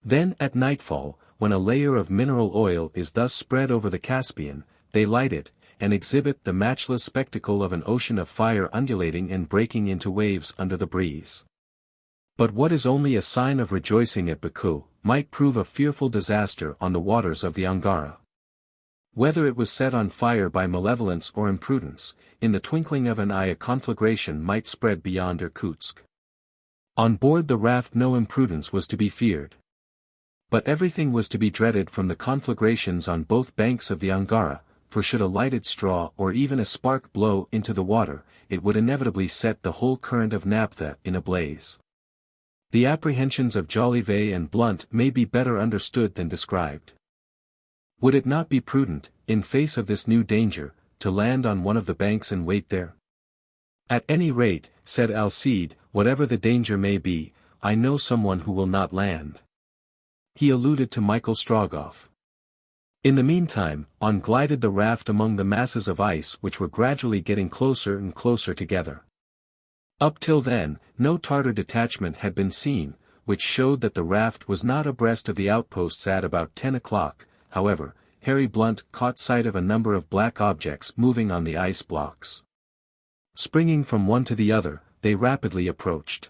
Then at nightfall, when a layer of mineral oil is thus spread over the Caspian, they light it, and exhibit the matchless spectacle of an ocean of fire undulating and breaking into waves under the breeze. But what is only a sign of rejoicing at Baku, might prove a fearful disaster on the waters of the Angara. Whether it was set on fire by malevolence or imprudence, in the twinkling of an eye a conflagration might spread beyond Irkutsk. On board the raft no imprudence was to be feared. But everything was to be dreaded from the conflagrations on both banks of the Angara, for should a lighted straw or even a spark blow into the water, it would inevitably set the whole current of naphtha in a blaze. The apprehensions of Jolivet and Blunt may be better understood than described. Would it not be prudent, in face of this new danger, to land on one of the banks and wait there? At any rate, said Alcide, whatever the danger may be, I know someone who will not land. He alluded to Michael Strogoff. In the meantime, on glided the raft among the masses of ice which were gradually getting closer and closer together. Up till then, no Tartar detachment had been seen, which showed that the raft was not abreast of the outposts at about 10 o'clock. However, Harry Blunt caught sight of a number of black objects moving on the ice blocks. Springing from one to the other, they rapidly approached.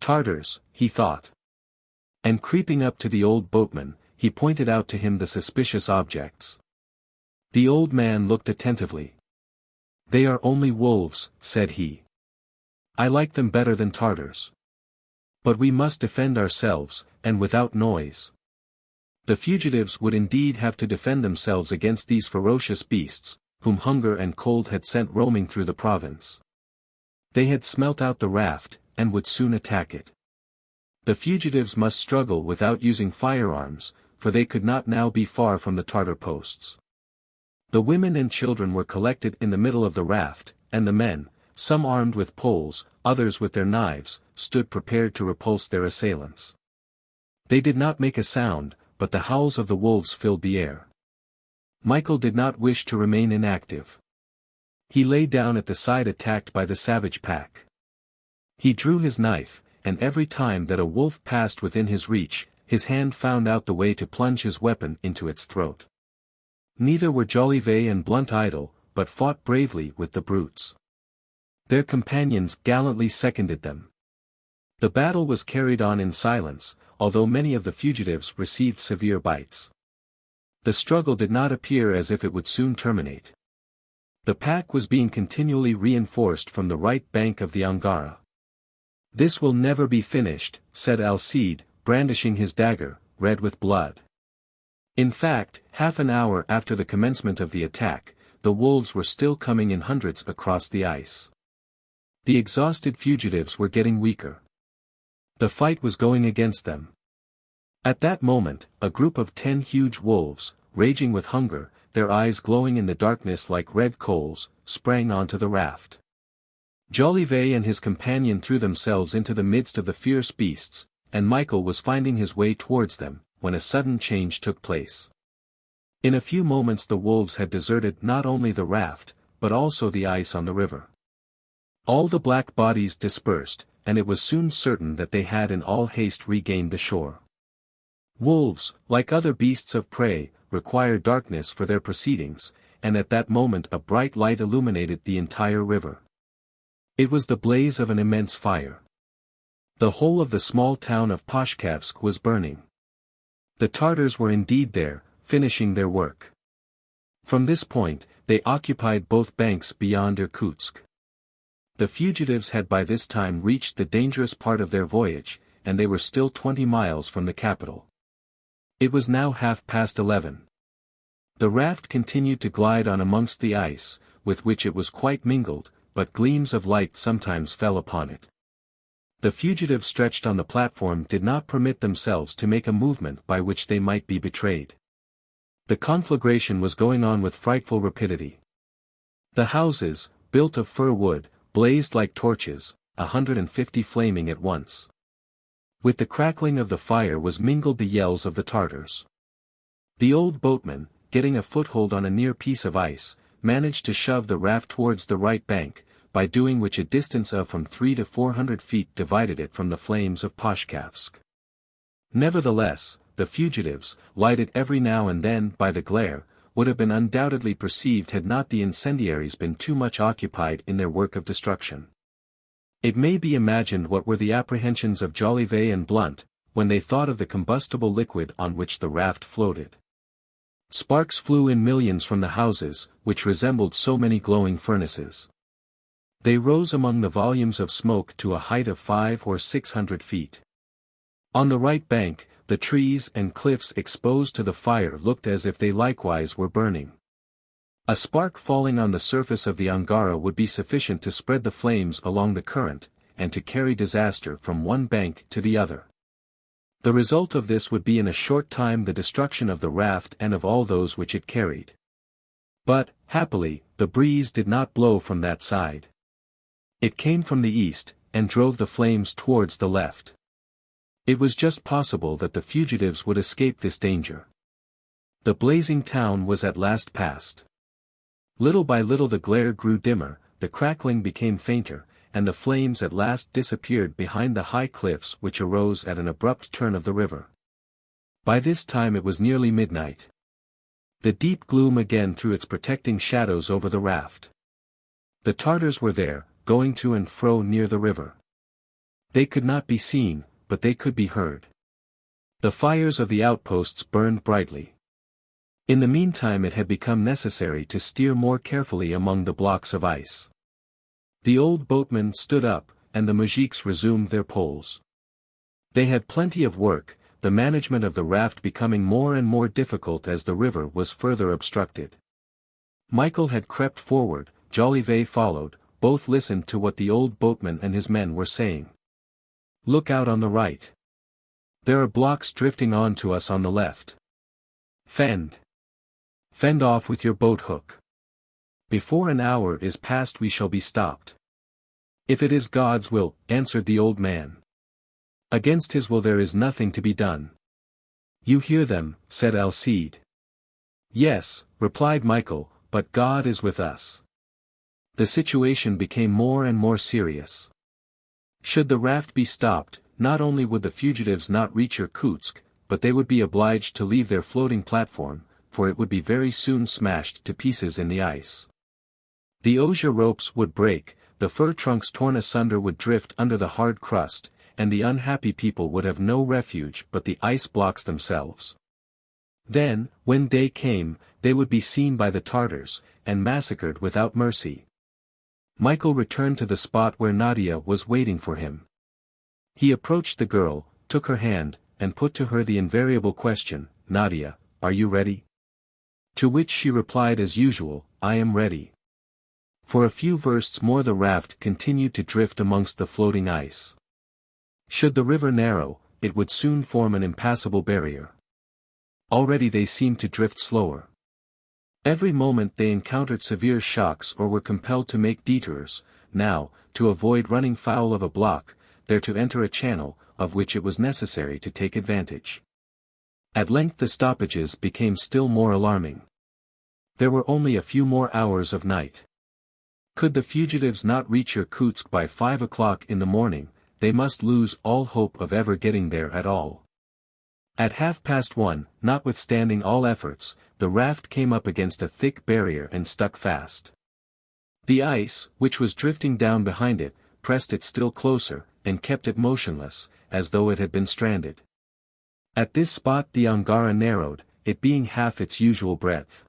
Tartars, he thought. And creeping up to the old boatman, he pointed out to him the suspicious objects. The old man looked attentively. They are only wolves, said he. I like them better than Tartars. But we must defend ourselves, and without noise. The fugitives would indeed have to defend themselves against these ferocious beasts, whom hunger and cold had sent roaming through the province. They had smelt out the raft, and would soon attack it. The fugitives must struggle without using firearms, for they could not now be far from the Tartar posts. The women and children were collected in the middle of the raft, and the men, some armed with poles, others with their knives, stood prepared to repulse their assailants. They did not make a sound, but the howls of the wolves filled the air. Michael did not wish to remain inactive. He lay down at the side attacked by the savage pack. He drew his knife, and every time that a wolf passed within his reach, his hand found out the way to plunge his weapon into its throat. Neither were Jolivet and Blunt idle, but fought bravely with the brutes. Their companions gallantly seconded them. The battle was carried on in silence, although many of the fugitives received severe bites. The struggle did not appear as if it would soon terminate. The pack was being continually reinforced from the right bank of the Angara. This will never be finished, said Alcide, brandishing his dagger, red with blood. In fact, half an hour after the commencement of the attack, the wolves were still coming in hundreds across the ice. The exhausted fugitives were getting weaker. The fight was going against them. At that moment, a group of 10 huge wolves, raging with hunger, their eyes glowing in the darkness like red coals, sprang onto the raft. Jolivet and his companion threw themselves into the midst of the fierce beasts, and Michael was finding his way towards them, when a sudden change took place. In a few moments the wolves had deserted not only the raft, but also the ice on the river. All the black bodies dispersed, and it was soon certain that they had in all haste regained the shore. Wolves, like other beasts of prey, require darkness for their proceedings, and at that moment a bright light illuminated the entire river. It was the blaze of an immense fire. The whole of the small town of Pashkavsk was burning. The Tartars were indeed there, finishing their work. From this point, they occupied both banks beyond Irkutsk. The fugitives had by this time reached the dangerous part of their voyage, and they were still 20 miles from the capital. It was now 11:30. The raft continued to glide on amongst the ice, with which it was quite mingled, but gleams of light sometimes fell upon it. The fugitives stretched on the platform did not permit themselves to make a movement by which they might be betrayed. The conflagration was going on with frightful rapidity. The houses, built of fir wood, blazed like torches, 150 flaming at once. With the crackling of the fire was mingled the yells of the Tartars. The old boatman, getting a foothold on a near piece of ice, managed to shove the raft towards the right bank, by doing which a distance of from 300 to 400 feet divided it from the flames of Pashkavsk. Nevertheless, the fugitives, lighted every now and then by the glare, would have been undoubtedly perceived had not the incendiaries been too much occupied in their work of destruction. It may be imagined what were the apprehensions of Jolivet and Blunt, when they thought of the combustible liquid on which the raft floated. Sparks flew in millions from the houses, which resembled so many glowing furnaces. They rose among the volumes of smoke to a height of 500 or 600 feet. On the right bank, the trees and cliffs exposed to the fire looked as if they likewise were burning. A spark falling on the surface of the Angara would be sufficient to spread the flames along the current, and to carry disaster from one bank to the other. The result of this would be in a short time the destruction of the raft and of all those which it carried. But, happily, the breeze did not blow from that side. It came from the east, and drove the flames towards the left. It was just possible that the fugitives would escape this danger. The blazing town was at last passed. Little by little the glare grew dimmer, the crackling became fainter, and the flames at last disappeared behind the high cliffs which arose at an abrupt turn of the river. By this time it was nearly midnight. The deep gloom again threw its protecting shadows over the raft. The Tartars were there, going to and fro near the river. They could not be seen, but they could be heard. The fires of the outposts burned brightly. In the meantime it had become necessary to steer more carefully among the blocks of ice. The old boatmen stood up, and the moujiks resumed their poles. They had plenty of work, the management of the raft becoming more and more difficult as the river was further obstructed. Michael had crept forward, Jolivet followed, both listened to what the old boatman and his men were saying. "Look out on the right. There are blocks drifting on to us on the left. Fend. Fend off with your boat hook. Before an hour is past we shall be stopped." "If it is God's will," answered the old man. "Against his will there is nothing to be done." "You hear them," said Alcide. "Yes," replied Michael, "but God is with us." The situation became more and more serious. Should the raft be stopped, not only would the fugitives not reach Irkutsk, but they would be obliged to leave their floating platform, for it would be very soon smashed to pieces in the ice. The osier ropes would break, the fir trunks torn asunder would drift under the hard crust, and the unhappy people would have no refuge but the ice blocks themselves. Then, when day came, they would be seen by the Tartars, and massacred without mercy. Michael returned to the spot where Nadia was waiting for him. He approached the girl, took her hand, and put to her the invariable question, "Nadia, are you ready?" To which she replied as usual, "I am ready." For a few versts more the raft continued to drift amongst the floating ice. Should the river narrow, it would soon form an impassable barrier. Already they seemed to drift slower. Every moment they encountered severe shocks or were compelled to make detours, now, to avoid running foul of a block, there to enter a channel, of which it was necessary to take advantage. At length the stoppages became still more alarming. There were only a few more hours of night. Could the fugitives not reach Irkutsk by 5 o'clock in the morning, they must lose all hope of ever getting there at all. At 1:30, notwithstanding all efforts, the raft came up against a thick barrier and stuck fast. The ice, which was drifting down behind it, pressed it still closer, and kept it motionless, as though it had been stranded. At this spot the Angara narrowed, it being half its usual breadth.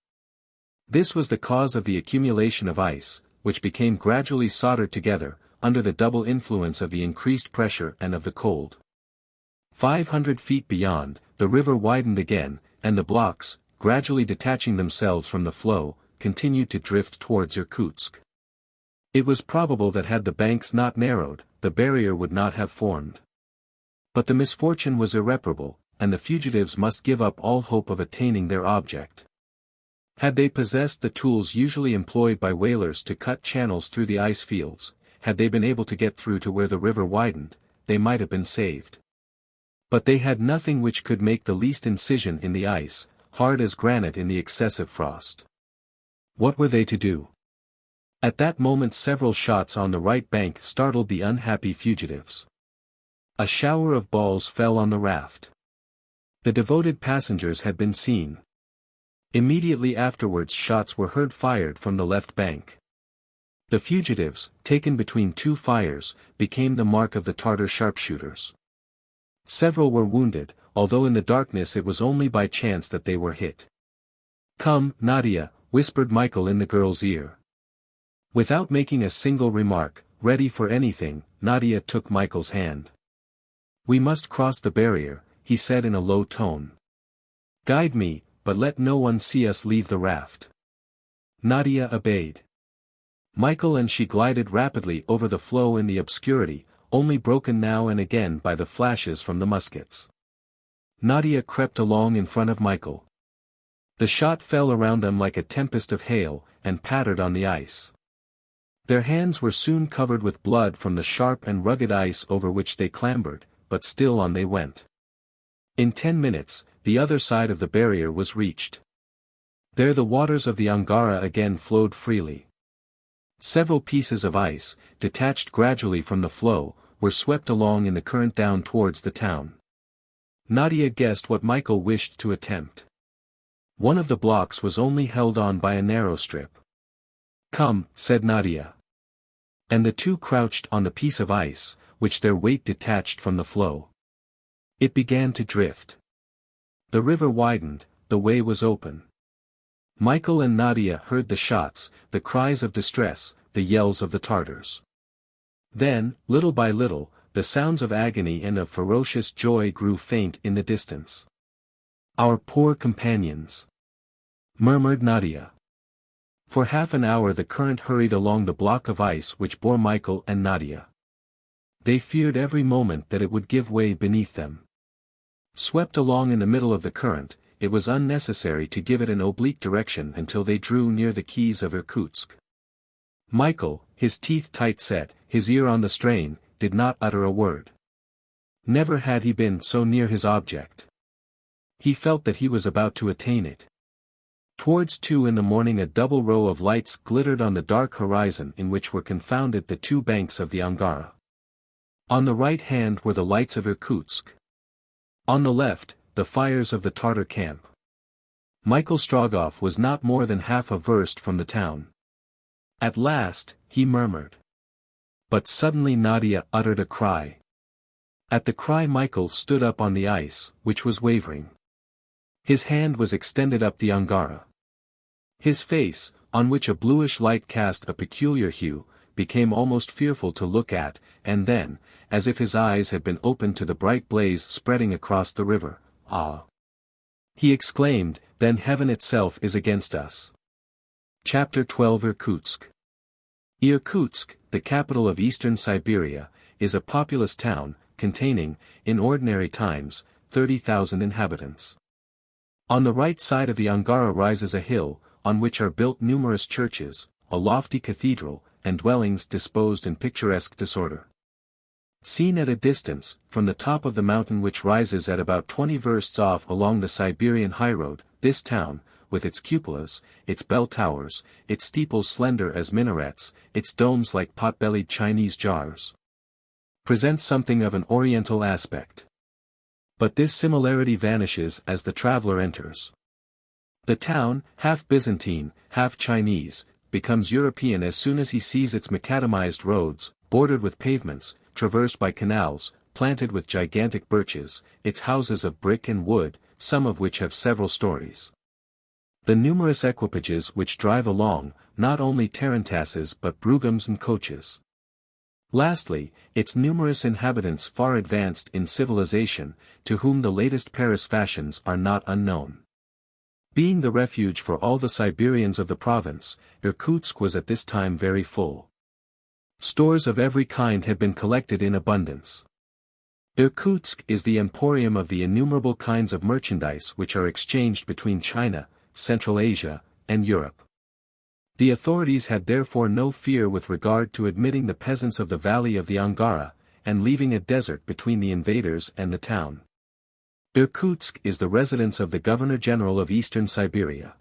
This was the cause of the accumulation of ice, which became gradually soldered together, under the double influence of the increased pressure and of the cold. 500 feet beyond, the river widened again, and the blocks, gradually detaching themselves from the flow, continued to drift towards Irkutsk. It was probable that had the banks not narrowed, the barrier would not have formed. But the misfortune was irreparable, and the fugitives must give up all hope of attaining their object. Had they possessed the tools usually employed by whalers to cut channels through the ice fields, had they been able to get through to where the river widened, they might have been saved. But they had nothing which could make the least incision in the ice, hard as granite in the excessive frost. What were they to do? At that moment several shots on the right bank startled the unhappy fugitives. A shower of balls fell on the raft. The devoted passengers had been seen. Immediately afterwards shots were heard fired from the left bank. The fugitives, taken between two fires, became the mark of the Tartar sharpshooters. Several were wounded, although in the darkness it was only by chance that they were hit. "Come, Nadia," whispered Michael in the girl's ear. Without making a single remark, ready for anything, Nadia took Michael's hand. "We must cross the barrier," he said in a low tone. "Guide me, but let no one see us leave the raft." Nadia obeyed. Michael and she glided rapidly over the floe in the obscurity, only broken now and again by the flashes from the muskets. Nadia crept along in front of Michael. The shot fell around them like a tempest of hail, and pattered on the ice. Their hands were soon covered with blood from the sharp and rugged ice over which they clambered, but still on they went. In 10 minutes, the other side of the barrier was reached. There the waters of the Angara again flowed freely. Several pieces of ice, detached gradually from the flow, were swept along in the current down towards the town. Nadia guessed what Michael wished to attempt. One of the blocks was only held on by a narrow strip. "Come," said Nadia. And the two crouched on the piece of ice, which their weight detached from the flow. It began to drift. The river widened, the way was open. Michael and Nadia heard the shots, the cries of distress, the yells of the Tartars. Then, little by little, the sounds of agony and of ferocious joy grew faint in the distance. "Our poor companions," murmured Nadia. For half an hour the current hurried along the block of ice which bore Michael and Nadia. They feared every moment that it would give way beneath them. Swept along in the middle of the current, it was unnecessary to give it an oblique direction until they drew near the quays of Irkutsk. Michael, his teeth tight set, his ear on the strain, did not utter a word. Never had he been so near his object. He felt that he was about to attain it. Towards 2 in the morning a double row of lights glittered on the dark horizon in which were confounded the two banks of the Angara. On the right hand were the lights of Irkutsk. On the left, the fires of the Tartar camp. Michael Strogoff was not more than half a verst from the town. At last, he murmured. But suddenly Nadia uttered a cry. At the cry Michael stood up on the ice, which was wavering. His hand was extended up the Angara. His face, on which a bluish light cast a peculiar hue, became almost fearful to look at, and then, as if his eyes had been opened to the bright blaze spreading across the river, "Ah!" he exclaimed, "then heaven itself is against us." Chapter 12 Irkutsk. Irkutsk, the capital of eastern Siberia, is a populous town, containing, in ordinary times, 30,000 inhabitants. On the right side of the Angara rises a hill, on which are built numerous churches, a lofty cathedral, and dwellings disposed in picturesque disorder. Seen at a distance, from the top of the mountain which rises at about 20 versts off along the Siberian highroad, this town, with its cupolas, its bell towers, its steeples slender as minarets, its domes like pot-bellied Chinese jars, presents something of an oriental aspect. But this similarity vanishes as the traveler enters. The town, half Byzantine, half Chinese, becomes European as soon as he sees its macadamized roads, bordered with pavements, traversed by canals, planted with gigantic birches, its houses of brick and wood, some of which have several stories. The numerous equipages which drive along, not only tarantasses but broughams and coaches. Lastly, its numerous inhabitants far advanced in civilization, to whom the latest Paris fashions are not unknown. Being the refuge for all the Siberians of the province, Irkutsk was at this time very full. Stores of every kind had been collected in abundance. Irkutsk is the emporium of the innumerable kinds of merchandise which are exchanged between China, Central Asia, and Europe. The authorities had therefore no fear with regard to admitting the peasants of the valley of the Angara, and leaving a desert between the invaders and the town. Irkutsk is the residence of the Governor-General of Eastern Siberia.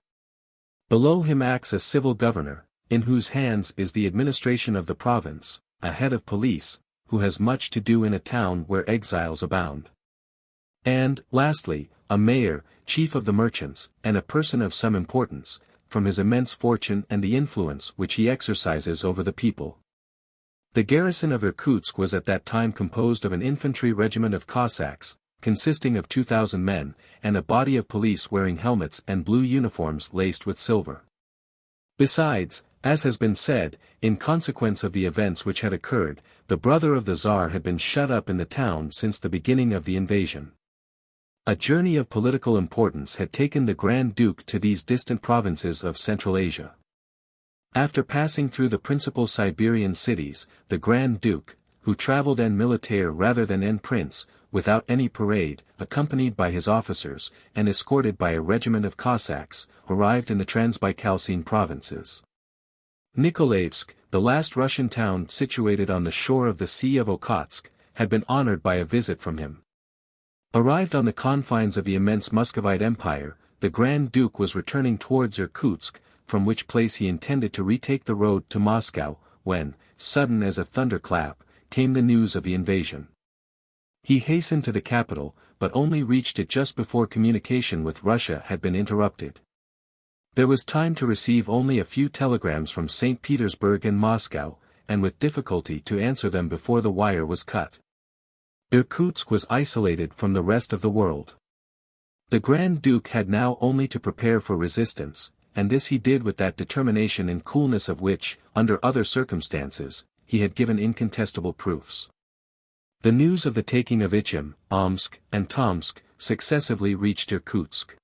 Below him acts a civil governor, in whose hands is the administration of the province, a head of police, who has much to do in a town where exiles abound. And, lastly, a mayor, chief of the merchants, and a person of some importance, from his immense fortune and the influence which he exercises over the people. The garrison of Irkutsk was at that time composed of an infantry regiment of Cossacks, consisting of 2,000 men, and a body of police wearing helmets and blue uniforms laced with silver. Besides, as has been said, in consequence of the events which had occurred, the brother of the Tsar had been shut up in the town since the beginning of the invasion. A journey of political importance had taken the Grand Duke to these distant provinces of Central Asia. After passing through the principal Siberian cities, the Grand Duke, who traveled en militaire rather than en prince, without any parade, accompanied by his officers, and escorted by a regiment of Cossacks, arrived in the Transbaikalsine provinces. Nikolaevsk, the last Russian town situated on the shore of the Sea of Okhotsk, had been honored by a visit from him. Arrived on the confines of the immense Muscovite Empire, the Grand Duke was returning towards Irkutsk, from which place he intended to retake the road to Moscow, when, sudden as a thunderclap, came the news of the invasion. He hastened to the capital, but only reached it just before communication with Russia had been interrupted. There was time to receive only a few telegrams from St. Petersburg and Moscow, and with difficulty to answer them before the wire was cut. Irkutsk was isolated from the rest of the world. The Grand Duke had now only to prepare for resistance, and this he did with that determination and coolness of which, under other circumstances, he had given incontestable proofs. The news of the taking of Ichim, Omsk, and Tomsk, successively reached Irkutsk.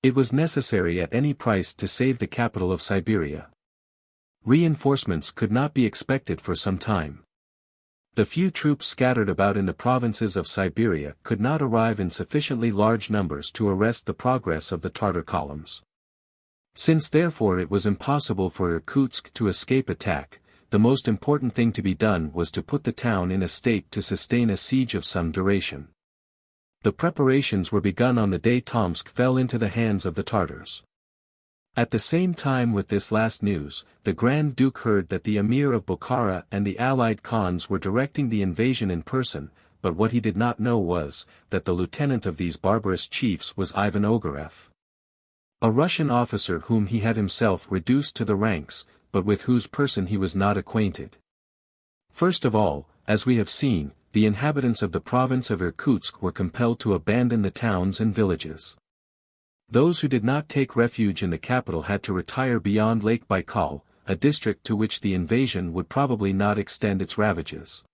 It was necessary at any price to save the capital of Siberia. Reinforcements could not be expected for some time. The few troops scattered about in the provinces of Siberia could not arrive in sufficiently large numbers to arrest the progress of the Tartar columns. Since therefore it was impossible for Irkutsk to escape attack, the most important thing to be done was to put the town in a state to sustain a siege of some duration. The preparations were begun on the day Tomsk fell into the hands of the Tartars. At the same time with this last news, the Grand Duke heard that the Emir of Bukhara and the allied Khans were directing the invasion in person, but what he did not know was, that the lieutenant of these barbarous chiefs was Ivan Ogareff, a Russian officer whom he had himself reduced to the ranks, but with whose person he was not acquainted. First of all, as we have seen, the inhabitants of the province of Irkutsk were compelled to abandon the towns and villages. Those who did not take refuge in the capital had to retire beyond Lake Baikal, a district to which the invasion would probably not extend its ravages.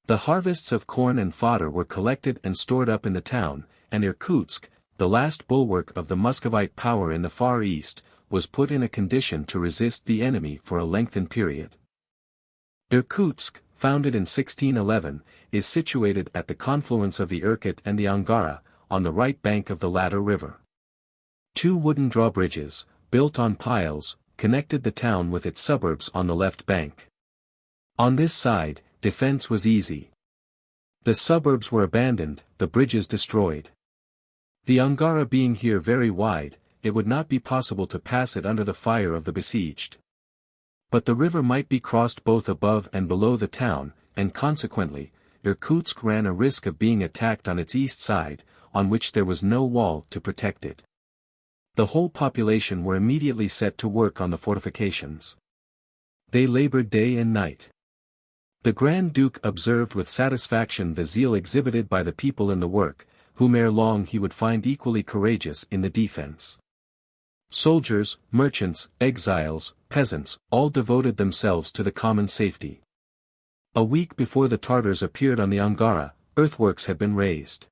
The harvests of corn and fodder were collected and stored up in the town, and Irkutsk, the last bulwark of the Muscovite power in the Far East, was put in a condition to resist the enemy for a lengthened period. Irkutsk, founded in 1611, is situated at the confluence of the Irkut and the Angara, on the right bank of the latter river. Two wooden drawbridges, built on piles, connected the town with its suburbs on the left bank. On this side, defense was easy. The suburbs were abandoned, the bridges destroyed. The Angara being here very wide, it would not be possible to pass it under the fire of the besieged. But the river might be crossed both above and below the town, and consequently, Irkutsk ran a risk of being attacked on its east side, on which there was no wall to protect it. The whole population were immediately set to work on the fortifications. They labored day and night. The Grand Duke observed with satisfaction the zeal exhibited by the people in the work, whom ere long he would find equally courageous in the defense. Soldiers, merchants, exiles, peasants, all devoted themselves to the common safety. A week before the Tartars appeared on the Angara, earthworks had been raised.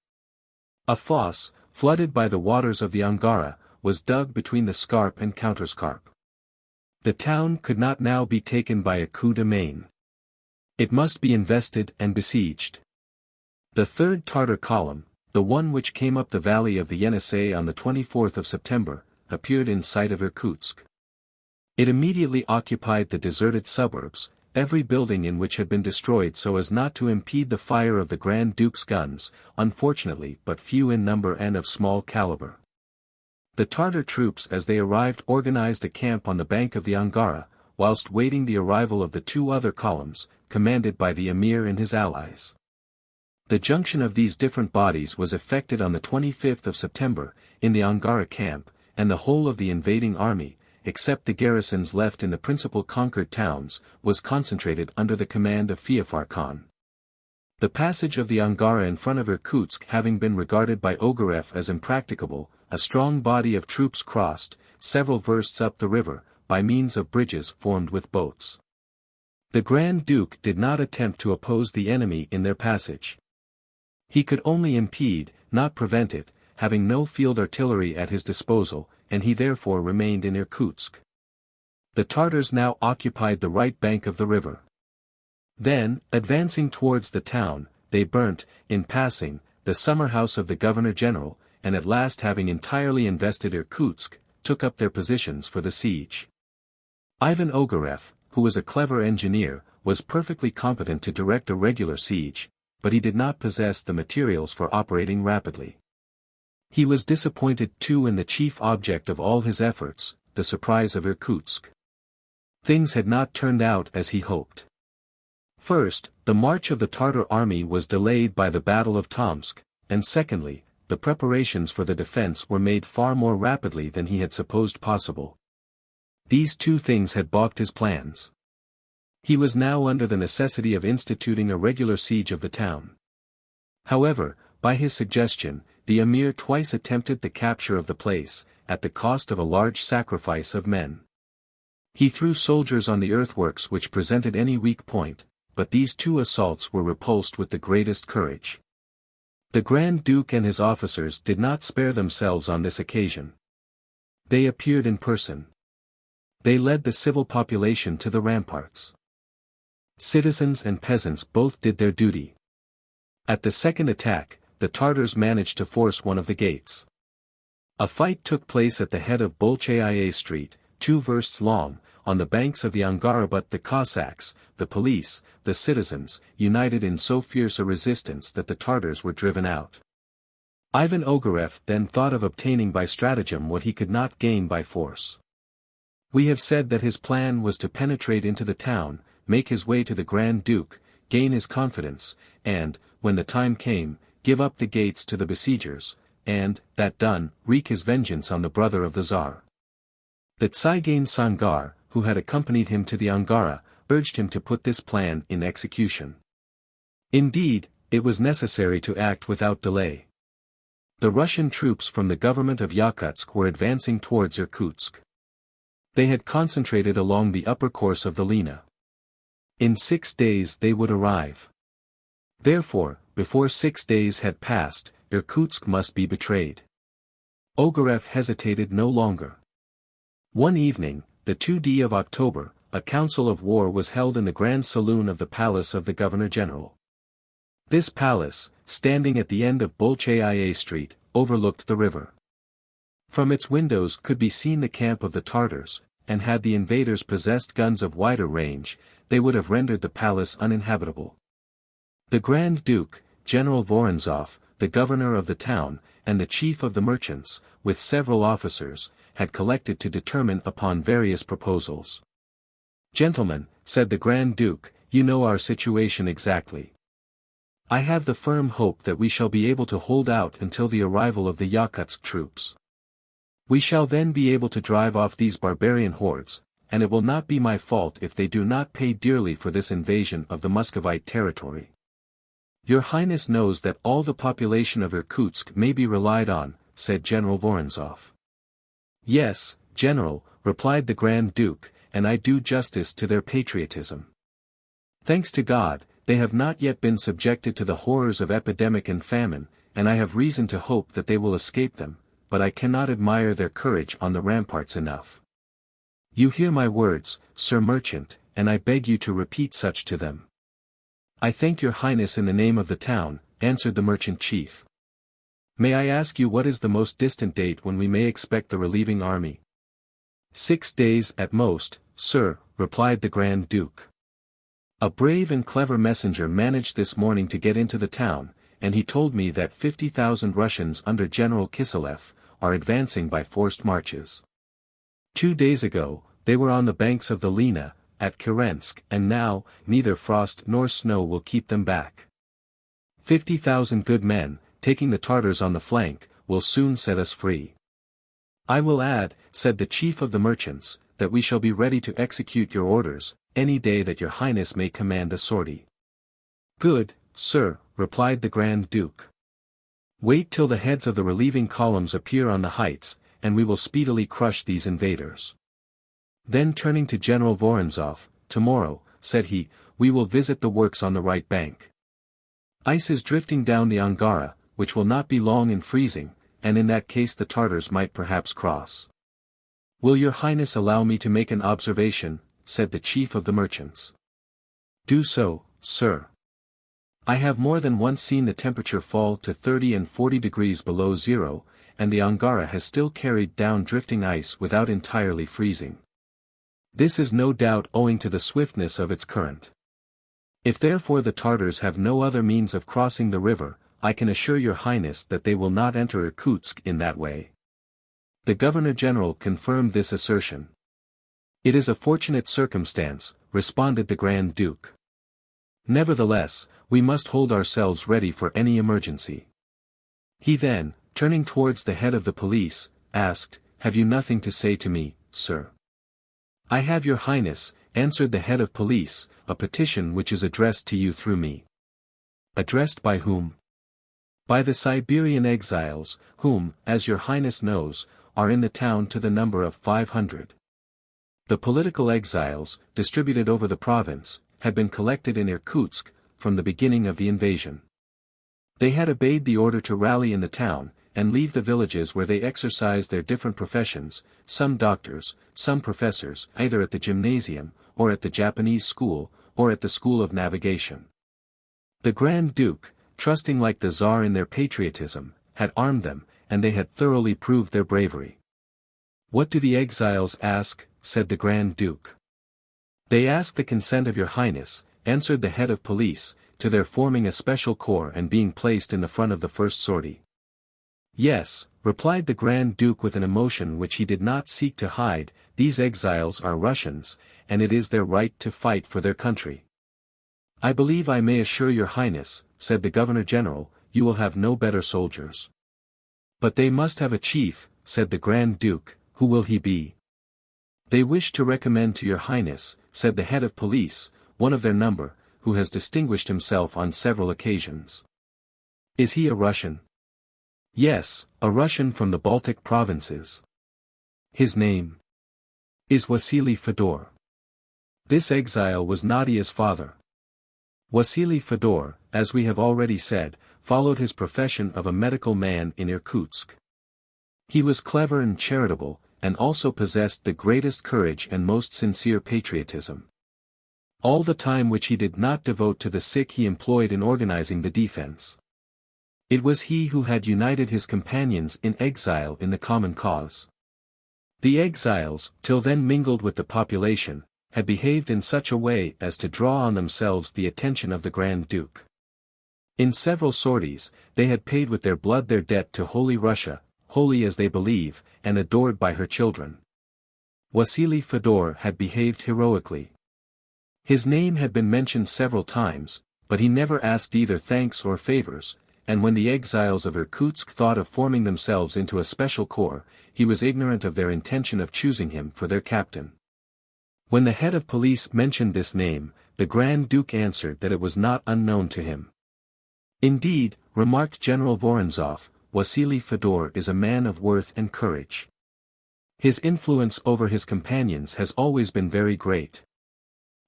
A fosse, flooded by the waters of the Angara, was dug between the scarp and counterscarp. The town could not now be taken by a coup de main. It must be invested and besieged. The third Tartar column, the one which came up the valley of the Yenisei on the 24th of September, appeared in sight of Irkutsk. It immediately occupied the deserted suburbs, every building in which had been destroyed so as not to impede the fire of the Grand Duke's guns, unfortunately but few in number and of small caliber. The Tartar troops as they arrived organized a camp on the bank of the Angara, whilst waiting the arrival of the two other columns, commanded by the Emir and his allies. The junction of these different bodies was effected on the 25th of September, in the Angara camp, and the whole of the invading army, except the garrisons left in the principal conquered towns, was concentrated under the command of Feofar Khan. The passage of the Angara in front of Irkutsk having been regarded by Ogareff as impracticable, a strong body of troops crossed, several versts up the river, by means of bridges formed with boats. The Grand Duke did not attempt to oppose the enemy in their passage. He could only impede, not prevent it, having no field artillery at his disposal, and he therefore remained in Irkutsk. The Tartars now occupied the right bank of the river. Then, advancing towards the town, they burnt, in passing, the summer house of the governor-general, and at last having entirely invested Irkutsk, took up their positions for the siege. Ivan Ogareff, who was a clever engineer, was perfectly competent to direct a regular siege, but he did not possess the materials for operating rapidly. He was disappointed too in the chief object of all his efforts, the surprise of Irkutsk. Things had not turned out as he hoped. First, the march of the Tartar army was delayed by the Battle of Tomsk, and secondly, the preparations for the defense were made far more rapidly than he had supposed possible. These two things had balked his plans. He was now under the necessity of instituting a regular siege of the town. However, by his suggestion, the emir twice attempted the capture of the place, at the cost of a large sacrifice of men. He threw soldiers on the earthworks which presented any weak point, but these two assaults were repulsed with the greatest courage. The Grand Duke and his officers did not spare themselves on this occasion. They appeared in person. They led the civil population to the ramparts. Citizens and peasants both did their duty. At the second attack, the Tartars managed to force one of the gates. A fight took place at the head of Bolchaia Street, 2 versts long, on the banks of the Angara, but the Cossacks, the police, the citizens, united in so fierce a resistance that the Tartars were driven out. Ivan Ogareff then thought of obtaining by stratagem what he could not gain by force. We have said that his plan was to penetrate into the town, make his way to the Grand Duke, gain his confidence, and, when the time came, give up the gates to the besiegers, and, that done, wreak his vengeance on the brother of the Tsar. The Tsaigane Sangar, who had accompanied him to the Angara, urged him to put this plan in execution. Indeed, it was necessary to act without delay. The Russian troops from the government of Yakutsk were advancing towards Irkutsk. They had concentrated along the upper course of the Lena. In 6 days they would arrive. Therefore, before 6 days had passed, Irkutsk must be betrayed. Ogareff hesitated no longer. One evening, the 2nd of October, a council of war was held in the grand saloon of the palace of the governor-general. This palace, standing at the end of Bolchaia Street, overlooked the river. From its windows could be seen the camp of the Tartars, and had the invaders possessed guns of wider range, they would have rendered the palace uninhabitable. The Grand Duke, General Vorontsov, the governor of the town, and the chief of the merchants, with several officers, had collected to determine upon various proposals. "Gentlemen," said the Grand Duke, "you know our situation exactly. I have the firm hope that we shall be able to hold out until the arrival of the Yakutsk troops. We shall then be able to drive off these barbarian hordes, and it will not be my fault if they do not pay dearly for this invasion of the Muscovite territory. Your Highness knows that all the population of Irkutsk may be relied on," said General Vorontsov. "Yes, General," replied the Grand Duke, "and I do justice to their patriotism. Thanks to God, they have not yet been subjected to the horrors of epidemic and famine, and I have reason to hope that they will escape them, but I cannot admire their courage on the ramparts enough. You hear my words, Sir Merchant, and I beg you to repeat such to them." "I thank your Highness in the name of the town," answered the merchant chief. "May I ask you what is the most distant date when we may expect the relieving army?" 6 days at most, sir," replied the Grand Duke. "A brave and clever messenger managed this morning to get into the town, and he told me that 50,000 Russians under General Kiselev are advancing by forced marches. 2 days ago, they were on the banks of the Lena, at Kerensky, and now, neither frost nor snow will keep them back. 50,000 good men, taking the Tartars on the flank, will soon set us free. I will add," said the chief of the merchants, "that we shall be ready to execute your orders, any day that your Highness may command a sortie." "Good, sir," replied the Grand Duke. "Wait till the heads of the relieving columns appear on the heights, and we will speedily crush these invaders." Then turning to General Vorontsov, "Tomorrow," said he, "we will visit the works on the right bank. Ice is drifting down the Angara, which will not be long in freezing, and in that case the Tartars might perhaps cross." "Will your Highness allow me to make an observation?" said the chief of the merchants. "Do so, sir. I have more than once seen the temperature fall to 30 and 40 degrees below zero, and the Angara has still carried down drifting ice without entirely freezing. This is no doubt owing to the swiftness of its current. If therefore the Tartars have no other means of crossing the river, I can assure your highness that they will not enter Irkutsk in that way. The Governor-General confirmed this assertion. It is a fortunate circumstance, responded the Grand Duke. Nevertheless, we must hold ourselves ready for any emergency. He then, turning towards the head of the police, asked, "Have you nothing to say to me, sir?" "I have, your highness," answered the head of police, "a petition which is addressed to you through me." "Addressed by whom?" "By the Siberian exiles, whom, as your highness knows, are in the town to the number of 500. The political exiles, distributed over the province, had been collected in Irkutsk, from the beginning of the invasion. They had obeyed the order to rally in the town, and leave the villages where they exercised their different professions, some doctors, some professors, either at the gymnasium, or at the Japanese school, or at the school of navigation. The Grand Duke, trusting like the Tsar in their patriotism, had armed them, and they had thoroughly proved their bravery." "What do the exiles ask?" said the Grand Duke. "They ask the consent of your highness," answered the head of police, "to their forming a special corps and being placed in the front of the first sortie." "Yes," replied the Grand Duke with an emotion which he did not seek to hide, "these exiles are Russians, and it is their right to fight for their country." "I believe I may assure your highness," said the Governor-General, "you will have no better soldiers." "But they must have a chief," said the Grand Duke. "Who will he be?" "They wish to recommend to your highness," said the head of police, "one of their number, who has distinguished himself on several occasions." "Is he a Russian?" "Yes, a Russian from the Baltic provinces." "His name?" "Is Wassily Fedor." This exile was Nadia's father. Wassily Fedor, as we have already said, followed his profession of a medical man in Irkutsk. He was clever and charitable, and also possessed the greatest courage and most sincere patriotism. All the time which he did not devote to the sick he employed in organizing the defense. It was he who had united his companions in exile in the common cause. The exiles, till then mingled with the population, had behaved in such a way as to draw on themselves the attention of the Grand Duke. In several sorties, they had paid with their blood their debt to Holy Russia, holy as they believe, and adored by her children. Wassily Fedor had behaved heroically. His name had been mentioned several times, but he never asked either thanks or favors, and when the exiles of Irkutsk thought of forming themselves into a special corps, he was ignorant of their intention of choosing him for their captain. When the head of police mentioned this name, the Grand Duke answered that it was not unknown to him. "Indeed," remarked General Vorontsov, "Wassily Fedor is a man of worth and courage. His influence over his companions has always been very great."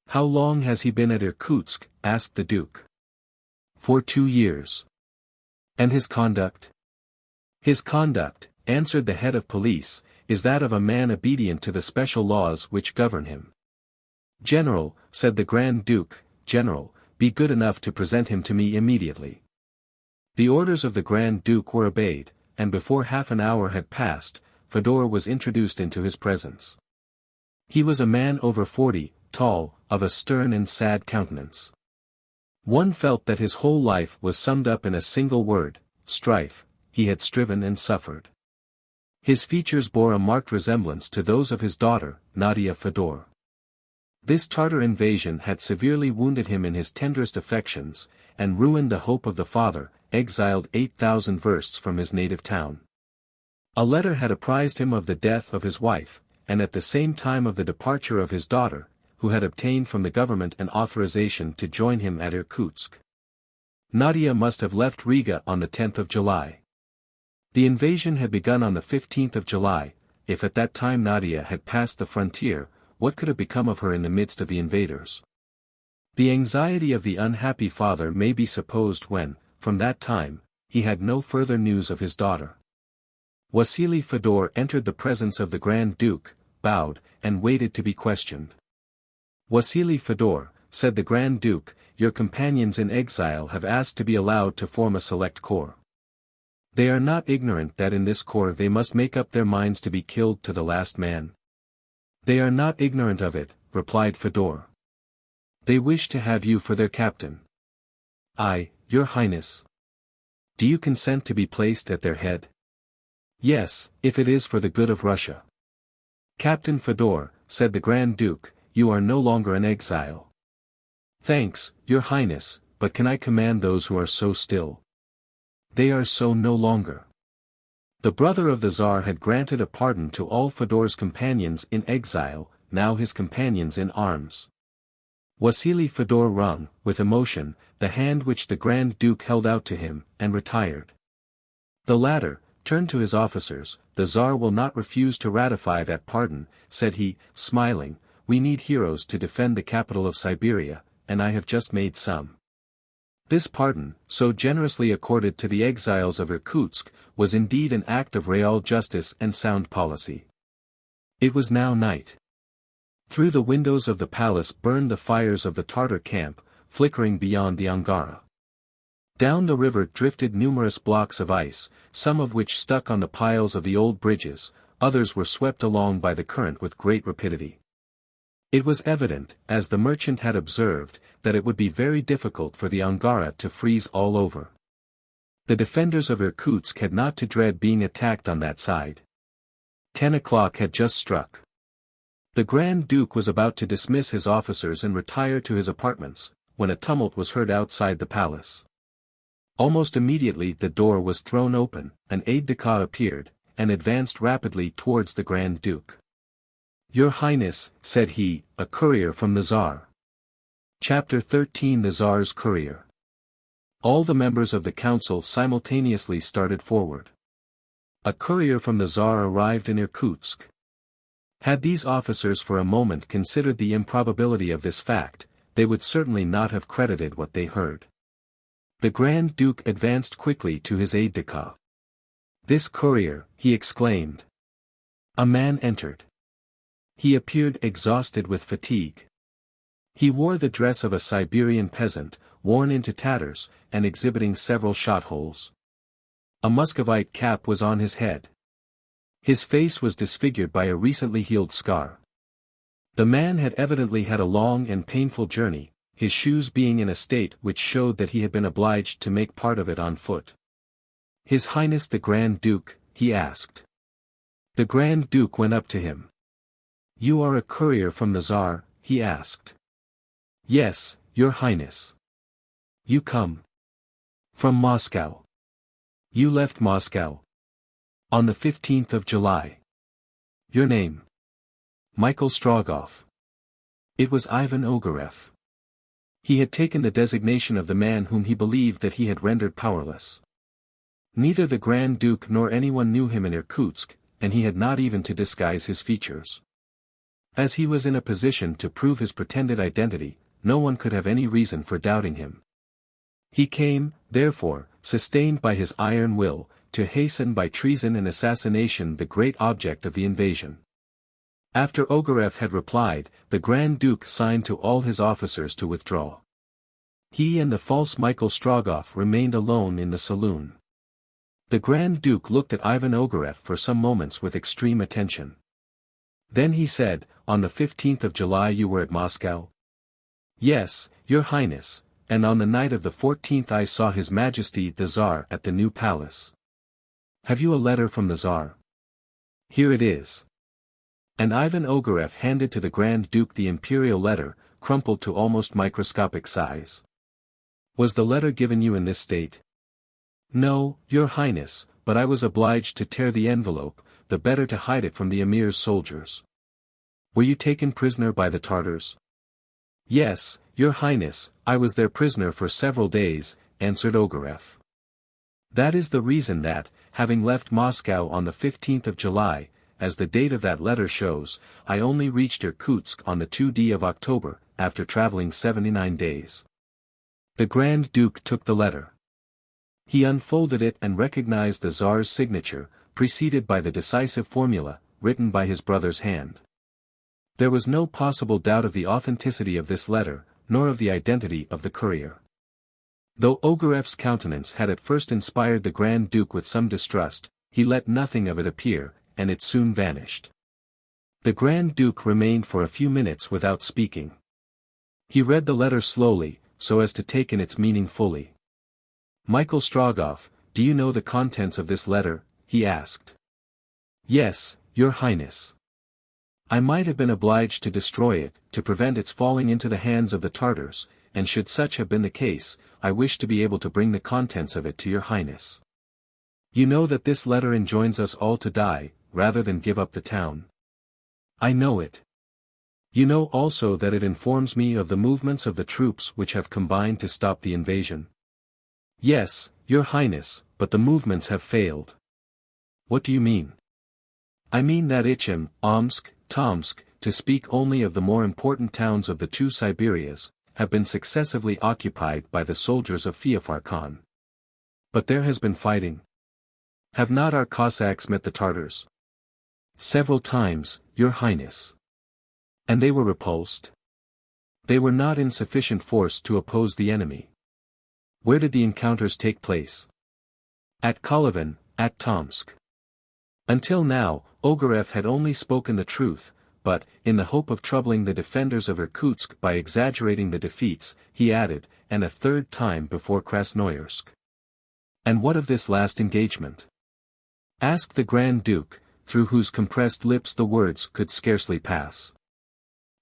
"How long has he been at Irkutsk?" asked the Duke. "For 2 years." "And his conduct?" "His conduct," answered the head of police, "is that of a man obedient to the special laws which govern him." "General," said the Grand Duke, "General, be good enough to present him to me immediately." The orders of the Grand Duke were obeyed, and before half an hour had passed, Fedor was introduced into his presence. He was a man over 40, tall, of a stern and sad countenance. One felt that his whole life was summed up in a single word, strife. He had striven and suffered. His features bore a marked resemblance to those of his daughter, Nadia Fedor. This Tartar invasion had severely wounded him in his tenderest affections, and ruined the hope of the father, exiled 8,000 versts from his native town. A letter had apprised him of the death of his wife, and at the same time of the departure of his daughter, who had obtained from the government an authorization to join him at Irkutsk. Nadia must have left Riga on the 10th of July. The invasion had begun on the 15th of July. If at that time Nadia had passed the frontier, what could have become of her in the midst of the invaders? The anxiety of the unhappy father may be supposed when, from that time, he had no further news of his daughter. Wassily Fedor entered the presence of the Grand Duke, bowed, and waited to be questioned. "Wassily Fedor," said the Grand Duke, your companions in exile have asked to be allowed to form a select corps. They are not ignorant that in this corps they must make up their minds to be killed to the last man. They are not ignorant of it, replied Fedor. They wish to have you for their captain. I, your highness. Do you consent to be placed at their head? Yes, if it is for the good of Russia. Captain Fedor, said the Grand Duke, you are no longer an exile. Thanks, your highness, but can I command those who are so still? They are so no longer. The brother of the Tsar had granted a pardon to all Fedor's companions in exile, now his companions in arms. Wassily Fedor wrung, with emotion, the hand which the Grand Duke held out to him, and retired. The latter turned to his officers. The Tsar will not refuse to ratify that pardon, said he, smiling. We need heroes to defend the capital of Siberia, and I have just made some. This pardon, so generously accorded to the exiles of Irkutsk, was indeed an act of real justice and sound policy. It was now night. Through the windows of the palace burned the fires of the Tartar camp, flickering beyond the Angara. Down the river drifted numerous blocks of ice, some of which stuck on the piles of the old bridges, others were swept along by the current with great rapidity. It was evident, as the merchant had observed, that it would be very difficult for the Angara to freeze all over. The defenders of Irkutsk had not to dread being attacked on that side. 10 o'clock had just struck. The Grand Duke was about to dismiss his officers and retire to his apartments, when a tumult was heard outside the palace. Almost immediately the door was thrown open, an aide-de-camp appeared, and advanced rapidly towards the Grand Duke. Your Highness, said he, a courier from the Tsar. Chapter 13 The Tsar's Courier. All the members of the council simultaneously started forward. A courier from the Tsar arrived in Irkutsk. Had these officers for a moment considered the improbability of this fact, they would certainly not have credited what they heard. The Grand Duke advanced quickly to his aide-de-camp. This courier, he exclaimed. A man entered. He appeared exhausted with fatigue. He wore the dress of a Siberian peasant, worn into tatters, and exhibiting several shot holes. A Muscovite cap was on his head. His face was disfigured by a recently healed scar. The man had evidently had a long and painful journey, his shoes being in a state which showed that he had been obliged to make part of it on foot. His Highness the Grand Duke, he asked. The Grand Duke went up to him. You are a courier from the Tsar, he asked. Yes, your Highness. You come from Moscow. You left Moscow on the 15th of July. Your name? Michael Strogoff. It was Ivan Ogareff. He had taken the designation of the man whom he believed that he had rendered powerless. Neither the Grand Duke nor anyone knew him in Irkutsk, and he had not even to disguise his features. As he was in a position to prove his pretended identity, no one could have any reason for doubting him. He came, therefore, sustained by his iron will, to hasten by treason and assassination the great object of the invasion. After Ogareff had replied, the Grand Duke signed to all his officers to withdraw. He and the false Michael Strogoff remained alone in the saloon. The Grand Duke looked at Ivan Ogareff for some moments with extreme attention. Then he said, on the 15th of July you were at Moscow? Yes, your Highness, and on the night of the 14th I saw His Majesty the Tsar at the new palace. Have you a letter from the Tsar? Here it is. And Ivan Ogareff handed to the Grand Duke the imperial letter, crumpled to almost microscopic size. Was the letter given you in this state? No, your Highness, but I was obliged to tear the envelope, the better to hide it from the Emir's soldiers. Were you taken prisoner by the Tartars? Yes, your Highness, I was their prisoner for several days, answered Ogareff. That is the reason that, having left Moscow on the 15th of July, as the date of that letter shows, I only reached Irkutsk on the 2nd of October, after traveling 79 days. The Grand Duke took the letter. He unfolded it and recognized the Tsar's signature, preceded by the decisive formula, written by his brother's hand. There was no possible doubt of the authenticity of this letter, nor of the identity of the courier. Though Ogorev's countenance had at first inspired the Grand Duke with some distrust, he let nothing of it appear, and it soon vanished. The Grand Duke remained for a few minutes without speaking. He read the letter slowly, so as to take in its meaning fully. "Michael Strogoff, do you know the contents of this letter?" he asked. "Yes, Your Highness. I might have been obliged to destroy it, to prevent its falling into the hands of the Tartars, and should such have been the case, I wish to be able to bring the contents of it to Your Highness. You know that this letter enjoins us all to die, rather than give up the town. I know it. You know also that it informs me of the movements of the troops which have combined to stop the invasion." "Yes, Your Highness, but the movements have failed." "What do you mean?" "I mean that Ichim, Omsk, Tomsk, to speak only of the more important towns of the two Siberias, have been successively occupied by the soldiers of Feofar Khan. But there has been fighting. Have not our Cossacks met the Tartars?" "Several times, Your Highness." "And they were repulsed?" "They were not in sufficient force to oppose the enemy." "Where did the encounters take place?" "At Kolyvan, at Tomsk." Until now, Ogarev had only spoken the truth, but, in the hope of troubling the defenders of Irkutsk by exaggerating the defeats, he added, "and a third time before Krasnoyarsk." "And what of this last engagement?" asked the Grand Duke, through whose compressed lips the words could scarcely pass.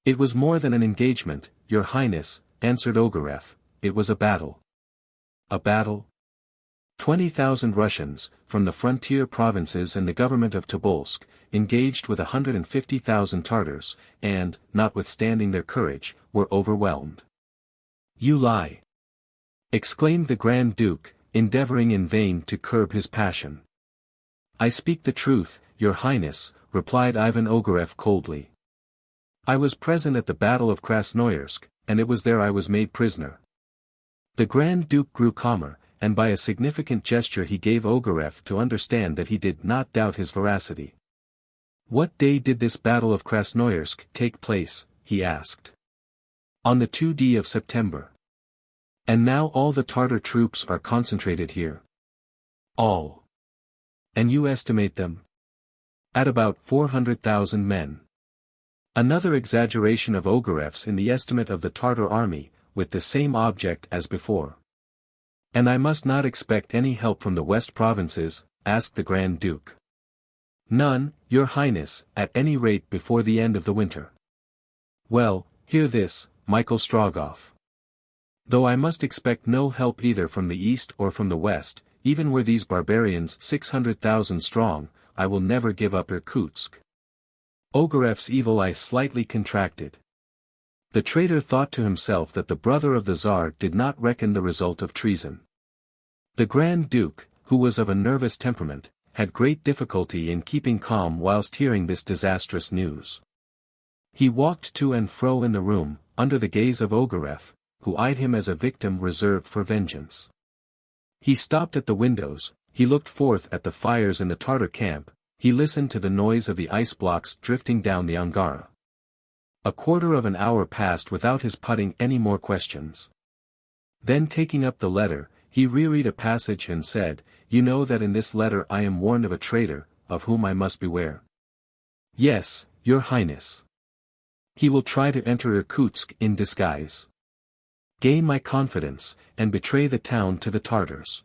"It was more than an engagement, Your Highness," answered Ogarev, "it was a battle." "A battle?" 20,000 Russians, from the frontier provinces and the government of Tobolsk, engaged with 150,000 Tartars, and, notwithstanding their courage, were overwhelmed. "You lie!" exclaimed the Grand Duke, endeavoring in vain to curb his passion. "I speak the truth, Your Highness," replied Ivan Ogarev coldly. "I was present at the Battle of Krasnoyarsk, and it was there I was made prisoner." The Grand Duke grew calmer, and by a significant gesture he gave Ogarev to understand that he did not doubt his veracity. "What day did this Battle of Krasnoyarsk take place?" he asked. "On the 2nd of September. And now all the Tartar troops are concentrated here." "All." "And you estimate them?" "At about 400,000 men." Another exaggeration of Ogarev's in the estimate of the Tartar army, with the same object as before. "And I must not expect any help from the West provinces?" asked the Grand Duke. "None, Your Highness, at any rate before the end of the winter." "Well, hear this, Michael Strogoff. Though I must expect no help either from the East or from the West, even were these barbarians 600,000 strong, I will never give up Irkutsk." Ogarev's evil eye slightly contracted. The traitor thought to himself that the brother of the Tsar did not reckon the result of treason. The Grand Duke, who was of a nervous temperament, had great difficulty in keeping calm whilst hearing this disastrous news. He walked to and fro in the room, under the gaze of Ogarev, who eyed him as a victim reserved for vengeance. He stopped at the windows, he looked forth at the fires in the Tartar camp, he listened to the noise of the ice blocks drifting down the Angara. A quarter of an hour passed without his putting any more questions. Then taking up the letter, he reread a passage and said, "You know that in this letter I am warned of a traitor, of whom I must beware." "Yes, Your Highness. He will try to enter Irkutsk in disguise. Gain my confidence, and betray the town to the Tartars."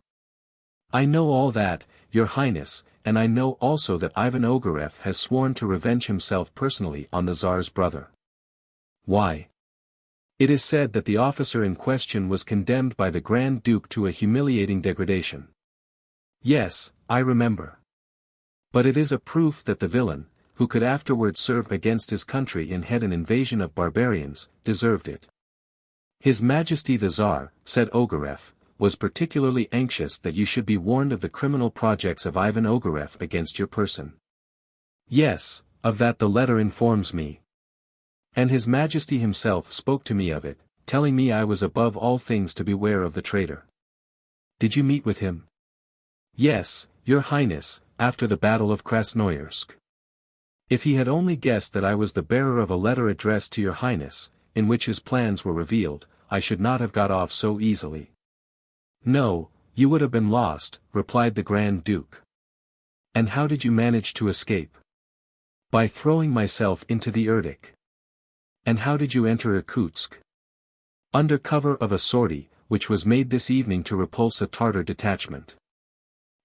"I know all that, Your Highness, and I know also that Ivan Ogarev has sworn to revenge himself personally on the Tsar's brother." "Why?" "It is said that the officer in question was condemned by the Grand Duke to a humiliating degradation." "Yes, I remember. But it is a proof that the villain, who could afterwards serve against his country and head an invasion of barbarians, deserved it." "His Majesty the Tsar," said Ogarev, "was particularly anxious that you should be warned of the criminal projects of Ivan Ogarev against your person." "Yes, of that the letter informs me. And His Majesty himself spoke to me of it, telling me I was above all things to beware of the traitor." "Did you meet with him?" "Yes, Your Highness, after the Battle of Krasnoyarsk. If he had only guessed that I was the bearer of a letter addressed to Your Highness, in which his plans were revealed, I should not have got off so easily. No, you would have been lost, replied the Grand Duke. And how did you manage to escape? By throwing myself into the Irkutsk. And how did you enter Irkutsk? Under cover of a sortie, which was made this evening to repulse a Tartar detachment.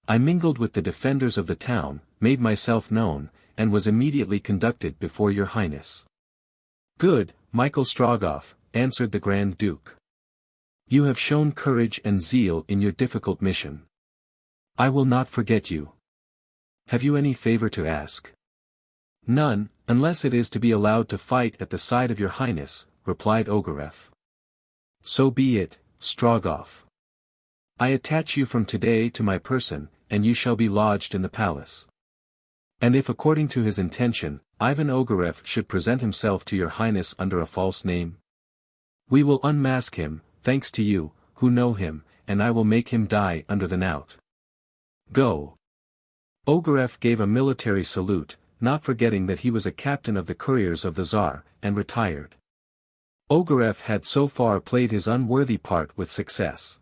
I mingled with the defenders of the town, made myself known, and was immediately conducted before your highness. Good, Michael Strogoff, answered the Grand Duke. You have shown courage and zeal in your difficult mission. I will not forget you. Have you any favor to ask? None, unless it is to be allowed to fight at the side of your highness, replied Ogareff. So be it, Strogoff. I attach you from today to my person, and you shall be lodged in the palace. And if according to his intention, Ivan Ogareff should present himself to your highness under a false name, we will unmask him, thanks to you, who know him, and I will make him die under the knout. Go. Ogareff gave a military salute, not forgetting that he was a captain of the couriers of the Tsar, and retired. Ogareff had so far played his unworthy part with success.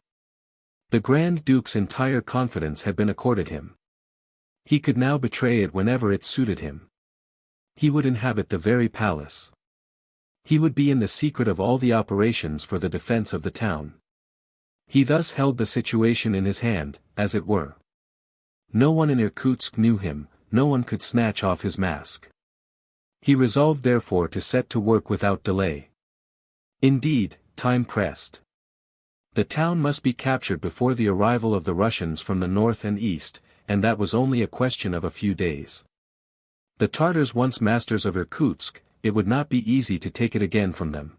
The Grand Duke's entire confidence had been accorded him. He could now betray it whenever it suited him. He would inhabit the very palace. He would be in the secret of all the operations for the defense of the town. He thus held the situation in his hand, as it were. No one in Irkutsk knew him, no one could snatch off his mask. He resolved therefore to set to work without delay. Indeed, time pressed. The town must be captured before the arrival of the Russians from the north and east, and that was only a question of a few days. The Tartars once masters of Irkutsk, it would not be easy to take it again from them.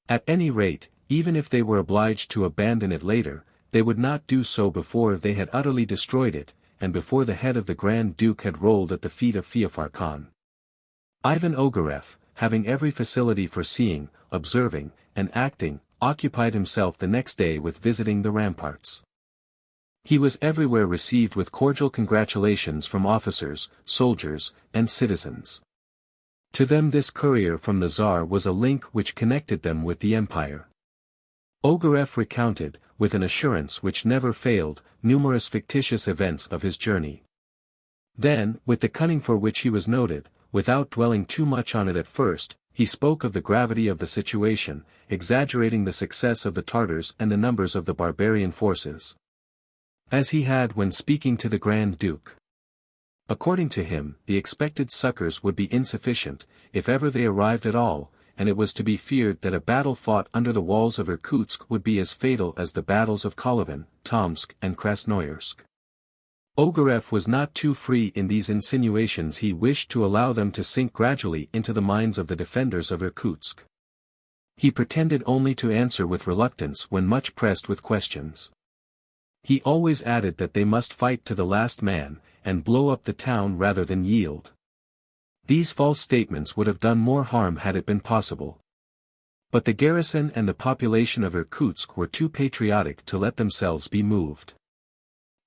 At any rate, even if they were obliged to abandon it later, they would not do so before they had utterly destroyed it, and before the head of the Grand Duke had rolled at the feet of Feofar Khan. Ivan Ogareff, having every facility for seeing, observing, and acting, occupied himself the next day with visiting the ramparts. He was everywhere received with cordial congratulations from officers, soldiers, and citizens. To them this courier from the Tsar was a link which connected them with the empire. Ogareff recounted, with an assurance which never failed, numerous fictitious events of his journey. Then, with the cunning for which he was noted, without dwelling too much on it at first, he spoke of the gravity of the situation, exaggerating the success of the Tartars and the numbers of the barbarian forces. As he had when speaking to the Grand Duke. According to him, the expected succors would be insufficient, if ever they arrived at all, and it was to be feared that a battle fought under the walls of Irkutsk would be as fatal as the battles of Kolyvan, Tomsk and Krasnoyarsk. Ogareff was not too free in these insinuations. He wished to allow them to sink gradually into the minds of the defenders of Irkutsk. He pretended only to answer with reluctance when much pressed with questions. He always added that they must fight to the last man, and blow up the town rather than yield. These false statements would have done more harm had it been possible. But the garrison and the population of Irkutsk were too patriotic to let themselves be moved.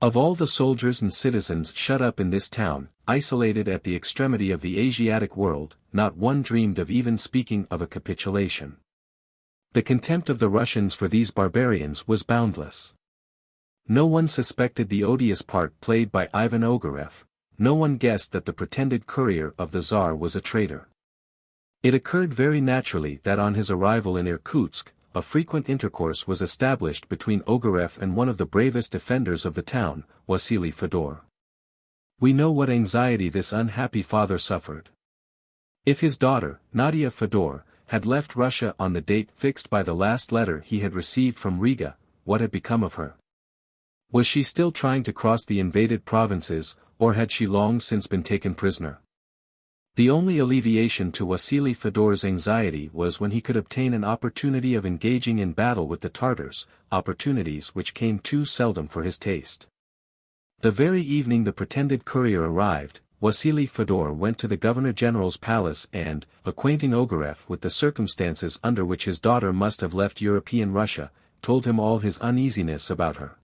Of all the soldiers and citizens shut up in this town, isolated at the extremity of the Asiatic world, not one dreamed of even speaking of a capitulation. The contempt of the Russians for these barbarians was boundless. No one suspected the odious part played by Ivan Ogareff, no one guessed that the pretended courier of the Tsar was a traitor. It occurred very naturally that on his arrival in Irkutsk, a frequent intercourse was established between Ogareff and one of the bravest defenders of the town, Wassily Fedor. We know what anxiety this unhappy father suffered. If his daughter, Nadia Fedor, had left Russia on the date fixed by the last letter he had received from Riga, what had become of her? Was she still trying to cross the invaded provinces, or had she long since been taken prisoner? The only alleviation to Wassily Fedor's anxiety was when he could obtain an opportunity of engaging in battle with the Tartars, opportunities which came too seldom for his taste. The very evening the pretended courier arrived, Wassily Fedor went to the Governor-General's palace and, acquainting Ogareff with the circumstances under which his daughter must have left European Russia, told him all his uneasiness about her.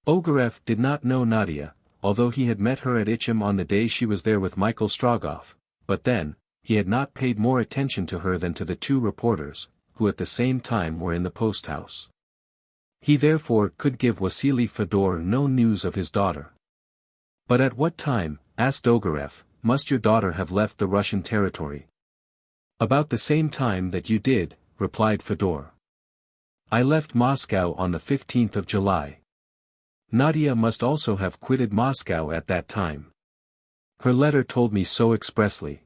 Ogareff did not know Nadia, although he had met her at Ichem on the day she was there with Michael Strogoff, but then, he had not paid more attention to her than to the two reporters, who at the same time were in the post-house. He therefore could give Wassily Fedor no news of his daughter. "But at what time," asked Ogareff, "must your daughter have left the Russian territory?" "About the same time that you did," replied Fedor. "I left Moscow on the 15th of July. Nadia must also have quitted Moscow at that time. Her letter told me so expressly."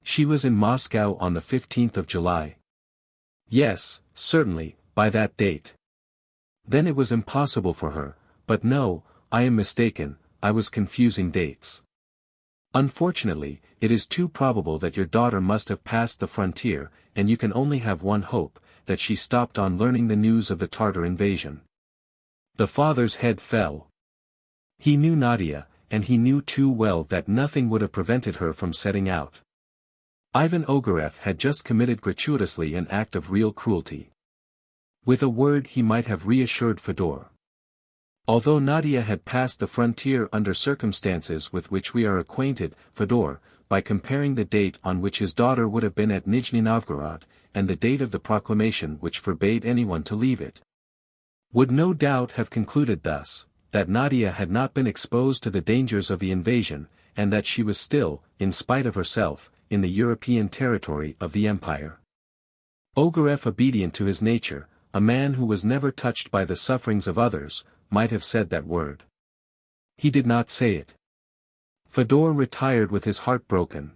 "She was in Moscow on the 15th of July?" "Yes, certainly, by that date." "Then it was impossible for her, but no, I am mistaken, I was confusing dates. Unfortunately, it is too probable that your daughter must have passed the frontier, and you can only have one hope, that she stopped on learning the news of the Tartar invasion." The father's head fell. He knew Nadia, and he knew too well that nothing would have prevented her from setting out. Ivan Ogareff had just committed gratuitously an act of real cruelty. With a word he might have reassured Fedor. Although Nadia had passed the frontier under circumstances with which we are acquainted, Fedor, by comparing the date on which his daughter would have been at NIJNI-NOVGOROD, and the date of the proclamation which forbade anyone to leave it, would no doubt have concluded thus, that Nadia had not been exposed to the dangers of the invasion, and that she was still, in spite of herself, in the European territory of the empire. Ogareff, obedient to his nature, a man who was never touched by the sufferings of others, might have said that word. He did not say it. Fedor retired with his heart broken.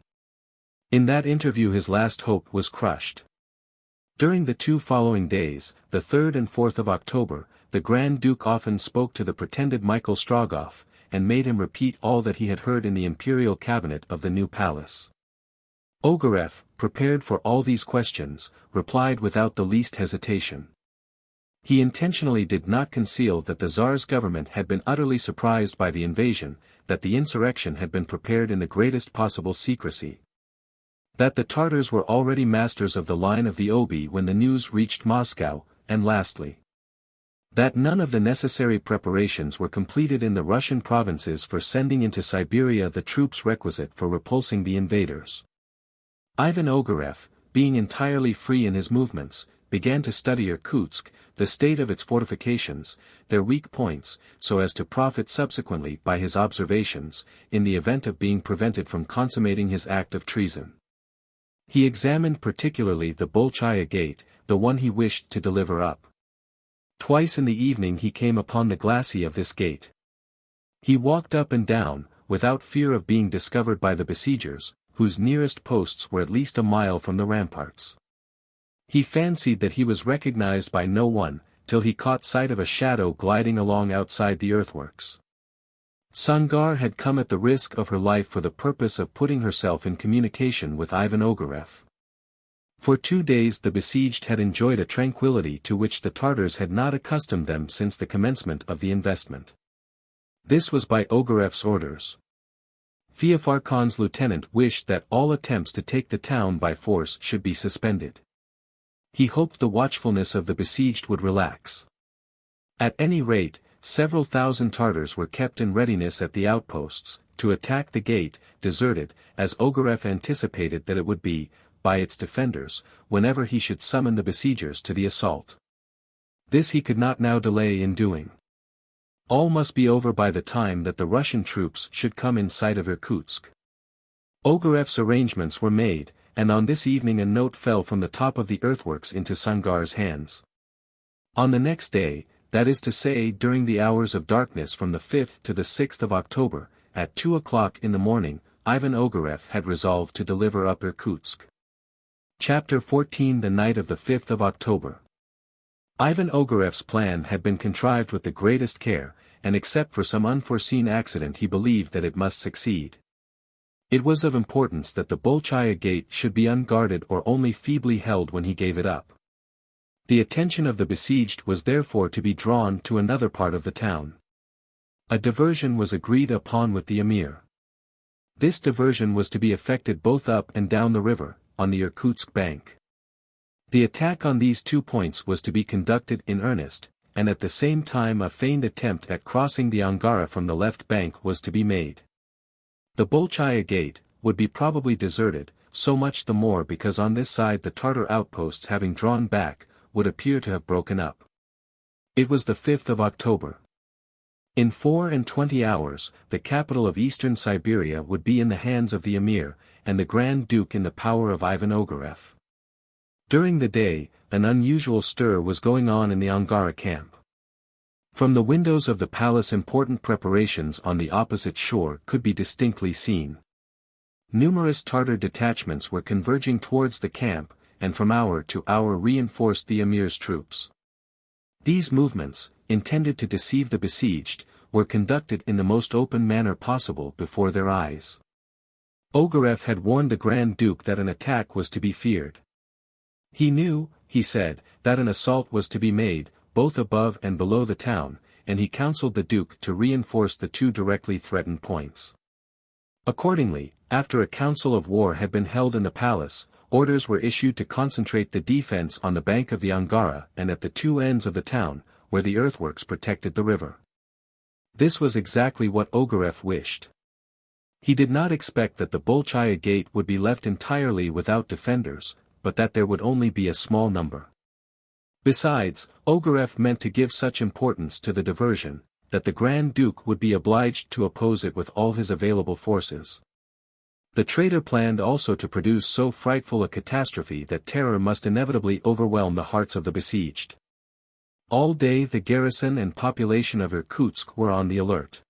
In that interview his last hope was crushed. During the 2 following days, the 3rd and 4th of October, the Grand Duke often spoke to the pretended Michael Strogoff, and made him repeat all that he had heard in the imperial cabinet of the new palace. Ogareff, prepared for all these questions, replied without the least hesitation. He intentionally did not conceal that the Tsar's government had been utterly surprised by the invasion, that the insurrection had been prepared in the greatest possible secrecy, that the Tartars were already masters of the line of the Obi when the news reached Moscow, and lastly, that none of the necessary preparations were completed in the Russian provinces for sending into Siberia the troops requisite for repulsing the invaders. Ivan Ogareff, being entirely free in his movements, began to study Irkutsk, the state of its fortifications, their weak points, so as to profit subsequently by his observations, in the event of being prevented from consummating his act of treason. He examined particularly the Bolshaya Gate, the one he wished to deliver up. Twice in the evening he came upon the glacis of this gate. He walked up and down, without fear of being discovered by the besiegers, whose nearest posts were at least a mile from the ramparts. He fancied that he was recognized by no one, till he caught sight of a shadow gliding along outside the earthworks. Sangar had come at the risk of her life for the purpose of putting herself in communication with Ivan Ogareff. For 2 days the besieged had enjoyed a tranquility to which the Tartars had not accustomed them since the commencement of the investment. This was by Ogareff's orders. Feofar Khan's lieutenant wished that all attempts to take the town by force should be suspended. He hoped the watchfulness of the besieged would relax. At any rate, several thousand Tartars were kept in readiness at the outposts, to attack the gate, deserted, as Ogareff anticipated that it would be, by its defenders, whenever he should summon the besiegers to the assault. This he could not now delay in doing. All must be over by the time that the Russian troops should come in sight of Irkutsk. Ogareff's arrangements were made, and on this evening a note fell from the top of the earthworks into Sangar's hands. On the next day, that is to say during the hours of darkness from the 5th to the 6th of October, at 2 o'clock in the morning, Ivan Ogareff had resolved to deliver up Irkutsk. Chapter 14 The night of the 5th of October. Ivan Ogareff's plan had been contrived with the greatest care, and except for some unforeseen accident he believed that it must succeed. It was of importance that the Bolshaya Gate should be unguarded or only feebly held when he gave it up. The attention of the besieged was therefore to be drawn to another part of the town. A diversion was agreed upon with the emir. This diversion was to be effected both up and down the river, on the Irkutsk bank. The attack on these 2 points was to be conducted in earnest, and at the same time a feigned attempt at crossing the Angara from the left bank was to be made. The Bolshaya Gate would be probably deserted, so much the more because on this side the Tartar outposts having drawn back, would appear to have broken up. It was the 5th of October. In 24 hours, the capital of eastern Siberia would be in the hands of the Emir, and the Grand Duke in the power of Ivan Ogareff. During the day, an unusual stir was going on in the Angara camp. From the windows of the palace important preparations on the opposite shore could be distinctly seen. Numerous Tartar detachments were converging towards the camp, and from hour to hour reinforced the Emir's troops. These movements, intended to deceive the besieged, were conducted in the most open manner possible before their eyes. Ogareff had warned the Grand Duke that an attack was to be feared. He knew, he said, that an assault was to be made, both above and below the town, and he counseled the Duke to reinforce the two directly threatened points. Accordingly, after a council of war had been held in the palace, orders were issued to concentrate the defense on the bank of the Angara and at the two ends of the town, where the earthworks protected the river. This was exactly what Ogareff wished. He did not expect that the Bolchaya Gate would be left entirely without defenders, but that there would only be a small number. Besides, Ogareff meant to give such importance to the diversion, that the Grand Duke would be obliged to oppose it with all his available forces. The traitor planned also to produce so frightful a catastrophe that terror must inevitably overwhelm the hearts of the besieged. All day the garrison and population of Irkutsk were on the alert.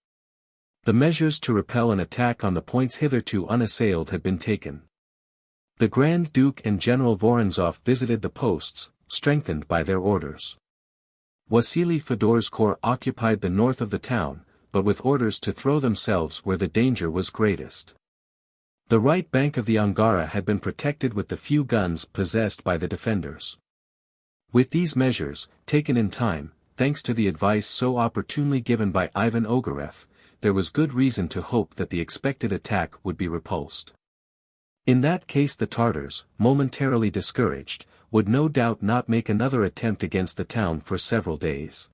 The measures to repel an attack on the points hitherto unassailed had been taken. The Grand Duke and General Vorontsov visited the posts, strengthened by their orders. Wassily Fedor's corps occupied the north of the town, but with orders to throw themselves where the danger was greatest. The right bank of the Angara had been protected with the few guns possessed by the defenders. With these measures, taken in time, thanks to the advice so opportunely given by Ivan Ogareff, there was good reason to hope that the expected attack would be repulsed. In that case the Tartars, momentarily discouraged, would no doubt not make another attempt against the town for several days.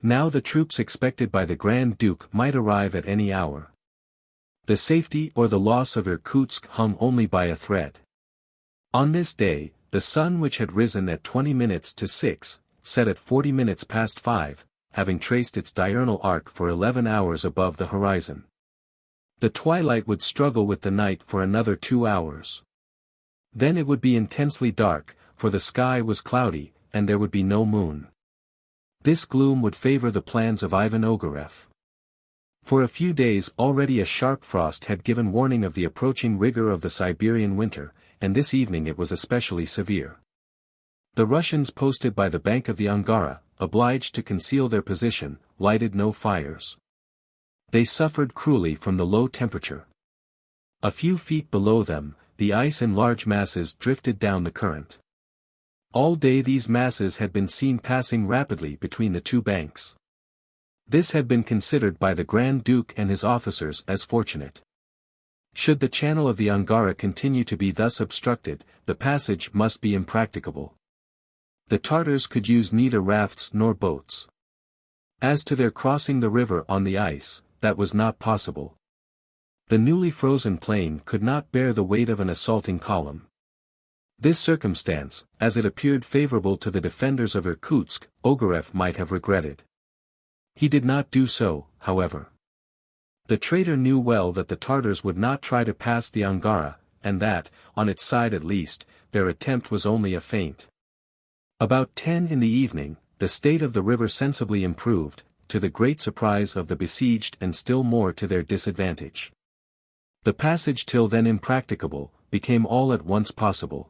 Now the troops expected by the Grand Duke might arrive at any hour. The safety or the loss of Irkutsk hung only by a thread. On this day, the sun which had risen at 6, set at 5, having traced its diurnal arc for 11 hours above the horizon. The twilight would struggle with the night for another 2 hours. Then it would be intensely dark, for the sky was cloudy, and there would be no moon. This gloom would favor the plans of Ivan Ogareff. For a few days already a sharp frost had given warning of the approaching rigor of the Siberian winter, and this evening it was especially severe. The Russians posted by the bank of the Angara, obliged to conceal their position, lighted no fires. They suffered cruelly from the low temperature. A few feet below them, the ice in large masses drifted down the current. All day these masses had been seen passing rapidly between the two banks. This had been considered by the Grand Duke and his officers as fortunate. Should the channel of the Angara continue to be thus obstructed, the passage must be impracticable. The Tartars could use neither rafts nor boats. As to their crossing the river on the ice, that was not possible. The newly frozen plain could not bear the weight of an assaulting column. This circumstance, as it appeared favorable to the defenders of Irkutsk, Ogareff might have regretted. He did not do so, however. The traitor knew well that the Tartars would not try to pass the Angara, and that, on its side at least, their attempt was only a feint. About 10 in the evening, the state of the river sensibly improved, to the great surprise of the besieged and still more to their disadvantage. The passage till then impracticable, became all at once possible.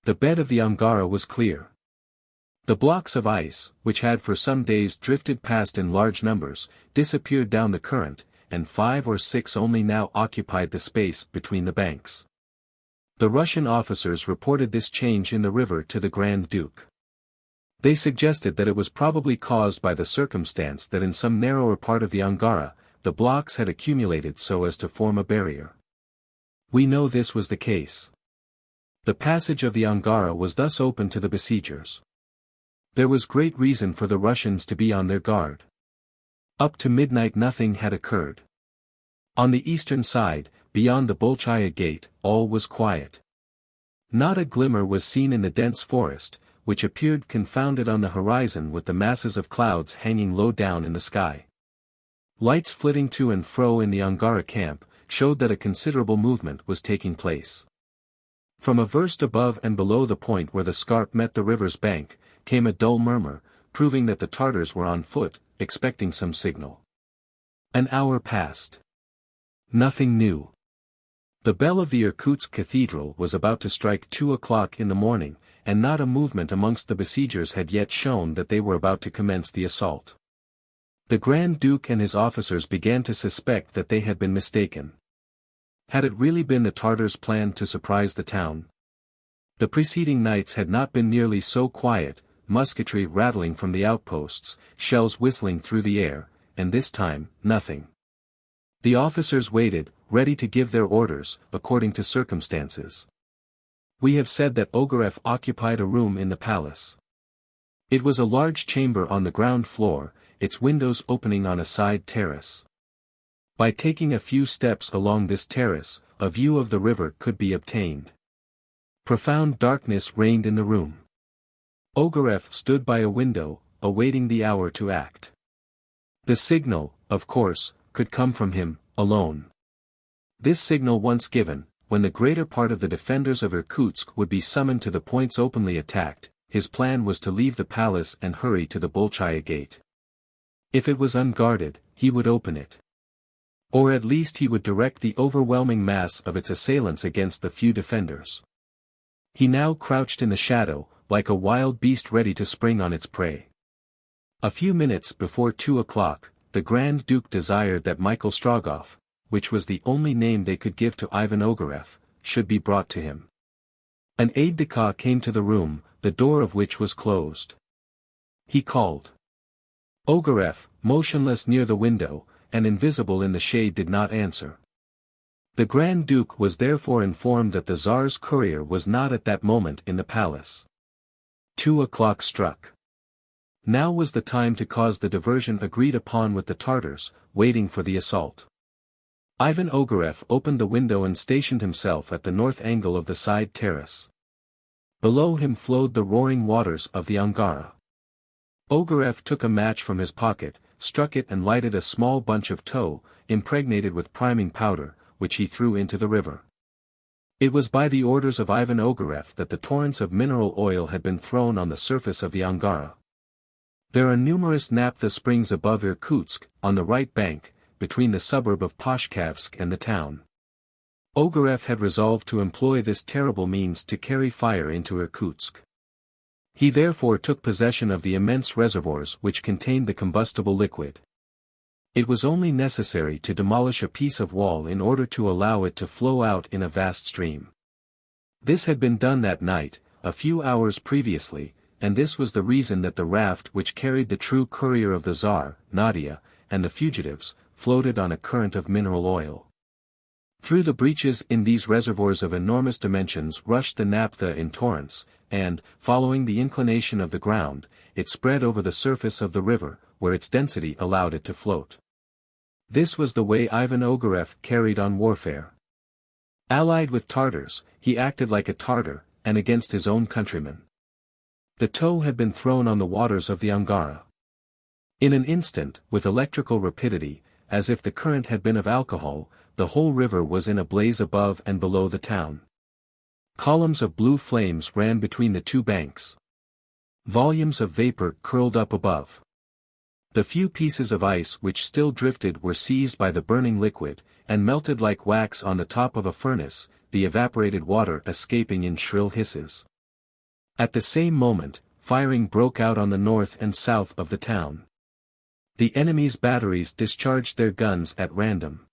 The bed of the Angara was clear. The blocks of ice, which had for some days drifted past in large numbers, disappeared down the current, and 5 or 6 only now occupied the space between the banks. The Russian officers reported this change in the river to the Grand Duke. They suggested that it was probably caused by the circumstance that in some narrower part of the Angara, the blocks had accumulated so as to form a barrier. We know this was the case. The passage of the Angara was thus open to the besiegers. There was great reason for the Russians to be on their guard. Up to midnight nothing had occurred. On the eastern side, beyond the Bolchaya gate, all was quiet. Not a glimmer was seen in the dense forest, which appeared confounded on the horizon with the masses of clouds hanging low down in the sky. Lights flitting to and fro in the Angara camp showed that a considerable movement was taking place. From a verst above and below the point where the scarp met the river's bank, came a dull murmur, proving that the Tartars were on foot, expecting some signal. An hour passed. Nothing new. The bell of the Irkutsk cathedral was about to strike 2 o'clock in the morning, and not a movement amongst the besiegers had yet shown that they were about to commence the assault. The Grand Duke and his officers began to suspect that they had been mistaken. Had it really been the Tartars' plan to surprise the town? The preceding nights had not been nearly so quiet, musketry rattling from the outposts, shells whistling through the air, and this time, nothing. The officers waited, ready to give their orders, according to circumstances. We have said that Ogareff occupied a room in the palace. It was a large chamber on the ground floor, its windows opening on a side terrace. By taking a few steps along this terrace, a view of the river could be obtained. Profound darkness reigned in the room. Ogareff stood by a window, awaiting the hour to act. The signal, of course, could come from him, alone. This signal once given, when the greater part of the defenders of Irkutsk would be summoned to the points openly attacked, his plan was to leave the palace and hurry to the Bolchaya gate. If it was unguarded, he would open it. Or at least he would direct the overwhelming mass of its assailants against the few defenders. He now crouched in the shadow, like a wild beast ready to spring on its prey. A few minutes before 2 o'clock, the Grand Duke desired that Michael Strogoff, which was the only name they could give to Ivan Ogareff, should be brought to him. An aide-de-camp came to the room, the door of which was closed. He called. Ogareff, motionless near the window, and invisible in the shade, did not answer. The Grand Duke was therefore informed that the Tsar's courier was not at that moment in the palace. 2 o'clock struck. Now was the time to cause the diversion agreed upon with the Tartars, waiting for the assault. Ivan Ogareff opened the window and stationed himself at the north angle of the side terrace. Below him flowed the roaring waters of the Angara. Ogareff took a match from his pocket, struck it and lighted a small bunch of tow, impregnated with priming powder, which he threw into the river. It was by the orders of Ivan Ogareff that the torrents of mineral oil had been thrown on the surface of the Angara. There are numerous naphtha springs above Irkutsk, on the right bank, between the suburb of Pashkavsk and the town. Ogareff had resolved to employ this terrible means to carry fire into Irkutsk. He therefore took possession of the immense reservoirs which contained the combustible liquid. It was only necessary to demolish a piece of wall in order to allow it to flow out in a vast stream. This had been done that night, a few hours previously, and this was the reason that the raft which carried the true courier of the Tsar, Nadia, and the fugitives, floated on a current of mineral oil. Through the breaches in these reservoirs of enormous dimensions rushed the naphtha in torrents, and, following the inclination of the ground, it spread over the surface of the river, where its density allowed it to float. This was the way Ivan Ogareff carried on warfare. Allied with Tartars, he acted like a Tartar, and against his own countrymen. The tow had been thrown on the waters of the Angara. In an instant, with electrical rapidity, as if the current had been of alcohol, the whole river was in a blaze above and below the town. Columns of blue flames ran between the two banks. Volumes of vapor curled up above. The few pieces of ice which still drifted were seized by the burning liquid, and melted like wax on the top of a furnace, the evaporated water escaping in shrill hisses. At the same moment, firing broke out on the north and south of the town. The enemy's batteries discharged their guns at random.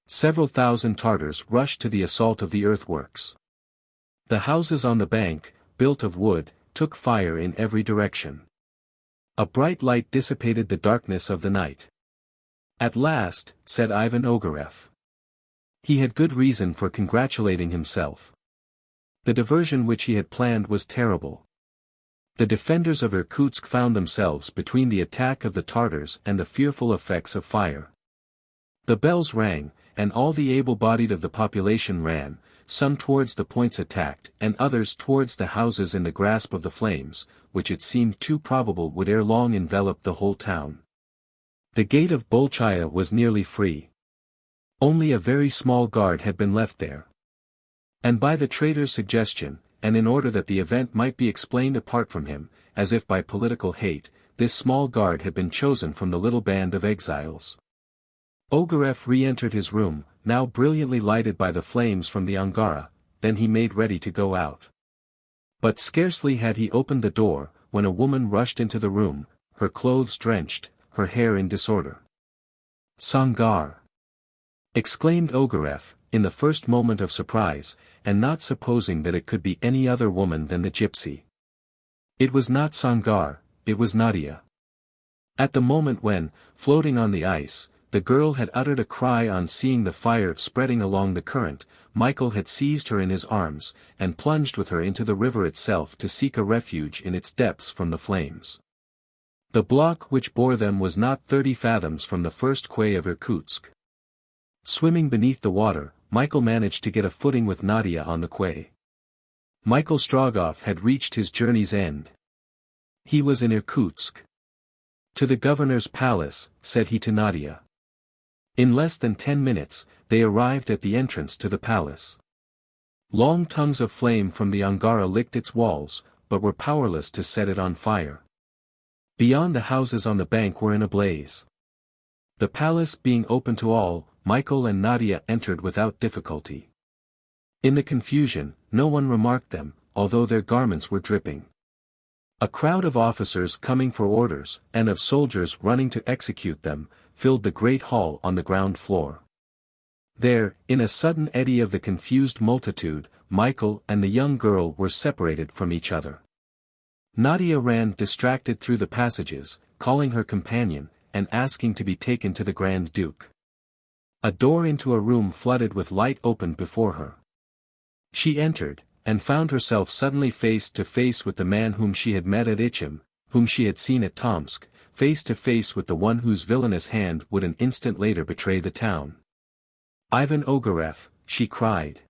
Several thousand Tartars rushed to the assault of the earthworks. The houses on the bank, built of wood, took fire in every direction. A bright light dissipated the darkness of the night. At last, said Ivan Ogareff. He had good reason for congratulating himself. The diversion which he had planned was terrible. The defenders of Irkutsk found themselves between the attack of the Tartars and the fearful effects of fire. The bells rang, and all the able-bodied of the population ran, some towards the points attacked and others towards the houses in the grasp of the flames, which it seemed too probable would ere long envelop the whole town. The gate of Bolchaya was nearly free. Only a very small guard had been left there. And by the traitor's suggestion, and in order that the event might be explained apart from him, as if by political hate, this small guard had been chosen from the little band of exiles. Ogareff re-entered his room, now brilliantly lighted by the flames from the Angara, then he made ready to go out. But scarcely had he opened the door, when a woman rushed into the room, her clothes drenched, her hair in disorder. "Sangar!" exclaimed Ogareff, in the first moment of surprise, and not supposing that it could be any other woman than the gypsy. It was not Sangar, it was Nadia. At the moment when, floating on the ice, the girl had uttered a cry on seeing the fire spreading along the current, Michael had seized her in his arms, and plunged with her into the river itself to seek a refuge in its depths from the flames. The block which bore them was not 30 fathoms from the first quay of Irkutsk. Swimming beneath the water, Michael managed to get a footing with Nadia on the quay. Michael Strogoff had reached his journey's end. He was in Irkutsk. "To the governor's palace," said he to Nadia. In less than 10 minutes, they arrived at the entrance to the palace. Long tongues of flame from the Angara licked its walls, but were powerless to set it on fire. Beyond the houses on the bank were in a blaze. The palace being open to all, Michael and Nadia entered without difficulty. In the confusion, no one remarked them, although their garments were dripping. A crowd of officers coming for orders, and of soldiers running to execute them, filled the great hall on the ground floor. There, in a sudden eddy of the confused multitude, Michael and the young girl were separated from each other. Nadia ran distracted through the passages, calling her companion, and asking to be taken to the Grand Duke. A door into a room flooded with light opened before her. She entered, and found herself suddenly face to face with the man whom she had met at Ichim, whom she had seen at Tomsk, face to face with the one whose villainous hand would an instant later betray the town. "Ivan Ogareff," she cried.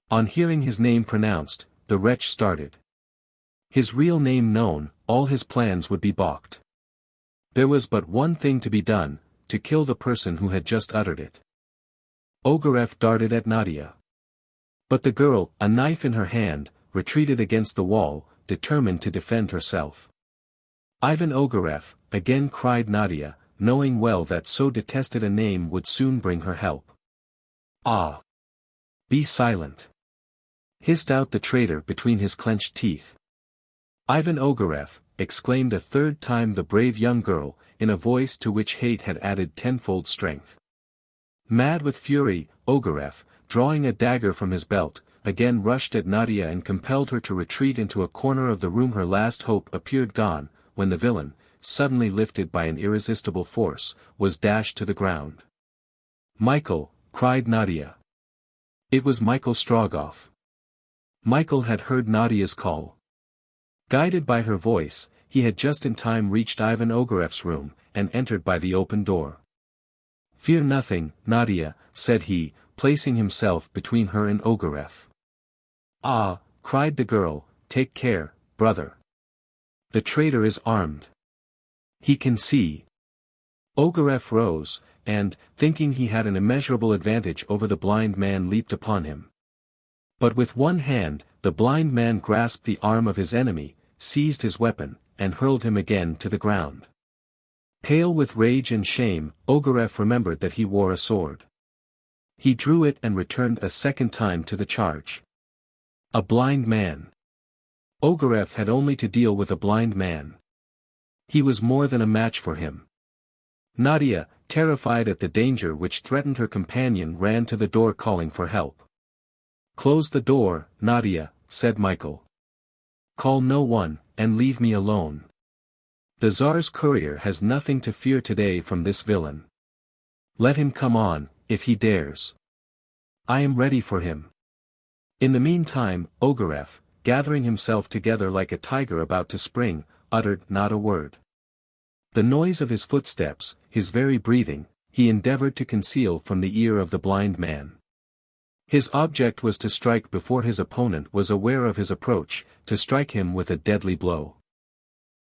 On hearing his name pronounced, the wretch started. His real name known, all his plans would be balked. There was but one thing to be done, to kill the person who had just uttered it. Ogareff darted at Nadia. But the girl, a knife in her hand, retreated against the wall, determined to defend herself. "Ivan Ogareff," again cried Nadia, knowing well that so detested a name would soon bring her help. "Ah! Be silent!" hissed out the traitor between his clenched teeth. "Ivan Ogareff," exclaimed a third time the brave young girl, in a voice to which hate had added tenfold strength. Mad with fury, Ogareff, drawing a dagger from his belt, again rushed at Nadia and compelled her to retreat into a corner of the room. Her last hope appeared gone, when the villain, suddenly lifted by an irresistible force, was dashed to the ground. "Michael!" cried Nadia. It was Michael Strogoff. Michael had heard Nadia's call. Guided by her voice, he had just in time reached Ivan Ogareff's room, and entered by the open door. "Fear nothing, Nadia," said he, placing himself between her and Ogareff. "Ah," cried the girl, "take care, brother. The traitor is armed. He can see." Ogareff rose, and, thinking he had an immeasurable advantage over the blind man, leaped upon him. But with one hand, the blind man grasped the arm of his enemy, seized his weapon, and hurled him again to the ground. Pale with rage and shame, Ogareff remembered that he wore a sword. He drew it and returned a second time to the charge. A blind man. Ogareff had only to deal with a blind man. He was more than a match for him. Nadia, terrified at the danger which threatened her companion, ran to the door calling for help. "Close the door, Nadia," said Michael. "Call no one, and leave me alone. The Tsar's courier has nothing to fear today from this villain. Let him come on, if he dares. I am ready for him." In the meantime, Ogareff, gathering himself together like a tiger about to spring, uttered not a word. The noise of his footsteps, his very breathing, he endeavored to conceal from the ear of the blind man. His object was to strike before his opponent was aware of his approach, to strike him with a deadly blow.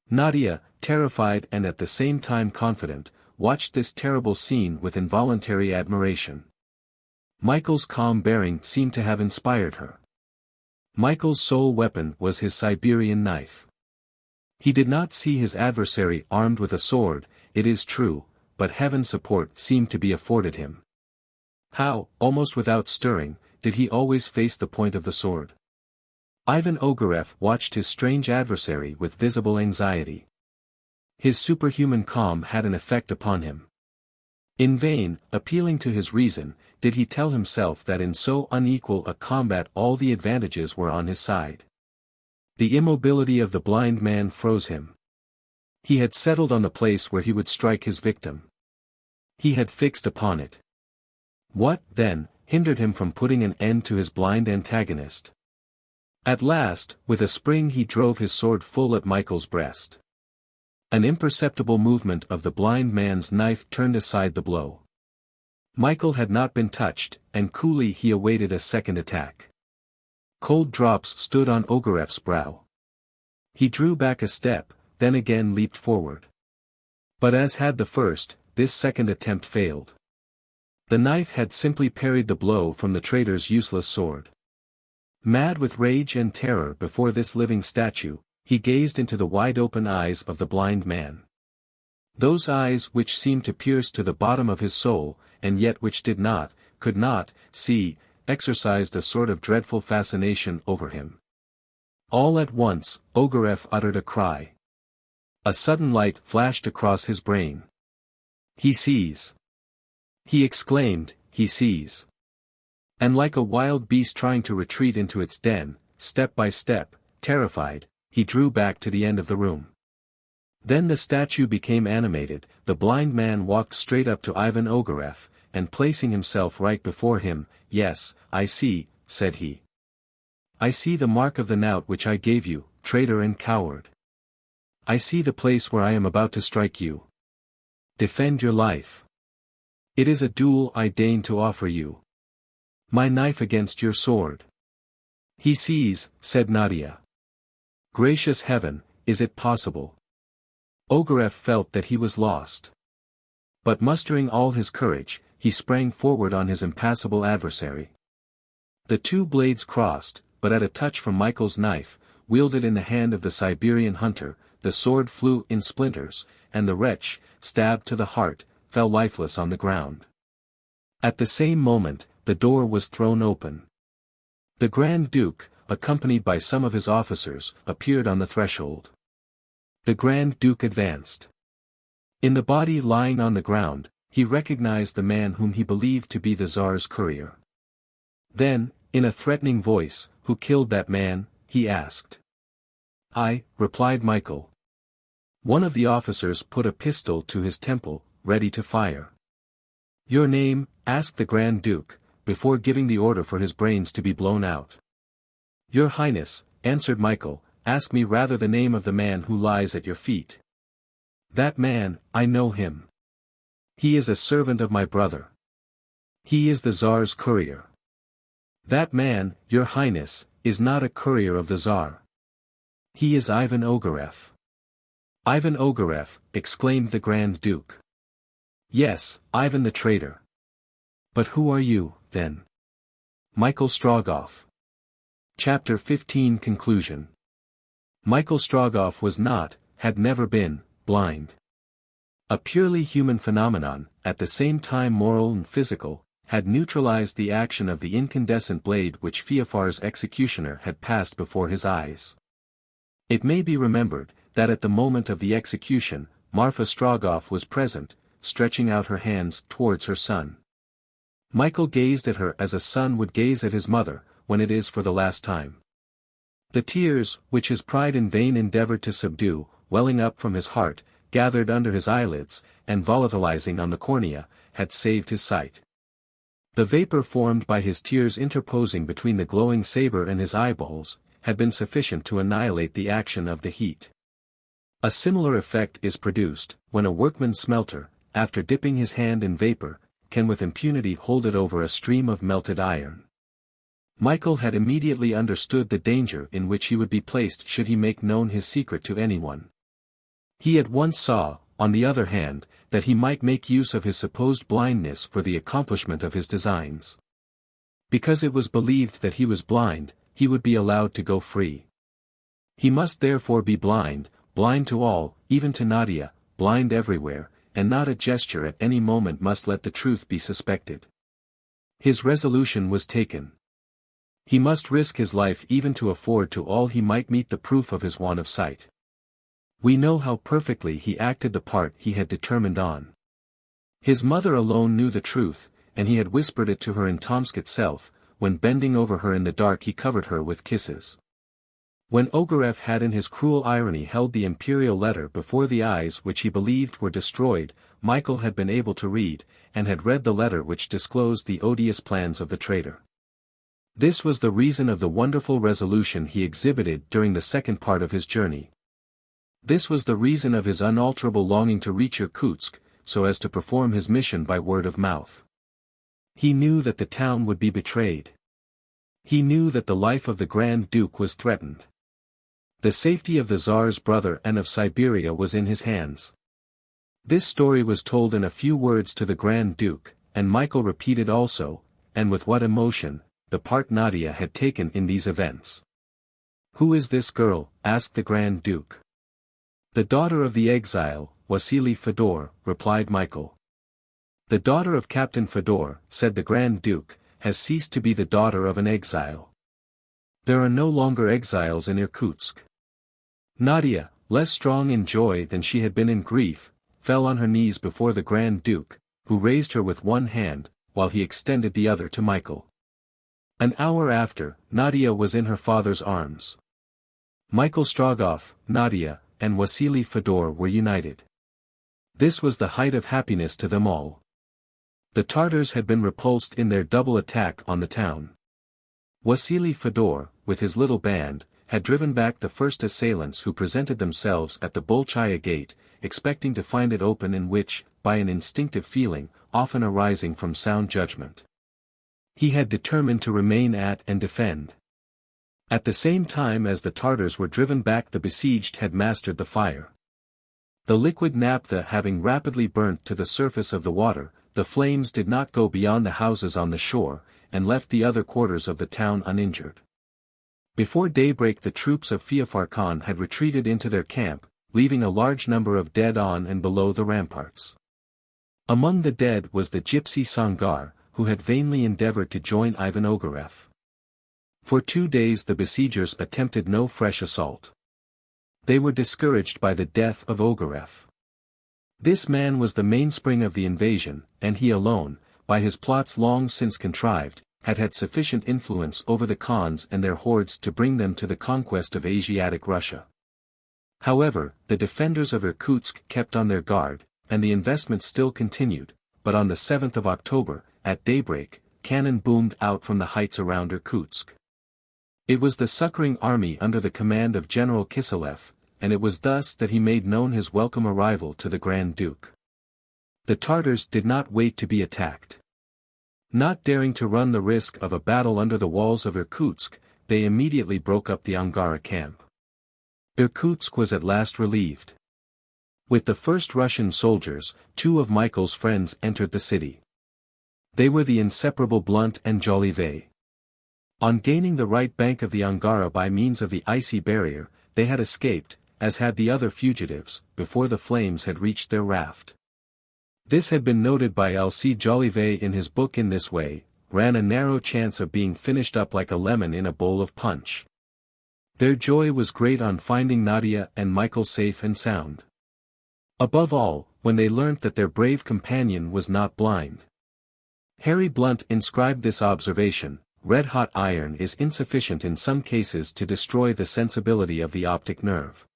Nadia, terrified and at the same time confident, watched this terrible scene with involuntary admiration. Michael's calm bearing seemed to have inspired her. Michael's sole weapon was his Siberian knife. He did not see his adversary armed with a sword, it is true, but heaven's support seemed to be afforded him. How, almost without stirring, did he always face the point of the sword? Ivan Ogareff watched his strange adversary with visible anxiety. His superhuman calm had an effect upon him. In vain, appealing to his reason, did he tell himself that in so unequal a combat all the advantages were on his side. The immobility of the blind man froze him. He had settled on the place where he would strike his victim. He had fixed upon it. What, then, hindered him from putting an end to his blind antagonist? At last, with a spring he drove his sword full at Michael's breast. An imperceptible movement of the blind man's knife turned aside the blow. Michael had not been touched, and coolly he awaited a second attack. Cold drops stood on Ogareff's brow. He drew back a step, then again leaped forward. But as had the first, this second attempt failed. The knife had simply parried the blow from the traitor's useless sword. Mad with rage and terror before this living statue, he gazed into the wide-open eyes of the blind man. Those eyes which seemed to pierce to the bottom of his soul, and yet which did not, could not, see, exercised a sort of dreadful fascination over him. All at once, Ogareff uttered a cry. A sudden light flashed across his brain. He sees. He exclaimed, he sees. And like a wild beast trying to retreat into its den, step by step, terrified, he drew back to the end of the room. Then the statue became animated, the blind man walked straight up to Ivan Ogareff, and placing himself right before him, "Yes, I see," said he. "I see the mark of the knout which I gave you, traitor and coward. I see the place where I am about to strike you. Defend your life. It is a duel I deign to offer you. My knife against your sword." "He sees," said Nadia. "Gracious heaven, is it possible?" Ogareff felt that he was lost. But mustering all his courage, he sprang forward on his impassible adversary. The two blades crossed, but at a touch from Michael's knife, wielded in the hand of the Siberian hunter, the sword flew in splinters, and the wretch, stabbed to the heart, fell lifeless on the ground. At the same moment, the door was thrown open. The Grand Duke, accompanied by some of his officers, appeared on the threshold. The Grand Duke advanced. In the body lying on the ground, he recognized the man whom he believed to be the Tsar's courier. Then, in a threatening voice, "Who killed that man?" he asked. "I," replied Michael. One of the officers put a pistol to his temple, ready to fire. "Your name?" asked the Grand Duke, before giving the order for his brains to be blown out. "Your Highness," answered Michael, "ask me rather the name of the man who lies at your feet." "That man, I know him. He is a servant of my brother. He is the Tsar's courier." "That man, your Highness, is not a courier of the Tsar. He is Ivan Ogareff." "Ivan Ogareff," exclaimed the Grand Duke. "Yes, Ivan the traitor. But who are you, then?" Michael Strogoff. Chapter 15 Conclusion. Michael Strogoff was not, had never been, blind. A purely human phenomenon, at the same time moral and physical, had neutralized the action of the incandescent blade which Feofar's executioner had passed before his eyes. It may be remembered, that at the moment of the execution, Marfa Strogoff was present, stretching out her hands towards her son. Michael gazed at her as a son would gaze at his mother, when it is for the last time. The tears, which his pride in vain endeavored to subdue, welling up from his heart, gathered under his eyelids, and volatilizing on the cornea, had saved his sight. The vapor formed by his tears interposing between the glowing saber and his eyeballs, had been sufficient to annihilate the action of the heat. A similar effect is produced, when a workman's smelter, after dipping his hand in vapor, can with impunity hold it over a stream of melted iron. Michael had immediately understood the danger in which he would be placed should he make known his secret to anyone. He at once saw, on the other hand, that he might make use of his supposed blindness for the accomplishment of his designs. Because it was believed that he was blind, he would be allowed to go free. He must therefore be blind, blind to all, even to Nadia, blind everywhere, and not a gesture at any moment must let the truth be suspected. His resolution was taken. He must risk his life even to afford to all he might meet the proof of his want of sight. We know how perfectly he acted the part he had determined on. His mother alone knew the truth, and he had whispered it to her in Tomsk itself, when bending over her in the dark he covered her with kisses. When Ogareff had in his cruel irony held the imperial letter before the eyes which he believed were destroyed, Michael had been able to read, and had read the letter which disclosed the odious plans of the traitor. This was the reason of the wonderful resolution he exhibited during the second part of his journey. This was the reason of his unalterable longing to reach Irkutsk, so as to perform his mission by word of mouth. He knew that the town would be betrayed. He knew that the life of the Grand Duke was threatened. The safety of the Tsar's brother and of Siberia was in his hands. This story was told in a few words to the Grand Duke, and Michael repeated also, and with what emotion, the part Nadia had taken in these events. "Who is this girl?" asked the Grand Duke. "The daughter of the exile, Wassily Fedor," replied Michael. "The daughter of Captain Fedor," said the Grand Duke, "has ceased to be the daughter of an exile. There are no longer exiles in Irkutsk." Nadia, less strong in joy than she had been in grief, fell on her knees before the Grand Duke, who raised her with one hand, while he extended the other to Michael. An hour after, Nadia was in her father's arms. Michael Strogoff, Nadia, and Wassily Fedor were united. This was the height of happiness to them all. The Tartars had been repulsed in their double attack on the town. Wassily Fedor, with his little band, had driven back the first assailants who presented themselves at the Bolchaya gate, expecting to find it open, in which, by an instinctive feeling, often arising from sound judgment, he had determined to remain at and defend. At the same time as the Tartars were driven back, the besieged had mastered the fire. The liquid naphtha having rapidly burnt to the surface of the water, the flames did not go beyond the houses on the shore, and left the other quarters of the town uninjured. Before daybreak the troops of Feofar Khan had retreated into their camp, leaving a large number of dead on and below the ramparts. Among the dead was the gypsy Sangar, who had vainly endeavored to join Ivan Ogareff. For 2 days the besiegers attempted no fresh assault. They were discouraged by the death of Ogareff. This man was the mainspring of the invasion, and he alone, by his plots long since contrived, had had sufficient influence over the Khans and their hordes to bring them to the conquest of Asiatic Russia. However, the defenders of Irkutsk kept on their guard, and the investment still continued, but on the 7th of October, at daybreak, cannon boomed out from the heights around Irkutsk. It was the succoring army under the command of General Kiselev, and it was thus that he made known his welcome arrival to the Grand Duke. The Tartars did not wait to be attacked. Not daring to run the risk of a battle under the walls of Irkutsk, they immediately broke up the Angara camp. Irkutsk was at last relieved. With the first Russian soldiers, 2 of Michael's friends entered the city. They were the inseparable Blunt and Jolivet. On gaining the right bank of the Angara by means of the icy barrier, they had escaped, as had the other fugitives, before the flames had reached their raft. This had been noted by L.C. Jolivet in his book. In this way, ran a narrow chance of being finished up like a lemon in a bowl of punch. Their joy was great on finding Nadia and Michael safe and sound. Above all, when they learnt that their brave companion was not blind. Harry Blunt inscribed this observation: "Red-hot iron is insufficient in some cases to destroy the sensibility of the optic nerve."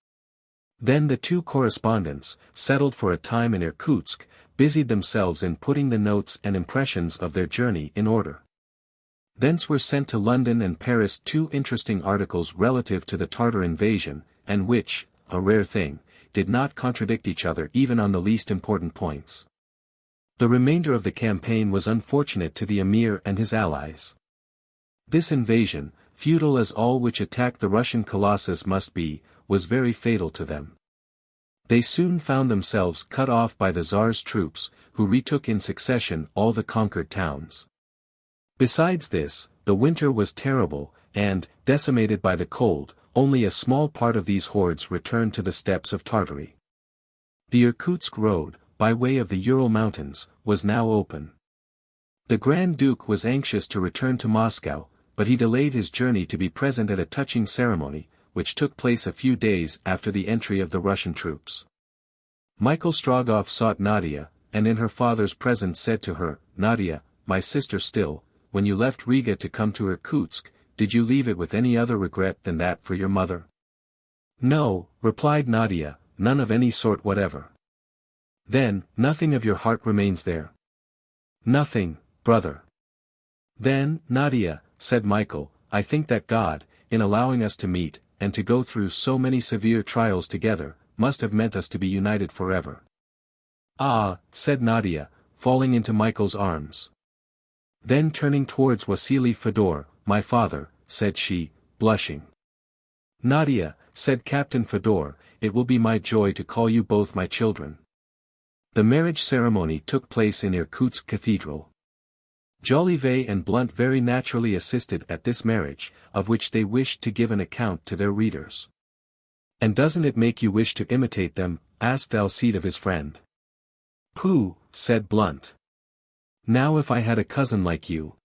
Then the 2 correspondents, settled for a time in Irkutsk, busied themselves in putting the notes and impressions of their journey in order. Thence were sent to London and Paris 2 interesting articles relative to the Tartar invasion, and which, a rare thing, did not contradict each other even on the least important points. The remainder of the campaign was unfortunate to the emir and his allies. This invasion, futile as all which attacked the Russian colossus must be, was very fatal to them. They soon found themselves cut off by the Tsar's troops, who retook in succession all the conquered towns. Besides this, the winter was terrible, and, decimated by the cold, only a small part of these hordes returned to the steppes of Tartary. The Irkutsk road, by way of the Ural mountains, was now open. The Grand Duke was anxious to return to Moscow, but he delayed his journey to be present at a touching ceremony, which took place a few days after the entry of the Russian troops. Michael Strogoff sought Nadia, and in her father's presence said to her, "Nadia, my sister still, when you left Riga to come to Irkutsk, did you leave it with any other regret than that for your mother?" "No," replied Nadia, "none of any sort whatever." "Then, nothing of your heart remains there?" "Nothing, brother." "Then, Nadia," said Michael, "I think that God, in allowing us to meet, and to go through so many severe trials together, must have meant us to be united forever." "Ah," said Nadia, falling into Michael's arms. Then turning towards Wasily Fedor, "My father," said she, blushing. "Nadia," said Captain Fedor, "it will be my joy to call you both my children." The marriage ceremony took place in Irkutsk Cathedral. Jolivet and Blunt very naturally assisted at this marriage, of which they wished to give an account to their readers. "And doesn't it make you wish to imitate them?" asked Alcide of his friend. "Pooh," said Blunt. "Now if I had a cousin like you."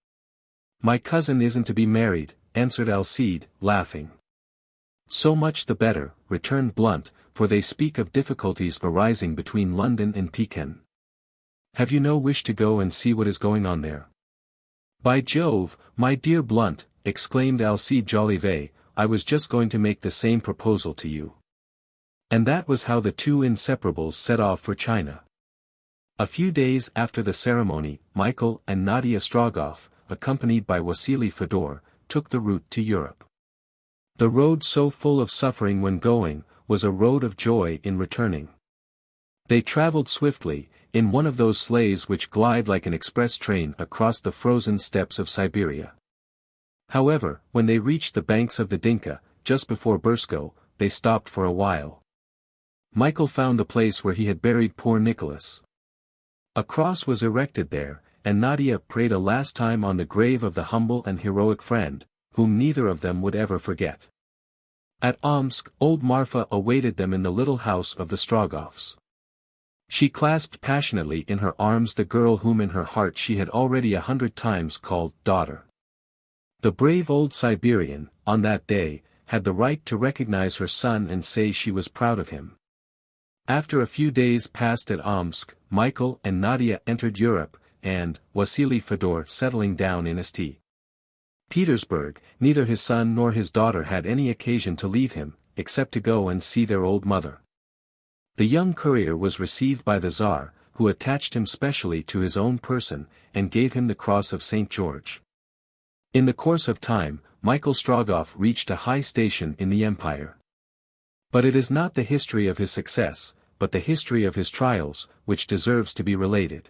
"My cousin isn't to be married," answered Alcide, laughing. "So much the better," returned Blunt, "for they speak of difficulties arising between London and Pekin. Have you no wish to go and see what is going on there?" "By Jove, my dear Blunt," exclaimed Alcide Jolivet, "I was just going to make the same proposal to you." And that was how the two inseparables set off for China. A few days after the ceremony, Michael and Nadia Strogoff, accompanied by Wasily Fedor, took the route to Europe. The road so full of suffering when going, was a road of joy in returning. They traveled swiftly, in one of those sleighs which glide like an express train across the frozen steppes of Siberia. However, when they reached the banks of the Dinka, just before Bursko, they stopped for a while. Michael found the place where he had buried poor Nicholas. A cross was erected there, and Nadia prayed a last time on the grave of the humble and heroic friend, whom neither of them would ever forget. At Omsk, old Marfa awaited them in the little house of the Strogoffs. She clasped passionately in her arms the girl whom in her heart she had already 100 times called daughter. The brave old Siberian, on that day, had the right to recognize her son and say she was proud of him. After a few days passed at Omsk, Michael and Nadia entered Europe, and, Wasily Fedor settling down in St. Petersburg, neither his son nor his daughter had any occasion to leave him, except to go and see their old mother. The young courier was received by the Tsar, who attached him specially to his own person, and gave him the Cross of St. George. In the course of time, Michael Strogoff reached a high station in the empire. But it is not the history of his success, but the history of his trials, which deserves to be related.